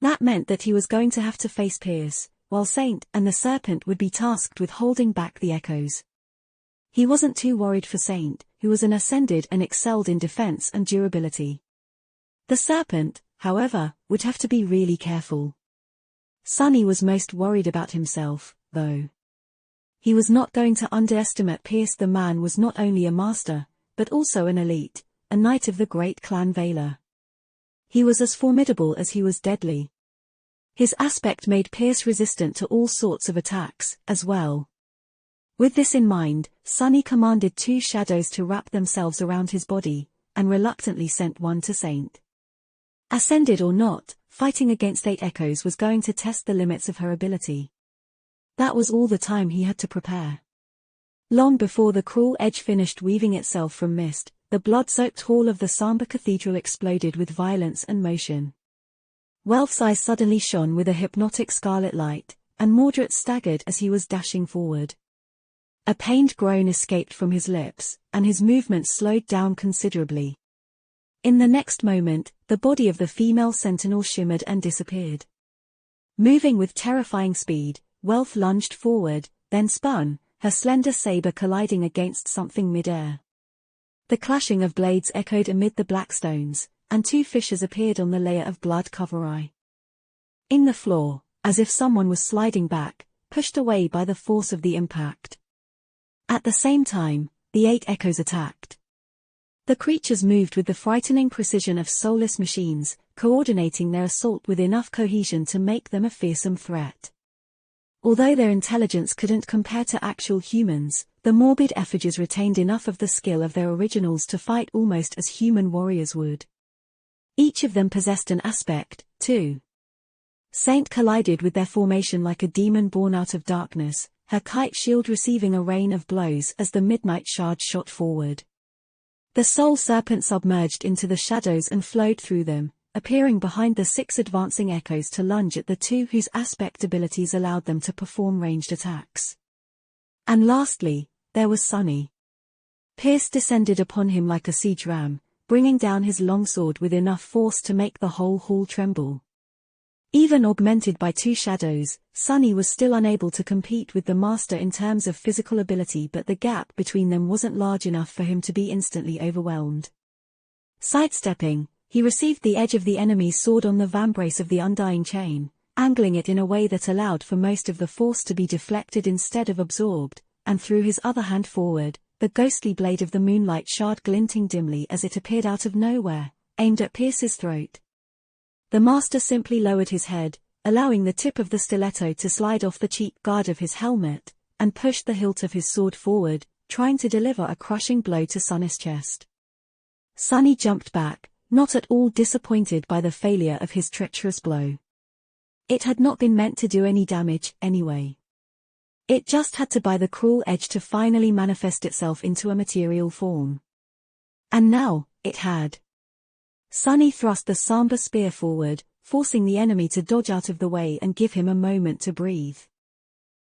That meant that he was going to have to face Pierce, while Saint and the Serpent would be tasked with holding back the echoes. He wasn't too worried for Saint, who was an ascended and excelled in defense and durability. The Serpent, however, would have to be really careful. Sunny was most worried about himself, though. He was not going to underestimate Pierce. The man was not only a master, but also an elite, a knight of the great clan Valar. He was as formidable as he was deadly. His aspect made Pierce resistant to all sorts of attacks, as well. With this in mind, Sunny commanded 2 shadows to wrap themselves around his body, and reluctantly sent one to Saint. Ascended or not, fighting against 8 echoes was going to test the limits of her ability. That was all the time he had to prepare. Long before the cruel edge finished weaving itself from mist, the blood-soaked hall of the somber cathedral exploded with violence and motion. Wealth's eyes suddenly shone with a hypnotic scarlet light, and Mordred staggered as he was dashing forward. A pained groan escaped from his lips, and his movements slowed down considerably. In the next moment, the body of the female sentinel shimmered and disappeared. Moving with terrifying speed, Wealth lunged forward, then spun, her slender saber colliding against something mid-air. The clashing of blades echoed amid the black stones, and 2 fissures appeared on the layer of blood cover. In the floor, as if someone was sliding back, pushed away by the force of the impact. At the same time, the 8 echoes attacked. The creatures moved with the frightening precision of soulless machines, coordinating their assault with enough cohesion to make them a fearsome threat. Although their intelligence couldn't compare to actual humans, the morbid effigies retained enough of the skill of their originals to fight almost as human warriors would. Each of them possessed an aspect, too. Saint collided with their formation like a demon born out of darkness, her kite shield receiving a rain of blows as the Midnight Shard shot forward. The Soul Serpent submerged into the shadows and flowed through them, appearing behind the 6 advancing echoes to lunge at the 2 whose aspect abilities allowed them to perform ranged attacks. And lastly, there was Sunny. Pierce descended upon him like a siege ram, bringing down his longsword with enough force to make the whole hall tremble. Even augmented by 2 shadows, Sunny was still unable to compete with the Master in terms of physical ability, but the gap between them wasn't large enough for him to be instantly overwhelmed. Sidestepping, he received the edge of the enemy's sword on the vambrace of the Undying Chain, angling it in a way that allowed for most of the force to be deflected instead of absorbed, and threw his other hand forward, the ghostly blade of the Moonlight Shard glinting dimly as it appeared out of nowhere, aimed at Pierce's throat. The Master simply lowered his head, allowing the tip of the stiletto to slide off the cheek guard of his helmet, and pushed the hilt of his sword forward, trying to deliver a crushing blow to Sunny's chest. Sunny jumped back, not at all disappointed by the failure of his treacherous blow. It had not been meant to do any damage, anyway. It just had to buy the cruel edge to finally manifest itself into a material form. And now, it had. Sunny thrust the Samba spear forward, forcing the enemy to dodge out of the way and give him a moment to breathe.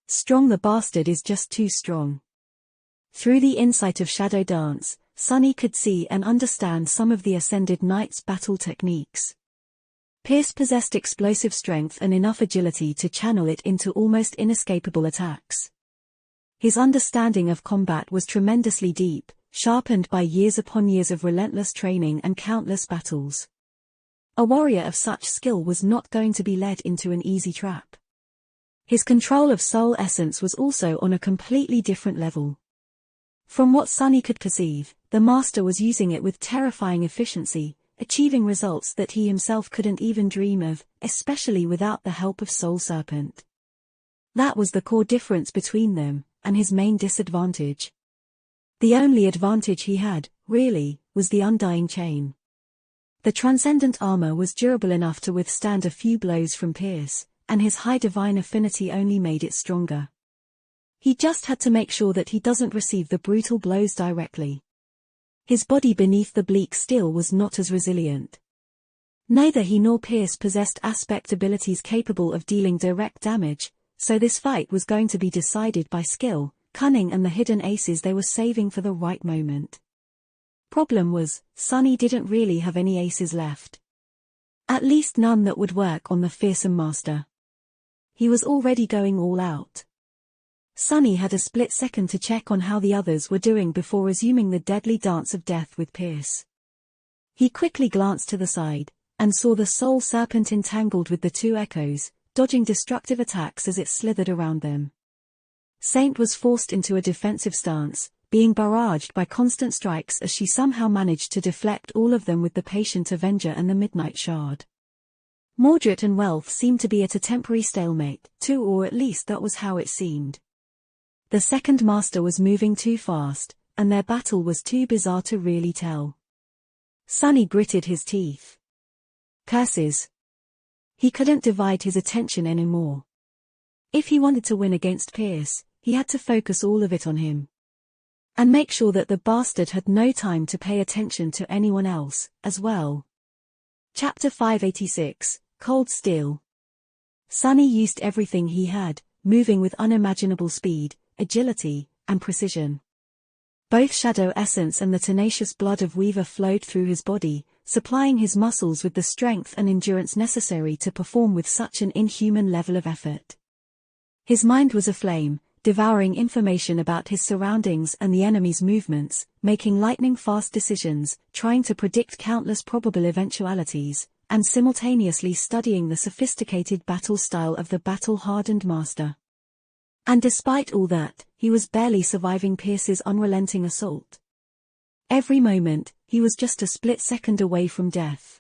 Strong the bastard is just too strong. Through the insight of Shadow Dance, Sunny could see and understand some of the Ascended Knight's battle techniques. Pierce possessed explosive strength and enough agility to channel it into almost inescapable attacks. His understanding of combat was tremendously deep, sharpened by years upon years of relentless training and countless battles. A warrior of such skill was not going to be led into an easy trap. His control of soul essence was also on a completely different level. From what Sunny could perceive, the Master was using it with terrifying efficiency, achieving results that he himself couldn't even dream of, especially without the help of Soul Serpent. That was the core difference between them, and his main disadvantage. The only advantage he had, really, was the Undying Chain. The transcendent armor was durable enough to withstand a few blows from Pierce, and his high divine affinity only made it stronger. He just had to make sure that he doesn't receive the brutal blows directly. His body beneath the bleak steel was not as resilient. Neither he nor Pierce possessed aspect abilities capable of dealing direct damage, so this fight was going to be decided by skill, cunning and the hidden aces they were saving for the right moment. Problem was, Sunny didn't really have any aces left. At least none that would work on the fearsome Master. He was already going all out. Sunny had a split second to check on how the others were doing before resuming the deadly dance of death with Pierce. He quickly glanced to the side, and saw the Soul Serpent entangled with the 2 echoes, dodging destructive attacks as it slithered around them. Saint was forced into a defensive stance, being barraged by constant strikes as she somehow managed to deflect all of them with the Patient Avenger and the Midnight Shard. Mordred and Wealth seemed to be at a temporary stalemate, too, or at least that was how it seemed. The second Master was moving too fast, and their battle was too bizarre to really tell. Sunny gritted his teeth. Curses. He couldn't divide his attention anymore. If he wanted to win against Pierce, he had to focus all of it on him. And make sure that the bastard had no time to pay attention to anyone else, as well. Chapter 586, Cold Steel. Sunny used everything he had, moving with unimaginable speed, agility, and precision. Both Shadow Essence and the tenacious blood of Weaver flowed through his body, supplying his muscles with the strength and endurance necessary to perform with such an inhuman level of effort. His mind was aflame, devouring information about his surroundings and the enemy's movements, making lightning-fast decisions, trying to predict countless probable eventualities, and simultaneously studying the sophisticated battle style of the battle-hardened Master. And despite all that, he was barely surviving Pierce's unrelenting assault. Every moment, he he was just a split second away from death.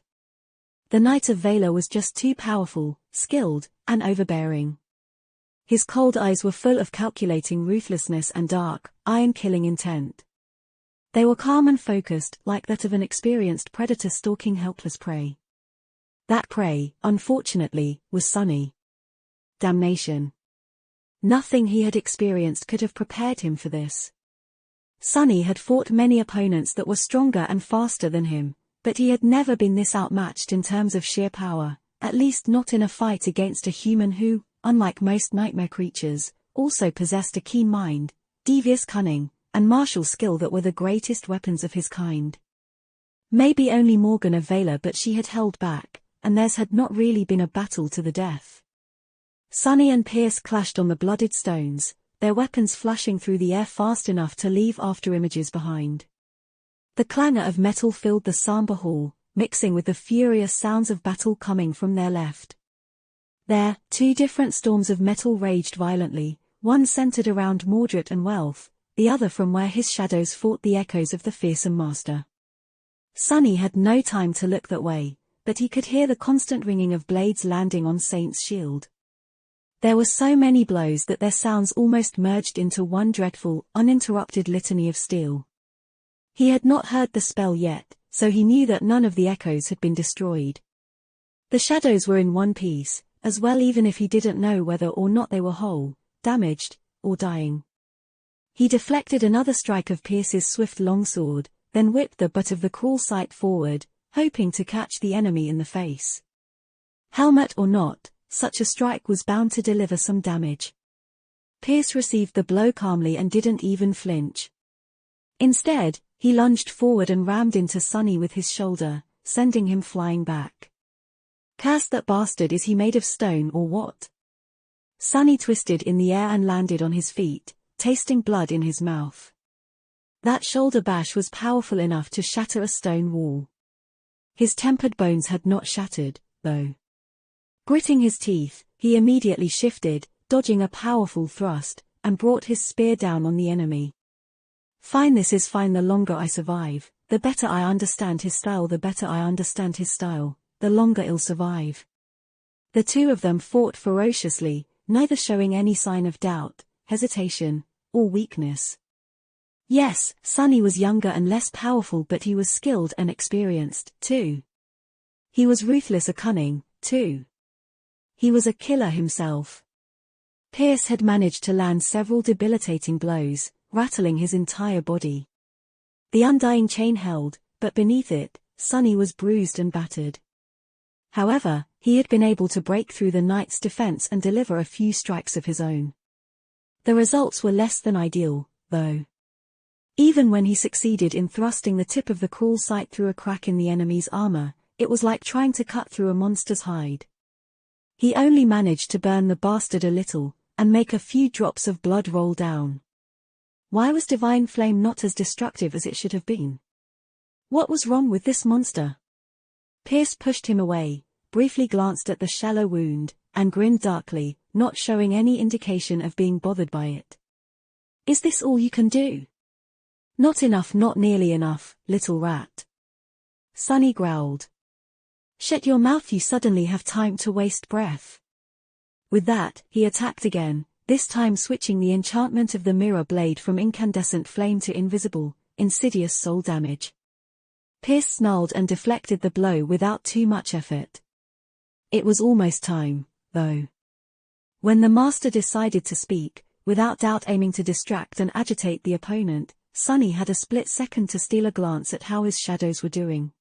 The Knight of Valor was just too powerful, skilled, and overbearing. His cold eyes were full of calculating ruthlessness and dark, iron-killing intent. They were calm and focused, like that of an experienced predator stalking helpless prey. That prey, unfortunately, was Sunny. Damnation. Nothing he had experienced could have prepared him for this. Sunny had fought many opponents that were stronger and faster than him, but he had never been this outmatched in terms of sheer power, at least not in a fight against a human who, unlike most nightmare creatures, also possessed a keen mind, devious cunning, and martial skill that were the greatest weapons of his kind. Maybe only Morgan of Valor, but she had held back, and theirs had not really been a battle to the death. Sunny and Pierce clashed on the blooded stones, their weapons flashing through the air fast enough to leave after-images behind. The clangor of metal filled the somber hall, mixing with the furious sounds of battle coming from their left. There, two different storms of metal raged violently, one centered around Mordred and Wealth, the other from where his shadows fought the echoes of the fearsome master. Sunny had no time to look that way, but he could hear the constant ringing of blades landing on Saint's shield. There were so many blows that their sounds almost merged into one dreadful, uninterrupted litany of steel. He had not heard the spell yet, so he knew that none of the echoes had been destroyed. The shadows were in one piece, as well, even if he didn't know whether or not they were whole, damaged, or dying. He deflected another strike of Pierce's swift longsword, then whipped the butt of the cruel sight forward, hoping to catch the enemy in the face. Helmet or not, such a strike was bound to deliver some damage. Pierce received the blow calmly and didn't even flinch. Instead, he lunged forward and rammed into Sunny with his shoulder, sending him flying back. Curse that bastard, is he made of stone or what? Sunny twisted in the air and landed on his feet, tasting blood in his mouth. That shoulder bash was powerful enough to shatter a stone wall. His tempered bones had not shattered, though. Gritting his teeth, he immediately shifted, dodging a powerful thrust, and brought his spear down on the enemy. Fine, this is fine. The longer I survive, the better I understand his style. The better I understand his style, the longer I'll survive. The two of them fought ferociously, neither showing any sign of doubt, hesitation, or weakness. Yes, Sunny was younger and less powerful, but he was skilled and experienced, too. He was ruthless and cunning, too. He was a killer himself. Pierce had managed to land several debilitating blows, rattling his entire body. The undying chain held, but beneath it, Sunny was bruised and battered. However, he had been able to break through the knight's defense and deliver a few strikes of his own. The results were less than ideal, though. Even when he succeeded in thrusting the tip of the cruel sight through a crack in the enemy's armor, it was like trying to cut through a monster's hide. He only managed to burn the bastard a little, and make a few drops of blood roll down. Why was Divine Flame not as destructive as it should have been? What was wrong with this monster? Pierce pushed him away, briefly glanced at the shallow wound, and grinned darkly, not showing any indication of being bothered by it. Is this all you can do? Not enough, not nearly enough, little rat. Sunny growled. Shut your mouth, you suddenly have time to waste breath. With that, he attacked again, this time switching the enchantment of the mirror blade from incandescent flame to invisible, insidious soul damage. Pierce snarled and deflected the blow without too much effort. It was almost time, though. When the master decided to speak, without doubt aiming to distract and agitate the opponent, Sunny had a split second to steal a glance at how his shadows were doing.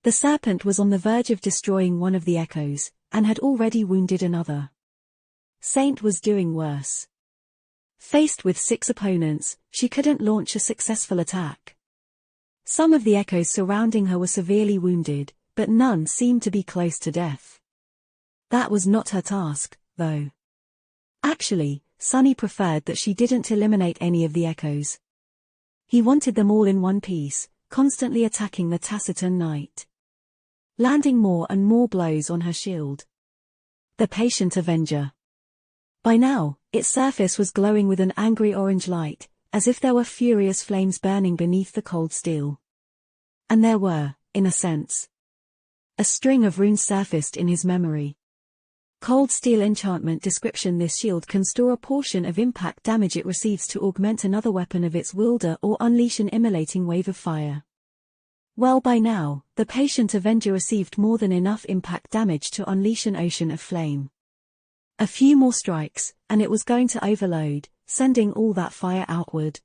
The serpent was on the verge of destroying one of the echoes, and had already wounded another. Saint was doing worse. Faced with 6 opponents, she couldn't launch a successful attack. Some of the echoes surrounding her were severely wounded, but none seemed to be close to death. That was not her task, though. Actually, Sunny preferred that she didn't eliminate any of the echoes. He wanted them all in one piece, constantly attacking the taciturn knight. Landing more and more blows on her shield. The patient avenger. By now, its surface was glowing with an angry orange light, as if there were furious flames burning beneath the cold steel. And there were, in a sense, a string of runes surfaced in his memory. Cold Steel enchantment description: this shield can store a portion of impact damage it receives to augment another weapon of its wielder or unleash an immolating wave of fire. Well, by now, the patient Avenger received more than enough impact damage to unleash an ocean of flame. A few more strikes, and it was going to overload, sending all that fire outward.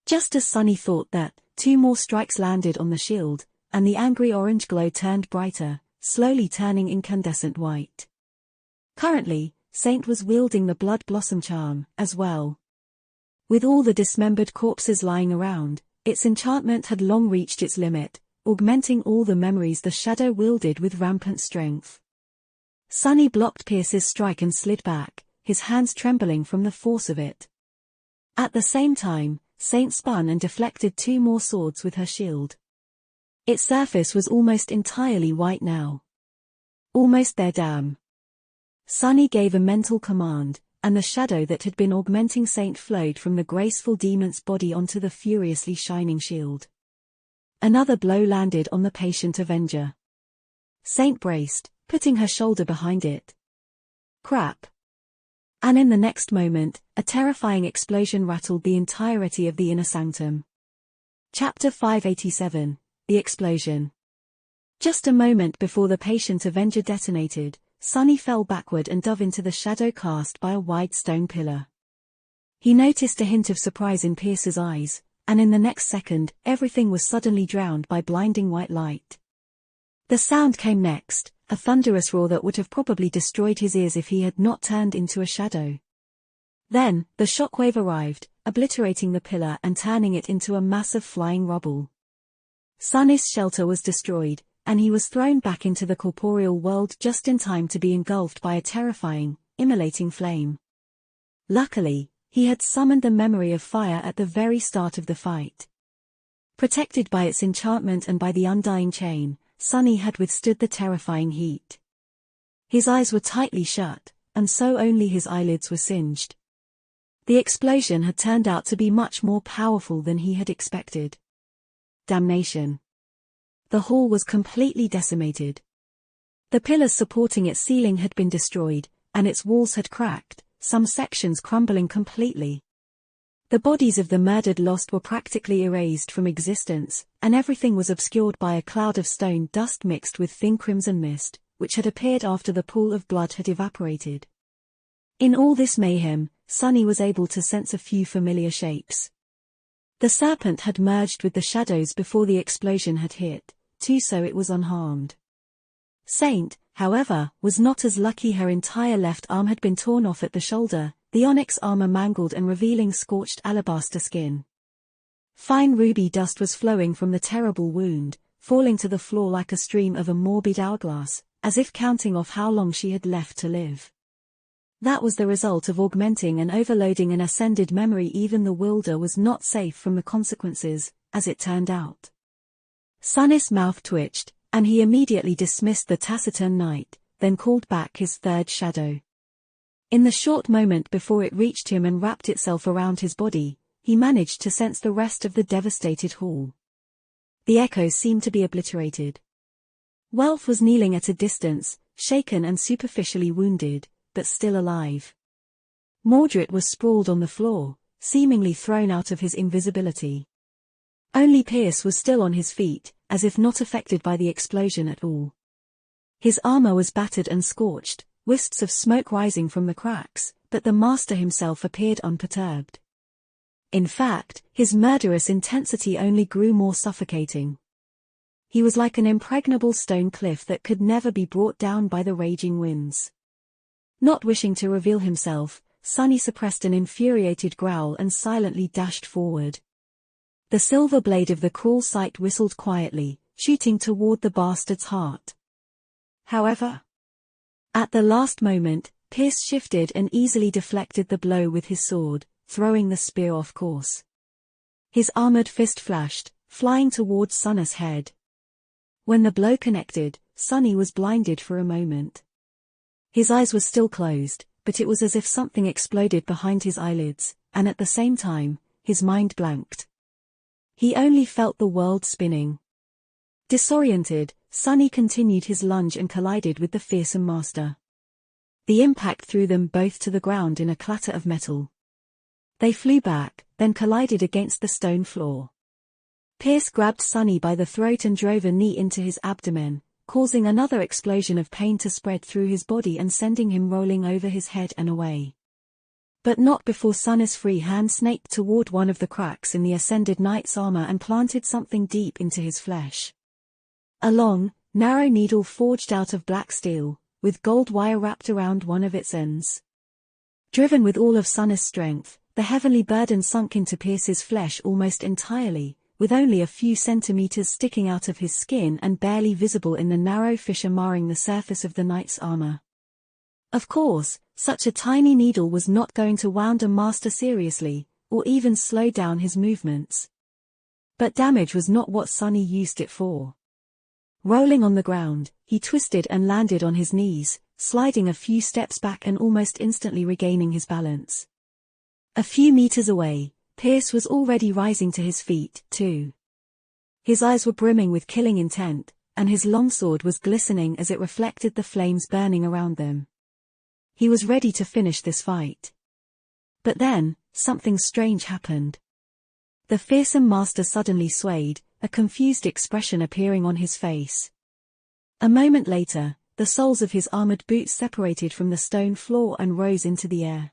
Just as Sunny thought that, 2 more strikes landed on the shield, and the angry orange glow turned brighter, slowly turning incandescent white. Currently, Saint was wielding the Blood Blossom charm, as well. With all the dismembered corpses lying around, its enchantment had long reached its limit, augmenting all the memories the shadow wielded with rampant strength. Sunny blocked Pierce's strike and slid back, his hands trembling from the force of it. At the same time, Saint spun and deflected 2 more swords with her shield. Its surface was almost entirely white now. Almost there, damn. Sunny gave a mental command, and the shadow that had been augmenting Saint flowed from the graceful demon's body onto the furiously shining shield. Another blow landed on the patient Avenger. Saint braced, putting her shoulder behind it. Crap. And in the next moment, a terrifying explosion rattled the entirety of the inner sanctum. Chapter 587, The Explosion. Just a moment before the patient Avenger detonated, Sunny fell backward and dove into the shadow cast by a wide stone pillar. He noticed a hint of surprise in Pierce's eyes, and in the next second, everything was suddenly drowned by blinding white light. The sound came next, a thunderous roar that would have probably destroyed his ears if he had not turned into a shadow. Then, the shockwave arrived, obliterating the pillar and turning it into a mass of flying rubble. Sunny's shelter was destroyed, and he was thrown back into the corporeal world just in time to be engulfed by a terrifying, immolating flame. Luckily, he had summoned the memory of fire at the very start of the fight. Protected by its enchantment and by the undying chain, Sunny had withstood the terrifying heat. His eyes were tightly shut, and so only his eyelids were singed. The explosion had turned out to be much more powerful than he had expected. Damnation. The hall was completely decimated. The pillars supporting its ceiling had been destroyed, and its walls had cracked, some sections crumbling completely. The bodies of the murdered lost were practically erased from existence, and everything was obscured by a cloud of stone dust mixed with thin crimson mist, which had appeared after the pool of blood had evaporated. In all this mayhem, Sunny was able to sense a few familiar shapes. The serpent had merged with the shadows before the explosion had hit, too, so it was unharmed. Saint, however, was not as lucky. Her entire left arm had been torn off at the shoulder, the onyx armor mangled and revealing scorched alabaster skin. Fine ruby dust was flowing from the terrible wound, falling to the floor like a stream of a morbid hourglass, as if counting off how long she had left to live. That was the result of augmenting and overloading an ascended memory. Even the wielder was not safe from the consequences, as it turned out. Sunny's mouth twitched, and he immediately dismissed the taciturn knight, then called back his third shadow. In the short moment before it reached him and wrapped itself around his body, he managed to sense the rest of the devastated hall. The echoes seemed to be obliterated. Welf was kneeling at a distance, shaken and superficially wounded, but still alive. Mordred was sprawled on the floor, seemingly thrown out of his invisibility. Only Pierce was still on his feet, as if not affected by the explosion at all. His armor was battered and scorched, wisps of smoke rising from the cracks, but the master himself appeared unperturbed. In fact, his murderous intensity only grew more suffocating. He was like an impregnable stone cliff that could never be brought down by the raging winds. Not wishing to reveal himself, Sunny suppressed an infuriated growl and silently dashed forward. The silver blade of the cruel sight whistled quietly, shooting toward the bastard's heart. However, at the last moment, Pierce shifted and easily deflected the blow with his sword, throwing the spear off course. His armored fist flashed, flying towards Sunny's head. When the blow connected, Sunny was blinded for a moment. His eyes were still closed, but it was as if something exploded behind his eyelids, and at the same time, his mind blanked. He only felt the world spinning. Disoriented, Sunny continued his lunge and collided with the fearsome master. The impact threw them both to the ground in a clatter of metal. They flew back, then collided against the stone floor. Pierce grabbed Sunny by the throat and drove a knee into his abdomen, causing another explosion of pain to spread through his body and sending him rolling over his head and away. But not before Sunny's free hand snaked toward one of the cracks in the Ascended Knight's armor and planted something deep into his flesh. A long, narrow needle forged out of black steel, with gold wire wrapped around one of its ends. Driven with all of Sunny's strength, the heavenly burden sunk into Pierce's flesh almost entirely, with only a few centimeters sticking out of his skin and barely visible in the narrow fissure marring the surface of the knight's armor. Of course, such a tiny needle was not going to wound a master seriously, or even slow down his movements. But damage was not what Sunny used it for. Rolling on the ground, he twisted and landed on his knees, sliding a few steps back and almost instantly regaining his balance. A few meters away, Pierce was already rising to his feet, too. His eyes were brimming with killing intent, and his longsword was glistening as it reflected the flames burning around them. He was ready to finish this fight. But then, something strange happened. The fearsome master suddenly swayed, a confused expression appearing on his face. A moment later, the soles of his armored boots separated from the stone floor and rose into the air.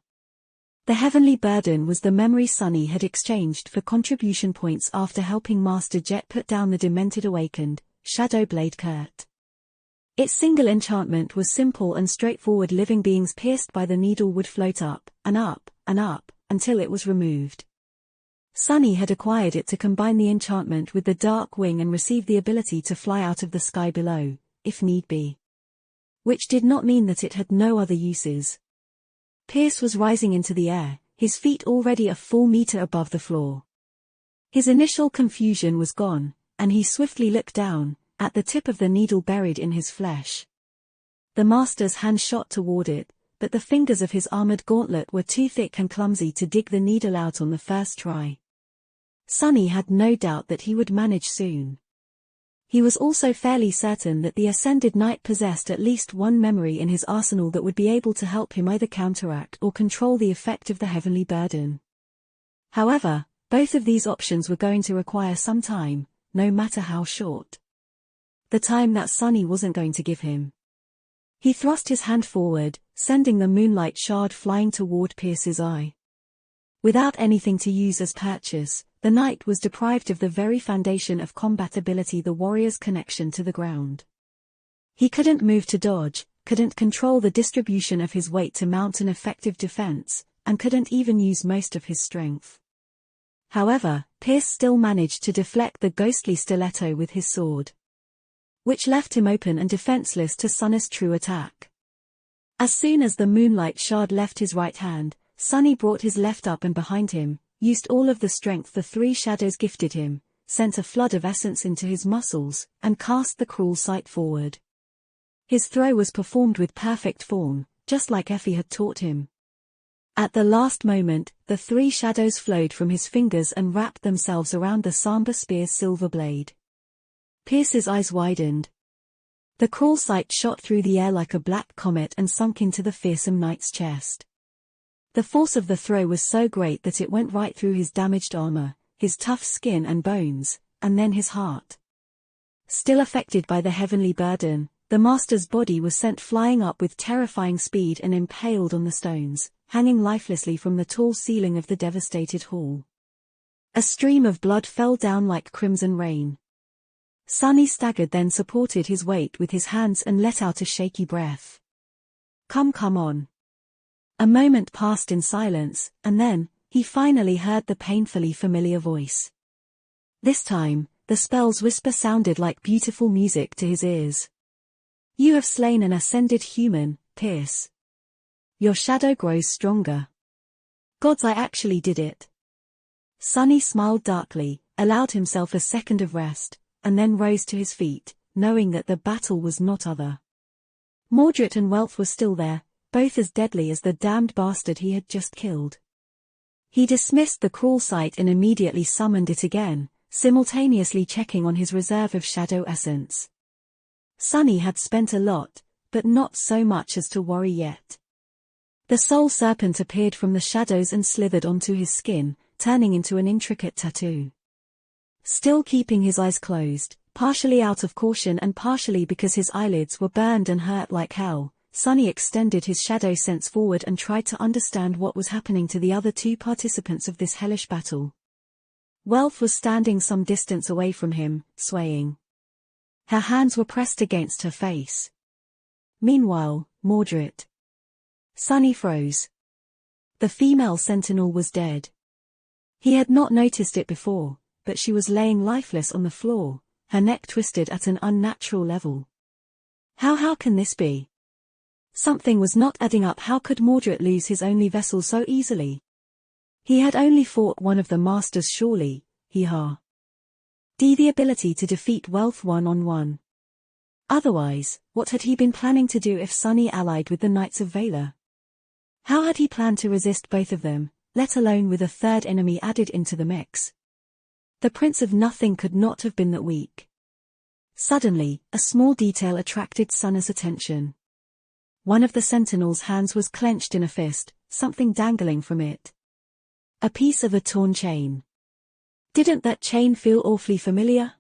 The heavenly burden was the memory Sunny had exchanged for contribution points after helping Master Jet put down the demented awakened, Shadow Blade Kurt. Its single enchantment was simple and straightforward: living beings pierced by the needle would float up, and up, and up, until it was removed. Sunny had acquired it to combine the enchantment with the dark wing and receive the ability to fly out of the sky below, if need be. Which did not mean that it had no other uses. Pierce was rising into the air, his feet already a full meter above the floor. His initial confusion was gone, and he swiftly looked down, at the tip of the needle buried in his flesh. The master's hand shot toward it, but the fingers of his armored gauntlet were too thick and clumsy to dig the needle out on the first try. Sunny had no doubt that he would manage soon. He was also fairly certain that the Ascended Knight possessed at least one memory in his arsenal that would be able to help him either counteract or control the effect of the heavenly burden. However, both of these options were going to require some time, no matter how short. The time that Sunny wasn't going to give him. He thrust his hand forward, sending the moonlight shard flying toward Pierce's eye. Without anything to use as purchase, the knight was deprived of the very foundation of combat ability, the warrior's connection to the ground. He couldn't move to dodge, couldn't control the distribution of his weight to mount an effective defense, and couldn't even use most of his strength. However, Pierce still managed to deflect the ghostly stiletto with his sword, which left him open and defenseless to Sunny's true attack. As soon as the moonlight shard left his right hand, Sunny brought his left up and behind him, used all of the strength the three shadows gifted him, sent a flood of essence into his muscles, and cast the cruel sight forward. His throw was performed with perfect form, just like Effie had taught him. At the last moment, the three shadows flowed from his fingers and wrapped themselves around the Samba spear's silver blade. Pierce's eyes widened. The cruel sight shot through the air like a black comet and sunk into the fearsome knight's chest. The force of the throw was so great that it went right through his damaged armor, his tough skin and bones, and then his heart. Still affected by the heavenly burden, the master's body was sent flying up with terrifying speed and impaled on the stones, hanging lifelessly from the tall ceiling of the devastated hall. A stream of blood fell down like crimson rain. Sunny staggered, then supported his weight with his hands and let out a shaky breath. Come on. A moment passed in silence, and then, he finally heard the painfully familiar voice. This time, the spell's whisper sounded like beautiful music to his ears. You have slain an ascended human, Pierce. Your shadow grows stronger. Gods, I actually did it. Sunny smiled darkly, allowed himself a second of rest, and then rose to his feet, knowing that the battle was not over. Mordred and Wealth were still there, both as deadly as the damned bastard he had just killed. He dismissed the cruel sight and immediately summoned it again, simultaneously checking on his reserve of shadow essence. Sunny had spent a lot, but not so much as to worry yet. The soul serpent appeared from the shadows and slithered onto his skin, turning into an intricate tattoo. Still keeping his eyes closed, partially out of caution and partially because his eyelids were burned and hurt like hell, Sunny extended his shadow sense forward and tried to understand what was happening to the other two participants of this hellish battle. Wealth was standing some distance away from him, swaying. Her hands were pressed against her face. Meanwhile, Mordred. Sunny froze. The female sentinel was dead. He had not noticed it before, but she was laying lifeless on the floor, her neck twisted at an unnatural level. How can this be? Something was not adding up. How could Mordred lose his only vessel so easily? He had only fought one of the masters surely, he had the ability to defeat Wealth one-on-one. Otherwise, what had he been planning to do if Sunny allied with the Knights of Valor? How had he planned to resist both of them, let alone with a third enemy added into the mix? The Prince of Nothing could not have been that weak. Suddenly, a small detail attracted Sunny's attention. One of the sentinel's hands was clenched in a fist, something dangling from it. A piece of a torn chain. Didn't that chain feel awfully familiar?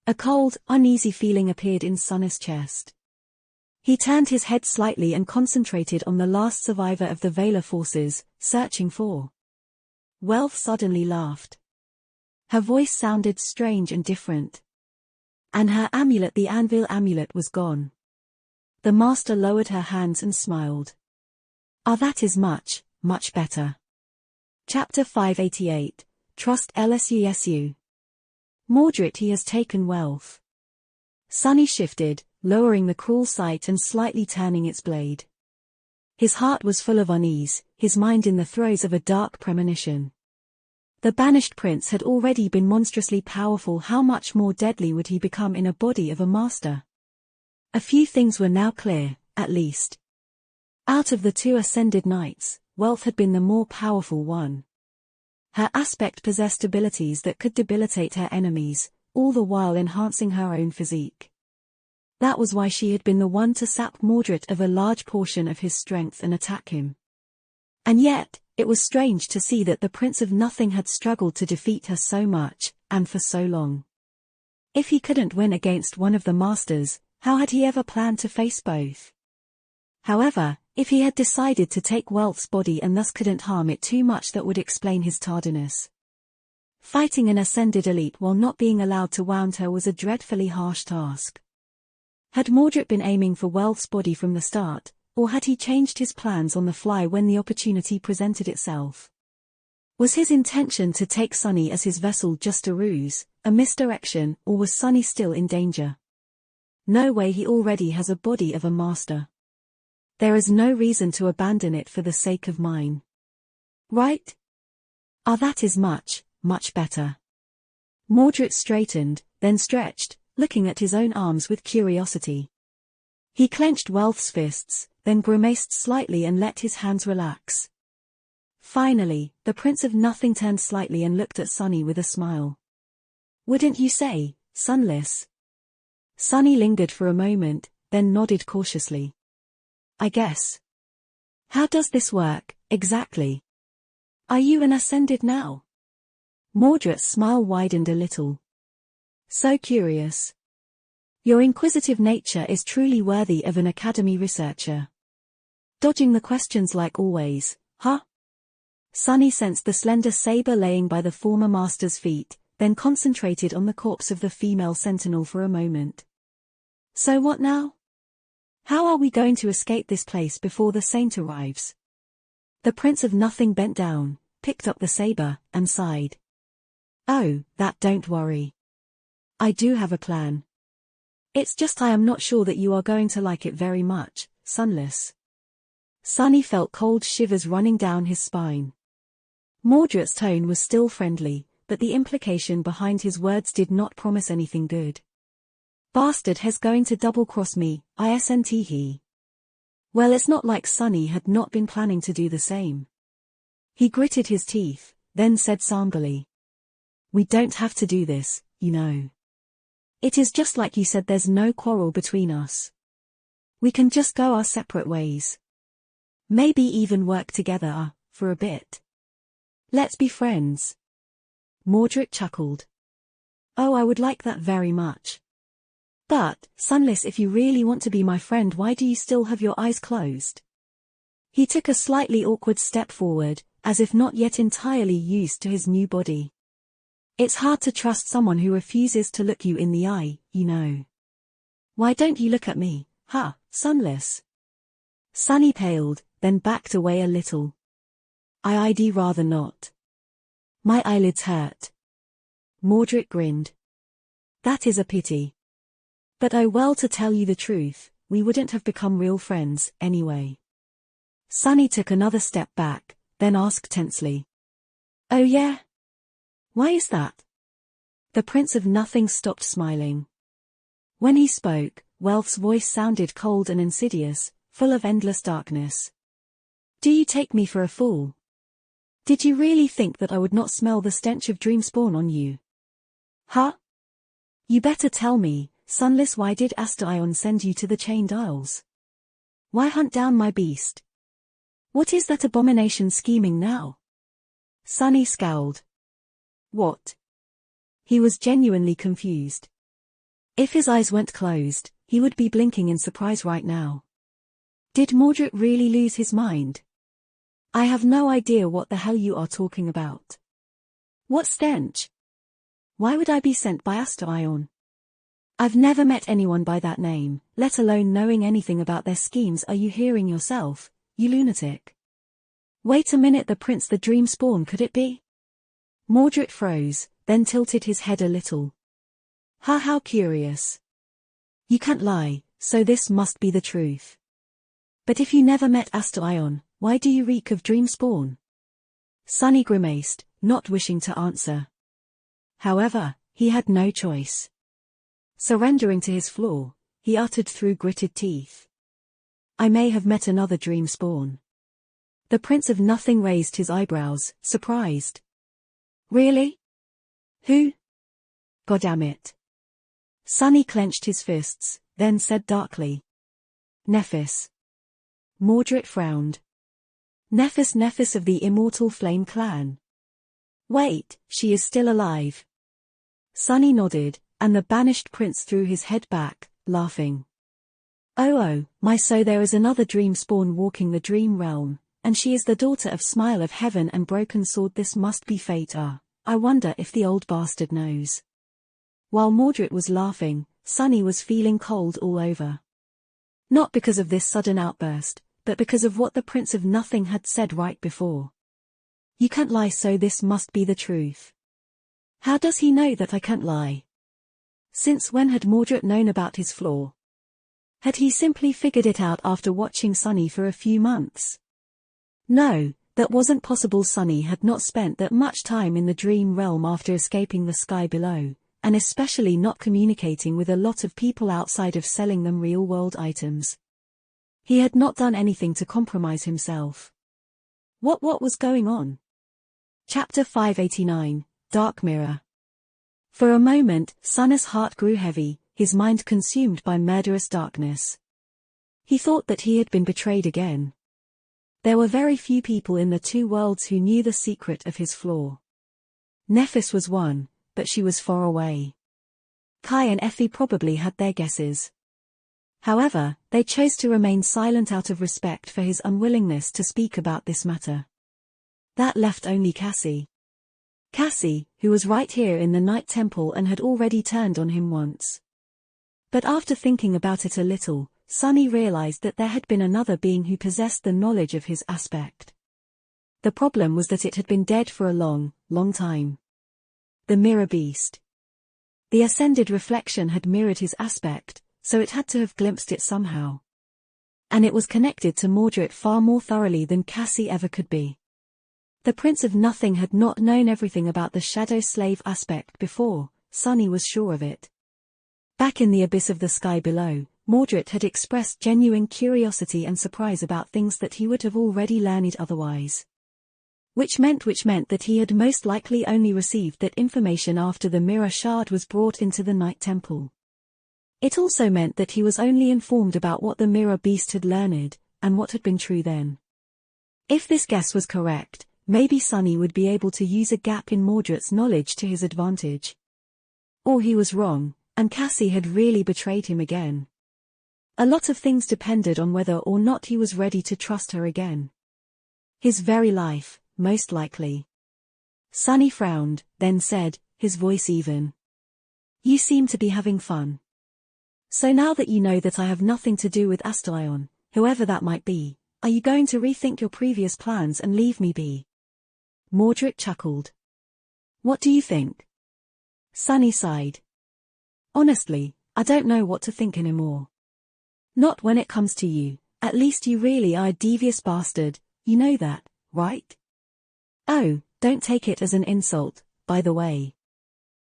A cold, uneasy feeling appeared in Sunny's chest. He turned his head slightly and concentrated on the last survivor of the Valor forces, searching for. Wealth suddenly laughed. Her voice sounded strange and different. And her amulet, the anvil amulet, was gone. The master lowered her hands and smiled. Ah, that is much, much better. Chapter 588, Trust LSUSU. Mordred, he has taken Wealth. Sunny shifted, lowering the cruel sight and slightly turning its blade. His heart was full of unease, his mind in the throes of a dark premonition. The banished prince had already been monstrously powerful. How much more deadly would he become in a body of a master? A few things were now clear, at least. Out of the two ascended knights, Wealth had been the more powerful one. Her aspect possessed abilities that could debilitate her enemies, all the while enhancing her own physique. That was why she had been the one to sap Mordred of a large portion of his strength and attack him. And yet, it was strange to see that the Prince of Nothing had struggled to defeat her so much, and for so long. If he couldn't win against one of the masters, how had he ever planned to face both? However, if he had decided to take Wealth's body and thus couldn't harm it too much, that would explain his tardiness. Fighting an ascended elite while not being allowed to wound her was a dreadfully harsh task. Had Mordred been aiming for Wealth's body from the start, or had he changed his plans on the fly when the opportunity presented itself? Was his intention to take Sunny as his vessel just a ruse, a misdirection, or was Sunny still in danger? No way, he already has a body of a master. There is no reason to abandon it for the sake of mine. Right? Ah, that is much, much better. Mordred straightened, then stretched, looking at his own arms with curiosity. He clenched Wealth's fists, then grimaced slightly and let his hands relax. Finally, the Prince of Nothing turned slightly and looked at Sunny with a smile. Wouldn't you say, Sunless? Sunny lingered for a moment, then nodded cautiously. I guess. How does this work, exactly? Are you an ascended now? Mordred's smile widened a little. So curious. Your inquisitive nature is truly worthy of an academy researcher. Dodging the questions like always, huh? Sunny sensed the slender saber laying by the former master's feet, then concentrated on the corpse of the female sentinel for a moment. So what now? How are we going to escape this place before the saint arrives? The Prince of Nothing bent down, picked up the saber, and sighed. Oh, that don't worry. I do have a plan. It's just I am not sure that you are going to like it very much, Sunless. Sunny felt cold shivers running down his spine. Mordred's tone was still friendly, but the implication behind his words did not promise anything good. Bastard has going to double-cross me, isn't he? Well, it's not like Sunny had not been planning to do the same. He gritted his teeth, then said somberly. We don't have to do this, you know. It is just like you said, there's no quarrel between us. We can just go our separate ways. Maybe even work together, for a bit. Let's be friends. Mordred chuckled. Oh, I would like that very much. But, Sunless, if you really want to be my friend, why do you still have your eyes closed? He took a slightly awkward step forward, as if not yet entirely used to his new body. It's hard to trust someone who refuses to look you in the eye, you know. Why don't you look at me, huh, Sunless? Sunny paled, then backed away a little. I'd rather not. My eyelids hurt. Mordred grinned. That is a pity. But oh well, to tell you the truth, we wouldn't have become real friends, anyway. Sunny took another step back, then asked tensely. Oh yeah? Why is that? The Prince of Nothing stopped smiling. When he spoke, Welf's voice sounded cold and insidious, full of endless darkness. Do you take me for a fool? Did you really think that I would not smell the stench of Dreamspawn on you? Huh? You better tell me, Sunless, why did Astaion send you to the Chained Isles? Why hunt down my beast? What is that abomination scheming now? Sunny scowled. What? He was genuinely confused. If his eyes weren't closed, he would be blinking in surprise right now. Did Mordred really lose his mind? I have no idea what the hell you are talking about. What stench? Why would I be sent by Astaion? I've never met anyone by that name, let alone knowing anything about their schemes. Are you hearing yourself, you lunatic? Wait a minute, the Dreamspawn, could it be? Mordred froze, then tilted his head a little. Ha, how curious. You can't lie, so this must be the truth. But if you never met Astaion, why do you reek of Dreamspawn? Sunny grimaced, not wishing to answer. However, he had no choice. Surrendering to his flaw, he uttered through gritted teeth. I may have met another Dreamspawn. The Prince of Nothing raised his eyebrows, surprised. Really? Who? Goddamn. Sunny clenched his fists, then said darkly. Nephis. Mordred frowned. Nephis of the Immortal Flame clan. Wait, she is still alive. Sunny nodded, and the banished prince threw his head back, laughing. Oh my, so there is another Dreamspawn walking the dream realm, and she is the daughter of Smile of Heaven and Broken Sword. This must be fate. I wonder if the old bastard knows. While Mordred was laughing, Sunny was feeling cold all over. Not because of this sudden outburst, but because of what the Prince of Nothing had said right before. You can't lie, so this must be the truth. How does he know that I can't lie? Since when had Mordred known about his flaw? Had he simply figured it out after watching Sunny for a few months? No, that wasn't possible. Sunny had not spent that much time in the dream realm after escaping the sky below, and especially not communicating with a lot of people outside of selling them real-world items. He had not done anything to compromise himself. What was going on? Chapter 589, Dark Mirror. For a moment, Sunny's heart grew heavy, his mind consumed by murderous darkness. He thought that he had been betrayed again. There were very few people in the two worlds who knew the secret of his flaw. Nephis was one, but she was far away. Kai and Effie probably had their guesses. However, they chose to remain silent out of respect for his unwillingness to speak about this matter. That left only Cassie. Cassie, who was right here in the Night Temple and had already turned on him once. But after thinking about it a little, Sunny realized that there had been another being who possessed the knowledge of his aspect. The problem was that it had been dead for a long, long time. The Mirror Beast. The ascended reflection had mirrored his aspect, so it had to have glimpsed it somehow. And it was connected to Mordred far more thoroughly than Cassie ever could be. The Prince of Nothing had not known everything about the Shadow Slave aspect before, Sunny was sure of it. Back in the abyss of the sky below, Mordred had expressed genuine curiosity and surprise about things that he would have already learned otherwise. Which meant that he had most likely only received that information after the mirror shard was brought into the Night Temple. It also meant that he was only informed about what the mirror beast had learned, and what had been true then. If this guess was correct, maybe Sunny would be able to use a gap in Mordred's knowledge to his advantage. Or he was wrong, and Cassie had really betrayed him again. A lot of things depended on whether or not he was ready to trust her again. His very life, most likely. Sunny frowned, then said, his voice even. You seem to be having fun. So now that you know that I have nothing to do with Astalion, whoever that might be, are you going to rethink your previous plans and leave me be? Mordred chuckled. What do you think? Sunny sighed. Honestly, I don't know what to think anymore. Not when it comes to you, at least you really are a devious bastard, you know that, right? Oh, don't take it as an insult, by the way.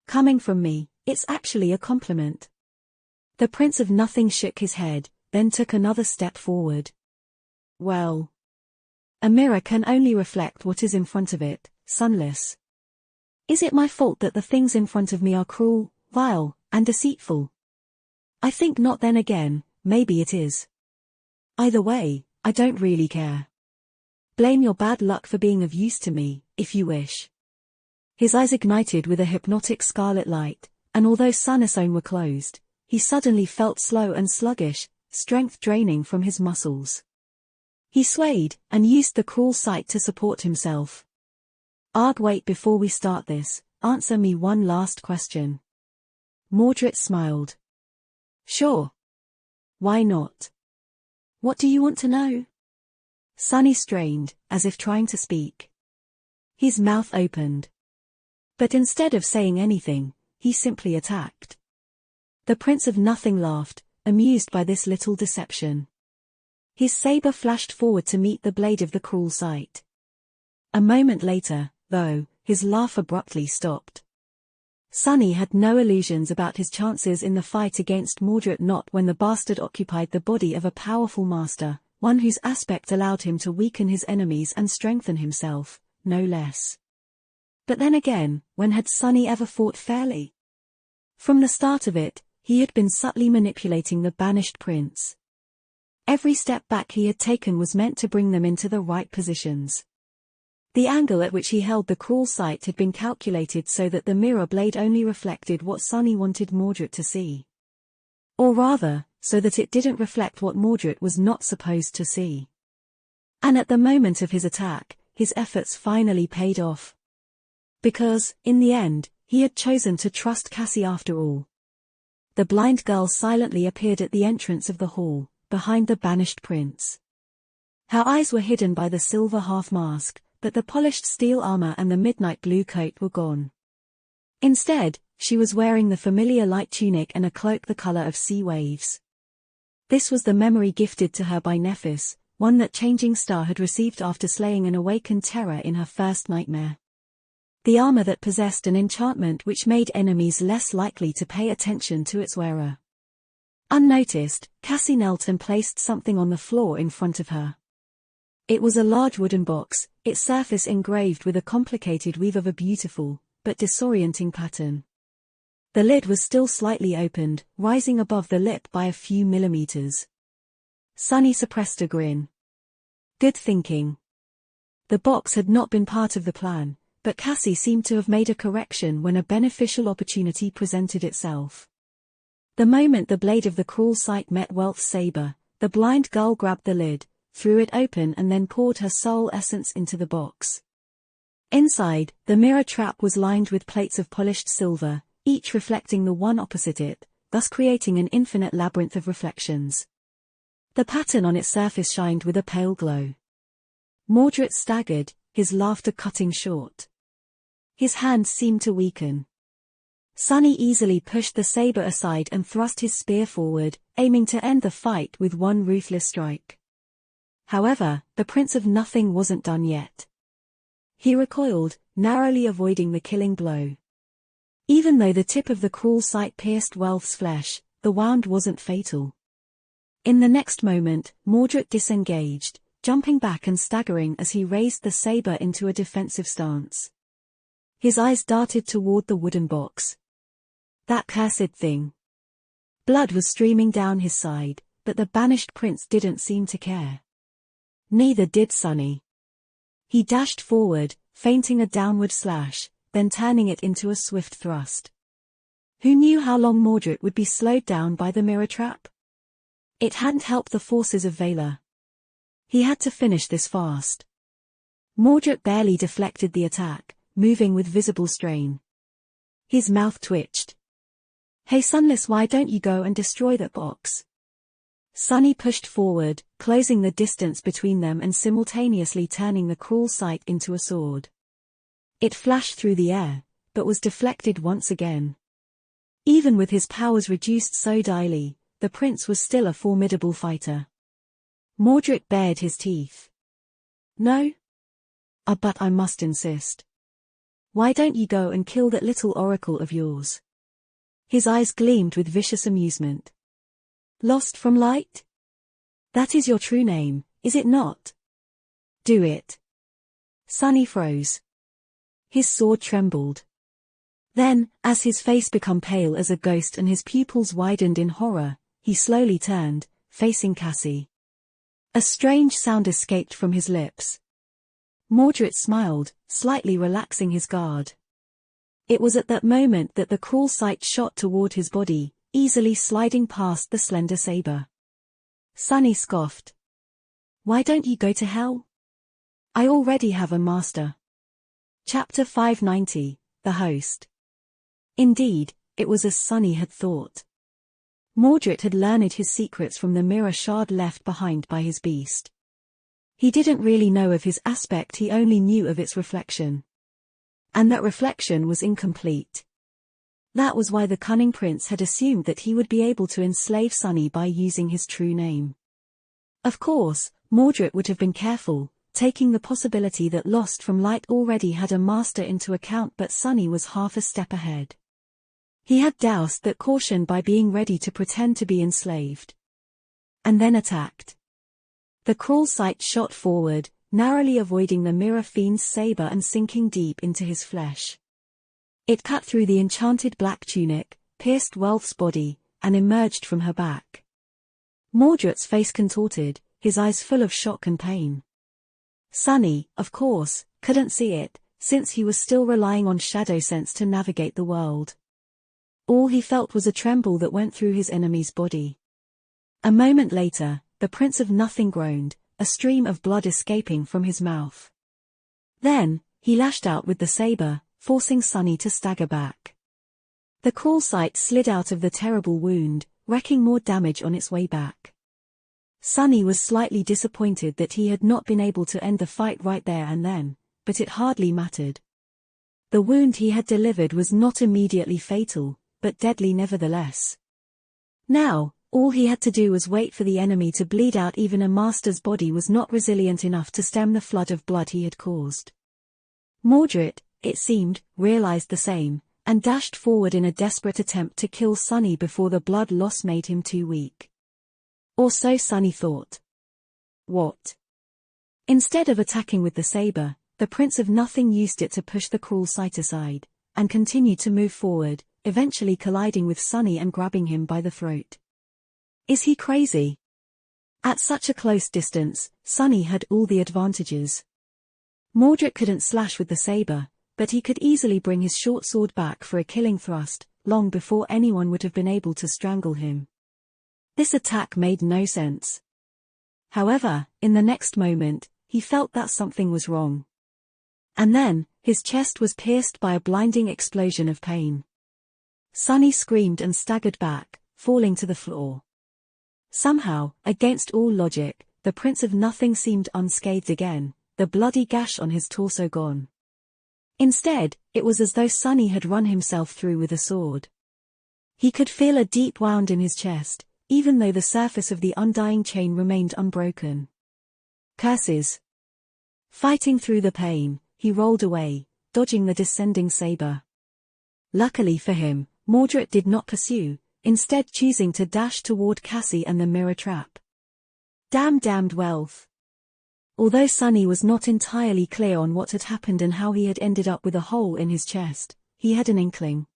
Coming from me, it's actually a compliment. The Prince of Nothing shook his head, then took another step forward. Well, a mirror can only reflect what is in front of it, Sunless. Is it my fault that the things in front of me are cruel, vile, and deceitful? I think not. Then again, maybe it is. Either way, I don't really care. Blame your bad luck for being of use to me, if you wish. His eyes ignited with a hypnotic scarlet light, and although Sun's own were closed, he suddenly felt slow and sluggish, strength draining from his muscles. He swayed, and used the cruel sight to support himself. Wait, before we start this, answer me one last question. Mordred smiled. Sure. Why not? What do you want to know? Sunny strained, as if trying to speak. His mouth opened. But instead of saying anything, he simply attacked. The Prince of Nothing laughed, amused by this little deception. His saber flashed forward to meet the blade of the cruel sight. A moment later, though, his laugh abruptly stopped. Sunny had no illusions about his chances in the fight against Mordred, not when the bastard occupied the body of a powerful master, one whose aspect allowed him to weaken his enemies and strengthen himself, no less. But then again, when had Sunny ever fought fairly? From the start of it, he had been subtly manipulating the banished prince. Every step back he had taken was meant to bring them into the right positions. The angle at which he held the cruel sight had been calculated so that the mirror blade only reflected what Sunny wanted Mordred to see. Or rather, so that it didn't reflect what Mordred was not supposed to see. And at the moment of his attack, his efforts finally paid off. Because, in the end, he had chosen to trust Cassie after all. The blind girl silently appeared at the entrance of the hall, behind the banished prince. Her eyes were hidden by the silver half-mask, but the polished steel armor and the midnight blue coat were gone. Instead, she was wearing the familiar light tunic and a cloak the color of sea waves. This was the memory gifted to her by Nephis, one that Changing Star had received after slaying an awakened terror in her first nightmare. The armor that possessed an enchantment which made enemies less likely to pay attention to its wearer. Unnoticed, Cassie knelt and placed something on the floor in front of her. It was a large wooden box, its surface engraved with a complicated weave of a beautiful, but disorienting pattern. The lid was still slightly opened, rising above the lip by a few millimeters. Sunny suppressed a grin. Good thinking. The box had not been part of the plan, but Cassie seemed to have made a correction when a beneficial opportunity presented itself. The moment the blade of the cruel sight met Wealth's saber, the blind girl grabbed the lid, threw it open and then poured her soul essence into the box. Inside, the mirror trap was lined with plates of polished silver, each reflecting the one opposite it, thus creating an infinite labyrinth of reflections. The pattern on its surface shined with a pale glow. Mordred staggered, his laughter cutting short. His hands seemed to weaken. Sunny easily pushed the saber aside and thrust his spear forward, aiming to end the fight with one ruthless strike. However, the Prince of Nothing wasn't done yet. He recoiled, narrowly avoiding the killing blow. Even though the tip of the cruel sight pierced Wealth's flesh, the wound wasn't fatal. In the next moment, Mordred disengaged, jumping back and staggering as he raised the saber into a defensive stance. His eyes darted toward the wooden box. That cursed thing. Blood was streaming down his side, but the banished prince didn't seem to care. Neither did Sunny. He dashed forward, feinting a downward slash, then turning it into a swift thrust. Who knew how long Mordred would be slowed down by the mirror trap? It hadn't helped the forces of Valor. He had to finish this fast. Mordred barely deflected the attack, moving with visible strain. His mouth twitched. "Hey Sunless, why don't you go and destroy that box?" Sunny pushed forward, closing the distance between them and simultaneously turning the cruel sight into a sword. It flashed through the air, but was deflected once again. Even with his powers reduced so daily, the prince was still a formidable fighter. Mordred bared his teeth. "No? But I must insist. Why don't you go and kill that little oracle of yours?" His eyes gleamed with vicious amusement. "Lost from Light? That is your true name, is it not? Do it." Sunny froze. His sword trembled. Then, as his face became pale as a ghost and his pupils widened in horror, he slowly turned, facing Cassie. A strange sound escaped from his lips. Mordred smiled, slightly relaxing his guard. It was at that moment that the cruel sight shot toward his body, easily sliding past the slender saber. Sunny scoffed. "Why don't you go to hell? I already have a master." Chapter 590, The Host. Indeed, it was as Sunny had thought. Mordred had learned his secrets from the mirror shard left behind by his beast. He didn't really know of his aspect, he only knew of its reflection. And that reflection was incomplete. That was why the cunning prince had assumed that he would be able to enslave Sunny by using his true name. Of course, Mordred would have been careful, taking the possibility that Lost from Light already had a master into account, but Sunny was half a step ahead. He had doused that caution by being ready to pretend to be enslaved. And then attacked. The cruel sight shot forward, narrowly avoiding the mirror fiend's saber and sinking deep into his flesh. It cut through the enchanted black tunic, pierced Wealth's body, and emerged from her back. Mordred's face contorted, his eyes full of shock and pain. Sunny, of course, couldn't see it, since he was still relying on shadow sense to navigate the world. All he felt was a tremble that went through his enemy's body. A moment later, the Prince of Nothing groaned, a stream of blood escaping from his mouth. Then, he lashed out with the saber, forcing Sunny to stagger back. The cruel sight slid out of the terrible wound, wreaking more damage on its way back. Sunny was slightly disappointed that he had not been able to end the fight right there and then, but it hardly mattered. The wound he had delivered was not immediately fatal, but deadly nevertheless. Now, all he had to do was wait for the enemy to bleed out. Even a master's body was not resilient enough to stem the flood of blood he had caused. Mordred, it seemed, realized the same, and dashed forward in a desperate attempt to kill Sunny before the blood loss made him too weak. Or so Sunny thought. What? Instead of attacking with the saber, the Prince of Nothing used it to push the cruel sight aside, and continued to move forward, eventually colliding with Sunny and grabbing him by the throat. Is he crazy? At such a close distance, Sunny had all the advantages. Mordred couldn't slash with the saber, but he could easily bring his short sword back for a killing thrust, long before anyone would have been able to strangle him. This attack made no sense. However, in the next moment, he felt that something was wrong. And then, his chest was pierced by a blinding explosion of pain. Sunny screamed and staggered back, falling to the floor. Somehow, against all logic, the Prince of Nothing seemed unscathed again, the bloody gash on his torso gone. Instead, it was as though Sunny had run himself through with a sword. He could feel a deep wound in his chest, even though the surface of the undying chain remained unbroken. Curses! Fighting through the pain, he rolled away, dodging the descending saber. Luckily for him, Mordred did not pursue, instead choosing to dash toward Cassie and the mirror trap. Damned Wealth! Although Sunny was not entirely clear on what had happened and how he had ended up with a hole in his chest, he had an inkling.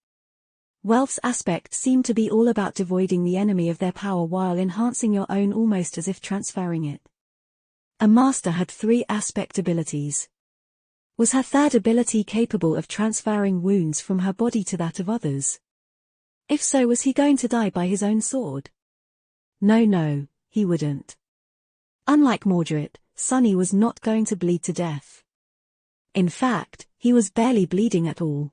Wealth's aspect seemed to be all about devoiding the enemy of their power while enhancing your own, almost as if transferring it. A master had 3 aspect abilities. Was her third ability capable of transferring wounds from her body to that of others? If so, was he going to die by his own sword? No, he wouldn't. Unlike Mordred, Sunny was not going to bleed to death. In fact, he was barely bleeding at all.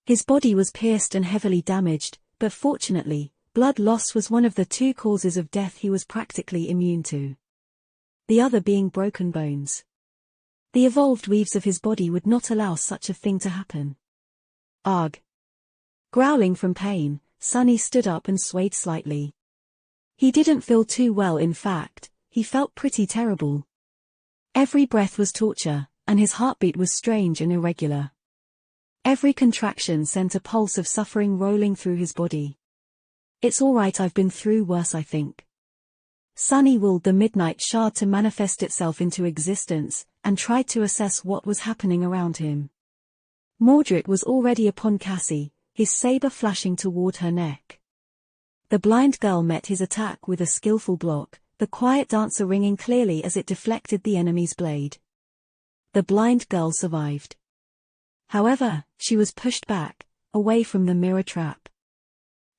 His body was pierced and heavily damaged, but fortunately, blood loss was one of the 2 causes of death he was practically immune to. The other being broken bones. The evolved weaves of his body would not allow such a thing to happen. Arg! Growling from pain, Sunny stood up and swayed slightly. He didn't feel too well, in fact, he felt pretty terrible. Every breath was torture, and his heartbeat was strange and irregular. Every contraction sent a pulse of suffering rolling through his body. It's all right, I've been through worse, I think. Sunny willed the Midnight Shard to manifest itself into existence, and tried to assess what was happening around him. Mordred was already upon Cassie, his saber flashing toward her neck. The blind girl met his attack with a skillful block, the quiet dancer ringing clearly as it deflected the enemy's blade. The blind girl survived. However, she was pushed back, away from the mirror trap.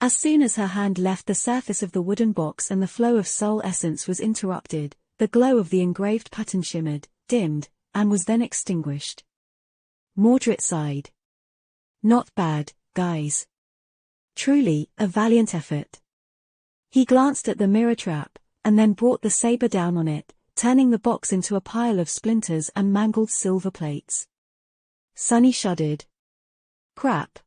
As soon as her hand left the surface of the wooden box and the flow of soul essence was interrupted, the glow of the engraved pattern shimmered, dimmed, and was then extinguished. Mordred sighed. Not bad, guys. Truly, a valiant effort. He glanced at the mirror trap, and then brought the saber down on it, turning the box into a pile of splinters and mangled silver plates. Sunny shuddered. Crap.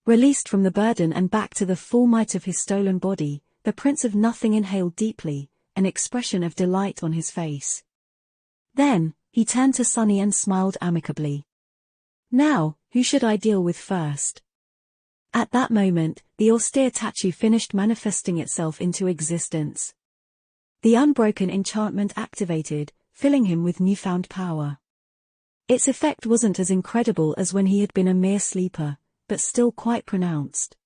Released from the burden and back to the full might of his stolen body, the Prince of Nothing inhaled deeply, an expression of delight on his face. Then, he turned to Sunny and smiled amicably. Now, who should I deal with first? At that moment, the austere tattoo finished manifesting itself into existence. The unbroken enchantment activated, filling him with newfound power. Its effect wasn't as incredible as when he had been a mere sleeper, but still quite pronounced.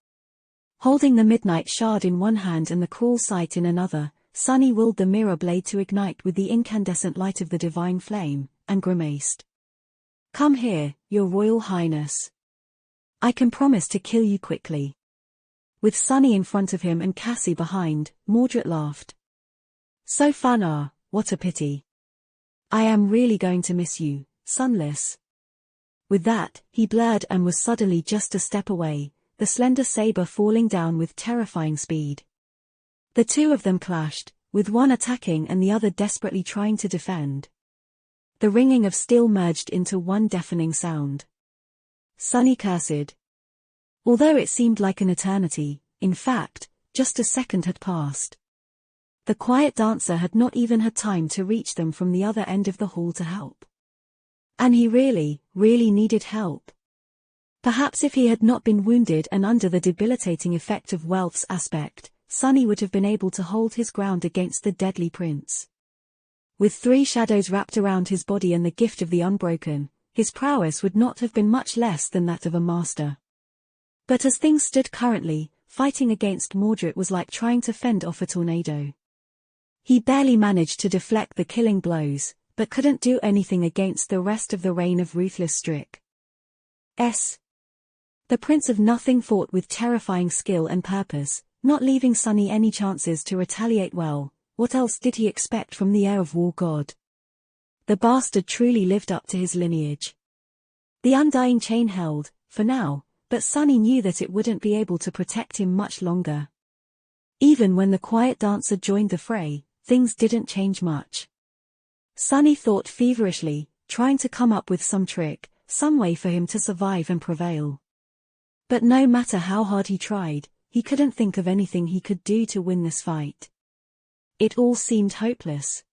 Holding the Midnight Shard in one hand and the cruel sight in another, Sunny willed the mirror blade to ignite with the incandescent light of the divine flame, and grimaced. Come here, your royal highness. I can promise to kill you quickly. With Sunny in front of him and Cassie behind, Mordred laughed. So fun, what a pity. I am really going to miss you, Sunless. With that, he blurred and was suddenly just a step away, the slender saber falling down with terrifying speed. The 2 of them clashed, with one attacking and the other desperately trying to defend. The ringing of steel merged into one deafening sound. Sunny cursed. Although it seemed like an eternity, in fact, just a second had passed. The quiet dancer had not even had time to reach them from the other end of the hall to help. And he really needed help. Perhaps if he had not been wounded and under the debilitating effect of Wealth's aspect, Sunny would have been able to hold his ground against the deadly prince. With 3 shadows wrapped around his body and the gift of the Unbroken, his prowess would not have been much less than that of a master. But as things stood currently, fighting against Mordred was like trying to fend off a tornado. He barely managed to deflect the killing blows, but couldn't do anything against the rest of the reign of ruthless Strick. The Prince of Nothing fought with terrifying skill and purpose, not leaving Sunny any chances to retaliate. Well, what else did he expect from the heir of War God? The bastard truly lived up to his lineage. The undying chain held, for now, but Sunny knew that it wouldn't be able to protect him much longer. Even when the quiet dancer joined the fray, things didn't change much. Sunny thought feverishly, trying to come up with some trick, some way for him to survive and prevail. But no matter how hard he tried, he couldn't think of anything he could do to win this fight. It all seemed hopeless.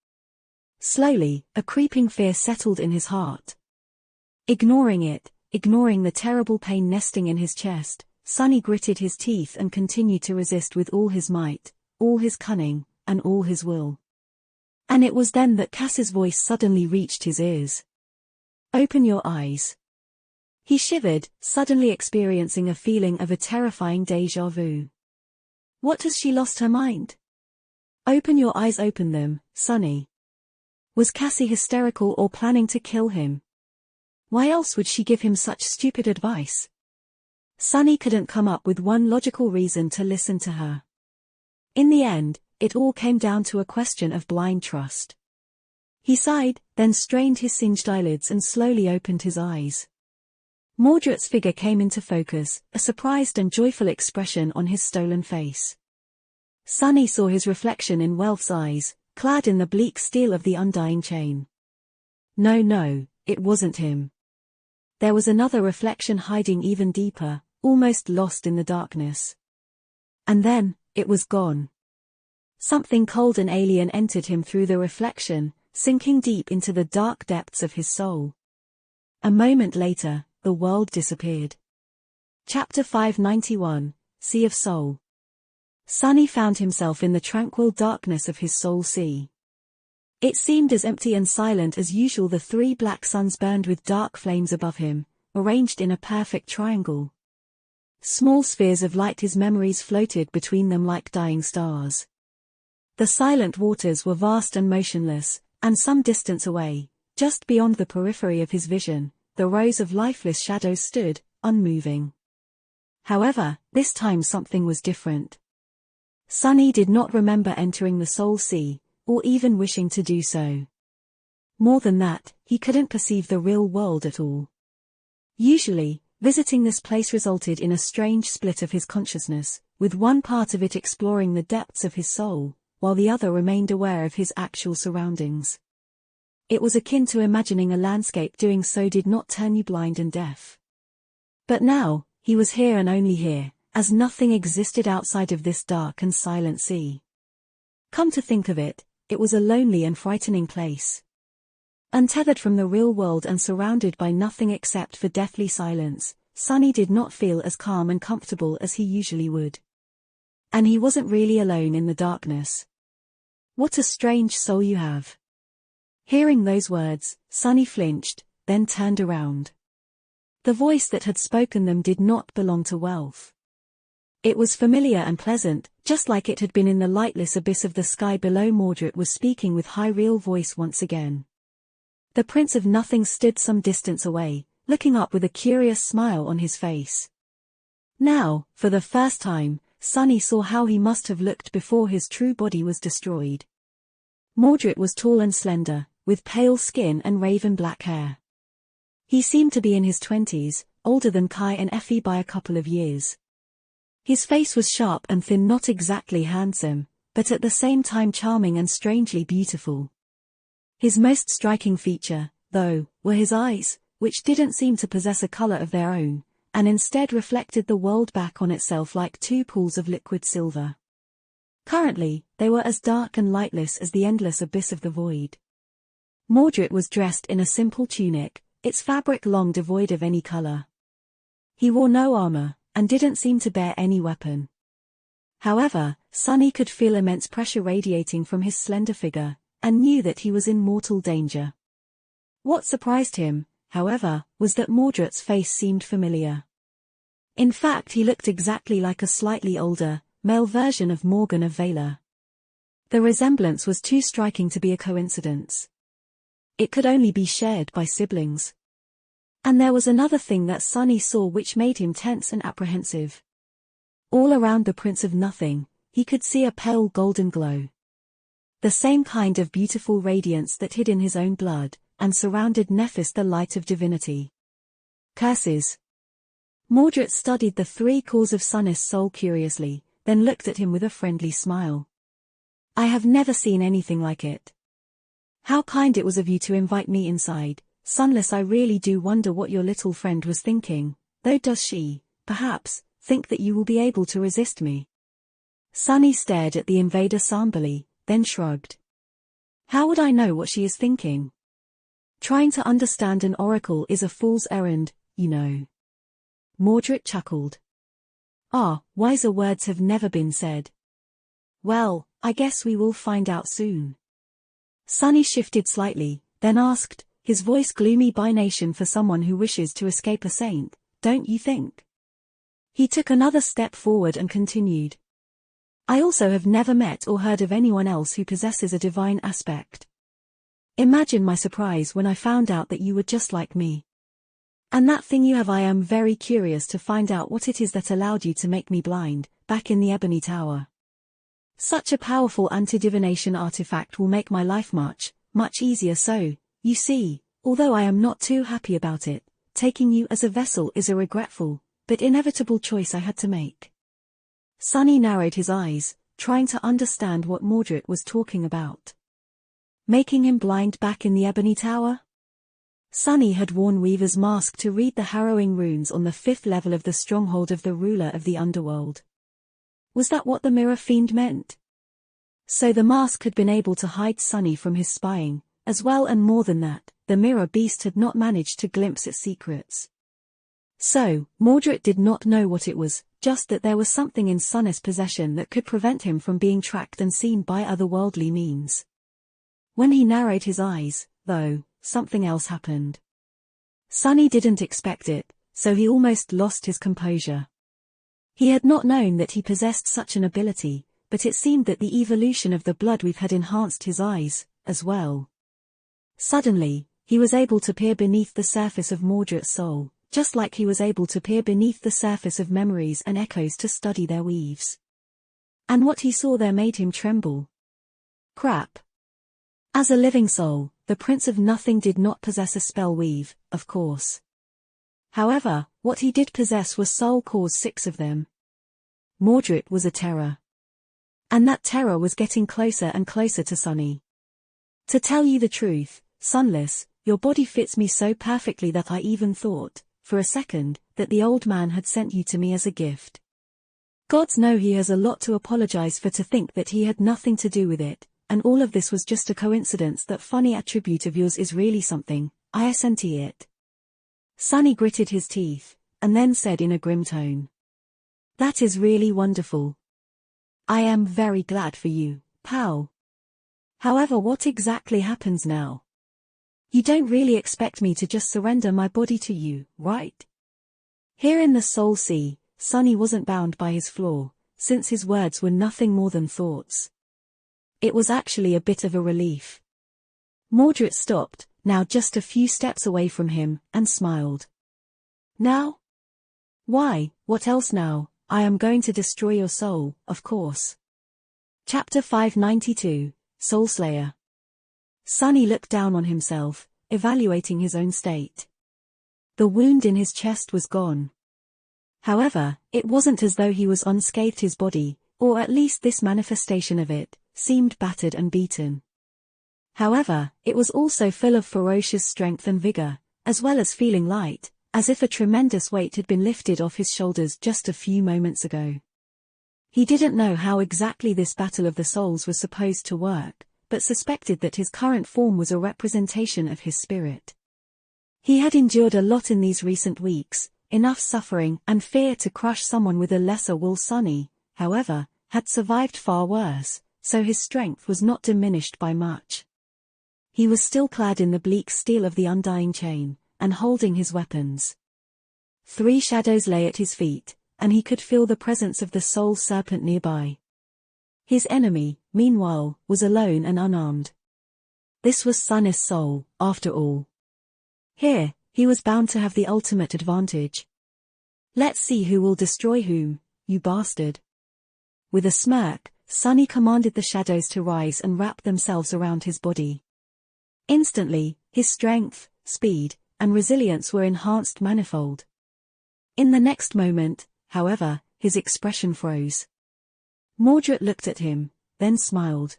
Slowly, a creeping fear settled in his heart. Ignoring it, ignoring the terrible pain nesting in his chest, Sunny gritted his teeth and continued to resist with all his might, all his cunning, and all his will. And it was then that Cass's voice suddenly reached his ears. Open your eyes. He shivered, suddenly experiencing a feeling of a terrifying déjà vu. What, has she lost her mind? Open your eyes, open them, Sonny. Was Cassie hysterical or planning to kill him? Why else would she give him such stupid advice? Sonny couldn't come up with one logical reason to listen to her. In the end, it all came down to a question of blind trust. He sighed, then strained his singed eyelids and slowly opened his eyes. Mordred's figure came into focus, a surprised and joyful expression on his stolen face. Sonny saw his reflection in Welf's eyes, clad in the bleak steel of the undying chain. No, it wasn't him. There was another reflection hiding even deeper, almost lost in the darkness. And then, it was gone. Something cold and alien entered him through the reflection, sinking deep into the dark depths of his soul. A moment later, the world disappeared. Chapter 591, Sea of Soul. Sonny found himself in the tranquil darkness of his soul sea. It seemed as empty and silent as usual. The three black suns burned with dark flames above him, arranged in a perfect triangle. Small spheres of light, his memories floated between them like dying stars. The silent waters were vast and motionless, and some distance away, just beyond the periphery of his vision, the rows of lifeless shadows stood, unmoving. However, this time something was different. Sonny did not remember entering the soul sea, or even wishing to do so. More than that, he couldn't perceive the real world at all. Usually, visiting this place resulted in a strange split of his consciousness, with one part of it exploring the depths of his soul, while the other remained aware of his actual surroundings. It was akin to imagining a landscape. Doing so did not turn you blind and deaf. But now, he was here and only here, as nothing existed outside of this dark and silent sea. Come to think of it, it was a lonely and frightening place. Untethered from the real world and surrounded by nothing except for deathly silence, Sonny did not feel as calm and comfortable as he usually would. And he wasn't really alone in the darkness. What a strange soul you have. Hearing those words, Sonny flinched, then turned around. The voice that had spoken them did not belong to Welf. It was familiar and pleasant, just like it had been in the lightless abyss of the sky below. Mordred was speaking with high real voice once again. The Prince of Nothing stood some distance away, looking up with a curious smile on his face. Now, for the first time, Sonny saw how he must have looked before his true body was destroyed. Mordred was tall and slender, with pale skin and raven black hair. He seemed to be in his 20s, older than Kai and Effie by a couple of years. His face was sharp and thin, not exactly handsome, but at the same time charming and strangely beautiful. His most striking feature, though, were his eyes, which didn't seem to possess a color of their own, and instead reflected the world back on itself like two pools of liquid silver. Currently, they were as dark and lightless as the endless abyss of the void. Mordred was dressed in a simple tunic, its fabric long devoid of any color. He wore no armor, and didn't seem to bear any weapon. However, Sonny could feel immense pressure radiating from his slender figure, and knew that he was in mortal danger. What surprised him, however, was that Mordred's face seemed familiar. In fact, he looked exactly like a slightly older, male version of Morgan of Valor. The resemblance was too striking to be a coincidence. It could only be shared by siblings. And there was another thing that Sonny saw which made him tense and apprehensive. All around the Prince of Nothing, he could see a pale golden glow. The same kind of beautiful radiance that hid in his own blood, and surrounded Nephis, the light of divinity. Curses. Mordred studied the three cores of Sonny's soul curiously, then looked at him with a friendly smile. I have never seen anything like it. How kind it was of you to invite me inside, Sunless. I really do wonder what your little friend was thinking, though. Does she, perhaps, think that you will be able to resist me? Sonny stared at the invader somberly, then shrugged. How would I know what she is thinking? Trying to understand an oracle is a fool's errand, you know. Mordred chuckled. Ah, wiser words have never been said. Well, I guess we will find out soon. Sunny shifted slightly, then asked, his voice gloomy by nation for someone who wishes to escape a saint, don't you think? He took another step forward and continued. I also have never met or heard of anyone else who possesses a divine aspect. Imagine my surprise when I found out that you were just like me. And that thing you have, I am very curious to find out what it is that allowed you to make me blind, back in the Ebony Tower. Such a powerful anti-divination artifact will make my life much, much easier, so, you see, although I am not too happy about it, taking you as a vessel is a regretful, but inevitable choice I had to make. Sunny narrowed his eyes, trying to understand what Mordred was talking about. Making him blind back in the Ebony Tower? Sunny had worn Weaver's mask to read the harrowing runes on the 5th level of the stronghold of the ruler of the underworld. Was that what the Mirror Fiend meant? So the mask had been able to hide Sunny from his spying, as well, and more than that, the Mirror Beast had not managed to glimpse its secrets. So, Mordred did not know what it was, just that there was something in Sunny's possession that could prevent him from being tracked and seen by otherworldly means. When he narrowed his eyes, though, something else happened. Sunny didn't expect it, so he almost lost his composure. He had not known that he possessed such an ability, but it seemed that the evolution of the Bloodweave had enhanced his eyes, as well. Suddenly, he was able to peer beneath the surface of Mordred's soul, just like he was able to peer beneath the surface of memories and echoes to study their weaves. And what he saw there made him tremble. Crap. As a living soul, the Prince of Nothing did not possess a spell weave, of course. However, what he did possess was soul cores, 6 of them. Mordred was a terror. And that terror was getting closer and closer to Sunny. To tell you the truth, Sunless, your body fits me so perfectly that I even thought, for a second, that the old man had sent you to me as a gift. Gods know he has a lot to apologize for, to think that he had nothing to do with it, and all of this was just a coincidence. That funny attribute of yours is really something, I senti it. Sunny gritted his teeth, and then said in a grim tone. That is really wonderful. I am very glad for you, pal. However, what exactly happens now? You don't really expect me to just surrender my body to you, right? Here in the Soul Sea, Sunny wasn't bound by his flaw, since his words were nothing more than thoughts. It was actually a bit of a relief. Mordred stopped, now just a few steps away from him, and smiled. Now? Why, what else now? I am going to destroy your soul, of course. Chapter 592, Soulslayer. Sunny looked down on himself, evaluating his own state. The wound in his chest was gone. However, it wasn't as though he was unscathed. His body, or at least this manifestation of it, seemed battered and beaten. However, it was also full of ferocious strength and vigor, as well as feeling light, as if a tremendous weight had been lifted off his shoulders just a few moments ago. He didn't know how exactly this battle of the souls was supposed to work, but suspected that his current form was a representation of his spirit. He had endured a lot in these recent weeks, enough suffering and fear to crush someone with a lesser will. Sunny, however, had survived far worse, so his strength was not diminished by much. He was still clad in the bleak steel of the Undying Chain, and holding his weapons. 3 shadows lay at his feet, and he could feel the presence of the Soul Serpent nearby. His enemy, meanwhile, was alone and unarmed. This was Sunny's soul, after all. Here, he was bound to have the ultimate advantage. Let's see who will destroy whom, you bastard. With a smirk, Sunny commanded the shadows to rise and wrap themselves around his body. Instantly, his strength, speed, and resilience were enhanced manifold. In the next moment, however, his expression froze. Mordred looked at him, then smiled.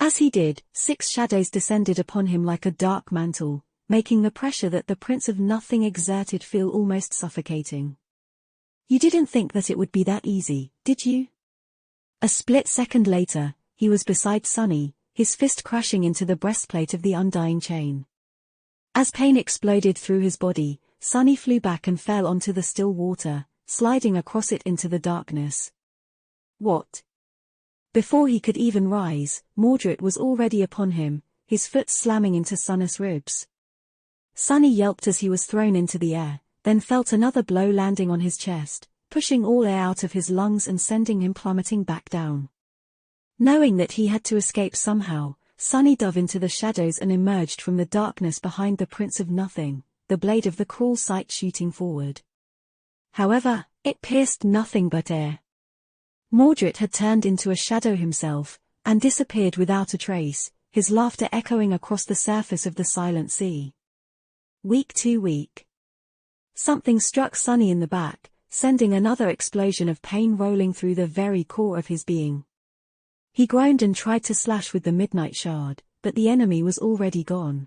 As he did, 6 shadows descended upon him like a dark mantle, making the pressure that the Prince of Nothing exerted feel almost suffocating. You didn't think that it would be that easy, did you? A split second later, he was beside Sunny, his fist crashing into the breastplate of the Undying Chain. As pain exploded through his body, Sunny flew back and fell onto the still water, sliding across it into the darkness. What? Before he could even rise, Mordred was already upon him, his foot slamming into Sunny's ribs. Sunny yelped as he was thrown into the air, then felt another blow landing on his chest, pushing all air out of his lungs and sending him plummeting back down. Knowing that he had to escape somehow, Sunny dove into the shadows and emerged from the darkness behind the Prince of Nothing, the blade of the cruel sight shooting forward. However, it pierced nothing but air. Mordred had turned into a shadow himself, and disappeared without a trace, his laughter echoing across the surface of the silent sea. Weak too weak. Something struck Sunny in the back, sending another explosion of pain rolling through the very core of his being. He groaned and tried to slash with the midnight shard, but the enemy was already gone.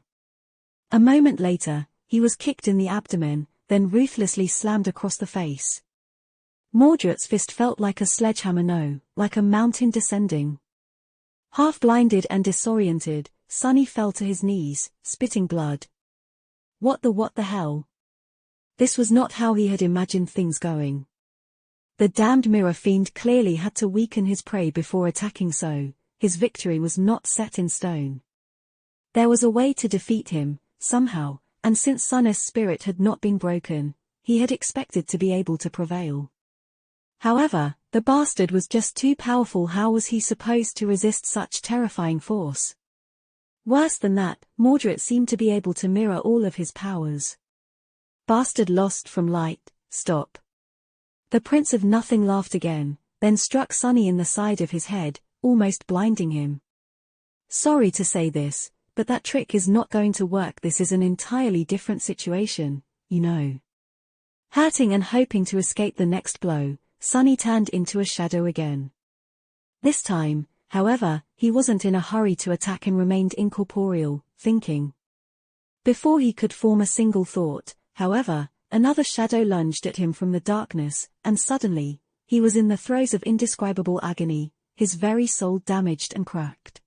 A moment later, he was kicked in the abdomen, then ruthlessly slammed across the face. Mordred's fist felt like a sledgehammer, no, like a mountain descending. Half-blinded and disoriented, Sunny fell to his knees, spitting blood. What the hell? This was not how he had imagined things going. The damned mirror fiend clearly had to weaken his prey before attacking, so his victory was not set in stone. There was a way to defeat him, somehow, and since Sunny's spirit had not been broken, he had expected to be able to prevail. However, the bastard was just too powerful. How was he supposed to resist such terrifying force? Worse than that, Mordred seemed to be able to mirror all of his powers. Bastard lost from light, stop. The Prince of Nothing laughed again, then struck Sunny in the side of his head, almost blinding him. Sorry to say this, but that trick is not going to work. This is an entirely different situation, you know. Hurting and hoping to escape the next blow, Sunny turned into a shadow again. This time, however, he wasn't in a hurry to attack and remained incorporeal, thinking. Before he could form a single thought, however, another shadow lunged at him from the darkness, and suddenly, he was in the throes of indescribable agony, his very soul damaged and cracked.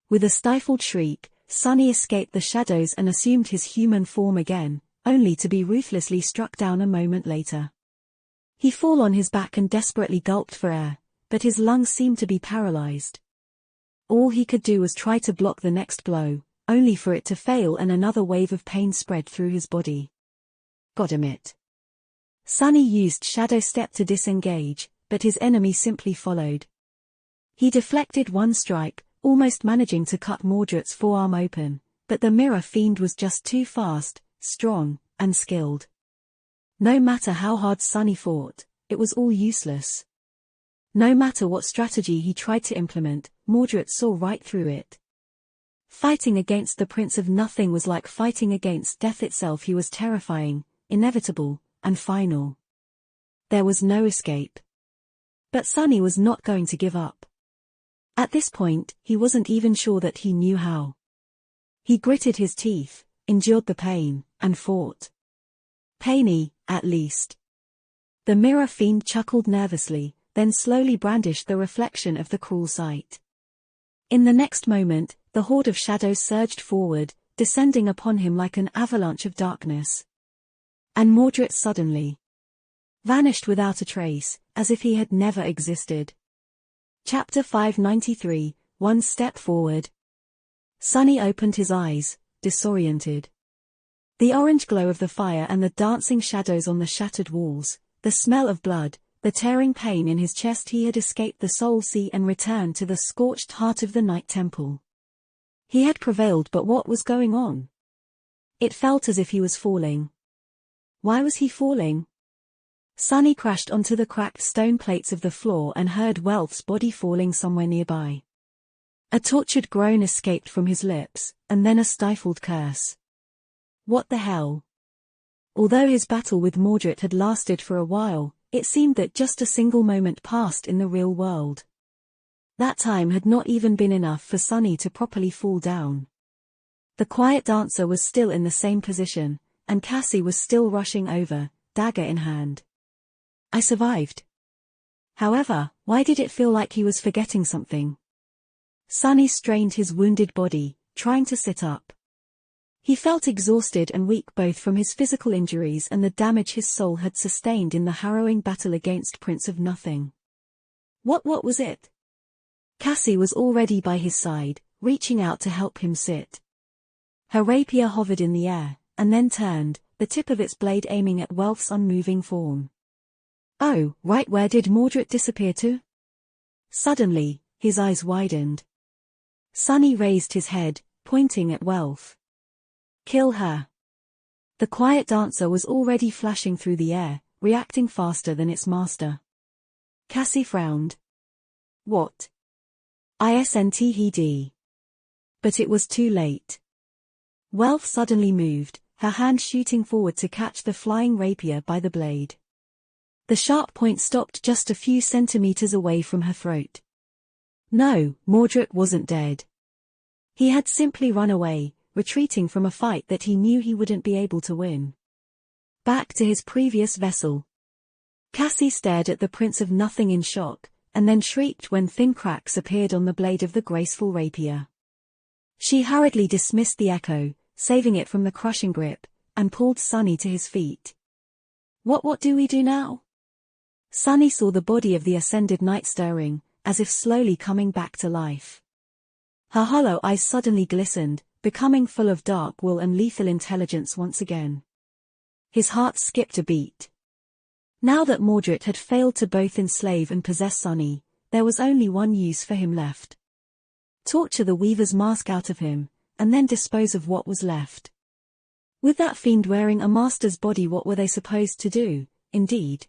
With a stifled shriek, Sunny escaped the shadows and assumed his human form again, only to be ruthlessly struck down a moment later. He fell on his back and desperately gulped for air, but his lungs seemed to be paralyzed. All he could do was try to block the next blow, only for it to fail and another wave of pain spread through his body. Goddammit. Sunny used Shadow Step to disengage, but his enemy simply followed. He deflected one strike, almost managing to cut Mordred's forearm open, but the mirror fiend was just too fast, strong, and skilled. No matter how hard Sunny fought, it was all useless. No matter what strategy he tried to implement, Mordred saw right through it. Fighting against the Prince of Nothing was like fighting against death itself. He was terrifying, inevitable, and final. There was no escape. But Sunny was not going to give up. At this point, he wasn't even sure that he knew how. He gritted his teeth, endured the pain, and fought. Painy, at least. The mirror fiend chuckled nervously, then slowly brandished the reflection of the cruel sight. In the next moment, the horde of shadows surged forward, descending upon him like an avalanche of darkness. And Mordred suddenly vanished without a trace, as if he had never existed. Chapter 593, One Step Forward. Sunny opened his eyes, disoriented. The orange glow of the fire and the dancing shadows on the shattered walls, the smell of blood, the tearing pain in his chest. He had escaped the Soul Sea and returned to the scorched heart of the Night Temple. He had prevailed, but what was going on? It felt as if he was falling. Why was he falling? Sunny crashed onto the cracked stone plates of the floor and heard Welth's body falling somewhere nearby. A tortured groan escaped from his lips, and then a stifled curse. What the hell? Although his battle with Mordred had lasted for a while, it seemed that just a single moment passed in the real world. That time had not even been enough for Sunny to properly fall down. The quiet dancer was still in the same position, and Cassie was still rushing over, dagger in hand. I survived. However, why did it feel like he was forgetting something? Sunny strained his wounded body, trying to sit up. He felt exhausted and weak both from his physical injuries and the damage his soul had sustained in the harrowing battle against Prince of Nothing. What was it? Cassie was already by his side, reaching out to help him sit. Her rapier hovered in the air, and then turned, the tip of its blade aiming at Welf's unmoving form. "Oh, right, where did Mordred disappear to?" Suddenly, his eyes widened. Sonny raised his head, pointing at Welf. "Kill her." The quiet dancer was already flashing through the air, reacting faster than its master. Cassie frowned. "What?" "ISNTED." But it was too late. Welf suddenly moved, her hand shooting forward to catch the flying rapier by the blade. The sharp point stopped just a few centimeters away from her throat. No, Mordred wasn't dead. He had simply run away, retreating from a fight that he knew he wouldn't be able to win. Back to his previous vessel. Cassie stared at the Prince of Nothing in shock, and then shrieked when thin cracks appeared on the blade of the graceful rapier. She hurriedly dismissed the echo, saving it from the crushing grip, and pulled Sonny to his feet. What do we do now?" Sonny saw the body of the ascended knight stirring, as if slowly coming back to life. Her hollow eyes suddenly glistened, becoming full of dark will and lethal intelligence once again. His heart skipped a beat. Now that Mordred had failed to both enslave and possess Sonny, there was only one use for him left. Torture the Weaver's mask out of him, and then dispose of what was left. With that fiend wearing a master's body, what were they supposed to do, indeed?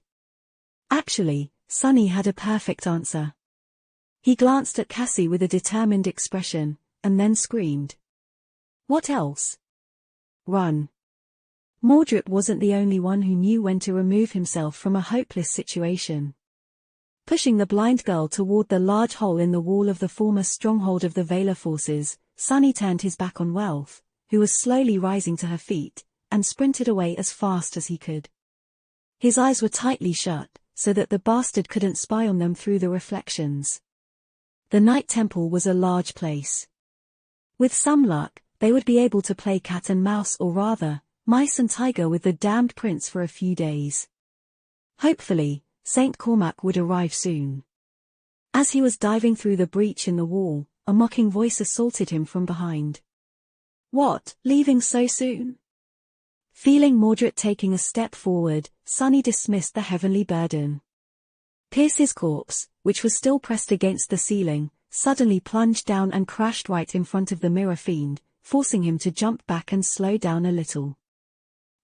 Actually, Sonny had a perfect answer. He glanced at Cassie with a determined expression, and then screamed. "What else?" "Run." Mordred wasn't the only one who knew when to remove himself from a hopeless situation. Pushing the blind girl toward the large hole in the wall of the former stronghold of the Valar forces, Sonny turned his back on Welf, who was slowly rising to her feet, and sprinted away as fast as he could. His eyes were tightly shut, so that the bastard couldn't spy on them through the reflections. The Night Temple was a large place. With some luck, they would be able to play cat and mouse, or rather, mice and tiger with the damned prince for a few days. Hopefully, Saint Cormac would arrive soon. As he was diving through the breach in the wall, a mocking voice assaulted him from behind. "What, leaving so soon?" Feeling Mordred taking a step forward, Sonny dismissed the heavenly burden. Pierce's corpse, which was still pressed against the ceiling, suddenly plunged down and crashed right in front of the mirror fiend, forcing him to jump back and slow down a little.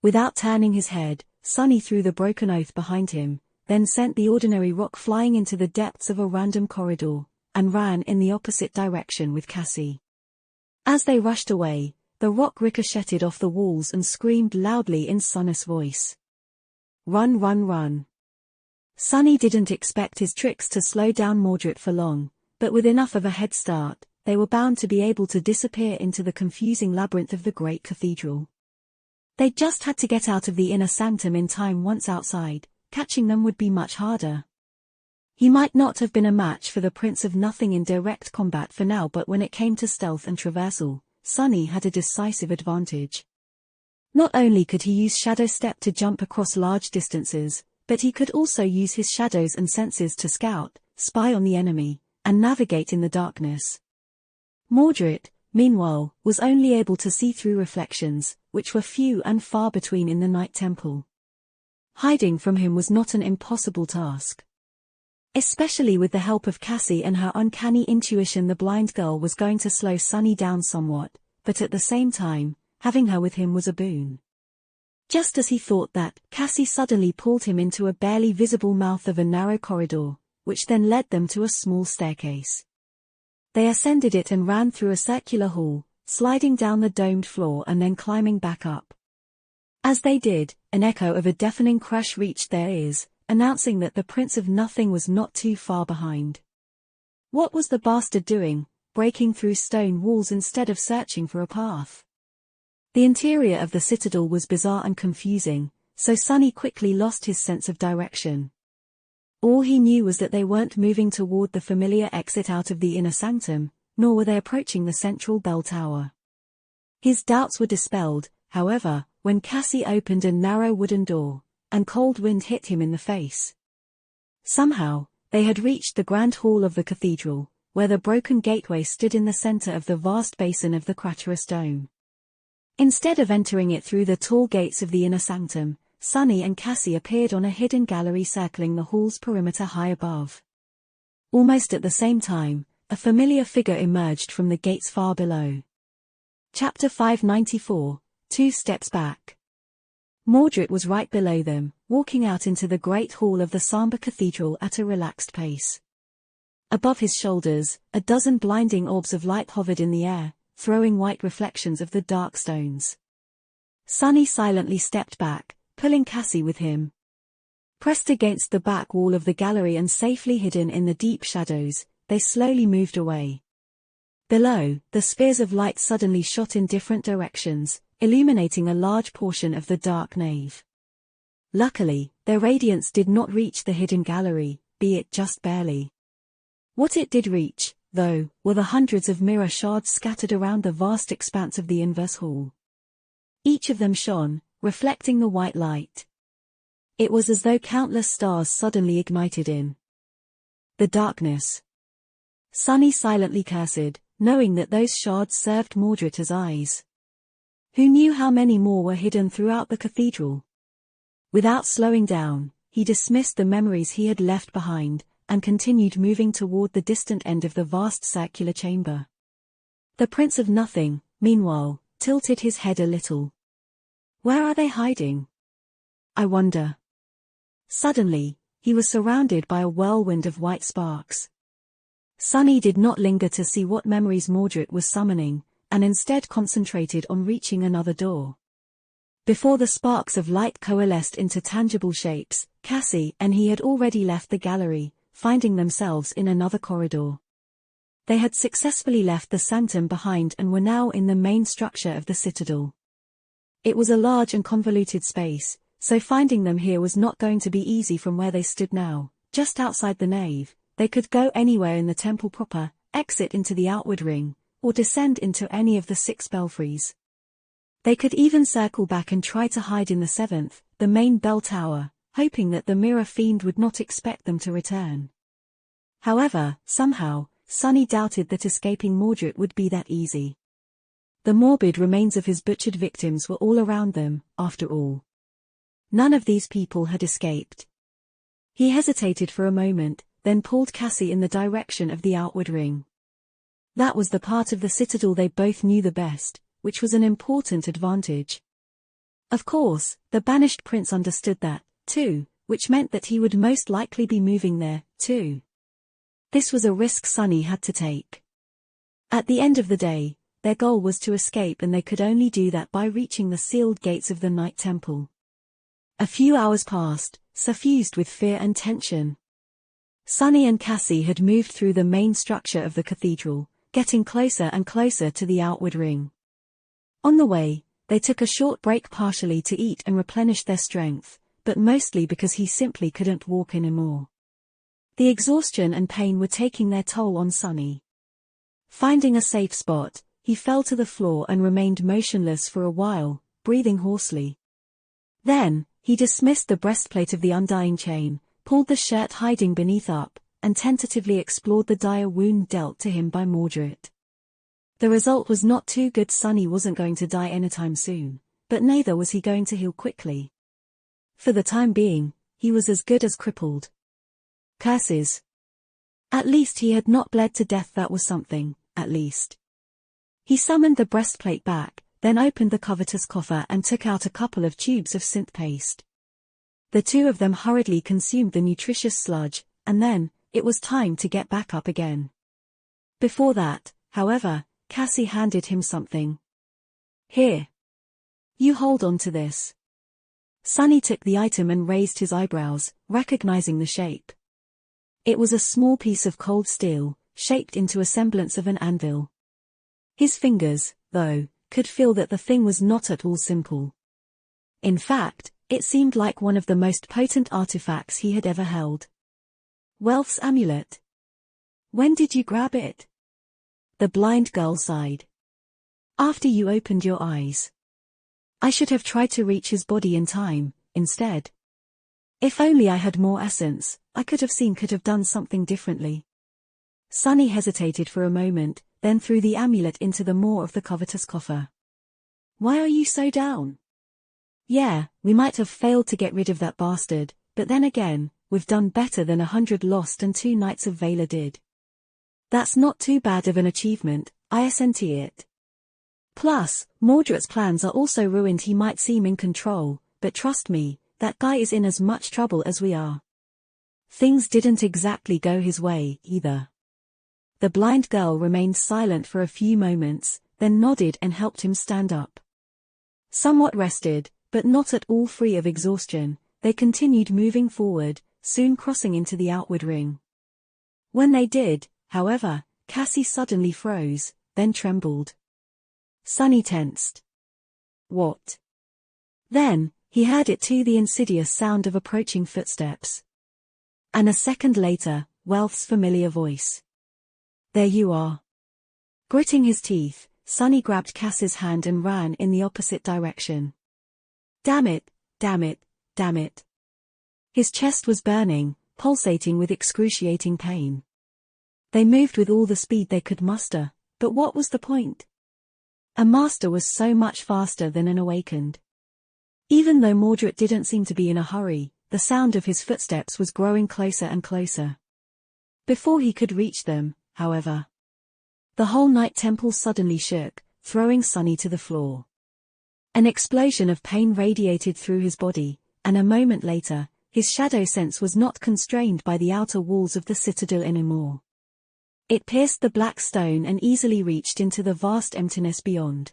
Without turning his head, Sonny threw the broken oath behind him, then sent the ordinary rock flying into the depths of a random corridor, and ran in the opposite direction with Cassie. As they rushed away, the rock ricocheted off the walls and screamed loudly in Sonny's voice. "Run, run, run." Sonny didn't expect his tricks to slow down Mordred for long, but with enough of a head start, they were bound to be able to disappear into the confusing labyrinth of the great cathedral. They just had to get out of the inner sanctum in time. Once outside, catching them would be much harder. He might not have been a match for the Prince of Nothing in direct combat for now, but when it came to stealth and traversal, Sonny had a decisive advantage. Not only could he use Shadow Step to jump across large distances, but he could also use his shadows and senses to scout, spy on the enemy, and navigate in the darkness. Mordred, meanwhile, was only able to see through reflections, which were few and far between in the Night Temple. Hiding from him was not an impossible task. Especially with the help of Cassie and her uncanny intuition, the blind girl was going to slow Sonny down somewhat, but at the same time, having her with him was a boon. Just as he thought that, Cassie suddenly pulled him into a barely visible mouth of a narrow corridor, which then led them to a small staircase. They ascended it and ran through a circular hall, sliding down the domed floor and then climbing back up. As they did, an echo of a deafening crash reached their ears, announcing that the Prince of Nothing was not too far behind. What was the bastard doing, breaking through stone walls instead of searching for a path? The interior of the citadel was bizarre and confusing, so Sonny quickly lost his sense of direction. All he knew was that they weren't moving toward the familiar exit out of the inner sanctum, nor were they approaching the central bell tower. His doubts were dispelled, however, when Cassie opened a narrow wooden door, and cold wind hit him in the face. Somehow, they had reached the grand hall of the cathedral, where the broken gateway stood in the center of the vast basin of the Craterous Dome. Instead of entering it through the tall gates of the inner sanctum, Sunny and Cassie appeared on a hidden gallery circling the hall's perimeter high above. Almost at the same time, a familiar figure emerged from the gates far below. Chapter 594, 2 Steps Back. Mordred was right below them, walking out into the great hall of the somber cathedral at a relaxed pace. Above his shoulders, a dozen blinding orbs of light hovered in the air, throwing white reflections of the dark stones. Sunny silently stepped back, pulling Cassie with him. Pressed against the back wall of the gallery and safely hidden in the deep shadows, they slowly moved away. Below, the spheres of light suddenly shot in different directions, illuminating a large portion of the dark nave. Luckily, their radiance did not reach the hidden gallery, be it just barely. What it did reach, though, were the hundreds of mirror shards scattered around the vast expanse of the inverse hall. Each of them shone, reflecting the white light. It was as though countless stars suddenly ignited in the darkness. Sunny silently cursed, knowing that those shards served Mordred as eyes. Who knew how many more were hidden throughout the cathedral? Without slowing down, he dismissed the memories he had left behind, and continued moving toward the distant end of the vast circular chamber. The Prince of Nothing, meanwhile, tilted his head a little. Where are they hiding? I wonder. Suddenly, he was surrounded by a whirlwind of white sparks. Sunny did not linger to see what memories Mordred was summoning, and instead concentrated on reaching another door. Before the sparks of light coalesced into tangible shapes, Cassie and he had already left the gallery, finding themselves in another corridor. They had successfully left the sanctum behind and were now in the main structure of the citadel. It was a large and convoluted space, so finding them here was not going to be easy from where they stood now. Just outside the nave, they could go anywhere in the temple proper, exit into the outward ring, or descend into any of the 6 belfries. They could even circle back and try to hide in the 7th, the main bell tower, hoping that the mirror fiend would not expect them to return. However, somehow, Sunny doubted that escaping Mordred would be that easy. The morbid remains of his butchered victims were all around them, after all. None of these people had escaped. He hesitated for a moment, then pulled Cassie in the direction of the outward ring. That was the part of the citadel they both knew the best, which was an important advantage. Of course, the banished prince understood that, too, which meant that he would most likely be moving there, too. This was a risk Sunny had to take. At the end of the day, their goal was to escape, and they could only do that by reaching the sealed gates of the Night Temple. A few hours passed, suffused with fear and tension. Sunny and Cassie had moved through the main structure of the cathedral, getting closer and closer to the outward ring. On the way, they took a short break partially to eat and replenish their strength, but mostly because he simply couldn't walk anymore. The exhaustion and pain were taking their toll on Sunny. Finding a safe spot, he fell to the floor and remained motionless for a while, breathing hoarsely. Then, he dismissed the breastplate of the undying chain, pulled the shirt hiding beneath up, and tentatively explored the dire wound dealt to him by Mordred. The result was not too good. Sunny wasn't going to die anytime soon, but neither was he going to heal quickly. For the time being, he was as good as crippled. Curses. At least he had not bled to death. That was something, at least. He summoned the breastplate back, then opened the covetous coffer and took out a couple of tubes of synth paste. The two of them hurriedly consumed the nutritious sludge, and then, it was time to get back up again. Before that, however, Cassie handed him something. Here. You hold on to this. Sunny took the item and raised his eyebrows, recognizing the shape. It was a small piece of cold steel, shaped into a semblance of an anvil. His fingers, though, could feel that the thing was not at all simple. In fact, it seemed like one of the most potent artifacts he had ever held. Welf's amulet. When did you grab it? The blind girl sighed. After you opened your eyes. I should have tried to reach his body in time, instead. If only I had more essence, I could have done something differently. Sunny hesitated for a moment, then threw the amulet into the maw of the covetous coffer. "Why are you so down?" "Yeah, we might have failed to get rid of that bastard, but then again, we've done better than 100 Lost and 2 Knights of Valor did. That's not too bad of an achievement, I assent to it. Plus, Mordred's plans are also ruined. He might seem in control, but trust me, that guy is in as much trouble as we are." Things didn't exactly go his way, either. The blind girl remained silent for a few moments, then nodded and helped him stand up. Somewhat rested, but not at all free of exhaustion, they continued moving forward, soon crossing into the outward ring. When they did, however, Cassie suddenly froze, then trembled. Sunny tensed. What? Then, he heard it too, the insidious sound of approaching footsteps. And a second later, Wealth's familiar voice. "There you are." Gritting his teeth, Sunny grabbed Cassie's hand and ran in the opposite direction. Damn it, damn it, damn it. His chest was burning, pulsating with excruciating pain. They moved with all the speed they could muster, but what was the point? A master was so much faster than an awakened. Even though Mordred didn't seem to be in a hurry, the sound of his footsteps was growing closer and closer. Before he could reach them, however, the whole Night Temple suddenly shook, throwing Sunny to the floor. An explosion of pain radiated through his body, and a moment later, his shadow sense was not constrained by the outer walls of the citadel anymore. It pierced the black stone and easily reached into the vast emptiness beyond.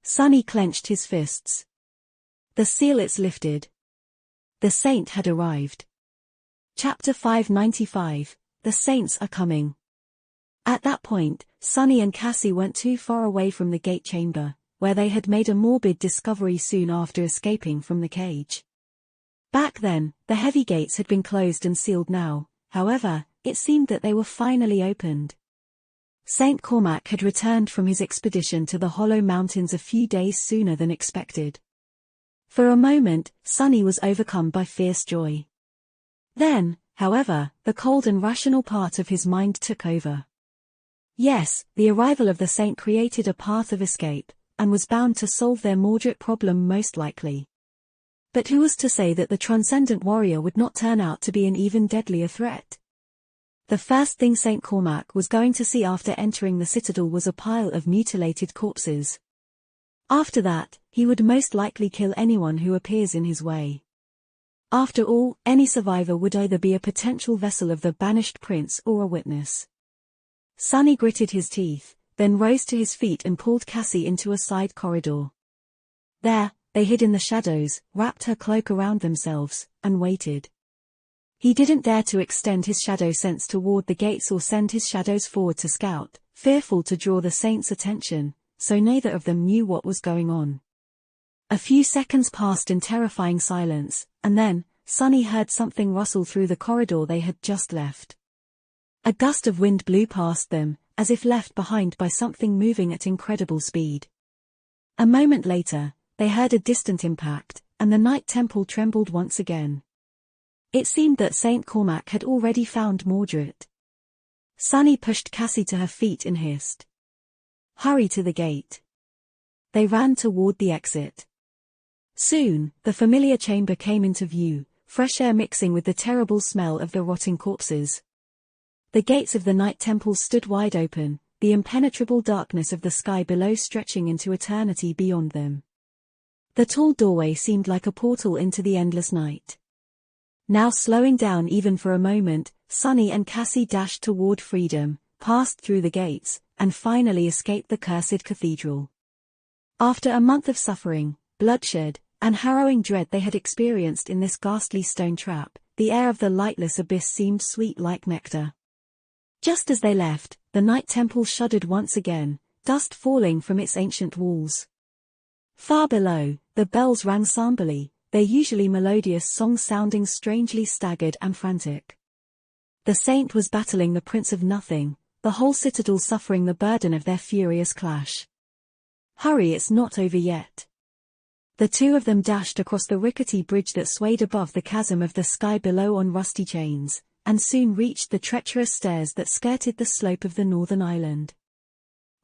Sunny clenched his fists. The sealets lifted. The saint had arrived. Chapter 595, The Saints Are Coming. At that point, Sunny and Cassie weren't too far away from the gate chamber, where they had made a morbid discovery soon after escaping from the cage. Back then, the heavy gates had been closed and sealed now, however, it seemed that they were finally opened. Saint Cormac had returned from his expedition to the Hollow Mountains a few days sooner than expected. For a moment, Sunny was overcome by fierce joy. Then, however, the cold and rational part of his mind took over. Yes, the arrival of the saint created a path of escape, and was bound to solve their Mordred problem most likely. But who was to say that the transcendent warrior would not turn out to be an even deadlier threat? The first thing Saint Cormac was going to see after entering the citadel was a pile of mutilated corpses. After that, he would most likely kill anyone who appears in his way. After all, any survivor would either be a potential vessel of the banished prince or a witness. Sunny gritted his teeth, then rose to his feet and pulled Cassie into a side corridor. There, they hid in the shadows, wrapped her cloak around themselves, and waited. He didn't dare to extend his shadow sense toward the gates or send his shadows forward to scout, fearful to draw the saint's attention, so neither of them knew what was going on. A few seconds passed in terrifying silence, and then, Sunny heard something rustle through the corridor they had just left. A gust of wind blew past them, as if left behind by something moving at incredible speed. A moment later, they heard a distant impact, and the Night Temple trembled once again. It seemed that Saint Cormac had already found Mordred. Sunny pushed Cassie to her feet and hissed, "Hurry to the gate." They ran toward the exit. Soon, the familiar chamber came into view, fresh air mixing with the terrible smell of the rotting corpses. The gates of the Night Temple stood wide open, the impenetrable darkness of the sky below stretching into eternity beyond them. The tall doorway seemed like a portal into the endless night. Now slowing down even for a moment, Sunny and Cassie dashed toward freedom, passed through the gates, and finally escaped the cursed cathedral. After a month of suffering, bloodshed, and harrowing dread they had experienced in this ghastly stone trap, the air of the lightless abyss seemed sweet like nectar. Just as they left, the Night Temple shuddered once again, dust falling from its ancient walls. Far below, the bells rang somberly, their usually melodious song sounding strangely staggered and frantic. The saint was battling the Prince of Nothing, the whole citadel suffering the burden of their furious clash. Hurry, it's not over yet. The two of them dashed across the rickety bridge that swayed above the chasm of the sky below on rusty chains, and soon reached the treacherous stairs that skirted the slope of the northern island.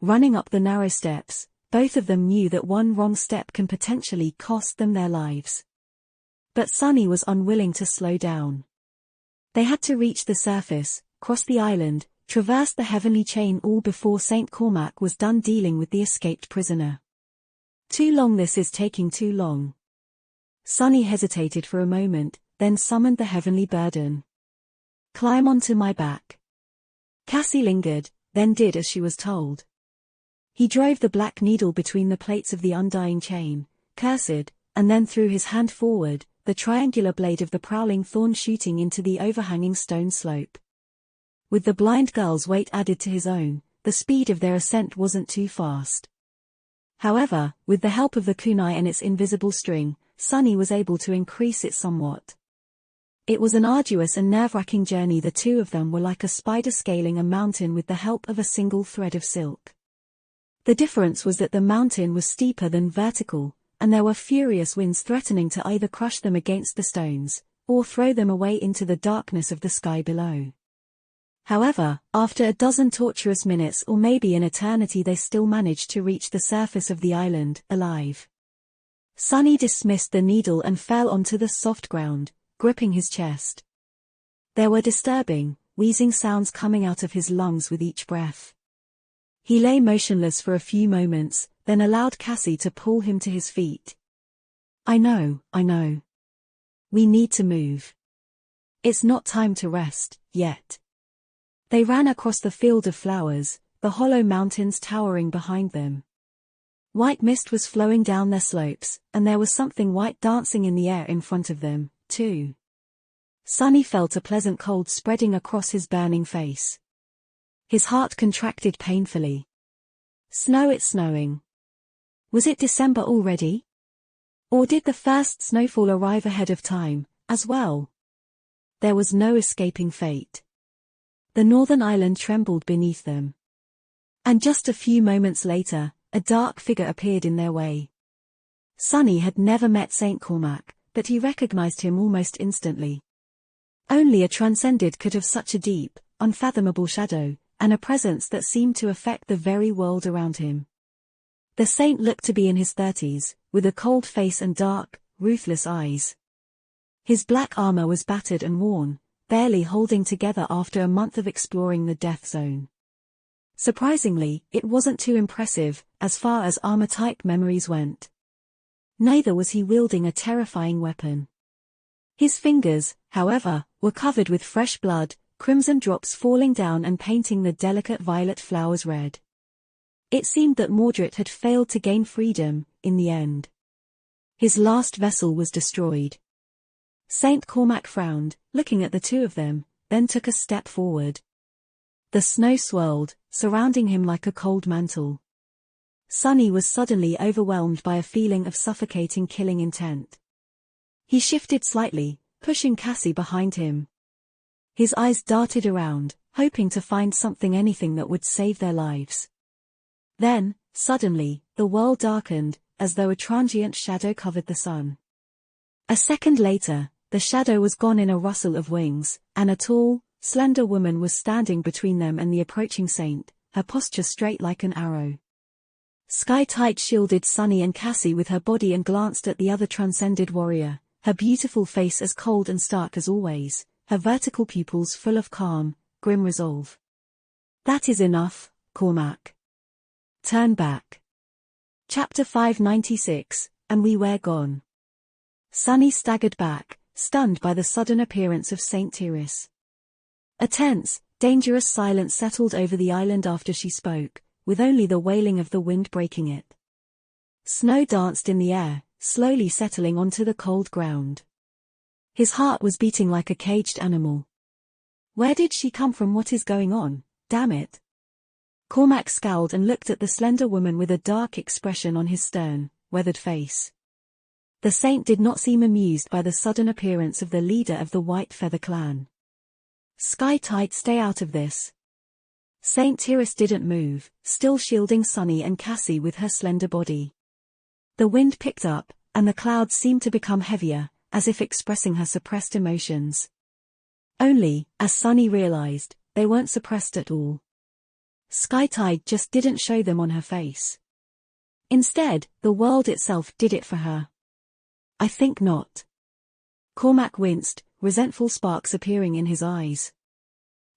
Running up the narrow steps, both of them knew that one wrong step can potentially cost them their lives. But Sunny was unwilling to slow down. They had to reach the surface, cross the island, traverse the heavenly chain, all before St. Cormac was done dealing with the escaped prisoner. Too long, this is taking too long. Sunny hesitated for a moment, then summoned the heavenly burden. Climb onto my back. Cassie lingered, then did as she was told. He drove the black needle between the plates of the undying chain, cursed, and then threw his hand forward, the triangular blade of the prowling thorn shooting into the overhanging stone slope. With the blind girl's weight added to his own, the speed of their ascent wasn't too fast. However, with the help of the kunai and its invisible string, Sunny was able to increase it somewhat. It was an arduous and nerve-wracking journey. The two of them were like a spider scaling a mountain with the help of a single thread of silk. The difference was that the mountain was steeper than vertical, and there were furious winds threatening to either crush them against the stones, or throw them away into the darkness of the sky below. However, after a dozen torturous minutes or maybe an eternity, they still managed to reach the surface of the island, alive. Sunny dismissed the needle and fell onto the soft ground, gripping his chest. There were disturbing, wheezing sounds coming out of his lungs with each breath. He lay motionless for a few moments, then allowed Cassie to pull him to his feet. I know. We need to move. It's not time to rest, yet. They ran across the field of flowers, the hollow mountains towering behind them. White mist was flowing down their slopes, and there was something white dancing in the air in front of them, too. Sunny felt a pleasant cold spreading across his burning face. His heart contracted painfully. It's snowing. Was it December already? Or did the first snowfall arrive ahead of time, as well? There was no escaping fate. The northern island trembled beneath them. And just a few moments later, a dark figure appeared in their way. Sunny had never met St. Cormac, but he recognized him almost instantly. Only a transcended could have such a deep, unfathomable shadow, and a presence that seemed to affect the very world around him. The saint looked to be in his 30s, with a cold face and dark, ruthless eyes. His black armor was battered and worn, barely holding together after a month of exploring the death zone. Surprisingly, it wasn't too impressive, as far as armor-type memories went. Neither was he wielding a terrifying weapon. His fingers, however, were covered with fresh blood, crimson drops falling down and painting the delicate violet flowers red. It seemed that Mordred had failed to gain freedom, in the end. His last vessel was destroyed. St. Cormac frowned, looking at the two of them, then took a step forward. The snow swirled, surrounding him like a cold mantle. Sunny was suddenly overwhelmed by a feeling of suffocating killing intent. He shifted slightly, pushing Cassie behind him. His eyes darted around, hoping to find anything that would save their lives. Then, suddenly, the world darkened, as though a transient shadow covered the sun. A second later, the shadow was gone in a rustle of wings, and a tall, slender woman was standing between them and the approaching saint, her posture straight like an arrow. Sky-Tight shielded Sunny and Cassie with her body and glanced at the other transcended warrior, her beautiful face as cold and stark as always, her vertical pupils full of calm, grim resolve. That is enough, Cormac. Turn back. Chapter 596, and we were gone. Sunny staggered back, stunned by the sudden appearance of Saint Tyrus. A tense, dangerous silence settled over the island after she spoke, with only the wailing of the wind breaking it. Snow danced in the air, slowly settling onto the cold ground. His heart was beating like a caged animal. Where did she come from? What is going on? Damn it. Cormac scowled and looked at the slender woman with a dark expression on his stern, weathered face. The saint did not seem amused by the sudden appearance of the leader of the White Feather clan. Sky-Tight, stay out of this. Saint Tyrus didn't move, still shielding Sunny and Cassie with her slender body. The wind picked up, and the clouds seemed to become heavier, as if expressing her suppressed emotions. Only, as Sunny realized, they weren't suppressed at all. Skytide just didn't show them on her face. Instead, the world itself did it for her. I think not. Cormac winced, resentful sparks appearing in his eyes.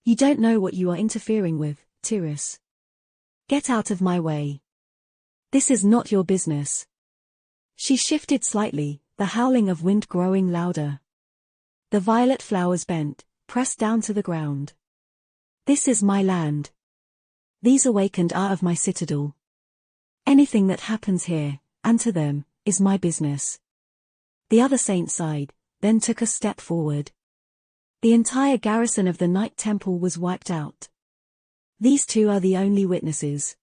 You don't know what you are interfering with, Tiras. Get out of my way. This is not your business. She shifted slightly, the howling of wind growing louder. The violet flowers bent, pressed down to the ground. This is my land. These awakened are of my citadel. Anything that happens here, and to them, is my business. The other saint sighed, then took a step forward. The entire garrison of the Night Temple was wiped out. These two are the only witnesses.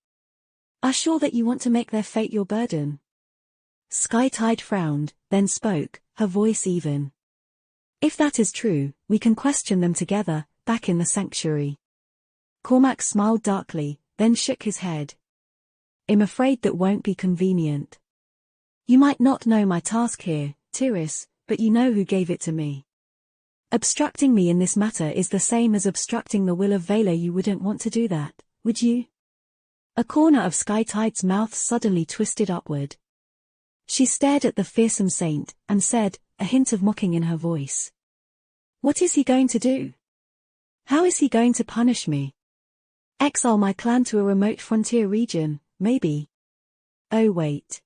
Are sure that you want to make their fate your burden? Skytide frowned, then spoke, her voice even. If that is true, we can question them together, back in the sanctuary. Cormac smiled darkly, then shook his head. I'm afraid that won't be convenient. You might not know my task here, Tiras, but you know who gave it to me. Obstructing me in this matter is the same as obstructing the will of Vela. You wouldn't want to do that, would you? A corner of Skytide's mouth suddenly twisted upward. She stared at the fearsome saint, and said, a hint of mocking in her voice. What is he going to do? How is he going to punish me? Exile my clan to a remote frontier region, maybe. Oh wait.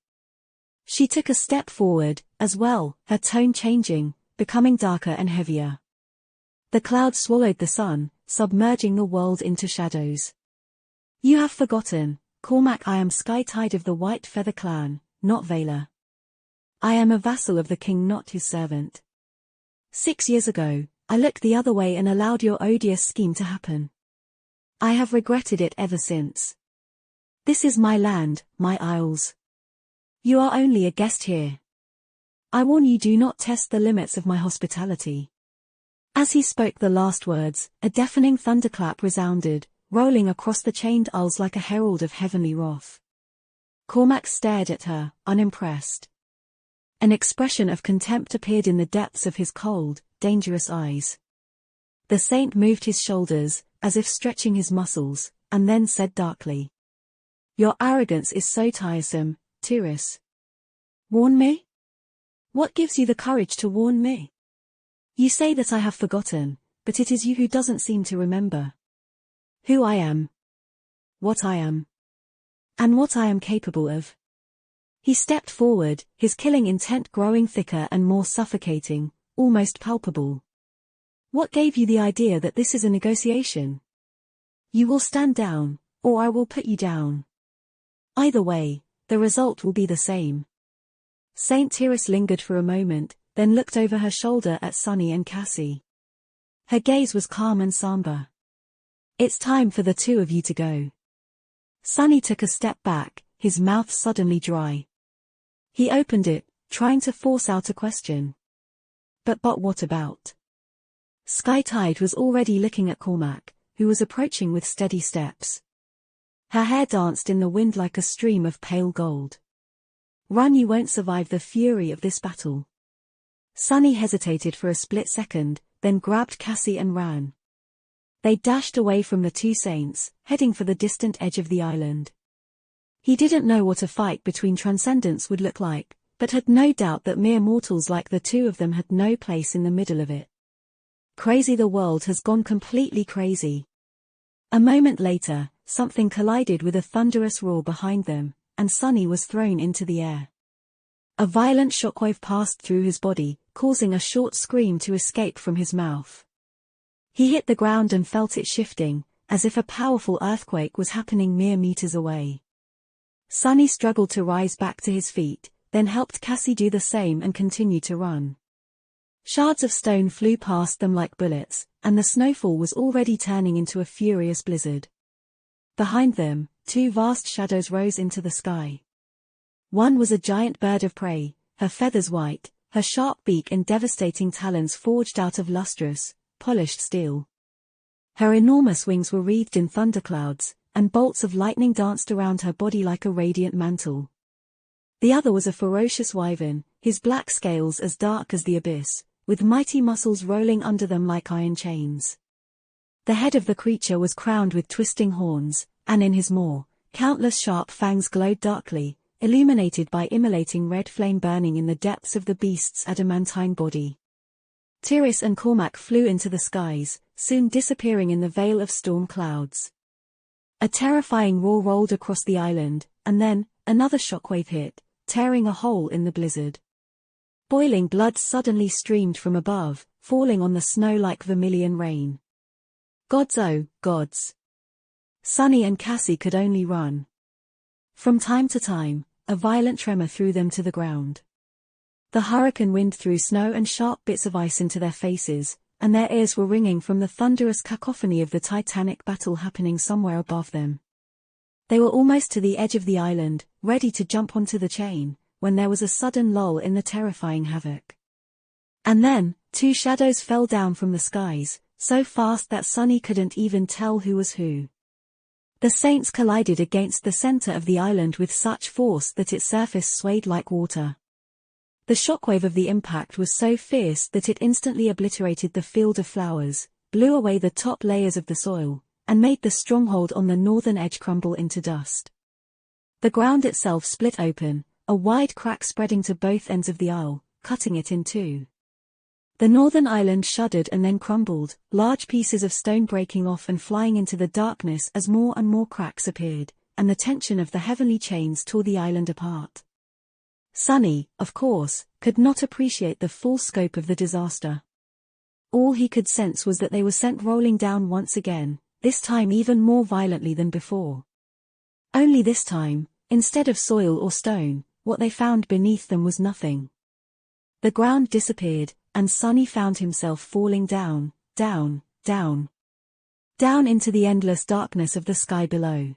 She took a step forward, as well, her tone changing, becoming darker and heavier. The clouds swallowed the sun, submerging the world into shadows. You have forgotten, Cormac. I am Skytide of the White Feather Clan, not Vela. I am a vassal of the king, not his servant. 6 years ago, I looked the other way and allowed your odious scheme to happen. I have regretted it ever since. This is my land, my isles. You are only a guest here. I warn you, do not test the limits of my hospitality. As he spoke the last words, a deafening thunderclap resounded, rolling across the chained isles like a herald of heavenly wrath. Cormac stared at her, unimpressed. An expression of contempt appeared in the depths of his cold, dangerous eyes. The saint moved his shoulders, as if stretching his muscles, and then said darkly. Your arrogance is so tiresome, Tiras. Warn me? What gives you the courage to warn me? You say that I have forgotten, but it is you who doesn't seem to remember. Who I am. What I am. And what I am capable of. He stepped forward, his killing intent growing thicker and more suffocating, almost palpable. What gave you the idea that this is a negotiation? You will stand down, or I will put you down. Either way, the result will be the same. Saint Tiras lingered for a moment, then looked over her shoulder at Sunny and Cassie. Her gaze was calm and somber. It's time for the two of you to go. Sunny took a step back, his mouth suddenly dry. He opened it, trying to force out a question. But what about? Skytide was already looking at Cormac, who was approaching with steady steps. Her hair danced in the wind like a stream of pale gold. Run, you won't survive the fury of this battle. Sunny hesitated for a split second, then grabbed Cassie and ran. They dashed away from the two saints, heading for the distant edge of the island. He didn't know what a fight between transcendents would look like, but had no doubt that mere mortals like the two of them had no place in the middle of it. Crazy, the world has gone completely crazy. A moment later, something collided with a thunderous roar behind them, and Sunny was thrown into the air. A violent shockwave passed through his body, causing a short scream to escape from his mouth. He hit the ground and felt it shifting, as if a powerful earthquake was happening mere meters away. Sunny struggled to rise back to his feet, then helped Cassie do the same and continued to run. Shards of stone flew past them like bullets, and the snowfall was already turning into a furious blizzard. Behind them, two vast shadows rose into the sky. One was a giant bird of prey, her feathers white, her sharp beak and devastating talons forged out of lustrous, polished steel. Her enormous wings were wreathed in thunderclouds, and bolts of lightning danced around her body like a radiant mantle. The other was a ferocious wyvern, his black scales as dark as the abyss, with mighty muscles rolling under them like iron chains. The head of the creature was crowned with twisting horns, and in his maw, countless sharp fangs glowed darkly, illuminated by immolating red flame burning in the depths of the beast's adamantine body. Tyrrus and Cormac flew into the skies, soon disappearing in the veil of storm clouds. A terrifying roar rolled across the island, and then, another shockwave hit, tearing a hole in the blizzard. Boiling blood suddenly streamed from above, falling on the snow like vermilion rain. Gods, oh, gods! Sunny and Cassie could only run. From time to time, a violent tremor threw them to the ground. The hurricane wind threw snow and sharp bits of ice into their faces, and their ears were ringing from the thunderous cacophony of the titanic battle happening somewhere above them. They were almost to the edge of the island, ready to jump onto the chain, when there was a sudden lull in the terrifying havoc. And then, two shadows fell down from the skies, so fast that Sunny couldn't even tell who was who. The saints collided against the center of the island with such force that its surface swayed like water. The shockwave of the impact was so fierce that it instantly obliterated the field of flowers, blew away the top layers of the soil, and made the stronghold on the northern edge crumble into dust. The ground itself split open, a wide crack spreading to both ends of the isle, cutting it in two. The northern island shuddered and then crumbled, large pieces of stone breaking off and flying into the darkness as more and more cracks appeared, and the tension of the heavenly chains tore the island apart. Sunny, of course, could not appreciate the full scope of the disaster. All he could sense was that they were sent rolling down once again, this time even more violently than before. Only this time, instead of soil or stone, what they found beneath them was nothing. The ground disappeared, and Sunny found himself falling down, down, down. Down into the endless darkness of the sky below.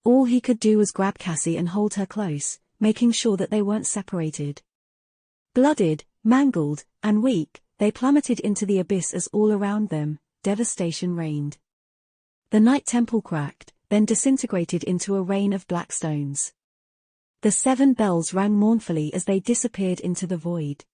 All he could do was grab Cassie and hold her close, making sure that they weren't separated. Blooded, mangled, and weak, they plummeted into the abyss as all around them, devastation reigned. The night temple cracked, then disintegrated into a rain of black stones. The 7 bells rang mournfully as they disappeared into the void.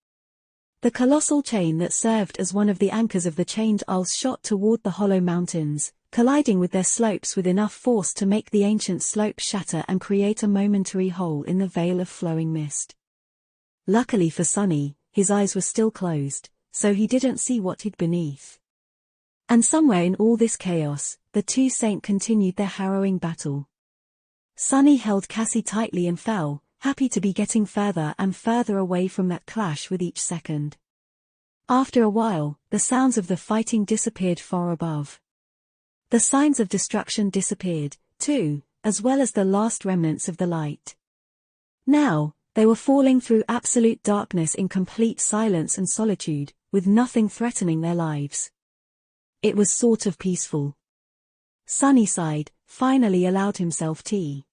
The colossal chain that served as one of the anchors of the chained isles shot toward the hollow mountains, colliding with their slopes with enough force to make the ancient slopes shatter and create a momentary hole in the veil of flowing mist. Luckily for Sunny, his eyes were still closed, so he didn't see what hid beneath. And somewhere in all this chaos, the two saints continued their harrowing battle. Sunny held Cassie tightly and fell, happy to be getting further and further away from that clash with each second. After a while, the sounds of the fighting disappeared far above. The signs of destruction disappeared, too, as well as the last remnants of the light. Now, they were falling through absolute darkness in complete silence and solitude, with nothing threatening their lives. It was sort of peaceful. Sunny sighed, finally allowed himself to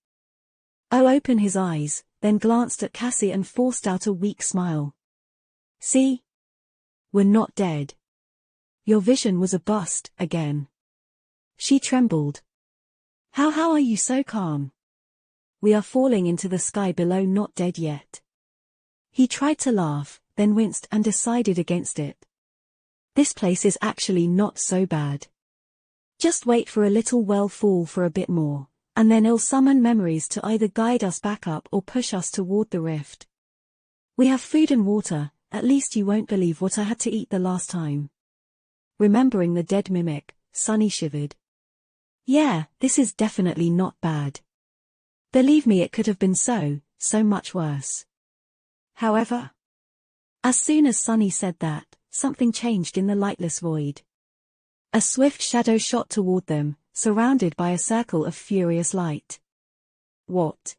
open his eyes, then glanced at Cassie and forced out a weak smile. See? We're not dead. Your vision was a bust, again. She trembled. How are you so calm? We are falling into the sky below, not dead yet. He tried to laugh, then winced and decided against it. This place is actually not so bad. Just wait for a little well fall for a bit more, and then it'll summon memories to either guide us back up or push us toward the rift. We have food and water, at least you won't believe what I had to eat the last time. Remembering the dead mimic, Sunny shivered. Yeah, this is definitely not bad. Believe me, it could have been so much worse. However, as soon as Sunny said that, something changed in the lightless void. A swift shadow shot toward them, surrounded by a circle of furious light. What?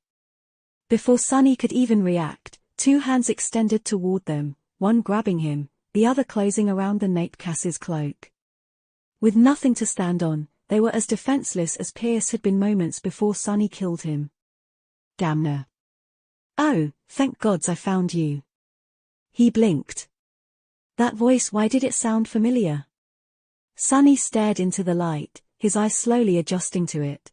Before Sunny could even react, 2 hands extended toward them, one grabbing him, the other closing around the nape Cassie's cloak. With nothing to stand on, they were as defenseless as Pierce had been moments before Sunny killed him. Damn. Oh, thank gods I found you. He blinked. That voice, why did it sound familiar? Sunny stared into the light, his eyes slowly adjusting to it.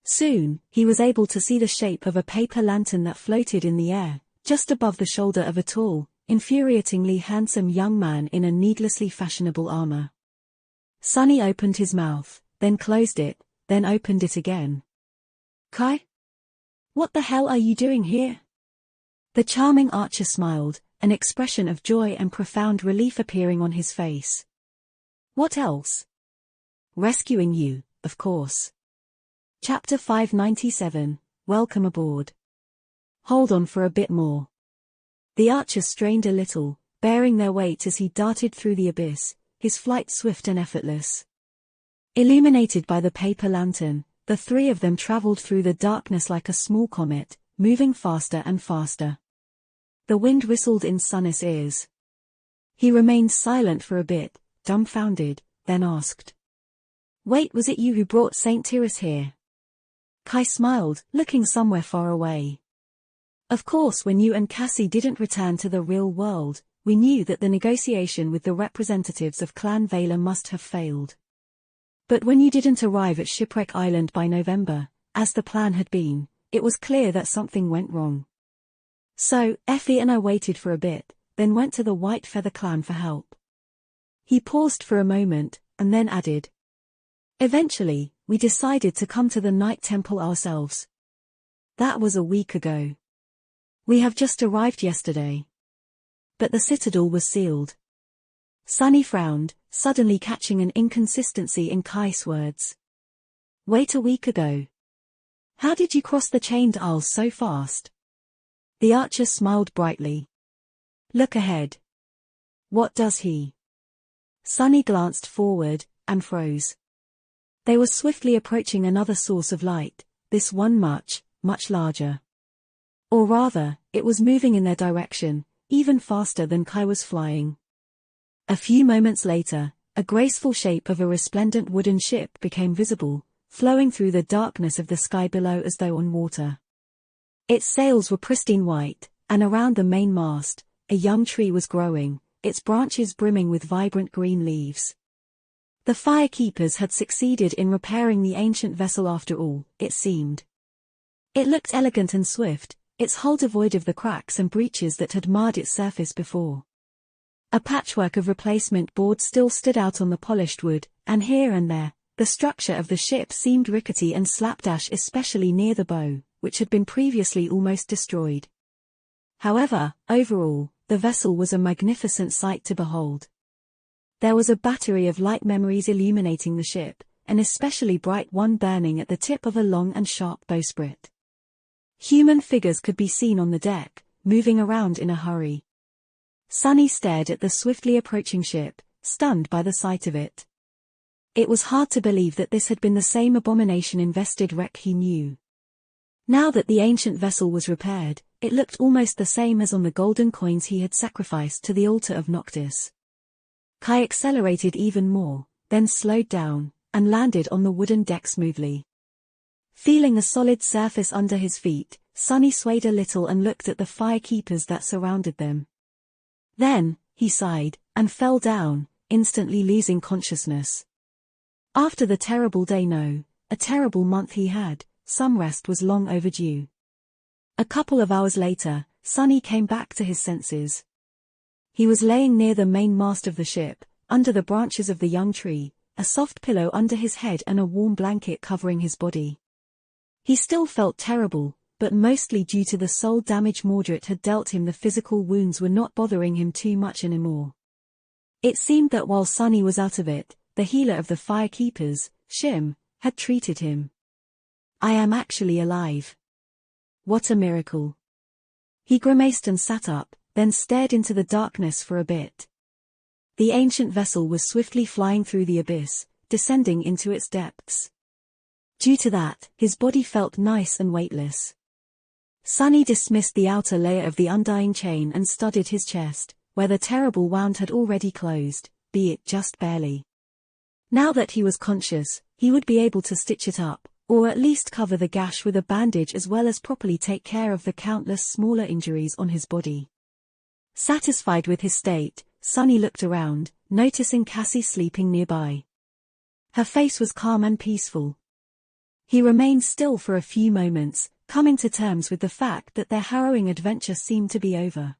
Soon, he was able to see the shape of a paper lantern that floated in the air, just above the shoulder of a tall, infuriatingly handsome young man in a needlessly fashionable armor. Sunny opened his mouth, then closed it, then opened it again. Kai? What the hell are you doing here? The charming archer smiled, an expression of joy and profound relief appearing on his face. What else? Rescuing you, of course. Chapter 597, Welcome aboard. Hold on for a bit more. The archer strained a little, bearing their weight as he darted through the abyss, his flight swift and effortless. Illuminated by the paper lantern, the three of them traveled through the darkness like a small comet, moving faster and faster. The wind whistled in Sunny's ears. He remained silent for a bit, dumbfounded, then asked. Wait, was it you who brought St. Tyrus here? Kai smiled, looking somewhere far away. Of course, when you and Cassie didn't return to the real world, we knew that the negotiation with the representatives of Clan Vela must have failed. But when you didn't arrive at Shipwreck Island by November, as the plan had been, it was clear that something went wrong. So, Effie and I waited for a bit, then went to the White Feather clan for help. He paused for a moment, and then added. Eventually, we decided to come to the Night Temple ourselves. That was a week ago. We have just arrived yesterday. But the citadel was sealed. Sunny frowned, suddenly catching an inconsistency in Kai's words. Wait, a week ago? How did you cross the chained isles so fast? The archer smiled brightly. Look ahead. What does he? Sunny glanced forward, and froze. They were swiftly approaching another source of light, this one much, much larger. Or rather, it was moving in their direction, even faster than Kai was flying. A few moments later, a graceful shape of a resplendent wooden ship became visible, flowing through the darkness of the sky below as though on water. Its sails were pristine white, and around the main mast, a young tree was growing, its branches brimming with vibrant green leaves. The firekeepers had succeeded in repairing the ancient vessel after all, it seemed. It looked elegant and swift, its hull devoid of the cracks and breaches that had marred its surface before. A patchwork of replacement boards still stood out on the polished wood, and here and there, the structure of the ship seemed rickety and slapdash, especially near the bow, which had been previously almost destroyed. However, overall, the vessel was a magnificent sight to behold. There was a battery of light memories illuminating the ship, an especially bright one burning at the tip of a long and sharp bowsprit. Human figures could be seen on the deck, moving around in a hurry. Sunny stared at the swiftly approaching ship, stunned by the sight of it. It was hard to believe that this had been the same abomination-invested wreck he knew. Now that the ancient vessel was repaired, it looked almost the same as on the golden coins he had sacrificed to the altar of Noctis. Kai accelerated even more, then slowed down, and landed on the wooden deck smoothly. Feeling the solid surface under his feet, Sunny swayed a little and looked at the firekeepers that surrounded them. Then, he sighed, and fell down, instantly losing consciousness. After the terrible day, no, a terrible month he had, some rest was long overdue. A couple of hours later, Sunny came back to his senses. He was laying near the main mast of the ship, under the branches of the young tree, a soft pillow under his head and a warm blanket covering his body. He still felt terrible, but mostly due to the soul damage Mordred had dealt him, the physical wounds were not bothering him too much anymore. It seemed that while Sunny was out of it, the healer of the firekeepers, Shim, had treated him. I am actually alive. What a miracle. He grimaced and sat up, then stared into the darkness for a bit. The ancient vessel was swiftly flying through the abyss, descending into its depths. Due to that, his body felt nice and weightless. Sunny dismissed the outer layer of the undying chain and studied his chest, where the terrible wound had already closed, be it just barely. Now that he was conscious, he would be able to stitch it up, or at least cover the gash with a bandage, as well as properly take care of the countless smaller injuries on his body. Satisfied with his state, Sunny looked around, noticing Cassie sleeping nearby. Her face was calm and peaceful. He remained still for a few moments, coming to terms with the fact that their harrowing adventure seemed to be over.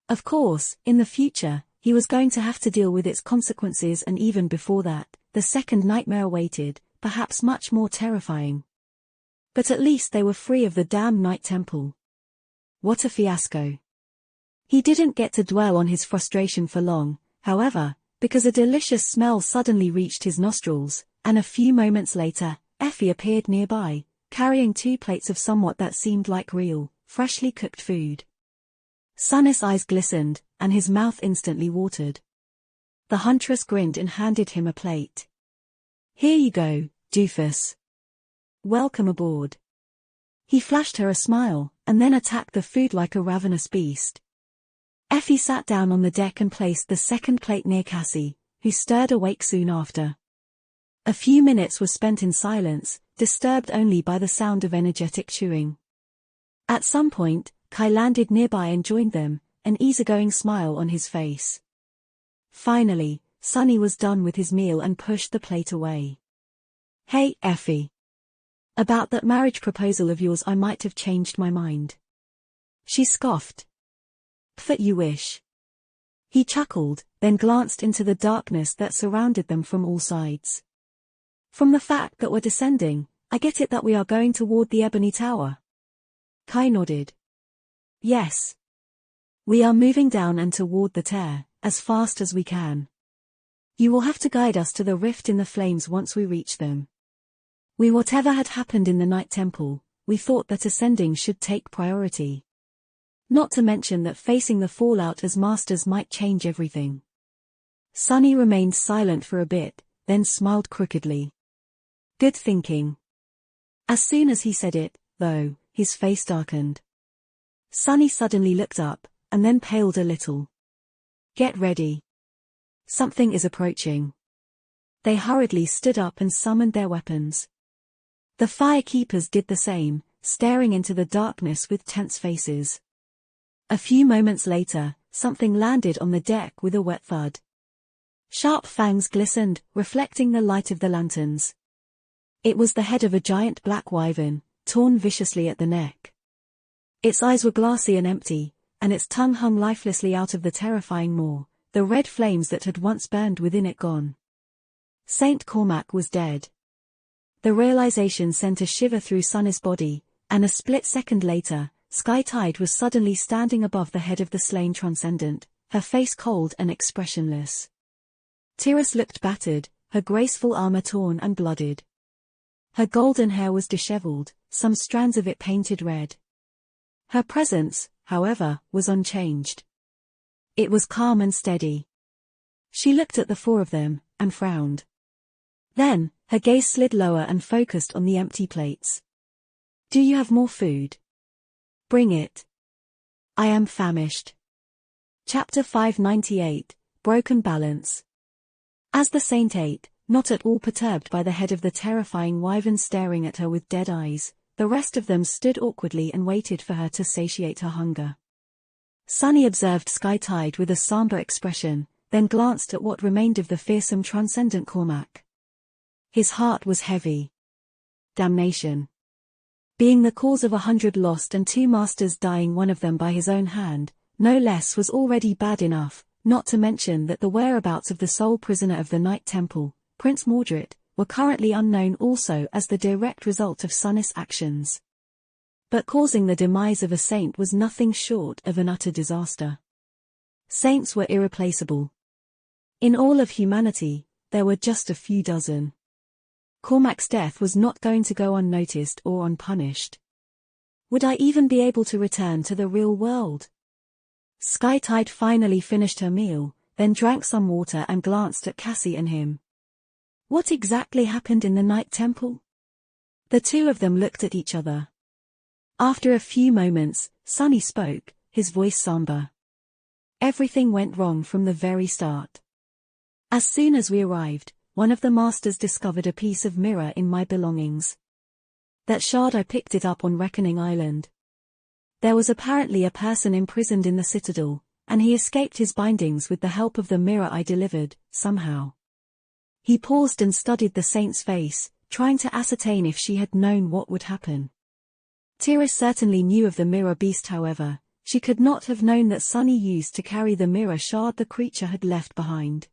Of course, in the future, he was going to have to deal with its consequences, and even before that, the second nightmare awaited, perhaps much more terrifying. But at least they were free of the damn Night Temple. What a fiasco. He didn't get to dwell on his frustration for long, however, because a delicious smell suddenly reached his nostrils, and a few moments later, Effie appeared nearby, carrying 2 plates of somewhat that seemed like real, freshly cooked food. Sunnis' eyes glistened, and his mouth instantly watered. The huntress grinned and handed him a plate. "Here you go, doofus. Welcome aboard." He flashed her a smile, and then attacked the food like a ravenous beast. Effie sat down on the deck and placed the second plate near Cassie, who stirred awake soon after. A few minutes were spent in silence, disturbed only by the sound of energetic chewing. At some point, Kai landed nearby and joined them, an easygoing smile on his face. Finally, Sunny was done with his meal and pushed the plate away. "Hey, Effie. About that marriage proposal of yours, I might have changed my mind." She scoffed. "That you wish." He chuckled, then glanced into the darkness that surrounded them from all sides. "From the fact that we're descending, I get it that we are going toward the Ebony Tower." Kai nodded. "Yes. We are moving down and toward the tear, as fast as we can. You will have to guide us to the rift in the flames once we reach them. Whatever had happened in the Night Temple, we thought that ascending should take priority. Not to mention that facing the fallout as masters might change everything." Sunny remained silent for a bit, then smiled crookedly. "Good thinking." As soon as he said it, though, his face darkened. Sunny suddenly looked up, and then paled a little. "Get ready. Something is approaching." They hurriedly stood up and summoned their weapons. The firekeepers did the same, staring into the darkness with tense faces. A few moments later, something landed on the deck with a wet thud. Sharp fangs glistened, reflecting the light of the lanterns. It was the head of a giant black wyvern, torn viciously at the neck. Its eyes were glassy and empty, and its tongue hung lifelessly out of the terrifying maw, the red flames that had once burned within it gone. Saint Cormac was dead. The realization sent a shiver through Sunnis' body, and a split second later, Sky Tide was suddenly standing above the head of the slain transcendent, her face cold and expressionless. Tiras looked battered, her graceful armor torn and blooded. Her golden hair was disheveled, some strands of it painted red. Her presence, however, was unchanged. It was calm and steady. She looked at the 4 of them, and frowned. Then, her gaze slid lower and focused on the empty plates. "Do you have more food? Bring it. I am famished." Chapter 598, Broken Balance. As the saint ate, not at all perturbed by the head of the terrifying wyvern staring at her with dead eyes, the rest of them stood awkwardly and waited for her to satiate her hunger. Sunny observed Sky Tide with a somber expression, then glanced at what remained of the fearsome transcendent Cormac. His heart was heavy. Damnation. Being the cause of 100 lost and 2 masters dying, one of them by his own hand, no less, was already bad enough, not to mention that the whereabouts of the sole prisoner of the Night Temple, Prince Mordred, were currently unknown also as the direct result of Sunnis' actions. But causing the demise of a saint was nothing short of an utter disaster. Saints were irreplaceable. In all of humanity, there were just a few dozen. Cormac's death was not going to go unnoticed or unpunished. Would I even be able to return to the real world? Sky Tide finally finished her meal, then drank some water and glanced at Cassie and him. What exactly happened in the Night Temple? The 2 of them looked at each other. After a few moments, Sunny spoke, his voice somber. "Everything went wrong from the very start. As soon as we arrived, one of the masters discovered a piece of mirror in my belongings. That shard, I picked it up on Reckoning Island. There was apparently a person imprisoned in the citadel, and he escaped his bindings with the help of the mirror I delivered, somehow." He paused and studied the saint's face, trying to ascertain if she had known what would happen. Tiras certainly knew of the mirror beast, however, She could not have known that Sunny used to carry the mirror shard the creature had left behind.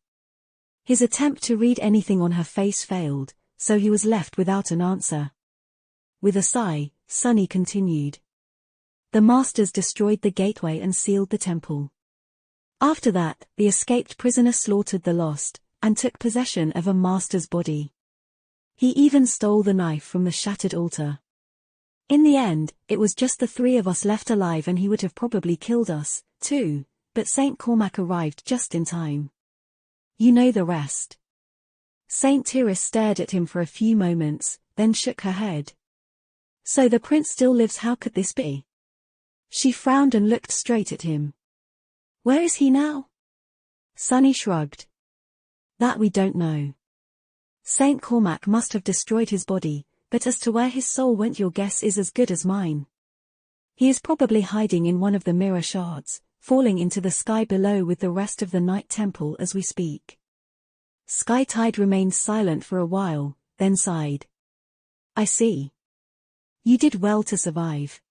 His attempt to read anything on her face failed, so he was left without an answer. With a sigh, Sunny continued. The masters destroyed the gateway and sealed the temple. After that, the escaped prisoner slaughtered the lost, and took possession of a master's body. He even stole the knife from the shattered altar. In the end, it was just the three of us left alive, and he would have probably killed us, too, but Saint Cormac arrived just in time. You know the rest. Saint Tyrus stared at him for a few moments, then shook her head. So the prince still lives? How could this be? She frowned and looked straight at him. Where is he now? Sunny shrugged. That we don't know. Saint Cormac must have destroyed his body, but as to where his soul went, your guess is as good as mine. He is probably hiding in one of the mirror shards, falling into the sky below with the rest of the Night Temple as we speak. Skytide remained silent for a while, then sighed. I see. You did well to survive.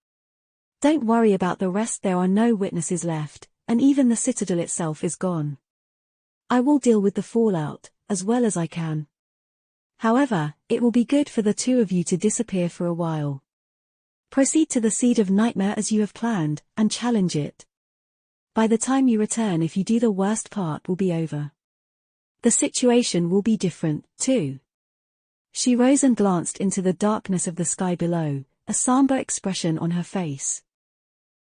Don't worry about the rest, there are no witnesses left, and even the citadel itself is gone. I will deal with the fallout, as well as I can. However, it will be good for the two of you to disappear for a while. Proceed to the Seed of Nightmare as you have planned, and challenge it. By the time you return, if you do, the worst part will be over. The situation will be different, too. She rose and glanced into the darkness of the sky below, a somber expression on her face.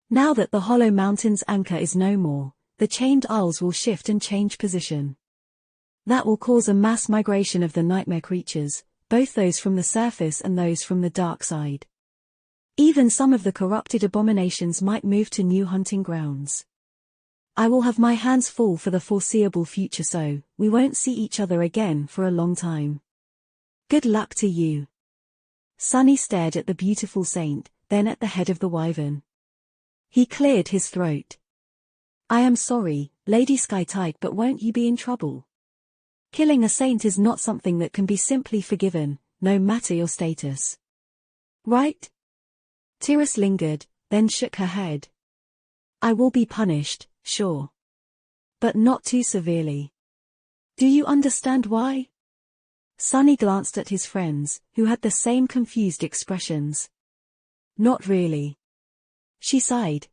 Now that the Hollow Mountain's anchor is no more, the chained isles will shift and change position. That will cause a mass migration of the nightmare creatures, both those from the surface and those from the dark side. Even some of the corrupted abominations might move to new hunting grounds. I will have my hands full for the foreseeable future, so we won't see each other again for a long time. Good luck to you. Sunny stared at the beautiful saint, then at the head of the wyvern. He cleared his throat. I am sorry, Lady Skytide, but won't you be in trouble? Killing a saint is not something that can be simply forgiven, no matter your status. Right? Tyrus lingered, then shook her head. I will be punished, sure. But not too severely. Do you understand why? Sunny glanced at his friends, who had the same confused expressions. Not really. She sighed.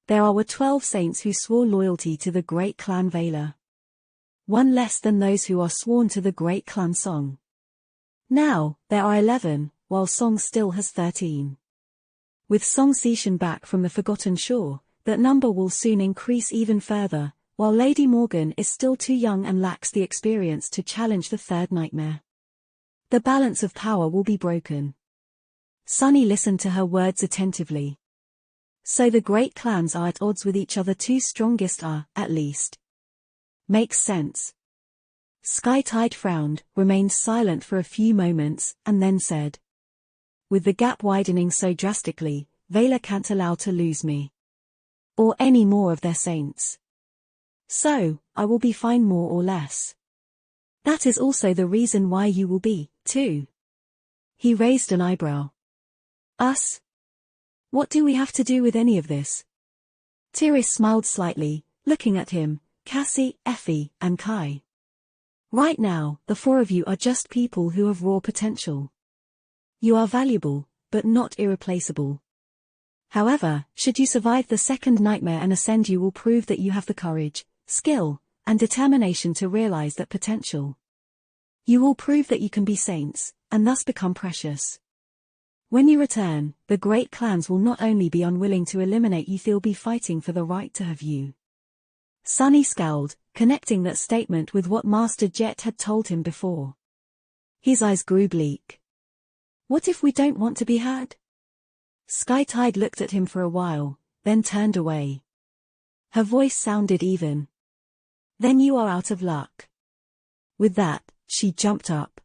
There were 12 saints who swore loyalty to the great clan Vela. One less than those who are sworn to the great clan Song. Now, there are 11, while Song still has 13. With Song Seishan back from the Forgotten Shore, that number will soon increase even further, while Lady Morgan is still too young and lacks the experience to challenge the third nightmare. The balance of power will be broken. Sunny listened to her words attentively. So the great clans are at odds with each other, two strongest are, at least. Makes sense. Skytide frowned, remained silent for a few moments, and then said. With the gap widening so drastically, Vela can't allow to lose me. Or any more of their saints. So, I will be fine more or less. That is also the reason why you will be, too. He raised an eyebrow. Us? What do we have to do with any of this? Tyrus smiled slightly, looking at him, Cassie, Effie, and Kai. Right now, the four of you are just people who have raw potential. You are valuable, but not irreplaceable. However, should you survive the second nightmare and ascend, you will prove that you have the courage, skill, and determination to realize that potential. You will prove that you can be saints, and thus become precious. When you return, the great clans will not only be unwilling to eliminate you, they'll be fighting for the right to have you. Sunny scowled, connecting that statement with what Master Jet had told him before. His eyes grew bleak. What if we don't want to be had? Skytide looked at him for a while, then turned away. Her voice sounded even. Then you are out of luck. With that, she jumped up.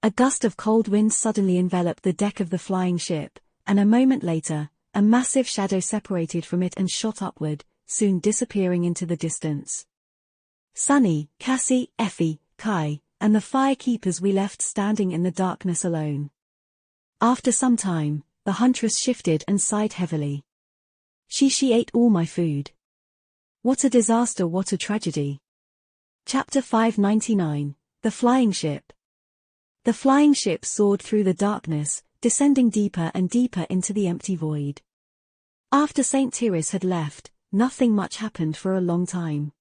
A gust of cold wind suddenly enveloped the deck of the flying ship, and a moment later, a massive shadow separated from it and shot upward, soon disappearing into the distance. Sunny, Cassie, Effie, Kai, and the firekeepers we left standing in the darkness alone. After some time, the huntress shifted and sighed heavily. She ate all my food. What a disaster, what a tragedy. Chapter 599, The Flying Ship. The flying ship soared through the darkness, descending deeper and deeper into the empty void. After St. Tyrrhus had left, nothing much happened for a long time.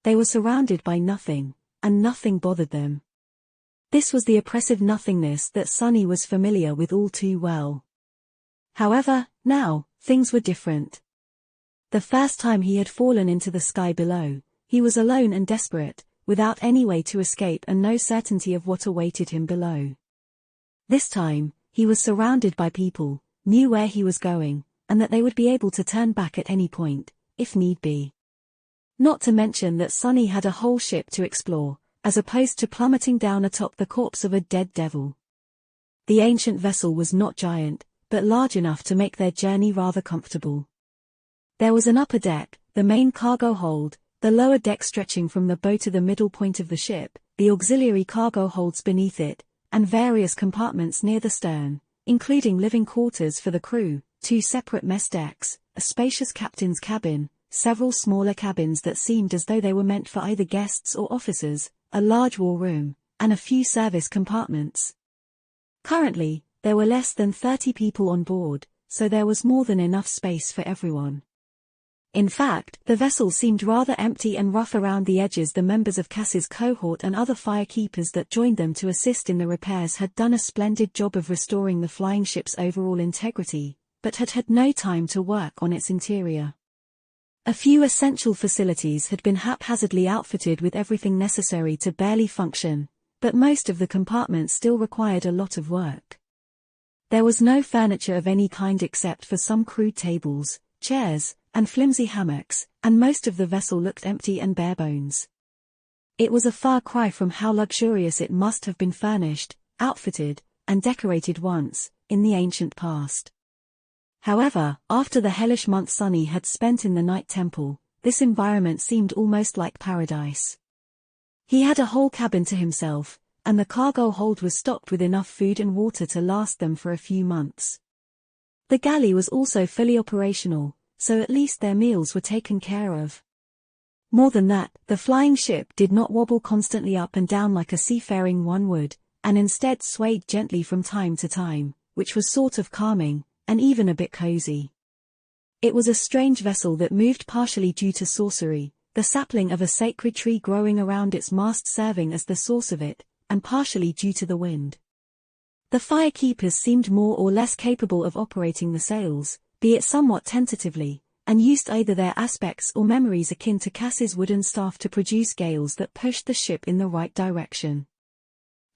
They were surrounded by nothing, and nothing bothered them. This was the oppressive nothingness that Sunny was familiar with all too well. However, now, things were different. The first time he had fallen into the sky below, he was alone and desperate, without any way to escape and no certainty of what awaited him below. This time, he was surrounded by people, knew where he was going, and that they would be able to turn back at any point, if need be. Not to mention that Sunny had a whole ship to explore, as opposed to plummeting down atop the corpse of a dead devil. The ancient vessel was not giant, but large enough to make their journey rather comfortable. There was an upper deck, the main cargo hold, the lower deck stretching from the bow to the middle point of the ship, the auxiliary cargo holds beneath it, and various compartments near the stern, including living quarters for the crew, 2 separate mess decks, a spacious captain's cabin, several smaller cabins that seemed as though they were meant for either guests or officers, a large war room, and a few service compartments. Currently, there were less than 30 people on board, so there was more than enough space for everyone. In fact, the vessel seemed rather empty and rough around the edges. The members of Cass's cohort and other firekeepers that joined them to assist in the repairs had done a splendid job of restoring the flying ship's overall integrity, but had had no time to work on its interior. A few essential facilities had been haphazardly outfitted with everything necessary to barely function, but most of the compartments still required a lot of work. There was no furniture of any kind except for some crude tables, chairs, and flimsy hammocks, and most of the vessel looked empty and bare bones. It was a far cry from how luxurious it must have been furnished, outfitted, and decorated once, in the ancient past. However, after the hellish month Sunny had spent in the Night Temple, this environment seemed almost like paradise. He had a whole cabin to himself, and the cargo hold was stocked with enough food and water to last them for a few months. The galley was also fully operational, so at least their meals were taken care of. More than that, the flying ship did not wobble constantly up and down like a seafaring one would, and instead swayed gently from time to time, which was sort of calming, and even a bit cozy. It was a strange vessel that moved partially due to sorcery, the sapling of a sacred tree growing around its mast serving as the source of it, and partially due to the wind. The firekeepers seemed more or less capable of operating the sails, be it somewhat tentatively, and used either their aspects or memories akin to Cass's wooden staff to produce gales that pushed the ship in the right direction.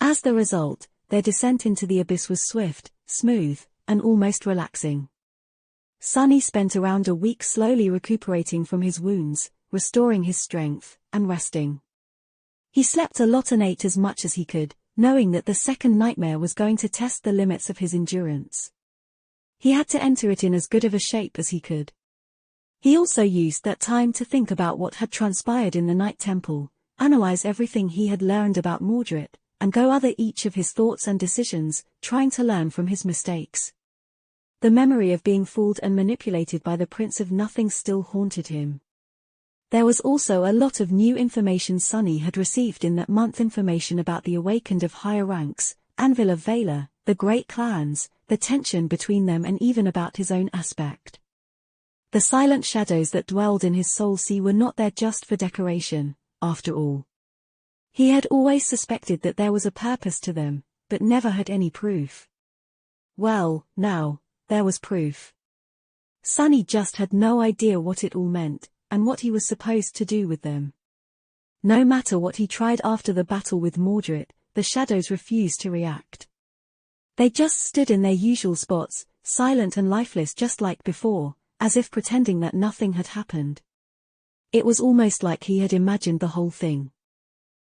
As the result, their descent into the abyss was swift, smooth, and almost relaxing. Sunny spent around a week slowly recuperating from his wounds, restoring his strength, and resting. He slept a lot and ate as much as he could, knowing that the second nightmare was going to test the limits of his endurance. He had to enter it in as good of a shape as he could. He also used that time to think about what had transpired in the Night Temple, analyze everything he had learned about Mordred, and go over each of his thoughts and decisions, trying to learn from his mistakes. The memory of being fooled and manipulated by the Prince of Nothing still haunted him. There was also a lot of new information Sunny had received in that month, information about the awakened of higher ranks, Anvil of Valor, the great clans, the tension between them, and even about his own aspect. The silent shadows that dwelled in his soul were not there just for decoration, after all. He had always suspected that there was a purpose to them, but never had any proof. Well, now, there was proof. Sunny just had no idea what it all meant, and what he was supposed to do with them. No matter what he tried after the battle with Mordred, the shadows refused to react. They just stood in their usual spots, silent and lifeless just like before, as if pretending that nothing had happened. It was almost like he had imagined the whole thing.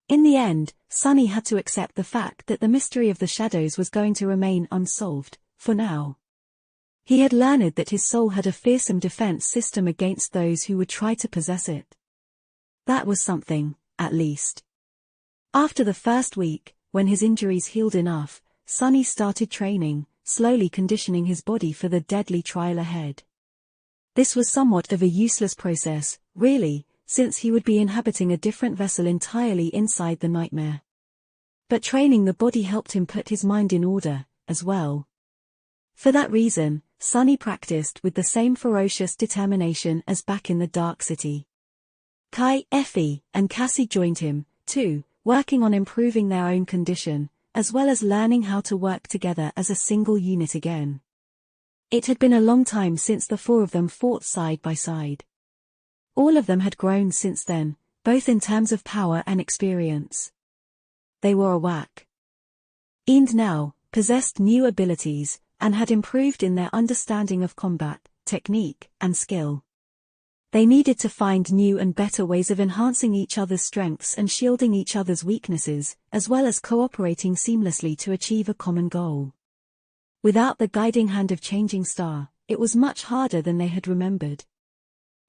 In the end, Sunny had to accept the fact that the mystery of the shadows was going to remain unsolved, for now. He had learned that his soul had a fearsome defense system against those who would try to possess it. That was something, at least. After the first week, when his injuries healed enough, Sunny started training, slowly conditioning his body for the deadly trial ahead. This was somewhat of a useless process, really, since he would be inhabiting a different vessel entirely inside the nightmare. But training the body helped him put his mind in order, as well. For that reason, Sunny practiced with the same ferocious determination as back in the Dark City. Kai, Effie, and Cassie joined him, too, working on improving their own condition, as well as learning how to work together as a single unit again. It had been a long time since the four of them fought side by side. All of them had grown since then, both in terms of power and experience. They were awake. And now, possessed new abilities, and had improved in their understanding of combat, technique, and skill. They needed to find new and better ways of enhancing each other's strengths and shielding each other's weaknesses, as well as cooperating seamlessly to achieve a common goal. Without the guiding hand of Changing Star, it was much harder than they had remembered.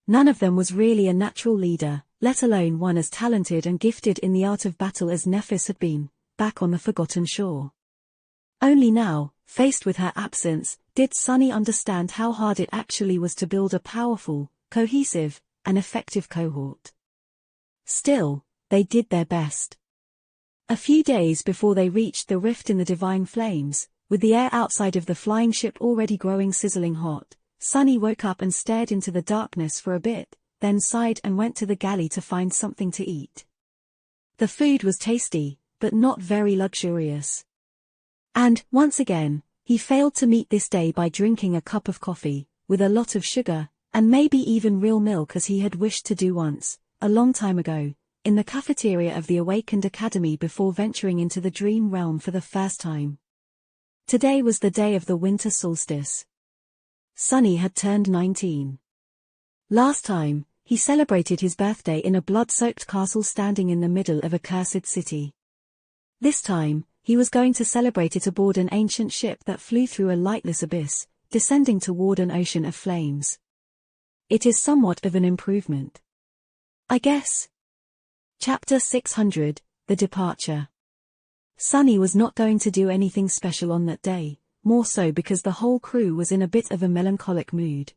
None of them was really a natural leader, let alone one as talented and gifted in the art of battle as Nephis had been, back on the Forgotten Shore. Only now, faced with her absence, did Sunny understand how hard it actually was to build a powerful, cohesive, and effective cohort. Still, they did their best. A few days before they reached the rift in the Divine Flames, with the air outside of the flying ship already growing sizzling hot, Sunny woke up and stared into the darkness for a bit, then sighed and went to the galley to find something to eat. The food was tasty, but not very luxurious. And, once again, he failed to meet this day by drinking a cup of coffee, with a lot of sugar, and maybe even real milk as he had wished to do once, a long time ago, in the cafeteria of the Awakened Academy before venturing into the dream realm for the first time. Today was the day of the winter solstice. Sunny had turned 19. Last time, he celebrated his birthday in a blood-soaked castle standing in the middle of a cursed city. This time, he was going to celebrate it aboard an ancient ship that flew through a lightless abyss, descending toward an ocean of flames. It is somewhat of an improvement, I guess. Chapter 600, The Departure. Sunny was not going to do anything special on that day, more so because the whole crew was in a bit of a melancholic mood.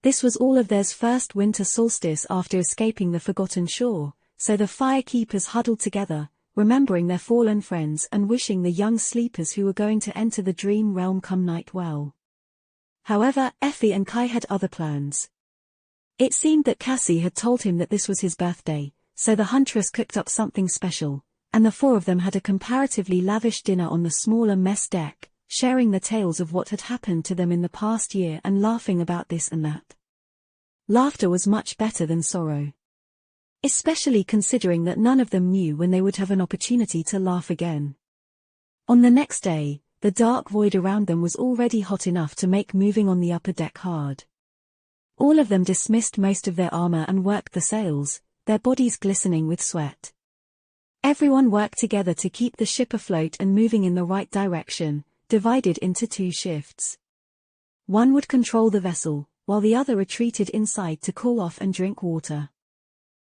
This was all of theirs first winter solstice after escaping the Forgotten Shore, so the firekeepers huddled together, remembering their fallen friends and wishing the young sleepers who were going to enter the dream realm come night well. However, Effie and Kai had other plans. It seemed that Cassie had told him that this was his birthday, so the Huntress cooked up something special, and the four of them had a comparatively lavish dinner on the smaller mess deck, sharing the tales of what had happened to them in the past year and laughing about this and that. Laughter was much better than sorrow. Especially considering that none of them knew when they would have an opportunity to laugh again. On the next day, the dark void around them was already hot enough to make moving on the upper deck hard. All of them dismissed most of their armor and worked the sails, their bodies glistening with sweat. Everyone worked together to keep the ship afloat and moving in the right direction, divided into two shifts. One would control the vessel, while the other retreated inside to cool off and drink water.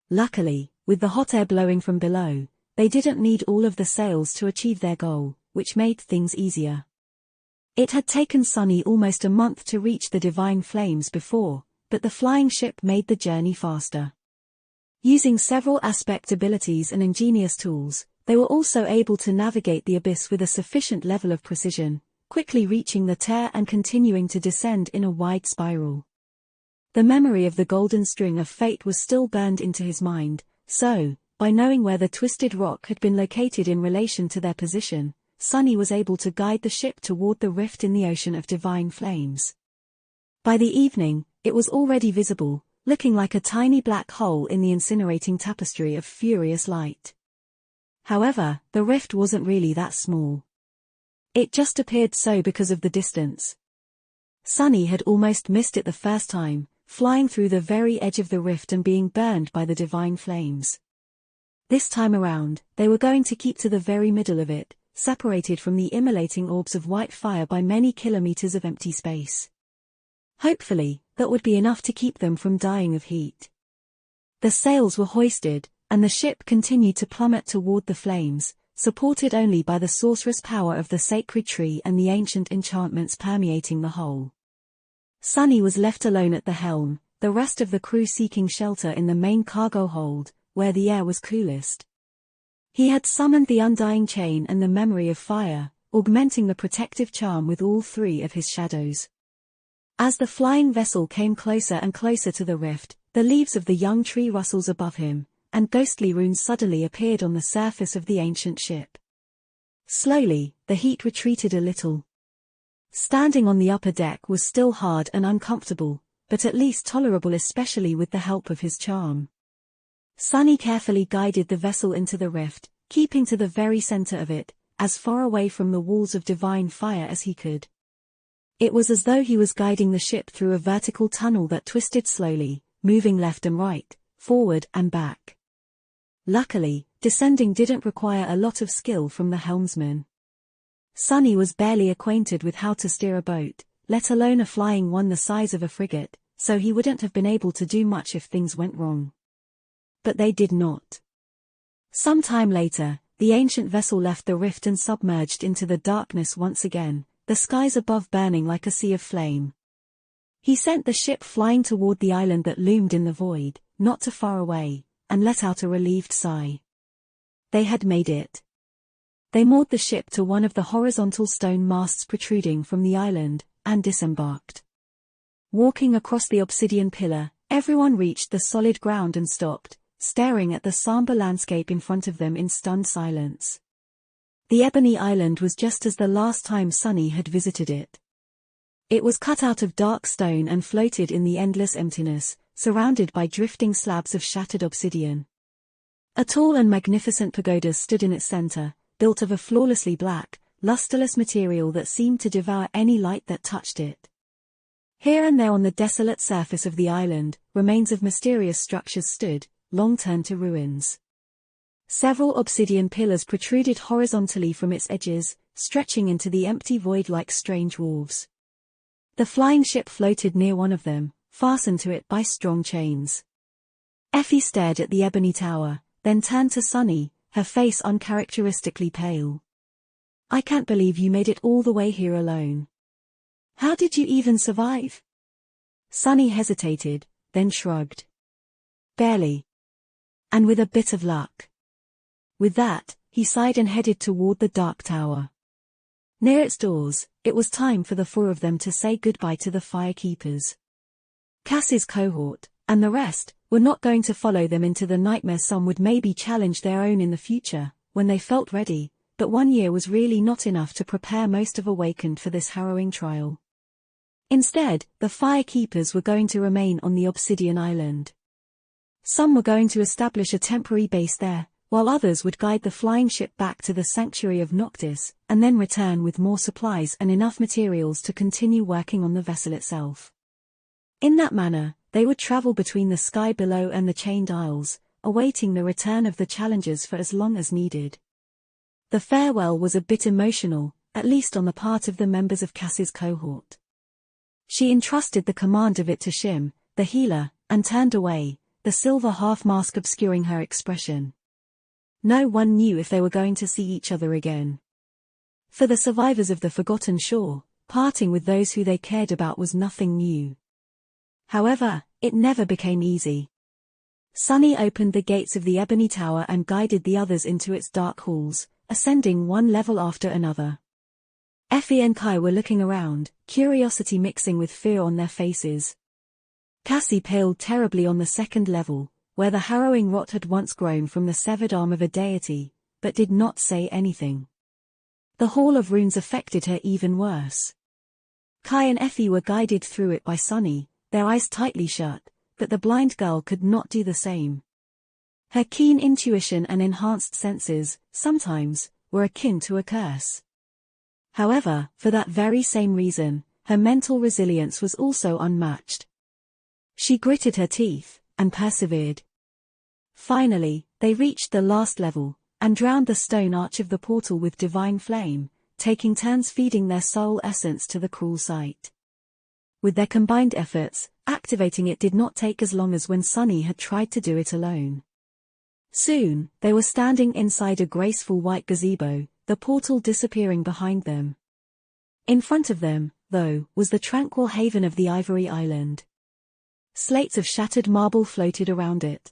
Luckily, with the hot air blowing from below, they didn't need all of the sails to achieve their goal, which made things easier. It had taken Sunny almost a month to reach the Divine Flames before, but the flying ship made the journey faster. Using several aspect abilities and ingenious tools, they were also able to navigate the abyss with a sufficient level of precision, quickly reaching the tear and continuing to descend in a wide spiral. The memory of the golden string of fate was still burned into his mind, so, by knowing where the twisted rock had been located in relation to their position, Sunny was able to guide the ship toward the rift in the ocean of Divine Flames. By the evening, it was already visible, looking like a tiny black hole in the incinerating tapestry of furious light. However, the rift wasn't really that small. It just appeared so because of the distance. Sunny had almost missed it the first time, flying through the very edge of the rift and being burned by the Divine Flames. This time around, they were going to keep to the very middle of it, separated from the immolating orbs of white fire by many kilometers of empty space. Hopefully, that would be enough to keep them from dying of heat. The sails were hoisted, and the ship continued to plummet toward the flames, supported only by the sorcerous power of the sacred tree and the ancient enchantments permeating the whole. Sunny was left alone at the helm, the rest of the crew seeking shelter in the main cargo hold, where the air was coolest. He had summoned the undying chain and the memory of fire, augmenting the protective charm with all three of his shadows. As the flying vessel came closer and closer to the rift, the leaves of the young tree rustles above him, and ghostly runes suddenly appeared on the surface of the ancient ship. Slowly, the heat retreated a little. Standing on the upper deck was still hard and uncomfortable, but at least tolerable, especially with the help of his charm. Sunny carefully guided the vessel into the rift, keeping to the very center of it, as far away from the walls of divine fire as he could. It was as though he was guiding the ship through a vertical tunnel that twisted slowly, moving left and right, forward and back. Luckily, descending didn't require a lot of skill from the helmsman. Sunny was barely acquainted with how to steer a boat, let alone a flying one the size of a frigate, so he wouldn't have been able to do much if things went wrong. But they did not. Some time later, the ancient vessel left the rift and submerged into the darkness once again, the skies above burning like a sea of flame. He sent the ship flying toward the island that loomed in the void, not too far away, and let out a relieved sigh. They had made it. They moored the ship to one of the horizontal stone masts protruding from the island, and disembarked. Walking across the obsidian pillar, everyone reached the solid ground and stopped, staring at the somber landscape in front of them in stunned silence. The ebony island was just as the last time Sunny had visited it. It was cut out of dark stone and floated in the endless emptiness, surrounded by drifting slabs of shattered obsidian. A tall and magnificent pagoda stood in its center, built of a flawlessly black, lusterless material that seemed to devour any light that touched it. Here and there on the desolate surface of the island, remains of mysterious structures stood, long turned to ruins. Several obsidian pillars protruded horizontally from its edges, stretching into the empty void like strange wharves. The flying ship floated near one of them, fastened to it by strong chains. Effie stared at the ebony tower, then turned to Sunny, her face uncharacteristically pale. "I can't believe you made it all the way here alone. How did you even survive?" Sunny hesitated, then shrugged. "Barely. And with a bit of luck." With that, he sighed and headed toward the dark tower. Near its doors, it was time for the four of them to say goodbye to the firekeepers. Cass's cohort, and the rest, were not going to follow them into the nightmare. Some would maybe challenge their own in the future, when they felt ready, but 1 year was really not enough to prepare most of Awakened for this harrowing trial. Instead, the firekeepers were going to remain on the Obsidian Island. Some were going to establish a temporary base there, while others would guide the flying ship back to the sanctuary of Noctis, and then return with more supplies and enough materials to continue working on the vessel itself. In that manner, they would travel between the sky below and the Chained Isles, awaiting the return of the challengers for as long as needed. The farewell was a bit emotional, at least on the part of the members of Cass's cohort. She entrusted the command of it to Shim, the healer, and turned away, the silver half-mask obscuring her expression. No one knew if they were going to see each other again. For the survivors of the Forgotten Shore, parting with those who they cared about was nothing new. However, it never became easy. Sunny opened the gates of the Ebony Tower and guided the others into its dark halls, ascending one level after another. Effie and Kai were looking around, curiosity mixing with fear on their faces. Cassie paled terribly on the second level, where the harrowing rot had once grown from the severed arm of a deity, but did not say anything. The Hall of Runes affected her even worse. Kai and Effie were guided through it by Sunny, their eyes tightly shut, but the blind girl could not do the same. Her keen intuition and enhanced senses, sometimes, were akin to a curse. However, for that very same reason, her mental resilience was also unmatched. She gritted her teeth, and persevered. Finally, they reached the last level, and drowned the stone arch of the portal with divine flame, taking turns feeding their soul essence to the cruel sight. With their combined efforts, activating it did not take as long as when Sunny had tried to do it alone. Soon, they were standing inside a graceful white gazebo, the portal disappearing behind them. In front of them, though, was the tranquil haven of the Ivory Island. Slates of shattered marble floated around it.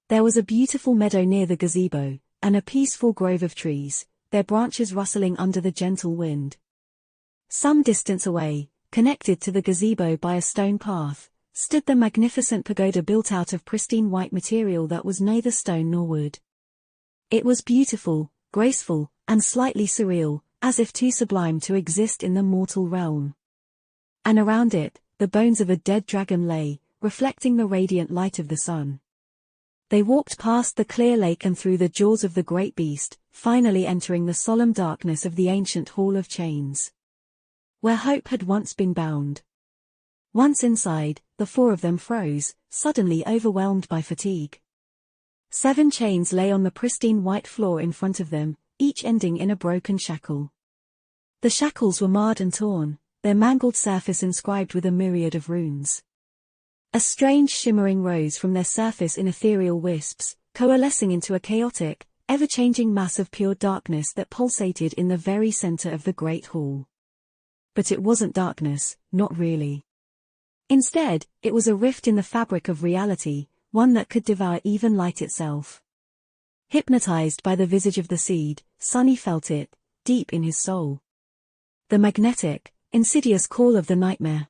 There was a beautiful meadow near the gazebo, and a peaceful grove of trees, their branches rustling under the gentle wind. Some distance away, connected to the gazebo by a stone path, stood the magnificent pagoda built out of pristine white material that was neither stone nor wood. It was beautiful, graceful, and slightly surreal, as if too sublime to exist in the mortal realm. And around it, the bones of a dead dragon lay, reflecting the radiant light of the sun. They walked past the clear lake and through the jaws of the great beast, finally entering the solemn darkness of the ancient Hall of Chains, where hope had once been bound. Once inside, the four of them froze, suddenly overwhelmed by fatigue. 7 chains lay on the pristine white floor in front of them, each ending in a broken shackle. The shackles were marred and torn, their mangled surface inscribed with a myriad of runes. A strange shimmering rose from their surface in ethereal wisps, coalescing into a chaotic, ever-changing mass of pure darkness that pulsated in the very center of the great hall. But it wasn't darkness, not really. Instead, it was a rift in the fabric of reality, one that could devour even light itself. Hypnotized by the visage of the seed, Sunny felt it, deep in his soul. The magnetic, insidious call of the nightmare.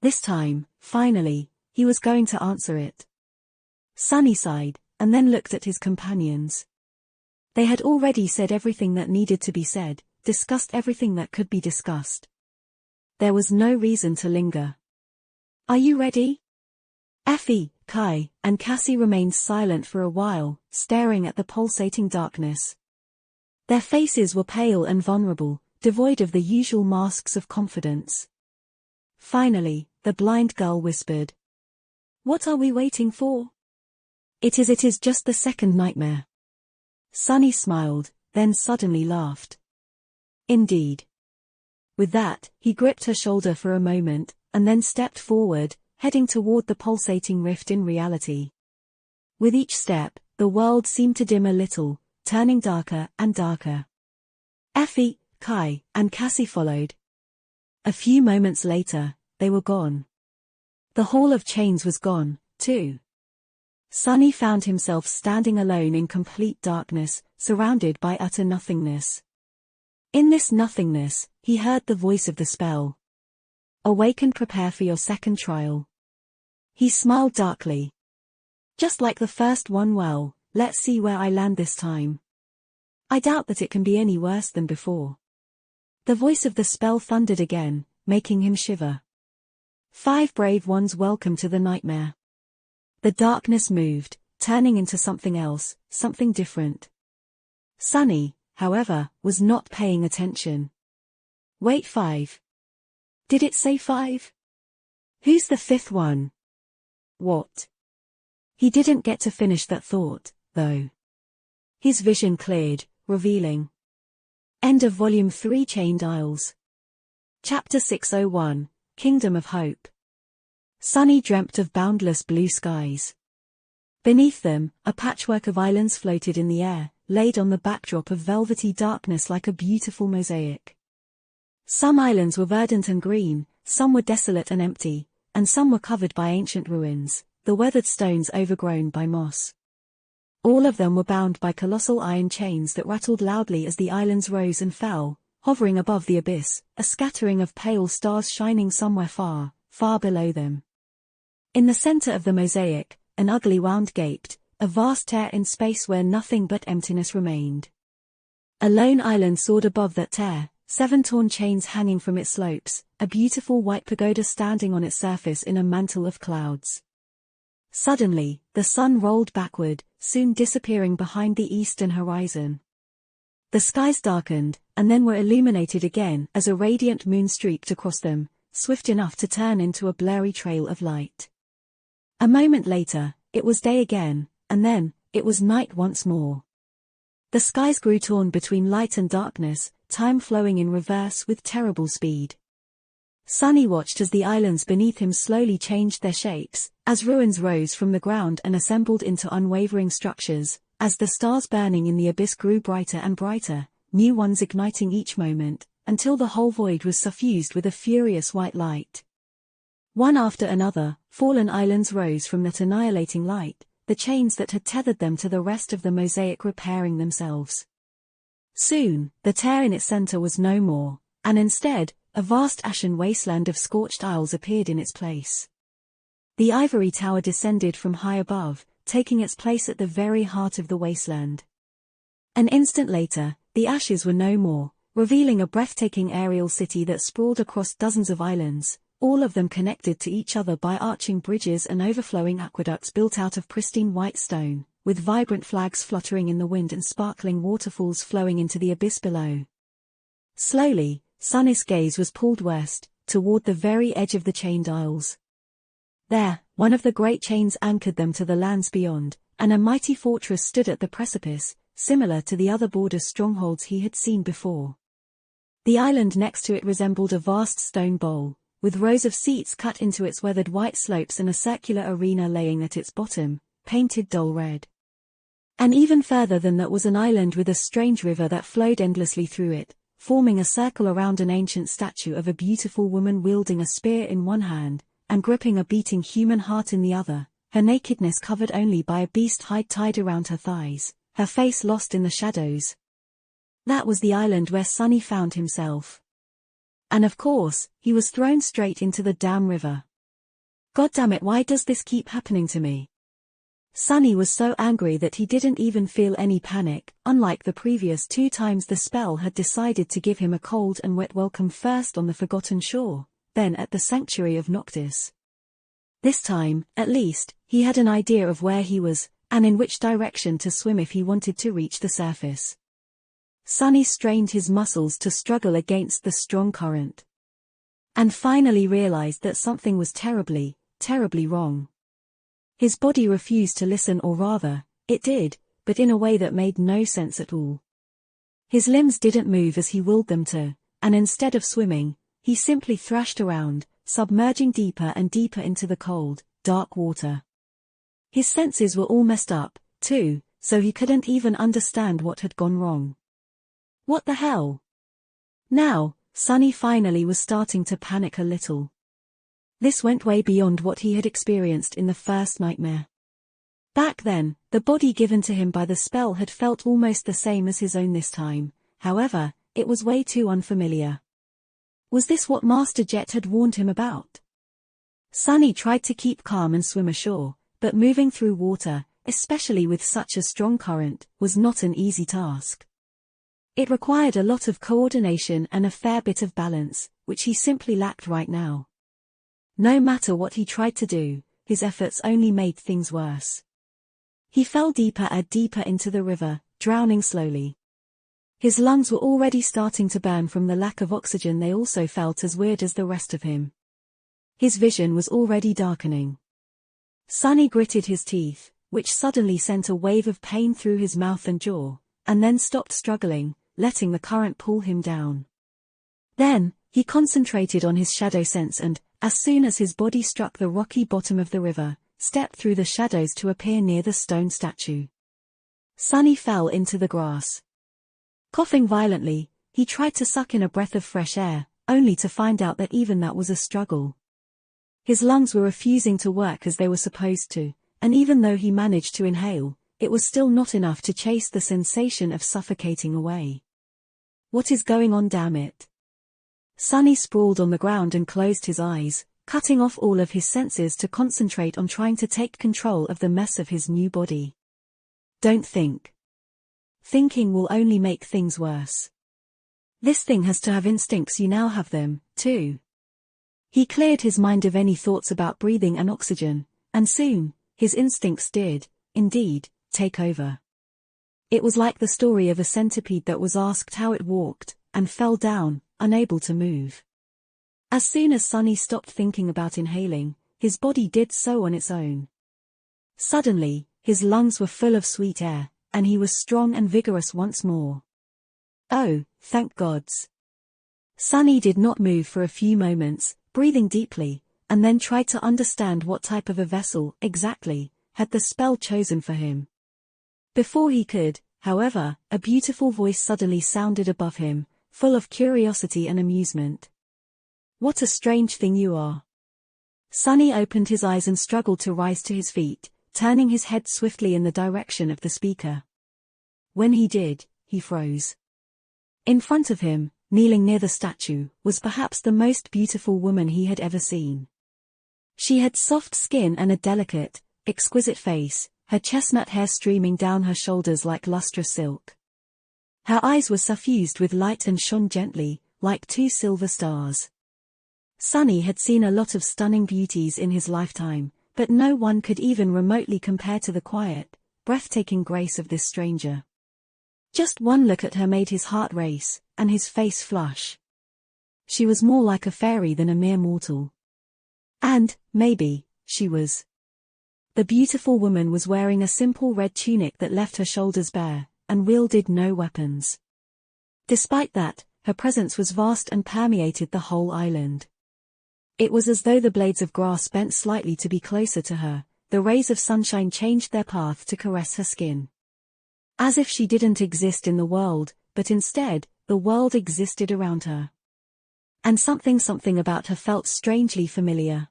This time, finally, he was going to answer it. Sunny sighed, and then looked at his companions. They had already said everything that needed to be said, discussed everything that could be discussed. There was no reason to linger. "Are you ready?" Effie, Kai, and Cassie remained silent for a while, staring at the pulsating darkness. Their faces were pale and vulnerable, devoid of the usual masks of confidence. Finally, the blind girl whispered, "What are we waiting for?" It is just the second nightmare." Sunny smiled, then suddenly laughed. "Indeed." With that, he gripped her shoulder for a moment, and then stepped forward, heading toward the pulsating rift in reality. With each step, the world seemed to dim a little, turning darker and darker. Effie, Kai, and Cassie followed. A few moments later, they were gone. The Hall of Chains was gone, too. Sunny found himself standing alone in complete darkness, surrounded by utter nothingness. In this nothingness, he heard the voice of the spell. "Awake and prepare for your second trial." He smiled darkly. "Just like the first one, well, let's see where I land this time. I doubt that it can be any worse than before." The voice of the spell thundered again, making him shiver. 5 brave ones welcome to the nightmare. The darkness moved, turning into something else, something different. Sunny, however, was not paying attention. "Wait, 5. Did it say 5? Who's the 5th one?" "What?" He didn't get to finish that thought, though. His vision cleared, revealing. End of Volume 3, Chained Isles. Chapter 601, Kingdom of Hope. Sunny dreamt of boundless blue skies. Beneath them, a patchwork of islands floated in the air, laid on the backdrop of velvety darkness like a beautiful mosaic. Some islands were verdant and green, some were desolate and empty, and some were covered by ancient ruins, the weathered stones overgrown by moss. All of them were bound by colossal iron chains that rattled loudly as the islands rose and fell, hovering above the abyss, a scattering of pale stars shining somewhere far, far below them. In the center of the mosaic, an ugly wound gaped, a vast tear in space where nothing but emptiness remained. A lone island soared above that tear, 7 torn chains hanging from its slopes, a beautiful white pagoda standing on its surface in a mantle of clouds. Suddenly, the sun rolled backward, soon disappearing behind the eastern horizon. The skies darkened, and then were illuminated again as a radiant moon streaked across them, swift enough to turn into a blurry trail of light. A moment later, it was day again, and then, it was night once more. The skies grew torn between light and darkness, time flowing in reverse with terrible speed. Sunny watched as the islands beneath him slowly changed their shapes, as ruins rose from the ground and assembled into unwavering structures, as the stars burning in the abyss grew brighter and brighter, new ones igniting each moment, until the whole void was suffused with a furious white light. One after another, fallen islands rose from that annihilating light, the chains that had tethered them to the rest of the mosaic repairing themselves. Soon, the tear in its center was no more, and instead, a vast ashen wasteland of scorched isles appeared in its place. The ivory tower descended from high above, taking its place at the very heart of the wasteland. An instant later, the ashes were no more, revealing a breathtaking aerial city that sprawled across dozens of islands, all of them connected to each other by arching bridges and overflowing aqueducts built out of pristine white stone, with vibrant flags fluttering in the wind and sparkling waterfalls flowing into the abyss below. Slowly, Sunny's gaze was pulled west, toward the very edge of the chained isles. There, one of the great chains anchored them to the lands beyond, and a mighty fortress stood at the precipice, similar to the other border strongholds he had seen before. The island next to it resembled a vast stone bowl, with rows of seats cut into its weathered white slopes and a circular arena laying at its bottom, painted dull red. And even further than that was an island with a strange river that flowed endlessly through it, forming a circle around an ancient statue of a beautiful woman wielding a spear in one hand, and gripping a beating human heart in the other, her nakedness covered only by a beast hide tied around her thighs, her face lost in the shadows. That was the island where Sunny found himself. And of course, he was thrown straight into the damn river. God damn it, why does this keep happening to me? Sunny was so angry that he didn't even feel any panic, unlike the previous 2 times the spell had decided to give him a cold and wet welcome, first on the Forgotten Shore, then at the Sanctuary of Noctis. This time, at least, he had an idea of where he was, and in which direction to swim if he wanted to reach the surface. Sunny strained his muscles to struggle against the strong current. And finally realized that something was terribly, terribly wrong. His body refused to listen, or rather, it did, but in a way that made no sense at all. His limbs didn't move as he willed them to, and instead of swimming, he simply thrashed around, submerging deeper and deeper into the cold, dark water. His senses were all messed up, too, so he couldn't even understand what had gone wrong. What the hell? Now, Sunny finally was starting to panic a little. This went way beyond what he had experienced in the first nightmare. Back then, the body given to him by the spell had felt almost the same as his own this time, however, it was way too unfamiliar. Was this what Master Jet had warned him about? Sunny tried to keep calm and swim ashore, but moving through water, especially with such a strong current, was not an easy task. It required a lot of coordination and a fair bit of balance, which he simply lacked right now. No matter what he tried to do, his efforts only made things worse. He fell deeper and deeper into the river, drowning slowly. His lungs were already starting to burn from the lack of oxygen. They also felt as weird as the rest of him. His vision was already darkening. Sunny gritted his teeth, which suddenly sent a wave of pain through his mouth and jaw, and then stopped struggling, letting the current pull him down. Then, he concentrated on his shadow sense and, as soon as his body struck the rocky bottom of the river, stepped through the shadows to appear near the stone statue. Sunny fell into the grass. Coughing violently, he tried to suck in a breath of fresh air, only to find out that even that was a struggle. His lungs were refusing to work as they were supposed to, and even though he managed to inhale, it was still not enough to chase the sensation of suffocating away. What is going on, damn it? Sunny sprawled on the ground and closed his eyes, cutting off all of his senses to concentrate on trying to take control of the mess of his new body. Don't think. Thinking will only make things worse. This thing has to have instincts. You now have them, too. He cleared his mind of any thoughts about breathing and oxygen, and soon, his instincts did, indeed, take over. It was like the story of a centipede that was asked how it walked, and fell down, unable to move. As soon as Sunny stopped thinking about inhaling, his body did so on its own. Suddenly, his lungs were full of sweet air, and he was strong and vigorous once more. Oh, thank gods. Sunny did not move for a few moments, breathing deeply, and then tried to understand what type of a vessel, exactly, had the spell chosen for him. Before he could, however, a beautiful voice suddenly sounded above him, full of curiosity and amusement. "What a strange thing you are." Sunny opened his eyes and struggled to rise to his feet, turning his head swiftly in the direction of the speaker. When he did, he froze. In front of him, kneeling near the statue, was perhaps the most beautiful woman he had ever seen. She had soft skin and a delicate, exquisite face, her chestnut hair streaming down her shoulders like lustrous silk. Her eyes were suffused with light and shone gently, like two silver stars. Sunny had seen a lot of stunning beauties in his lifetime, but no one could even remotely compare to the quiet, breathtaking grace of this stranger. Just one look at her made his heart race, and his face flush. She was more like a fairy than a mere mortal. And, maybe, she was. The beautiful woman was wearing a simple red tunic that left her shoulders bare, and wielded no weapons. Despite that, her presence was vast and permeated the whole island. It was as though the blades of grass bent slightly to be closer to her, the rays of sunshine changed their path to caress her skin. As if she didn't exist in the world, but instead, the world existed around her. And something about her felt strangely familiar.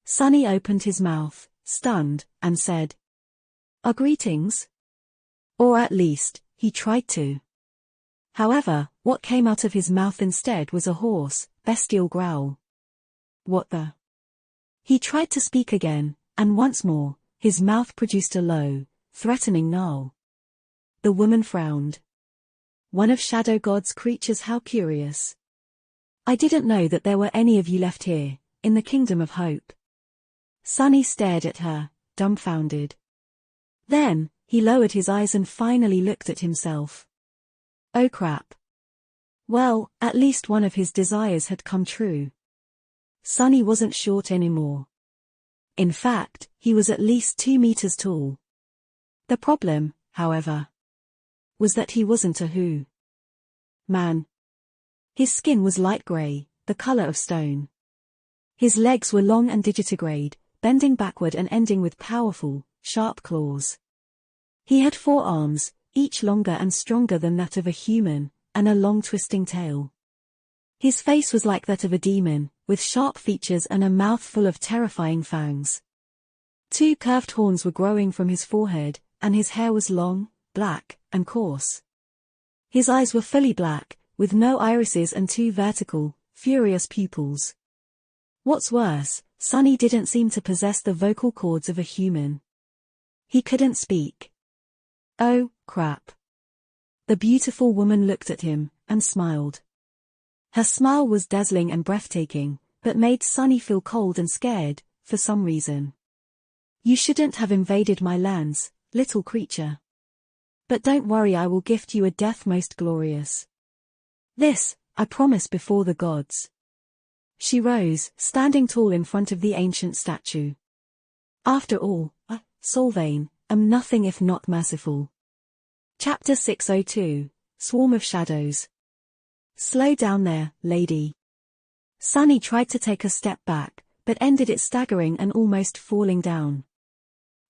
Sunny opened his mouth, stunned, and said, "Our greetings?" Or at least, he tried to. However, what came out of his mouth instead was a hoarse, bestial growl. "What the?" He tried to speak again, and once more, his mouth produced a low, threatening snarl. The woman frowned. "One of Shadow God's creatures, how curious. I didn't know that there were any of you left here, in the Kingdom of Hope." Sunny stared at her, dumbfounded. Then, he lowered his eyes and finally looked at himself. Oh crap. Well, at least one of his desires had come true. Sunny wasn't short anymore. In fact, he was at least 2 meters tall. The problem, however, was that he wasn't a man. His skin was light gray, the color of stone. His legs were long and digitigrade, bending backward and ending with powerful, sharp claws. He had 4 arms, each longer and stronger than that of a human, and a long twisting tail. His face was like that of a demon, with sharp features and a mouth full of terrifying fangs. 2 curved horns were growing from his forehead, and his hair was long, black, and coarse. His eyes were fully black, with no irises and 2 vertical, furious pupils. What's worse, Sunny didn't seem to possess the vocal cords of a human. He couldn't speak. Oh, crap. The beautiful woman looked at him, and smiled. Her smile was dazzling and breathtaking, but made Sunny feel cold and scared, for some reason. "You shouldn't have invaded my lands, little creature. But don't worry, I will gift you a death most glorious. This, I promise before the gods." She rose, standing tall in front of the ancient statue. After all, Solvain, am nothing if not merciful. Chapter 602, Swarm of Shadows. Slow down there, lady. Sunny tried to take a step back, but ended it staggering and almost falling down.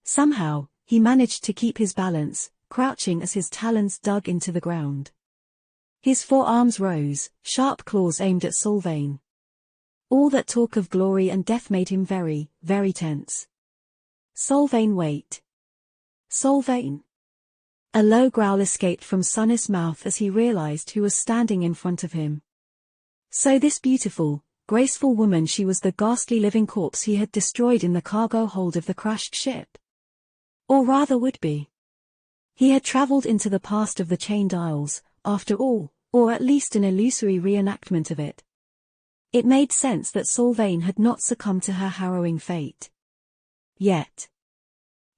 Somehow, he managed to keep his balance, crouching as his talons dug into the ground. His 4 arms rose, sharp claws aimed at Solvain. All that talk of glory and death made him very, very tense. "Solvain, wait." "Solvain?" A low growl escaped from Sunny's mouth as he realized who was standing in front of him. So this beautiful, graceful woman, she was the ghastly living corpse he had destroyed in the cargo hold of the crashed ship. Or rather would be. He had traveled into the past of the Chained Isles, after all, or at least an illusory reenactment of it. It made sense that Solvain had not succumbed to her harrowing fate. Yet.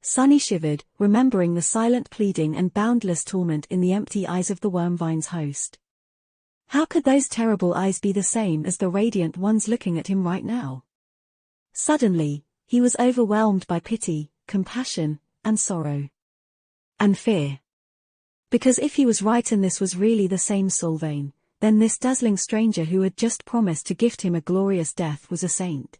Sunny shivered, remembering the silent pleading and boundless torment in the empty eyes of the Wormvine's host. How could those terrible eyes be the same as the radiant ones looking at him right now? Suddenly, he was overwhelmed by pity, compassion, and sorrow. And fear. Because if he was right and this was really the same Solvain, then this dazzling stranger who had just promised to gift him a glorious death was a saint.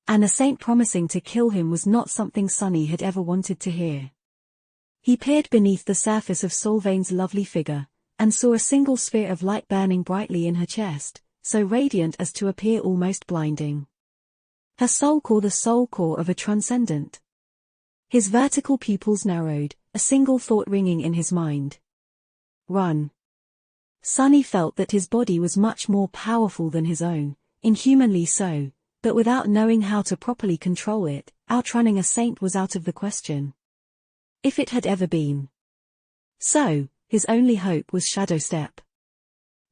And a saint promising to kill him was not something Sunny had ever wanted to hear. He peered beneath the surface of Solvain's lovely figure, and saw a single sphere of light burning brightly in her chest, so radiant as to appear almost blinding. Her soul core, the soul core of a transcendent. His vertical pupils narrowed, a single thought ringing in his mind. Run. Sunny felt that his body was much more powerful than his own, inhumanly so, but without knowing how to properly control it, outrunning a saint was out of the question. If it had ever been. So, his only hope was Shadow Step.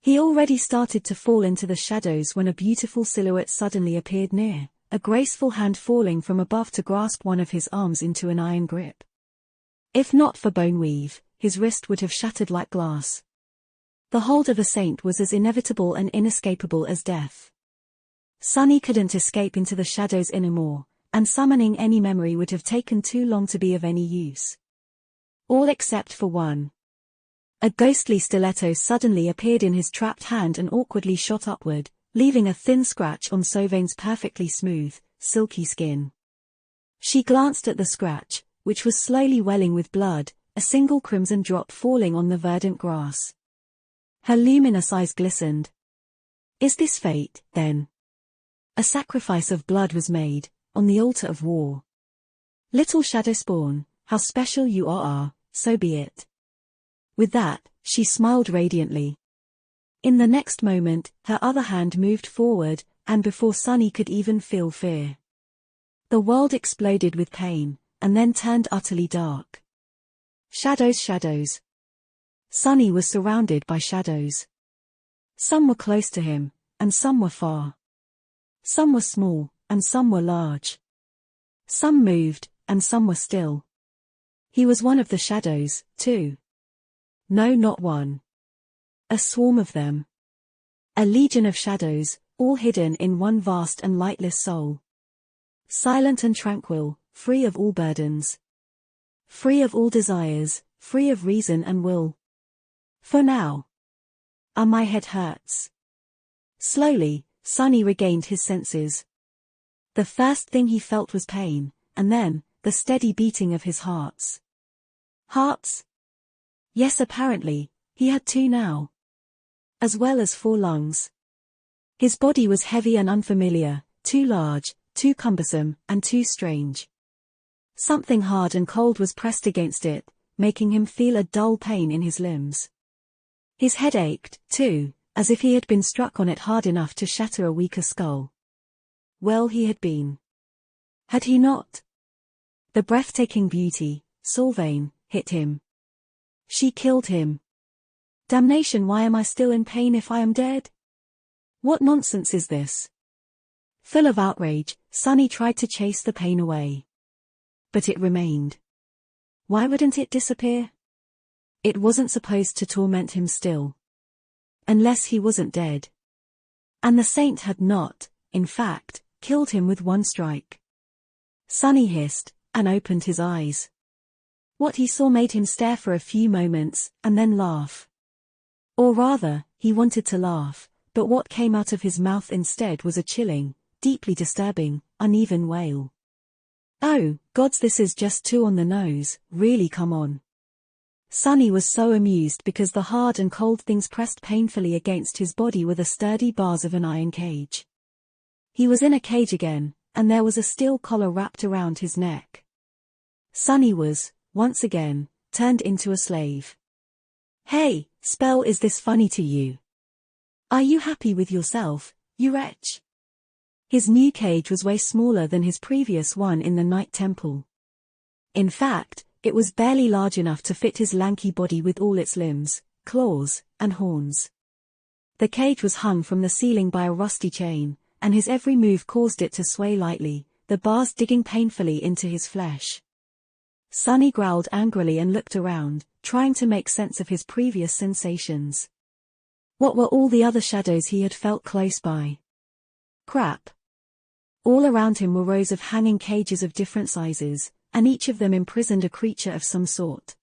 He already started to fall into the shadows when a beautiful silhouette suddenly appeared near, a graceful hand falling from above to grasp one of his arms into an iron grip. If not for Boneweave, his wrist would have shattered like glass. The hold of a saint was as inevitable and inescapable as death. Sunny couldn't escape into the shadows anymore, and summoning any memory would have taken too long to be of any use. All except for one. A ghostly stiletto suddenly appeared in his trapped hand and awkwardly shot upward, leaving a thin scratch on Sylvain's perfectly smooth, silky skin. She glanced at the scratch, which was slowly welling with blood, a single crimson drop falling on the verdant grass. Her luminous eyes glistened. Is this fate, then? A sacrifice of blood was made, on the altar of war. Little shadow spawn, how special you are, so be it. With that, she smiled radiantly. In the next moment, her other hand moved forward, and before Sunny could even feel fear, the world exploded with pain, and then turned utterly dark. Shadows, shadows. Sunny was surrounded by shadows. Some were close to him, and some were far. Some were small, and some were large. Some moved, and some were still. He was one of the shadows, too. No, not one. A swarm of them. A legion of shadows, all hidden in one vast and lightless soul. Silent and tranquil, free of all burdens. Free of all desires, free of reason and will. For now. My head hurts. Slowly, Sunny regained his senses. The first thing he felt was pain, and then, the steady beating of his hearts. Hearts? Yes, apparently, he had two now. As well as 4 lungs. His body was heavy and unfamiliar, too large, too cumbersome, and too strange. Something hard and cold was pressed against it, making him feel a dull pain in his limbs. His head ached, too, as if he had been struck on it hard enough to shatter a weaker skull. Well, he had been. Had he not? The breathtaking beauty, Sylvain, hit him. She killed him. Damnation, why am I still in pain if I am dead? What nonsense is this? Full of outrage, Sunny tried to chase the pain away. But it remained. Why wouldn't it disappear? It wasn't supposed to torment him still. Unless he wasn't dead. And the saint had not, in fact, killed him with one strike. Sunny hissed, and opened his eyes. What he saw made him stare for a few moments, and then laugh. Or rather, he wanted to laugh, but what came out of his mouth instead was a chilling, deeply disturbing, uneven wail. Oh, gods, this is just too on the nose, really, come on. Sunny was so amused because the hard and cold things pressed painfully against his body were the sturdy bars of an iron cage. He was in a cage again, and there was a steel collar wrapped around his neck. Sunny was, once again, turned into a slave. Hey, Spell, is this funny to you? Are you happy with yourself, you wretch? His new cage was way smaller than his previous one in the Night Temple. In fact, it was barely large enough to fit his lanky body with all its limbs, claws, and horns. The cage was hung from the ceiling by a rusty chain, and his every move caused it to sway lightly, the bars digging painfully into his flesh. Sunny growled angrily and looked around, trying to make sense of his previous sensations. What were all the other shadows he had felt close by? Crap. All around him were rows of hanging cages of different sizes, and each of them imprisoned a creature of some sort.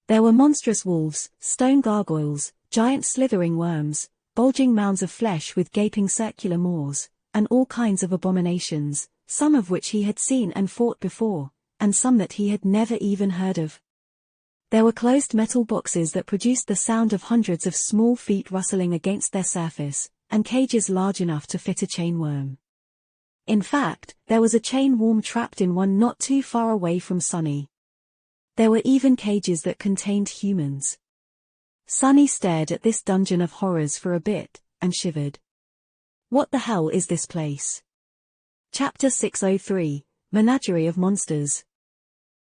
There were monstrous wolves, stone gargoyles, giant slithering worms, bulging mounds of flesh with gaping circular maws, and all kinds of abominations, some of which he had seen and fought before, and some that he had never even heard of. There were closed metal boxes that produced the sound of hundreds of small feet rustling against their surface, and cages large enough to fit a chainworm. In fact, there was a chainworm trapped in one not too far away from Sonny. There were even cages that contained humans. Sonny stared at this dungeon of horrors for a bit, and shivered. What the hell is this place? Chapter 603, Menagerie of Monsters.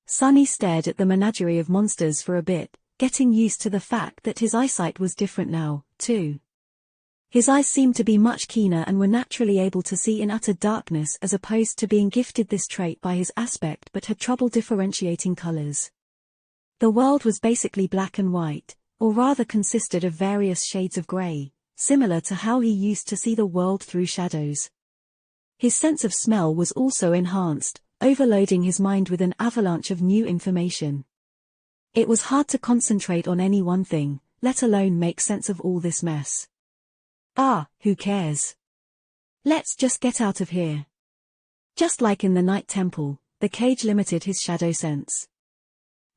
Sonny stared at the menagerie of monsters for a bit, getting used to the fact that his eyesight was different now, too. His eyes seemed to be much keener and were naturally able to see in utter darkness as opposed to being gifted this trait by his aspect but had trouble differentiating colors. The world was basically black and white, or rather consisted of various shades of gray, similar to how he used to see the world through shadows. His sense of smell was also enhanced, overloading his mind with an avalanche of new information. It was hard to concentrate on any one thing, let alone make sense of all this mess. Who cares? Let's just get out of here. Just like in the Night Temple, the cage limited his shadow sense.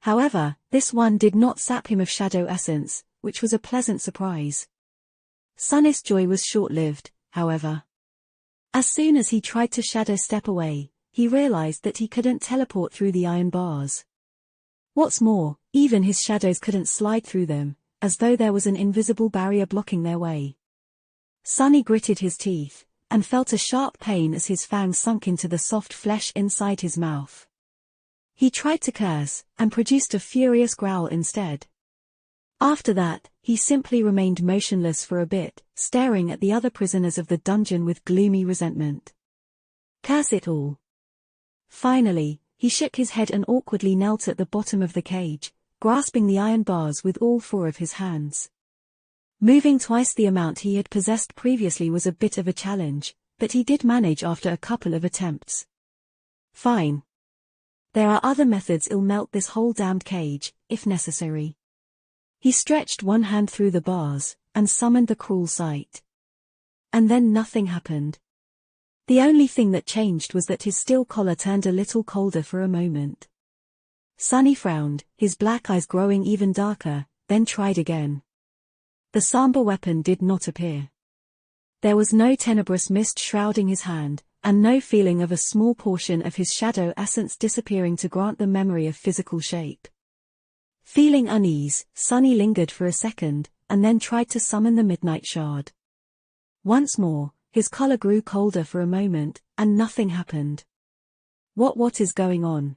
However, this one did not sap him of shadow essence, which was a pleasant surprise. Sonny's joy was short-lived, however. As soon as he tried to shadow step away, he realized that he couldn't teleport through the iron bars. What's more, even his shadows couldn't slide through them, as though there was an invisible barrier blocking their way. Sonny gritted his teeth, and felt a sharp pain as his fangs sunk into the soft flesh inside his mouth. He tried to curse, and produced a furious growl instead. After that, he simply remained motionless for a bit, staring at the other prisoners of the dungeon with gloomy resentment. Curse it all. Finally, he shook his head and awkwardly knelt at the bottom of the cage, grasping the iron bars with all four of his hands. Moving twice the amount he had possessed previously was a bit of a challenge, but he did manage after a couple of attempts. Fine. There are other methods. I'll melt this whole damned cage, if necessary. He stretched one hand through the bars, and summoned the cruel sight. And then nothing happened. The only thing that changed was that his steel collar turned a little colder for a moment. Sonny frowned, his black eyes growing even darker, then tried again. The somber weapon did not appear. There was no tenebrous mist shrouding his hand, and no feeling of a small portion of his shadow essence disappearing to grant the memory of physical shape. Feeling unease, Sonny lingered for a second, and then tried to summon the Midnight Shard. Once more, his collar grew colder for a moment, and nothing happened. What is going on?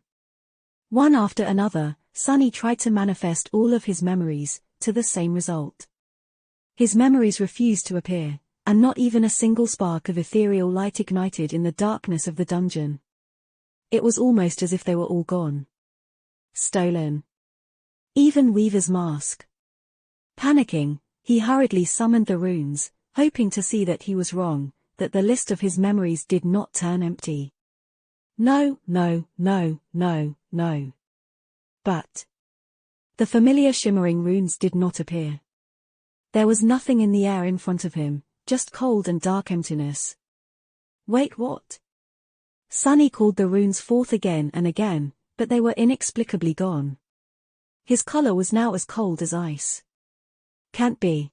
One after another, Sonny tried to manifest all of his memories, to the same result. His memories refused to appear, and not even a single spark of ethereal light ignited in the darkness of the dungeon. It was almost as if they were all gone. Stolen. Even Weaver's mask. Panicking, he hurriedly summoned the runes, hoping to see that he was wrong, that the list of his memories did not turn empty. No. But the familiar shimmering runes did not appear. There was nothing in the air in front of him, just cold and dark emptiness. Wait, what? Sonny called the runes forth again and again, but they were inexplicably gone. His collar was now as cold as ice. Can't be.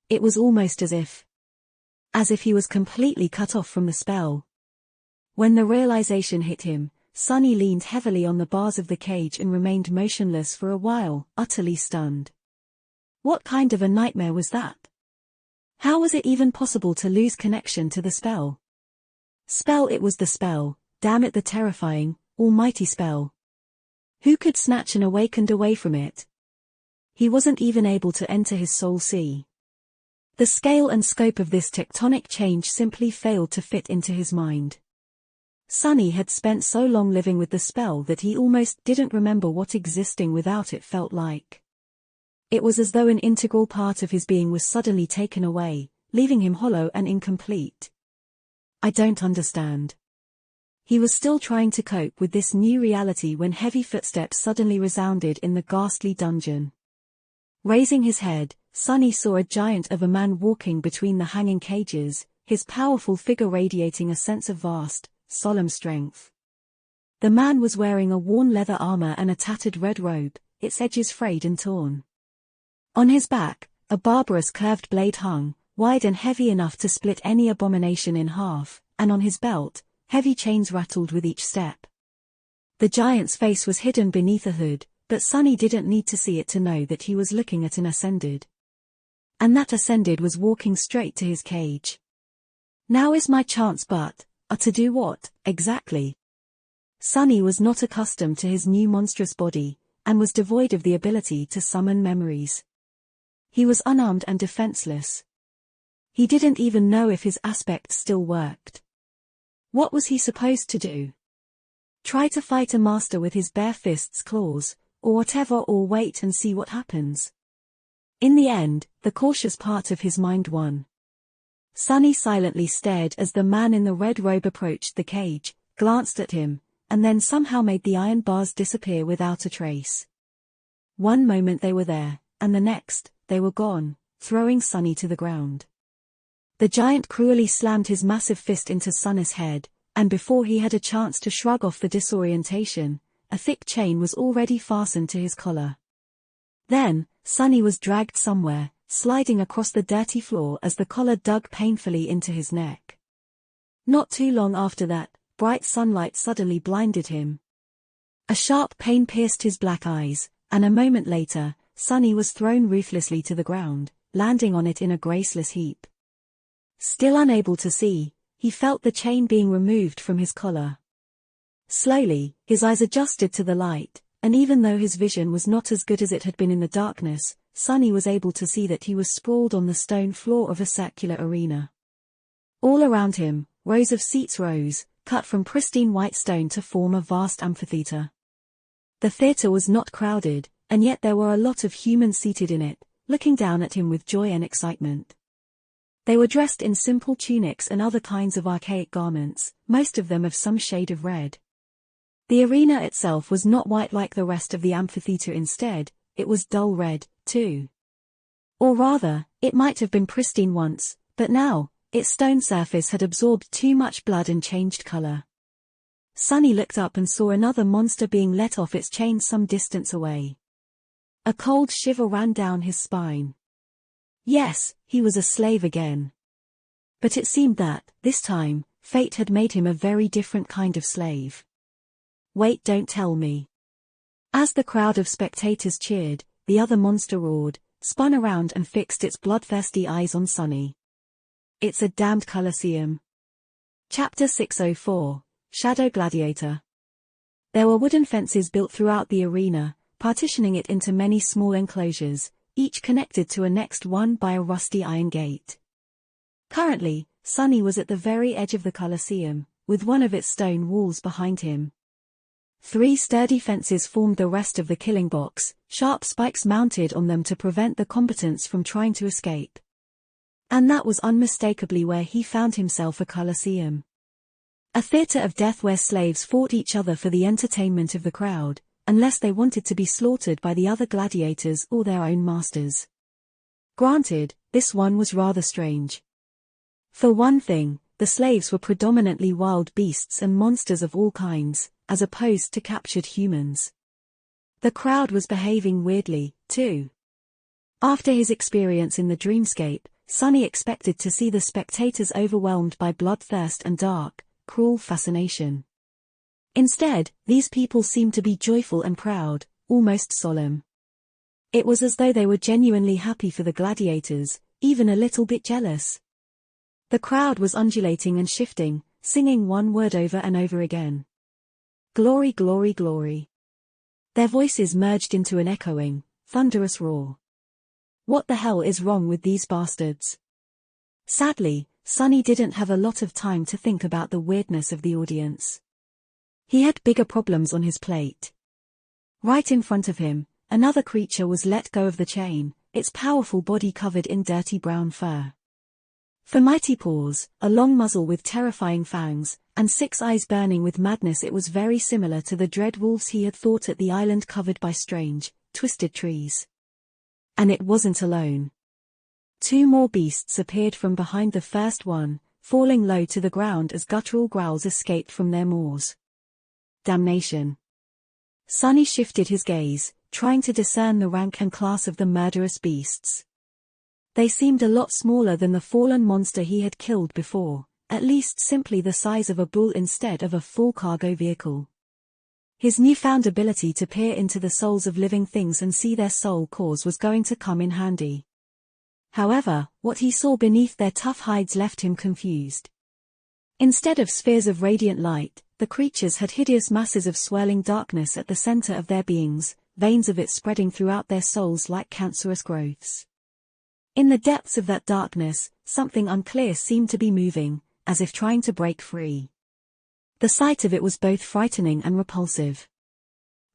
It was almost as if he was completely cut off from the spell. When the realization hit him, Sonny leaned heavily on the bars of the cage and remained motionless for a while, utterly stunned. What kind of a nightmare was that? How was it even possible to lose connection to the spell? Spell, it was the spell, damn it, the terrifying, almighty spell. Who could snatch an awakened away from it? He wasn't even able to enter his soul sea. The scale and scope of this tectonic change simply failed to fit into his mind. Sonny had spent so long living with the spell that he almost didn't remember what existing without it felt like. It was as though an integral part of his being was suddenly taken away, leaving him hollow and incomplete. I don't understand. He was still trying to cope with this new reality when heavy footsteps suddenly resounded in the ghastly dungeon. Raising his head, Sonny saw a giant of a man walking between the hanging cages, his powerful figure radiating a sense of vast, solemn strength. The man was wearing a worn leather armor and a tattered red robe, its edges frayed and torn. On his back, a barbarous curved blade hung, wide and heavy enough to split any abomination in half, and on his belt, heavy chains rattled with each step. The giant's face was hidden beneath a hood, but Sonny didn't need to see it to know that he was looking at an Ascended. And that Ascended was walking straight to his cage. Now is my chance, but, to do what, exactly? Sonny was not accustomed to his new monstrous body, and was devoid of the ability to summon memories. He was unarmed and defenseless. He didn't even know if his aspect still worked. What was he supposed to do? Try to fight a master with his bare fists, claws, or whatever, or wait and see what happens? In the end, the cautious part of his mind won. Sonny silently stared as the man in the red robe approached the cage, glanced at him, and then somehow made the iron bars disappear without a trace. One moment they were there, and the next, they were gone, throwing Sonny to the ground. The giant cruelly slammed his massive fist into Sonny's head, and before he had a chance to shrug off the disorientation, a thick chain was already fastened to his collar. Then, Sonny was dragged somewhere, sliding across the dirty floor as the collar dug painfully into his neck. Not too long after that, bright sunlight suddenly blinded him. A sharp pain pierced his black eyes, and a moment later, Sonny was thrown ruthlessly to the ground, landing on it in a graceless heap. Still unable to see, he felt the chain being removed from his collar. Slowly, his eyes adjusted to the light, and even though his vision was not as good as it had been in the darkness, Sonny was able to see that he was sprawled on the stone floor of a circular arena. All around him, rows of seats rose, cut from pristine white stone to form a vast amphitheater. The theater was not crowded, and yet there were a lot of humans seated in it, looking down at him with joy and excitement. They were dressed in simple tunics and other kinds of archaic garments, most of them of some shade of red. The arena itself was not white like the rest of the amphitheater. Instead, it was dull red, too. Or rather, it might have been pristine once, but now, its stone surface had absorbed too much blood and changed color. Sonny looked up and saw another monster being let off its chain some distance away. A cold shiver ran down his spine. Yes, he was a slave again. But it seemed that, this time, fate had made him a very different kind of slave. Wait, don't tell me. As the crowd of spectators cheered, the other monster roared, spun around and fixed its bloodthirsty eyes on Sonny. It's a damned Colosseum. Chapter 604, Shadow Gladiator. There were wooden fences built throughout the arena, partitioning it into many small enclosures, each connected to a next one by a rusty iron gate. Currently, Sonny was at the very edge of the Colosseum, with one of its stone walls behind him. 3 sturdy fences formed the rest of the killing box, sharp spikes mounted on them to prevent the combatants from trying to escape. And that was unmistakably where he found himself, a Colosseum. A theater of death where slaves fought each other for the entertainment of the crowd, unless they wanted to be slaughtered by the other gladiators or their own masters. Granted, this one was rather strange. For one thing, the slaves were predominantly wild beasts and monsters of all kinds, as opposed to captured humans. The crowd was behaving weirdly, too. After his experience in the dreamscape, Sonny expected to see the spectators overwhelmed by bloodthirst and dark, cruel fascination. Instead, these people seemed to be joyful and proud, almost solemn. It was as though they were genuinely happy for the gladiators, even a little bit jealous. The crowd was undulating and shifting, singing one word over and over again. Glory, glory, glory. Their voices merged into an echoing, thunderous roar. What the hell is wrong with these bastards? Sadly, Sonny didn't have a lot of time to think about the weirdness of the audience. He had bigger problems on his plate. Right in front of him, another creature was let go of the chain, its powerful body covered in dirty brown fur. For mighty paws, a long muzzle with terrifying fangs, and 6 eyes burning with madness, it was very similar to the dread wolves he had fought at the island covered by strange, twisted trees. And it wasn't alone. 2 more beasts appeared from behind the first one, falling low to the ground as guttural growls escaped from their maws. Damnation. Sonny shifted his gaze, trying to discern the rank and class of the murderous beasts. They seemed a lot smaller than the fallen monster he had killed before, at least simply the size of a bull instead of a full cargo vehicle. His newfound ability to peer into the souls of living things and see their soul cores was going to come in handy. However, what he saw beneath their tough hides left him confused. Instead of spheres of radiant light, the creatures had hideous masses of swirling darkness at the center of their beings, veins of it spreading throughout their souls like cancerous growths. In the depths of that darkness, something unclear seemed to be moving, as if trying to break free. The sight of it was both frightening and repulsive.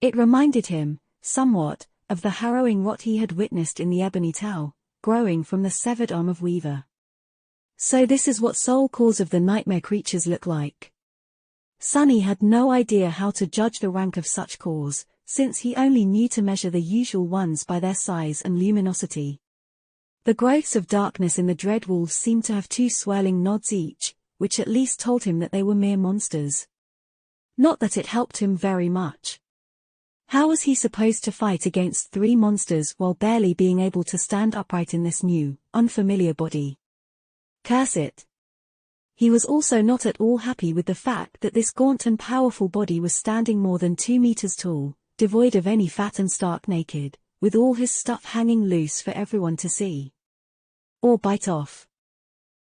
It reminded him, somewhat, of the harrowing rot he had witnessed in the Ebony Tau, growing from the severed arm of Weaver. So this is what soul cores of the nightmare creatures look like. Sunny had no idea how to judge the rank of such cores, since he only knew to measure the usual ones by their size and luminosity. The growths of darkness in the dread wolves seemed to have 2 swirling nods each, which at least told him that they were mere monsters. Not that it helped him very much. How was he supposed to fight against 3 monsters while barely being able to stand upright in this new, unfamiliar body? Curse it. He was also not at all happy with the fact that this gaunt and powerful body was standing more than 2 meters tall, devoid of any fat and stark naked, with all his stuff hanging loose for everyone to see. Or bite off.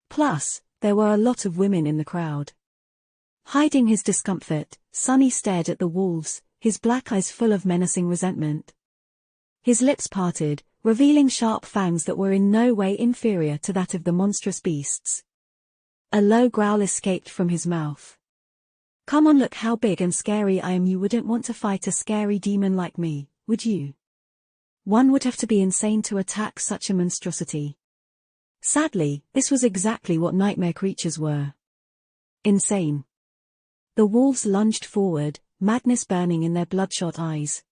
Plus, there were a lot of women in the crowd. Hiding his discomfort, Sunny stared at the wolves, his black eyes full of menacing resentment. His lips parted, revealing sharp fangs that were in no way inferior to that of the monstrous beasts. A low growl escaped from his mouth. Come on, look how big and scary I am. You wouldn't want to fight a scary demon like me, would you? One would have to be insane to attack such a monstrosity. Sadly, this was exactly what nightmare creatures were. Insane. The wolves lunged forward, madness burning in their bloodshot eyes.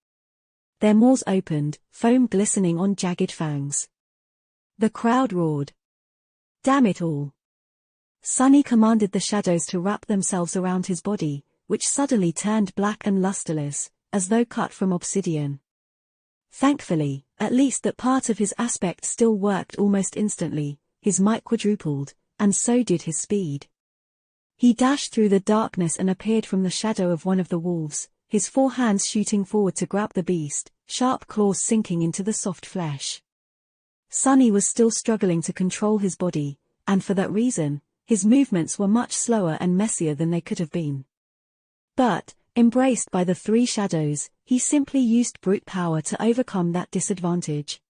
Their maws opened, foam glistening on jagged fangs. The crowd roared. Damn it all. Sunny commanded the shadows to wrap themselves around his body, which suddenly turned black and lusterless, as though cut from obsidian. Thankfully, at least that part of his aspect still worked almost instantly. His might quadrupled, and so did his speed. He dashed through the darkness and appeared from the shadow of one of the wolves, his 4 hands shooting forward to grab the beast, sharp claws sinking into the soft flesh. Sunny was still struggling to control his body, and for that reason, his movements were much slower and messier than they could have been. But, embraced by the 3 shadows, he simply used brute power to overcome that disadvantage.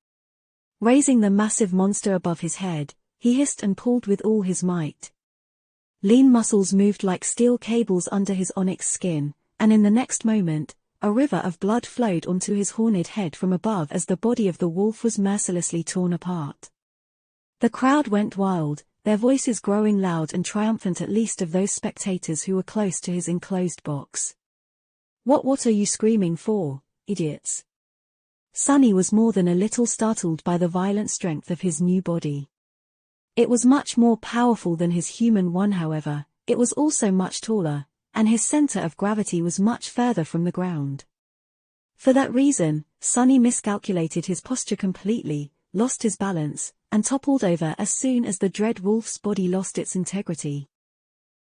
Raising the massive monster above his head, he hissed and pulled with all his might. Lean muscles moved like steel cables under his onyx skin, and in the next moment, a river of blood flowed onto his horned head from above as the body of the wolf was mercilessly torn apart. The crowd went wild, their voices growing loud and triumphant, at least of those spectators who were close to his enclosed box. What are you screaming for, idiots? Sunny was more than a little startled by the violent strength of his new body. It was much more powerful than his human one, however, it was also much taller, and his center of gravity was much further from the ground. For that reason, Sunny miscalculated his posture completely, lost his balance, and toppled over as soon as the dread wolf's body lost its integrity.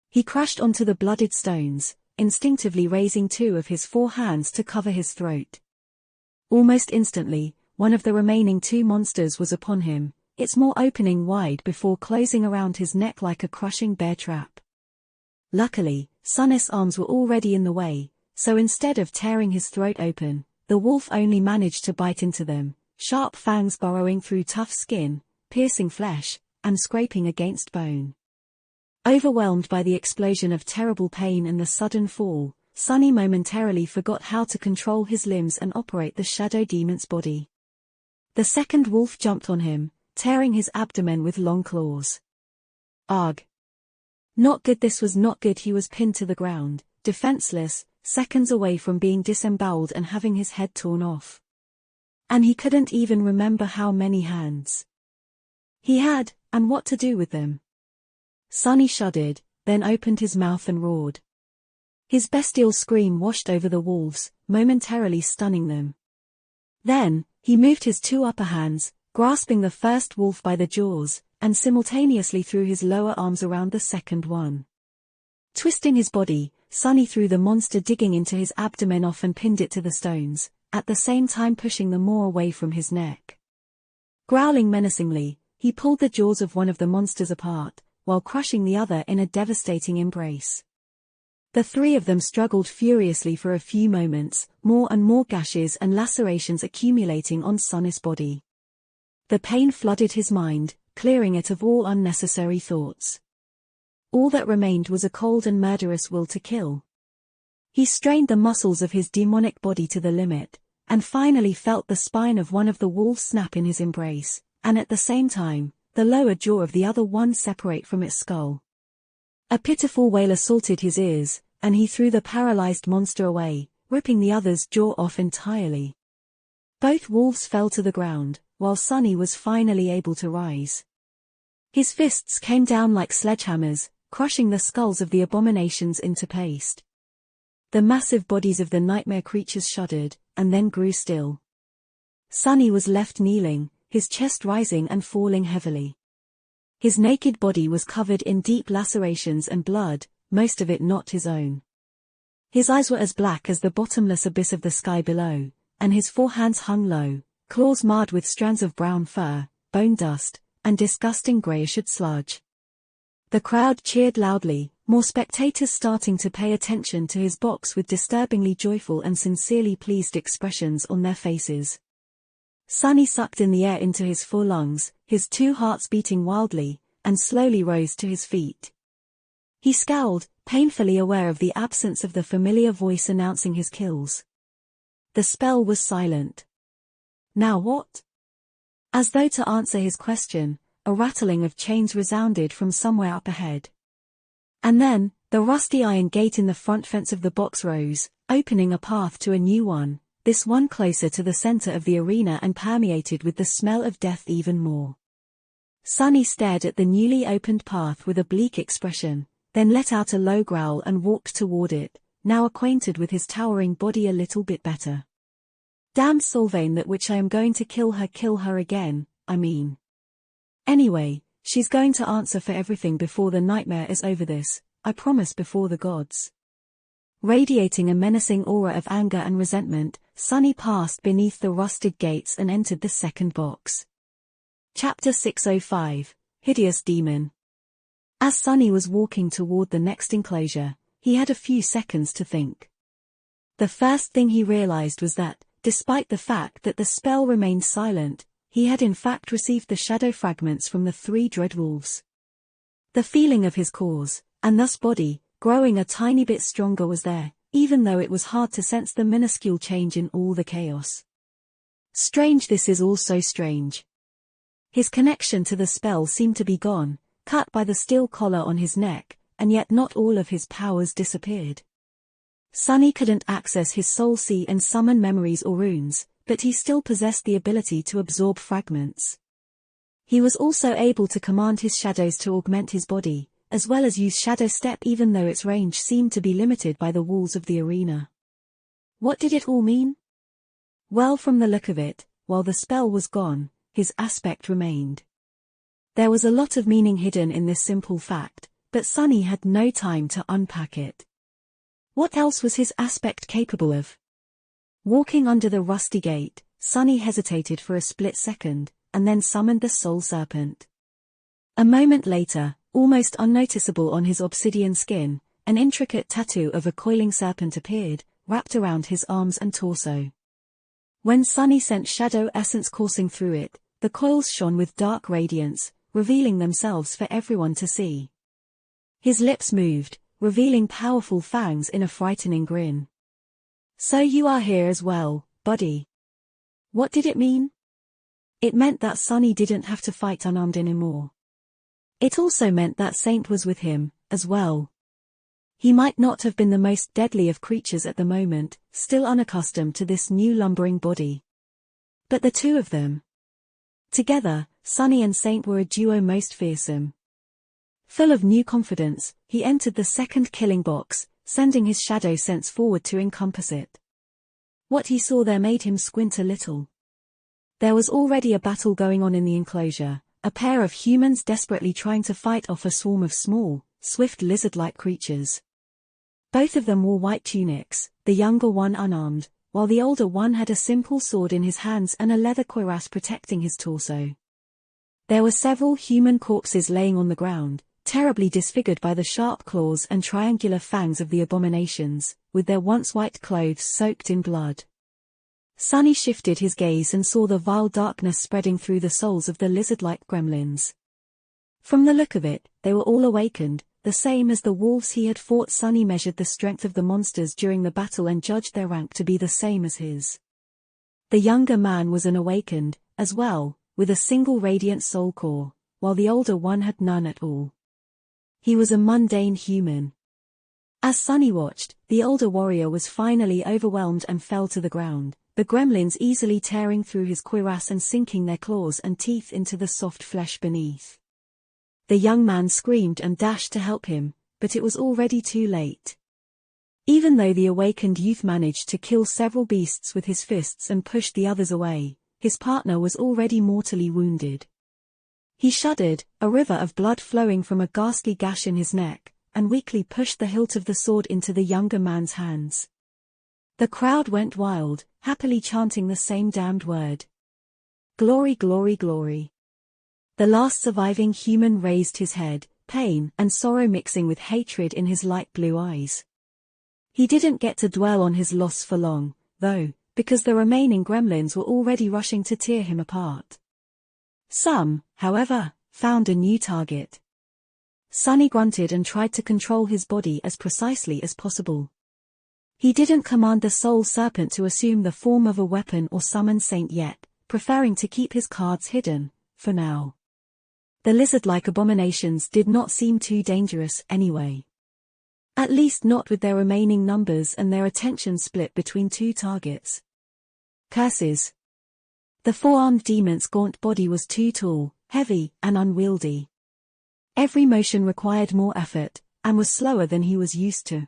He crashed onto the blooded stones, instinctively raising 2 of his 4 hands to cover his throat. Almost instantly, one of the remaining 2 monsters was upon him, its maw opening wide before closing around his neck like a crushing bear trap. Luckily, Sunny's arms were already in the way, so instead of tearing his throat open, the wolf only managed to bite into them, sharp fangs burrowing through tough skin, piercing flesh, and scraping against bone. Overwhelmed by the explosion of terrible pain and the sudden fall, Sunny momentarily forgot how to control his limbs and operate the shadow demon's body. The second wolf jumped on him, tearing his abdomen with long claws. Ugh. Not good. This was not good. He was pinned to the ground, defenseless, seconds away from being disemboweled and having his head torn off. And he couldn't even remember how many hands he had, and what to do with them. Sunny shuddered, then opened his mouth and roared. His bestial scream washed over the wolves, momentarily stunning them. Then, he moved his two upper hands, grasping the first wolf by the jaws, and simultaneously threw his lower arms around the second one. Twisting his body, Sunny threw the monster digging into his abdomen off and pinned it to the stones, at the same time pushing the maw away from his neck. Growling menacingly, he pulled the jaws of one of the monsters apart, while crushing the other in a devastating embrace. The three of them struggled furiously for a few moments, more and more gashes and lacerations accumulating on Sunny's body. The pain flooded his mind, clearing it of all unnecessary thoughts. All that remained was a cold and murderous will to kill. He strained the muscles of his demonic body to the limit, and finally felt the spine of one of the wolves snap in his embrace, and at the same time, the lower jaw of the other one separate from its skull. A pitiful wail assaulted his ears, and he threw the paralyzed monster away, ripping the other's jaw off entirely. Both wolves fell to the ground, while Sunny was finally able to rise. His fists came down like sledgehammers, crushing the skulls of the abominations into paste. The massive bodies of the nightmare creatures shuddered, and then grew still. Sunny was left kneeling, his chest rising and falling heavily. His naked body was covered in deep lacerations and blood, most of it not his own. His eyes were as black as the bottomless abyss of the sky below, and his forehands hung low, claws marred with strands of brown fur, bone dust, and disgusting greyish sludge. The crowd cheered loudly, more spectators starting to pay attention to his box with disturbingly joyful and sincerely pleased expressions on their faces. Sunny sucked in the air into his full lungs, his two hearts beating wildly, and slowly rose to his feet. He scowled, painfully aware of the absence of the familiar voice announcing his kills. The spell was silent. Now what? As though to answer his question, a rattling of chains resounded from somewhere up ahead. And then, the rusty iron gate in the front fence of the box rose, opening a path to a new one, this one closer to the center of the arena and permeated with the smell of death even more. Sunny stared at the newly opened path with a bleak expression, then let out a low growl and walked toward it, now acquainted with his towering body a little bit better. Damn Sylvain, that witch, I am going to kill her again, I mean. Anyway, she's going to answer for everything before the nightmare is over, this, I promise before the gods. Radiating a menacing aura of anger and resentment, Sunny passed beneath the rusted gates and entered the second box. Chapter 605, Hideous Demon. As Sunny was walking toward the next enclosure, he had a few seconds to think. The first thing he realized was that, despite the fact that the spell remained silent, he had in fact received the shadow fragments from the three dreadwolves. The feeling of his cause, and thus body, growing a tiny bit stronger was there, even though it was hard to sense the minuscule change in all the chaos. Strange, this is all so strange. His connection to the spell seemed to be gone, cut by the steel collar on his neck, and yet not all of his powers disappeared. Sunny couldn't access his soul sea and summon memories or runes, but he still possessed the ability to absorb fragments. He was also able to command his shadows to augment his body, as well as use Shadow Step even though its range seemed to be limited by the walls of the arena. What did it all mean? Well, from the look of it, while the spell was gone, his aspect remained. There was a lot of meaning hidden in this simple fact, but Sunny had no time to unpack it. What else was his aspect capable of? Walking under the rusty gate, Sunny hesitated for a split second, and then summoned the Soul Serpent. A moment later, almost unnoticeable on his obsidian skin, an intricate tattoo of a coiling serpent appeared, wrapped around his arms and torso. When Sunny sent shadow essence coursing through it, the coils shone with dark radiance, revealing themselves for everyone to see. His lips moved, revealing powerful fangs in a frightening grin. So you are here as well, buddy. What did it mean? It meant that Sunny didn't have to fight unarmed anymore. It also meant that Saint was with him, as well. He might not have been the most deadly of creatures at the moment, still unaccustomed to this new lumbering body. But the two of them. Together, Sunny and Saint were a duo most fearsome. Full of new confidence, he entered the second killing box, sending his shadow sense forward to encompass it. What he saw there made him squint a little. There was already a battle going on in the enclosure, a pair of humans desperately trying to fight off a swarm of small, swift lizard-like creatures. Both of them wore white tunics, the younger one unarmed, while the older one had a simple sword in his hands and a leather cuirass protecting his torso. There were several human corpses laying on the ground, terribly disfigured by the sharp claws and triangular fangs of the abominations, with their once white clothes soaked in blood. Sunny shifted his gaze and saw the vile darkness spreading through the souls of the lizard-like gremlins. From the look of it, they were all awakened, the same as the wolves he had fought. Sunny measured the strength of the monsters during the battle and judged their rank to be the same as his. The younger man was an awakened, as well, with a single radiant soul core, while the older one had none at all. He was a mundane human. As Sunny watched, the older warrior was finally overwhelmed and fell to the ground, the gremlins easily tearing through his cuirass and sinking their claws and teeth into the soft flesh beneath. The young man screamed and dashed to help him, but it was already too late. Even though the awakened youth managed to kill several beasts with his fists and pushed the others away, his partner was already mortally wounded. He shuddered, a river of blood flowing from a ghastly gash in his neck, and weakly pushed the hilt of the sword into the younger man's hands. The crowd went wild, happily chanting the same damned word. Glory, glory, glory. The last surviving human raised his head, pain and sorrow mixing with hatred in his light blue eyes. He didn't get to dwell on his loss for long, though, because the remaining gremlins were already rushing to tear him apart. Some, however, found a new target. Sunny grunted and tried to control his body as precisely as possible. He didn't command the soul serpent to assume the form of a weapon or summon Saint yet, preferring to keep his cards hidden, for now. The lizard-like abominations did not seem too dangerous anyway. At least not with their remaining numbers and their attention split between two targets. Curses. The four-armed demon's gaunt body was too tall, heavy, and unwieldy. Every motion required more effort, and was slower than he was used to.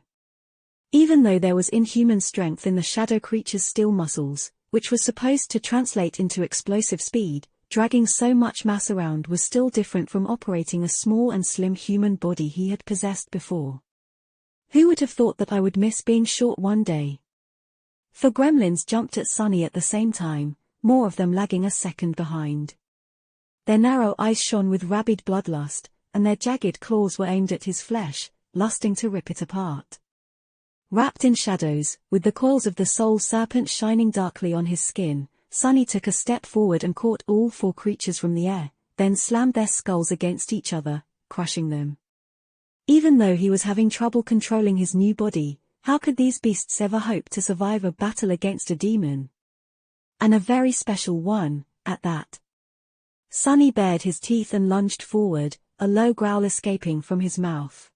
Even though there was inhuman strength in the shadow creature's steel muscles, which was supposed to translate into explosive speed, dragging so much mass around was still different from operating a small and slim human body he had possessed before. Who would have thought that I would miss being short one day? The gremlins jumped at Sunny at the same time, more of them lagging a second behind. Their narrow eyes shone with rabid bloodlust, and their jagged claws were aimed at his flesh, lusting to rip it apart. Wrapped in shadows, with the coils of the soul serpent shining darkly on his skin, Sunny took a step forward and caught all four creatures from the air, then slammed their skulls against each other, crushing them. Even though he was having trouble controlling his new body, how could these beasts ever hope to survive a battle against a demon? And a very special one, at that. Sunny bared his teeth and lunged forward, a low growl escaping from his mouth.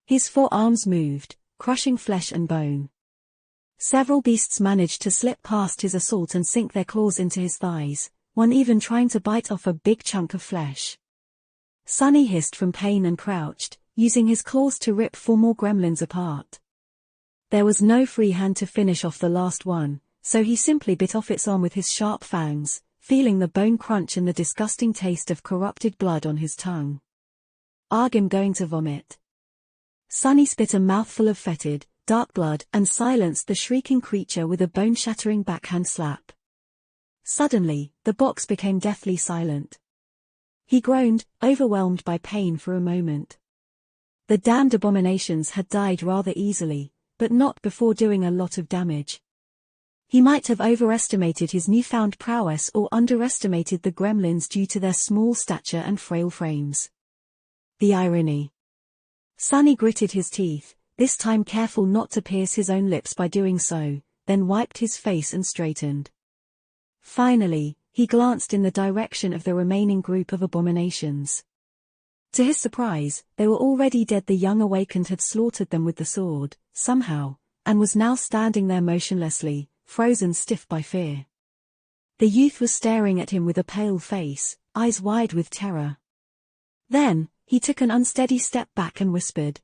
His forearms moved, crushing flesh and bone. Several beasts managed to slip past his assault and sink their claws into his thighs, one even trying to bite off a big chunk of flesh. Sunny hissed from pain and crouched, using his claws to rip four more gremlins apart. There was no free hand to finish off the last one, so he simply bit off its arm with his sharp fangs, feeling the bone crunch and the disgusting taste of corrupted blood on his tongue. I'm going to vomit. Sunny spit a mouthful of fetid, dark blood and silenced the shrieking creature with a bone-shattering backhand slap. Suddenly, the box became deathly silent. He groaned, overwhelmed by pain for a moment. The damned abominations had died rather easily, but not before doing a lot of damage. He might have overestimated his newfound prowess or underestimated the gremlins due to their small stature and frail frames. The irony. Sunny gritted his teeth, this time careful not to pierce his own lips by doing so, then wiped his face and straightened. Finally, he glanced in the direction of the remaining group of abominations. To his surprise, they were already dead. The young awakened had slaughtered them with the sword, somehow, and was now standing there motionlessly, frozen stiff by fear. The youth was staring at him with a pale face, eyes wide with terror. Then, he took an unsteady step back and whispered,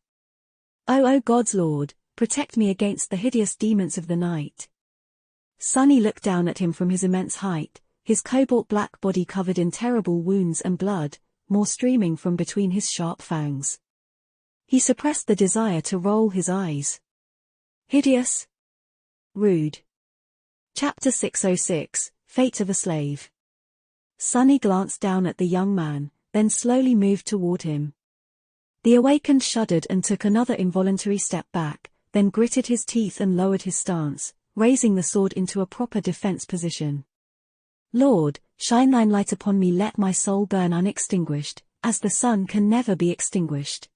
"Oh God's Lord, protect me against the hideous demons of the night." Sunny looked down at him from his immense height, his cobalt-black body covered in terrible wounds and blood, more streaming from between his sharp fangs. He suppressed the desire to roll his eyes. Hideous. Rude. Chapter 606, Fate of a Slave. Sunny glanced down at the young man, then slowly moved toward him. The awakened shuddered and took another involuntary step back, then gritted his teeth and lowered his stance, raising the sword into a proper defense position. Lord, shine thine light upon me, let my soul burn unextinguished, as the sun can never be extinguished.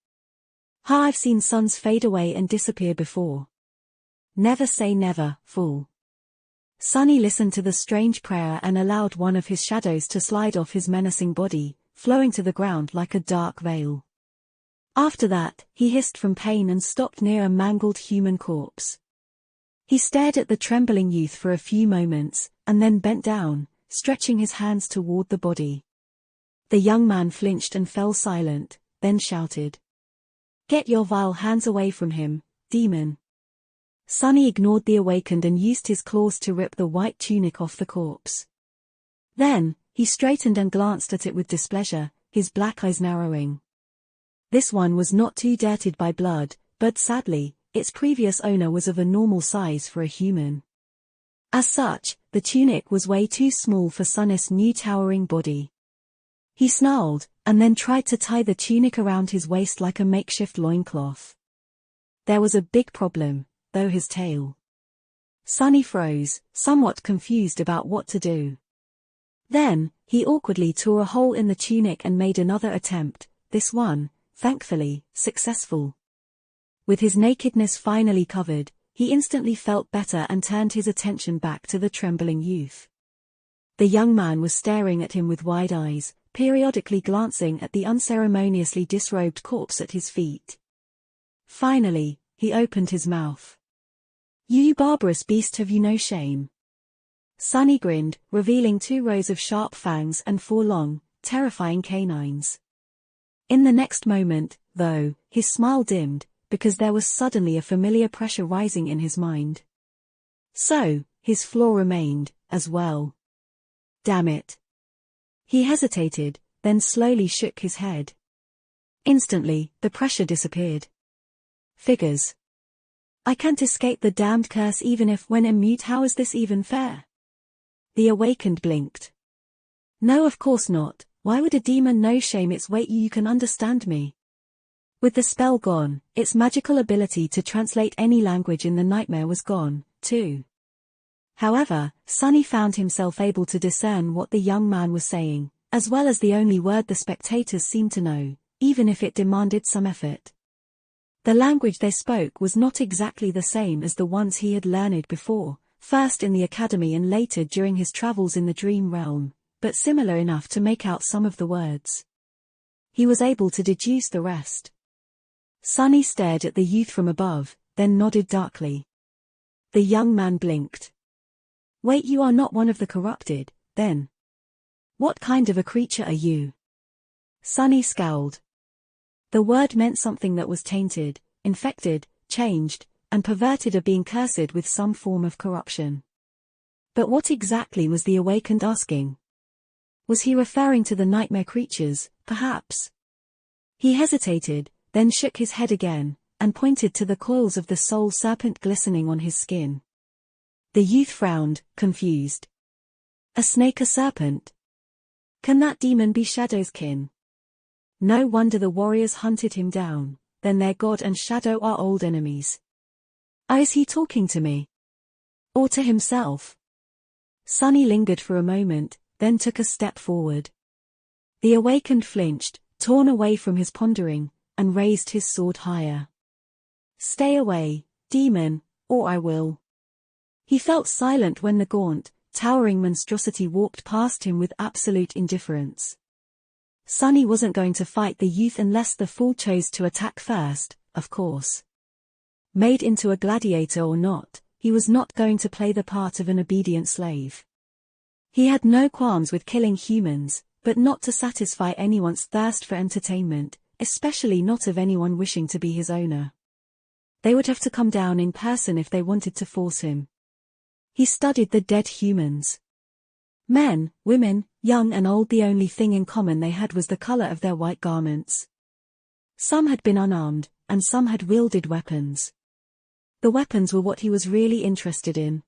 I've seen suns fade away and disappear before. Never say never, fool. Sunny listened to the strange prayer and allowed one of his shadows to slide off his menacing body, flowing to the ground like a dark veil. After that, he hissed from pain and stopped near a mangled human corpse. He stared at the trembling youth for a few moments, and then bent down, stretching his hands toward the body. The young man flinched and fell silent, then shouted, "Get your vile hands away from him, demon." Sunny ignored the awakened and used his claws to rip the white tunic off the corpse. Then, he straightened and glanced at it with displeasure, his black eyes narrowing. This one was not too dirtied by blood, but sadly, its previous owner was of a normal size for a human. As such, the tunic was way too small for Sunny's new towering body. He snarled, and then tried to tie the tunic around his waist like a makeshift loincloth. There was a big problem, though: his tail. Sunny froze, somewhat confused about what to do. Then, he awkwardly tore a hole in the tunic and made another attempt, this one, thankfully, successful. With his nakedness finally covered, he instantly felt better and turned his attention back to the trembling youth. The young man was staring at him with wide eyes, periodically glancing at the unceremoniously disrobed corpse at his feet. Finally, he opened his mouth. "You barbarous beast, have you no shame?" Sunny grinned, revealing 2 rows of sharp fangs and 4 long, terrifying canines. In the next moment, though, his smile dimmed, because there was suddenly a familiar pressure rising in his mind. So, his flaw remained, as well. Damn it. He hesitated, then slowly shook his head. Instantly, the pressure disappeared. Figures. I can't escape the damned curse even if when I'm mute. How is this even fair? The awakened blinked. No, of course not. Why would a demon know shame its weight? You can understand me. With the spell gone, its magical ability to translate any language in the nightmare was gone, too. However, Sunny found himself able to discern what the young man was saying, as well as the only word the spectators seemed to know, even if it demanded some effort. The language they spoke was not exactly the same as the ones he had learned before, first in the academy and later during his travels in the dream realm, but similar enough to make out some of the words. He was able to deduce the rest. Sunny stared at the youth from above, then nodded darkly. The young man blinked. Wait, you are not one of the corrupted, then? What kind of a creature are you? Sunny scowled. The word meant something that was tainted, infected, changed, and perverted, of being cursed with some form of corruption. But what exactly was the awakened asking? Was he referring to the nightmare creatures, perhaps? He hesitated, then shook his head again, and pointed to the coils of the soul serpent glistening on his skin. The youth frowned, confused. A snake, a serpent? Can that demon be Shadow's kin? No wonder the warriors hunted him down, then their god and Shadow are old enemies. Is he talking to me? Or to himself? Sunny lingered for a moment, then took a step forward. The awakened flinched, torn away from his pondering, and raised his sword higher. Stay away, demon, or I will. He felt silent when the gaunt, towering monstrosity walked past him with absolute indifference. Sunny wasn't going to fight the youth unless the fool chose to attack first, of course. Made into a gladiator or not, he was not going to play the part of an obedient slave. He had no qualms with killing humans, but not to satisfy anyone's thirst for entertainment, especially not of anyone wishing to be his owner. They would have to come down in person if they wanted to force him. He studied the dead humans. Men, women, young and old, the only thing in common they had was the color of their white garments. Some had been unarmed, and some had wielded weapons. The weapons were what he was really interested in.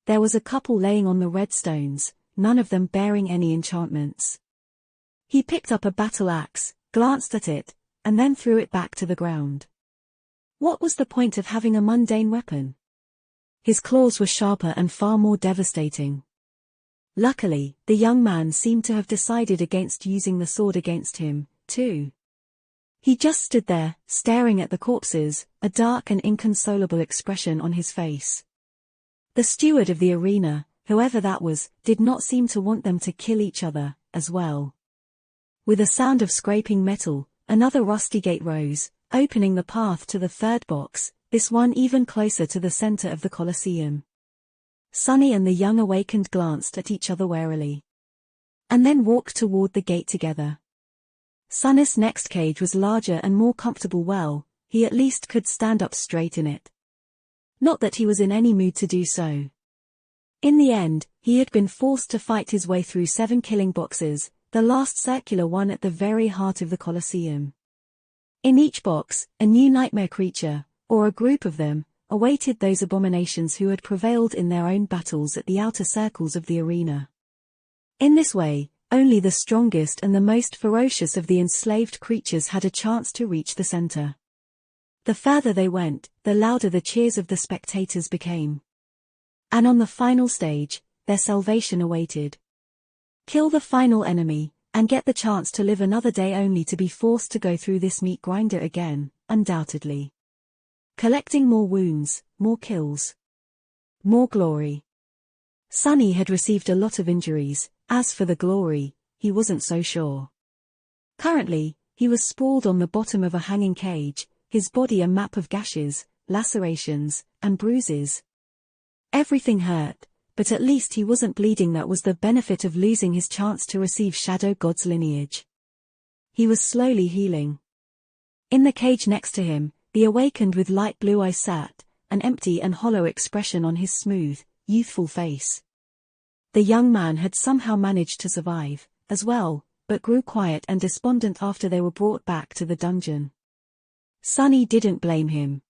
There was a couple laying on the red stones, none of them bearing any enchantments. He picked up a battle axe, glanced at it, and then threw it back to the ground. What was the point of having a mundane weapon? His claws were sharper and far more devastating. Luckily, the young man seemed to have decided against using the sword against him, too. He just stood there, staring at the corpses, a dark and inconsolable expression on his face. The steward of the arena, whoever that was, did not seem to want them to kill each other, as well. With a sound of scraping metal, another rusty gate rose, opening the path to the third box, this one even closer to the center of the Colosseum. Sonny and the young awakened glanced at each other warily, and then walked toward the gate together. Sonny's next cage was larger and more comfortable. Well, he at least could stand up straight in it. Not that he was in any mood to do so. In the end, he had been forced to fight his way through 7 killing boxes, the last circular one at the very heart of the Colosseum. In each box, a new nightmare creature, or a group of them, awaited those abominations who had prevailed in their own battles at the outer circles of the arena. In this way, only the strongest and the most ferocious of the enslaved creatures had a chance to reach the center. The further they went, the louder the cheers of the spectators became. And on the final stage, their salvation awaited. Kill the final enemy, and get the chance to live another day only to be forced to go through this meat grinder again, undoubtedly. Collecting more wounds, more kills. More glory. Sonny had received a lot of injuries, as for the glory, he wasn't so sure. Currently, he was sprawled on the bottom of a hanging cage, his body a map of gashes, lacerations, and bruises. Everything hurt, but at least he wasn't bleeding. That was the benefit of losing his chance to receive Shadow God's lineage. He was slowly healing. In the cage next to him, the awakened with light blue eyes sat, an empty and hollow expression on his smooth, youthful face. The young man had somehow managed to survive, as well, but grew quiet and despondent after they were brought back to the dungeon. Sonny didn't blame him.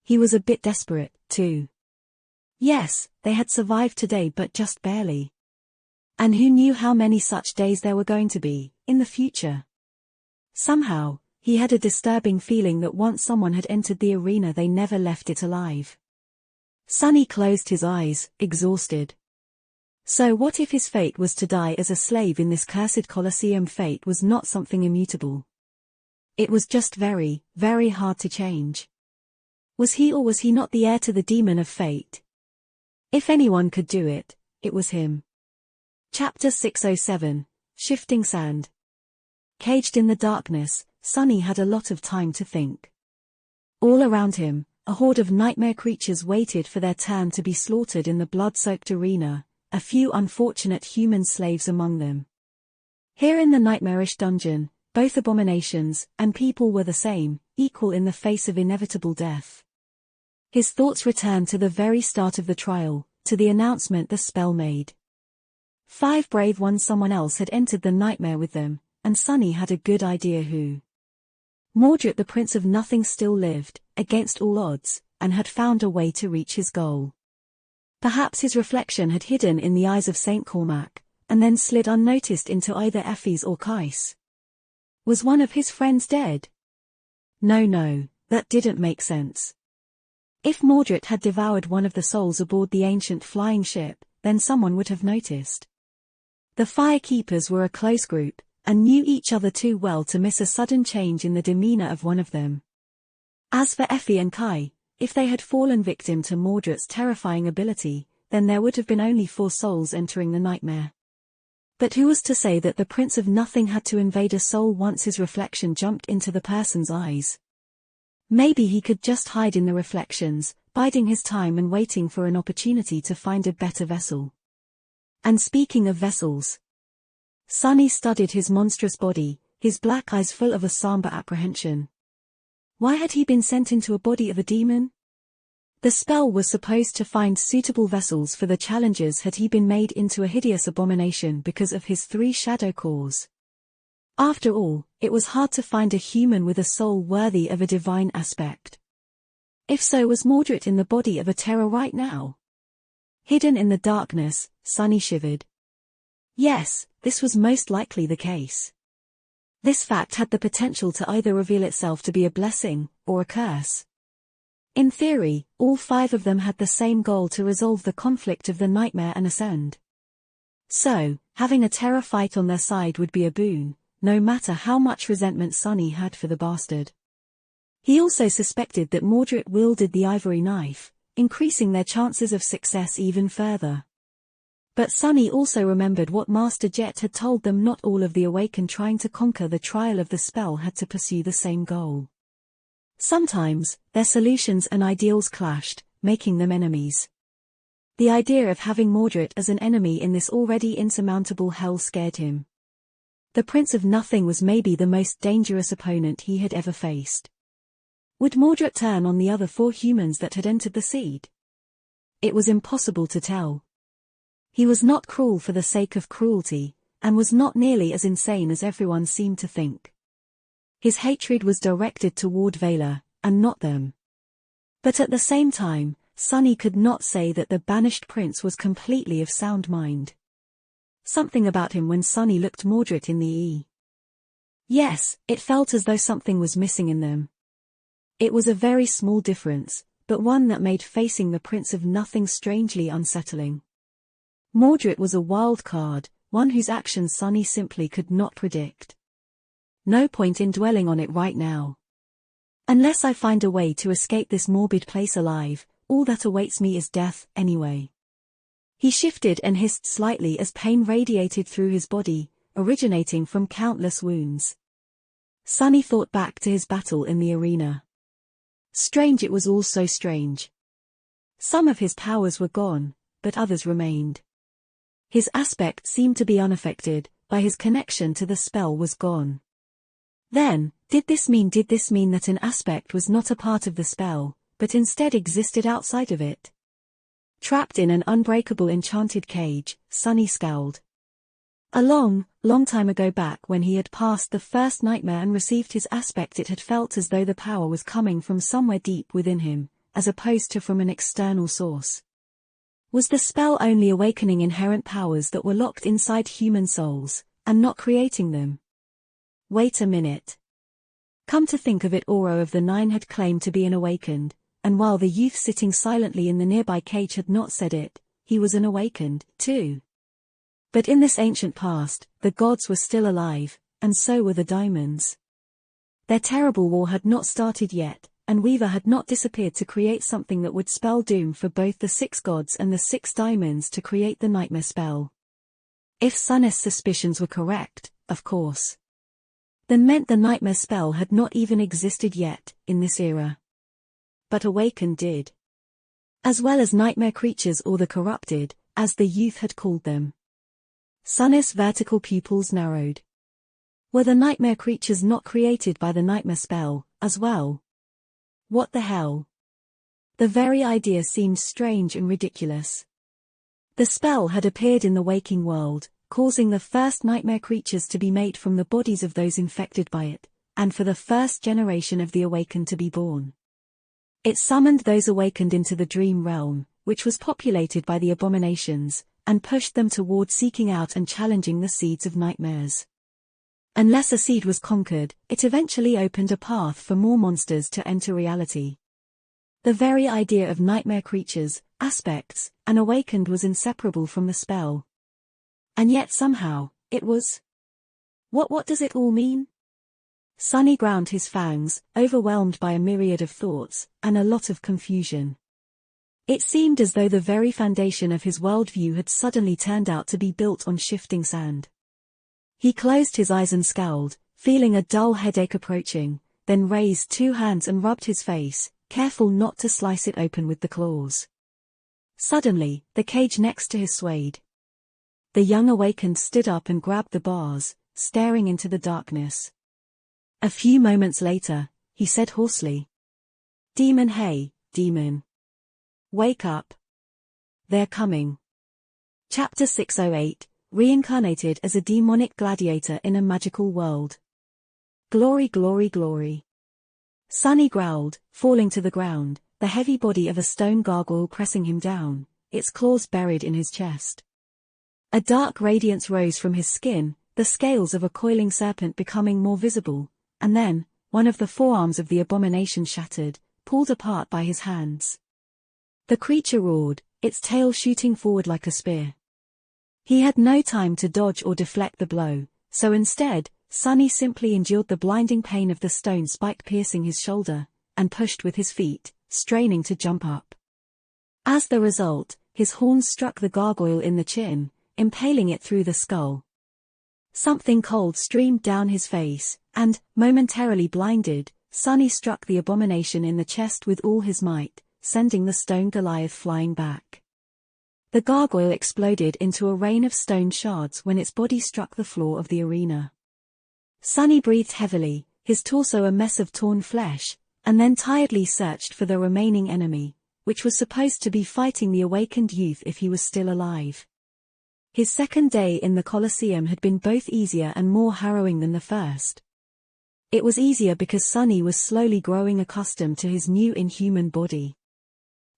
He was a bit desperate, too. Yes, they had survived today, but just barely. And who knew how many such days there were going to be, in the future? Somehow, he had a disturbing feeling that once someone had entered the arena they never left it alive. Sonny closed his eyes, exhausted. So what if his fate was to die as a slave in this cursed Colosseum? Fate was not something immutable. It was just very, very hard to change. Was he or was he not the heir to the demon of fate? If anyone could do it, it was him. Chapter 607, Shifting Sand. Caged in the darkness, Sonny had a lot of time to think. All around him, a horde of nightmare creatures waited for their turn to be slaughtered in the blood-soaked arena, a few unfortunate human slaves among them. Here in the nightmarish dungeon, both abominations and people were the same, equal in the face of inevitable death. His thoughts returned to the very start of the trial, to the announcement the spell made. 5 brave ones. Someone else had entered the nightmare with them, and Sonny had a good idea who. Mordred, the Prince of Nothing, still lived, against all odds, and had found a way to reach his goal. Perhaps his reflection had hidden in the eyes of Saint Cormac, and then slid unnoticed into either Effie's or Kais. Was one of his friends dead? No, that didn't make sense. If Mordred had devoured one of the souls aboard the ancient flying ship, then someone would have noticed. The Firekeepers were a close group, and knew each other too well to miss a sudden change in the demeanor of one of them. As for Effie and Kai, if they had fallen victim to Mordred's terrifying ability, then there would have been only 4 souls entering the nightmare. But who was to say that the Prince of Nothing had to invade a soul once his reflection jumped into the person's eyes? Maybe he could just hide in the reflections, biding his time and waiting for an opportunity to find a better vessel. And speaking of vessels, Sonny studied his monstrous body, his black eyes full of a somber apprehension. Why had he been sent into a body of a demon? The spell was supposed to find suitable vessels for the challengers had he been made into a hideous abomination because of his 3 shadow claws. After all, it was hard to find a human with a soul worthy of a divine aspect. If so, was Mordred in the body of a terror right now? Hidden in the darkness, Sunny shivered. Yes, this was most likely the case. This fact had the potential to either reveal itself to be a blessing, or a curse. In theory, all 5 of them had the same goal: to resolve the conflict of the nightmare and ascend. So, having a terror fight on their side would be a boon, no matter how much resentment Sunny had for the bastard. He also suspected that Mordred wielded the ivory knife, increasing their chances of success even further. But Sunny also remembered what Master Jet had told them: not all of the Awakened trying to conquer the trial of the spell had to pursue the same goal. Sometimes, their solutions and ideals clashed, making them enemies. The idea of having Mordred as an enemy in this already insurmountable hell scared him. The Prince of Nothing was maybe the most dangerous opponent he had ever faced. Would Mordred turn on the other 4 humans that had entered the seed? It was impossible to tell. He was not cruel for the sake of cruelty, and was not nearly as insane as everyone seemed to think. His hatred was directed toward Vela, and not them. But at the same time, Sunny could not say that the banished prince was completely of sound mind. Something about him when Sunny looked Mordred in the eye. Yes, it felt as though something was missing in them. It was a very small difference, but one that made facing the Prince of Nothing strangely unsettling. Mordred was a wild card, one whose actions Sunny simply could not predict. No point in dwelling on it right now. Unless I find a way to escape this morbid place alive, all that awaits me is death, anyway. He shifted and hissed slightly as pain radiated through his body, originating from countless wounds. Sunny thought back to his battle in the arena. Strange, it was all so strange. Some of his powers were gone, but others remained. His aspect seemed to be unaffected, by his connection to the spell was gone. Then, did this mean that an aspect was not a part of the spell, but instead existed outside of it? Trapped in an unbreakable enchanted cage, Sunny scowled. A long time ago, back when he had passed the first nightmare and received his aspect, it had felt as though the power was coming from somewhere deep within him, as opposed to from an external source. Was the spell only awakening inherent powers that were locked inside human souls, and not creating them? Wait a minute. Come to think of it, Oro of the Nine had claimed to be an awakened, and while the youth sitting silently in the nearby cage had not said it, he was an awakened, too. But in this ancient past, the gods were still alive, and so were the diamonds. Their terrible war had not started yet, and Weaver had not disappeared to create something that would spell doom for both the 6 gods and the 6 diamonds to create the nightmare spell. If Sunny's suspicions were correct, of course. Then meant the nightmare spell had not even existed yet, in this era. But Awakened did. As well as nightmare creatures, or the corrupted, as the youth had called them. Sunny's vertical pupils narrowed. Were the nightmare creatures not created by the nightmare spell, as well? What the hell? The very idea seemed strange and ridiculous. The spell had appeared in the waking world, causing the first nightmare creatures to be made from the bodies of those infected by it, and for the first generation of the awakened to be born. It summoned those awakened into the dream realm, which was populated by the abominations, and pushed them toward seeking out and challenging the seeds of nightmares. Unless a seed was conquered, it eventually opened a path for more monsters to enter reality. The very idea of nightmare creatures, aspects, and awakened was inseparable from the spell. And yet somehow, it was. What does it all mean? Sunny ground his fangs, overwhelmed by a myriad of thoughts, and a lot of confusion. It seemed as though the very foundation of his worldview had suddenly turned out to be built on shifting sand. He closed his eyes and scowled, feeling a dull headache approaching, then raised 2 hands and rubbed his face, careful not to slice it open with the claws. Suddenly, the cage next to his swayed. The young awakened stood up and grabbed the bars, staring into the darkness. A few moments later, he said hoarsely, "Demon, hey, demon. Wake up. They're coming. Chapter 608, Reincarnated as a Demonic Gladiator in a Magical World. Glory, glory, glory. Sunny growled, falling to the ground, the heavy body of a stone gargoyle pressing him down, its claws buried in his chest. A dark radiance rose from his skin, the scales of a coiling serpent becoming more visible, and then, one of the forearms of the abomination shattered, pulled apart by his hands. The creature roared, its tail shooting forward like a spear. He had no time to dodge or deflect the blow, so instead, Sunny simply endured the blinding pain of the stone spike piercing his shoulder, and pushed with his feet, straining to jump up. As the result, his horns struck the gargoyle in the chin, impaling it through the skull. Something cold streamed down his face, and, momentarily blinded, Sunny struck the abomination in the chest with all his might, sending the stone Goliath flying back. The gargoyle exploded into a rain of stone shards when its body struck the floor of the arena. Sunny breathed heavily, his torso a mess of torn flesh, and then tiredly searched for the remaining enemy, which was supposed to be fighting the awakened youth if he was still alive. His second day in the Colosseum had been both easier and more harrowing than the first. It was easier because Sunny was slowly growing accustomed to his new inhuman body.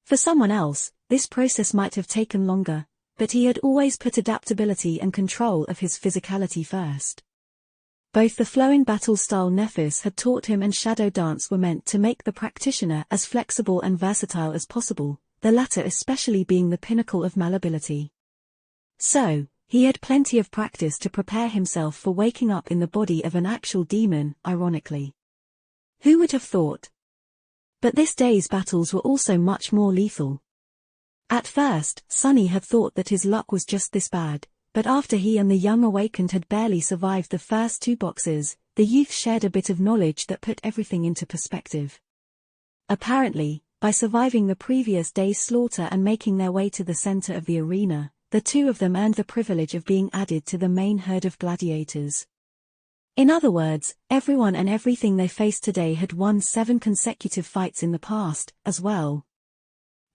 For someone else, this process might have taken longer, but he had always put adaptability and control of his physicality first. Both the flowing battle-style Nephis had taught him and Shadow Dance were meant to make the practitioner as flexible and versatile as possible, the latter especially being the pinnacle of malleability. So, he had plenty of practice to prepare himself for waking up in the body of an actual demon, ironically. Who would have thought? But this day's battles were also much more lethal. At first, Sunny had thought that his luck was just this bad, but after he and the young awakened had barely survived the first 2 boxes, the youth shared a bit of knowledge that put everything into perspective. Apparently, by surviving the previous day's slaughter and making their way to the center of the arena, the 2 of them earned the privilege of being added to the main herd of gladiators. In other words, everyone and everything they faced today had won 7 consecutive fights in the past, as well.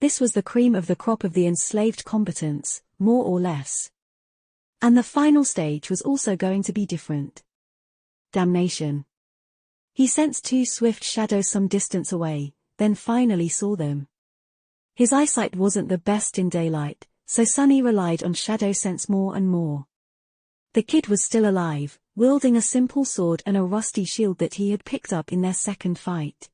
This was the cream of the crop of the enslaved combatants, more or less. And the final stage was also going to be different. Damnation. He sensed 2 swift shadows some distance away, then finally saw them. His eyesight wasn't the best in daylight, so Sunny relied on shadow sense more and more. The kid was still alive, wielding a simple sword and a rusty shield that he had picked up in their second fight.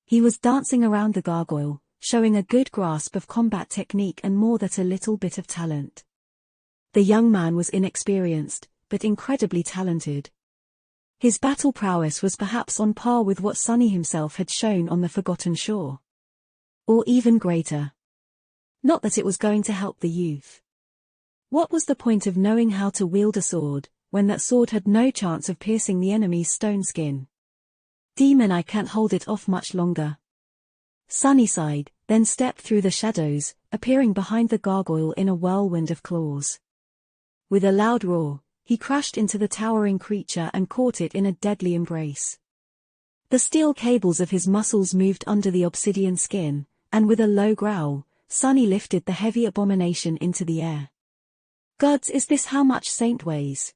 He was dancing around the gargoyle, showing a good grasp of combat technique and more than a little bit of talent. The young man was inexperienced, but incredibly talented. His battle prowess was perhaps on par with what Sunny himself had shown on the Forgotten Shore. Or even greater. Not that it was going to help the youth. What was the point of knowing how to wield a sword, when that sword had no chance of piercing the enemy's stone skin? Demon, I can't hold it off much longer. Sunny sighed, then stepped through the shadows, appearing behind the gargoyle in a whirlwind of claws. With a loud roar, he crashed into the towering creature and caught it in a deadly embrace. The steel cables of his muscles moved under the obsidian skin, and with a low growl, Sunny lifted the heavy abomination into the air. Gods, is this how much Saint weighs?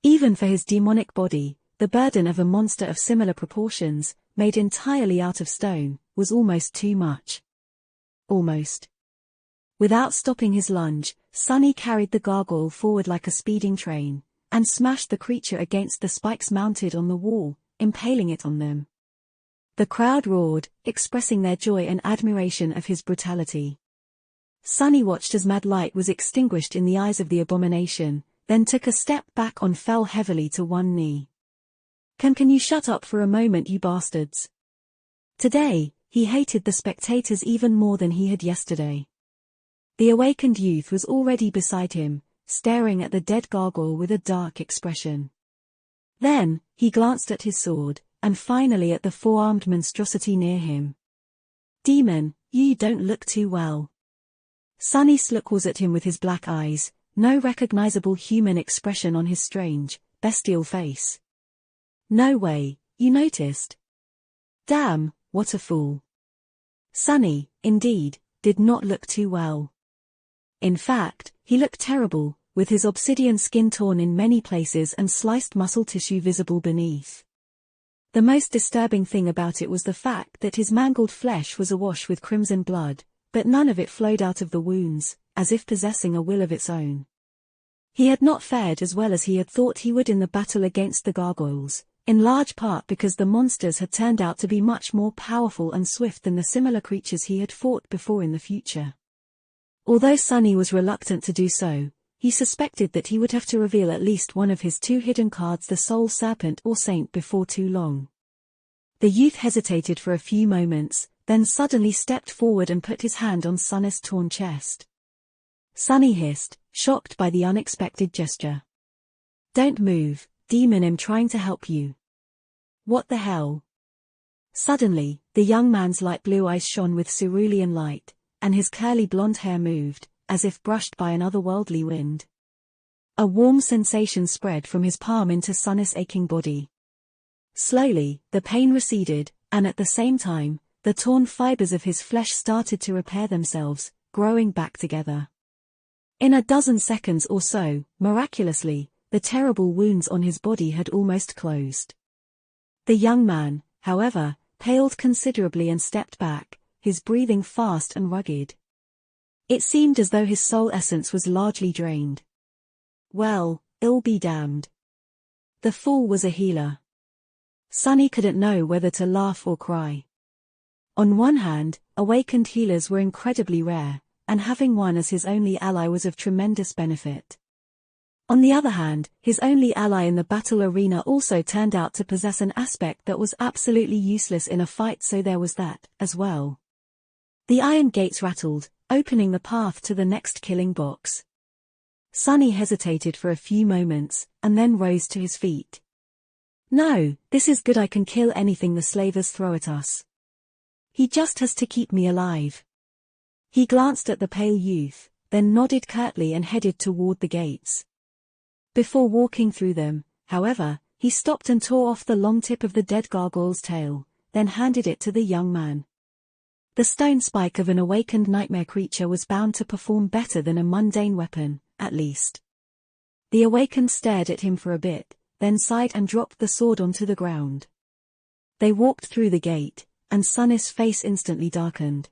Even for his demonic body, the burden of a monster of similar proportions, made entirely out of stone, was almost too much. Almost. Without stopping his lunge, Sunny carried the gargoyle forward like a speeding train, and smashed the creature against the spikes mounted on the wall, impaling it on them. The crowd roared, expressing their joy and admiration of his brutality. Sunny watched as mad light was extinguished in the eyes of the abomination, then took a step back and fell heavily to one knee. Can you shut up for a moment, you bastards? Today, he hated the spectators even more than he had yesterday. The awakened youth was already beside him, staring at the dead gargoyle with a dark expression. Then, he glanced at his sword, and finally at the four-armed monstrosity near him. Demon, you don't look too well. Sunny was at him with his black eyes, no recognizable human expression on his strange, bestial face. No way, you noticed? Damn, what a fool. Sunny, indeed, did not look too well. In fact, he looked terrible, with his obsidian skin torn in many places and sliced muscle tissue visible beneath. The most disturbing thing about it was the fact that his mangled flesh was awash with crimson blood, but none of it flowed out of the wounds, as if possessing a will of its own. He had not fared as well as he had thought he would in the battle against the gargoyles, in large part because the monsters had turned out to be much more powerful and swift than the similar creatures he had fought before in the future. Although Sunny was reluctant to do so, he suspected that he would have to reveal at least one of his 2 hidden cards, the Soul Serpent or Saint, before too long. The youth hesitated for a few moments, then suddenly stepped forward and put his hand on Sunny's torn chest. Sunny hissed, shocked by the unexpected gesture. "Don't move, demon, I'm trying to help you." "What the hell?" Suddenly, the young man's light blue eyes shone with cerulean light, and his curly blonde hair moved, as if brushed by an otherworldly wind. A warm sensation spread from his palm into Sunny's aching body. Slowly, the pain receded, and at the same time, the torn fibers of his flesh started to repair themselves, growing back together. In a dozen seconds or so, miraculously, the terrible wounds on his body had almost closed. The young man, however, paled considerably and stepped back, his breathing fast and rugged. It seemed as though his soul essence was largely drained. Well, ill be damned. The fool was a healer. Sunny couldn't know whether to laugh or cry. On one hand, awakened healers were incredibly rare, and having one as his only ally was of tremendous benefit. On the other hand, his only ally in the battle arena also turned out to possess an aspect that was absolutely useless in a fight, so there was that, as well. The iron gates rattled, opening the path to the next killing box. Sunny hesitated for a few moments, and then rose to his feet. "No, this is good. I can kill anything the slavers throw at us. He just has to keep me alive." He glanced at the pale youth, then nodded curtly and headed toward the gates. Before walking through them, however, he stopped and tore off the long tip of the dead gargoyle's tail, then handed it to the young man. The stone spike of an awakened nightmare creature was bound to perform better than a mundane weapon, at least. The awakened stared at him for a bit, then sighed and dropped the sword onto the ground. They walked through the gate, and Sunny's face instantly darkened.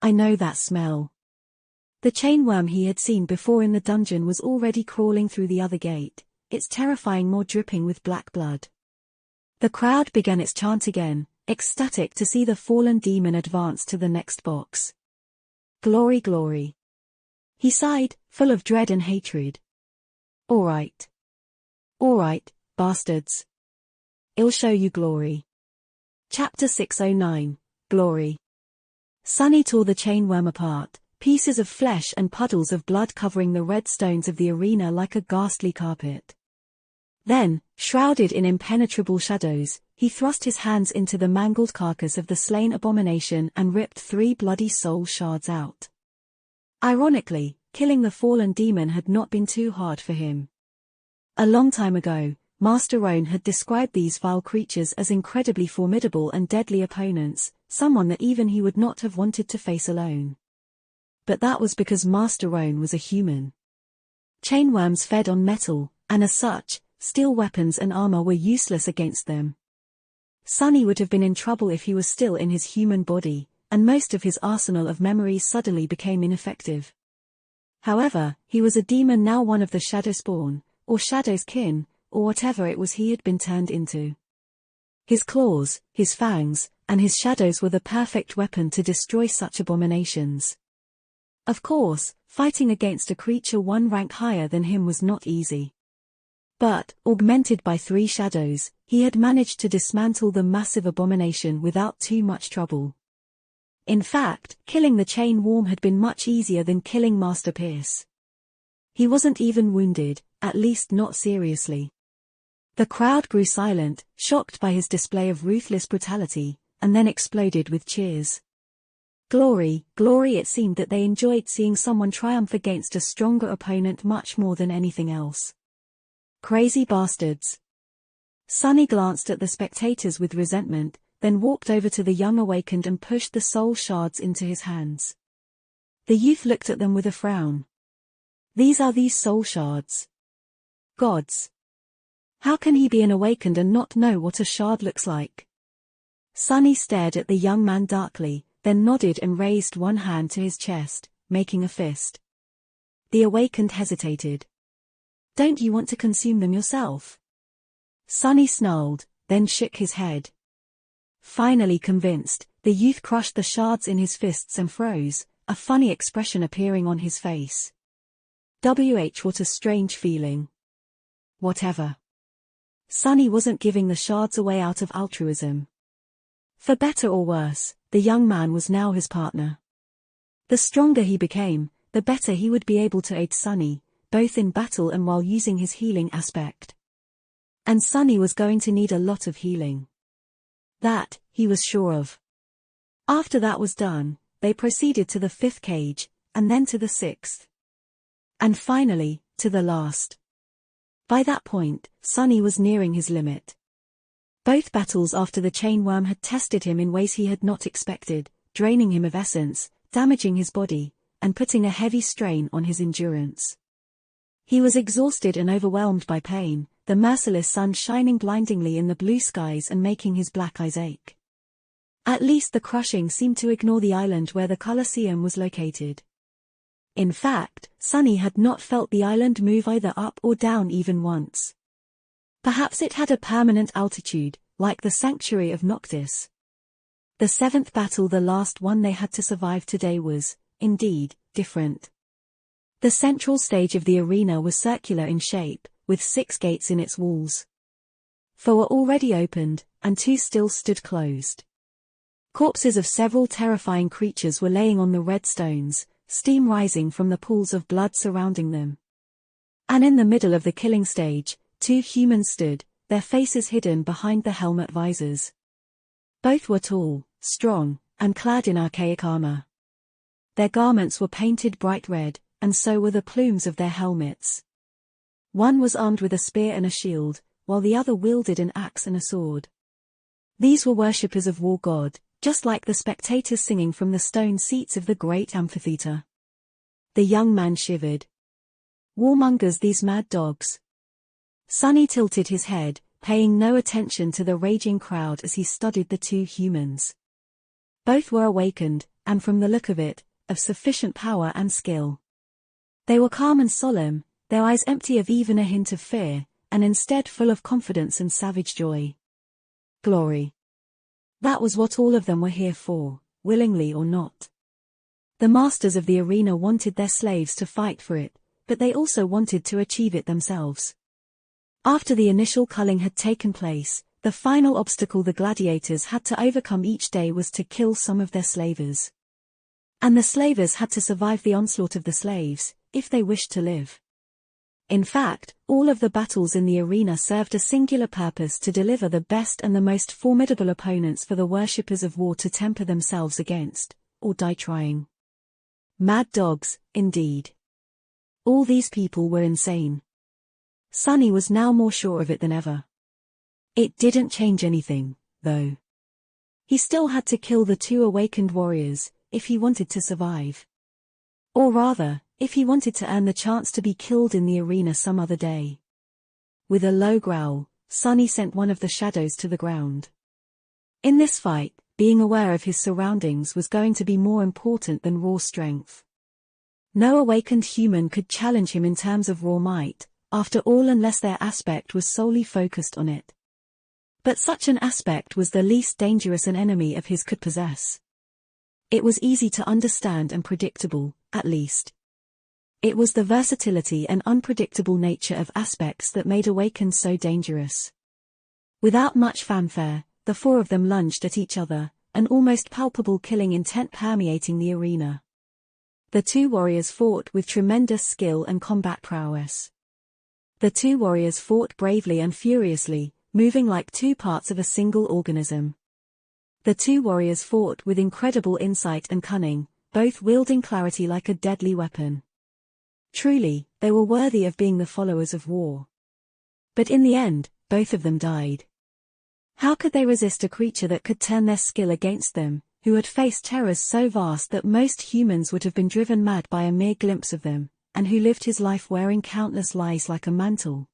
"I know that smell." The chainworm he had seen before in the dungeon was already crawling through the other gate, its terrifying maw dripping with black blood. The crowd began its chant again, ecstatic to see the fallen demon advance to the next box. "Glory, glory." He sighed, full of dread and hatred. All right, bastards. I'll show you glory." Chapter 609, Glory. Sunny tore the chainworm apart, pieces of flesh and puddles of blood covering the red stones of the arena like a ghastly carpet. Then, shrouded in impenetrable shadows, he thrust his hands into the mangled carcass of the slain abomination and ripped 3 bloody soul shards out. Ironically, killing the fallen demon had not been too hard for him. A long time ago, Master Roan had described these vile creatures as incredibly formidable and deadly opponents, someone that even he would not have wanted to face alone. But that was because Master Roan was a human. Chainworms fed on metal, and as such, steel weapons and armor were useless against them. Sunny would have been in trouble if he was still in his human body, and most of his arsenal of memories suddenly became ineffective. However, he was a demon now, one of the Shadowspawn, or Shadow's kin, or whatever it was he had been turned into. His claws, his fangs, and his shadows were the perfect weapon to destroy such abominations. Of course, fighting against a creature 1 rank higher than him was not easy. But, augmented by 3 shadows, he had managed to dismantle the massive abomination without too much trouble. In fact, killing the chain worm had been much easier than killing Master Pierce. He wasn't even wounded, at least not seriously. The crowd grew silent, shocked by his display of ruthless brutality, and then exploded with cheers. Glory, glory! It seemed that they enjoyed seeing someone triumph against a stronger opponent much more than anything else. Crazy bastards. Sunny glanced at the spectators with resentment, then walked over to the young awakened and pushed the soul shards into his hands. The youth looked at them with a frown. These are these soul shards. Gods. How can he be an awakened and not know what a shard looks like? Sunny stared at the young man darkly, then nodded and raised one hand to his chest, making a fist. The awakened hesitated. Don't you want to consume them yourself? Sunny snarled, then shook his head. Finally convinced, the youth crushed the shards in his fists and froze, a funny expression appearing on his face. What a strange feeling. Whatever. Sunny wasn't giving the shards away out of altruism. For better or worse, the young man was now his partner. The stronger he became, the better he would be able to aid Sunny, both in battle and while using his healing aspect. And Sunny was going to need a lot of healing. That, he was sure of. After that was done, they proceeded to the 5th cage, and then to the 6th. And finally, to the last. By that point, Sunny was nearing his limit. Both battles after the chain worm had tested him in ways he had not expected, draining him of essence, damaging his body, and putting a heavy strain on his endurance. He was exhausted and overwhelmed by pain, the merciless sun shining blindingly in the blue skies and making his black eyes ache. At least the crushing seemed to ignore the island where the Colosseum was located. In fact, Sunny had not felt the island move either up or down even once. Perhaps it had a permanent altitude, like the sanctuary of Noctis. The 7th battle, the last one they had to survive today, was, indeed, different. The central stage of the arena was circular in shape, with 6 gates in its walls. 4 were already opened, and 2 still stood closed. Corpses of several terrifying creatures were laying on the red stones, steam rising from the pools of blood surrounding them. And in the middle of the killing stage, 2 humans stood, their faces hidden behind the helmet visors. Both were tall, strong, and clad in archaic armor. Their garments were painted bright red, and so were the plumes of their helmets. One was armed with a spear and a shield, while the other wielded an axe and a sword. These were worshippers of War God, just like the spectators singing from the stone seats of the great amphitheater. The young man shivered. Warmongers, these mad dogs. Sunny tilted his head, paying no attention to the raging crowd as he studied the 2 humans. Both were awakened, and from the look of it, of sufficient power and skill. They were calm and solemn, their eyes empty of even a hint of fear, and instead full of confidence and savage joy. Glory. That was what all of them were here for, willingly or not. The masters of the arena wanted their slaves to fight for it, but they also wanted to achieve it themselves. After the initial culling had taken place, the final obstacle the gladiators had to overcome each day was to kill some of their slavers. And the slavers had to survive the onslaught of the slaves, if they wished to live. In fact, all of the battles in the arena served a singular purpose: to deliver the best and the most formidable opponents for the worshippers of war to temper themselves against, or die trying. Mad dogs, indeed. All these people were insane. Sunny was now more sure of it than ever. It didn't change anything, though. He still had to kill the 2 awakened warriors, if he wanted to survive. Or rather, if he wanted to earn the chance to be killed in the arena some other day. With a low growl, Sunny sent one of the shadows to the ground. In this fight, being aware of his surroundings was going to be more important than raw strength. No awakened human could challenge him in terms of raw might, after all, unless their aspect was solely focused on it. But such an aspect was the least dangerous an enemy of his could possess. It was easy to understand and predictable, at least. It was the versatility and unpredictable nature of aspects that made awakened so dangerous. Without much fanfare, the 4 of them lunged at each other, an almost palpable killing intent permeating the arena. The 2 warriors fought with tremendous skill and combat prowess. The 2 warriors fought bravely and furiously, moving like 2 parts of a single organism. The 2 warriors fought with incredible insight and cunning, both wielding clarity like a deadly weapon. Truly, they were worthy of being the followers of war. But in the end, both of them died. How could they resist a creature that could turn their skill against them, who had faced terrors so vast that most humans would have been driven mad by a mere glimpse of them, and who lived his life wearing countless lies like a mantle.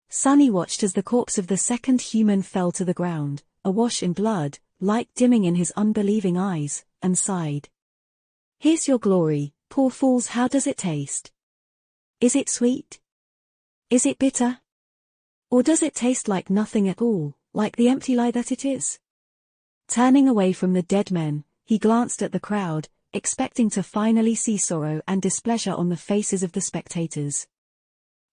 Sunny watched as the corpse of the second human fell to the ground, awash in blood, light dimming in his unbelieving eyes, and sighed. "Here's your glory, poor fools. How does it taste? Is it sweet? Is it bitter? Or does it taste like nothing at all, like the empty lie that it is?" Turning away from the dead men, he glanced at the crowd, expecting to finally see sorrow and displeasure on the faces of the spectators.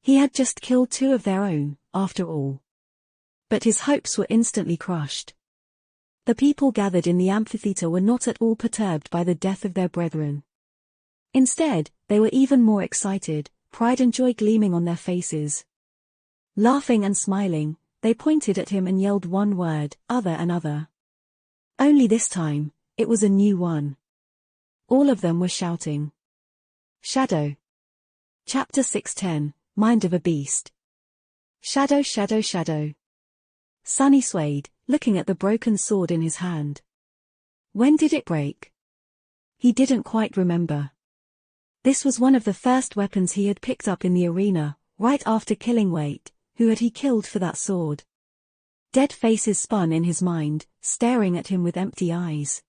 He had just killed two of their own, after all. But his hopes were instantly crushed. The people gathered in the amphitheater were not at all perturbed by the death of their brethren. Instead, they were even more excited, pride and joy gleaming on their faces. Laughing and smiling, they pointed at him and yelled one word, "Other," and "Other." Only this time, it was a new one. All of them were shouting. Shadow. Chapter 6:10, Mind of a Beast. Shadow, shadow, shadow. Sunny swayed, looking at the broken sword in his hand. When did it break? He didn't quite remember. This was one of the first weapons he had picked up in the arena, right after killing Wait. Who had he killed for that sword? Dead faces spun in his mind, staring at him with empty eyes.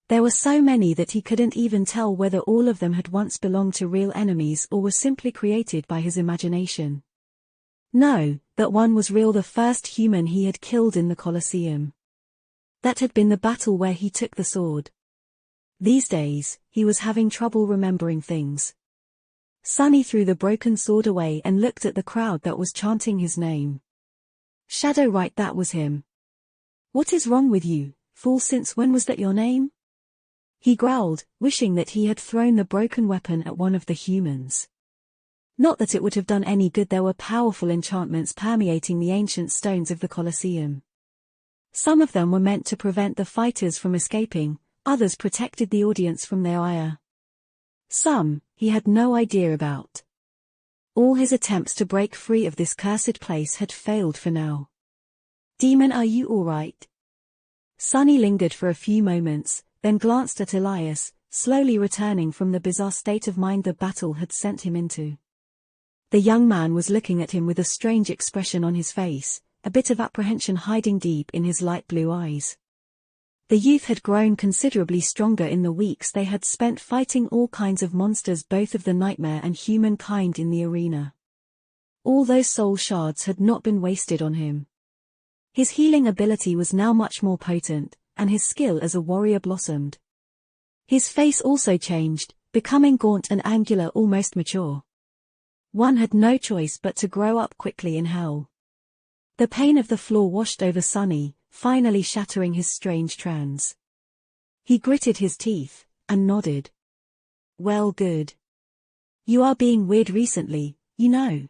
There were so many that he couldn't even tell whether all of them had once belonged to real enemies or were simply created by his imagination. No, that one was real, the first human he had killed in the Colosseum. That had been the battle where he took the sword. These days, he was having trouble remembering things. Sunny threw the broken sword away and looked at the crowd that was chanting his name. Shadow, right, that was him. "What is wrong with you, fool? Since when was that your name?" He growled, wishing that he had thrown the broken weapon at one of the humans. Not that it would have done any good, there were powerful enchantments permeating the ancient stones of the Colosseum. Some of them were meant to prevent the fighters from escaping, others protected the audience from their ire. Some, he had no idea about. All his attempts to break free of this cursed place had failed for now. "Demon, are you all right?" Sunny lingered for a few moments, then glanced at Elias, slowly returning from the bizarre state of mind the battle had sent him into. The young man was looking at him with a strange expression on his face, a bit of apprehension hiding deep in his light blue eyes. The youth had grown considerably stronger in the weeks they had spent fighting all kinds of monsters, both of the nightmare and humankind, in the arena. All those soul shards had not been wasted on him. His healing ability was now much more potent, and his skill as a warrior blossomed. His face also changed, becoming gaunt and angular, almost mature. One had no choice but to grow up quickly in hell. The pain of the floor washed over Sunny, finally shattering his strange trance. He gritted his teeth, and nodded. "Well, good. You are being weird recently, you know.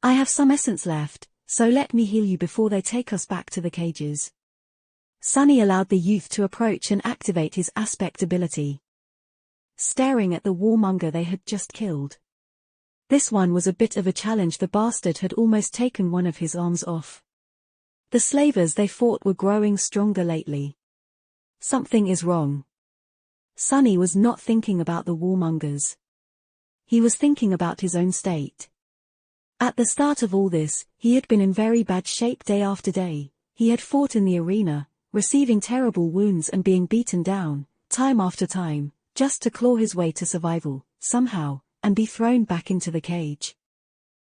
I have some essence left, so let me heal you before they take us back to the cages." Sunny allowed the youth to approach and activate his aspect ability. Staring at the warmonger they had just killed. This one was a bit of a challenge. The bastard had almost taken one of his arms off. The slavers they fought were growing stronger lately. Something is wrong. Sunny was not thinking about the warmongers. He was thinking about his own state. At the start of all this, he had been in very bad shape day after day. He had fought in the arena, receiving terrible wounds and being beaten down, time after time, just to claw his way to survival, somehow, and be thrown back into the cage.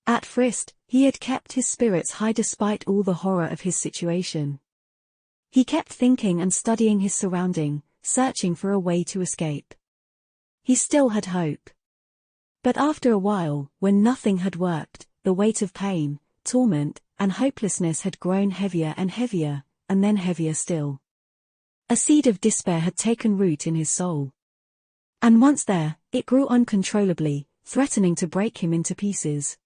At first, he had kept his spirits high despite all the horror of his situation. He kept thinking and studying his surrounding, searching for a way to escape. He still had hope. But after a while, when nothing had worked, the weight of pain, torment, and hopelessness had grown heavier and heavier, and then heavier still. A seed of despair had taken root in his soul. And once there, it grew uncontrollably, threatening to break him into pieces.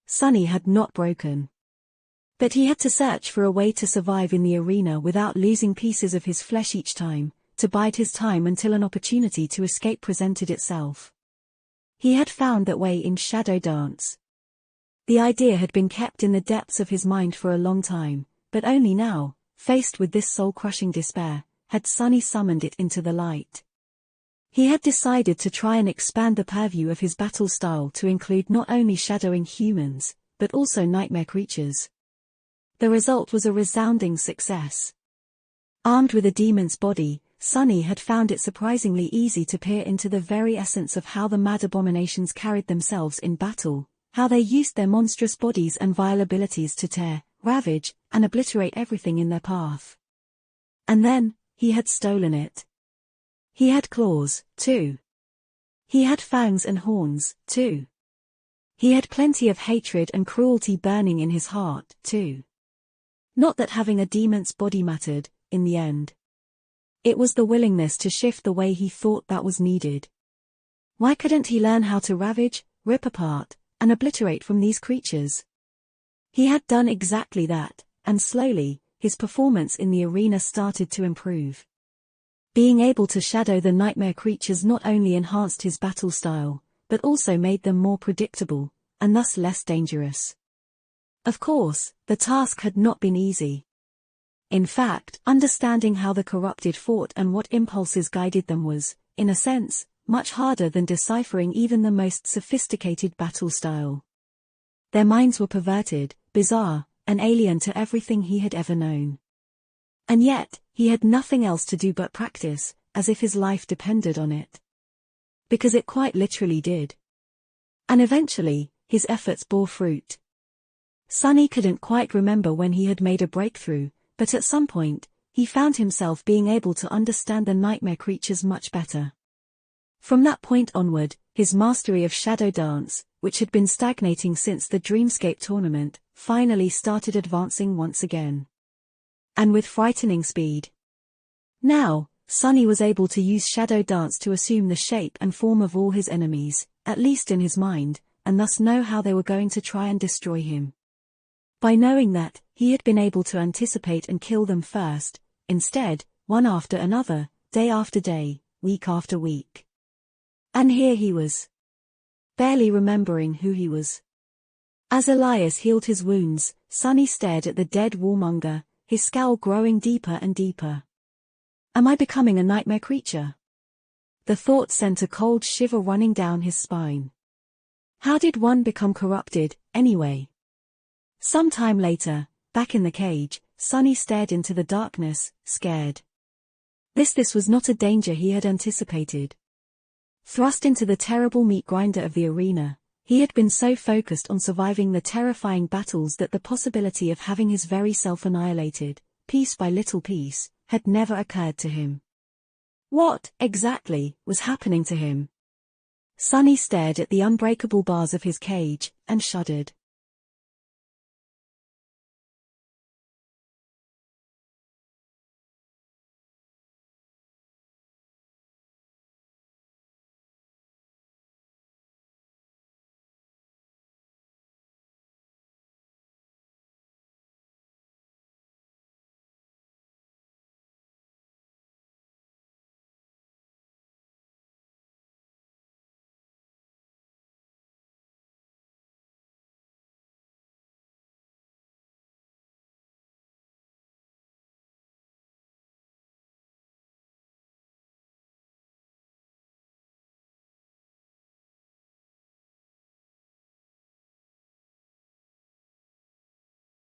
Sunny had not broken. But he had to search for a way to survive in the arena without losing pieces of his flesh each time, to bide his time until an opportunity to escape presented itself. He had found that way in Shadow Dance. The idea had been kept in the depths of his mind for a long time, but only now, faced with this soul-crushing despair, had Sunny summoned it into the light. He had decided to try and expand the purview of his battle style to include not only shadowing humans, but also nightmare creatures. The result was a resounding success. Armed with a demon's body, Sunny had found it surprisingly easy to peer into the very essence of how the mad abominations carried themselves in battle, how they used their monstrous bodies and vile abilities to tear, ravage, and obliterate everything in their path. And then, he had stolen it. He had claws, too. He had fangs and horns, too. He had plenty of hatred and cruelty burning in his heart, too. Not that having a demon's body mattered, in the end. It was the willingness to shift the way he thought that was needed. Why couldn't he learn how to ravage, rip apart, and obliterate from these creatures? He had done exactly that, and slowly, his performance in the arena started to improve. Being able to shadow the nightmare creatures not only enhanced his battle style, but also made them more predictable, and thus less dangerous. Of course, the task had not been easy. In fact, understanding how the corrupted fought and what impulses guided them was, in a sense, much harder than deciphering even the most sophisticated battle style. Their minds were perverted, bizarre, and alien to everything he had ever known. And yet, he had nothing else to do but practice, as if his life depended on it. Because it quite literally did. And eventually, his efforts bore fruit. Sunny couldn't quite remember when he had made a breakthrough, but at some point, he found himself being able to understand the nightmare creatures much better. From that point onward, his mastery of shadow dance, which had been stagnating since the Dreamscape tournament, finally started advancing once again. And with frightening speed. Now, Sunny was able to use shadow dance to assume the shape and form of all his enemies, at least in his mind, and thus know how they were going to try and destroy him. By knowing that, he had been able to anticipate and kill them first, instead, one after another, day after day, week after week. And here he was. Barely remembering who he was. As Elias healed his wounds, Sunny stared at the dead warmonger, his scowl growing deeper and deeper. Am I becoming a nightmare creature? The thought sent a cold shiver running down his spine. How did one become corrupted, anyway? Some time later, back in the cage, Sunny stared into the darkness, scared. This was not a danger he had anticipated. Thrust into the terrible meat grinder of the arena, he had been so focused on surviving the terrifying battles that the possibility of having his very self annihilated, piece by little piece, had never occurred to him. What, exactly, was happening to him? Sunny stared at the unbreakable bars of his cage, and shuddered.